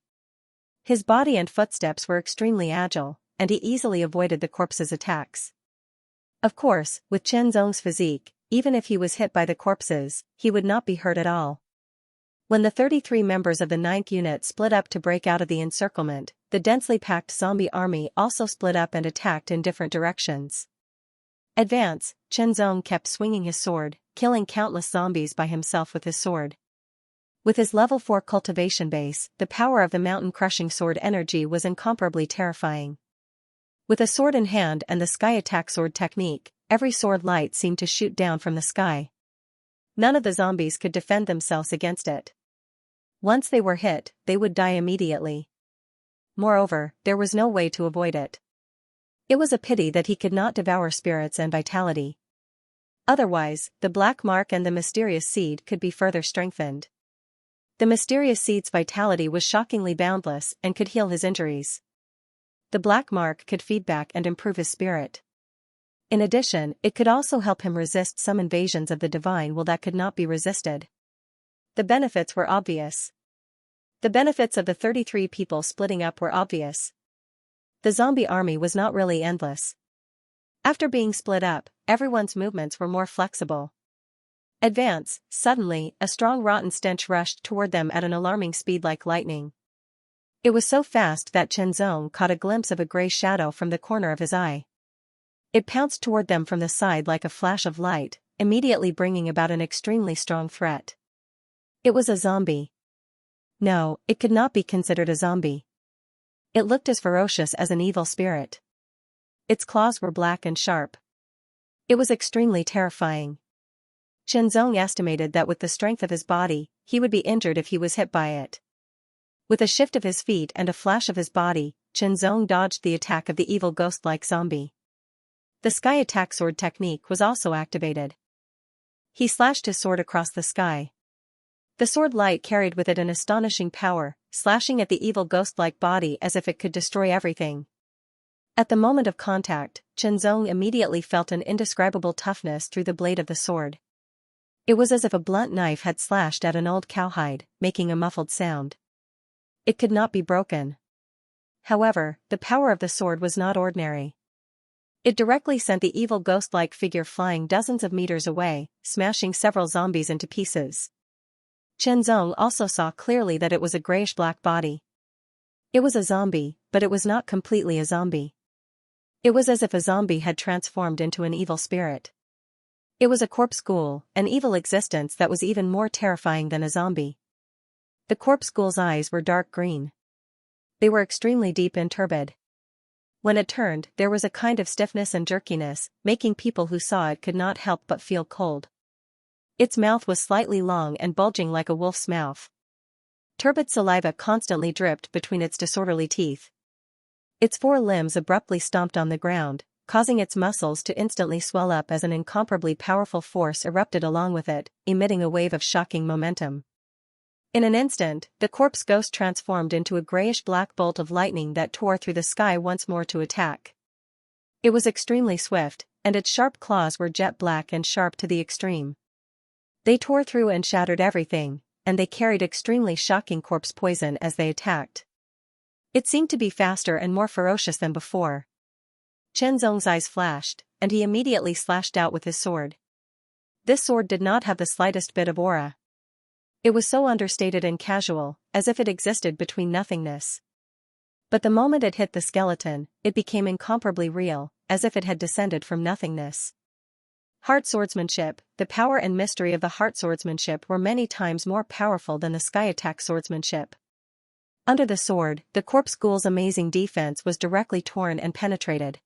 His body and footsteps were extremely agile, and he easily avoided the corpses' attacks. Of course, with Chen Zong's physique, even if he was hit by the corpses, he would not be hurt at all. When the 33 members of the 9th unit split up to break out of the encirclement, the densely packed zombie army also split up and attacked in different directions. Advance, Chen Zong kept swinging his sword, killing countless zombies by himself with his sword. With his level 4 cultivation base, the power of the mountain-crushing sword energy was incomparably terrifying. With a sword in hand and the sky attack sword technique, every sword light seemed to shoot down from the sky. None of the zombies could defend themselves against it. Once they were hit, they would die immediately. Moreover, there was no way to avoid it. It was a pity that he could not devour spirits and vitality. Otherwise, the black mark and the mysterious seed could be further strengthened. The mysterious seed's vitality was shockingly boundless and could heal his injuries. The black mark could feed back and improve his spirit. In addition, it could also help him resist some invasions of the divine will that could not be resisted. The benefits were obvious. The benefits of the 33 people splitting up were obvious. The zombie army was not really endless. After being split up, everyone's movements were more flexible. Advance, suddenly, a strong rotten stench rushed toward them at an alarming speed like lightning. It was so fast that Chen Zong caught a glimpse of a gray shadow from the corner of his eye. It pounced toward them from the side like a flash of light, immediately bringing about an extremely strong threat. It was a zombie. No, it could not be considered a zombie. It looked as ferocious as an evil spirit. Its claws were black and sharp. It was extremely terrifying. Chen Zong estimated that with the strength of his body, he would be injured if he was hit by it. With a shift of his feet and a flash of his body, Qianzong dodged the attack of the evil ghost-like zombie. The sky attack sword technique was also activated. He slashed his sword across the sky. The sword light carried with it an astonishing power, slashing at the evil ghost-like body as if it could destroy everything. At the moment of contact, Qianzong immediately felt an indescribable toughness through the blade of the sword. It was as if a blunt knife had slashed at an old cowhide, making a muffled sound. It could not be broken. However, the power of the sword was not ordinary. It directly sent the evil ghost-like figure flying dozens of meters away, smashing several zombies into pieces. Qianzong also saw clearly that it was a grayish-black body. It was a zombie, but it was not completely a zombie. It was as if a zombie had transformed into an evil spirit. It was a corpse ghoul, an evil existence that was even more terrifying than a zombie. The corpse ghoul's eyes were dark green. They were extremely deep and turbid. When it turned, there was a kind of stiffness and jerkiness, making people who saw it could not help but feel cold. Its mouth was slightly long and bulging like a wolf's mouth. Turbid saliva constantly dripped between its disorderly teeth. Its four limbs abruptly stomped on the ground, causing its muscles to instantly swell up as an incomparably powerful force erupted along with it, emitting a wave of shocking momentum. In an instant, the corpse ghost transformed into a grayish-black bolt of lightning that tore through the sky once more to attack. It was extremely swift, and its sharp claws were jet black and sharp to the extreme. They tore through and shattered everything, and they carried extremely shocking corpse poison as they attacked. It seemed to be faster and more ferocious than before. Qianzong's eyes flashed, and he immediately slashed out with his sword. This sword did not have the slightest bit of aura. It was so understated and casual, as if it existed between nothingness. But the moment it hit the skeleton, it became incomparably real, as if it had descended from nothingness. Heart swordsmanship. The power and mystery of the heart swordsmanship were many times more powerful than the sky attack swordsmanship. Under the sword, the corpse ghoul's amazing defense was directly torn and penetrated.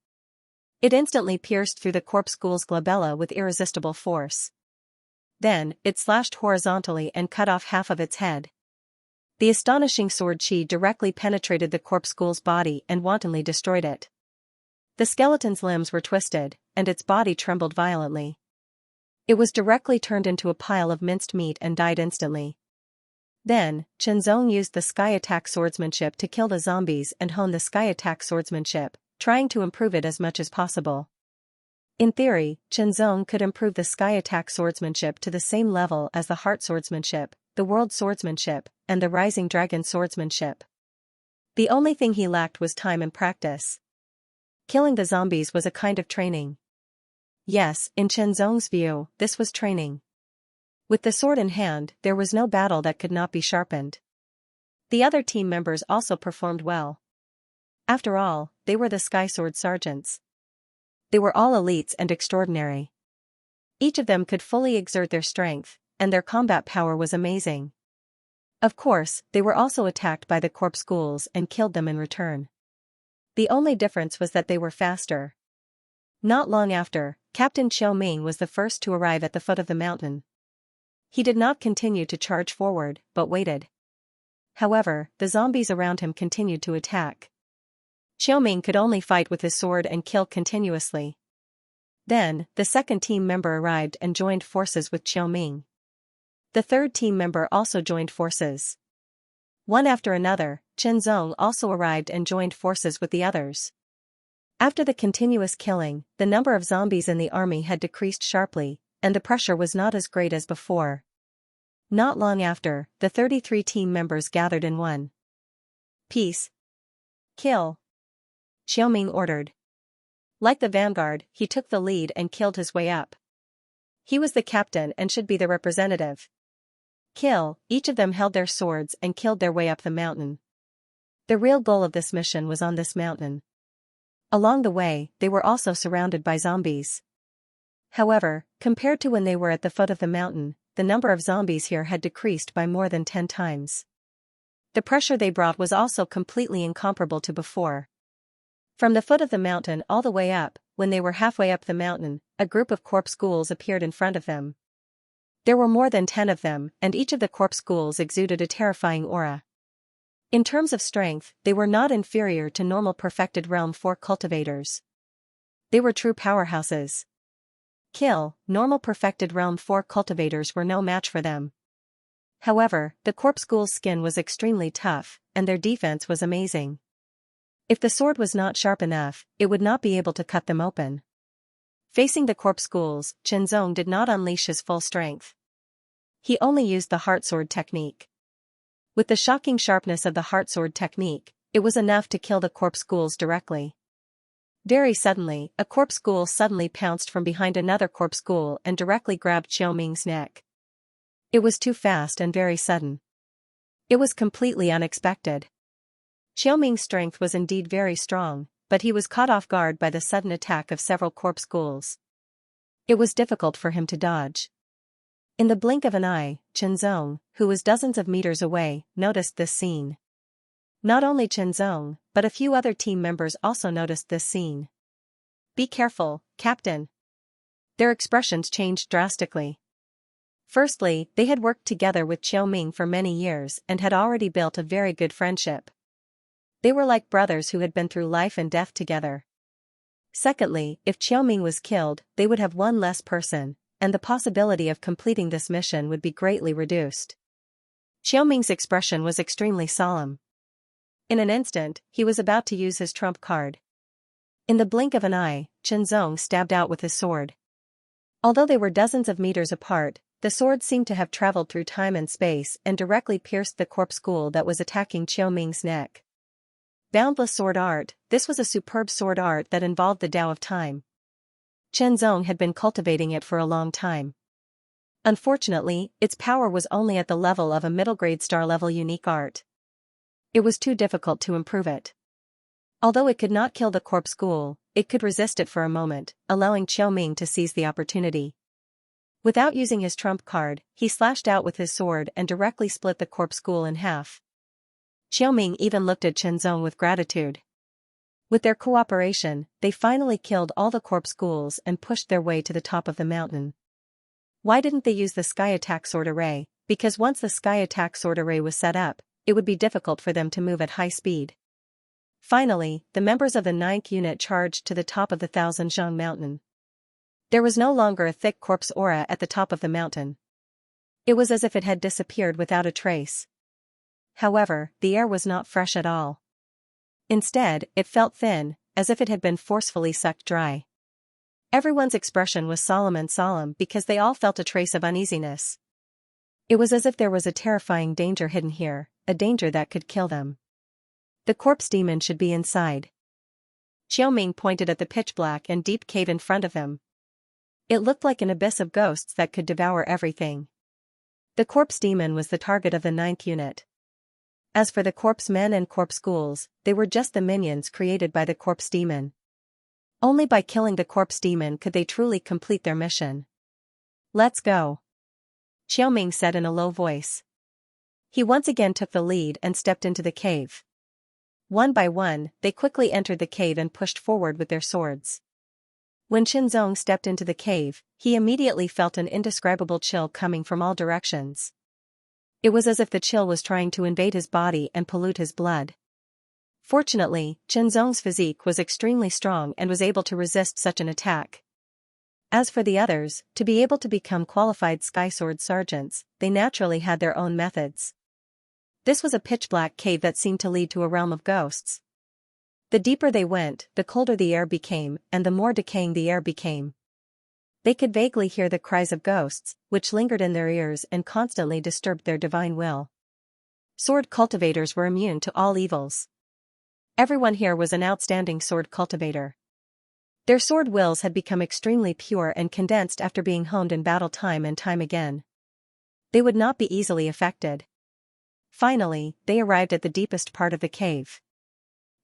It instantly pierced through the corpse ghoul's glabella with irresistible force. Then, it slashed horizontally and cut off half of its head. The astonishing sword chi directly penetrated the corpse ghoul's body and wantonly destroyed it. The skeleton's limbs were twisted, and its body trembled violently. It was directly turned into a pile of minced meat and died instantly. Then, Qianzong used the sky attack swordsmanship to kill the zombies and hone the sky attack swordsmanship, trying to improve it as much as possible. In theory, Qianzong could improve the sky attack swordsmanship to the same level as the heart swordsmanship, the world swordsmanship, and the rising dragon swordsmanship. The only thing he lacked was time and practice. Killing the zombies was a kind of training. Yes, in Qianzong's view, this was training. With the sword in hand, there was no battle that could not be sharpened. The other team members also performed well. After all, they were the Sky Sword Sergeants. They were all elites and extraordinary. Each of them could fully exert their strength, and their combat power was amazing. Of course, they were also attacked by the corpse ghouls and killed them in return. The only difference was that they were faster. Not long after, Captain Xiaoming was the first to arrive at the foot of the mountain. He did not continue to charge forward, but waited. However, the zombies around him continued to attack. Xiaoming could only fight with his sword and kill continuously. Then, the second team member arrived and joined forces with Xiaoming. The third team member also joined forces. One after another, Qianzong also arrived and joined forces with the others. After the continuous killing, the number of zombies in the army had decreased sharply, and the pressure was not as great as before. Not long after, the 33 team members gathered in one piece. Kill! Xiaoming ordered. Like the vanguard, he took the lead and killed his way up. He was the captain and should be the representative. Kill! Each of them held their swords and killed their way up the mountain. The real goal of this mission was on this mountain. Along the way, they were also surrounded by zombies. However, compared to when they were at the foot of the mountain, the number of zombies here had decreased by more than 10 times. The pressure they brought was also completely incomparable to before. From the foot of the mountain all the way up, when they were halfway up the mountain, a group of corpse ghouls appeared in front of them. There were more than 10 of them, and each of the corpse ghouls exuded a terrifying aura. In terms of strength, they were not inferior to normal perfected Realm 4 cultivators. They were true powerhouses. Normal perfected Realm 4 cultivators were no match for them. However, the corpse ghoul's skin was extremely tough, and their defense was amazing. If the sword was not sharp enough, it would not be able to cut them open. Facing the corpse ghouls, Xianxia did not unleash his full strength. He only used the heart sword technique. With the shocking sharpness of the heart sword technique, it was enough to kill the corpse ghouls directly. Very suddenly, a corpse ghoul suddenly pounced from behind another corpse ghoul and directly grabbed Xiaoming's neck. It was too fast and very sudden. It was completely unexpected. Xiaoming's strength was indeed very strong, but he was caught off guard by the sudden attack of several corpse ghouls. It was difficult for him to dodge. In the blink of an eye, Xianxia, who was dozens of meters away, noticed this scene. Not only Xianxia, but a few other team members also noticed this scene. "Be careful, Captain." Their expressions changed drastically. Firstly, they had worked together with Xiaoming for many years and had already built a very good friendship. They were like brothers who had been through life and death together. Secondly, if Xiaoming was killed, they would have one less person, and the possibility of completing this mission would be greatly reduced. Xiaoming's expression was extremely solemn. In an instant, he was about to use his trump card. In the blink of an eye, Xianxia stabbed out with his sword. Although they were dozens of meters apart, the sword seemed to have traveled through time and space and directly pierced the corpse ghoul that was attacking Xiaoming's neck. Boundless sword art, this was a superb sword art that involved the Tao of time. Xianxia had been cultivating it for a long time. Unfortunately, its power was only at the level of a middle-grade star-level unique art. It was too difficult to improve it. Although it could not kill the corpse ghoul, it could resist it for a moment, allowing Xiaoming to seize the opportunity. Without using his trump card, he slashed out with his sword and directly split the corpse ghoul in half. Xiaoming even looked at Xianxia with gratitude. With their cooperation, they finally killed all the corpse ghouls and pushed their way to the top of the mountain. Why didn't they use the sky attack sword array? Because once the sky attack sword array was set up, it would be difficult for them to move at high speed. Finally, the members of the 9th unit charged to the top of the Thousand Zhang mountain. There was no longer a thick corpse aura at the top of the mountain. It was as if it had disappeared without a trace. However, the air was not fresh at all. Instead, it felt thin, as if it had been forcefully sucked dry. Everyone's expression was solemn because they all felt a trace of uneasiness. It was as if there was a terrifying danger hidden here, a danger that could kill them. The corpse demon should be inside. Xiaoming pointed at the pitch-black and deep cave in front of him. It looked like an abyss of ghosts that could devour everything. The corpse demon was the target of the 9th unit. As for the corpse men and corpse ghouls, they were just the minions created by the corpse demon. Only by killing the corpse demon could they truly complete their mission. "Let's go," Xiaoming said in a low voice. He once again took the lead and stepped into the cave. One by one, they quickly entered the cave and pushed forward with their swords. When Xianxia stepped into the cave, he immediately felt an indescribable chill coming from all directions. It was as if the chill was trying to invade his body and pollute his blood. Fortunately, Xianxia's physique was extremely strong and was able to resist such an attack. As for the others, to be able to become qualified sky sword sergeants, they naturally had their own methods. This was a pitch-black cave that seemed to lead to a realm of ghosts. The deeper they went, the colder the air became, and the more decaying the air became. They could vaguely hear the cries of ghosts, which lingered in their ears and constantly disturbed their divine will. Sword cultivators were immune to all evils. Everyone here was an outstanding sword cultivator. Their sword wills had become extremely pure and condensed after being honed in battle time and time again. They would not be easily affected. Finally, they arrived at the deepest part of the cave.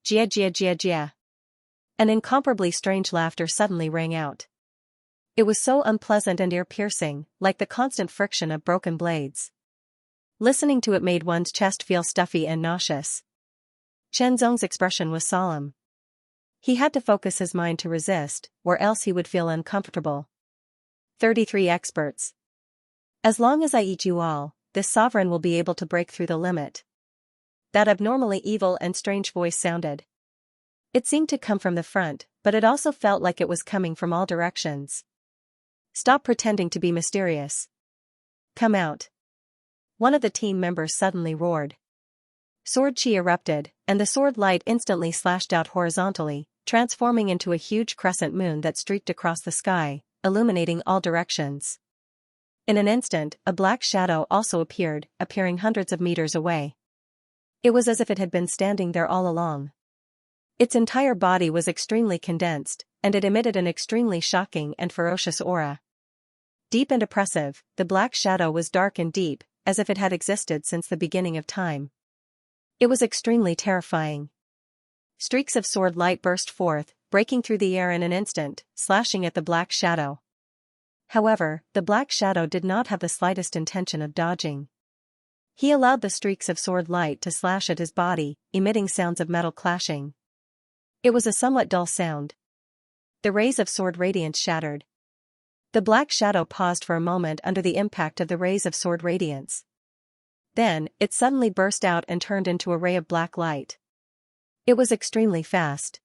Jia jia jia jia. An incomparably strange laughter suddenly rang out. It was so unpleasant and ear-piercing, like the constant friction of broken blades. Listening to it made one's chest feel stuffy and nauseous. Xianxia's expression was solemn. He had to focus his mind to resist, or else he would feel uncomfortable. 33 experts. As long as I eat you all, this sovereign will be able to break through the limit. That abnormally evil and strange voice sounded. It seemed to come from the front, but it also felt like it was coming from all directions. Stop pretending to be mysterious. Come out. One of the team members suddenly roared. Sword chi erupted, and the sword light instantly slashed out horizontally, transforming into a huge crescent moon that streaked across the sky, illuminating all directions. In an instant, a black shadow also appeared, appearing hundreds of meters away. It was as if it had been standing there all along. Its entire body was extremely condensed, and it emitted an extremely shocking and ferocious aura. Deep and oppressive, the black shadow was dark and deep, as if it had existed since the beginning of time. It was extremely terrifying. Streaks of sword light burst forth, breaking through the air in an instant, slashing at the black shadow. However, the black shadow did not have the slightest intention of dodging. He allowed the streaks of sword light to slash at his body, emitting sounds of metal clashing. It was a somewhat dull sound. The rays of sword radiance shattered. The black shadow paused for a moment under the impact of the rays of sword radiance. Then, it suddenly burst out and turned into a ray of black light. It was extremely fast.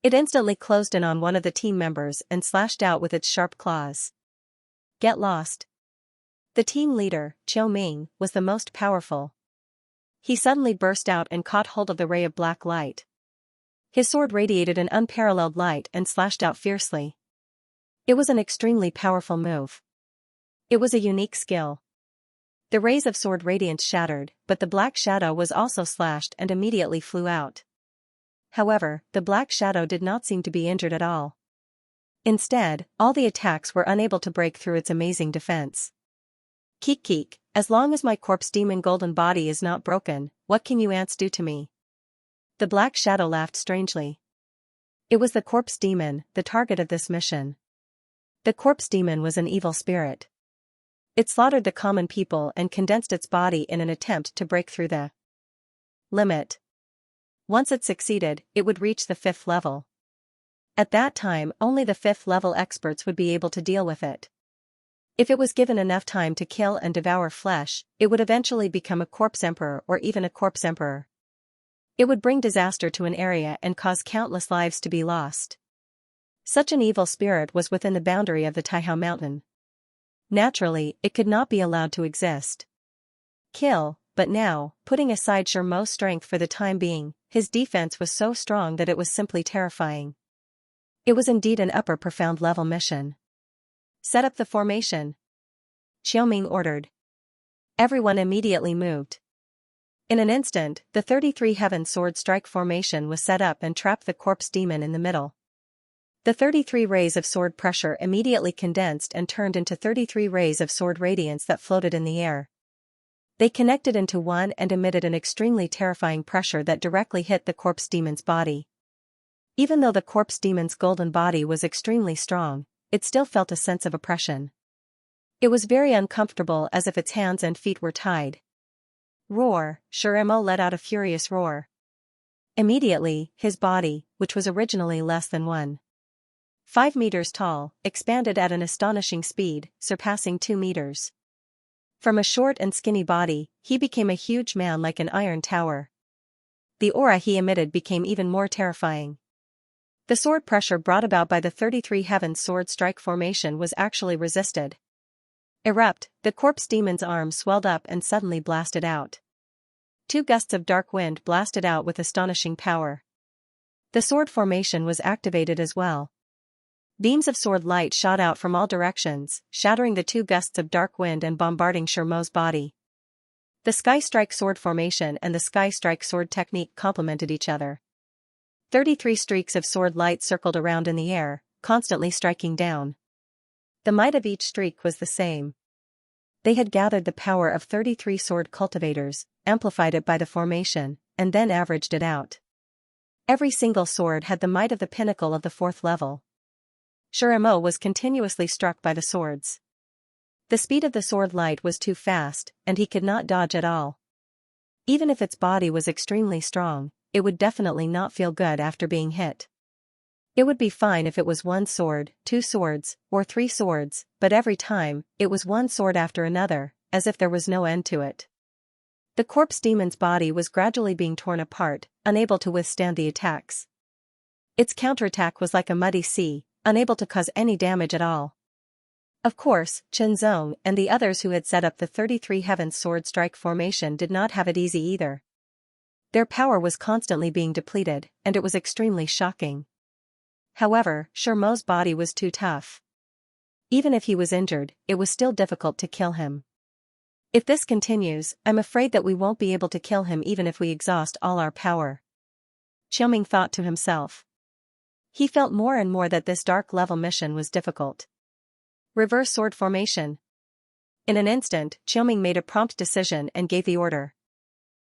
It instantly closed in on one of the team members and slashed out with its sharp claws. Get lost. The team leader, Qiu Ming, was the most powerful. He suddenly burst out and caught hold of the ray of black light. His sword radiated an unparalleled light and slashed out fiercely. It was an extremely powerful move. It was a unique skill. The rays of sword radiance shattered, but the black shadow was also slashed and immediately flew out. However, the black shadow did not seem to be injured at all. Instead, all the attacks were unable to break through its amazing defense. Keek keek, as long as my corpse demon golden body is not broken, what can you ants do to me? The black shadow laughed strangely. It was the corpse demon, the target of this mission. The corpse demon was an evil spirit. It slaughtered the common people and condensed its body in an attempt to break through the limit. Once it succeeded, it would reach the 5th level. At that time, only the 5th level experts would be able to deal with it. If it was given enough time to kill and devour flesh, it would eventually become a corpse emperor or even a corpse emperor. It would bring disaster to an area and cause countless lives to be lost. Such an evil spirit was within the boundary of the Taihao Mountain. Naturally, it could not be allowed to exist. Kill, but now, putting aside Shermo's strength for the time being, his defense was so strong that it was simply terrifying. It was indeed an upper profound level mission. Set up the formation. Xiaoming ordered. Everyone immediately moved. In an instant, the 33 Heaven Sword Strike formation was set up and trapped the corpse demon in the middle. The 33 rays of sword pressure immediately condensed and turned into 33 rays of sword radiance that floated in the air. They connected into one and emitted an extremely terrifying pressure that directly hit the corpse demon's body. Even though the corpse demon's golden body was extremely strong, it still felt a sense of oppression. It was very uncomfortable, as if its hands and feet were tied. Roar! Shuremo let out a furious roar. Immediately, his body, which was originally less than 1.5 meters tall, expanded at an astonishing speed, surpassing 2 meters. From a short and skinny body, he became a huge man like an iron tower. The aura he emitted became even more terrifying. The sword pressure brought about by the 33 Heaven Sword Strike formation was actually resisted. Erupt, the corpse demon's arm swelled up and suddenly blasted out. 2 gusts of dark wind blasted out with astonishing power. The sword formation was activated as well. Beams of sword light shot out from all directions, shattering the 2 gusts of dark wind and bombarding Shermo's body. The Sky Strike sword formation and the Sky Strike sword technique complemented each other. 33 streaks of sword light circled around in the air, constantly striking down. The might of each streak was the same. They had gathered the power of 33 sword cultivators, amplified it by the formation, and then averaged it out. Every single sword had the might of the pinnacle of the 4th level. Shuremo was continuously struck by the swords. The speed of the sword light was too fast, and he could not dodge at all. Even if its body was extremely strong, it would definitely not feel good after being hit. It would be fine if it was one sword, two swords, or three swords, but every time, it was one sword after another, as if there was no end to it. The corpse demon's body was gradually being torn apart, unable to withstand the attacks. Its counterattack was like a muddy sea, unable to cause any damage at all. Of course, Chenzong and the others who had set up the 33 Heavens sword strike formation did not have it easy either. Their power was constantly being depleted, and it was extremely shocking. However, Shermo's body was too tough. Even if he was injured, it was still difficult to kill him. If this continues, I'm afraid that we won't be able to kill him even if we exhaust all our power. Qiuming thought to himself. He felt more and more that this dark level mission was difficult. Reverse sword formation. In an instant, Qiuming made a prompt decision and gave the order.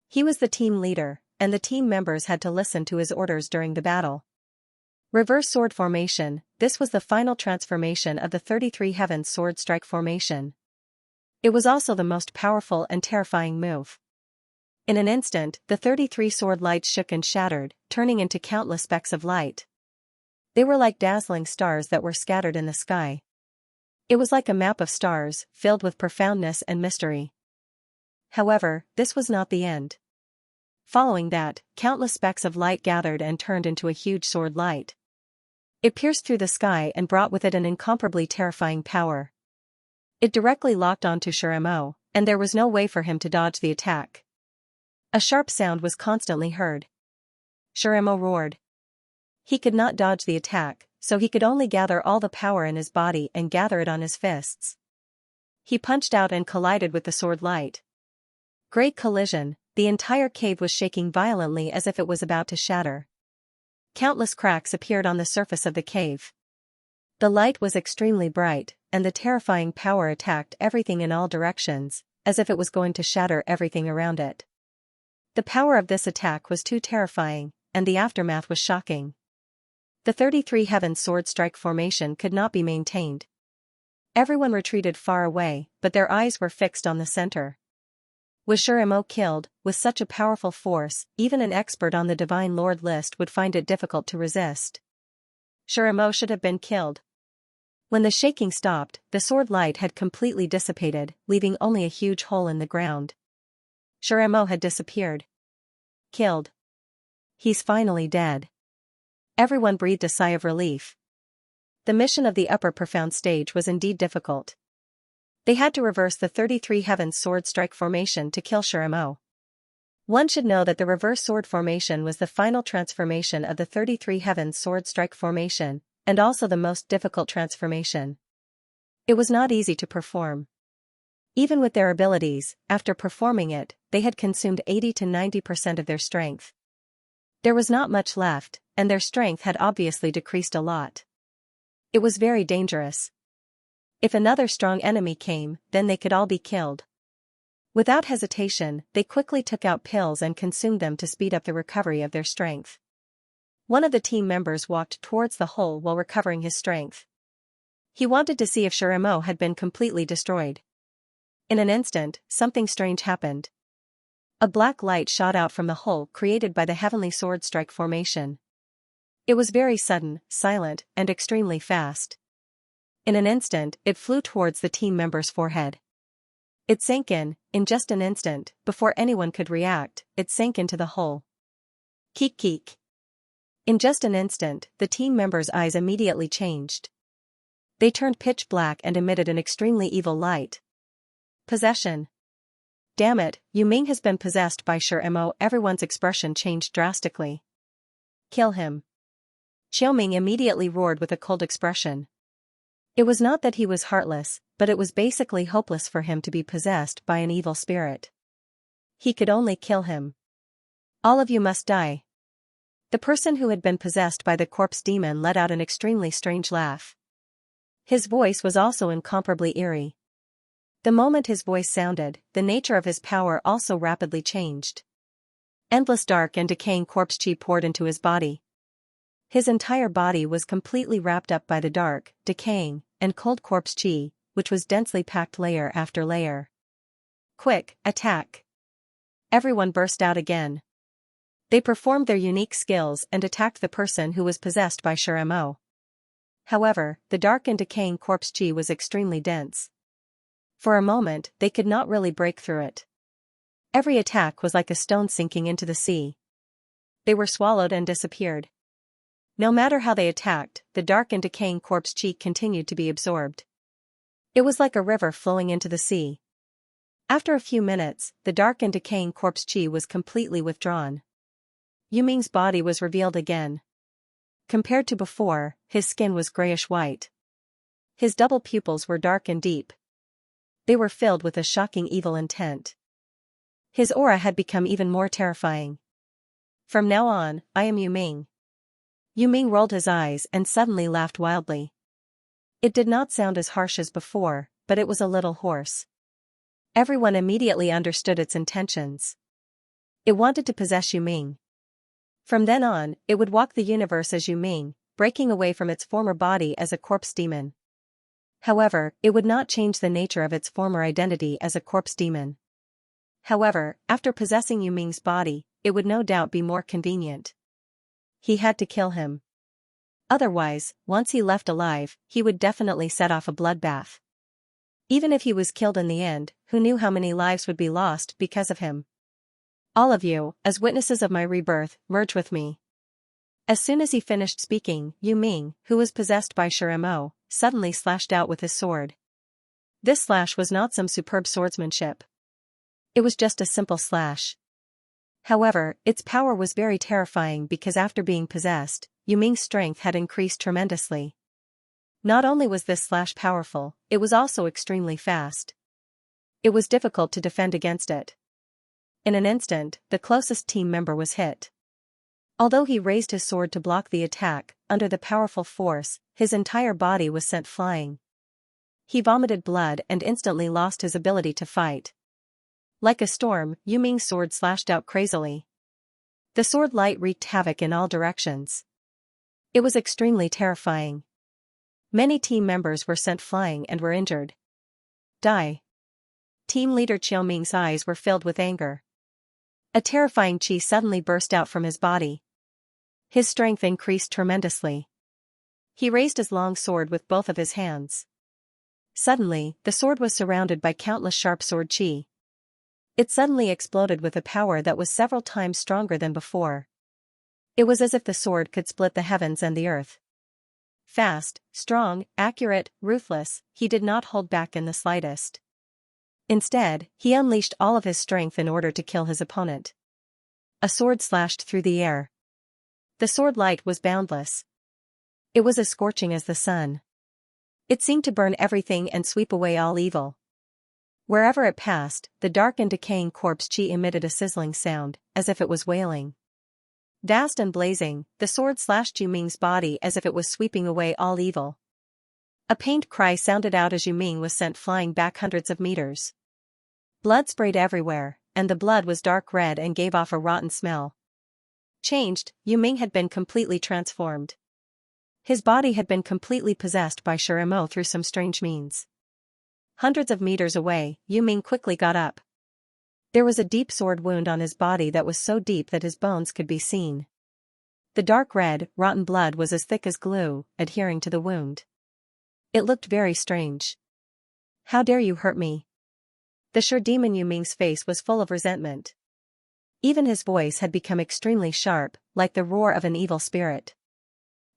He was the team leader, and the team members had to listen to his orders during the battle. Reverse sword formation. This was the final transformation of the 33 Heavens sword strike formation. It was also the most powerful and terrifying move. In an instant, the 33 sword lights shook and shattered, turning into countless specks of light. They were like dazzling stars that were scattered in the sky. It was like a map of stars, filled with profoundness and mystery. However, this was not the end. Following that, countless specks of light gathered and turned into a huge sword light. It pierced through the sky and brought with it an incomparably terrifying power. It directly locked onto Shiremo, and there was no way for him to dodge the attack. A sharp sound was constantly heard. Shiremo roared. He could not dodge the attack, so he could only gather all the power in his body and gather it on his fists. He punched out and collided with the sword light. Great collision, the entire cave was shaking violently as if it was about to shatter. Countless cracks appeared on the surface of the cave. The light was extremely bright, and the terrifying power attacked everything in all directions, as if it was going to shatter everything around it. The power of this attack was too terrifying, and the aftermath was shocking. The 33 Heavens sword strike formation could not be maintained. Everyone retreated far away, but their eyes were fixed on the center. Was Shiremo killed? With such a powerful force, even an expert on the Divine Lord list would find it difficult to resist. Shiremo should have been killed. When the shaking stopped, the sword light had completely dissipated, leaving only a huge hole in the ground. Shiremo had disappeared. Killed. He's finally dead. Everyone breathed a sigh of relief. The mission of the upper profound stage was indeed difficult. They had to reverse the 33 Heavens sword strike formation to kill Shiremo. One should know that the reverse sword formation was the final transformation of the 33 Heavens sword strike formation, and also the most difficult transformation. It was not easy to perform. Even with their abilities, after performing it, they had consumed 80 to 90% of their strength. There was not much left, and their strength had obviously decreased a lot. It was very dangerous. If another strong enemy came, then they could all be killed. Without hesitation, they quickly took out pills and consumed them to speed up the recovery of their strength. One of the team members walked towards the hole while recovering his strength. He wanted to see if Shiremo had been completely destroyed. In an instant, something strange happened. A black light shot out from the hole created by the heavenly sword strike formation. It was very sudden, silent, and extremely fast. In an instant, it flew towards the team member's forehead. It sank in just an instant, before anyone could react, it sank into the hole. Keek keek. In just an instant, the team members' eyes immediately changed. They turned pitch black and emitted an extremely evil light. Possession. Damn it, Yu Ming has been possessed by Shiremo. Everyone's expression changed drastically. Kill him. Qiuming immediately roared with a cold expression. It was not that he was heartless, but it was basically hopeless for him to be possessed by an evil spirit. He could only kill him. All of you must die. The person who had been possessed by the corpse demon let out an extremely strange laugh. His voice was also incomparably eerie. The moment his voice sounded, the nature of his power also rapidly changed. Endless dark and decaying corpse chi poured into his body. His entire body was completely wrapped up by the dark, decaying, and cold corpse chi, which was densely packed layer after layer. Quick, attack! Everyone burst out again. They performed their unique skills and attacked the person who was possessed by Shuremo. However, the dark and decaying corpse chi was extremely dense. For a moment, they could not really break through it. Every attack was like a stone sinking into the sea. They were swallowed and disappeared. No matter how they attacked, the dark and decaying corpse chi continued to be absorbed. It was like a river flowing into the sea. After a few minutes, the dark and decaying corpse chi was completely withdrawn. Yu Ming's body was revealed again. Compared to before, his skin was grayish-white. His double pupils were dark and deep. They were filled with a shocking evil intent. His aura had become even more terrifying. From now on, I am Yu Ming. Yu Ming rolled his eyes and suddenly laughed wildly. It did not sound as harsh as before, but it was a little hoarse. Everyone immediately understood its intentions. It wanted to possess Yu Ming. From then on, it would walk the universe as Yu Ming, breaking away from its former body as a corpse demon. However, it would not change the nature of its former identity as a corpse demon. However, after possessing Yu Ming's body, it would no doubt be more convenient. He had to kill him. Otherwise, once he left alive, he would definitely set off a bloodbath. Even if he was killed in the end, who knew how many lives would be lost because of him? All of you, as witnesses of my rebirth, merge with me. As soon as he finished speaking, Yu Ming, who was possessed by Shuremo, suddenly slashed out with his sword. This slash was not some superb swordsmanship. It was just a simple slash. However, its power was very terrifying because after being possessed, Yu Ming's strength had increased tremendously. Not only was this slash powerful, it was also extremely fast. It was difficult to defend against it. In an instant, the closest team member was hit. Although he raised his sword to block the attack, under the powerful force, his entire body was sent flying. He vomited blood and instantly lost his ability to fight. Like a storm, Yu Ming's sword slashed out crazily. The sword light wreaked havoc in all directions. It was extremely terrifying. Many team members were sent flying and were injured. Die. Team leader Xiao Ming's eyes were filled with anger. A terrifying chi suddenly burst out from his body. His strength increased tremendously. He raised his long sword with both of his hands. Suddenly, the sword was surrounded by countless sharp sword chi. It suddenly exploded with a power that was several times stronger than before. It was as if the sword could split the heavens and the earth. Fast, strong, accurate, ruthless, he did not hold back in the slightest. Instead, he unleashed all of his strength in order to kill his opponent. A sword slashed through the air. The sword light was boundless. It was as scorching as the sun. It seemed to burn everything and sweep away all evil. Wherever it passed, the dark and decaying corpse chi emitted a sizzling sound, as if it was wailing. Vast and blazing, the sword slashed Yu Ming's body as if it was sweeping away all evil. A pained cry sounded out as Yu Ming was sent flying back hundreds of meters. Blood sprayed everywhere, and the blood was dark red and gave off a rotten smell. Changed, Yu Ming had been completely transformed. His body had been completely possessed by Shuremo through some strange means. Hundreds of meters away, Yu Ming quickly got up. There was a deep sword wound on his body that was so deep that his bones could be seen. The dark red, rotten blood was as thick as glue, adhering to the wound. It looked very strange. How dare you hurt me? The sure demon Yu Ming's face was full of resentment. Even his voice had become extremely sharp, like the roar of an evil spirit.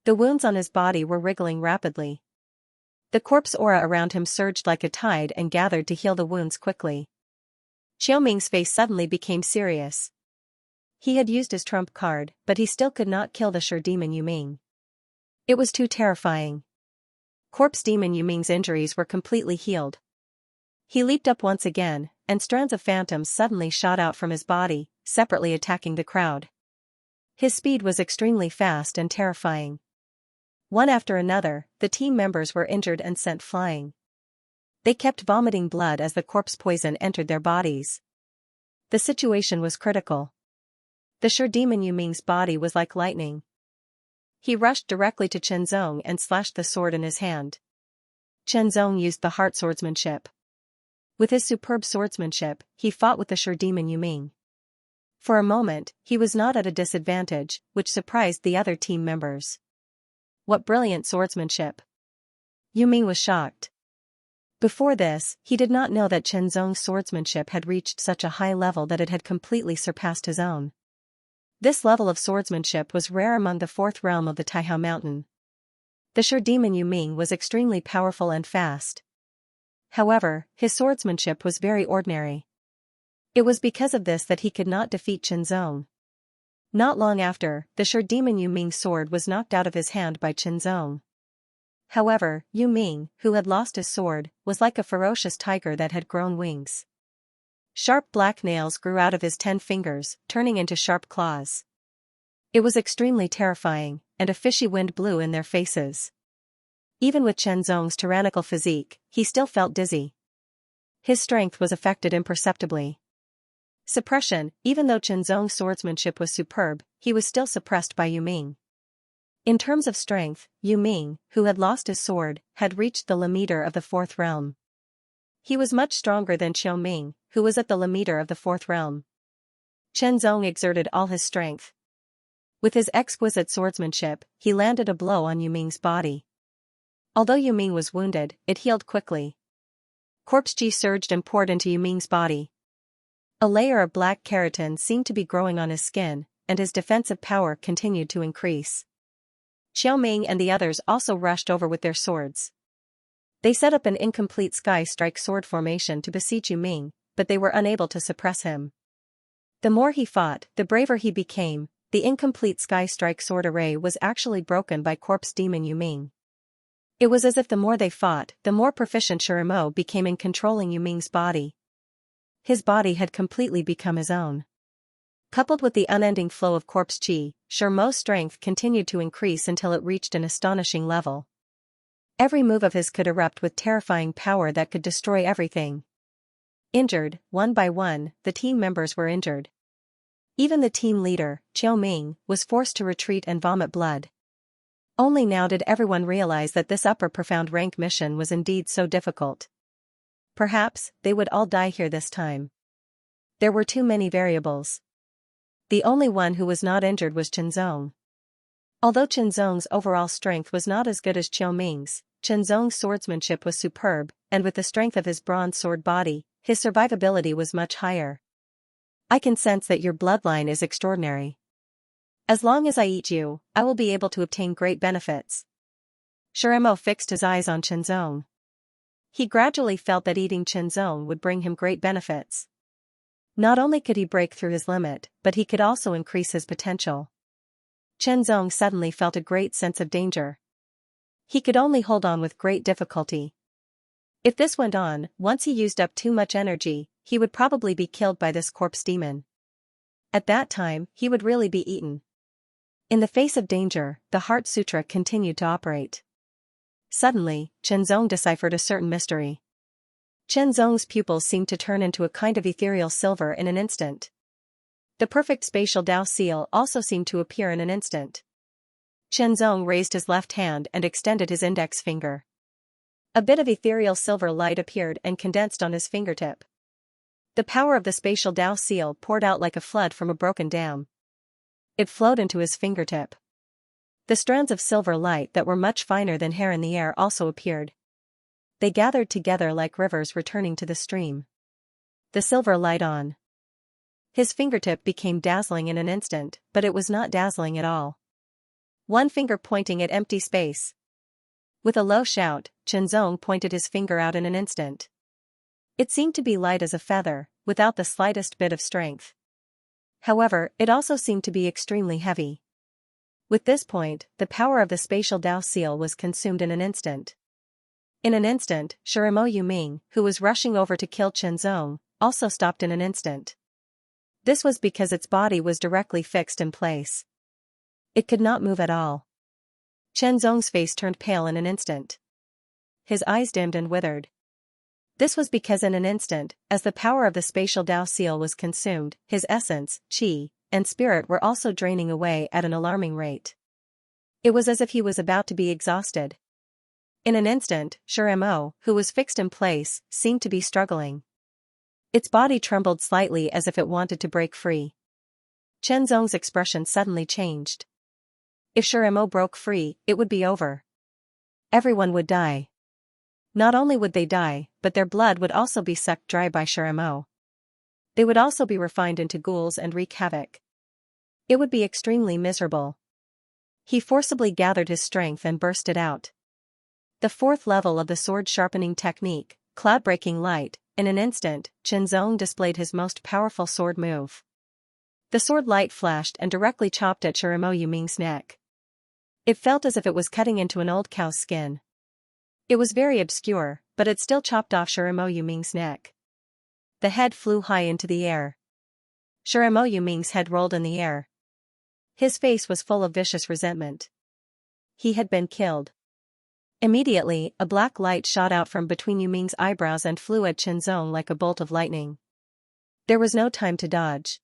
The wounds on his body were wriggling rapidly. The corpse aura around him surged like a tide and gathered to heal the wounds quickly. Xiao Ming's face suddenly became serious. He had used his trump card, but he still could not kill the sure demon Yu Ming. It was too terrifying. Corpse demon Yu Ming's injuries were completely healed. He leaped up once again, and strands of phantoms suddenly shot out from his body, separately attacking the crowd. His speed was extremely fast and terrifying. One after another, the team members were injured and sent flying. They kept vomiting blood as the corpse poison entered their bodies. The situation was critical. The sure demon Yu Ming's body was like lightning. He rushed directly to Chen Zong and slashed the sword in his hand. Chen Zong used the heart swordsmanship. With his superb swordsmanship, he fought with the sure demon Yu Ming. For a moment, he was not at a disadvantage, which surprised the other team members. What brilliant swordsmanship! Yu Ming was shocked. Before this, he did not know that Chen Zong's swordsmanship had reached such a high level that it had completely surpassed his own. This level of swordsmanship was rare among the fourth realm of the Taihao Mountain. The sure demon Yu Ming was extremely powerful and fast. However, his swordsmanship was very ordinary. It was because of this that he could not defeat Chen Zong. Not long after, the sure demon Yu Ming's sword was knocked out of his hand by Chen Zong. However, Yu Ming, who had lost his sword, was like a ferocious tiger that had grown wings. Sharp black nails grew out of his 10 fingers, turning into sharp claws. It was extremely terrifying, and a fishy wind blew in their faces. Even with Chen Zong's tyrannical physique, he still felt dizzy. His strength was affected imperceptibly. Suppression. Even though Chen Zong's swordsmanship was superb, he was still suppressed by Yu Ming. In terms of strength, Yu Ming, who had lost his sword, had reached the limiter of the fourth realm. He was much stronger than Xiao Ming, who was at the limiter of the fourth realm. Chen Zong exerted all his strength. With his exquisite swordsmanship, he landed a blow on Yu Ming's body. Although Yu Ming was wounded, it healed quickly. Corpse qi surged and poured into Yu Ming's body. A layer of black keratin seemed to be growing on his skin, and his defensive power continued to increase. Xiao Ming and the others also rushed over with their swords. They set up an incomplete sky strike sword formation to besiege Yu Ming, but they were unable to suppress him. The more he fought, the braver he became. The incomplete sky strike sword array was actually broken by corpse demon Yu Ming. It was as if the more they fought, the more proficient Shirimo became in controlling Yu Ming's body. His body had completely become his own. Coupled with the unending flow of corpse qi, Shirimo's strength continued to increase until it reached an astonishing level. Every move of his could erupt with terrifying power that could destroy everything. Injured, one by one, the team members were injured. Even the team leader, Xiao Ming, was forced to retreat and vomit blood. Only now did everyone realize that this upper profound rank mission was indeed so difficult. Perhaps, they would all die here this time. There were too many variables. The only one who was not injured was Chen Zong. Although Chen Zong's overall strength was not as good as Xiao Ming's, Chen Zong's swordsmanship was superb, and with the strength of his bronze sword body, his survivability was much higher. I can sense that your bloodline is extraordinary. As long as I eat you, I will be able to obtain great benefits. Shirimo fixed his eyes on Chen Zong. He gradually felt that eating Chen Zong would bring him great benefits. Not only could he break through his limit, but he could also increase his potential. Chen Zong suddenly felt a great sense of danger. He could only hold on with great difficulty. If this went on, once he used up too much energy, he would probably be killed by this corpse demon. At that time, he would really be eaten. In the face of danger, the Heart Sutra continued to operate. Suddenly, Chen Zong deciphered a certain mystery. Chen Zong's pupils seemed to turn into a kind of ethereal silver in an instant. The perfect spatial Tao seal also seemed to appear in an instant. Chen Zong raised his left hand and extended his index finger. A bit of ethereal silver light appeared and condensed on his fingertip. The power of the spatial Tao seal poured out like a flood from a broken dam. It flowed into his fingertip. The strands of silver light that were much finer than hair in the air also appeared. They gathered together like rivers returning to the stream. The silver light on. His fingertip became dazzling in an instant, but it was not dazzling at all. One finger pointing at empty space. With a low shout, Chen Zong pointed his finger out in an instant. It seemed to be light as a feather, without the slightest bit of strength. However, it also seemed to be extremely heavy. With this point, the power of the spatial Tao seal was consumed in an instant. In an instant, Shirimo Yu Ming, who was rushing over to kill Chen Zong, also stopped in an instant. This was because its body was directly fixed in place. It could not move at all. Chen Zong's face turned pale in an instant. His eyes dimmed and withered. This was because in an instant, as the power of the spatial Tao seal was consumed, his essence, qi, and spirit were also draining away at an alarming rate. It was as if he was about to be exhausted. In an instant, Shirimo, who was fixed in place, seemed to be struggling. Its body trembled slightly as if it wanted to break free. Chen Zong's expression suddenly changed. If Shiremo broke free, it would be over. Everyone would die. Not only would they die, but their blood would also be sucked dry by Shiremo. They would also be refined into ghouls and wreak havoc. It would be extremely miserable. He forcibly gathered his strength and burst it out. The fourth level of the sword-sharpening technique, cloud-breaking light. In an instant, Chen Zong displayed his most powerful sword move. The sword light flashed and directly chopped at Shiremo Yuming's neck. It felt as if it was cutting into an old cow's skin. It was very obscure, but it still chopped off Shiremo Yuming's neck. The head flew high into the air. Shiremo Yuming's head rolled in the air. His face was full of vicious resentment. He had been killed. Immediately, a black light shot out from between Yuming's eyebrows and flew at Chen Zong like a bolt of lightning. There was no time to dodge.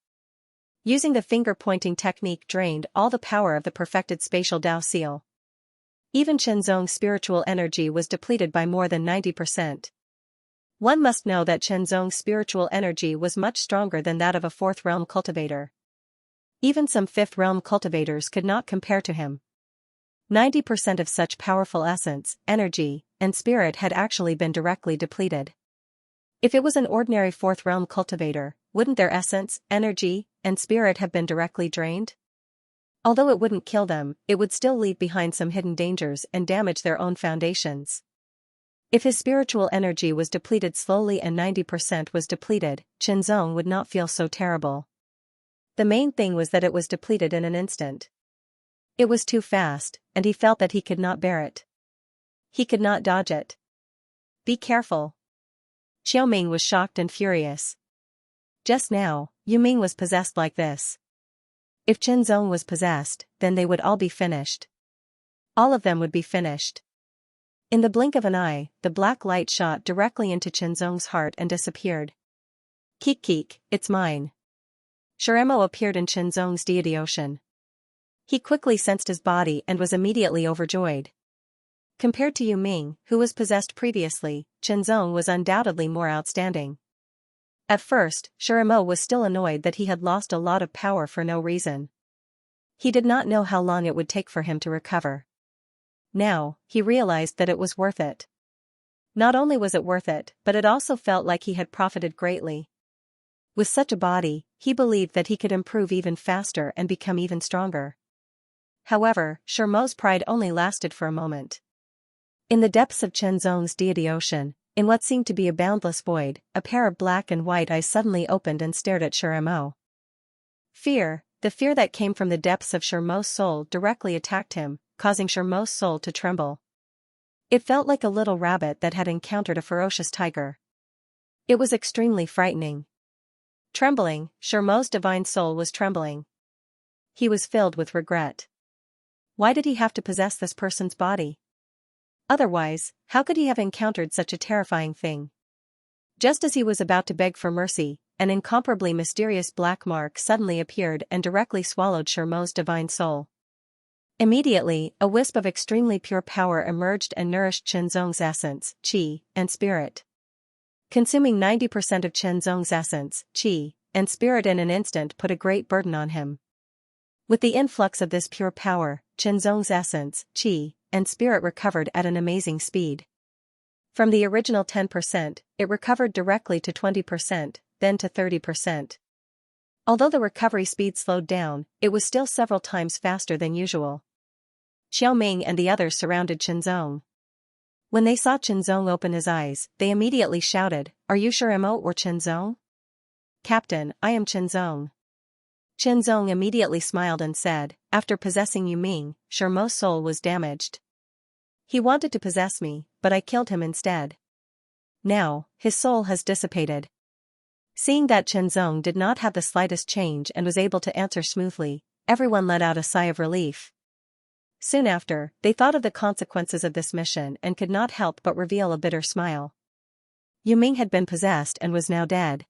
Using the finger-pointing technique drained all the power of the perfected spatial Dao seal. Even Chen Zong's spiritual energy was depleted by more than 90%. One must know that Chen Zong's spiritual energy was much stronger than that of a fourth-realm cultivator. Even some fifth-realm cultivators could not compare to him. 90% of such powerful essence, energy, and spirit had actually been directly depleted. If it was an ordinary fourth-realm cultivator, wouldn't their essence, energy, and spirit have been directly drained? Although it wouldn't kill them, it would still leave behind some hidden dangers and damage their own foundations. If his spiritual energy was depleted slowly and 90% was depleted, Chen Zong would not feel so terrible. The main thing was that it was depleted in an instant. It was too fast, and he felt that he could not bear it. He could not dodge it. Be careful. Xiao Ming was shocked and furious. Just now, Yu Ming was possessed like this. If Chen Zong was possessed, then they would all be finished. All of them would be finished. In the blink of an eye, the black light shot directly into Chen Zong's heart and disappeared. Keek, it's mine. Shiremo appeared in Chen Zong's deity ocean. He quickly sensed his body and was immediately overjoyed. Compared to Yu Ming, who was possessed previously, Chen Zong was undoubtedly more outstanding. At first, Shiremo was still annoyed that he had lost a lot of power for no reason. He did not know how long it would take for him to recover. Now, he realized that it was worth it. Not only was it worth it, but it also felt like he had profited greatly. With such a body, he believed that he could improve even faster and become even stronger. However, Shiremo's pride only lasted for a moment. In the depths of Chen Zong's deity ocean, in what seemed to be a boundless void, a pair of black and white eyes suddenly opened and stared at Shiremo. Fear, the fear that came from the depths of Shiremo's soul directly attacked him, causing Shiremo's soul to tremble. It felt like a little rabbit that had encountered a ferocious tiger. It was extremely frightening. Trembling, Shiremo's divine soul was trembling. He was filled with regret. Why did he have to possess this person's body? Otherwise, how could he have encountered such a terrifying thing? Just as he was about to beg for mercy, an incomparably mysterious black mark suddenly appeared and directly swallowed Shiremo's divine soul. Immediately, a wisp of extremely pure power emerged and nourished Chen Zong's essence, qi, and spirit. Consuming 90% of Chen Zong's essence, qi, and spirit in an instant put a great burden on him. With the influx of this pure power, Chen Zong's essence, qi, and spirit recovered at an amazing speed. From the original 10%, it recovered directly to 20%, then to 30%. Although the recovery speed slowed down, it was still several times faster than usual. Xiao Ming and the others surrounded Chen Zong. When they saw Chen Zong open his eyes, they immediately shouted, "Are you Shiremo or Chen Zong?" "Captain, I am Chen Zong." Chen Zong immediately smiled and said, "After possessing Yu Ming, Shiremo's soul was damaged. He wanted to possess me, but I killed him instead. Now, his soul has dissipated." Seeing that Chen Zong did not have the slightest change and was able to answer smoothly, everyone let out a sigh of relief. Soon after, they thought of the consequences of this mission and could not help but reveal a bitter smile. Yu Ming had been possessed and was now dead.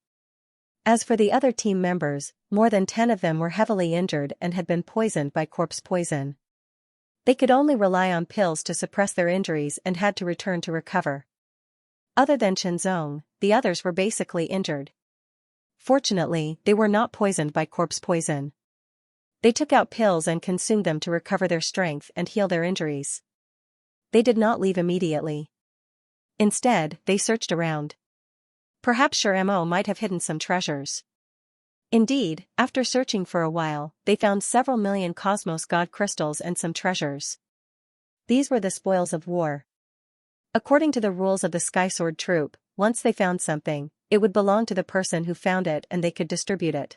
As for the other team members, more than 10 of them were heavily injured and had been poisoned by corpse poison. They could only rely on pills to suppress their injuries and had to return to recover. Other than Chen Zong, the others were basically injured. Fortunately, they were not poisoned by corpse poison. They took out pills and consumed them to recover their strength and heal their injuries. They did not leave immediately. Instead, they searched around. Perhaps Shiramo might have hidden some treasures. Indeed, after searching for a while, they found several million Cosmos God crystals and some treasures. These were the spoils of war. According to the rules of the Sky Sword Troop, once they found something, it would belong to the person who found it and they could distribute it.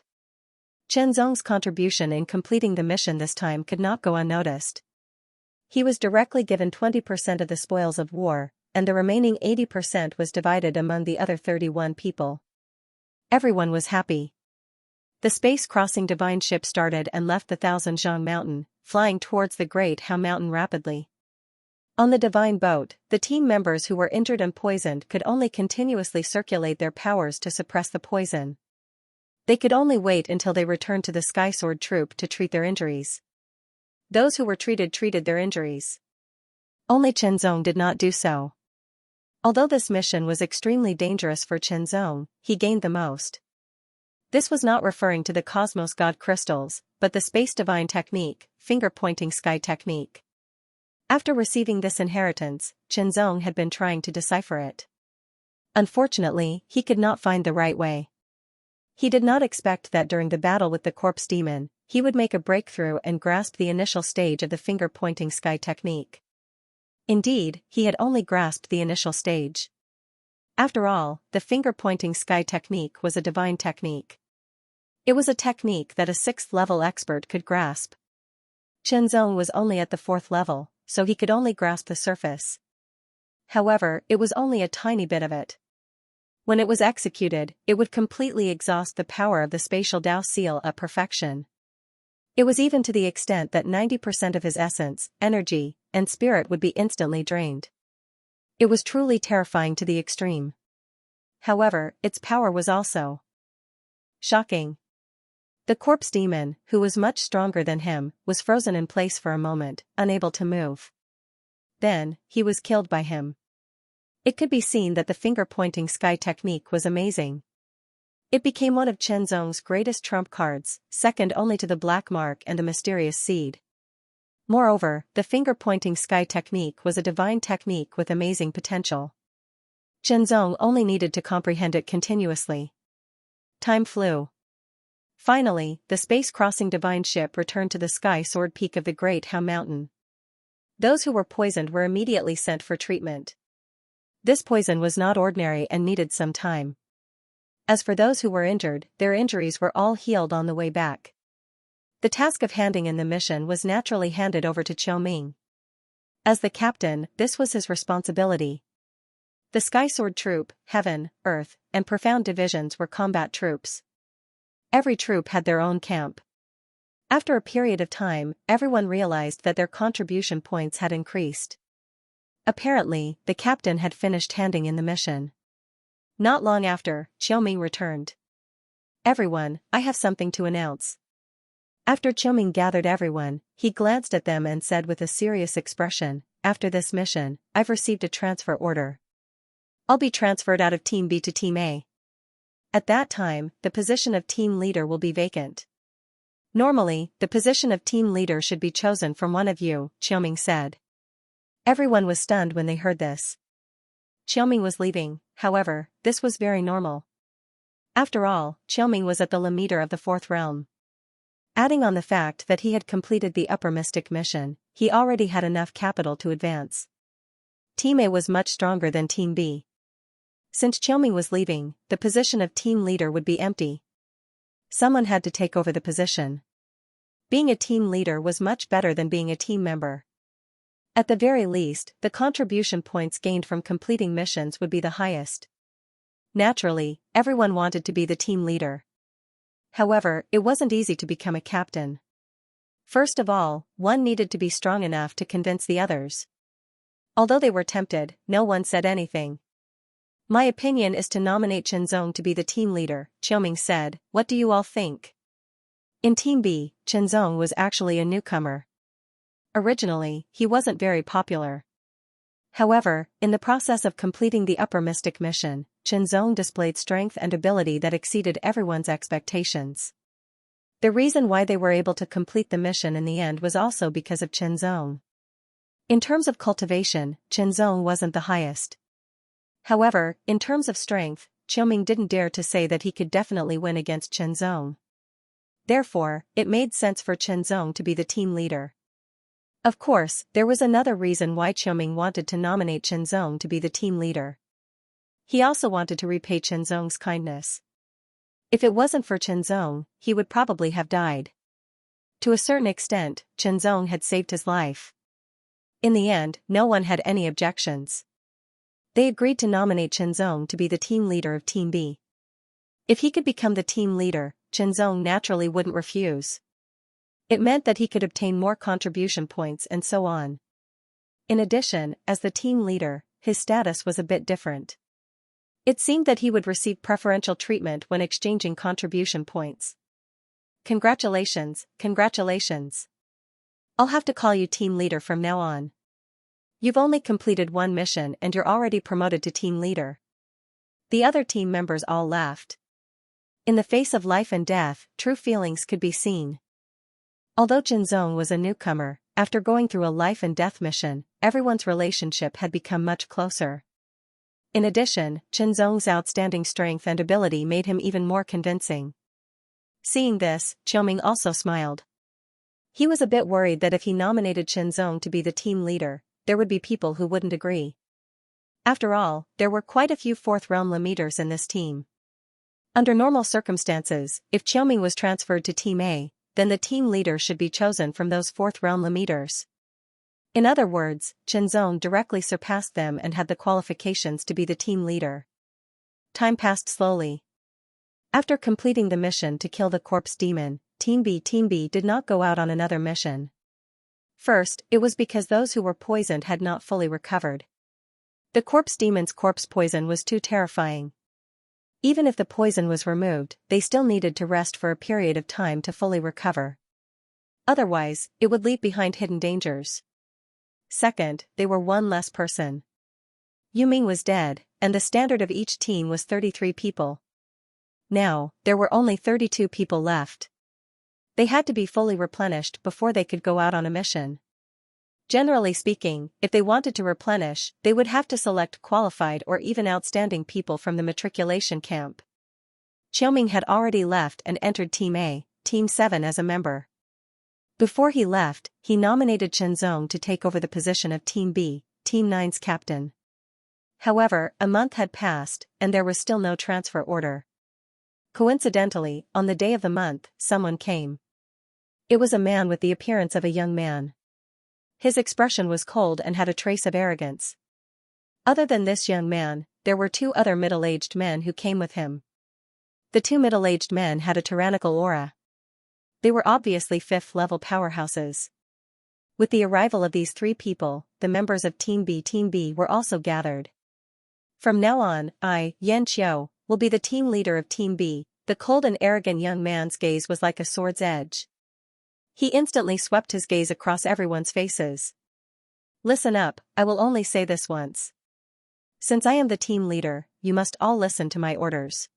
Chen Zong's contribution in completing the mission this time could not go unnoticed. He was directly given 20% of the spoils of war, and the remaining 80% was divided among the other 31 people. Everyone was happy. The space-crossing divine ship started and left the Thousand Zhang Mountain, flying towards the Great Hao Mountain rapidly. On the divine boat, the team members who were injured and poisoned could only continuously circulate their powers to suppress the poison. They could only wait until they returned to the Sky Sword Troop to treat their injuries. Those who were treated their injuries. Only Chen Zong did not do so. Although this mission was extremely dangerous for Chen Zong, he gained the most. This was not referring to the Cosmos God crystals, but the Space Divine Technique, finger-pointing sky technique. After receiving this inheritance, Chen Zong had been trying to decipher it. Unfortunately, he could not find the right way. He did not expect that during the battle with the corpse demon, he would make a breakthrough and grasp the initial stage of the finger-pointing sky technique. Indeed, he had only grasped the initial stage. After all, the finger-pointing sky technique was a divine technique. It was a technique that a 6th-level expert could grasp. Chen Zong was only at the 4th level, so he could only grasp the surface. However, it was only a tiny bit of it. When it was executed, it would completely exhaust the power of the spatial Dao seal at perfection. It was even to the extent that 90% of his essence, energy, and spirit would be instantly drained. It was truly terrifying to the extreme. However, its power was also shocking. The corpse demon, who was much stronger than him, was frozen in place for a moment, unable to move. Then, he was killed by him. It could be seen that the finger-pointing sky technique was amazing. It became one of Chen Zong's greatest trump cards, second only to the black mark and the mysterious seed. Moreover, the finger-pointing sky technique was a divine technique with amazing potential. Chen Zong only needed to comprehend it continuously. Time flew. Finally, the space-crossing divine ship returned to the Sky Sword Peak of the Great Hao Mountain. Those who were poisoned were immediately sent for treatment. This poison was not ordinary and needed some time. As for those who were injured, their injuries were all healed on the way back. The task of handing in the mission was naturally handed over to Qiu Ming. As the captain, this was his responsibility. The Sky Sword Troop, Heaven, Earth, and Profound divisions were combat troops. Every troop had their own camp. After a period of time, everyone realized that their contribution points had increased. Apparently, the captain had finished handing in the mission. Not long after, Qiu Ming returned. Everyone, I have something to announce. After Qiu Ming gathered everyone, he glanced at them and said with a serious expression, after this mission, I've received a transfer order. I'll be transferred out of Team B to Team A. At that time, the position of team leader will be vacant. Normally, the position of team leader should be chosen from one of you, Qiu Ming said. Everyone was stunned when they heard this. Qiu Ming was leaving, however, this was very normal. After all, Qiu Ming was at the limiter of the 4th realm. Adding on the fact that he had completed the upper mystic mission, he already had enough capital to advance. Team A was much stronger than Team B. Since Qiu Ming was leaving, the position of team leader would be empty. Someone had to take over the position. Being a team leader was much better than being a team member. At the very least, the contribution points gained from completing missions would be the highest. Naturally, everyone wanted to be the team leader. However, it wasn't easy to become a captain. First of all, one needed to be strong enough to convince the others. Although they were tempted, no one said anything. My opinion is to nominate Chen Zong to be the team leader, Qiu Ming said. What do you all think? In Team B, Chen Zong was actually a newcomer. Originally, he wasn't very popular. However, in the process of completing the upper mystic mission, Chen Zong displayed strength and ability that exceeded everyone's expectations. The reason why they were able to complete the mission in the end was also because of Chen Zong. In terms of cultivation, Chen Zong wasn't the highest. However, in terms of strength, Qiuming didn't dare to say that he could definitely win against Chen Zong. Therefore, it made sense for Chen Zong to be the team leader. Of course, there was another reason why Qiuming wanted to nominate Chen Zong to be the team leader. He also wanted to repay Chen Zong's kindness. If it wasn't for Chen Zong, he would probably have died. To a certain extent, Chen Zong had saved his life. In the end, no one had any objections. They agreed to nominate Chen Zong to be the team leader of Team B. If he could become the team leader, Chen Zong naturally wouldn't refuse. It meant that he could obtain more contribution points and so on. In addition, as the team leader, his status was a bit different. It seemed that he would receive preferential treatment when exchanging contribution points. Congratulations, congratulations. I'll have to call you team leader from now on. You've only completed one mission and you're already promoted to team leader. The other team members all laughed. In the face of life and death, true feelings could be seen. Although Chen Zong was a newcomer, after going through a life and death mission, everyone's relationship had become much closer. In addition, Chen Zong's outstanding strength and ability made him even more convincing. Seeing this, Qiuming also smiled. He was a bit worried that if he nominated Chen Zong to be the team leader, there would be people who wouldn't agree. After all, there were quite a few fourth realm leaders in this team. Under normal circumstances, if Qiuming was transferred to Team A, then the team leader should be chosen from those fourth realm leaders. In other words, Chen Zong directly surpassed them and had the qualifications to be the team leader. Time passed slowly. After completing the mission to kill the corpse demon, Team B did not go out on another mission. First, it was because those who were poisoned had not fully recovered. The corpse demon's corpse poison was too terrifying. Even if the poison was removed, they still needed to rest for a period of time to fully recover. Otherwise, it would leave behind hidden dangers. Second, they were one less person. Yu Ming was dead, and the standard of each team was 33 people. Now, there were only 32 people left. They had to be fully replenished before they could go out on a mission. Generally speaking, if they wanted to replenish, they would have to select qualified or even outstanding people from the matriculation camp. Qiuming had already left and entered Team A, Team 7 as a member. Before he left, he nominated Chen Zong to take over the position of Team B, Team 9's captain. However, a month had passed, and there was still no transfer order. Coincidentally, on the day of the month, someone came. It was a man with the appearance of a young man. His expression was cold and had a trace of arrogance. Other than this young man, there were two other middle-aged men who came with him. The two middle-aged men had a tyrannical aura. They were obviously fifth-level powerhouses. With the arrival of these three people, the members of Team B were also gathered. From now on, I, Xianxia, will be the team leader of Team B. The cold and arrogant young man's gaze was like a sword's edge. He instantly swept his gaze across everyone's faces. Listen up, I will only say this once. Since I am the team leader, you must all listen to my orders.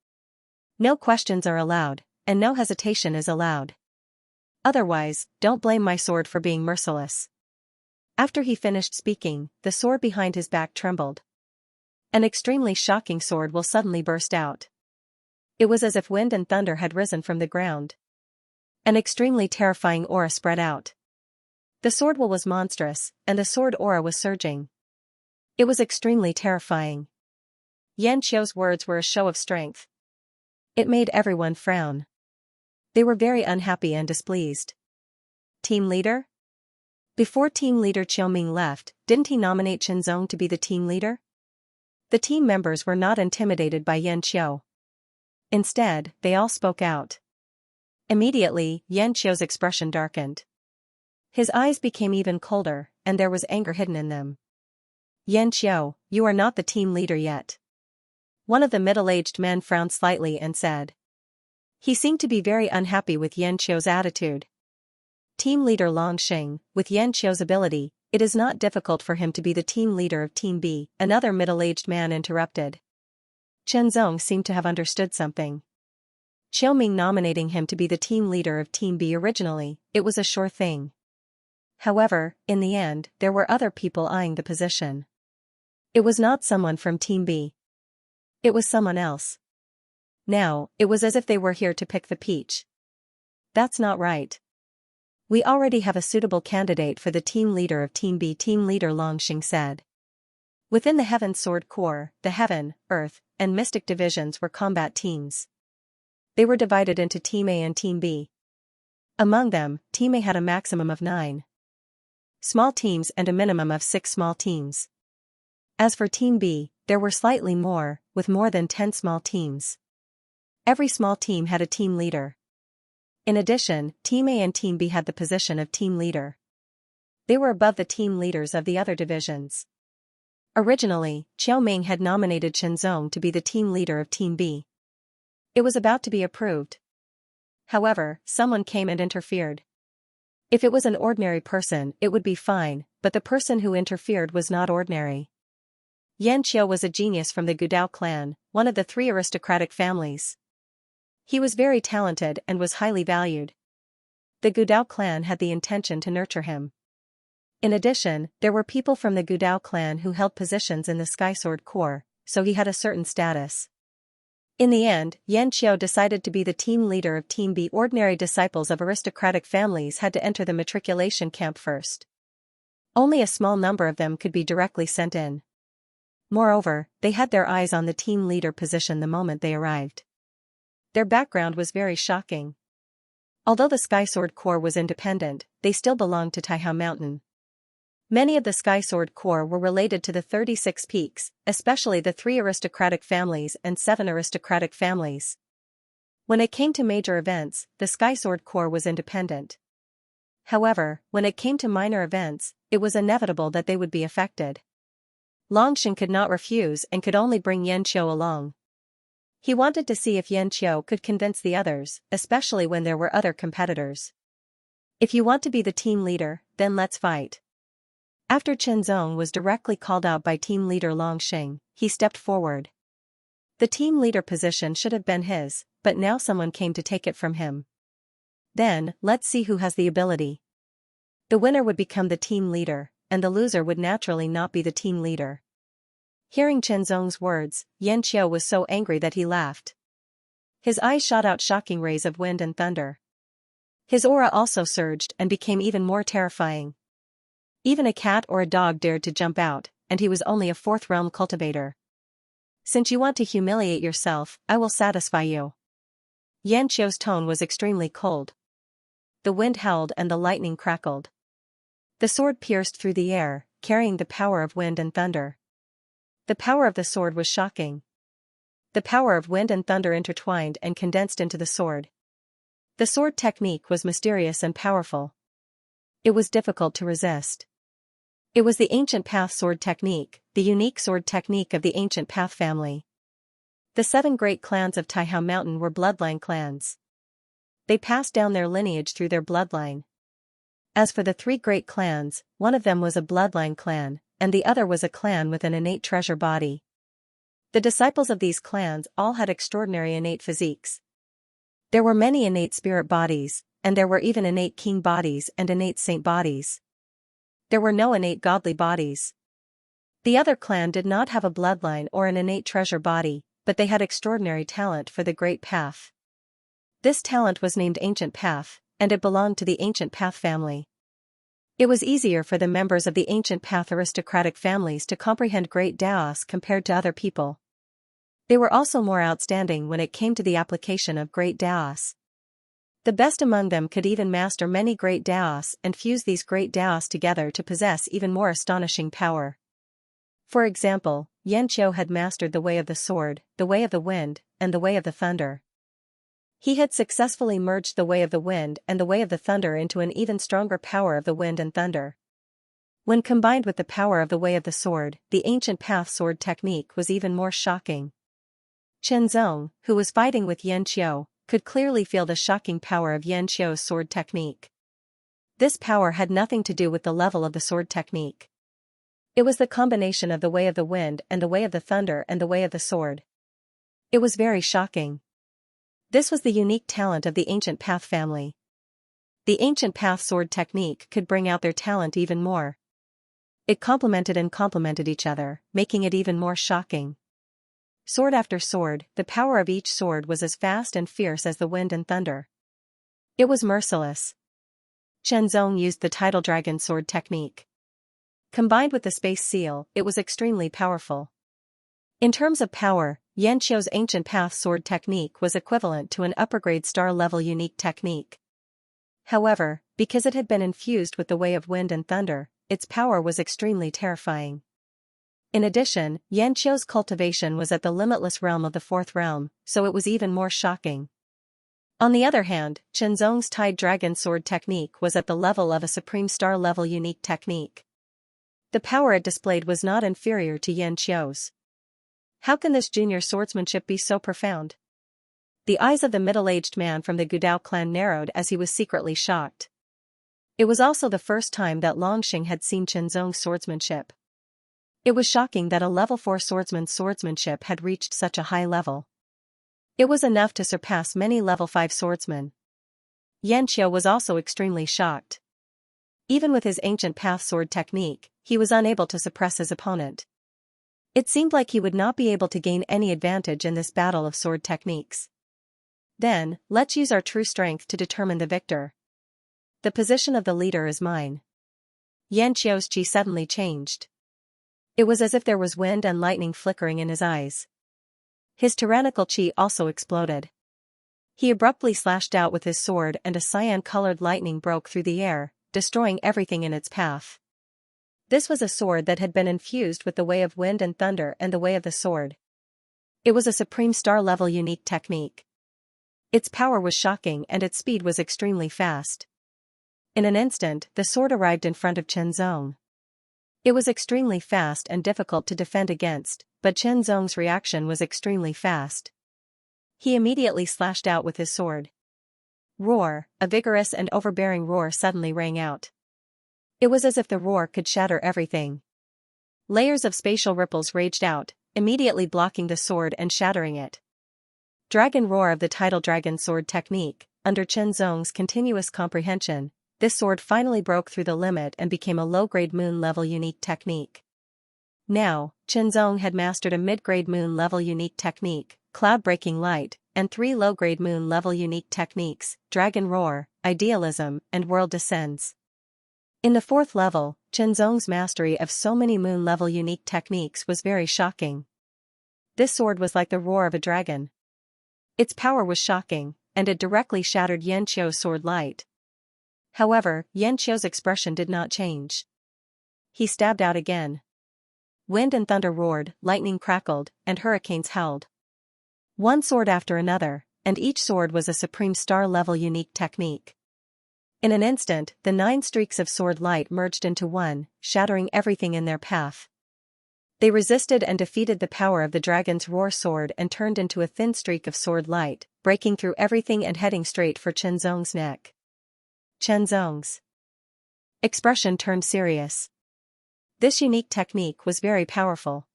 No questions are allowed, and no hesitation is allowed. Otherwise, don't blame my sword for being merciless. After he finished speaking, the sword behind his back trembled. An extremely shocking sword will suddenly burst out. It was as if wind and thunder had risen from the ground. An extremely terrifying aura spread out. The sword will was monstrous, and the sword aura was surging. It was extremely terrifying. Xianxia's words were a show of strength. It made everyone frown. They were very unhappy and displeased. Team leader? Before team leader Qiuming left, didn't he nominate Chen Zong to be the team leader? The team members were not intimidated by Xianxia. Instead, they all spoke out. Immediately, Xianxia's expression darkened. His eyes became even colder, and there was anger hidden in them. Xianxia, you are not the team leader yet. One of the middle-aged men frowned slightly and said. He seemed to be very unhappy with Xianxia's attitude. Team leader Longxing, with Xianxia's ability, it is not difficult for him to be the team leader of Team B, another middle-aged man interrupted. Chen Zong seemed to have understood something. Qiao Ming nominating him to be the team leader of Team B originally, it was a sure thing. However, in the end, there were other people eyeing the position. It was not someone from Team B. It was someone else. Now, it was as if they were here to pick the peach. That's not right. We already have a suitable candidate for the team leader of Team B, Team Leader Longxing said. Within the Heaven Sword Corps, the Heaven, Earth, and Mystic divisions were combat teams. They were divided into Team A and Team B. Among them, Team A had a maximum of 9 small teams and a minimum of 6 small teams. As for Team B, there were slightly more, with more than 10 small teams. Every small team had a team leader. In addition, Team A and Team B had the position of team leader. They were above the team leaders of the other divisions. Originally, Qiao Ming had nominated Chen Zong to be the team leader of Team B. It was about to be approved. However, someone came and interfered. If it was an ordinary person, it would be fine, but the person who interfered was not ordinary. Xianxia was a genius from the Gudao clan, one of the 3 aristocratic families. He was very talented and was highly valued. The Gudao clan had the intention to nurture him. In addition, there were people from the Gudao clan who held positions in the Sky Sword Corps, so he had a certain status. In the end, Xianxia decided to be the team leader of Team B. Ordinary disciples of aristocratic families had to enter the matriculation camp first. Only a small number of them could be directly sent in. Moreover, they had their eyes on the team leader position the moment they arrived. Their background was very shocking. Although the Sky Sword Corps was independent, they still belonged to Taihao Mountain. Many of the Sky Sword Corps were related to the 36 peaks, especially the 3 aristocratic families and 7 aristocratic families. When it came to major events, the Sky Sword Corps was independent. However, when it came to minor events, it was inevitable that they would be affected. Longxing could not refuse and could only bring Xianxia along. He wanted to see if Xianxia could convince the others, especially when there were other competitors. If you want to be the team leader, then let's fight. After Chen Zong was directly called out by team leader Longxing, he stepped forward. The team leader position should have been his, but now someone came to take it from him. Then, let's see who has the ability. The winner would become the team leader, and the loser would naturally not be the team leader. Hearing Chen Zong's words, Xianxia was so angry that he laughed. His eyes shot out shocking rays of wind and thunder. His aura also surged and became even more terrifying. Even a cat or a dog dared to jump out, and he was only a 4th realm cultivator. Since you want to humiliate yourself, I will satisfy you. Yanqiao's tone was extremely cold. The wind howled and the lightning crackled. The sword pierced through the air, carrying the power of wind and thunder. The power of the sword was shocking. The power of wind and thunder intertwined and condensed into the sword. The sword technique was mysterious and powerful. It was difficult to resist. It was the ancient path sword technique, the unique sword technique of the ancient path family. The 7 great clans of Taihao Mountain were bloodline clans. They passed down their lineage through their bloodline. As for the 3 great clans, one of them was a bloodline clan, and the other was a clan with an innate treasure body. The disciples of these clans all had extraordinary innate physiques. There were many innate spirit bodies, and there were even innate king bodies and innate saint bodies. There were no innate godly bodies. The other clan did not have a bloodline or an innate treasure body, but they had extraordinary talent for the great path. This talent was named Ancient Path, and it belonged to the Ancient Path family. It was easier for the members of the Ancient Path aristocratic families to comprehend great Daos compared to other people. They were also more outstanding when it came to the application of great Daos. The best among them could even master many great Daos and fuse these great Daos together to possess even more astonishing power. For example, Yanqiao had mastered the way of the sword, the way of the wind, and the way of the thunder. He had successfully merged the way of the wind and the way of the thunder into an even stronger power of the wind and thunder. When combined with the power of the way of the sword, the ancient path sword technique was even more shocking. Chen Zong, who was fighting with Yanqiao, could clearly feel the shocking power of Yanqiao's sword technique. This power had nothing to do with the level of the sword technique. It was the combination of the way of the wind and the way of the thunder and the way of the sword. It was very shocking. This was the unique talent of the Ancient Path family. The Ancient Path sword technique could bring out their talent even more. It complemented and complemented each other, making it even more shocking. Sword after sword, the power of each sword was as fast and fierce as the wind and thunder. It was merciless. Xianxia used the Tidal Dragon sword technique. Combined with the Space Seal, it was extremely powerful. In terms of power, Xianxia's Ancient Path sword technique was equivalent to an upper-grade star-level unique technique. However, because it had been infused with the way of wind and thunder, its power was extremely terrifying. In addition, Xianxia's cultivation was at the limitless realm of the fourth realm, so it was even more shocking. On the other hand, Xianxia's Tide Dragon sword technique was at the level of a supreme star-level unique technique. The power it displayed was not inferior to Xianxia's. How can this junior swordsmanship be so profound? The eyes of the middle-aged man from the Gudao clan narrowed as he was secretly shocked. It was also the first time that Longxing had seen Xianxia's swordsmanship. It was shocking that a level 4 swordsman's swordsmanship had reached such a high level. It was enough to surpass many level 5 swordsmen. Xianxia was also extremely shocked. Even with his Ancient Path sword technique, he was unable to suppress his opponent. It seemed like he would not be able to gain any advantage in this battle of sword techniques. Then, let's use our true strength to determine the victor. The position of the leader is mine. Xianxia's chi suddenly changed. It was as if there was wind and lightning flickering in his eyes. His tyrannical chi also exploded. He abruptly slashed out with his sword and a cyan-colored lightning broke through the air, destroying everything in its path. This was a sword that had been infused with the way of wind and thunder and the way of the sword. It was a supreme star-level unique technique. Its power was shocking and its speed was extremely fast. In an instant, the sword arrived in front of Xianxia. It was extremely fast and difficult to defend against, but Xianxia's reaction was extremely fast. He immediately slashed out with his sword. Roar, a vigorous and overbearing roar suddenly rang out. It was as if the roar could shatter everything. Layers of spatial ripples raged out, immediately blocking the sword and shattering it. Dragon roar of the Tidal Dragon sword technique, under Xianxia's continuous comprehension, this sword finally broke through the limit and became a low-grade moon-level unique technique. Now, Xianxia had mastered a mid-grade moon-level unique technique, cloud-breaking light, and 3 low-grade moon-level unique techniques, Dragon Roar, Idealism, and World Descends. In the 4th level, Xianxia's mastery of so many moon-level unique techniques was very shocking. This sword was like the roar of a dragon. Its power was shocking, and it directly shattered Xianxia's sword light. However, Xianxia's expression did not change. He stabbed out again. Wind and thunder roared, lightning crackled, and hurricanes howled. One sword after another, and each sword was a supreme star-level unique technique. In an instant, the 9 streaks of sword light merged into one, shattering everything in their path. They resisted and defeated the power of the dragon's roar sword and turned into a thin streak of sword light, breaking through everything and heading straight for Xianxia's neck. Xianxia's expression turned serious. This unique technique was very powerful.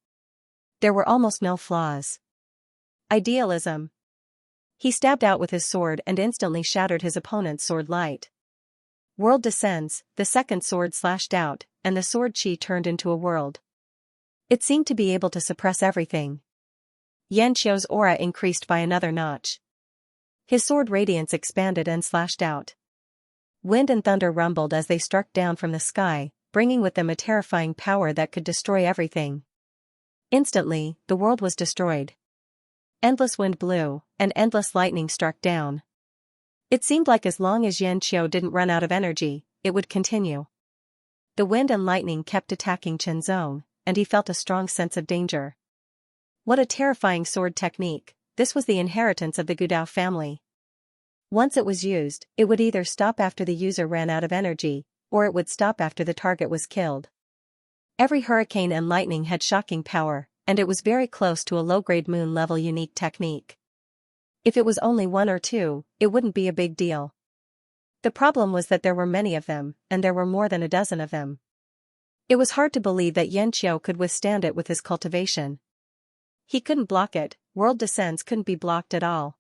There were almost no flaws. Idealism. He stabbed out with his sword and instantly shattered his opponent's sword light. World Descends, the second sword slashed out, and the sword chi turned into a world. It seemed to be able to suppress everything. Xianxia's aura increased by another notch. His sword radiance expanded and slashed out. Wind and thunder rumbled as they struck down from the sky, bringing with them a terrifying power that could destroy everything. Instantly, the world was destroyed. Endless wind blew, and endless lightning struck down. It seemed like as long as Xianxia didn't run out of energy, it would continue. The wind and lightning kept attacking Xianxia, and he felt a strong sense of danger. What a terrifying sword technique! This was the inheritance of the Gudao family. Once it was used, it would either stop after the user ran out of energy, or it would stop after the target was killed. Every hurricane and lightning had shocking power, and it was very close to a low-grade moon-level unique technique. If it was only 1 or 2, it wouldn't be a big deal. The problem was that there were many of them, and there were more than a dozen of them. It was hard to believe that Xianxia could withstand it with his cultivation. He couldn't block it, World Descends couldn't be blocked at all.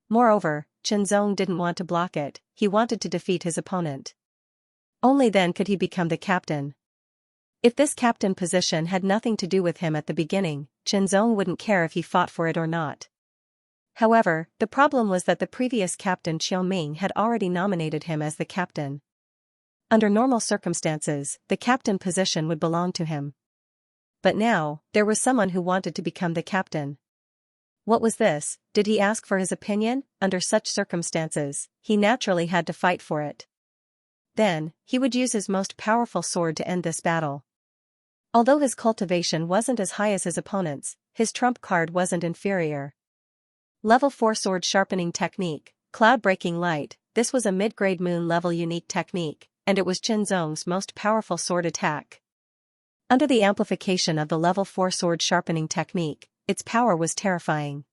Moreover, Zong didn't want to block it, he wanted to defeat his opponent. Only then could he become the captain. If this captain position had nothing to do with him at the beginning, Zong wouldn't care if he fought for it or not. However, the problem was that the previous captain Xiaoming had already nominated him as the captain. Under normal circumstances, the captain position would belong to him. But now, there was someone who wanted to become the captain. What was this? Did he ask for his opinion? Under such circumstances, he naturally had to fight for it. Then, he would use his most powerful sword to end this battle. Although his cultivation wasn't as high as his opponent's, his trump card wasn't inferior. Level 4 Sword Sharpening Technique, Cloud Breaking Light. This was a mid-grade moon level unique technique, and it was Zong's most powerful sword attack. Under the amplification of the level 4 sword sharpening technique, its power was terrifying.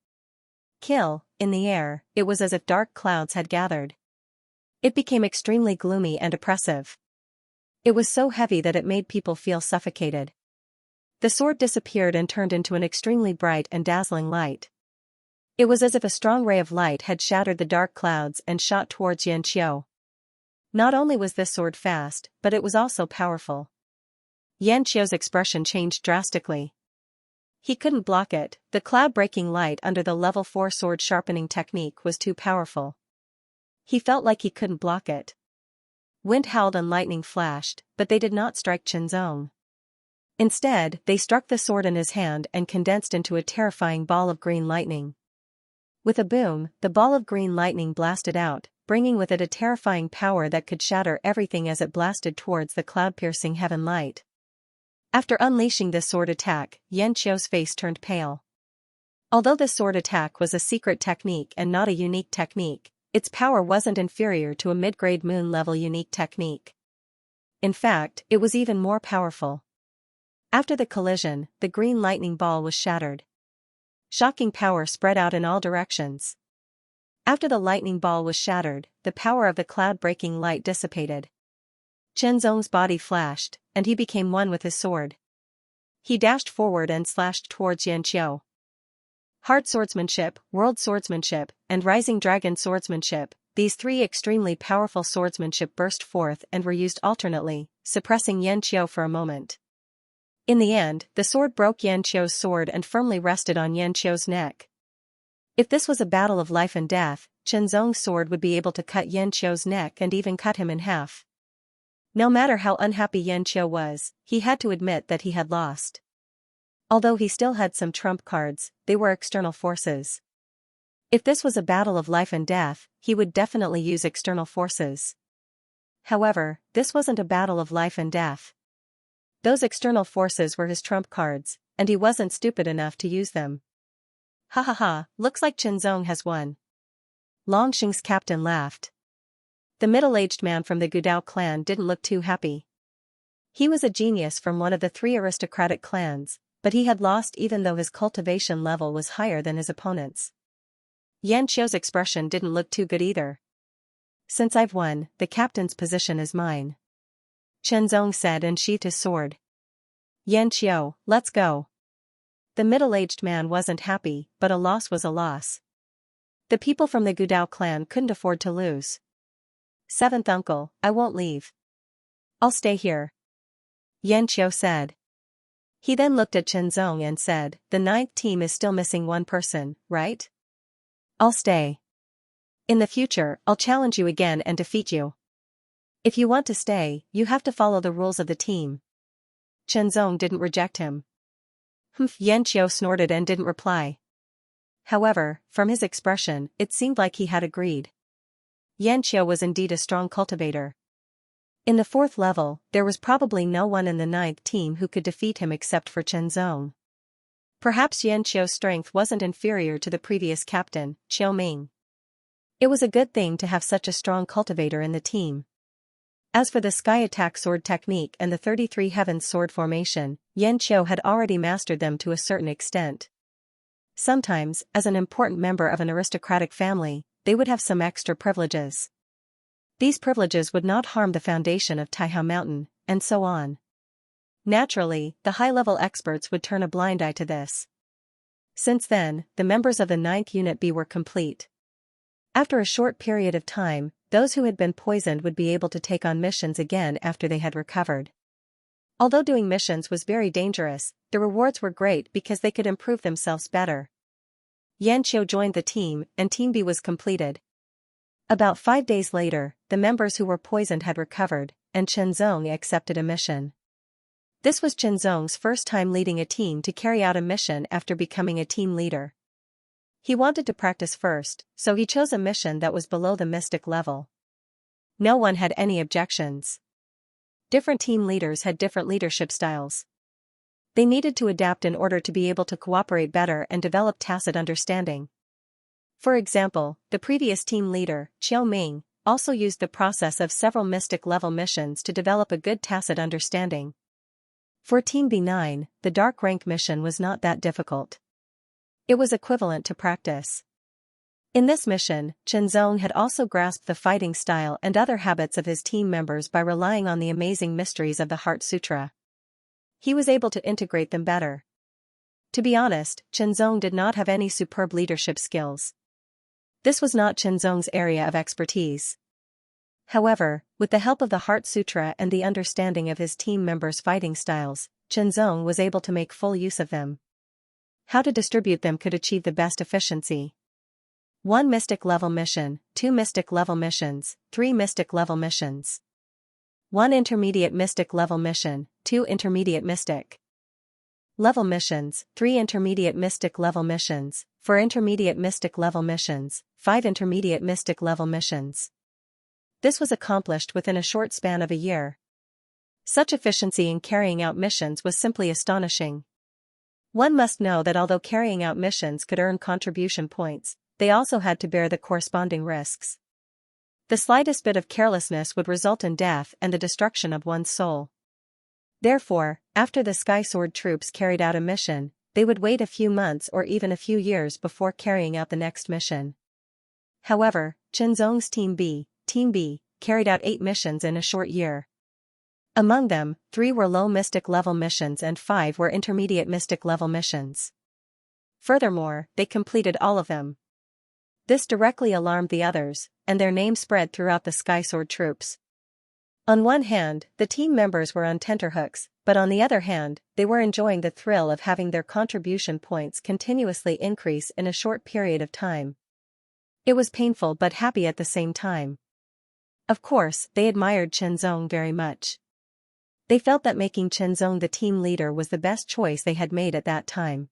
In the air, it was as if dark clouds had gathered. It became extremely gloomy and oppressive. It was so heavy that it made people feel suffocated. The sword disappeared and turned into an extremely bright and dazzling light. It was as if a strong ray of light had shattered the dark clouds and shot towards Xianxia. Not only was this sword fast, but it was also powerful. Xianxia's expression changed drastically. He couldn't block it, the cloud-breaking light under the level 4 sword sharpening technique was too powerful. He felt like he couldn't block it. Wind howled and lightning flashed, but they did not strike Zong. Instead, they struck the sword in his hand and condensed into a terrifying ball of green lightning. With a boom, the ball of green lightning blasted out, bringing with it a terrifying power that could shatter everything as it blasted towards the cloud-piercing heaven light. After unleashing this sword attack, Xianxia's face turned pale. Although this sword attack was a secret technique and not a unique technique, its power wasn't inferior to a mid-grade moon-level unique technique. In fact, it was even more powerful. After the collision, the green lightning ball was shattered. Shocking power spread out in all directions. After the lightning ball was shattered, the power of the cloud-breaking light dissipated. Zong's body flashed, and he became one with his sword. He dashed forward and slashed towards Xianxia. Hard swordsmanship, world swordsmanship, and rising dragon swordsmanship, these three extremely powerful swordsmanship burst forth and were used alternately, suppressing Xianxia for a moment. In the end, the sword broke Xianxia's sword and firmly rested on Xianxia's neck. If this was a battle of life and death, Zong's sword would be able to cut Xianxia's neck and even cut him in half. No matter how unhappy Xianxia was, he had to admit that he had lost. Although he still had some trump cards, they were external forces. If this was a battle of life and death, he would definitely use external forces. However, this wasn't a battle of life and death. Those external forces were his trump cards, and he wasn't stupid enough to use them. Ha ha ha, looks like Zong has won. Longxing's captain laughed. The middle-aged man from the Gudao clan didn't look too happy. He was a genius from one of the three aristocratic clans, but he had lost even though his cultivation level was higher than his opponent's. Xianxia's expression didn't look too good either. Since I've won, the captain's position is mine, Zong said and sheathed his sword. Xianxia, let's go. The middle-aged man wasn't happy, but a loss was a loss. The people from the Gudao clan couldn't afford to lose. Seventh uncle, I won't leave. I'll stay here, Xianxia said. He then looked at Zong and said, the ninth team is still missing one person, right? I'll stay. In the future, I'll challenge you again and defeat you. If you want to stay, you have to follow the rules of the team. Zong didn't reject him. Xianxia snorted and didn't reply. However, from his expression, it seemed like he had agreed. Xianxia was indeed a strong cultivator. In the 4th level, there was probably no one in the 9th team who could defeat him except for Zong. Perhaps Xianxia's strength wasn't inferior to the previous captain, Xiaoming. It was a good thing to have such a strong cultivator in the team. As for the sky attack sword technique and the 33 heavens sword formation, Xianxia had already mastered them to a certain extent. Sometimes, as an important member of an aristocratic family, they would have some extra privileges. These privileges would not harm the foundation of Taihao Mountain, and so on. Naturally, the high-level experts would turn a blind eye to this. Since then, the members of the 9th Unit B were complete. After a short period of time, those who had been poisoned would be able to take on missions again after they had recovered. Although doing missions was very dangerous, the rewards were great because they could improve themselves better. Xianxia joined the team, and Team B was completed. About 5 days later, the members who were poisoned had recovered, and Chenzong accepted a mission. This was Chenzong's first time leading a team to carry out a mission after becoming a team leader. He wanted to practice first, so he chose a mission that was below the mystic level. No one had any objections. Different team leaders had different leadership styles. They needed to adapt in order to be able to cooperate better and develop tacit understanding. For example, the previous team leader, Qiao Ming, also used the process of several mystic level missions to develop a good tacit understanding. For Team B9, the dark rank mission was not that difficult. It was equivalent to practice. In this mission, Chenzong had also grasped the fighting style and other habits of his team members by relying on the amazing mysteries of the Heart Sutra. He was able to integrate them better. To be honest, Chenzong did not have any superb leadership skills. This was not Chenzong's area of expertise. However, with the help of the Heart Sutra and the understanding of his team members' fighting styles, Chenzong was able to make full use of them. How to distribute them could achieve the best efficiency. 1 mystic level mission, 2 mystic level missions, 3 mystic level missions. 1 intermediate mystic level mission, 2 intermediate mystic level missions, 3 intermediate mystic level missions, 4 intermediate mystic level missions, 5 intermediate mystic level missions. This was accomplished within a short span of a year. Such efficiency in carrying out missions was simply astonishing. One must know that although carrying out missions could earn contribution points, they also had to bear the corresponding risks. The slightest bit of carelessness would result in death and the destruction of one's soul. Therefore, after the Sky Sword troops carried out a mission, they would wait a few months or even a few years before carrying out the next mission. However, Chenzong's Team B, carried out 8 missions in a short year. Among them, 3 were low mystic level missions and 5 were intermediate mystic level missions. Furthermore, they completed all of them. This directly alarmed the others, and their name spread throughout the Sky Sword troops. On one hand, the team members were on tenterhooks, but on the other hand, they were enjoying the thrill of having their contribution points continuously increase in a short period of time. It was painful but happy at the same time. Of course, they admired Chenzong very much. They felt that making Chenzong the team leader was the best choice they had made at that time.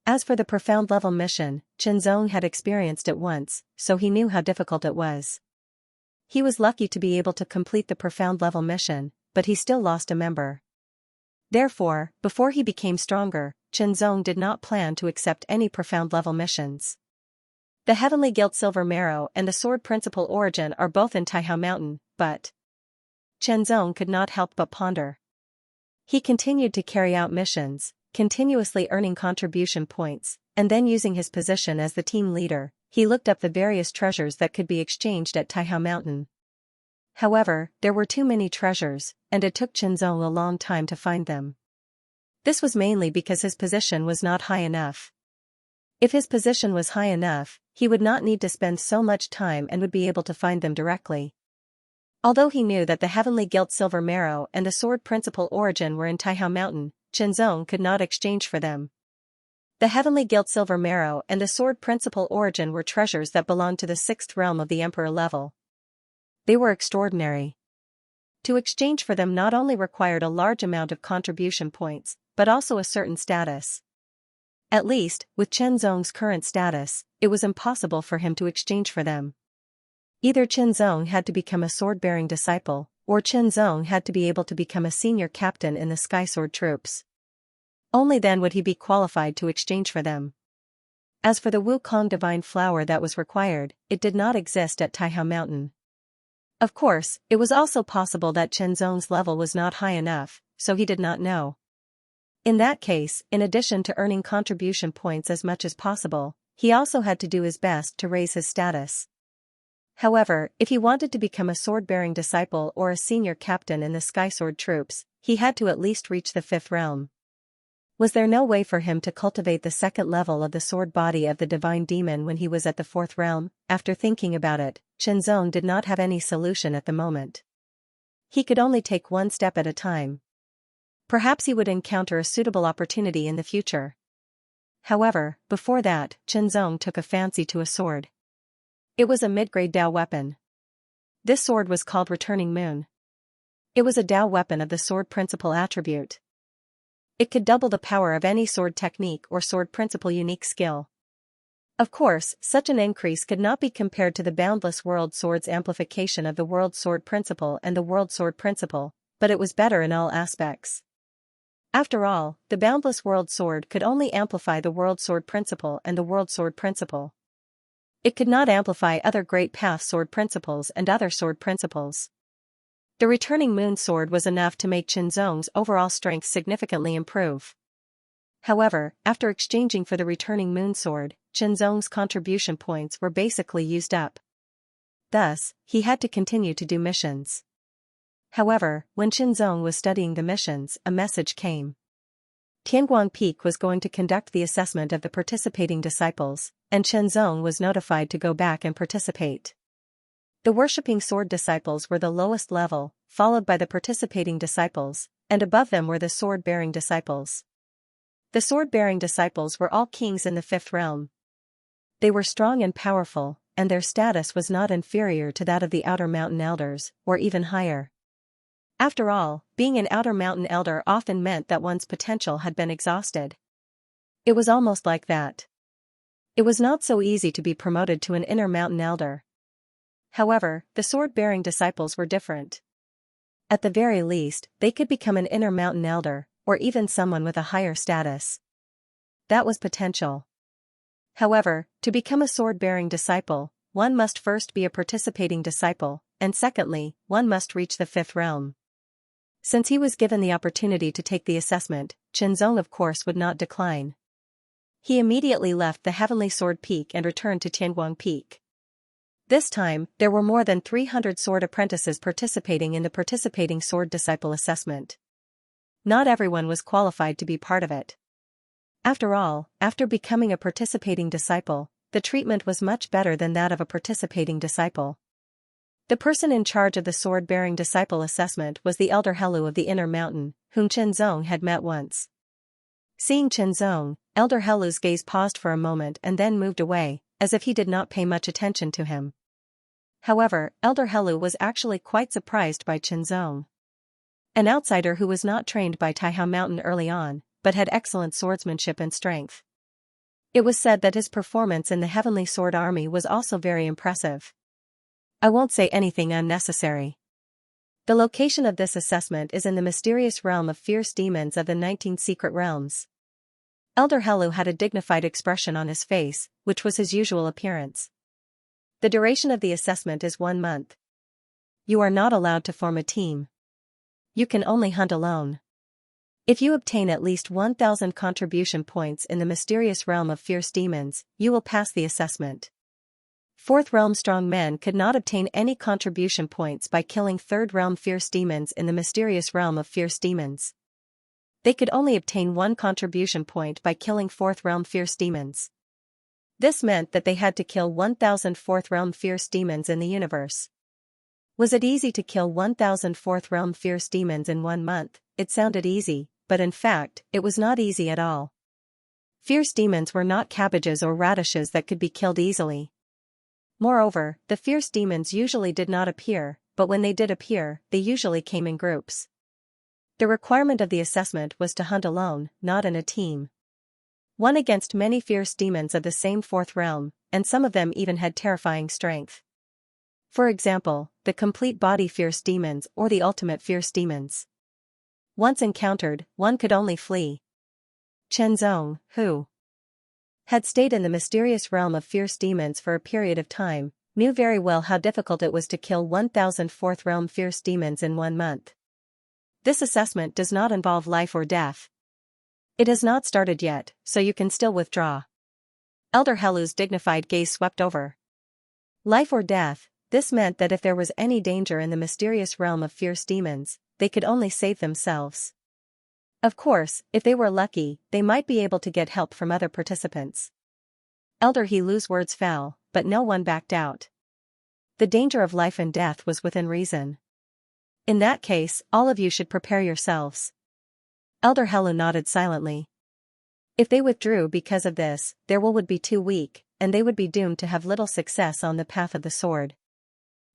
As for the profound level mission, Chenzong had experienced it once, so he knew how difficult it was. He was lucky to be able to complete the profound level mission, but he still lost a member. Therefore, before he became stronger, Chenzong did not plan to accept any profound level missions. The Heavenly Guild Silver Marrow and the Sword Principal Origin are both in Taihao Mountain, but Chenzong could not help but ponder. He continued to carry out missions, continuously earning contribution points, and then using his position as the team leader, he looked up the various treasures that could be exchanged at Taihao Mountain. However, there were too many treasures, and it took Chenzong a long time to find them. This was mainly because his position was not high enough. If his position was high enough, he would not need to spend so much time and would be able to find them directly. Although he knew that the Heavenly Guild Silver Marrow and the Sword Principal Origin were in Taihao Mountain, Chenzong could not exchange for them. The Heavenly Guild Silver Marrow and the Sword Principal Origin were treasures that belonged to the 6th realm of the Emperor level. They were extraordinary. To exchange for them not only required a large amount of contribution points, but also a certain status. At least, with Chenzong's current status, it was impossible for him to exchange for them. Either Chenzong had to become a sword-bearing disciple, or Chenzong had to be able to become a senior captain in the Sky Sword troops. Only then would he be qualified to exchange for them. As for the Wukong divine flower that was required, it did not exist at Taihao Mountain. Of course, it was also possible that Chenzong's level was not high enough, so he did not know. In that case, in addition to earning contribution points as much as possible, he also had to do his best to raise his status. However, if he wanted to become a sword-bearing disciple or a senior captain in the Sky Sword troops, he had to at least reach the 5th realm. Was there no way for him to cultivate the second level of the sword body of the divine demon when he was at the fourth realm? After thinking about it, Shenzong did not have any solution at the moment. He could only take one step at a time. Perhaps he would encounter a suitable opportunity in the future. However, before that, Shenzong took a fancy to a sword. It was a mid-grade Dao weapon. This sword was called Returning Moon. It was a Dao weapon of the sword principle attribute. It could double the power of any sword technique or sword principle unique skill. Of course, such an increase could not be compared to the Boundless World Sword's amplification of the World Sword Principle and the World Sword Principle, but it was better in all aspects. After all, the Boundless World Sword could only amplify the World Sword Principle and the World Sword Principle. It could not amplify other Great Path Sword Principles and other Sword Principles. The Returning Moon Sword was enough to make Shenzong's overall strength significantly improve. However, after exchanging for the Returning Moon Sword, Shenzong's contribution points were basically used up. Thus, he had to continue to do missions. However, when Shenzong was studying the missions, a message came. Tianguang Peak was going to conduct the assessment of the participating disciples, and Shenzong was notified to go back and participate. The worshipping sword disciples were the lowest level, followed by the participating disciples, and above them were the sword-bearing disciples. The sword-bearing disciples were all kings in the fifth realm. They were strong and powerful, and their status was not inferior to that of the Outer Mountain Elders, or even higher. After all, being an Outer Mountain Elder often meant that one's potential had been exhausted. It was almost like that. It was not so easy to be promoted to an Inner Mountain Elder. However, the sword-bearing disciples were different. At the very least, they could become an Inner Mountain Elder, or even someone with a higher status. That was potential. However, to become a sword-bearing disciple, one must first be a participating disciple, and secondly, one must reach the fifth realm. Since he was given the opportunity to take the assessment, Shenzong of course would not decline. He immediately left the Heavenly Sword Peak and returned to Tianguang Peak. This time, there were more than 300 sword apprentices participating in the participating sword disciple assessment. Not everyone was qualified to be part of it. After all, after becoming a participating disciple, the treatment was much better than that of a participating disciple. The person in charge of the sword-bearing disciple assessment was the Elder Helu of the Inner Mountain, whom Shenzong had met once. Seeing Shenzong, Elder Helu's gaze paused for a moment and then moved away, as if he did not pay much attention to him. However, Elder Helu was actually quite surprised by Shenzong. An outsider who was not trained by Taihao Mountain early on, but had excellent swordsmanship and strength. It was said that his performance in the Heavenly Sword Army was also very impressive. I won't say anything unnecessary. The location of this assessment is in the mysterious realm of fierce demons of the 19 secret realms. Elder Helu had a dignified expression on his face, which was his usual appearance. The duration of the assessment is 1 month. You are not allowed to form a team. You can only hunt alone. If you obtain at least 1,000 contribution points in the mysterious realm of fierce demons, you will pass the assessment. Fourth realm strong men could not obtain any contribution points by killing third realm fierce demons in the mysterious realm of fierce demons. They could only obtain 1 contribution point by killing fourth realm fierce demons. This meant that they had to kill 1,000 fourth realm fierce demons in the universe. Was it easy to kill 1,000 fourth realm fierce demons in 1 month? It sounded easy, but in fact, it was not easy at all. Fierce demons were not cabbages or radishes that could be killed easily. Moreover, the fierce demons usually did not appear, but when they did appear, they usually came in groups. The requirement of the assessment was to hunt alone, not in a team. One against many fierce demons of the same fourth realm, and some of them even had terrifying strength. For example, the complete body fierce demons or the ultimate fierce demons. Once encountered, one could only flee. Shenzong, who had stayed in the mysterious realm of fierce demons for a period of time, knew very well how difficult it was to kill 1,000 fourth realm fierce demons in 1 month. This assessment does not involve life or death. It has not started yet, so you can still withdraw. Elder Helu's dignified gaze swept over. Life or death, this meant that if there was any danger in the mysterious realm of fierce demons, they could only save themselves. Of course, if they were lucky, they might be able to get help from other participants. Elder He Lu's words fell, but no one backed out. The danger of life and death was within reason. In that case, all of you should prepare yourselves. Elder He Lu nodded silently. If they withdrew because of this, their will would be too weak, and they would be doomed to have little success on the path of the sword.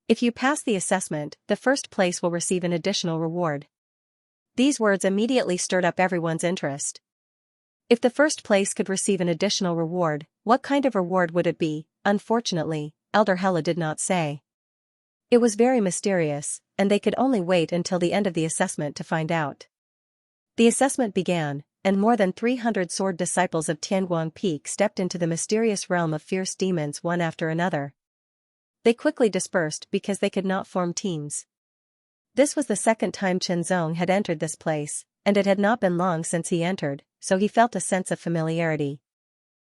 If you pass the assessment, the first place will receive an additional reward. These words immediately stirred up everyone's interest. If the first place could receive an additional reward, what kind of reward would it be? Unfortunately, Elder He Lu did not say. It was very mysterious, and they could only wait until the end of the assessment to find out. The assessment began, and more than 300 sword disciples of Tianguang Peak stepped into the mysterious realm of fierce demons one after another. They quickly dispersed because they could not form teams. This was the second time Chenzong had entered this place, and it had not been long since he entered, so he felt a sense of familiarity.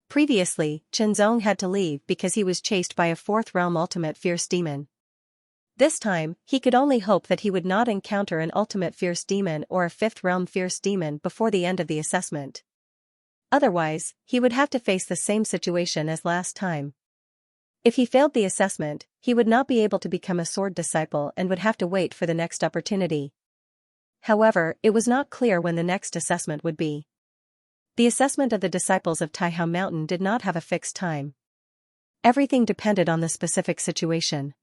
Previously, Chenzong had to leave because he was chased by a fourth realm ultimate fierce demon. This time, he could only hope that he would not encounter an ultimate fierce demon or a fifth realm fierce demon before the end of the assessment. Otherwise, he would have to face the same situation as last time. If he failed the assessment, he would not be able to become a sword disciple and would have to wait for the next opportunity. However, it was not clear when the next assessment would be. The assessment of the disciples of Taihao Mountain did not have a fixed time. Everything depended on the specific situation.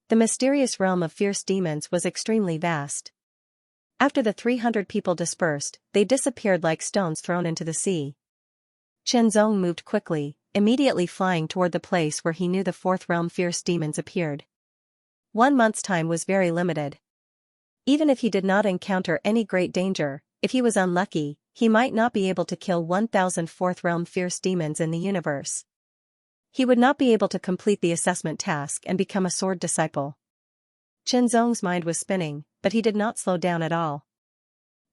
The mysterious realm of fierce demons was extremely vast. After the 300 people dispersed, they disappeared like stones thrown into the sea. Chenzong moved quickly, immediately flying toward the place where he knew the fourth realm fierce demons appeared. 1 month's time was very limited. Even if he did not encounter any great danger, if he was unlucky, he might not be able to kill 1,000 fourth realm fierce demons in the universe. He would not be able to complete the assessment task and become a sword disciple. Chenzong's mind was spinning, but he did not slow down at all.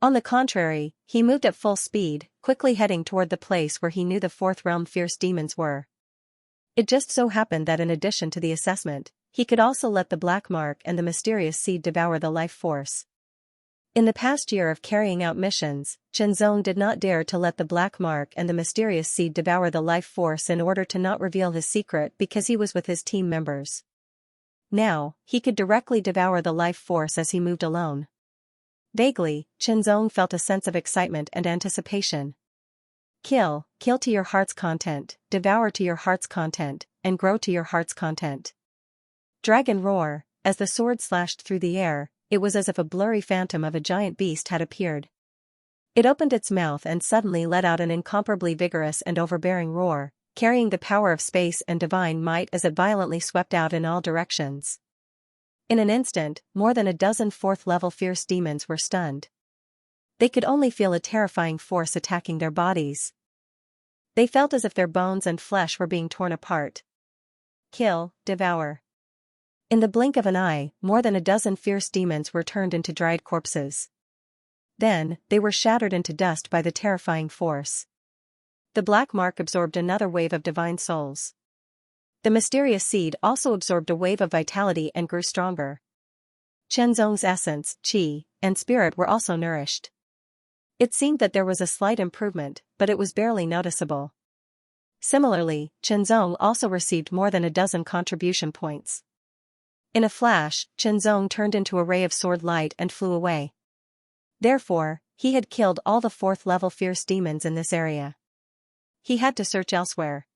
On the contrary, he moved at full speed, quickly heading toward the place where he knew the fourth realm fierce demons were. It just so happened that in addition to the assessment, he could also let the black mark and the mysterious seed devour the life force. In the past year of carrying out missions, Chenzong did not dare to let the black mark and the mysterious seed devour the life force in order to not reveal his secret because he was with his team members. Now, he could directly devour the life force as he moved alone. Vaguely, Chenzong felt a sense of excitement and anticipation. Kill to your heart's content, devour to your heart's content, and grow to your heart's content. Dragon roar, as the sword slashed through the air, it was as if a blurry phantom of a giant beast had appeared. It opened its mouth and suddenly let out an incomparably vigorous and overbearing roar, carrying the power of space and divine might as it violently swept out in all directions. In an instant, more than a dozen fourth-level fierce demons were stunned. They could only feel a terrifying force attacking their bodies. They felt as if their bones and flesh were being torn apart. Kill, devour. In the blink of an eye, more than a dozen fierce demons were turned into dried corpses. Then, they were shattered into dust by the terrifying force. The black mark absorbed another wave of divine souls. The mysterious seed also absorbed a wave of vitality and grew stronger. Chenzong's essence, qi, and spirit were also nourished. It seemed that there was a slight improvement, but it was barely noticeable. Similarly, Chenzong also received more than a dozen contribution points. In a flash, Chenzong turned into a ray of sword light and flew away. Therefore, he had killed all the fourth-level fierce demons in this area. He had to search elsewhere.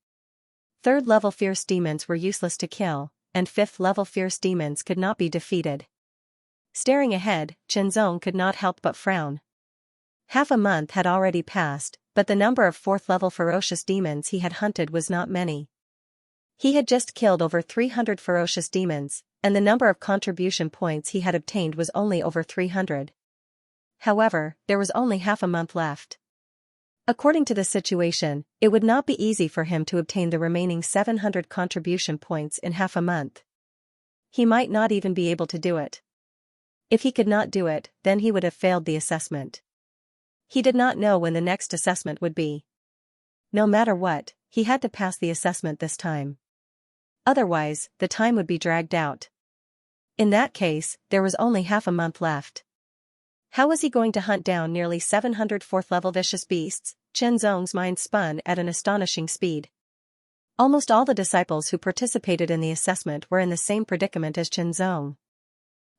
Third-level fierce demons were useless to kill, and fifth-level fierce demons could not be defeated. Staring ahead, Chenzong could not help but frown. Half a month had already passed, but the number of fourth-level ferocious demons he had hunted was not many. He had just killed over 300 ferocious demons, and the number of contribution points he had obtained was only over 300. However, there was only half a month left. According to the situation, it would not be easy for him to obtain the remaining 700 contribution points in half a month. He might not even be able to do it. If he could not do it, then he would have failed the assessment. He did not know when the next assessment would be. No matter what, he had to pass the assessment this time. Otherwise, the time would be dragged out. In that case, there was only half a month left. How was he going to hunt down nearly 700 fourth-level vicious beasts? Chen Zong's mind spun at an astonishing speed. Almost all the disciples who participated in the assessment were in the same predicament as Chen Zong.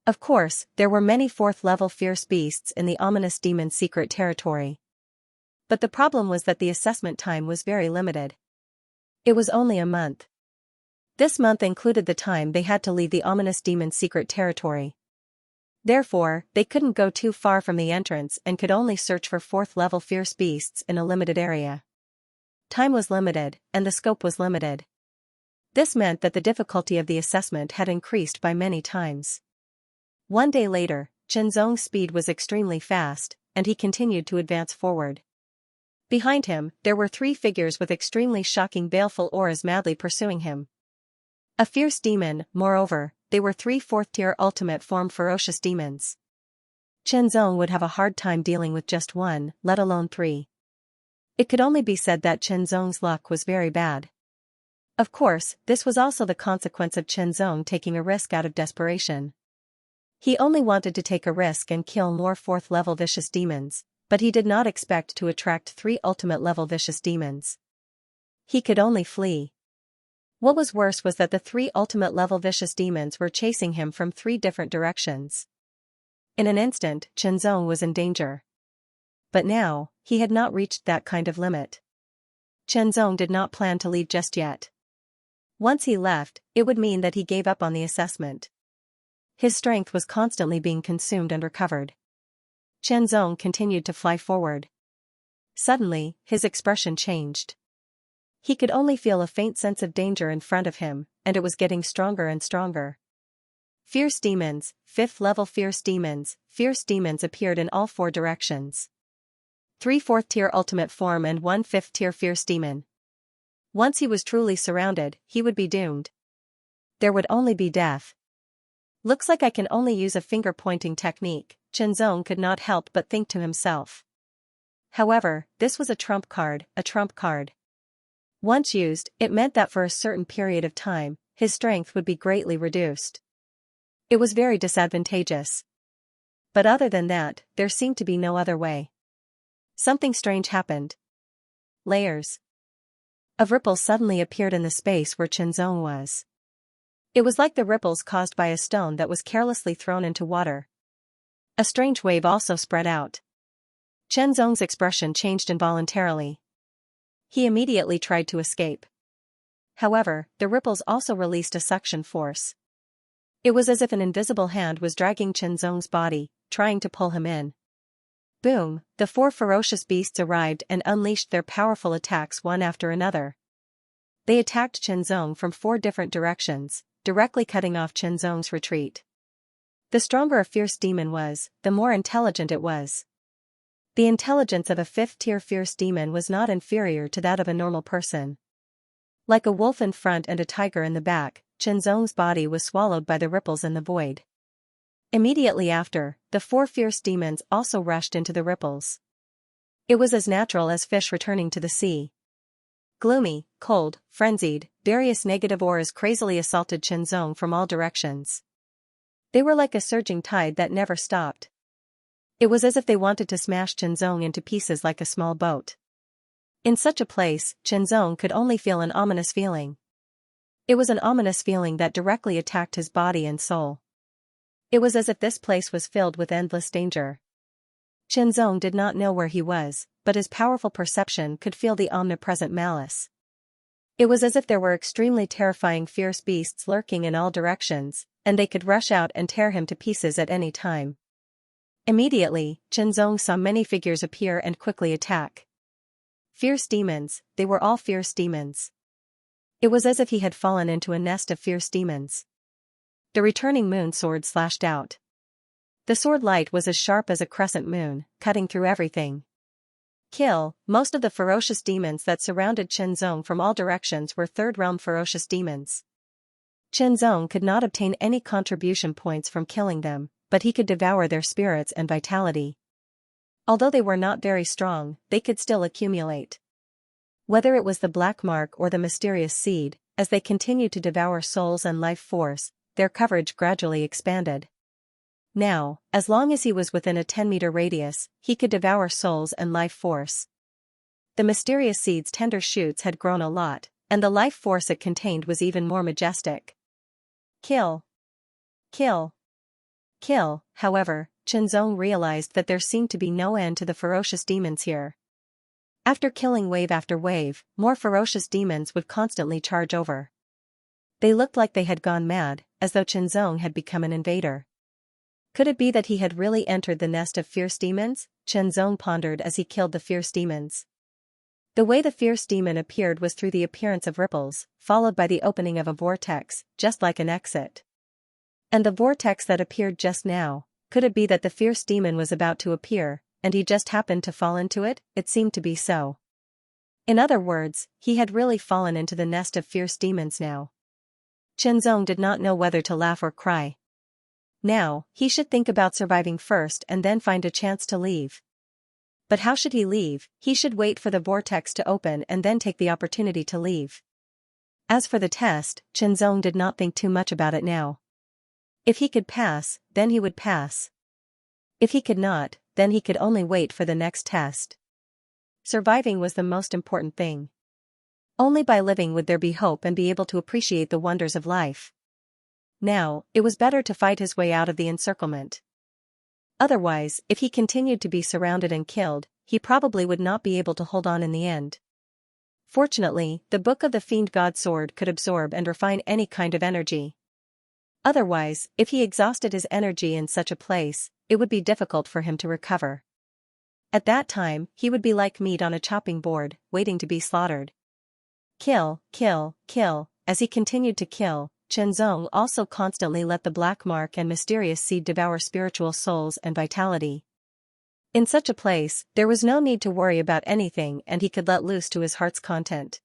Of course, there were many fourth-level fierce beasts in the ominous demon's secret territory. But the problem was that the assessment time was very limited. It was only a month. This month included the time they had to leave the ominous demon's secret territory. Therefore, they couldn't go too far from the entrance and could only search for fourth-level fierce beasts in a limited area. Time was limited, and the scope was limited. This meant that the difficulty of the assessment had increased by many times. One day later, Chen Zong's speed was extremely fast, and he continued to advance forward. Behind him, there were 3 figures with extremely shocking baleful auras madly pursuing him. A fierce demon, moreover, they were 3 fourth-tier ultimate form ferocious demons. Chen Zong would have a hard time dealing with just one, let alone 3. It could only be said that Chen Zong's luck was very bad. Of course, this was also the consequence of Chen Zong taking a risk out of desperation. He only wanted to take a risk and kill more fourth-level vicious demons, but he did not expect to attract 3 ultimate-level vicious demons. He could only flee. What was worse was that the 3 ultimate-level vicious demons were chasing him from 3 different directions. In an instant, Chen Zong was in danger. But now, he had not reached that kind of limit. Chen Zong did not plan to leave just yet. Once he left, it would mean that he gave up on the assessment. His strength was constantly being consumed and recovered. Chen Zong continued to fly forward. Suddenly, his expression changed. He could only feel a faint sense of danger in front of him, and it was getting stronger and stronger. Fierce demons, 5th-level fierce demons appeared in all 4 directions. 3 4th-tier ultimate form and 1 5th-tier fierce demon. Once he was truly surrounded, he would be doomed. There would only be death. Looks like I can only use a finger-pointing technique, Chen Zong could not help but think to himself. However, this was a trump card. Once used, it meant that for a certain period of time, his strength would be greatly reduced. It was very disadvantageous. But other than that, there seemed to be no other way. Something strange happened. Layers of ripples suddenly appeared in the space where Chen Zong was. It was like the ripples caused by a stone that was carelessly thrown into water. A strange wave also spread out. Chen Zong's expression changed involuntarily. He immediately tried to escape. However, the ripples also released a suction force. It was as if an invisible hand was dragging Chen Zong's body, trying to pull him in. Boom, the 4 ferocious beasts arrived and unleashed their powerful attacks one after another. They attacked Chen Zong from 4 different directions, directly cutting off Chen Zong's retreat. The stronger a fierce demon was, the more intelligent it was. The intelligence of a 5th-tier fierce demon was not inferior to that of a normal person. Like a wolf in front and a tiger in the back, Chen Zong's body was swallowed by the ripples in the void. Immediately after, the 4 fierce demons also rushed into the ripples. It was as natural as fish returning to the sea. Gloomy, cold, frenzied, various negative auras crazily assaulted Chen Zong from all directions. They were like a surging tide that never stopped. It was as if they wanted to smash Chen Zong into pieces like a small boat. In such a place, Chen Zong could only feel an ominous feeling. It was an ominous feeling that directly attacked his body and soul. It was as if this place was filled with endless danger. Chen Zong did not know where he was, but his powerful perception could feel the omnipresent malice. It was as if there were extremely terrifying fierce beasts lurking in all directions, and they could rush out and tear him to pieces at any time. Immediately, Chen Zong saw many figures appear and quickly attack. Fierce demons, they were all fierce demons. It was as if he had fallen into a nest of fierce demons. The returning moon sword slashed out. The sword light was as sharp as a crescent moon, cutting through everything. Kill, most of the ferocious demons that surrounded Chen Zong from all directions were 3rd realm ferocious demons. Chen Zong could not obtain any contribution points from killing them, but he could devour their spirits and vitality. Although they were not very strong, they could still accumulate. Whether it was the black mark or the mysterious seed, as they continued to devour souls and life force, their coverage gradually expanded. Now, as long as he was within a 10-meter radius, he could devour souls and life force. The mysterious seed's tender shoots had grown a lot, and the life force it contained was even more majestic. Kill. Kill. Kill. However, Xianxia realized that there seemed to be no end to the ferocious demons here. After killing wave after wave, more ferocious demons would constantly charge over. They looked like they had gone mad, as though Xianxia had become an invader. Could it be that he had really entered the nest of fierce demons? Xianxia pondered as he killed the fierce demons. The way the fierce demon appeared was through the appearance of ripples, followed by the opening of a vortex, just like an exit. And the vortex that appeared just now, could it be that the fierce demon was about to appear, and he just happened to fall into it? It seemed to be so. In other words, he had really fallen into the nest of fierce demons now. Xianxia did not know whether to laugh or cry. Now, he should think about surviving first and then find a chance to leave. But how should he leave? He should wait for the vortex to open and then take the opportunity to leave. As for the test, Xianxia did not think too much about it now. If he could pass, then he would pass. If he could not, then he could only wait for the next test. Surviving was the most important thing. Only by living would there be hope and be able to appreciate the wonders of life. Now, it was better to fight his way out of the encirclement. Otherwise, if he continued to be surrounded and killed, he probably would not be able to hold on in the end. Fortunately, the Book of the Fiend God Sword could absorb and refine any kind of energy. Otherwise, if he exhausted his energy in such a place, it would be difficult for him to recover. At that time, he would be like meat on a chopping board, waiting to be slaughtered. Kill, kill, kill. As he continued to kill, Xianxia also constantly let the black mark and mysterious seed devour spiritual souls and vitality. In such a place, there was no need to worry about anything and he could let loose to his heart's content.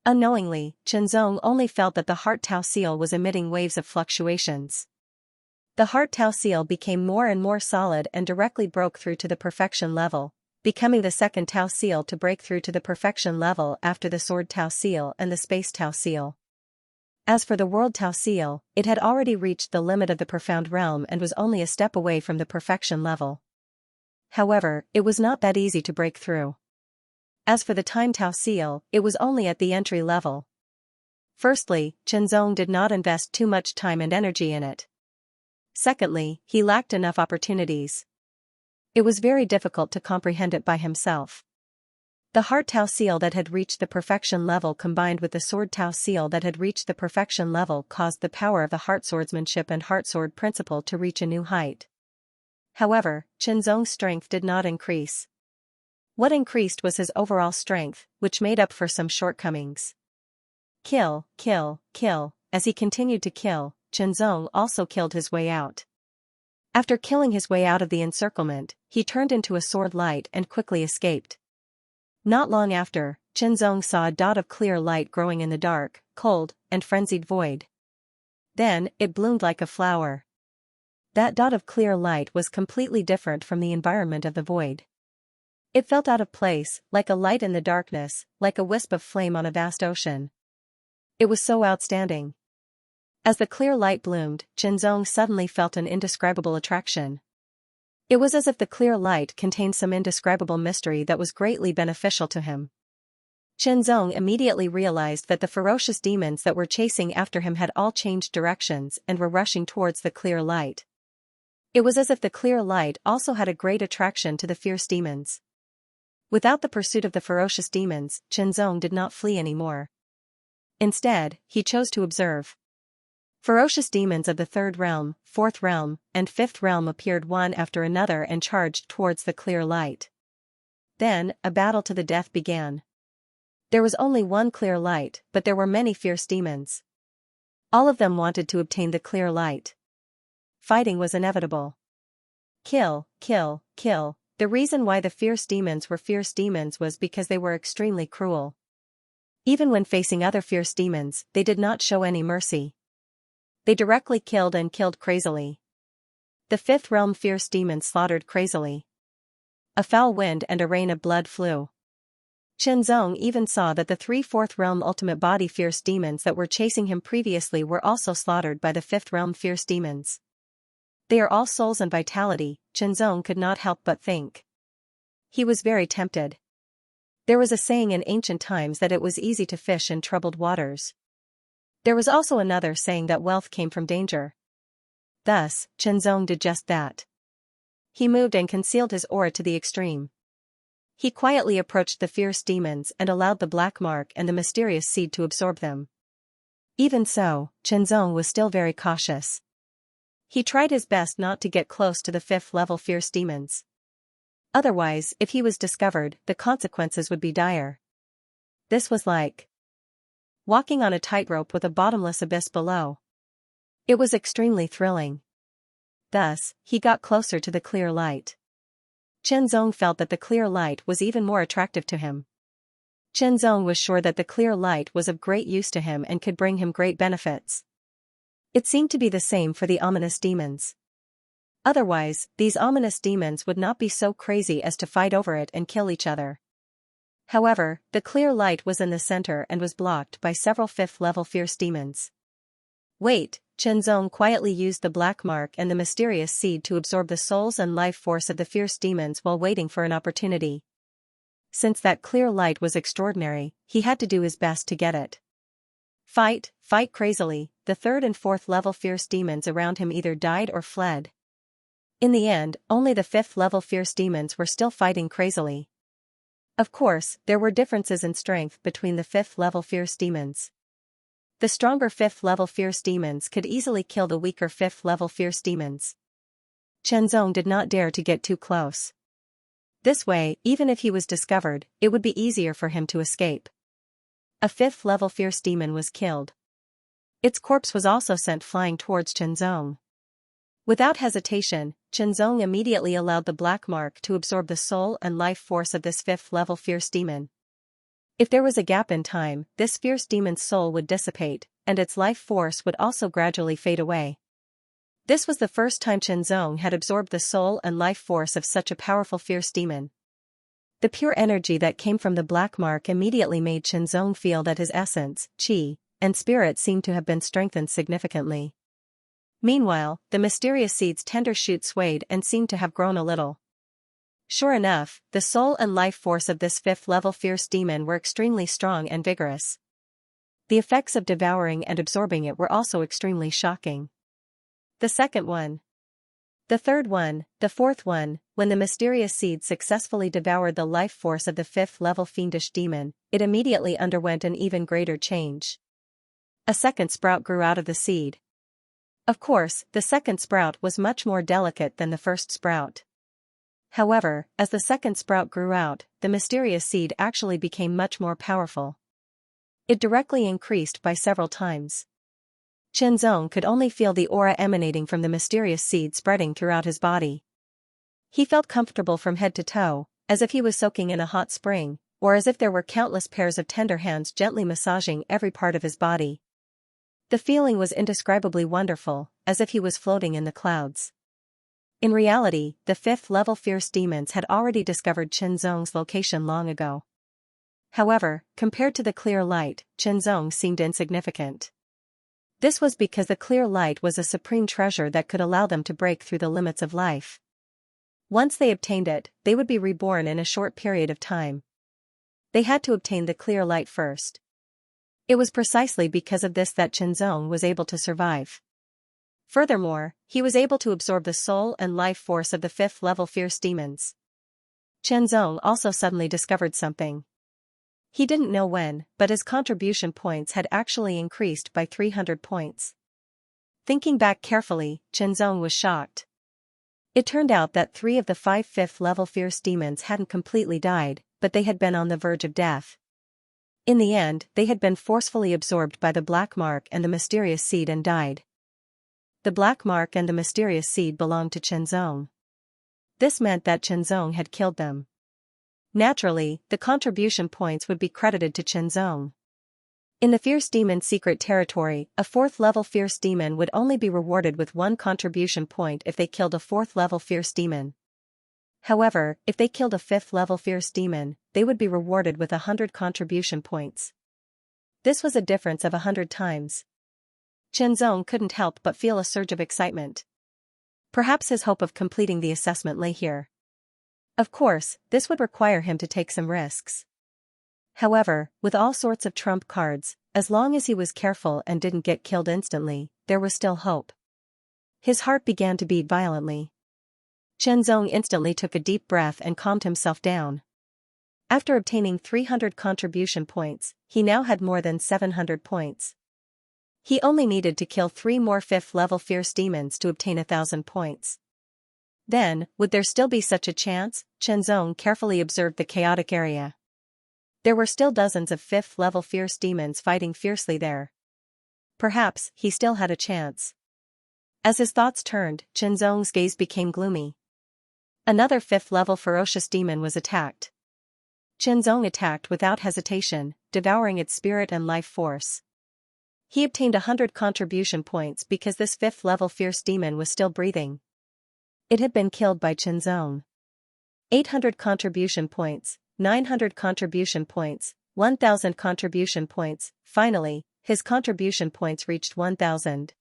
Unknowingly, Xianxia only felt that the heart Tao seal was emitting waves of fluctuations. The heart Tao seal became more and more solid and directly broke through to the perfection level, becoming the second Tao seal to break through to the perfection level after the sword Tao seal and the space Tao seal. As for the world Tao seal, it had already reached the limit of the profound realm and was only a step away from the perfection level. However, it was not that easy to break through. As for the time Tao seal, it was only at the entry level. Firstly, Xianxia did not invest too much time and energy in it. Secondly, he lacked enough opportunities. It was very difficult to comprehend it by himself. The heart Tao seal that had reached the perfection level combined with the sword Tao seal that had reached the perfection level caused the power of the heart swordsmanship and heart sword principle to reach a new height. However, Xianxia's strength did not increase. What increased was his overall strength, which made up for some shortcomings. Kill, kill, kill. As he continued to kill, Xianxia also killed his way out. After killing his way out of the encirclement, he turned into a sword light and quickly escaped. Not long after, Xianxia saw a dot of clear light growing in the dark, cold, and frenzied void. Then, it bloomed like a flower. That dot of clear light was completely different from the environment of the void. It felt out of place, like a light in the darkness, like a wisp of flame on a vast ocean. It was so outstanding. As the clear light bloomed, Xianxia suddenly felt an indescribable attraction. It was as if the clear light contained some indescribable mystery that was greatly beneficial to him. Xianxia immediately realized that the ferocious demons that were chasing after him had all changed directions and were rushing towards the clear light. It was as if the clear light also had a great attraction to the fierce demons. Without the pursuit of the ferocious demons, Xianxia did not flee anymore. Instead, he chose to observe. Ferocious demons of the third realm, fourth realm, and fifth realm appeared one after another and charged towards the clear light. Then, a battle to the death began. There was only one clear light, but there were many fierce demons. All of them wanted to obtain the clear light. Fighting was inevitable. Kill, kill, kill. The reason why the fierce demons were fierce demons was because they were extremely cruel. Even when facing other fierce demons, they did not show any mercy. They directly killed and killed crazily. The fifth realm fierce demons slaughtered crazily. A foul wind and a rain of blood flew. Xianxia even saw that the three fourth realm ultimate body fierce demons that were chasing him previously were also slaughtered by the fifth realm fierce demons. They are all souls and vitality, Qianzong could not help but think. He was very tempted. There was a saying in ancient times that it was easy to fish in troubled waters. There was also another saying that wealth came from danger. Thus, Qianzong did just that. He moved and concealed his aura to the extreme. He quietly approached the fierce demons and allowed the black mark and the mysterious seed to absorb them. Even so, Qianzong was still very cautious. He tried his best not to get close to the 5th-level fierce demons. Otherwise, if he was discovered, the consequences would be dire. This was like walking on a tightrope with a bottomless abyss below. It was extremely thrilling. Thus, he got closer to the clear light. Qianzong felt that the clear light was even more attractive to him. Qianzong was sure that the clear light was of great use to him and could bring him great benefits. It seemed to be the same for the ominous demons. Otherwise, these ominous demons would not be so crazy as to fight over it and kill each other. However, the clear light was in the center and was blocked by several 5th-level fierce demons. Wait, Qianzong quietly used the black mark and the mysterious seed to absorb the souls and life force of the fierce demons while waiting for an opportunity. Since that clear light was extraordinary, he had to do his best to get it. Fight crazily, the 3rd and 4th-level fierce demons around him either died or fled. In the end, only the 5th-level fierce demons were still fighting crazily. Of course, there were differences in strength between the 5th-level fierce demons. The stronger 5th-level fierce demons could easily kill the weaker 5th-level fierce demons. Qianzong did not dare to get too close. This way, even if he was discovered, it would be easier for him to escape. A 5th-level fierce demon was killed. Its corpse was also sent flying towards Qianzong. Without hesitation, Qianzong immediately allowed the black mark to absorb the soul and life force of this 5th-level fierce demon. If there was a gap in time, this fierce demon's soul would dissipate, and its life force would also gradually fade away. This was the first time Qianzong had absorbed the soul and life force of such a powerful fierce demon. The pure energy that came from the black mark immediately made Qianzong feel that his essence, qi, and spirit seemed to have been strengthened significantly. Meanwhile, the mysterious seed's tender shoot swayed and seemed to have grown a little. Sure enough, the soul and life force of this 5th-level fierce demon were extremely strong and vigorous. The effects of devouring and absorbing it were also extremely shocking. The second one, the third one, the fourth one, when the mysterious seed successfully devoured the life force of the 5th-level fiendish demon, it immediately underwent an even greater change. A second sprout grew out of the seed. Of course, the second sprout was much more delicate than the first sprout. However, as the second sprout grew out, the mysterious seed actually became much more powerful. It directly increased by several times. Qianzong could only feel the aura emanating from the mysterious seed spreading throughout his body. He felt comfortable from head to toe, as if he was soaking in a hot spring, or as if there were countless pairs of tender hands gently massaging every part of his body. The feeling was indescribably wonderful, as if he was floating in the clouds. In reality, the 5th-level fierce demons had already discovered Qianzong's location long ago. However, compared to the clear light, Qianzong seemed insignificant. This was because the clear light was a supreme treasure that could allow them to break through the limits of life. Once they obtained it, they would be reborn in a short period of time. They had to obtain the clear light first. It was precisely because of this that Qianzong was able to survive. Furthermore, he was able to absorb the soul and life force of the 5th-level fierce demons. Qianzong also suddenly discovered something. He didn't know when, but his contribution points had actually increased by 300 points. Thinking back carefully, Qianzong was shocked. It turned out that 3 of the 5 5th-level fierce demons hadn't completely died, but they had been on the verge of death. In the end, they had been forcefully absorbed by the black mark and the mysterious seed and died. The black mark and the mysterious seed belonged to Qianzong. This meant that Qianzong had killed them. Naturally, the contribution points would be credited to Qianzong. In the fierce demon secret territory, a 4th-level fierce demon would only be rewarded with 1 contribution point if they killed a 4th-level fierce demon. However, if they killed a 5th-level fierce demon, they would be rewarded with 100 contribution points. This was a difference of 100 times. Qianzong couldn't help but feel a surge of excitement. Perhaps his hope of completing the assessment lay here. Of course, this would require him to take some risks. However, with all sorts of trump cards, as long as he was careful and didn't get killed instantly, there was still hope. His heart began to beat violently. Chenzong instantly took a deep breath and calmed himself down. After obtaining 300 contribution points, he now had more than 700 points. He only needed to kill 3 more 5th-level fierce demons to obtain 1,000 points. Then, would there still be such a chance? Chenzong carefully observed the chaotic area. There were still dozens of 5th-level fierce demons fighting fiercely there. Perhaps he still had a chance. As his thoughts turned, Chenzong's gaze became gloomy. Another 5th-level ferocious demon was attacked. Chenzong attacked without hesitation, devouring its spirit and life force. He obtained 100 contribution points because this 5th-level fierce demon was still breathing. It had been killed by Chenzong. 800 contribution points, 900 contribution points, 1,000 contribution points. Finally, his contribution points reached 1,000.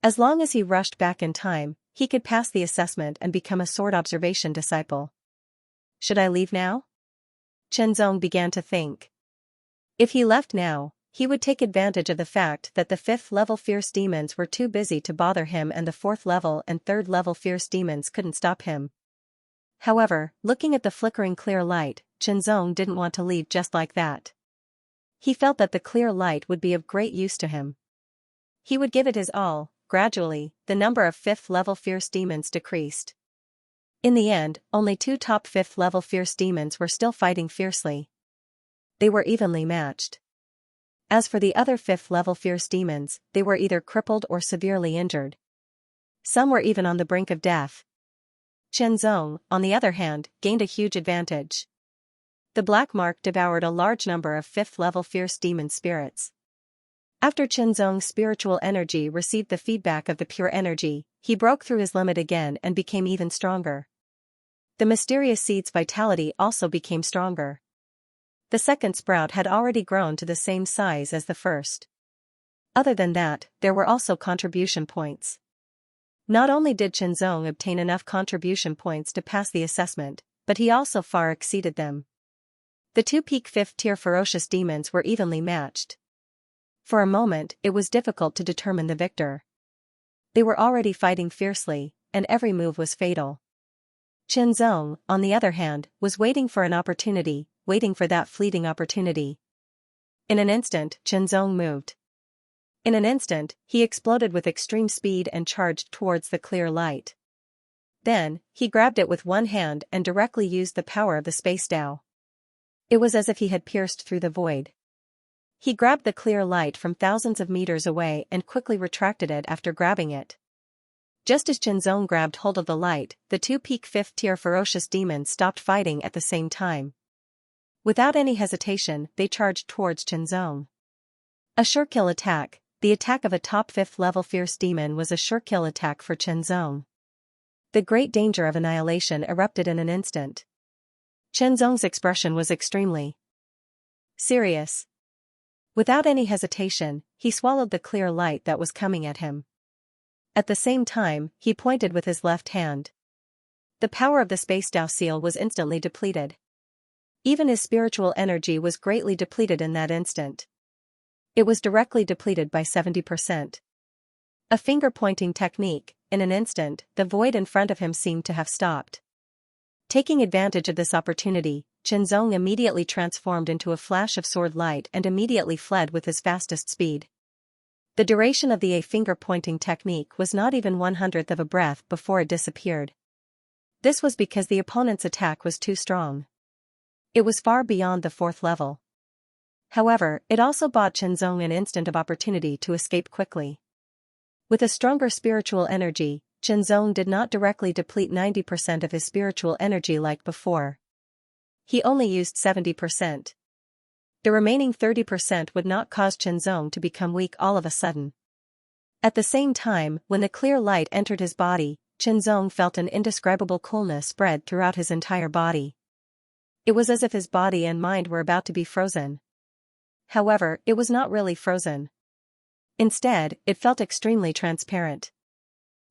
As long as he rushed back in time, he could pass the assessment and become a sword observation disciple. Should I leave now? Chenzong began to think. If he left now, he would take advantage of the fact that the 5th-level fierce demons were too busy to bother him and the 4th-level and 3rd-level fierce demons couldn't stop him. However, looking at the flickering clear light, Chenzong didn't want to leave just like that. He felt that the clear light would be of great use to him. He would give it his all. Gradually, the number of 5th-level fierce demons decreased. In the end, only 2 top 5th-level fierce demons were still fighting fiercely. They were evenly matched. As for the other 5th-level fierce demons, they were either crippled or severely injured. Some were even on the brink of death. Chenzong, on the other hand, gained a huge advantage. The black mark devoured a large number of 5th-level fierce demon spirits. After Chenzong's spiritual energy received the feedback of the pure energy, he broke through his limit again and became even stronger. The mysterious seed's vitality also became stronger. The second sprout had already grown to the same size as the first. Other than that, there were also contribution points. Not only did Chenzong obtain enough contribution points to pass the assessment, but he also far exceeded them. The 2 peak 5th-tier ferocious demons were evenly matched. For a moment, it was difficult to determine the victor. They were already fighting fiercely, and every move was fatal. Chenzong, on the other hand, was waiting for an opportunity, waiting for that fleeting opportunity. In an instant, Chenzong moved. In an instant, he exploded with extreme speed and charged towards the clear light. Then, he grabbed it with one hand and directly used the power of the space Tao. It was as if he had pierced through the void. He grabbed the clear light from thousands of meters away and quickly retracted it after grabbing it. Just as Chenzong grabbed hold of the light, the 2 peak 5th-tier ferocious demons stopped fighting at the same time. Without any hesitation, they charged towards Chenzong. A sure-kill attack. The attack of a top 5th-level fierce demon was a sure-kill attack for Chenzong. The great danger of annihilation erupted in an instant. Chenzong's expression was extremely serious. Without any hesitation, he swallowed the clear light that was coming at him. At the same time, he pointed with his left hand. The power of the space Tao seal was instantly depleted. Even his spiritual energy was greatly depleted in that instant. It was directly depleted by 70%. A finger-pointing technique. In an instant, the void in front of him seemed to have stopped. Taking advantage of this opportunity, Chenzong immediately transformed into a flash of sword light and immediately fled with his fastest speed. The duration of the finger-pointing technique was not even 1/100th of a breath before it disappeared. This was because the opponent's attack was too strong. It was far beyond the 4th level. However, it also bought Chenzong an instant of opportunity to escape quickly. With a stronger spiritual energy, Chenzong did not directly deplete 90% of his spiritual energy like before. He only used 70%. The remaining 30% would not cause Chenzong to become weak all of a sudden. At the same time, when the clear light entered his body, Chenzong felt an indescribable coolness spread throughout his entire body. It was as if his body and mind were about to be frozen. However, it was not really frozen. Instead, it felt extremely transparent.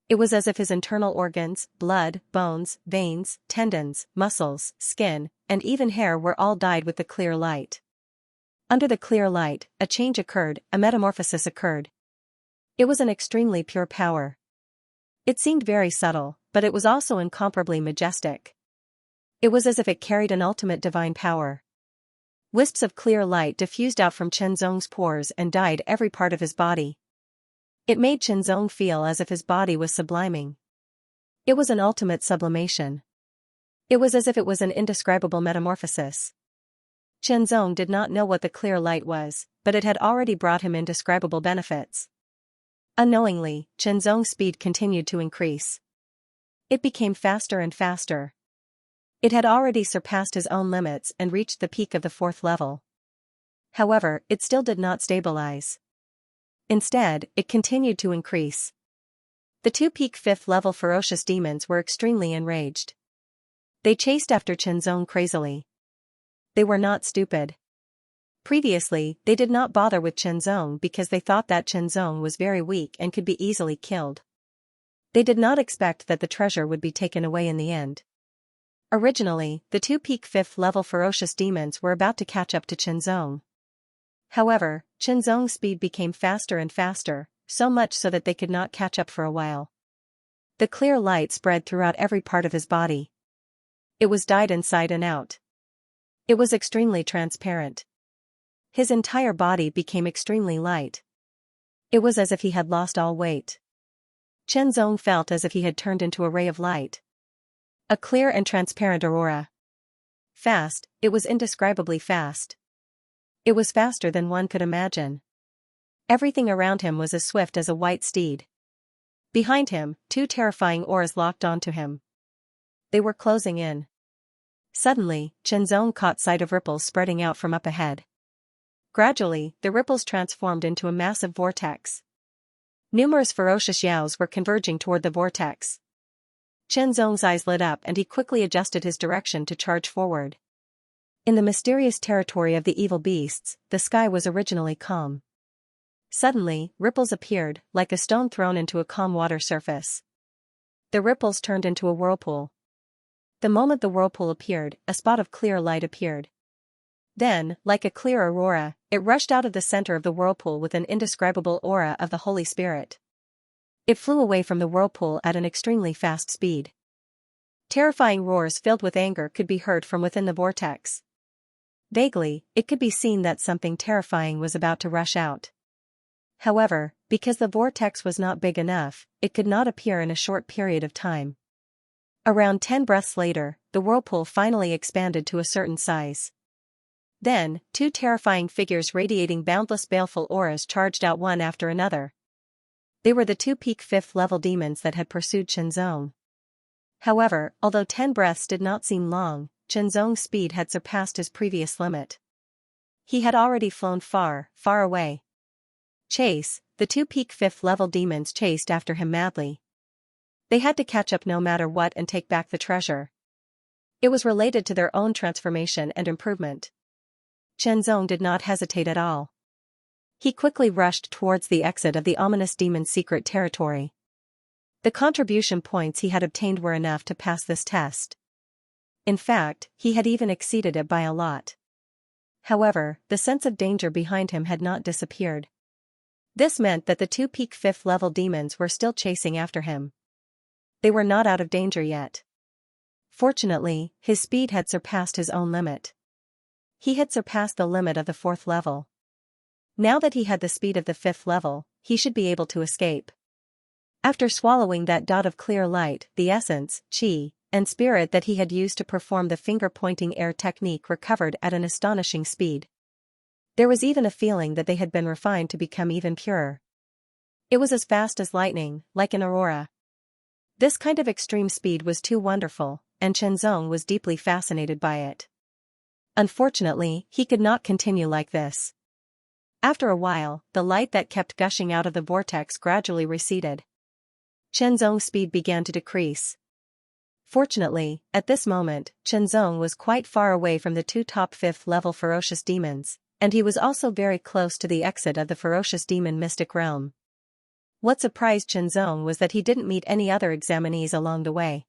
It was as if his internal organs, blood, bones, veins, tendons, muscles, skin, and even hair were all dyed with the clear light. Under the clear light, a change occurred, a metamorphosis occurred. It was an extremely pure power. It seemed very subtle, but it was also incomparably majestic. It was as if it carried an ultimate divine power. Wisps of clear light diffused out from Chenzong's pores and dyed every part of his body. It made Chenzong feel as if his body was subliming. It was an ultimate sublimation. It was as if it was an indescribable metamorphosis. Chenzong did not know what the clear light was, but it had already brought him indescribable benefits. Unknowingly, Chenzong's speed continued to increase. It became faster and faster. It had already surpassed his own limits and reached the peak of the 4th level. However, it still did not stabilize. Instead, it continued to increase. The 2 peak 5th level ferocious demons were extremely enraged. They chased after Chenzong crazily. They were not stupid. Previously, they did not bother with Chenzong because they thought that Chenzong was very weak and could be easily killed. They did not expect that the treasure would be taken away in the end. Originally, the 2 peak 5th level ferocious demons were about to catch up to Chenzong. However, Chenzong's speed became faster and faster, so much so that they could not catch up for a while. The clear light spread throughout every part of his body. It was dyed inside and out. It was extremely transparent. His entire body became extremely light. It was as if he had lost all weight. Chenzong felt as if he had turned into a ray of light. A clear and transparent aurora. Fast, it was indescribably fast. It was faster than one could imagine. Everything around him was as swift as a white steed. Behind him, 2 terrifying auras locked onto him. They were closing in. Suddenly, Chenzong caught sight of ripples spreading out from up ahead. Gradually, the ripples transformed into a massive vortex. Numerous ferocious yaos were converging toward the vortex. Chenzong's eyes lit up and he quickly adjusted his direction to charge forward. In the mysterious territory of the evil beasts, the sky was originally calm. Suddenly, ripples appeared, like a stone thrown into a calm water surface. The ripples turned into a whirlpool. The moment the whirlpool appeared, a spot of clear light appeared. Then, like a clear aurora, it rushed out of the center of the whirlpool with an indescribable aura of the Holy Spirit. It flew away from the whirlpool at an extremely fast speed. Terrifying roars filled with anger could be heard from within the vortex. Vaguely, it could be seen that something terrifying was about to rush out. However, because the vortex was not big enough, it could not appear in a short period of time. Around 10 breaths later, the whirlpool finally expanded to a certain size. Then, 2 terrifying figures radiating boundless baleful auras charged out one after another. They were the 2 peak 5th level demons that had pursued Chenzong. However, although 10 breaths did not seem long, Chenzong's speed had surpassed his previous limit. He had already flown far, far away. Chase, the 2 peak 5th level demons chased after him madly. They had to catch up no matter what and take back the treasure. It was related to their own transformation and improvement. Chenzong did not hesitate at all. He quickly rushed towards the exit of the ominous demon's secret territory. The contribution points he had obtained were enough to pass this test. In fact, he had even exceeded it by a lot. However, the sense of danger behind him had not disappeared. This meant that the 2 peak 5th level demons were still chasing after him. They were not out of danger yet. Fortunately, his speed had surpassed his own limit. He had surpassed the limit of the 4th level. Now that he had the speed of the 5th level, he should be able to escape. After swallowing that dot of clear light, the essence, qi, and spirit that he had used to perform the finger-pointing air technique recovered at an astonishing speed. There was even a feeling that they had been refined to become even purer. It was as fast as lightning, like an aurora. This kind of extreme speed was too wonderful, and Chenzong was deeply fascinated by it. Unfortunately, he could not continue like this. After a while, the light that kept gushing out of the vortex gradually receded. Chenzong's speed began to decrease. Fortunately, at this moment, Chenzong was quite far away from the 2 top 5th level ferocious demons, and he was also very close to the exit of the ferocious demon mystic realm. What surprised Chenzong was that he didn't meet any other examinees along the way.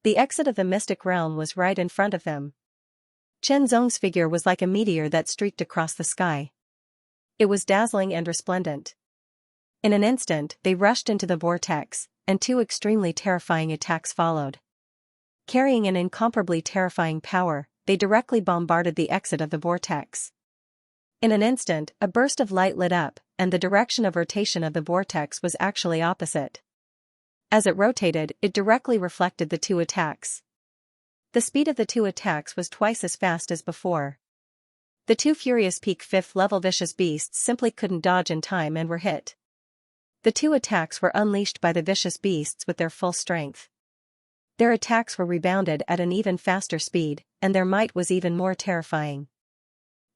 The exit of the mystic realm was right in front of them. Chenzong's figure was like a meteor that streaked across the sky. It was dazzling and resplendent. In an instant, they rushed into the vortex, and two extremely terrifying attacks followed. Carrying an incomparably terrifying power, they directly bombarded the exit of the vortex. In an instant, a burst of light lit up, and the direction of rotation of the vortex was actually opposite. As it rotated, it directly reflected the two attacks. The speed of the two attacks was twice as fast as before. The two furious peak 5th level vicious beasts simply couldn't dodge in time and were hit. The two attacks were unleashed by the vicious beasts with their full strength. Their attacks were rebounded at an even faster speed, and their might was even more terrifying.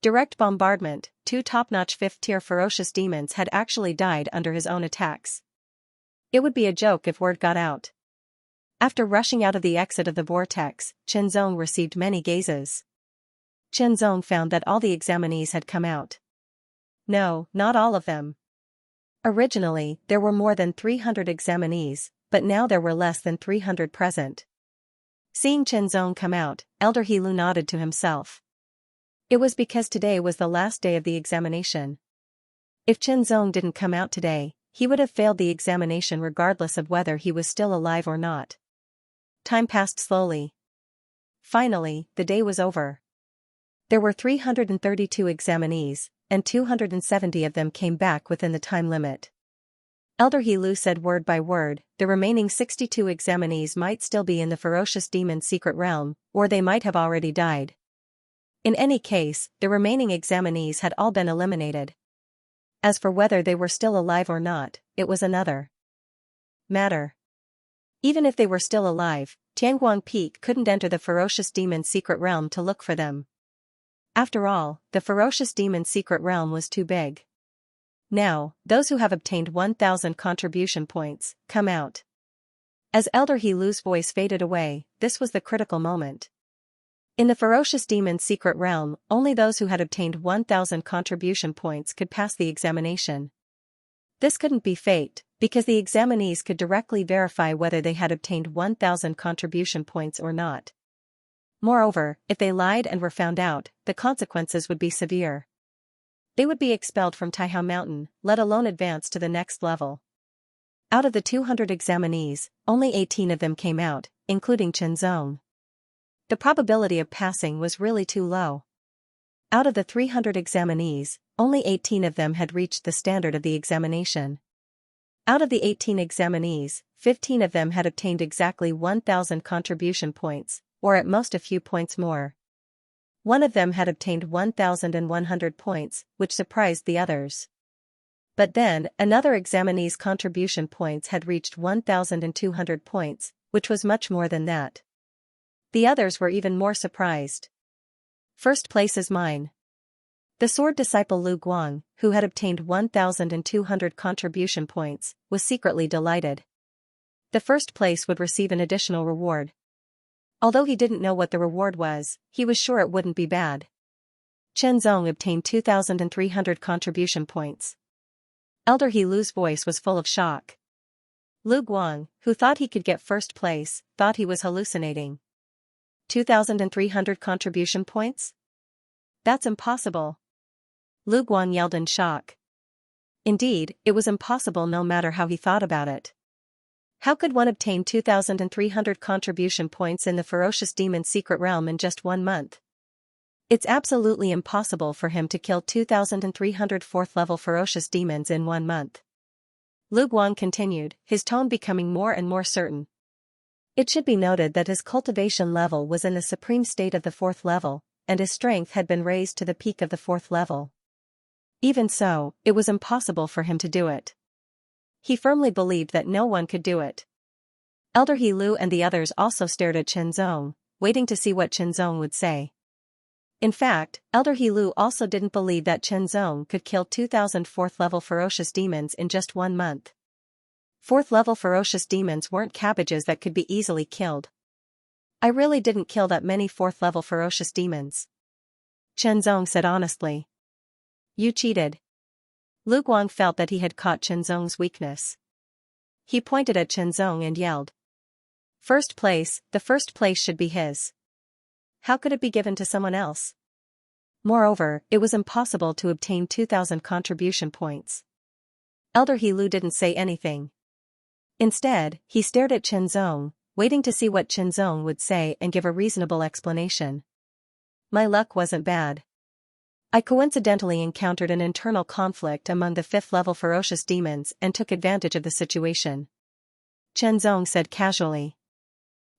Direct bombardment, two top-notch 5th-tier ferocious demons had actually died under his own attacks. It would be a joke if word got out. After rushing out of the exit of the vortex, Chenzong received many gazes. Chenzong found that all the examinees had come out. No, not all of them. Originally, there were more than 300 examinees, but now there were less than 300 present. Seeing Chenzong come out, Elder Hilu nodded to himself. It was because today was the last day of the examination. If Chenzong didn't come out today, he would have failed the examination regardless of whether he was still alive or not. Time passed slowly. Finally, the day was over. There were 332 examinees, and 270 of them came back within the time limit. Elder Hilu said word by word, the remaining 62 examinees might still be in the ferocious demon's secret realm, or they might have already died. In any case, the remaining examinees had all been eliminated. As for whether they were still alive or not, it was another matter. Even if they were still alive, Tianguang Peak couldn't enter the ferocious demon's secret realm to look for them. After all, the ferocious demon's secret realm was too big. Now, those who have obtained 1,000 contribution points, come out. As Elder Hilu's voice faded away, this was the critical moment. In the ferocious demon's secret realm, only those who had obtained 1,000 contribution points could pass the examination. This couldn't be faked, because the examinees could directly verify whether they had obtained 1,000 contribution points or not. Moreover, if they lied and were found out, the consequences would be severe. They would be expelled from Taihao Mountain, let alone advance to the next level. Out of the 200 examinees, only 18 of them came out, including Chenzong. The probability of passing was really too low. Out of the 300 examinees, only 18 of them had reached the standard of the examination. Out of the 18 examinees, 15 of them had obtained exactly 1,000 contribution points, or at most a few points more. One of them had obtained 1,100 points, which surprised the others. But then, another examinee's contribution points had reached 1,200 points, which was much more than that. The others were even more surprised. First place is mine. The sword disciple Lu Guang, who had obtained 1,200 contribution points, was secretly delighted. The first place would receive an additional reward. Although he didn't know what the reward was, he was sure it wouldn't be bad. Chenzong obtained 2,300 contribution points. Elder Hilu's voice was full of shock. Lu Guang, who thought he could get first place, thought he was hallucinating. 2,300 contribution points? That's impossible. Lu Guang yelled in shock. Indeed, it was impossible no matter how he thought about it. How could one obtain 2,300 contribution points in the ferocious demon's secret realm in just 1 month? It's absolutely impossible for him to kill 2,300 4th-level ferocious demons in 1 month. Lu Guang continued, his tone becoming more and more certain. It should be noted that his cultivation level was in the supreme state of the 4th level, and his strength had been raised to the peak of the 4th level. Even so, it was impossible for him to do it. He firmly believed that no one could do it. Elder Hilu and the others also stared at Chenzong, waiting to see what Chenzong would say. In fact, Elder Hilu also didn't believe that Chenzong could kill 2,000 4th-level ferocious demons in just 1 month. 4th-level ferocious demons weren't cabbages that could be easily killed. I really didn't kill that many 4th-level ferocious demons. Chenzong said honestly. You cheated. Lu Guang felt that he had caught Chenzong's weakness. He pointed at Chenzong and yelled. First place, the first place should be his. How could it be given to someone else? Moreover, it was impossible to obtain 2,000 contribution points. Elder He Lu didn't say anything. Instead, he stared at Chenzong, waiting to see what Chenzong would say and give a reasonable explanation. My luck wasn't bad. I coincidentally encountered an internal conflict among the 5th-level ferocious demons and took advantage of the situation. Chenzong said casually.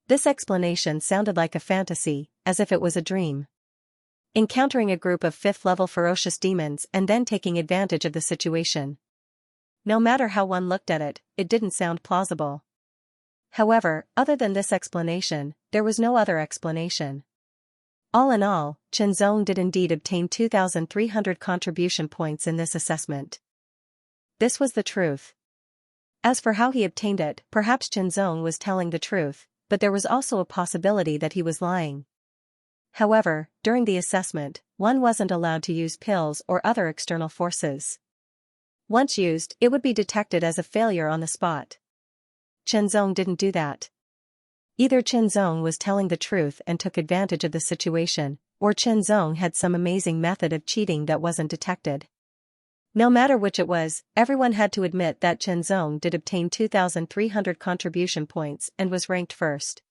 This explanation sounded like a fantasy, as if it was a dream. Encountering a group of 5th-level ferocious demons and then taking advantage of the situation. No matter how one looked at it, it didn't sound plausible. However, other than this explanation, there was no other explanation. All in all, Chenzong did indeed obtain 2,300 contribution points in this assessment. This was the truth. As for how he obtained it, perhaps Chenzong was telling the truth, but there was also a possibility that he was lying. However, during the assessment, one wasn't allowed to use pills or other external forces. Once used, it would be detected as a failure on the spot. Chenzong didn't do that. Either Chenzong was telling the truth and took advantage of the situation, or Chenzong had some amazing method of cheating that wasn't detected. No matter which it was, everyone had to admit that Chenzong did obtain 2,300 contribution points and was ranked first.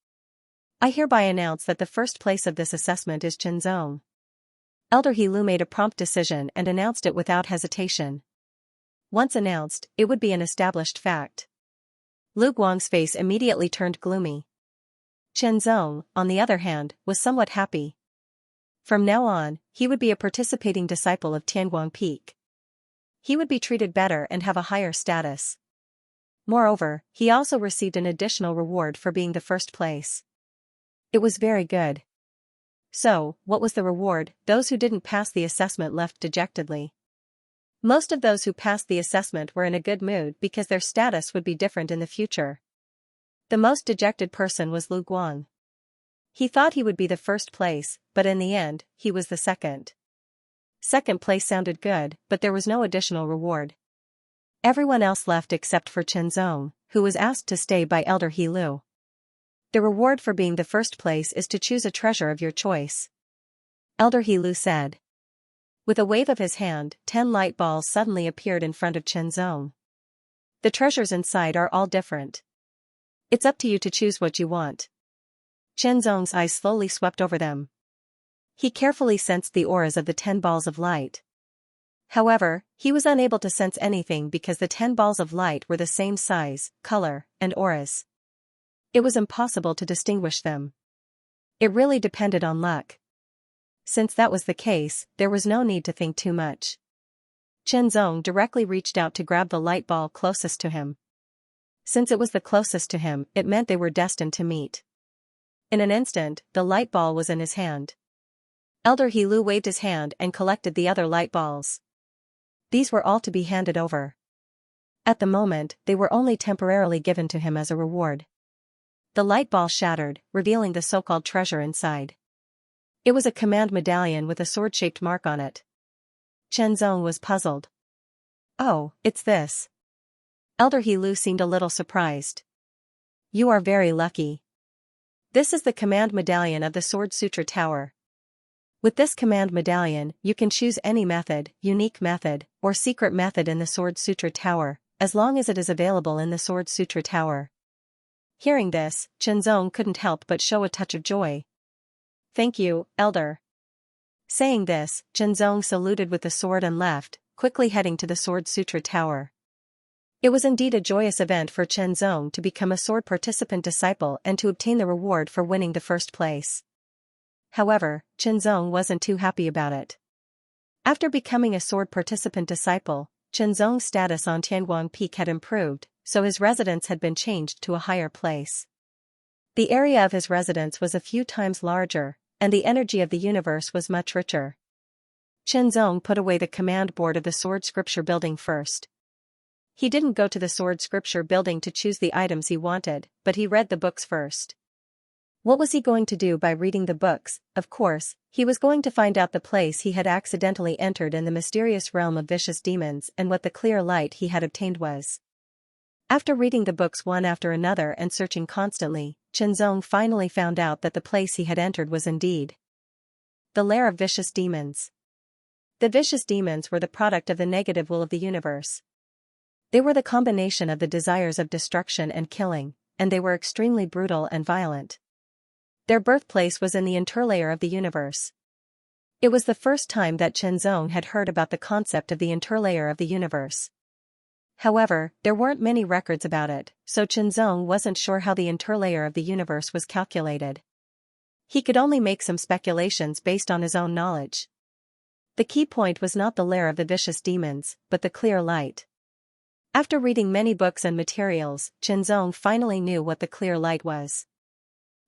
I hereby announce that the first place of this assessment is Chenzong. Elder He Lu made a prompt decision and announced it without hesitation. Once announced, it would be an established fact. Lu Guang's face immediately turned gloomy. Chenzong, on the other hand, was somewhat happy. From now on, he would be a participating disciple of Tianguang Peak. He would be treated better and have a higher status. Moreover, he also received an additional reward for being the first place. It was very good. So, what was the reward? Those who didn't pass the assessment left dejectedly. Most of those who passed the assessment were in a good mood because their status would be different in the future. The most dejected person was Lu Guang. He thought he would be the first place, but in the end, he was the second. Second place sounded good, but there was no additional reward. Everyone else left except for Chenzong, who was asked to stay by Elder He Lu. The reward for being the first place is to choose a treasure of your choice. Elder He Lu said. With a wave of his hand, 10 light balls suddenly appeared in front of Chenzong. The treasures inside are all different. It's up to you to choose what you want. Chenzong's eyes slowly swept over them. He carefully sensed the auras of the 10 balls of light. However, he was unable to sense anything because the 10 balls of light were the same size, color, and auras. It was impossible to distinguish them. It really depended on luck. Since that was the case, there was no need to think too much. Chenzong directly reached out to grab the light ball closest to him. Since it was the closest to him, it meant they were destined to meet. In an instant, the light ball was in his hand. Elder He Lu waved his hand and collected the other light balls. These were all to be handed over. At the moment, they were only temporarily given to him as a reward. The light ball shattered, revealing the so-called treasure inside. It was a command medallion with a sword-shaped mark on it. Chenzong was puzzled. Oh, it's this. Elder He Lu seemed a little surprised. You are very lucky. This is the command medallion of the Sword Sutra Tower. With this command medallion, you can choose any method, unique method, or secret method in the Sword Sutra Tower, as long as it is available in the Sword Sutra Tower. Hearing this, Chenzong couldn't help but show a touch of joy. Thank you, Elder. Saying this, Chenzong saluted with the sword and left, quickly heading to the Sword Sutra Tower. It was indeed a joyous event for Chenzong to become a sword participant disciple and to obtain the reward for winning the first place. However, Chenzong wasn't too happy about it. After becoming a sword participant disciple, Chenzong's status on Tianguang Peak had improved, so his residence had been changed to a higher place. The area of his residence was a few times larger, and the energy of the universe was much richer. Chenzong put away the command board of the Sword Scripture Building first. He didn't go to the Sword Scripture Building to choose the items he wanted, but he read the books first. What was he going to do by reading the books? Of course, he was going to find out the place he had accidentally entered in the mysterious realm of vicious demons and what the clear light he had obtained was. After reading the books one after another and searching constantly, Qianzong finally found out that the place he had entered was indeed the lair of vicious demons. The vicious demons were the product of the negative will of the universe. They were the combination of the desires of destruction and killing, and they were extremely brutal and violent. Their birthplace was in the interlayer of the universe. It was the first time that Qianzong had heard about the concept of the interlayer of the universe. However, there weren't many records about it, so Qianzong wasn't sure how the interlayer of the universe was calculated. He could only make some speculations based on his own knowledge. The key point was not the lair of the vicious demons, but the clear light. After reading many books and materials, Qianzong finally knew what the clear light was.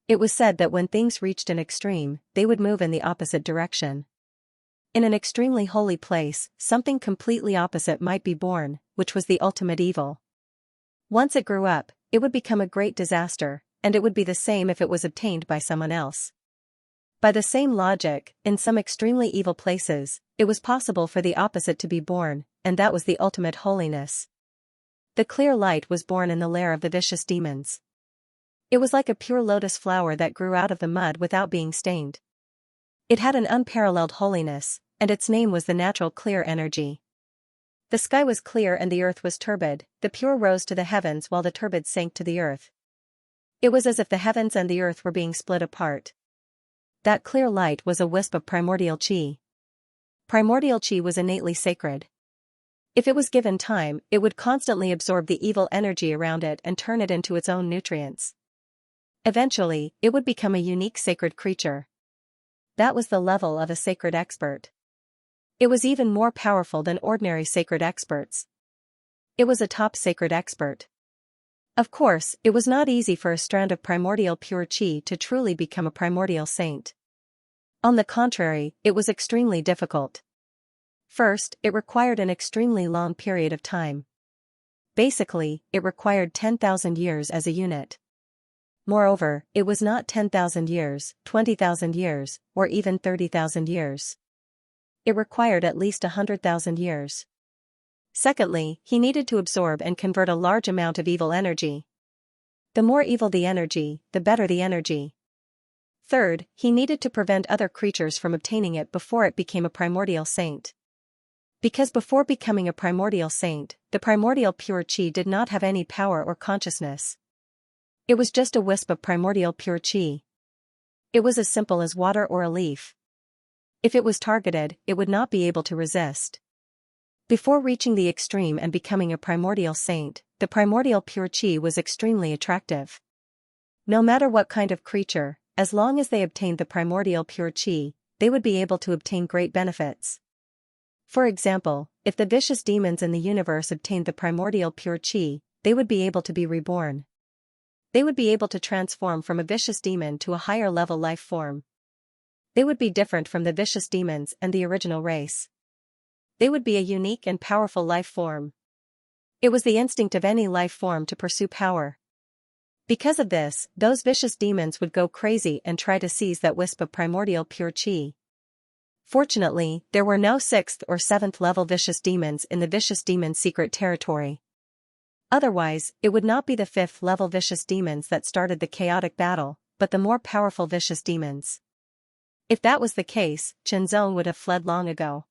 It was said that when things reached an extreme, they would move in the opposite direction. In an extremely holy place, something completely opposite might be born, which was the ultimate evil. Once it grew up, it would become a great disaster, and it would be the same if it was obtained by someone else. By the same logic, in some extremely evil places, it was possible for the opposite to be born, and that was the ultimate holiness. The clear light was born in the lair of the vicious demons. It was like a pure lotus flower that grew out of the mud without being stained. It had an unparalleled holiness, and its name was the natural clear energy. The sky was clear and the earth was turbid, the pure rose to the heavens while the turbid sank to the earth. It was as if the heavens and the earth were being split apart. That clear light was a wisp of primordial qi. Primordial qi was innately sacred. If it was given time, it would constantly absorb the evil energy around it and turn it into its own nutrients. Eventually, it would become a unique sacred creature. That was the level of a sacred expert. It was even more powerful than ordinary sacred experts. It was a top sacred expert. Of course, it was not easy for a strand of primordial pure qi to truly become a primordial saint. On the contrary, it was extremely difficult. First, it required an extremely long period of time. Basically, it required 10,000 years as a unit. Moreover, it was not 10,000 years, 20,000 years, or even 30,000 years. It required at least 100,000 years. Secondly, he needed to absorb and convert a large amount of evil energy. The more evil the energy, the better the energy. Third, he needed to prevent other creatures from obtaining it before it became a primordial saint. Because before becoming a primordial saint, the primordial pure qi did not have any power or consciousness. It was just a wisp of primordial pure qi. It was as simple as water or a leaf. If it was targeted, it would not be able to resist. Before reaching the extreme and becoming a primordial saint, the primordial pure qi was extremely attractive. No matter what kind of creature, as long as they obtained the primordial pure qi, they would be able to obtain great benefits. For example, if the vicious demons in the universe obtained the primordial pure qi, they would be able to be reborn. They would be able to transform from a vicious demon to a higher level life form. They would be different from the vicious demons and the original race. They would be a unique and powerful life form. It was the instinct of any life form to pursue power. Because of this, those vicious demons would go crazy and try to seize that wisp of primordial pure qi. Fortunately, there were no 6th or 7th level vicious demons in the vicious demon secret territory. Otherwise, it would not be the 5th level vicious demons that started the chaotic battle, but the more powerful vicious demons. If that was the case, Qianzong would have fled long ago.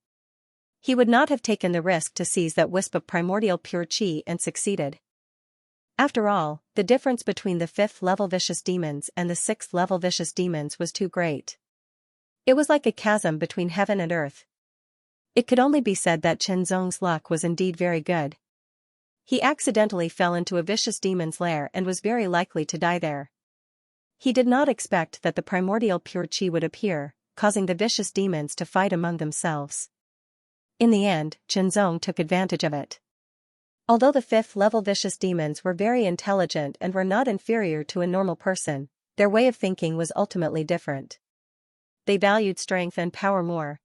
He would not have taken the risk to seize that wisp of primordial pure qi and succeeded. After all, the difference between the 5th level vicious demons and the 6th level vicious demons was too great. It was like a chasm between heaven and earth. It could only be said that Qianzong's luck was indeed very good. He accidentally fell into a vicious demon's lair and was very likely to die there. He did not expect that the primordial pure qi would appear, causing the vicious demons to fight among themselves. In the end, Qianzong took advantage of it. Although the 5th level vicious demons were very intelligent and were not inferior to a normal person, their way of thinking was ultimately different. They valued strength and power more.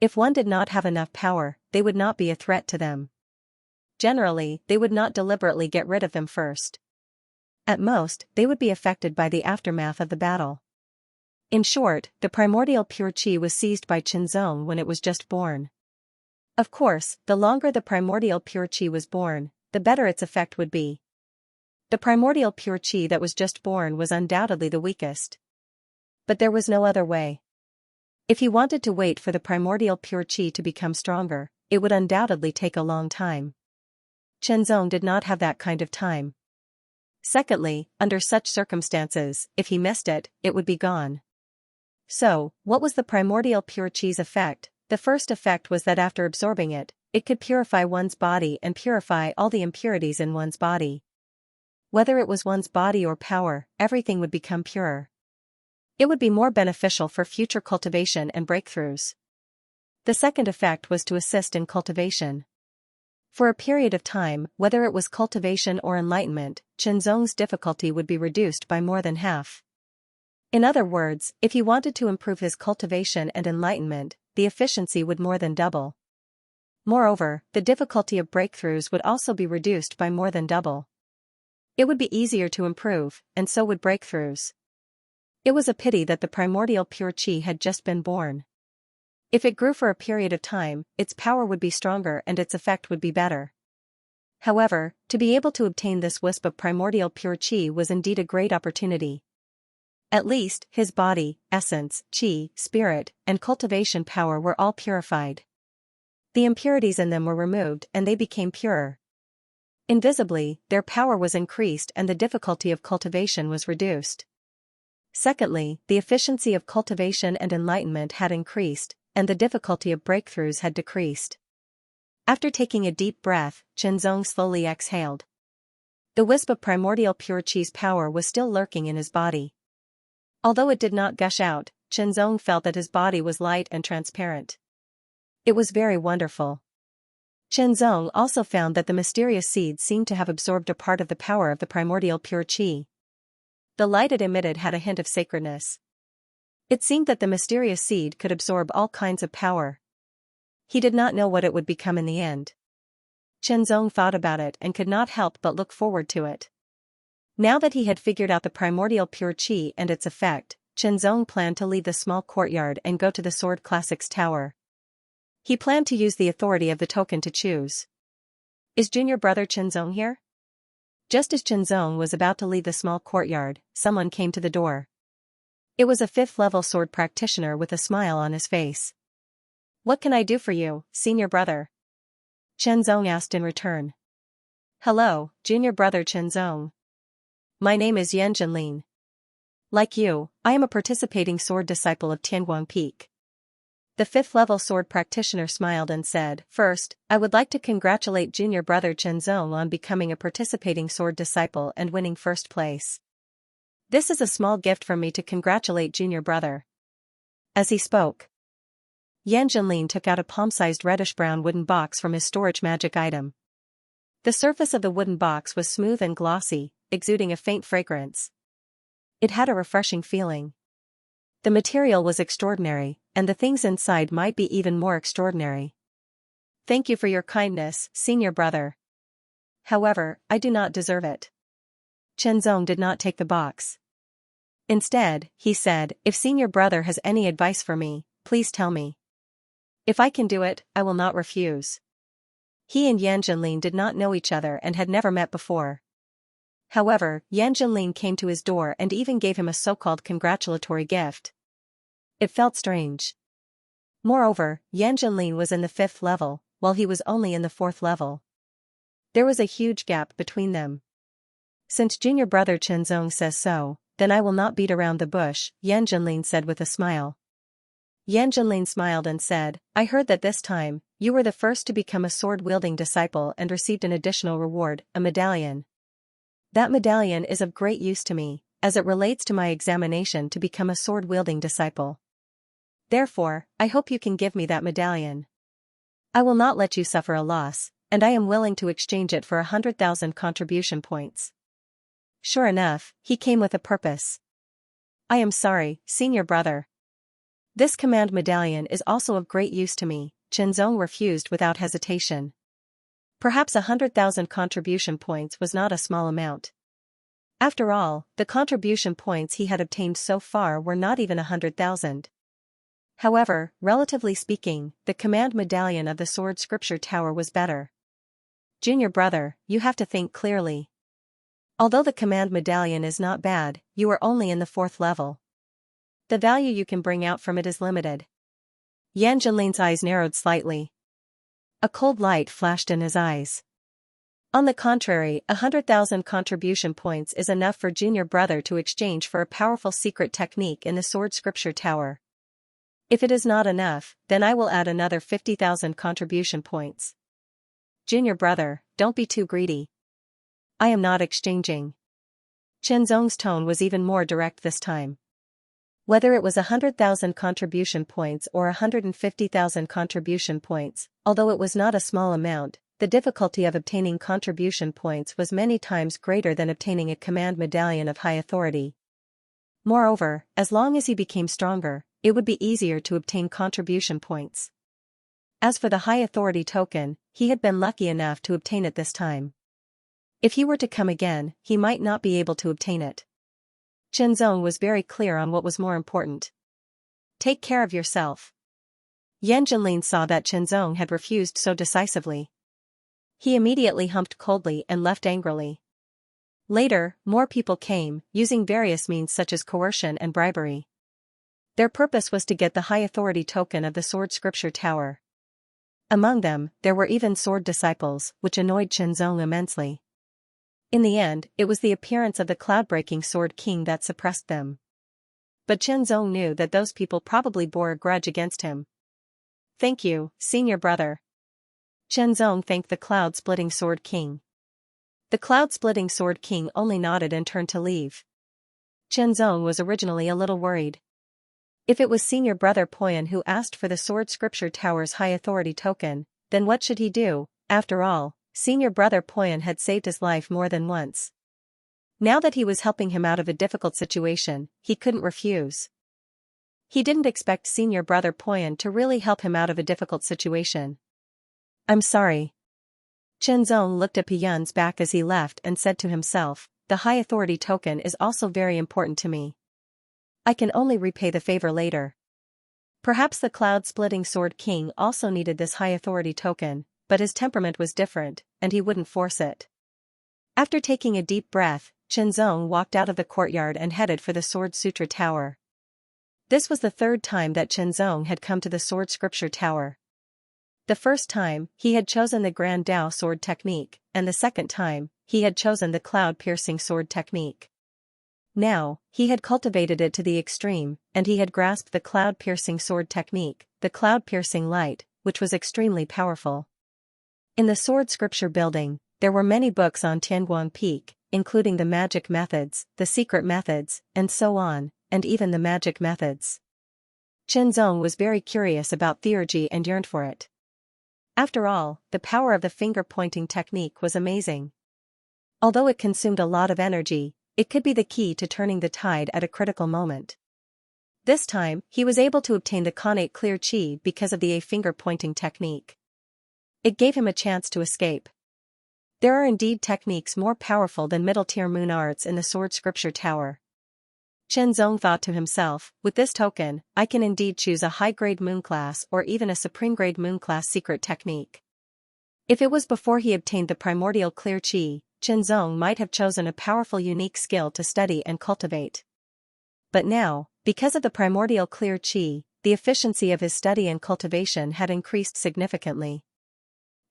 If one did not have enough power, they would not be a threat to them. Generally, they would not deliberately get rid of them first. At most, they would be affected by the aftermath of the battle. In short, the primordial pure qi was seized by Qinzong when it was just born. Of course, the longer the primordial pure qi was born, the better its effect would be. The primordial pure qi that was just born was undoubtedly the weakest. But there was no other way. If he wanted to wait for the primordial pure qi to become stronger, it would undoubtedly take a long time. Qinzong did not have that kind of time. Secondly, under such circumstances, if he missed it, it would be gone. So, what was the primordial pure qi's effect? The first effect was that after absorbing it, it could purify one's body and purify all the impurities in one's body. Whether it was one's body or power, everything would become pure. It would be more beneficial for future cultivation and breakthroughs. The second effect was to assist in cultivation. For a period of time, whether it was cultivation or enlightenment, Qinzong's difficulty would be reduced by more than half. In other words, if he wanted to improve his cultivation and enlightenment, the efficiency would more than double. Moreover, the difficulty of breakthroughs would also be reduced by more than double. It would be easier to improve, and so would breakthroughs. It was a pity that the primordial pure qi had just been born. If it grew for a period of time, its power would be stronger and its effect would be better. However, to be able to obtain this wisp of primordial pure qi was indeed a great opportunity. At least, his body, essence, qi, spirit, and cultivation power were all purified. The impurities in them were removed and they became purer. Invisibly, their power was increased and the difficulty of cultivation was reduced. Secondly, the efficiency of cultivation and enlightenment had increased, and the difficulty of breakthroughs had decreased. After taking a deep breath, Qinzong slowly exhaled. The wisp of primordial pure qi's power was still lurking in his body. Although it did not gush out, Qinzong felt that his body was light and transparent. It was very wonderful. Qinzong also found that the mysterious seed seemed to have absorbed a part of the power of the primordial pure qi. The light it emitted had a hint of sacredness. It seemed that the mysterious seed could absorb all kinds of power. He did not know what it would become in the end. Qinzong thought about it and could not help but look forward to it. Now that he had figured out the primordial pure qi and its effect, Qinzong planned to leave the small courtyard and go to the Sword Classics Tower. He planned to use the authority of the token to choose. Is junior brother Qinzong here? Just as Qinzong was about to leave the small courtyard, someone came to the door. It was a 5th-level sword practitioner with a smile on his face. What can I do for you, senior brother? Qinzong asked in return. Hello, junior brother Qinzong. My name is Yanjinlin. Like you, I am a participating sword disciple of Tianguang Peak. The 5th-level sword practitioner smiled and said, First, I would like to congratulate junior brother Qinzong on becoming a participating sword disciple and winning first place. This is a small gift from me to congratulate junior brother. As he spoke, Yan Jinlin took out a palm-sized reddish-brown wooden box from his storage magic item. The surface of the wooden box was smooth and glossy, exuding a faint fragrance. It had a refreshing feeling. The material was extraordinary, and the things inside might be even more extraordinary. Thank you for your kindness, senior brother. However, I do not deserve it. Qinzong did not take the box. Instead, he said, if senior brother has any advice for me, please tell me. If I can do it, I will not refuse. He and Yan Jinlin did not know each other and had never met before. However, Yan Jinlin came to his door and even gave him a so-called congratulatory gift. It felt strange. Moreover, Yan Jinlin was in the 5th level, while he was only in the 4th level. There was a huge gap between them. Since junior brother Qinzong says so, then I will not beat around the bush, Yan Jinlin said with a smile. Yan Jinlin smiled and said, I heard that this time, you were the first to become a sword-wielding disciple and received an additional reward, a medallion. That medallion is of great use to me, as it relates to my examination to become a sword-wielding disciple. Therefore, I hope you can give me that medallion. I will not let you suffer a loss, and I am willing to exchange it for 100,000 contribution points. Sure enough, he came with a purpose. I am sorry, senior brother. This command medallion is also of great use to me, Qinzong refused without hesitation. Perhaps 100,000 contribution points was not a small amount. After all, the contribution points he had obtained so far were not even 100,000. However, relatively speaking, the command medallion of the Sword Scripture Tower was better. Junior brother, you have to think clearly. Although the command medallion is not bad, you are only in the 4th level. The value you can bring out from it is limited. Yan Jinlin's eyes narrowed slightly. A cold light flashed in his eyes. On the contrary, 100,000 contribution points is enough for junior brother to exchange for a powerful secret technique in the Sword Scripture Tower. If it is not enough, then I will add another 50,000 contribution points. Junior brother, don't be too greedy. I am not exchanging. Chen Zong's tone was even more direct this time. Whether it was 100,000 contribution points or 150,000 contribution points, although it was not a small amount, the difficulty of obtaining contribution points was many times greater than obtaining a command medallion of high authority. Moreover, as long as he became stronger, it would be easier to obtain contribution points. As for the high authority token, he had been lucky enough to obtain it this time. If he were to come again, he might not be able to obtain it. Chen Zong was very clear on what was more important. Take care of yourself. Yan Jinlin saw that Chen Zong had refused so decisively. He immediately humped coldly and left angrily. Later, more people came, using various means such as coercion and bribery. Their purpose was to get the high authority token of the Sword Scripture Tower. Among them, there were even sword disciples, which annoyed Chen Zong immensely. In the end, it was the appearance of the cloud-breaking Sword King that suppressed them. But Chen Zong knew that those people probably bore a grudge against him. Thank you, senior brother. Chen Zong thanked the cloud-splitting Sword King. The cloud-splitting Sword King only nodded and turned to leave. Chen Zong was originally a little worried. If it was senior brother Poyan who asked for the Sword Scripture Tower's high authority token, then what should he do? After all, senior brother Poyan had saved his life more than once. Now that he was helping him out of a difficult situation, he couldn't refuse. He didn't expect senior brother Poyan to really help him out of a difficult situation. I'm sorry. Chen Zong looked at Piyun's back as he left and said to himself, the high authority token is also very important to me. I can only repay the favor later. Perhaps the cloud-splitting Sword King also needed this high authority token, but his temperament was different, and he wouldn't force it. After taking a deep breath, Chen Zong walked out of the courtyard and headed for the Sword Sutra Tower. This was the 3rd time that Chen Zong had come to the Sword Scripture Tower. The first time, he had chosen the Grand Dao sword technique, and the second time, he had chosen the cloud-piercing sword technique. Now, he had cultivated it to the extreme, and he had grasped the cloud-piercing sword technique, the cloud-piercing light, which was extremely powerful. In the Sword Scripture building, there were many books on Tianguang Peak, including the magic methods, the secret methods, and so on, and even the magic methods. Chen Zong was very curious about theurgy and yearned for it. After all, the power of the finger-pointing technique was amazing. Although it consumed a lot of energy, it could be the key to turning the tide at a critical moment. This time, he was able to obtain the connate clear chi because of the finger-pointing technique. It gave him a chance to escape. There are indeed techniques more powerful than middle-tier moon arts in the Sword Scripture Tower. Chen Zong thought to himself, with this token, I can indeed choose a high-grade moon class or even a supreme-grade moon class secret technique. If it was before he obtained the primordial clear chi, Chen Zong might have chosen a powerful unique skill to study and cultivate. But now, because of the primordial clear chi, the efficiency of his study and cultivation had increased significantly.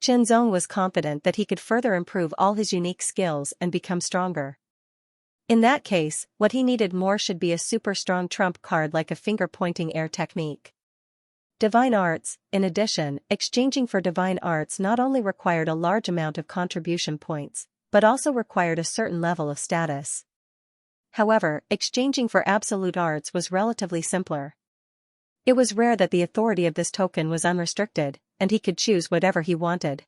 Chen Zong was confident that he could further improve all his unique skills and become stronger. In that case, what he needed more should be a super strong trump card like a finger-pointing air technique. Divine arts, in addition, exchanging for divine arts not only required a large amount of contribution points, but also required a certain level of status. However, exchanging for absolute arts was relatively simpler. It was rare that the authority of this token was unrestricted, and he could choose whatever he wanted.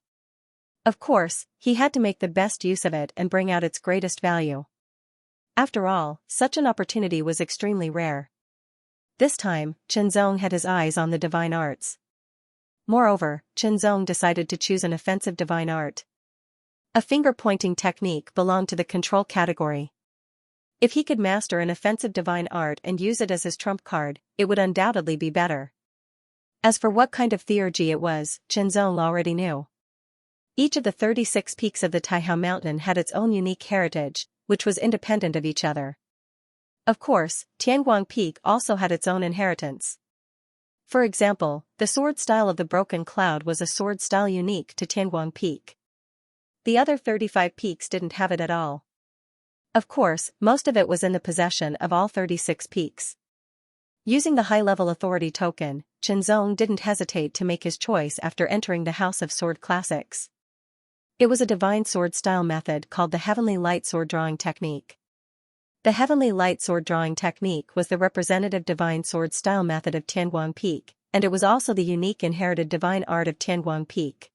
Of course, he had to make the best use of it and bring out its greatest value. After all, such an opportunity was extremely rare. This time, Chen Zong had his eyes on the divine arts. Moreover, Chen Zong decided to choose an offensive divine art. A finger-pointing technique belonged to the control category. If he could master an offensive divine art and use it as his trump card, it would undoubtedly be better. As for what kind of theurgy it was, Qianzong already knew. Each of the 36 peaks of the Taihao Mountain had its own unique heritage, which was independent of each other. Of course, Tianguang Peak also had its own inheritance. For example, the sword style of the Broken Cloud was a sword style unique to Tianguang Peak. The other 35 peaks didn't have it at all. Of course, most of it was in the possession of all 36 peaks. Using the high-level authority token, Qianzong didn't hesitate to make his choice after entering the House of Sword Classics. It was a divine sword style method called the Heavenly Light Sword Drawing Technique. The Heavenly Light Sword Drawing Technique was the representative divine sword style method of Tianguang Peak, and it was also the unique inherited divine art of Tianguang Peak.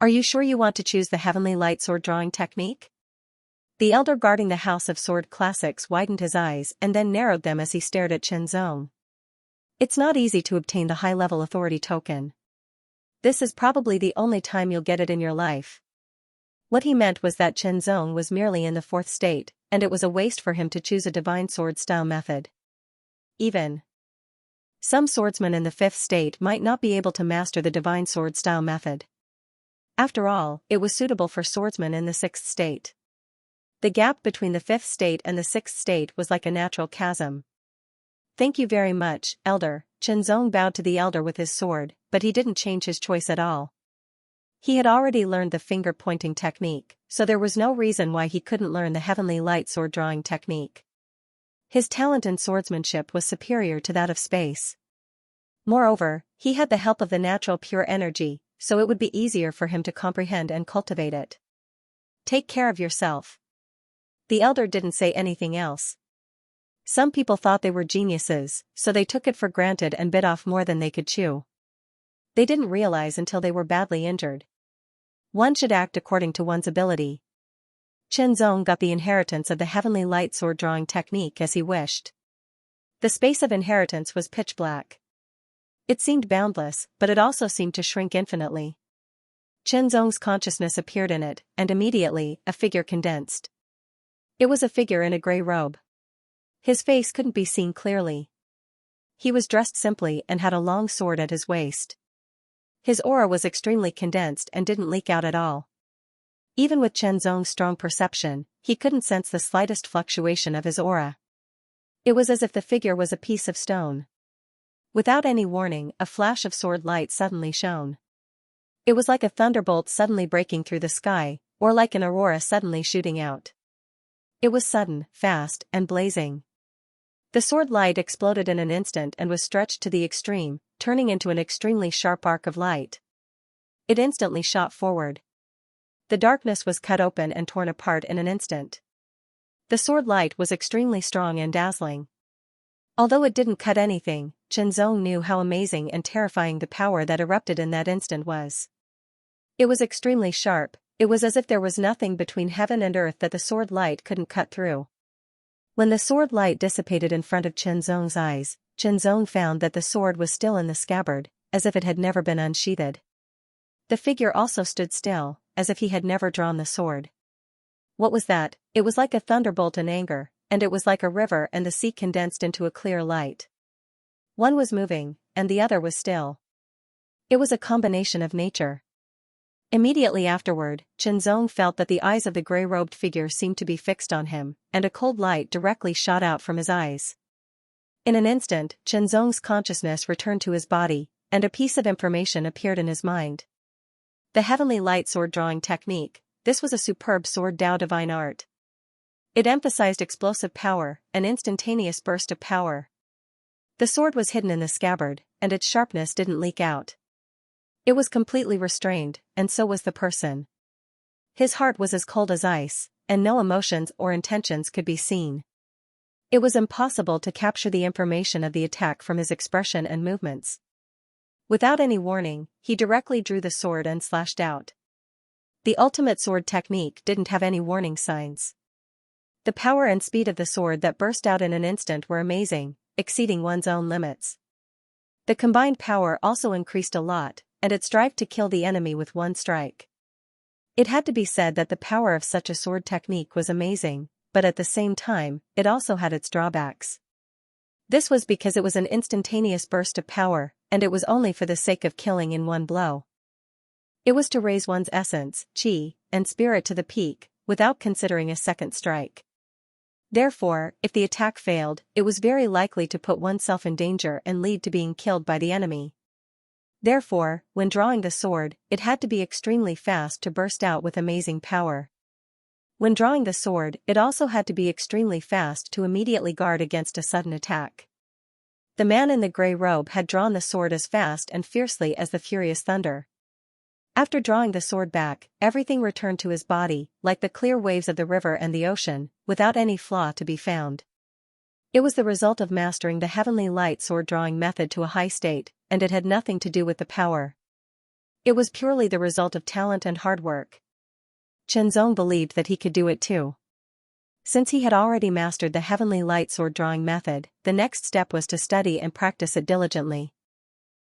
Are you sure you want to choose the Heavenly Light Sword Drawing Technique? The elder guarding the House of Sword Classics widened his eyes and then narrowed them as he stared at Qianzong. It's not easy to obtain the high-level authority token. This is probably the only time you'll get it in your life. What he meant was that Qianzong was merely in the 4th state, and it was a waste for him to choose a divine sword style method. Even some swordsmen in the 5th state might not be able to master the divine sword style method. After all, it was suitable for swordsmen in the 6th state. The gap between the 5th state and the 6th state was like a natural chasm. Thank you very much, Elder. Qianzong bowed to the elder with his sword, but he didn't change his choice at all. He had already learned the finger-pointing technique, so there was no reason why he couldn't learn the Heavenly Light Sword Drawing Technique. His talent in swordsmanship was superior to that of space. Moreover, he had the help of the natural pure energy, so it would be easier for him to comprehend and cultivate it. Take care of yourself. The elder didn't say anything else. Some people thought they were geniuses, so they took it for granted and bit off more than they could chew. They didn't realize until they were badly injured. One should act according to one's ability. Qianzong got the inheritance of the Heavenly Light Sword Drawing Technique as he wished. The space of inheritance was pitch black. It seemed boundless, but it also seemed to shrink infinitely. Qianzong's consciousness appeared in it, and immediately, a figure condensed. It was a figure in a gray robe. His face couldn't be seen clearly. He was dressed simply and had a long sword at his waist. His aura was extremely condensed and didn't leak out at all. Even with Qianzong's strong perception, he couldn't sense the slightest fluctuation of his aura. It was as if the figure was a piece of stone. Without any warning, a flash of sword light suddenly shone. It was like a thunderbolt suddenly breaking through the sky, or like an aurora suddenly shooting out. It was sudden, fast, and blazing. The sword light exploded in an instant and was stretched to the extreme, turning into an extremely sharp arc of light. It instantly shot forward. The darkness was cut open and torn apart in an instant. The sword light was extremely strong and dazzling. Although it didn't cut anything, Qianzong knew how amazing and terrifying the power that erupted in that instant was. It was extremely sharp. It was as if there was nothing between heaven and earth that the sword light couldn't cut through. When the sword light dissipated in front of Qianzong's eyes, Qianzong found that the sword was still in the scabbard, as if it had never been unsheathed. The figure also stood still, as if he had never drawn the sword. What was that? It was like a thunderbolt in anger, and it was like a river and the sea condensed into a clear light. One was moving, and the other was still. It was a combination of nature. Immediately afterward, Qianzong felt that the eyes of the gray-robed figure seemed to be fixed on him, and a cold light directly shot out from his eyes. In an instant, Qianzong's consciousness returned to his body, and a piece of information appeared in his mind. The Heavenly Light Sword Drawing Technique. This was a superb sword Dao divine art. It emphasized explosive power, an instantaneous burst of power. The sword was hidden in the scabbard, and its sharpness didn't leak out. It was completely restrained, and so was the person. His heart was as cold as ice, and no emotions or intentions could be seen. It was impossible to capture the information of the attack from his expression and movements. Without any warning, he directly drew the sword and slashed out. The ultimate sword technique didn't have any warning signs. The power and speed of the sword that burst out in an instant were amazing, exceeding one's own limits. The combined power also increased a lot, and it strived to kill the enemy with one strike. It had to be said that the power of such a sword technique was amazing, but at the same time, it also had its drawbacks. This was because it was an instantaneous burst of power, and it was only for the sake of killing in one blow. It was to raise one's essence, qi, and spirit to the peak, without considering a second strike. Therefore, if the attack failed, it was very likely to put oneself in danger and lead to being killed by the enemy. Therefore, when drawing the sword, it had to be extremely fast to burst out with amazing power. When drawing the sword, it also had to be extremely fast to immediately guard against a sudden attack. The man in the grey robe had drawn the sword as fast and fiercely as the furious thunder. After drawing the sword back, everything returned to his body, like the clear waves of the river and the ocean, without any flaw to be found. It was the result of mastering the heavenly light sword drawing method to a high state, and it had nothing to do with the power. It was purely the result of talent and hard work. Qianzong believed that he could do it too. Since he had already mastered the heavenly light sword drawing method, the next step was to study and practice it diligently.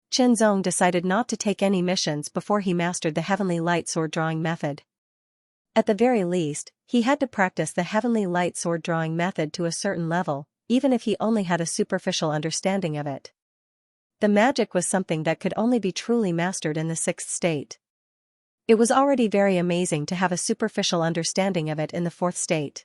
Qianzong decided not to take any missions before he mastered the heavenly light sword drawing method. At the very least, he had to practice the heavenly light sword drawing method to a certain level, even if he only had a superficial understanding of it. The magic was something that could only be truly mastered in the sixth state. It was already very amazing to have a superficial understanding of it in the fourth state.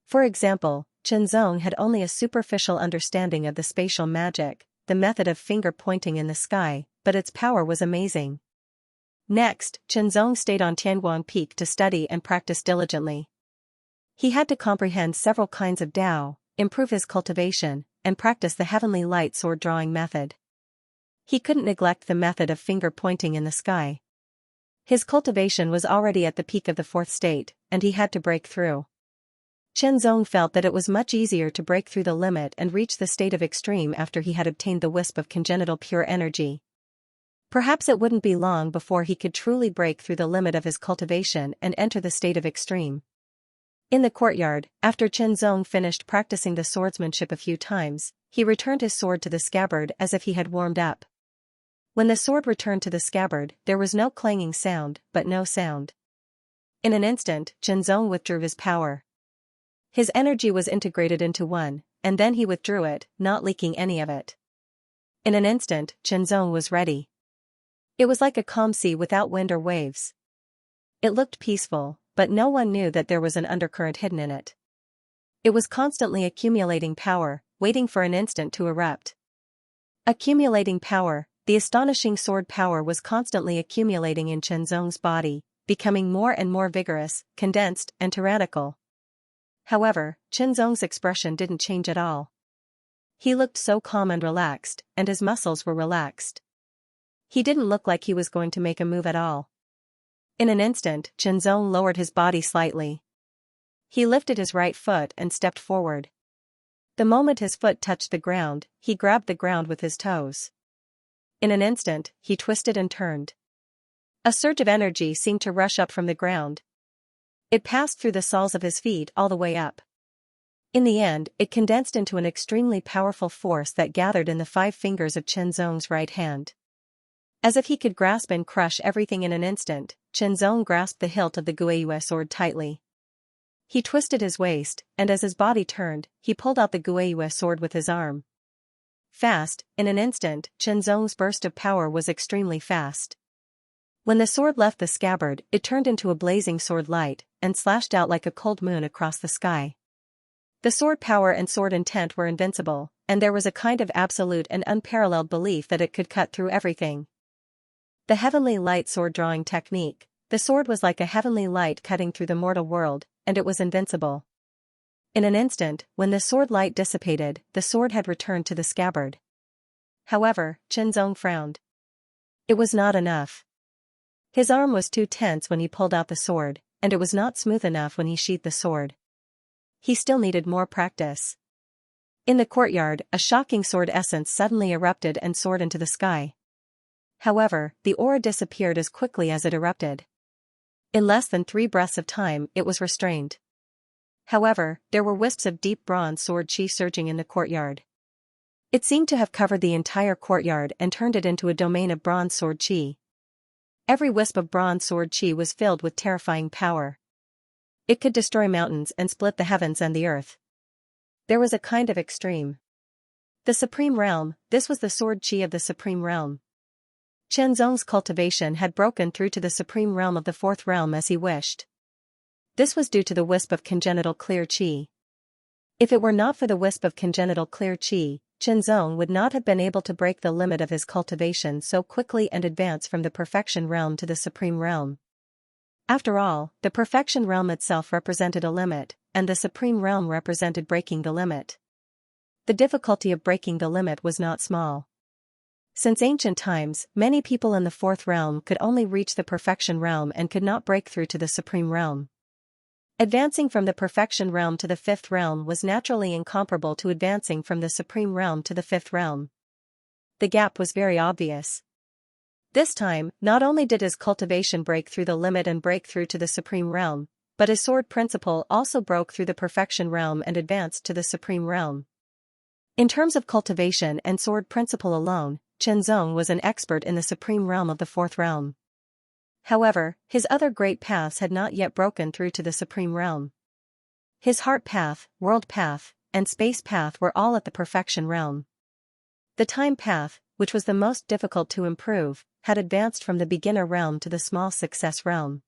For example, Qianzong had only a superficial understanding of the spatial magic, the method of finger pointing in the sky, but its power was amazing. Next, Qianzong stayed on Tianguang Peak to study and practice diligently. He had to comprehend several kinds of Tao, improve his cultivation, and practice the heavenly light sword drawing method. He couldn't neglect the method of finger pointing in the sky. His cultivation was already at the peak of the fourth state, and he had to break through. Qianzong felt that it was much easier to break through the limit and reach the state of extreme after he had obtained the wisp of congenital pure energy. Perhaps it wouldn't be long before he could truly break through the limit of his cultivation and enter the state of extreme. In the courtyard, after Qianzong finished practicing the swordsmanship a few times, he returned his sword to the scabbard as if he had warmed up. When the sword returned to the scabbard, there was no clanging sound, but no sound. In an instant, Qianzong withdrew his power. His energy was integrated into one, and then he withdrew it, not leaking any of it. In an instant, Qianzong was ready. It was like a calm sea without wind or waves. It looked peaceful, but no one knew that there was an undercurrent hidden in it. It was constantly accumulating power, waiting for an instant to erupt. Accumulating power, the astonishing sword power was constantly accumulating in Qianzong's body, becoming more and more vigorous, condensed, and tyrannical. However, Qianzong's expression didn't change at all. He looked so calm and relaxed, and his muscles were relaxed. He didn't look like he was going to make a move at all. In an instant, Qianzong lowered his body slightly. He lifted his right foot and stepped forward. The moment his foot touched the ground, he grabbed the ground with his toes. In an instant, he twisted and turned. A surge of energy seemed to rush up from the ground. It passed through the soles of his feet all the way up. In the end, it condensed into an extremely powerful force that gathered in the 5 fingers of Qianzong's right hand. As if he could grasp and crush everything in an instant, Qianzong grasped the hilt of the Guiyue sword tightly. He twisted his waist, and as his body turned, he pulled out the Guiyue sword with his arm. Fast, in an instant, Qianzong's burst of power was extremely fast. When the sword left the scabbard, it turned into a blazing sword light, and slashed out like a cold moon across the sky. The sword power and sword intent were invincible, and there was a kind of absolute and unparalleled belief that it could cut through everything. The heavenly light sword drawing technique, the sword was like a heavenly light cutting through the mortal world, and it was invincible. In an instant, when the sword light dissipated, the sword had returned to the scabbard. However, Qianzong frowned. It was not enough. His arm was too tense when he pulled out the sword, and it was not smooth enough when he sheathed the sword. He still needed more practice. In the courtyard, a shocking sword essence suddenly erupted and soared into the sky. However, the aura disappeared as quickly as it erupted. In less than 3 breaths of time, it was restrained. However, there were wisps of deep bronze sword chi surging in the courtyard. It seemed to have covered the entire courtyard and turned it into a domain of bronze sword chi. Every wisp of bronze sword chi was filled with terrifying power. It could destroy mountains and split the heavens and the earth. There was a kind of extreme. The Supreme Realm, this was the sword chi of the Supreme Realm. Chen Zong's cultivation had broken through to the Supreme Realm of the Fourth Realm as he wished. This was due to the wisp of congenital clear chi. If it were not for the wisp of congenital clear chi, Chen Zong would not have been able to break the limit of his cultivation so quickly and advance from the Perfection Realm to the Supreme Realm. After all, the Perfection Realm itself represented a limit, and the Supreme Realm represented breaking the limit. The difficulty of breaking the limit was not small. Since ancient times, many people in the Fourth Realm could only reach the Perfection Realm and could not break through to the Supreme Realm. Advancing from the Perfection Realm to the Fifth Realm was naturally incomparable to advancing from the Supreme Realm to the Fifth Realm. The gap was very obvious. This time, not only did his cultivation break through the limit and break through to the Supreme Realm, but his sword principle also broke through the Perfection Realm and advanced to the Supreme Realm. In terms of cultivation and sword principle alone, Chen Zong was an expert in the Supreme Realm of the Fourth Realm. However, his other great paths had not yet broken through to the Supreme Realm. His Heart Path, World Path, and Space Path were all at the Perfection Realm. The Time Path, which was the most difficult to improve, had advanced from the Beginner Realm to the Small Success Realm.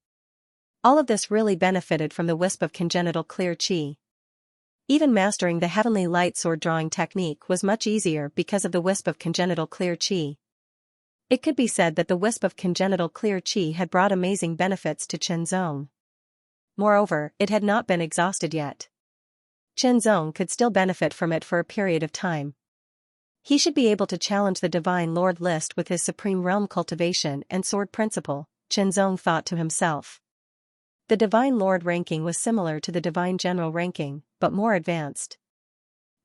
All of this really benefited from the wisp of congenital clear chi. Even mastering the Heavenly Light sword drawing technique was much easier because of the wisp of congenital clear chi. It could be said that the wisp of congenital clear chi had brought amazing benefits to Chen Zong. Moreover, it had not been exhausted yet. Chen Zong could still benefit from it for a period of time. He should be able to challenge the Divine Lord list with his Supreme Realm cultivation and sword principle, Chen Zong thought to himself. The Divine Lord ranking was similar to the Divine General ranking, but more advanced.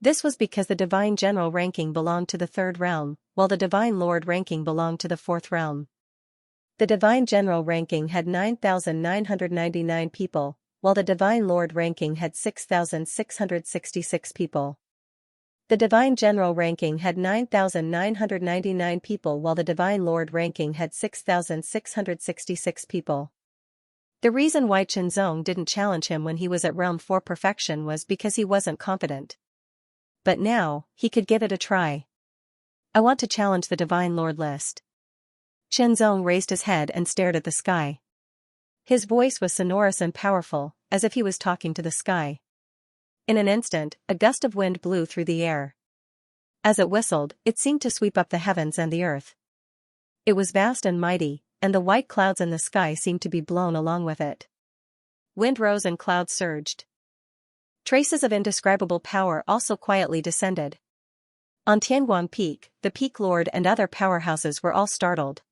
This was because the Divine General ranking belonged to the Third Realm, while the Divine Lord ranking belonged to the Fourth Realm. The Divine General ranking had 9,999 people, while the Divine Lord ranking had 6,666 people. The Divine General ranking had 9,999 people while the Divine Lord ranking had 6,666 people. The reason why Chen Zong didn't challenge him when he was at Realm 4 Perfection was because he wasn't confident. But now, he could give it a try. I want to challenge the Divine Lord list. Chen Zong raised his head and stared at the sky. His voice was sonorous and powerful, as if he was talking to the sky. In an instant, a gust of wind blew through the air. As it whistled, it seemed to sweep up the heavens and the earth. It was vast and mighty, and the white clouds in the sky seemed to be blown along with it. Wind rose and clouds surged. Traces of indescribable power also quietly descended. On Tianguang Peak, the Peak Lord and other powerhouses were all startled.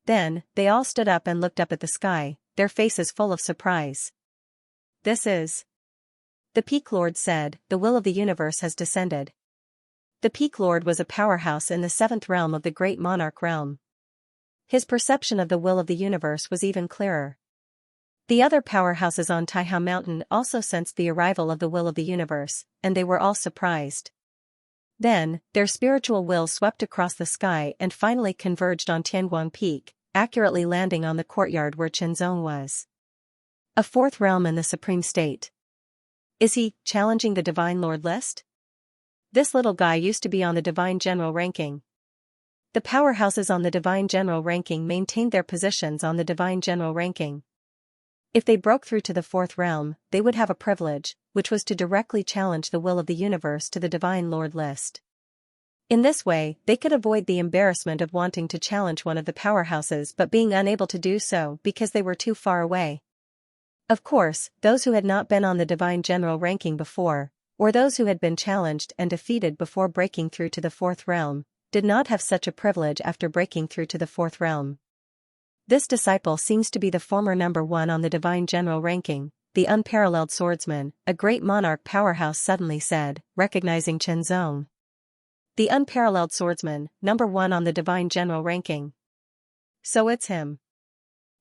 Then, they all stood up and looked up at the sky, their faces full of surprise. This is... The Peak Lord said, the will of the universe has descended. The Peak Lord was a powerhouse in the seventh realm of the Great Monarch realm. His perception of the will of the universe was even clearer. The other powerhouses on Taihao Mountain also sensed the arrival of the will of the universe, and they were all surprised. Then, their spiritual will swept across the sky and finally converged on Tianguang Peak, accurately landing on the courtyard where Chen Zong was. A fourth realm in the Supreme State. Is he challenging the Divine Lord list? This little guy used to be on the Divine General ranking. The powerhouses on the Divine General ranking maintained their positions on the Divine General ranking. If they broke through to the fourth realm, they would have a privilege, which was to directly challenge the will of the universe to the Divine Lord list. In this way, they could avoid the embarrassment of wanting to challenge one of the powerhouses but being unable to do so because they were too far away. Of course, those who had not been on the Divine General ranking before, or those who had been challenged and defeated before breaking through to the fourth realm, did not have such a privilege after breaking through to the fourth realm. This disciple seems to be the former number 1 on the Divine General ranking, the unparalleled swordsman, a great monarch powerhouse suddenly said, recognizing Chen Zong. The unparalleled swordsman, number 1 on the Divine General ranking. So it's him.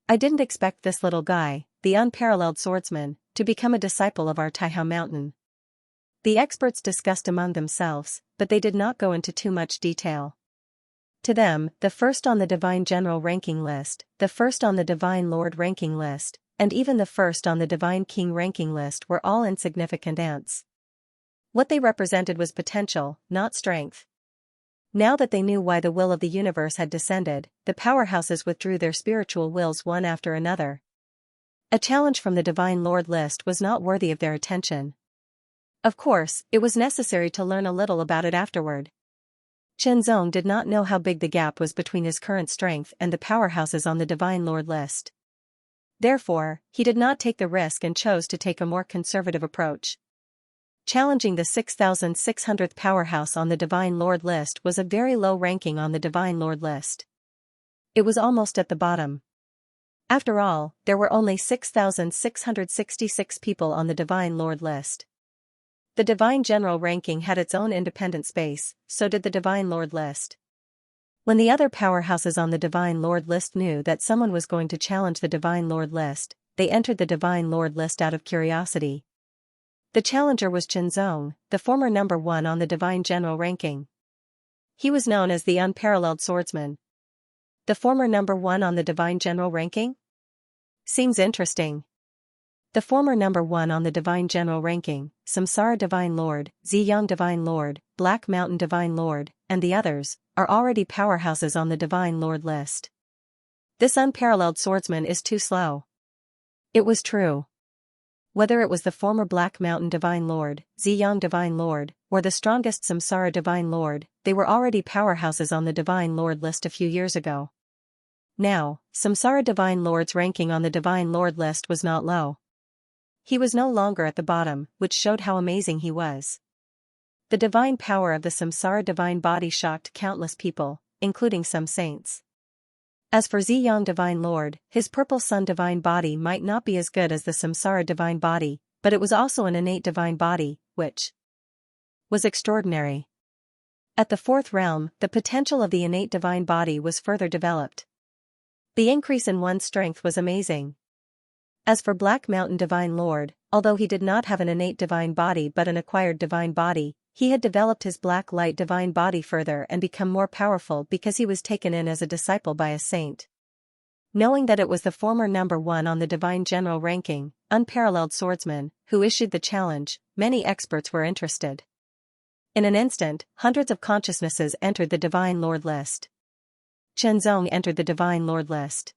I didn't expect this little guy, the unparalleled swordsman, to become a disciple of our Taihao Mountain. The experts discussed among themselves, but they did not go into too much detail. To them, the first on the Divine General ranking list, the first on the Divine Lord ranking list, and even the first on the Divine King ranking list were all insignificant ants. What they represented was potential, not strength. Now that they knew why the will of the universe had descended, the powerhouses withdrew their spiritual wills one after another. A challenge from the Divine Lord list was not worthy of their attention. Of course, it was necessary to learn a little about it afterward. Qianzong did not know how big the gap was between his current strength and the powerhouses on the Divine Lord list. Therefore, he did not take the risk and chose to take a more conservative approach. Challenging the 6,600th powerhouse on the Divine Lord list was a very low ranking on the Divine Lord list. It was almost at the bottom. After all, there were only 6,666 people on the Divine Lord list. The Divine General ranking had its own independent space, so did the Divine Lord list. When the other powerhouses on the Divine Lord list knew that someone was going to challenge the Divine Lord list, they entered the Divine Lord list out of curiosity. The challenger was Qianzong, the former number 1 on the Divine General ranking. He was known as the Unparalleled Swordsman. The former number 1 on the Divine General ranking? Seems interesting. The former number 1 on the Divine General ranking, Samsara Divine Lord, Ziyang Divine Lord, Black Mountain Divine Lord, and the others, are already powerhouses on the Divine Lord list. This unparalleled swordsman is too slow. It was true. Whether it was the former Black Mountain Divine Lord, Ziyang Divine Lord, or the strongest Samsara Divine Lord, they were already powerhouses on the Divine Lord list a few years ago. Now, Samsara Divine Lord's ranking on the Divine Lord list was not low. He was no longer at the bottom, which showed how amazing he was. The divine power of the Samsara divine body shocked countless people, including some saints. As for Ziyang Divine Lord, his purple sun divine body might not be as good as the Samsara divine body, but it was also an innate divine body, which was extraordinary. At the fourth realm, the potential of the innate divine body was further developed. The increase in one's strength was amazing. As for Black Mountain Divine Lord, although he did not have an innate divine body but an acquired divine body, he had developed his black light divine body further and become more powerful because he was taken in as a disciple by a saint. Knowing that it was the former number 1 on the Divine General ranking, Unparalleled Swordsman, who issued the challenge, many experts were interested. In an instant, hundreds of consciousnesses entered the Divine Lord list. Qianzong entered the Divine Lord list.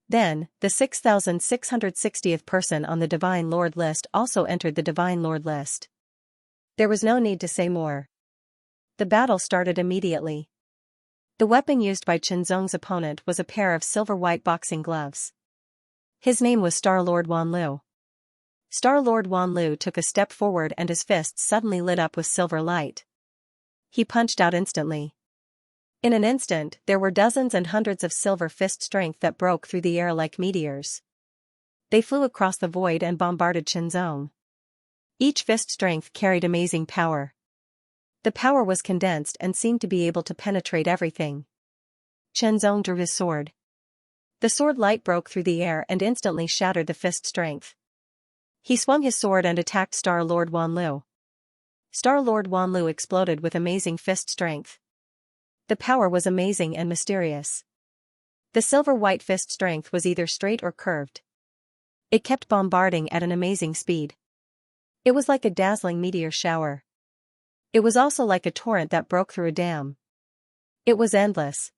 Then, the 6,660th person on the Divine Lord list also entered the Divine Lord list. There was no need to say more. The battle started immediately. The weapon used by Qianzong's opponent was a pair of silver-white boxing gloves. His name was Star-Lord Wanlu. Star-Lord Wanlu took a step forward and his fists suddenly lit up with silver light. He punched out instantly. In an instant, there were dozens and hundreds of silver fist strength that broke through the air like meteors. They flew across the void and bombarded Qianzong. Each fist strength carried amazing power. The power was condensed and seemed to be able to penetrate everything. Qianzong drew his sword. The sword light broke through the air and instantly shattered the fist strength. He swung his sword and attacked Star-Lord Wanlu. Star-Lord Wanlu exploded with amazing fist strength. The power was amazing and mysterious. The silver-white fist strength was either straight or curved. It kept bombarding at an amazing speed. It was like a dazzling meteor shower. It was also like a torrent that broke through a dam. It was endless.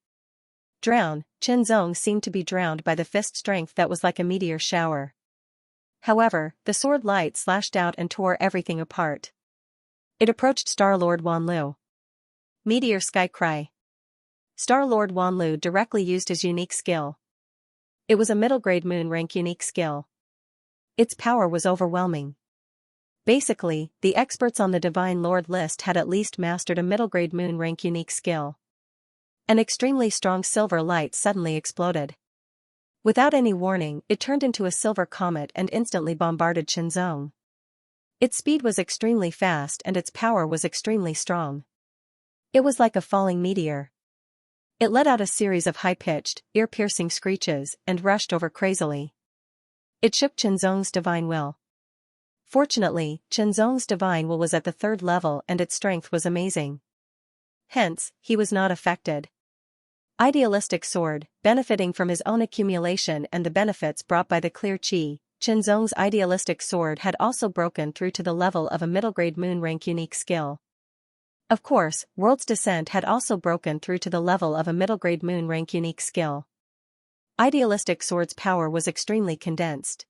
Qianzong seemed to be drowned by the fist strength that was like a meteor shower. However, the sword light slashed out and tore everything apart. It approached Star-Lord Wanlu. Meteor Sky Cry. Star-Lord Wanlu directly used his unique skill. It was a middle-grade moon rank unique skill. Its power was overwhelming. Basically, the experts on the Divine Lord list had at least mastered a middle-grade moon rank unique skill. An extremely strong silver light suddenly exploded. Without any warning, it turned into a silver comet and instantly bombarded Qianzong. Its speed was extremely fast and its power was extremely strong. It was like a falling meteor. It let out a series of high-pitched, ear-piercing screeches and rushed over crazily. It shook Qianzong's divine will. Fortunately, Qianzong's divine will was at the 3rd level and its strength was amazing. Hence, he was not affected. Idealistic sword, benefiting from his own accumulation and the benefits brought by the clear chi, Qianzong's idealistic sword had also broken through to the level of a middle-grade moon rank unique skill. Of course, World's Descent had also broken through to the level of a middle-grade moon rank unique skill. Idealistic sword's power was extremely condensed.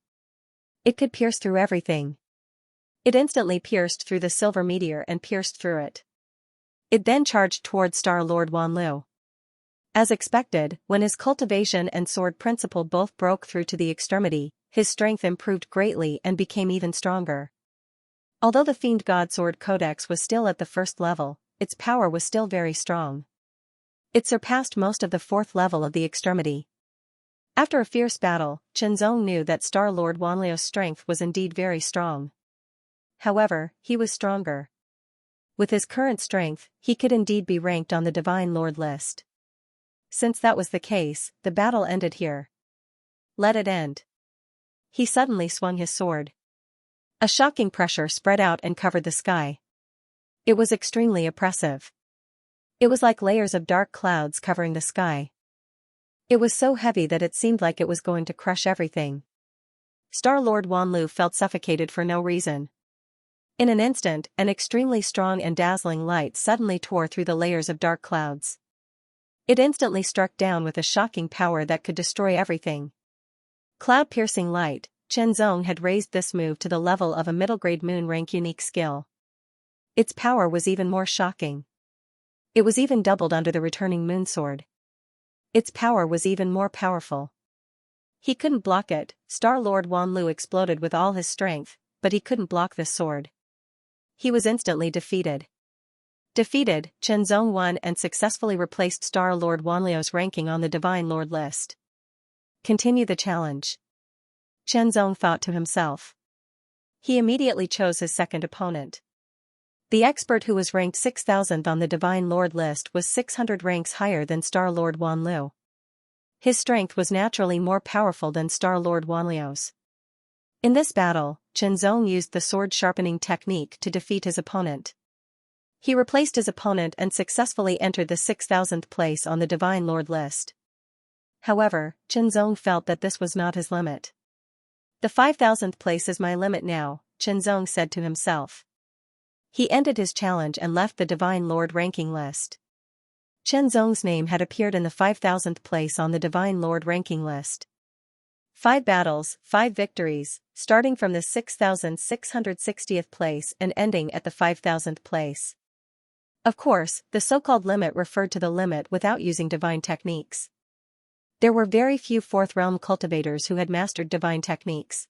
It could pierce through everything. It instantly pierced through the silver meteor and pierced through it. It then charged towards Star Lord Wanlu. As expected, when his cultivation and sword principle both broke through to the extremity, his strength improved greatly and became even stronger. Although the Fiend God Sword Codex was still at the first level, its power was still very strong. It surpassed most of the fourth level of the extremity. After a fierce battle, Qianzong knew that Star Lord Wanliu's strength was indeed very strong. However, he was stronger. With his current strength, he could indeed be ranked on the Divine Lord list. Since that was the case, the battle ended here. Let it end. He suddenly swung his sword. A shocking pressure spread out and covered the sky. It was extremely oppressive. It was like layers of dark clouds covering the sky. It was so heavy that it seemed like it was going to crush everything. Star Lord Wanlu felt suffocated for no reason. In an instant, an extremely strong and dazzling light suddenly tore through the layers of dark clouds. It instantly struck down with a shocking power that could destroy everything. Cloud-piercing light, Qianzong had raised this move to the level of a middle-grade moon rank unique skill. Its power was even more shocking. It was even doubled under the returning moon sword. Its power was even more powerful. He couldn't block it. Star Lord Wanlu exploded with all his strength, but he couldn't block this sword. He was instantly defeated. Defeated, Qianzong won and successfully replaced Star Lord Wanliu's ranking on the Divine Lord list. Continue the challenge. Qianzong thought to himself. He immediately chose his second opponent. The expert who was ranked 6,000th on the Divine Lord list was 600 ranks higher than Star Lord Wanlu. His strength was naturally more powerful than Star Lord Wanliu's. In this battle, Qianzong used the sword sharpening technique to defeat his opponent. He replaced his opponent and successfully entered the 6,000th place on the Divine Lord list. However, Qianzong felt that this was not his limit. The 5,000th place is my limit now, Qianzong said to himself. He ended his challenge and left the Divine Lord ranking list. Qianzong's name had appeared in the 5,000th place on the Divine Lord ranking list. 5 battles, 5 victories, starting from the 6,660th place and ending at the 5,000th place. Of course, the so-called limit referred to the limit without using divine techniques. There were very few Fourth Realm cultivators who had mastered divine techniques.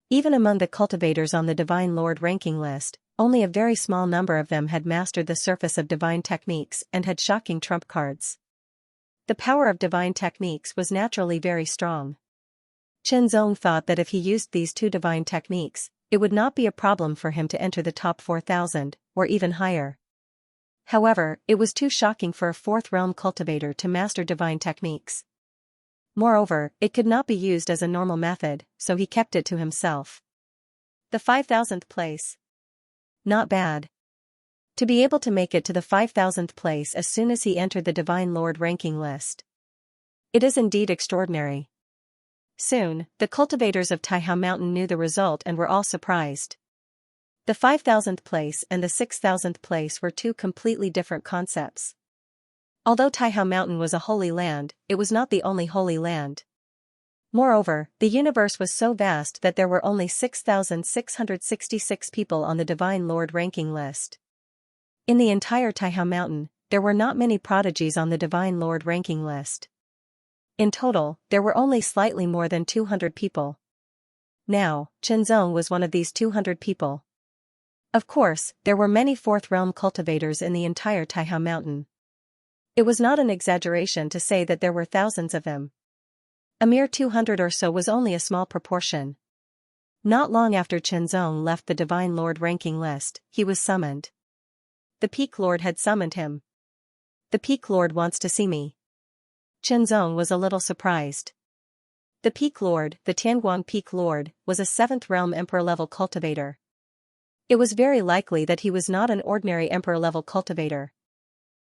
Even among the cultivators on the Divine Lord ranking list, only a very small number of them had mastered the surface of divine techniques and had shocking trump cards. The power of divine techniques was naturally very strong. Qianzong thought that if he used these 2 divine techniques, it would not be a problem for him to enter the top 4,000, or even higher. However, it was too shocking for a Fourth Realm cultivator to master divine techniques. Moreover, it could not be used as a normal method, so he kept it to himself. The 5,000th place. Not bad. To be able to make it to the 5,000th place as soon as he entered the Divine Lord ranking list. It is indeed extraordinary. Soon, the cultivators of Taihao Mountain knew the result and were all surprised. The 5,000th place and the 6,000th place were 2 completely different concepts. Although Taihao Mountain was a holy land, it was not the only holy land. Moreover, the universe was so vast that there were only 6,666 people on the Divine Lord ranking list. In the entire Taihao Mountain, there were not many prodigies on the Divine Lord ranking list. In total, there were only slightly more than 200 people. Now, Qianzong was one of these 200 people. Of course, there were many Fourth Realm cultivators in the entire Taihao Mountain. It was not an exaggeration to say that there were thousands of them. A mere 200 or so was only a small proportion. Not long after Qianzong left the Divine Lord ranking list, he was summoned. The Peak Lord had summoned him. The Peak Lord wants to see me. Qianzong was a little surprised. The Peak Lord, the Tianguang Peak Lord, was a 7th Realm Emperor-level cultivator. It was very likely that he was not an ordinary Emperor-level cultivator.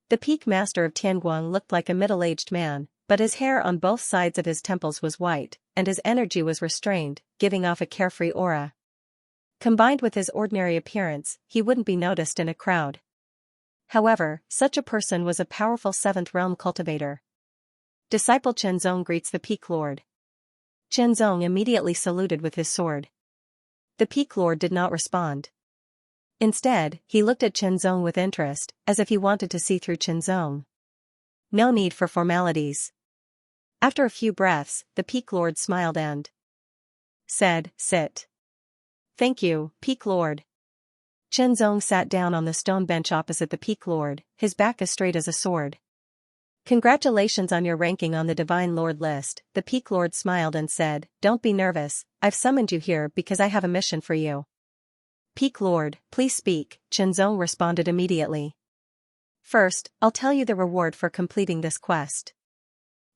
The peak master of Tianguang looked like a middle-aged man, but his hair on both sides of his temples was white, and his energy was restrained, giving off a carefree aura. Combined with his ordinary appearance, he wouldn't be noticed in a crowd. However, such a person was a powerful 7th realm cultivator. Disciple Chenzong greets the peak lord. Chenzong immediately saluted with his sword. The peak lord did not respond. Instead, he looked at Chenzong with interest, as if he wanted to see through Chenzong. No need for formalities. After a few breaths, the peak lord smiled and said, "Sit." "Thank you, peak lord." Chenzong sat down on the stone bench opposite the peak lord, his back as straight as a sword. "Congratulations on your ranking on the Divine Lord list," the peak lord smiled and said, "Don't be nervous, I've summoned you here because I have a mission for you." "Peak lord, please speak," Chenzong responded immediately. "First, I'll tell you the reward for completing this quest."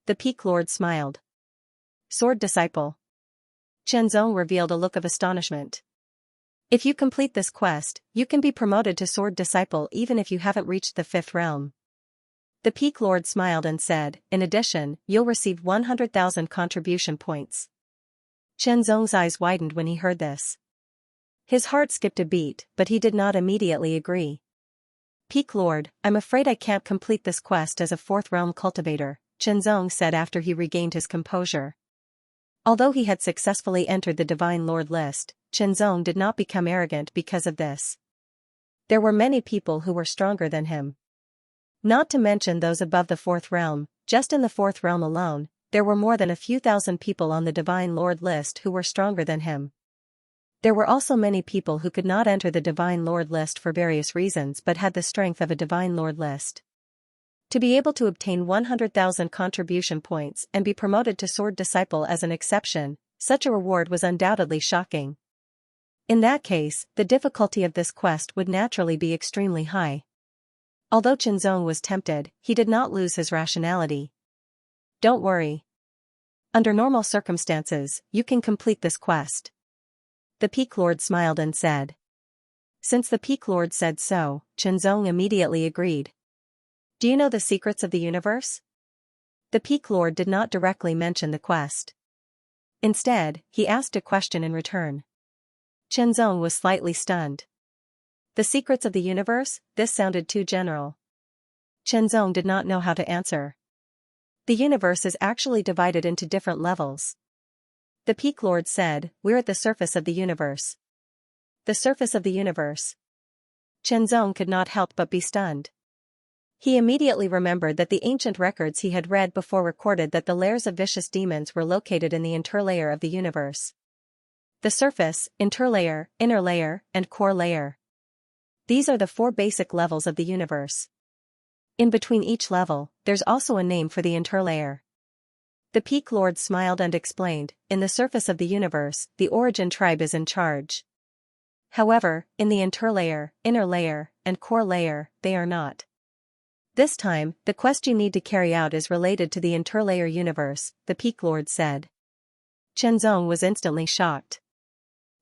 The peak lord smiled. "Sword disciple." Chenzong revealed a look of astonishment. "If you complete this quest, you can be promoted to sword disciple even if you haven't reached the 5th realm. The peak lord smiled and said, "In addition, you'll receive 100,000 contribution points." Chenzong's eyes widened when he heard this. His heart skipped a beat, but he did not immediately agree. "Peak lord, I'm afraid I can't complete this quest as a 4th realm cultivator," Chenzong said after he regained his composure. Although he had successfully entered the Divine Lord list, Chenzong did not become arrogant because of this. There were many people who were stronger than him. Not to mention those above the 4th realm, just in the 4th realm alone, there were more than a few thousand people on the Divine Lord list who were stronger than him. There were also many people who could not enter the Divine Lord list for various reasons but had the strength of a Divine Lord list. To be able to obtain 100,000 contribution points and be promoted to Sword Disciple as an exception, such a reward was undoubtedly shocking. In that case, the difficulty of this quest would naturally be extremely high. Although Chenzong was tempted, he did not lose his rationality. "Don't worry. Under normal circumstances, you can complete this quest." The peak lord smiled and said. Since the peak lord said so, Chenzong immediately agreed. "Do you know the secrets of the universe?" The peak lord did not directly mention the quest. Instead, he asked a question in return. Chenzong was slightly stunned. The secrets of the universe? This sounded too general. Chenzong did not know how to answer. The universe is actually divided into different levels. The peak lord said, "We're at the surface of the universe." The surface of the universe. Chenzong could not help but be stunned. He immediately remembered that the ancient records he had read before recorded that the lairs of vicious demons were located in the interlayer of the universe. The surface, interlayer, inner layer, and core layer. These are the 4 basic levels of the universe. In between each level, there's also a name for the interlayer. The peak lord smiled and explained, "In the surface of the universe, the origin tribe is in charge. However, in the interlayer, inner layer, and core layer, they are not. This time, the quest you need to carry out is related to the interlayer universe," the peak lord said. Chenzong was instantly shocked.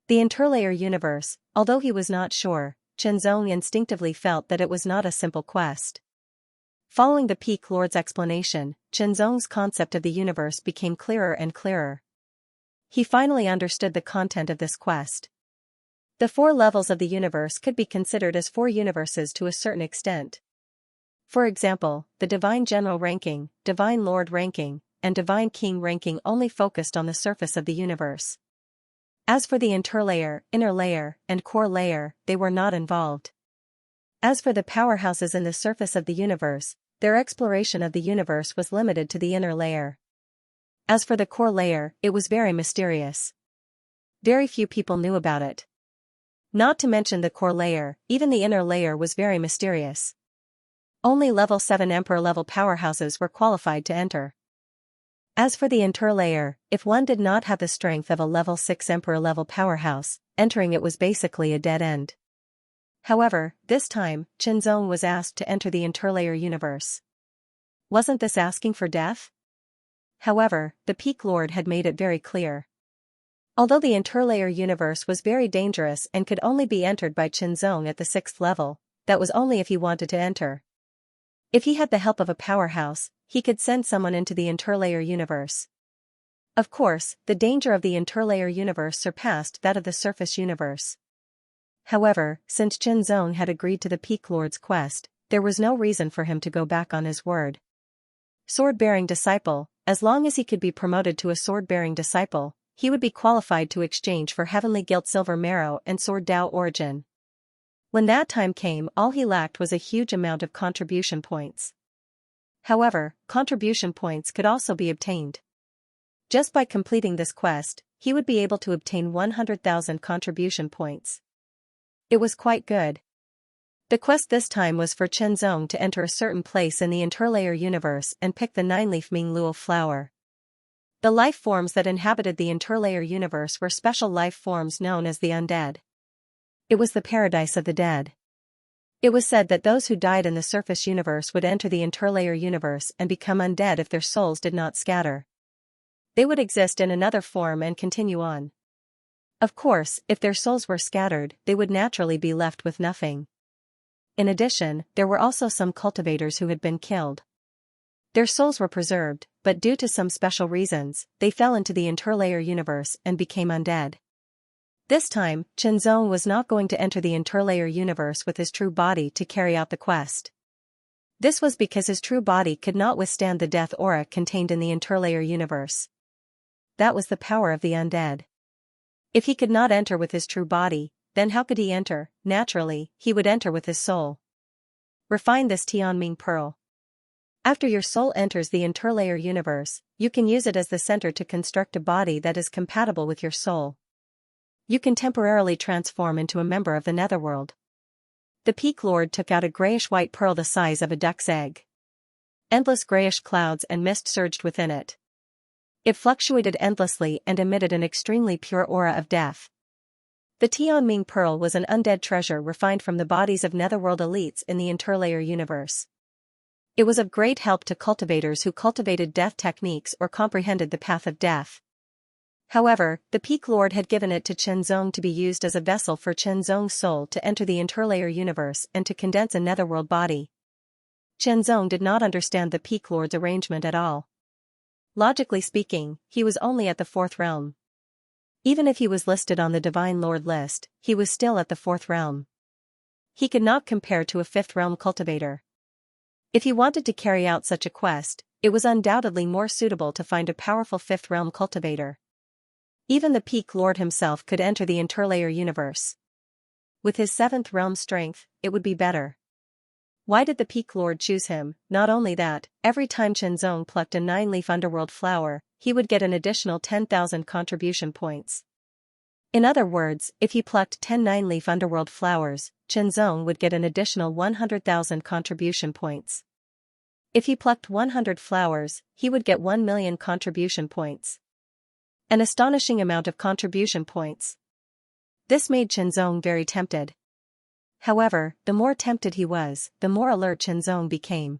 The interlayer universe, although he was not sure, Chenzong instinctively felt that it was not a simple quest. Following the peak lord's explanation, Chenzong's concept of the universe became clearer and clearer. He finally understood the content of this quest. The 4 levels of the universe could be considered as 4 universes to a certain extent. For example, the Divine General ranking, Divine Lord ranking, and Divine King ranking only focused on the surface of the universe. As for the interlayer, inner layer, and core layer, they were not involved. As for the powerhouses in the surface of the universe, their exploration of the universe was limited to the inner layer. As for the core layer, it was very mysterious. Very few people knew about it. Not to mention the core layer, even the inner layer was very mysterious. Only level 7 emperor-level powerhouses were qualified to enter. As for the interlayer, if one did not have the strength of a level 6 emperor-level powerhouse, entering it was basically a dead end. However, this time, Chenzong was asked to enter the interlayer universe. Wasn't this asking for death? However, the peak lord had made it very clear. Although the interlayer universe was very dangerous and could only be entered by Chenzong at the 6th level, that was only if he wanted to enter. If he had the help of a powerhouse, he could send someone into the interlayer universe. Of course, the danger of the interlayer universe surpassed that of the surface universe. However, since Qianzong had agreed to the Peak Lord's quest, there was no reason for him to go back on his word. Sword-bearing disciple, as long as he could be promoted to a sword-bearing disciple, he would be qualified to exchange for heavenly gilt silver marrow and sword Dao origin. When that time came, all he lacked was a huge amount of contribution points. However, contribution points could also be obtained. Just by completing this quest, he would be able to obtain 100,000 contribution points. It was quite good. The quest this time was for Qianzong to enter a certain place in the interlayer universe and pick the 9-leaf Mingluo flower. The life forms that inhabited the interlayer universe were special life forms known as the undead. It was the paradise of the dead. It was said that those who died in the surface universe would enter the interlayer universe and become undead if their souls did not scatter. They would exist in another form and continue on. Of course, if their souls were scattered, they would naturally be left with nothing. In addition, there were also some cultivators who had been killed. Their souls were preserved, but due to some special reasons, they fell into the interlayer universe and became undead. This time, Qianzong was not going to enter the interlayer universe with his true body to carry out the quest. This was because his true body could not withstand the death aura contained in the interlayer universe. That was the power of the undead. If he could not enter with his true body, then how could he enter? Naturally, he would enter with his soul. Refine this Tianming pearl. After your soul enters the interlayer universe, you can use it as the center to construct a body that is compatible with your soul. You can temporarily transform into a member of the netherworld. The Peak Lord took out a grayish-white pearl the size of a duck's egg. Endless grayish clouds and mist surged within it. It fluctuated endlessly and emitted an extremely pure aura of death. The Tianming pearl was an undead treasure refined from the bodies of netherworld elites in the interlayer universe. It was of great help to cultivators who cultivated death techniques or comprehended the path of death. However, the Peak Lord had given it to Qianzong to be used as a vessel for Qianzong's soul to enter the interlayer universe and to condense a netherworld body. Qianzong did not understand the Peak Lord's arrangement at all. Logically speaking, he was only at the 4th realm. Even if he was listed on the Divine Lord list, he was still at the 4th realm. He could not compare to a 5th realm cultivator. If he wanted to carry out such a quest, it was undoubtedly more suitable to find a powerful 5th realm cultivator. Even the Peak Lord himself could enter the interlayer universe. With his 7th realm strength, it would be better. Why did the Peak Lord choose him? Not only that, every time Qianzong plucked a 9-leaf underworld flower, he would get an additional 10,000 contribution points. In other words, if he plucked 10 9-leaf underworld flowers, Qianzong would get an additional 100,000 contribution points. If he plucked 100 flowers, he would get 1 million contribution points. An astonishing amount of contribution points. This made Qianzong very tempted. However, the more tempted he was, the more alert Qianzong became.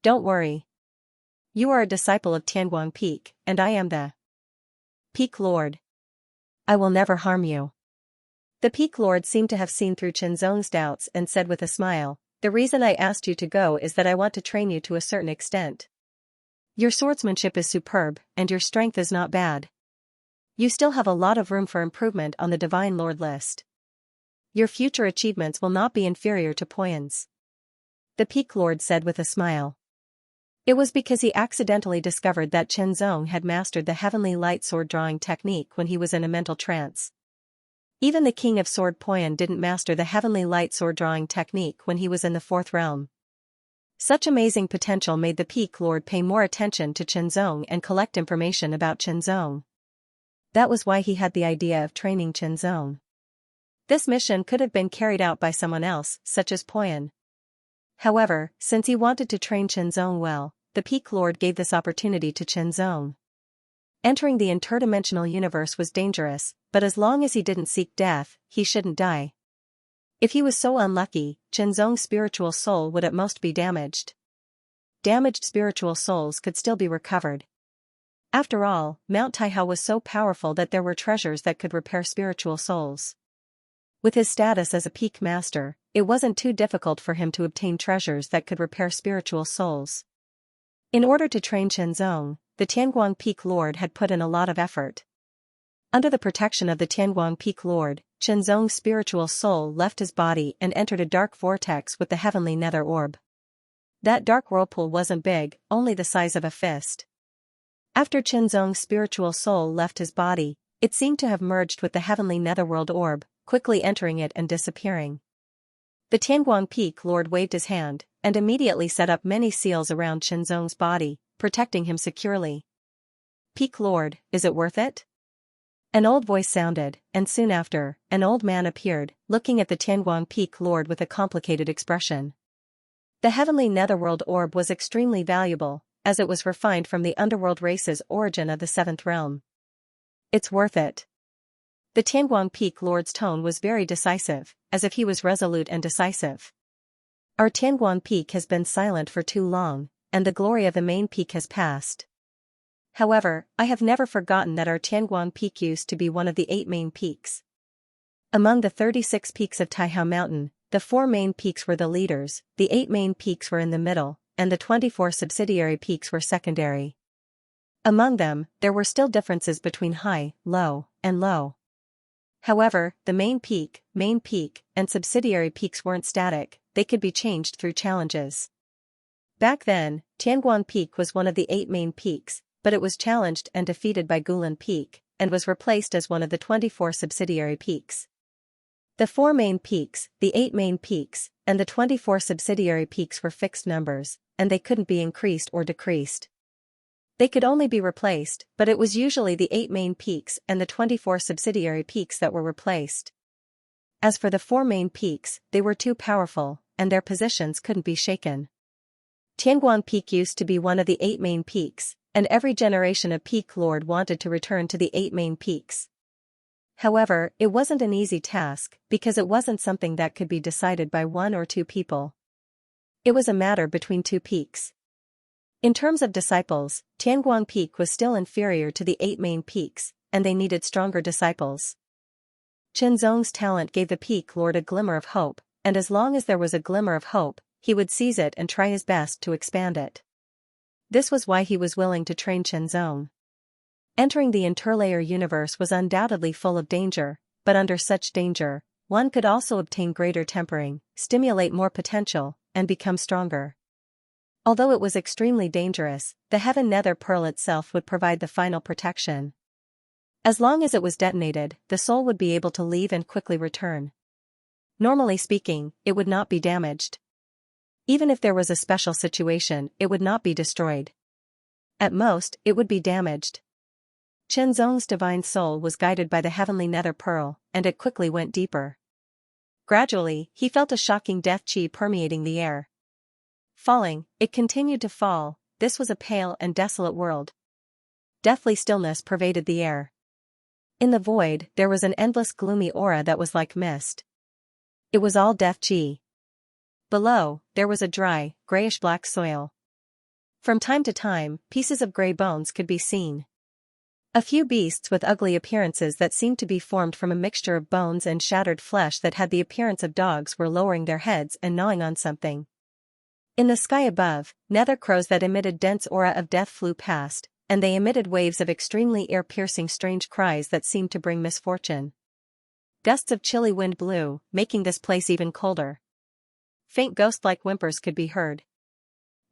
Don't worry. You are a disciple of Tianguang Peak, and I am the Peak Lord. I will never harm you. The Peak Lord seemed to have seen through Qianzong's doubts and said with a smile, "The reason I asked you to go is that I want to train you to a certain extent. Your swordsmanship is superb, and your strength is not bad. You still have a lot of room for improvement on the Divine Lord list. Your future achievements will not be inferior to Poyan's," the Peak Lord said with a smile. It was because he accidentally discovered that Qianzong had mastered the heavenly light sword drawing technique when he was in a mental trance. Even the King of Sword Poyan didn't master the heavenly light sword drawing technique when he was in the 4th realm. Such amazing potential made the Peak Lord pay more attention to Qianzong and collect information about Qianzong. That was why he had the idea of training Qianzong. This mission could have been carried out by someone else, such as Poyan. However, since he wanted to train Qianzong well, the Peak Lord gave this opportunity to Qianzong. Entering the interdimensional universe was dangerous, but as long as he didn't seek death, he shouldn't die. If he was so unlucky, Qianzong's spiritual soul would at most be damaged. Damaged spiritual souls could still be recovered. After all, Mount Taihao was so powerful that there were treasures that could repair spiritual souls. With his status as a peak master, it wasn't too difficult for him to obtain treasures that could repair spiritual souls. In order to train Xianxia, the Tianguang Peak Lord had put in a lot of effort. Under the protection of the Tianguang Peak Lord, Xianxia's spiritual soul left his body and entered a dark vortex with the heavenly nether orb. That dark whirlpool wasn't big, only the size of a fist. After Xianxia's spiritual soul left his body, it seemed to have merged with the heavenly netherworld orb, quickly entering it and disappearing. The Tianguang Peak Lord waved his hand, and immediately set up many seals around Xianxia's body, protecting him securely. "Peak Lord, is it worth it?" An old voice sounded, and soon after, an old man appeared, looking at the Tianguang Peak Lord with a complicated expression. The heavenly netherworld orb was extremely valuable, as it was refined from the underworld race's origin of the seventh realm. "It's worth it." The Tianguang Peak Lord's tone was very decisive, as if he was resolute and decisive. "Our Tianguang Peak has been silent for too long, and the glory of the main peak has passed. However, I have never forgotten that our Tianguang Peak used to be one of the 8 main peaks. Among the 36 peaks of Taihao Mountain, the 4 main peaks were the leaders, the 8 main peaks were in the middle, and the 24 subsidiary peaks were secondary. Among them, there were still differences between high, low, and low. However, the main peak, and subsidiary peaks weren't static, they could be changed through challenges. Back then, Tianguang Peak was one of the 8 main peaks, but it was challenged and defeated by Gulan Peak, and was replaced as one of the 24 subsidiary peaks. The 4 main peaks, the 8 main peaks, and the 24 subsidiary peaks were fixed numbers, and they couldn't be increased or decreased. They could only be replaced, but it was usually the 8 main peaks and the 24 subsidiary peaks that were replaced. As for the 4 main peaks, they were too powerful, and their positions couldn't be shaken. Tianguang Peak used to be one of the 8 main peaks, and every generation of Peak Lord wanted to return to the 8 main peaks. However, it wasn't an easy task, because it wasn't something that could be decided by 1 or 2 people. It was a matter between 2 peaks. In terms of disciples, Tianguang Peak was still inferior to the 8 main peaks, and they needed stronger disciples. Xianxia's talent gave the Peak Lord a glimmer of hope, and as long as there was a glimmer of hope, he would seize it and try his best to expand it. This was why he was willing to train Xianxia. Entering the interlayer universe was undoubtedly full of danger, but under such danger, one could also obtain greater tempering, stimulate more potential, and become stronger. Although it was extremely dangerous, the Heaven Nether Pearl itself would provide the final protection. As long as it was detonated, the soul would be able to leave and quickly return. Normally speaking, it would not be damaged. Even if there was a special situation, it would not be destroyed. At most, it would be damaged. Xianxia's divine soul was guided by the heavenly nether pearl, and it quickly went deeper. Gradually, he felt a shocking death chi permeating the air. Falling, it continued to fall. This was a pale and desolate world. Deathly stillness pervaded the air. In the void, there was an endless gloomy aura that was like mist. It was all death chi. Below, there was a dry, grayish-black soil. From time to time, pieces of gray bones could be seen. A few beasts with ugly appearances that seemed to be formed from a mixture of bones and shattered flesh that had the appearance of dogs were lowering their heads and gnawing on something. In the sky above, nether crows that emitted dense aura of death flew past, and they emitted waves of extremely ear-piercing strange cries that seemed to bring misfortune. Gusts of chilly wind blew, making this place even colder. Faint ghost-like whimpers could be heard.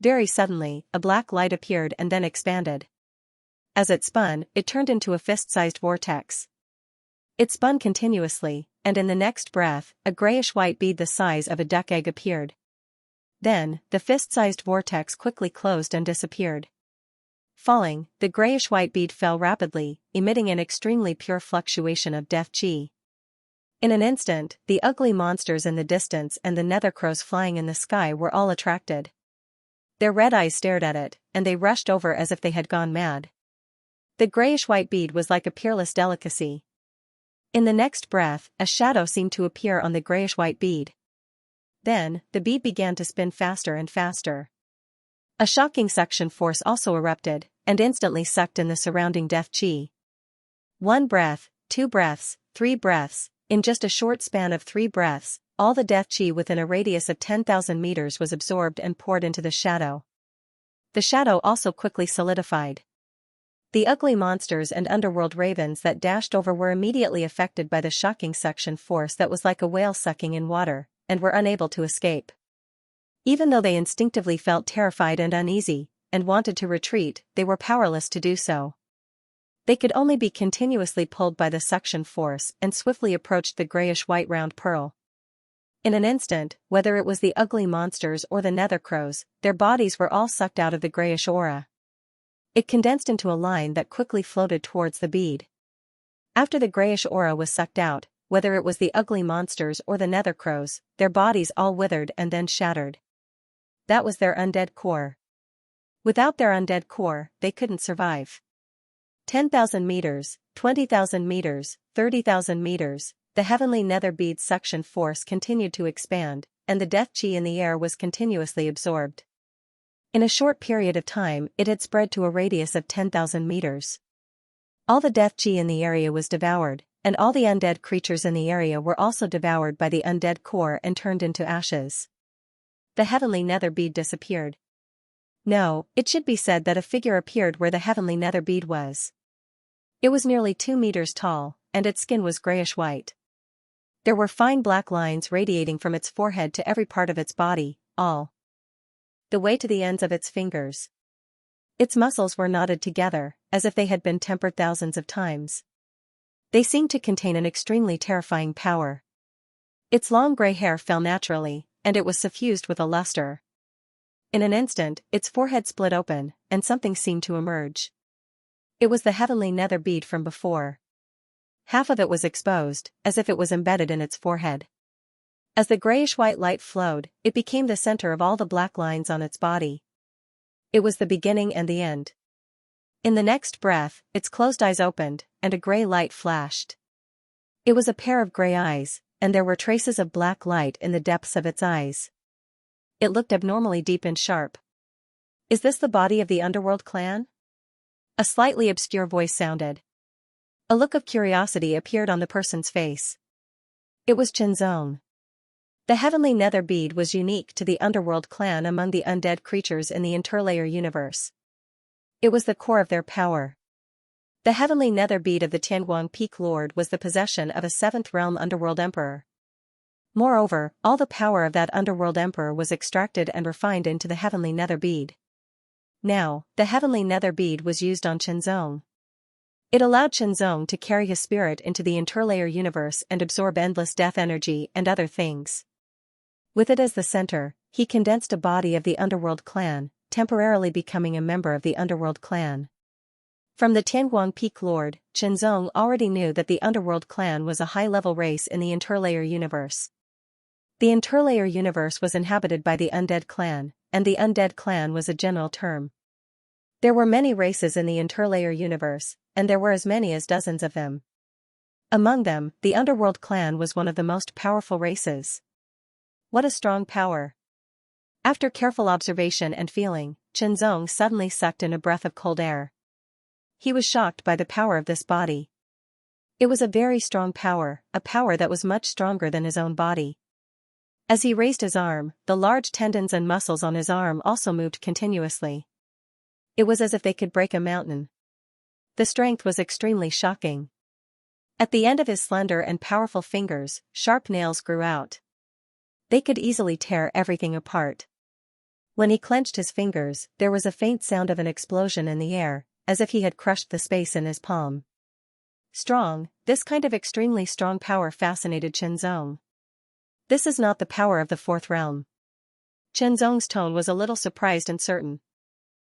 Very suddenly, a black light appeared and then expanded. As it spun, it turned into a fist-sized vortex. It spun continuously, and in the next breath, a grayish-white bead the size of a duck egg appeared. Then, the fist-sized vortex quickly closed and disappeared. Falling, the grayish-white bead fell rapidly, emitting an extremely pure fluctuation of death chi. In an instant, the ugly monsters in the distance and the nether crows flying in the sky were all attracted. Their red eyes stared at it, and they rushed over as if they had gone mad. The grayish-white bead was like a peerless delicacy. In the next breath, a shadow seemed to appear on the grayish-white bead. Then, the bead began to spin faster and faster. A shocking suction force also erupted, and instantly sucked in the surrounding death chi. 1 breath, 2 breaths, 3 breaths, In just a short span of 3 breaths, all the death chi within a radius of 10,000 meters was absorbed and poured into the shadow. The shadow also quickly solidified. The ugly monsters and underworld ravens that dashed over were immediately affected by the shocking suction force that was like a whale sucking in water, and were unable to escape. Even though they instinctively felt terrified and uneasy, and wanted to retreat, they were powerless to do so. They could only be continuously pulled by the suction force and swiftly approached the grayish-white round pearl. In an instant, whether it was the ugly monsters or the nether crows, their bodies were all sucked out of the grayish aura. It condensed into a line that quickly floated towards the bead. After the grayish aura was sucked out, whether it was the ugly monsters or the nether crows, their bodies all withered and then shattered. That was their undead core. Without their undead core, they couldn't survive. 10,000 meters, 20,000 meters, 30,000 meters, the heavenly nether bead's suction force continued to expand, and the death chi in the air was continuously absorbed. In a short period of time, it had spread to a radius of 10,000 meters. All the death chi in the area was devoured, and all the undead creatures in the area were also devoured by the undead core and turned into ashes. The heavenly nether bead disappeared. No, it should be said that a figure appeared where the heavenly nether bead was. It was nearly 2 meters tall, and its skin was grayish-white. There were fine black lines radiating from its forehead to every part of its body, all the way to the ends of its fingers. Its muscles were knotted together, as if they had been tempered thousands of times. They seemed to contain an extremely terrifying power. Its long gray hair fell naturally, and it was suffused with a luster. In an instant, its forehead split open, and something seemed to emerge. It was the heavenly nether bead from before. Half of it was exposed, as if it was embedded in its forehead. As the grayish-white light flowed, it became the center of all the black lines on its body. It was the beginning and the end. In the next breath, its closed eyes opened, and a gray light flashed. It was a pair of gray eyes, and there were traces of black light in the depths of its eyes. It looked abnormally deep and sharp. "Is this the body of the underworld clan?" A slightly obscure voice sounded. A look of curiosity appeared on the person's face. It was Xianxia. The heavenly nether bead was unique to the underworld clan among the undead creatures in the interlayer universe. It was the core of their power. The heavenly nether bead of the Tianguang Peak Lord was the possession of a 7th realm underworld emperor. Moreover, all the power of that underworld emperor was extracted and refined into the heavenly nether bead. Now, the heavenly nether bead was used on Xianxia. It allowed Xianxia to carry his spirit into the interlayer universe and absorb endless death energy and other things. With it as the center, he condensed a body of the underworld clan, temporarily becoming a member of the underworld clan. From the Tianguang Peak Lord, Xianxia already knew that the underworld clan was a high-level race in the interlayer universe. The interlayer universe was inhabited by the undead clan, and the undead clan was a general term. There were many races in the interlayer universe, and there were as many as dozens of them. Among them, the underworld clan was one of the most powerful races. What a strong power! After careful observation and feeling, Xianxia suddenly sucked in a breath of cold air. He was shocked by the power of this body. It was a very strong power, a power that was much stronger than his own body. As he raised his arm, the large tendons and muscles on his arm also moved continuously. It was as if they could break a mountain. The strength was extremely shocking. At the end of his slender and powerful fingers, sharp nails grew out. They could easily tear everything apart. When he clenched his fingers, there was a faint sound of an explosion in the air, as if he had crushed the space in his palm. Strong, this kind of extremely strong power fascinated Xianxia. This is not the power of the 4th realm. Xianxia's tone was a little surprised and certain.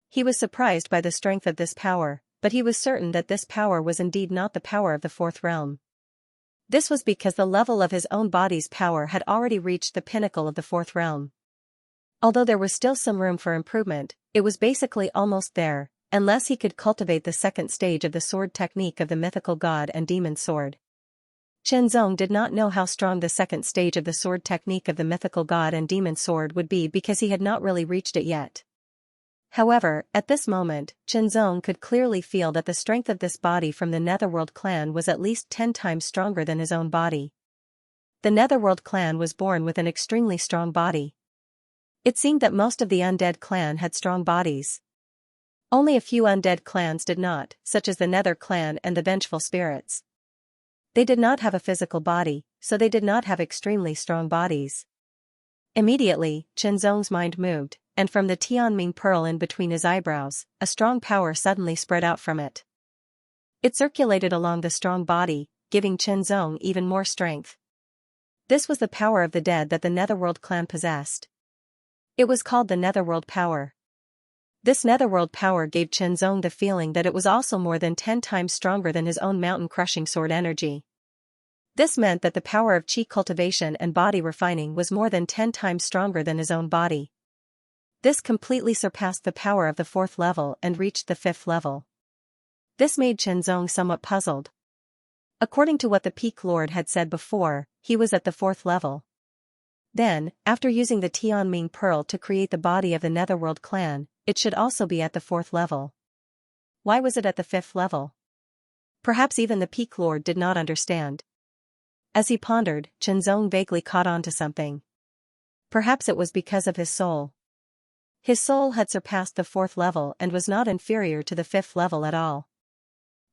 He was surprised by the strength of this power, but he was certain that this power was indeed not the power of the 4th realm. This was because the level of his own body's power had already reached the pinnacle of the 4th realm. Although there was still some room for improvement, it was basically almost there, unless he could cultivate the 2nd stage of the sword technique of the mythical god and demon sword. Xianxia did not know how strong the 2nd stage of the sword technique of the mythical god and demon sword would be because he had not really reached it yet. However, at this moment, Xianxia could clearly feel that the strength of this body from the Netherworld clan was at least 10 times stronger than his own body. The Netherworld clan was born with an extremely strong body. It seemed that most of the undead clan had strong bodies. Only a few undead clans did not, such as the Nether clan and the Vengeful Spirits. They did not have a physical body, so they did not have extremely strong bodies. Immediately, Qianzong's mind moved, and from the Tianming pearl in between his eyebrows, a strong power suddenly spread out from it. It circulated along the strong body, giving Qianzong even more strength. This was the power of the dead that the Netherworld clan possessed. It was called the Netherworld power. This Netherworld power gave Qianzong the feeling that it was also more than 10 times stronger than his own mountain-crushing sword energy. This meant that the power of qi cultivation and body refining was more than 10 times stronger than his own body. This completely surpassed the power of the 4th level and reached the 5th level. This made Qianzong somewhat puzzled. According to what the Peak Lord had said before, he was at the 4th level. Then, after using the Tianming pearl to create the body of the Netherworld clan, it should also be at the 4th level. Why was it at the 5th level? Perhaps even the Peak Lord did not understand. As he pondered, Qianzong vaguely caught on to something. Perhaps it was because of his soul. His soul had surpassed the 4th level and was not inferior to the 5th level at all.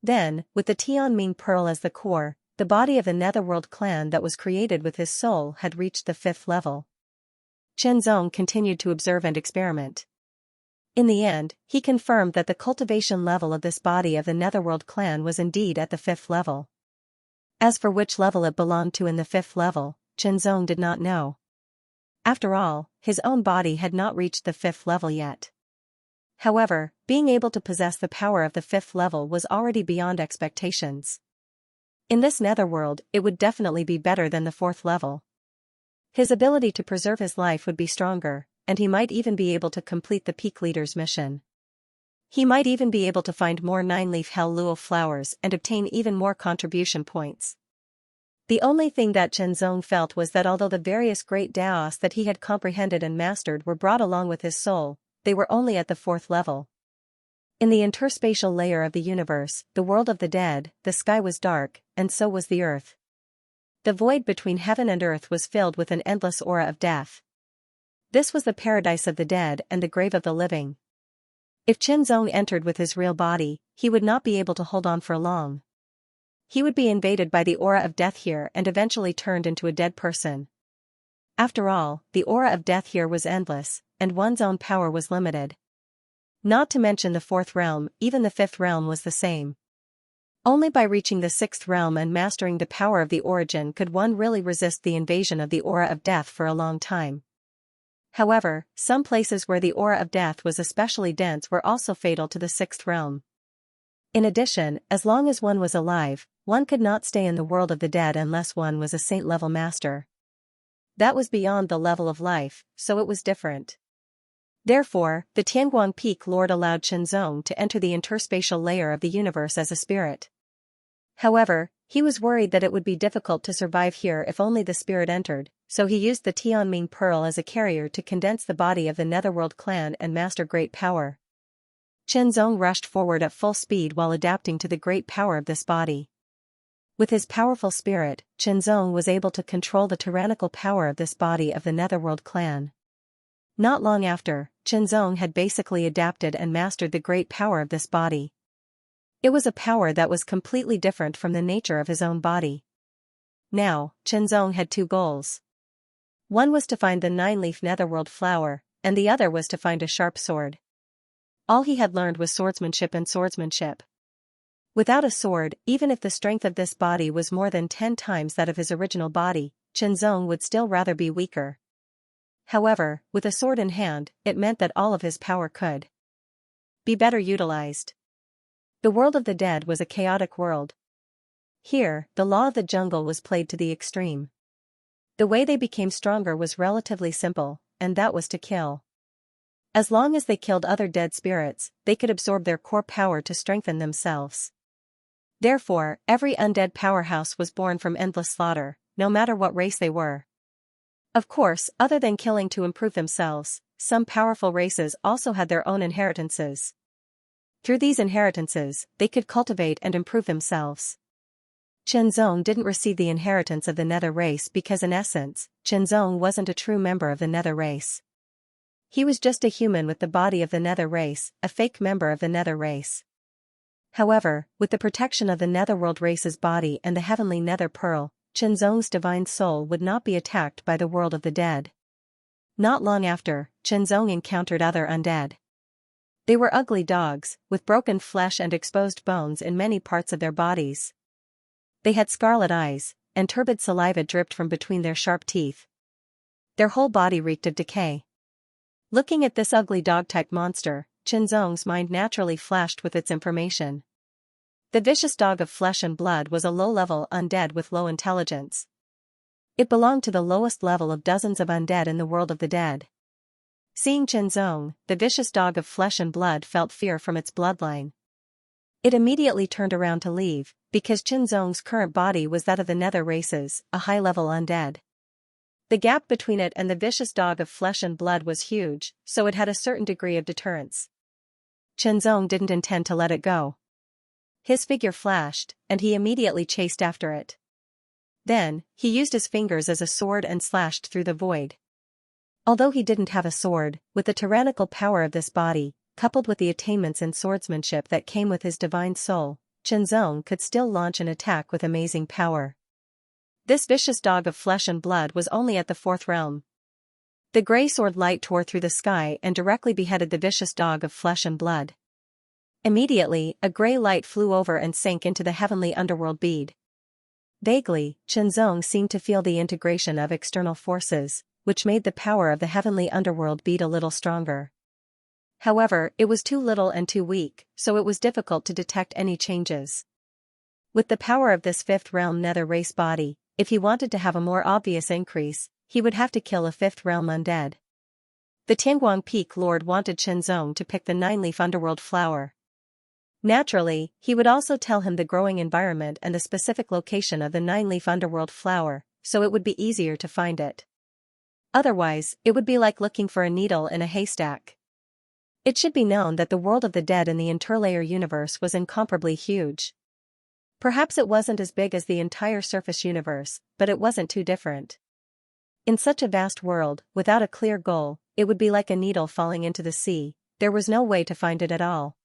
Then, with the Tianming pearl as the core, the body of the Netherworld clan that was created with his soul had reached the 5th level. Qianzong continued to observe and experiment. In the end, he confirmed that the cultivation level of this body of the Netherworld clan was indeed at the 5th level. As for which level it belonged to in the 5th level, Qianzong did not know. After all, his own body had not reached the 5th level yet. However, being able to possess the power of the 5th level was already beyond expectations. In this netherworld, it would definitely be better than the 4th level. His ability to preserve his life would be stronger, and he might even be able to complete the Peak Leader's mission. He might even be able to find more 9-leaf Hell Luo flowers and obtain even more contribution points. The only thing that Qianzong felt was that although the various great Daos that he had comprehended and mastered were brought along with his soul, they were only at the 4th level. In the interspatial layer of the universe, the world of the dead, the sky was dark, and so was the earth. The void between heaven and earth was filled with an endless aura of death. This was the paradise of the dead and the grave of the living. If Qianzong entered with his real body, he would not be able to hold on for long. He would be invaded by the aura of death here and eventually turned into a dead person. After all, the aura of death here was endless, and one's own power was limited. Not to mention the 4th realm, even the 5th realm was the same. Only by reaching the 6th realm and mastering the power of the origin could one really resist the invasion of the aura of death for a long time. However, some places where the aura of death was especially dense were also fatal to the 6th realm. In addition, as long as one was alive, one could not stay in the world of the dead unless one was a saint-level master. That was beyond the level of life, so it was different. Therefore, the Tianguang Peak Lord allowed Qianzong to enter the interspatial layer of the universe as a spirit. However, he was worried that it would be difficult to survive here if only the spirit entered, so he used the Tianming pearl as a carrier to condense the body of the Netherworld clan and master great power. Qianzong rushed forward at full speed while adapting to the great power of this body. With his powerful spirit, Qianzong was able to control the tyrannical power of this body of the Netherworld clan. Not long after, Qianzong had basically adapted and mastered the great power of this body. It was a power that was completely different from the nature of his own body. Now, Qianzong had 2 goals. One was to find the 9-leaf Netherworld flower, and the other was to find a sharp sword. All he had learned was swordsmanship and swordsmanship. Without a sword, even if the strength of this body was more than 10 times that of his original body, Qianzong would still rather be weaker. However, with a sword in hand, it meant that all of his power could be better utilized. The world of the dead was a chaotic world. Here, the law of the jungle was played to the extreme. The way they became stronger was relatively simple, and that was to kill. As long as they killed other dead spirits, they could absorb their core power to strengthen themselves. Therefore, every undead powerhouse was born from endless slaughter, no matter what race they were. Of course, other than killing to improve themselves, some powerful races also had their own inheritances. Through these inheritances, they could cultivate and improve themselves. Zhong didn't receive the inheritance of the Nether race because in essence, Zhong wasn't a true member of the Nether race. He was just a human with the body of the Nether race, a fake member of the Nether race. However, with the protection of the Netherworld race's body and the heavenly Nether Pearl, Zhong's divine soul would not be attacked by the world of the dead. Not long after, Zhong encountered other undead. They were ugly dogs, with broken flesh and exposed bones in many parts of their bodies. They had scarlet eyes, and turbid saliva dripped from between their sharp teeth. Their whole body reeked of decay. Looking at this ugly dog-type monster, Zhong's mind naturally flashed with its information. The vicious dog of flesh and blood was a low-level undead with low intelligence. It belonged to the lowest level of dozens of undead in the world of the dead. Seeing Zhong, the vicious dog of flesh and blood felt fear from its bloodline. It immediately turned around to leave, because Zhong's current body was that of the Nether races, a high-level undead. The gap between it and the vicious dog of flesh and blood was huge, so it had a certain degree of deterrence. Zhong didn't intend to let it go. His figure flashed, and he immediately chased after it. Then, he used his fingers as a sword and slashed through the void. Although he didn't have a sword, with the tyrannical power of this body, coupled with the attainments in swordsmanship that came with his divine soul, Zhong could still launch an attack with amazing power. This vicious dog of flesh and blood was only at the 4th realm. The grey sword light tore through the sky and directly beheaded the vicious dog of flesh and blood. Immediately, a grey light flew over and sank into the heavenly underworld bead. Vaguely, Zhong seemed to feel the integration of external forces, which made the power of the heavenly underworld bead a little stronger. However, it was too little and too weak, so it was difficult to detect any changes. With the power of this 5th realm Nether race body, if he wanted to have a more obvious increase, he would have to kill a 5th realm undead. The Tianguang Peak Lord wanted Zhong to pick the 9-leaf underworld flower. Naturally, he would also tell him the growing environment and the specific location of the 9-leaf underworld flower, so it would be easier to find it. Otherwise, it would be like looking for a needle in a haystack. It should be known that the world of the dead in the interlayer universe was incomparably huge. Perhaps it wasn't as big as the entire surface universe, but it wasn't too different. In such a vast world, without a clear goal, it would be like a needle falling into the sea. There was no way to find it at all.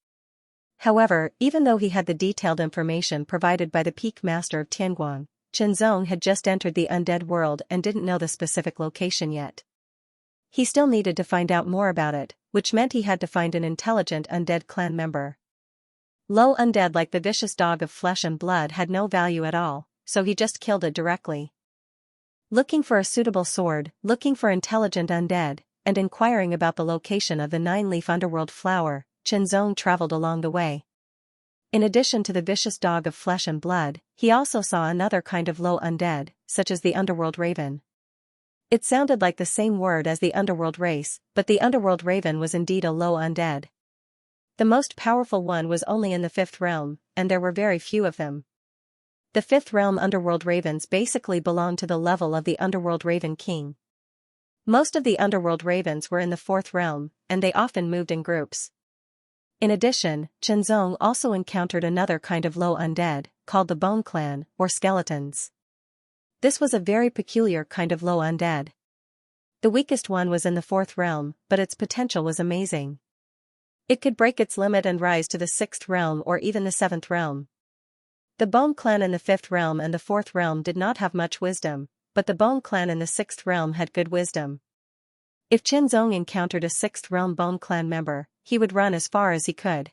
However, even though he had the detailed information provided by the Peak Master of Tianguang, Zhong had just entered the undead world and didn't know the specific location yet. He still needed to find out more about it, which meant he had to find an intelligent undead clan member. Low undead like the vicious dog of flesh and blood had no value at all, so he just killed it directly. Looking for a suitable sword, looking for intelligent undead, and inquiring about the location of the 9-leaf underworld flower, Zhong traveled along the way. In addition to the vicious dog of flesh and blood, he also saw another kind of low undead, such as the underworld raven. It sounded like the same word as the underworld race, but the underworld raven was indeed a low undead. The most powerful one was only in the 5th realm, and there were very few of them. The 5th realm underworld ravens basically belonged to the level of the underworld raven king. Most of the underworld ravens were in the 4th realm, and they often moved in groups. In addition, Zhong also encountered another kind of low undead, called the Bone Clan, or skeletons. This was a very peculiar kind of low undead. The weakest one was in the 4th realm, but its potential was amazing. It could break its limit and rise to the 6th realm or even the 7th realm. The Bone Clan in the 5th realm and the 4th realm did not have much wisdom, but the Bone Clan in the 6th realm had good wisdom. If Zhong encountered a 6th realm Bone Clan member, he would run as far as he could.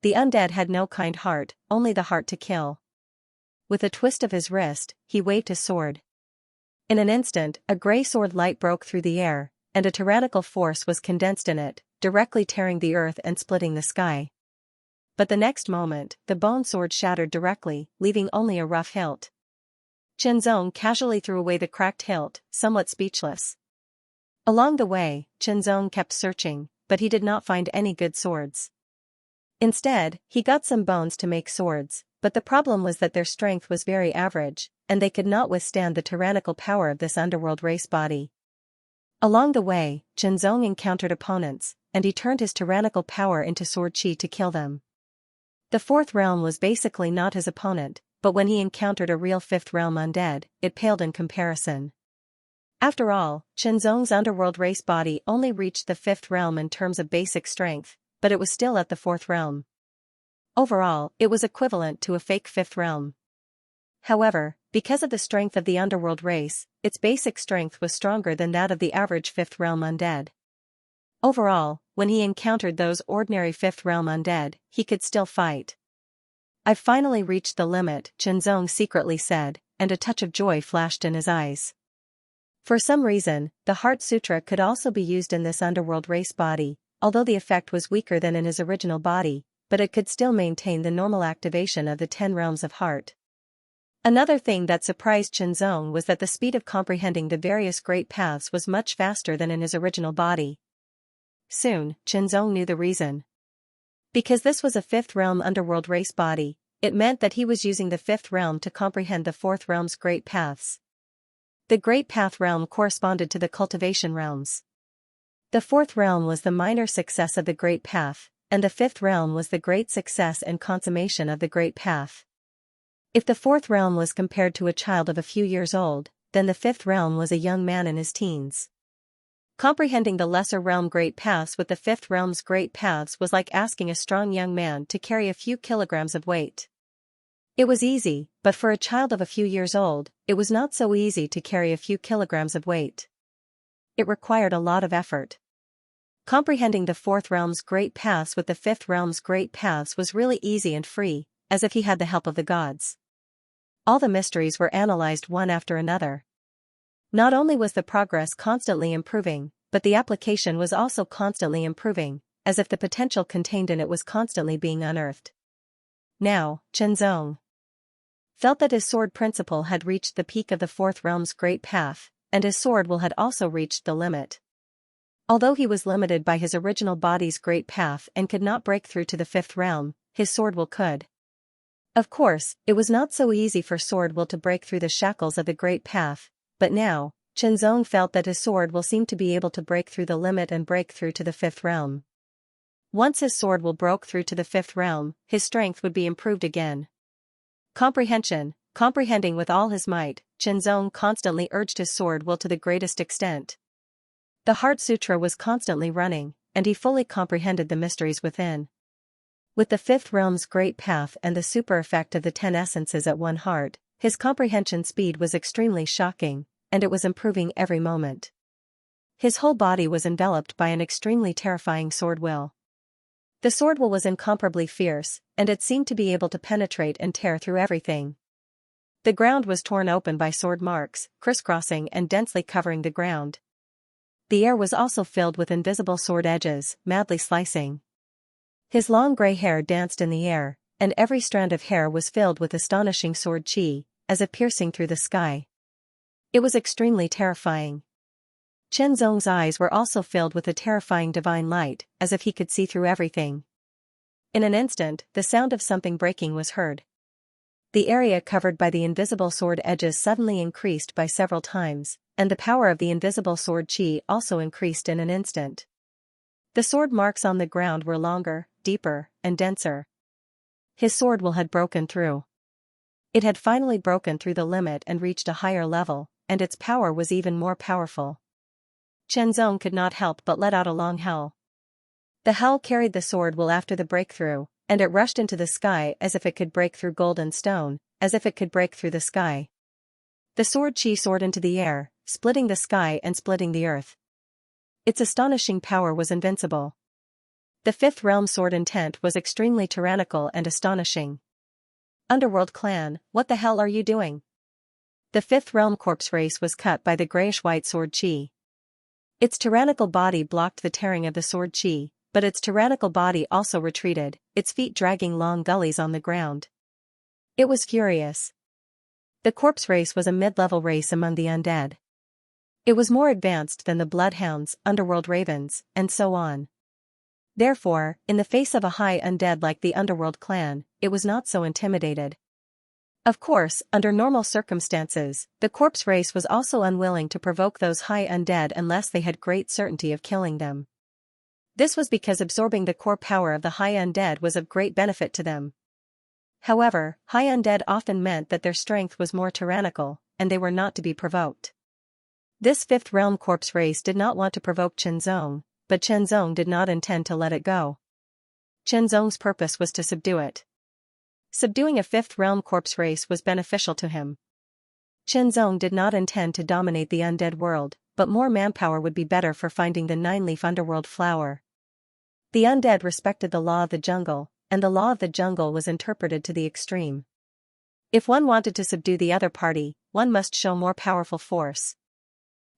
The undead had no kind heart, only the heart to kill. With a twist of his wrist, he waved his sword. In an instant, a grey sword light broke through the air, and a tyrannical force was condensed in it, directly tearing the earth and splitting the sky. But the next moment, the bone sword shattered directly, leaving only a rough hilt. Zhong casually threw away the cracked hilt, somewhat speechless. Along the way, Zhong kept searching, but he did not find any good swords. Instead, he got some bones to make swords, but the problem was that their strength was very average, and they could not withstand the tyrannical power of this underworld race body. Along the way, Zhong encountered opponents, and he turned his tyrannical power into sword chi to kill them. The 4th realm was basically not his opponent, but when he encountered a real fifth realm undead, it paled in comparison. After all, Xianxia's underworld race body only reached the fifth realm in terms of basic strength, but it was still at the fourth realm. Overall, it was equivalent to a fake fifth realm. However, because of the strength of the underworld race, its basic strength was stronger than that of the average fifth realm undead. Overall, when he encountered those ordinary fifth realm undead, he could still fight. "I've finally reached the limit," Xianxia secretly said, and a touch of joy flashed in his eyes. For some reason, the Heart Sutra could also be used in this underworld race body, although the effect was weaker than in his original body, but it could still maintain the normal activation of the 10 realms of heart. Another thing that surprised Xianxia was that the speed of comprehending the various great paths was much faster than in his original body. Soon, Xianxia knew the reason. Because this was a fifth realm underworld race body, it meant that he was using the fifth realm to comprehend the fourth realm's great paths. The great path realm corresponded to the cultivation realms. The fourth realm was the minor success of the great path, and the fifth realm was the great success and consummation of the great path. If the fourth realm was compared to a child of a few years old, then the fifth realm was a young man in his teens. Comprehending the lesser realm great paths with the fifth realm's great paths was like asking a strong young man to carry a few kilograms of weight. It was easy, but for a child of a few years old, it was not so easy to carry a few kilograms of weight. It required a lot of effort. Comprehending the fourth realm's great paths with the fifth realm's great paths was really easy and free, as if he had the help of the gods. All the mysteries were analyzed one after another. Not only was the progress constantly improving, but the application was also constantly improving, as if the potential contained in it was constantly being unearthed. Now, Xianxia felt that his sword principle had reached the peak of the fourth realm's great path, and his sword will had also reached the limit. Although he was limited by his original body's great path and could not break through to the fifth realm, his sword will could. Of course, it was not so easy for sword will to break through the shackles of the great path, but now, Xianxia felt that his sword will seem to be able to break through the limit and break through to the fifth realm. Once his sword will broke through to the fifth realm, his strength would be improved again. Comprehending with all his might, Xianxia constantly urged his sword will to the greatest extent. The Heart Sutra was constantly running, and he fully comprehended the mysteries within. With the fifth realm's great path and the super effect of the 10 essences at one heart, his comprehension speed was extremely shocking, and it was improving every moment. His whole body was enveloped by an extremely terrifying sword will. The sword will was incomparably fierce, and it seemed to be able to penetrate and tear through everything. The ground was torn open by sword marks, crisscrossing and densely covering the ground. The air was also filled with invisible sword edges, madly slicing. His long gray hair danced in the air, and every strand of hair was filled with astonishing sword chi, as if piercing through the sky. It was extremely terrifying. Xianxia's eyes were also filled with a terrifying divine light, as if he could see through everything. In an instant, the sound of something breaking was heard. The area covered by the invisible sword edges suddenly increased by several times, and the power of the invisible sword chi also increased in an instant. The sword marks on the ground were longer, deeper, and denser. His sword will had broken through. It had finally broken through the limit and reached a higher level, and its power was even more powerful. Xianxia could not help but let out a long howl. The howl carried the sword will after the breakthrough, and it rushed into the sky as if it could break through gold and stone, as if it could break through the sky. The sword chi soared into the air, splitting the sky and splitting the earth. Its astonishing power was invincible. The fifth realm sword intent was extremely tyrannical and astonishing. Underworld clan, what the hell are you doing? The fifth realm corpse race was cut by the grayish-white sword chi. Its tyrannical body blocked the tearing of the sword chi, but its tyrannical body also retreated, its feet dragging long gullies on the ground. It was furious. The corpse race was a mid-level race among the undead. It was more advanced than the bloodhounds, underworld ravens, and so on. Therefore, in the face of a high undead like the underworld clan, it was not so intimidated. Of course, under normal circumstances, the corpse race was also unwilling to provoke those high undead unless they had great certainty of killing them. This was because absorbing the core power of the high undead was of great benefit to them. However, high undead often meant that their strength was more tyrannical, and they were not to be provoked. This fifth realm corpse race did not want to provoke Qianzong, but Qianzong did not intend to let it go. Qianzong's purpose was to subdue it. Subduing a fifth realm corpse race was beneficial to him. Qianzong did not intend to dominate the undead world, but more manpower would be better for finding the nine-leaf underworld flower. The undead respected the law of the jungle, and the law of the jungle was interpreted to the extreme. If one wanted to subdue the other party, one must show more powerful force.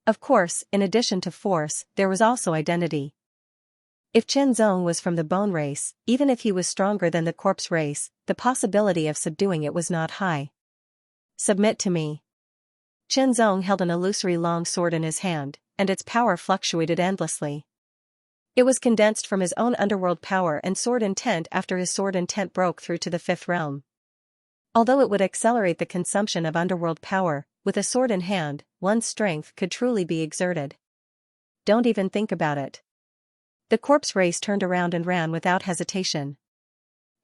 Of course, in addition to force, there was also identity. If Qianzong was from the bone race, even if he was stronger than the corpse race, the possibility of subduing it was not high. Submit to me. Qianzong held an illusory long sword in his hand, and its power fluctuated endlessly. It was condensed from his own underworld power and sword intent after his sword intent broke through to the fifth realm. Although it would accelerate the consumption of underworld power, with a sword in hand, one's strength could truly be exerted. Don't even think about it. The corpse race turned around and ran without hesitation.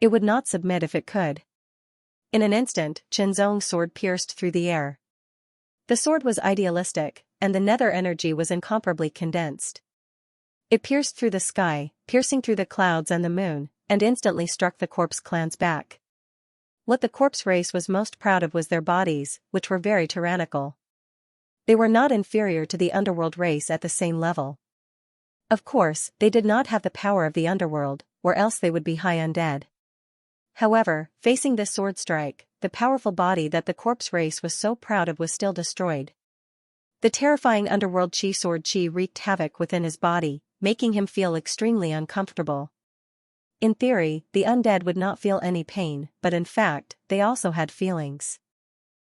It would not submit if it could. In an instant, Qianzong's sword pierced through the air. The sword was idealistic, and the nether energy was incomparably condensed. It pierced through the sky, piercing through the clouds and the moon, and instantly struck the corpse clan's back. What the corpse race was most proud of was their bodies, which were very tyrannical. They were not inferior to the underworld race at the same level. Of course, they did not have the power of the underworld, or else they would be high undead. However, facing this sword strike, the powerful body that the corpse race was so proud of was still destroyed. The terrifying underworld chi sword chi wreaked havoc within his body, making him feel extremely uncomfortable. In theory, the undead would not feel any pain, but in fact, they also had feelings.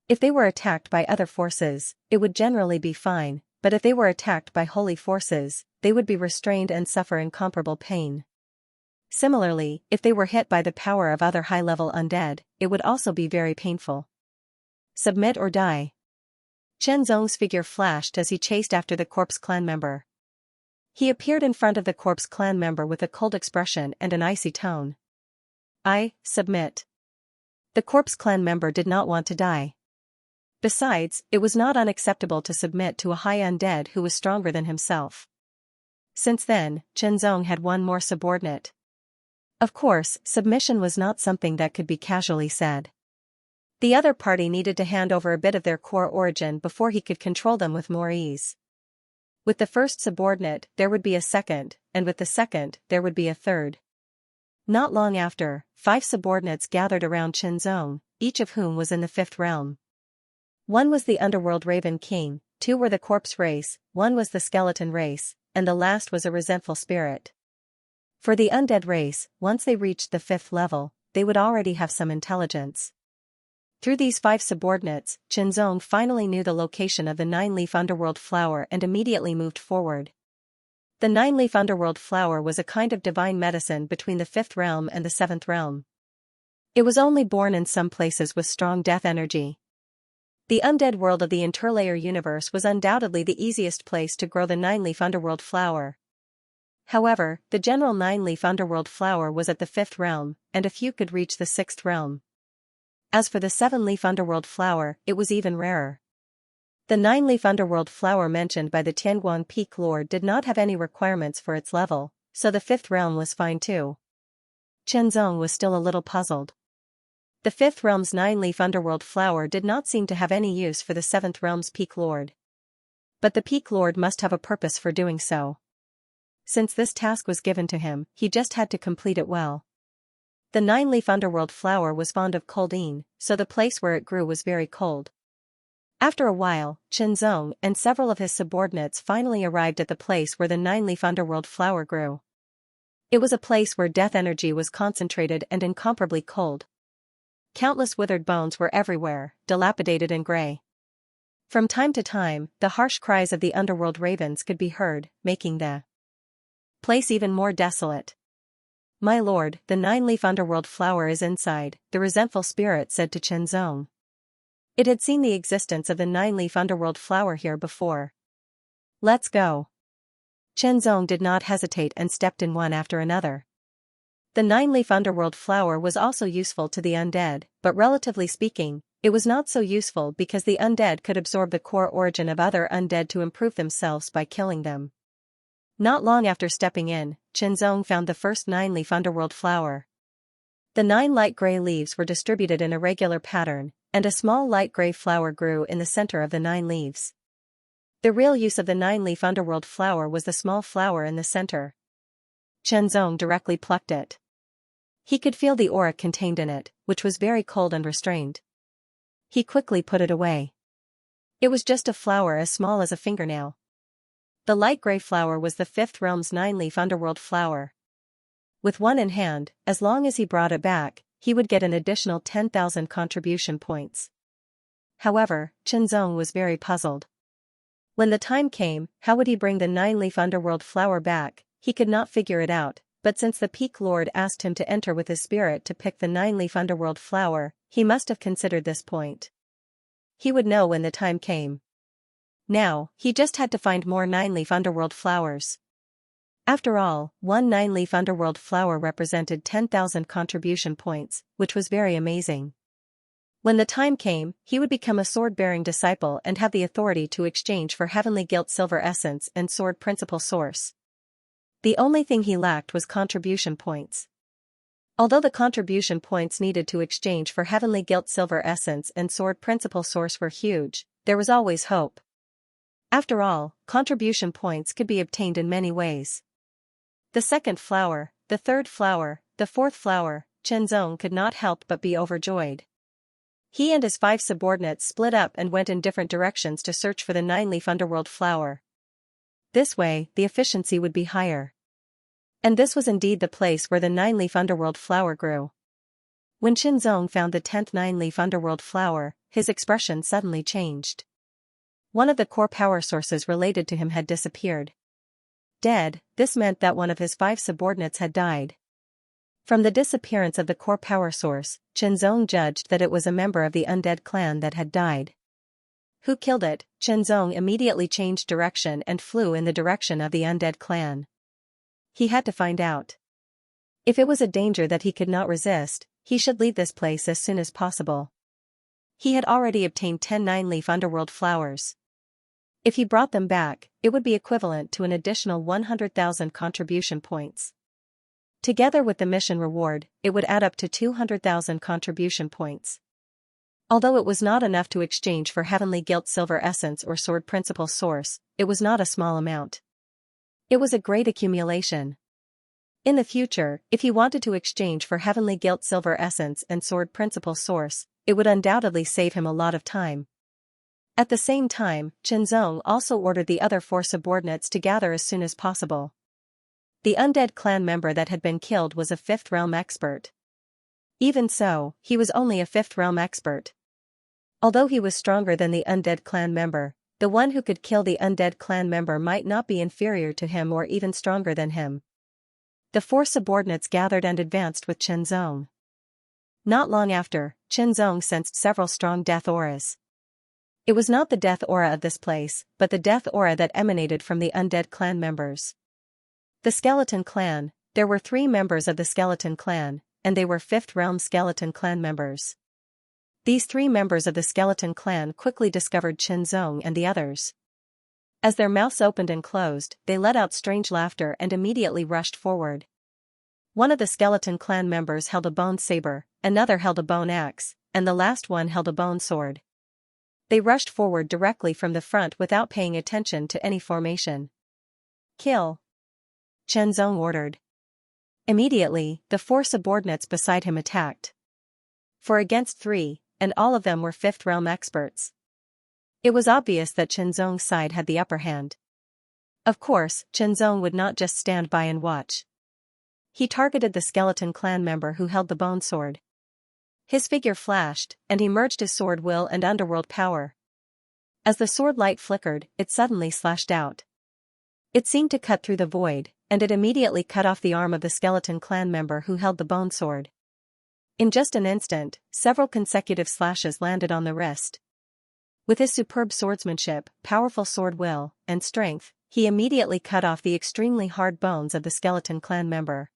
If they were attacked by other forces, it would generally be fine, but if they were attacked by holy forces, they would be restrained and suffer incomparable pain. Similarly, if they were hit by the power of other high-level undead, it would also be very painful. Submit or die. Qianzong's figure flashed as he chased after the corpse clan member. He appeared in front of the corpse clan member with a cold expression and an icy tone. I submit. The corpse clan member did not want to die. Besides, it was not unacceptable to submit to a high undead who was stronger than himself. Since then, Qianzong had one more subordinate. Of course, submission was not something that could be casually said. The other party needed to hand over a bit of their core origin before he could control them with more ease. With the first subordinate, there would be a second, and with the second, there would be a third. Not long after, 5 subordinates gathered around Qianzong, each of whom was in the fifth realm. 1 was the underworld Raven King, 2 were the corpse race, 1 was the skeleton race, and the last was a resentful spirit. For the undead race, once they reached the 5th level, they would already have some intelligence. Through these 5 subordinates, Qianzong finally knew the location of the 9-leaf underworld flower and immediately moved forward. The 9-leaf underworld flower was a kind of divine medicine between the 5th realm and the 7th realm. It was only born in some places with strong death energy. The undead world of the interlayer universe was undoubtedly the easiest place to grow the 9-leaf underworld flower. However, the general 9-leaf underworld flower was at the 5th realm, and a few could reach the 6th realm. As for the 7-leaf underworld flower, it was even rarer. The 9-leaf underworld flower mentioned by the Tianguang Peak Lord did not have any requirements for its level, so the 5th realm was fine too. Qianzong was still a little puzzled. The 5th realm's 9-leaf underworld flower did not seem to have any use for the 7th realm's Peak Lord. But the Peak Lord must have a purpose for doing so. Since this task was given to him, he just had to complete it well. The 9-leaf underworld flower was fond of coldine, so the place where it grew was very cold. After a while, Qianzong and several of his subordinates finally arrived at the place where the 9-leaf underworld flower grew. It was a place where death energy was concentrated and incomparably cold. Countless withered bones were everywhere, dilapidated and gray. From time to time, the harsh cries of the underworld ravens could be heard, making the place even more desolate. My lord, the 9-leaf underworld flower is inside, the resentful spirit said to Qianzong. It had seen the existence of the 9-leaf underworld flower here before. Let's go. Qianzong did not hesitate and stepped in one after another. The nine-leaf underworld flower was also useful to the undead, but relatively speaking, it was not so useful because the undead could absorb the core origin of other undead to improve themselves by killing them. Not long after stepping in, Xianxia found the first nine-leaf underworld flower. The 9 light gray leaves were distributed in a regular pattern, and a small light gray flower grew in the center of the 9 leaves. The real use of the 9-leaf underworld flower was the small flower in the center. Xianxia directly plucked it. He could feel the aura contained in it, which was very cold and restrained. He quickly put it away. It was just a flower as small as a fingernail. The light gray flower was the 5th realm's 9-leaf underworld flower. With one in hand, as long as he brought it back, he would get an additional 10,000 contribution points. However, Xianxia was very puzzled. When the time came, how would he bring the 9-leaf underworld flower back? He could not figure it out, but since the Peak Lord asked him to enter with his spirit to pick the 9-leaf underworld flower, he must have considered this point. He would know when the time came. Now, he just had to find more 9-leaf underworld flowers. After all, one 9-leaf underworld flower represented 10,000 contribution points, which was very amazing. When the time came, he would become a sword-bearing disciple and have the authority to exchange for Heavenly Gilt Silver Essence and Sword Principal Source. The only thing he lacked was contribution points. Although the contribution points needed to exchange for Heavenly Gilt Silver Essence and Sword Principal Source were huge, there was always hope. After all, contribution points could be obtained in many ways. The 2nd flower, the 3rd flower, the 4th flower, Xianxia could not help but be overjoyed. He and his 5 subordinates split up and went in different directions to search for the 9-leaf underworld flower. This way, the efficiency would be higher. And this was indeed the place where the 9-leaf underworld flower grew. When Xianxia found the 10th 9-leaf underworld flower, his expression suddenly changed. One of the core power sources related to him had disappeared. Dead, this meant that one of his 5 subordinates had died. From the disappearance of the core power source, Xianxia judged that it was a member of the undead clan that had died. Who killed it? Xianxia immediately changed direction and flew in the direction of the undead clan. He had to find out. If it was a danger that he could not resist, he should leave this place as soon as possible. He had already obtained 10 9-leaf underworld flowers. If he brought them back, it would be equivalent to an additional 100,000 contribution points. Together with the mission reward, it would add up to 200,000 contribution points. Although it was not enough to exchange for Heavenly Gilt Silver Essence or Sword Principal Source, it was not a small amount. It was a great accumulation. In the future, if he wanted to exchange for Heavenly Gilt Silver Essence and Sword Principal Source, it would undoubtedly save him a lot of time. At the same time, Xianxia also ordered the other 4 subordinates to gather as soon as possible. The undead clan member that had been killed was a 5th realm expert. Even so, he was only a 5th realm expert. Although he was stronger than the undead clan member, the one who could kill the undead clan member might not be inferior to him or even stronger than him. The 4 subordinates gathered and advanced with Xianxia. Not long after, Xianxia sensed several strong death auras. It was not the death aura of this place, but the death aura that emanated from the undead clan members. The skeleton clan, there were 3 members of the skeleton clan, and they were 5th realm skeleton clan members. These 3 members of the skeleton clan quickly discovered Xianxia and the others. As their mouths opened and closed, they let out strange laughter and immediately rushed forward. One of the skeleton clan members held a bone saber, another held a bone axe, and the last one held a bone sword. They rushed forward directly from the front without paying attention to any formation. Kill! Xianxia ordered. Immediately, the 4 subordinates beside him attacked. 4 against 3, and all of them were 5th realm experts. It was obvious that Xianxia's side had the upper hand. Of course, Xianxia would not just stand by and watch. He targeted the skeleton clan member who held the bone sword. His figure flashed, and he merged his sword will and underworld power. As the sword light flickered, it suddenly slashed out. It seemed to cut through the void, and it immediately cut off the arm of the skeleton clan member who held the bone sword. In just an instant, several consecutive slashes landed on the wrist. With his superb swordsmanship, powerful sword will, and strength, he immediately cut off the extremely hard bones of the skeleton clan member.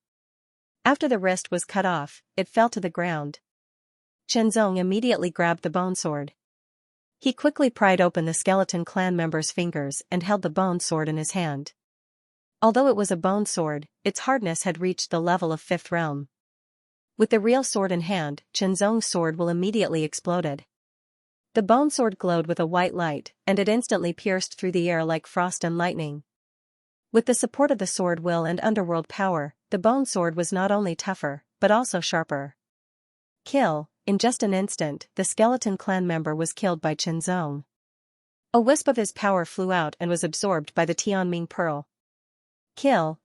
After the wrist was cut off, it fell to the ground. Chenzong immediately grabbed the bone sword. He quickly pried open the skeleton clan member's fingers and held the bone sword in his hand. Although it was a bone sword, its hardness had reached the level of 5th realm. With the real sword in hand, Chenzong's sword will immediately exploded. The bone sword glowed with a white light, and it instantly pierced through the air like frost and lightning. With the support of the sword will and underworld power, the bone sword was not only tougher, but also sharper. Kill. In just an instant, the skeleton clan member was killed by Chenzong. A wisp of his power flew out and was absorbed by the Tianming pearl. Kill.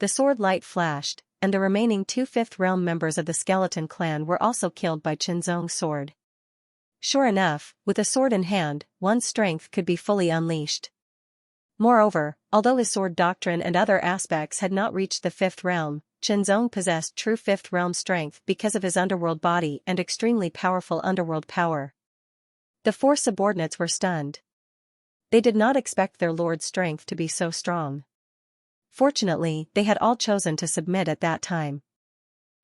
The sword light flashed, and the remaining 2 5th realm members of the skeleton clan were also killed by Chenzong's sword. Sure enough, with a sword in hand, one's strength could be fully unleashed. Moreover, although his sword doctrine and other aspects had not reached the 5th realm, Chenzong possessed true 5th realm strength because of his underworld body and extremely powerful underworld power. The 4 subordinates were stunned. They did not expect their lord's strength to be so strong. Fortunately, they had all chosen to submit at that time.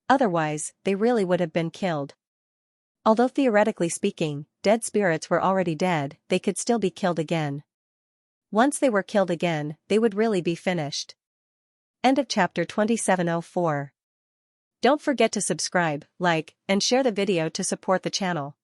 Otherwise, they really would have been killed. Although theoretically speaking, dead spirits were already dead, they could still be killed again. Once they were killed again, they would really be finished. End of chapter 2704. Don't forget to subscribe, like, and share the video to support the channel.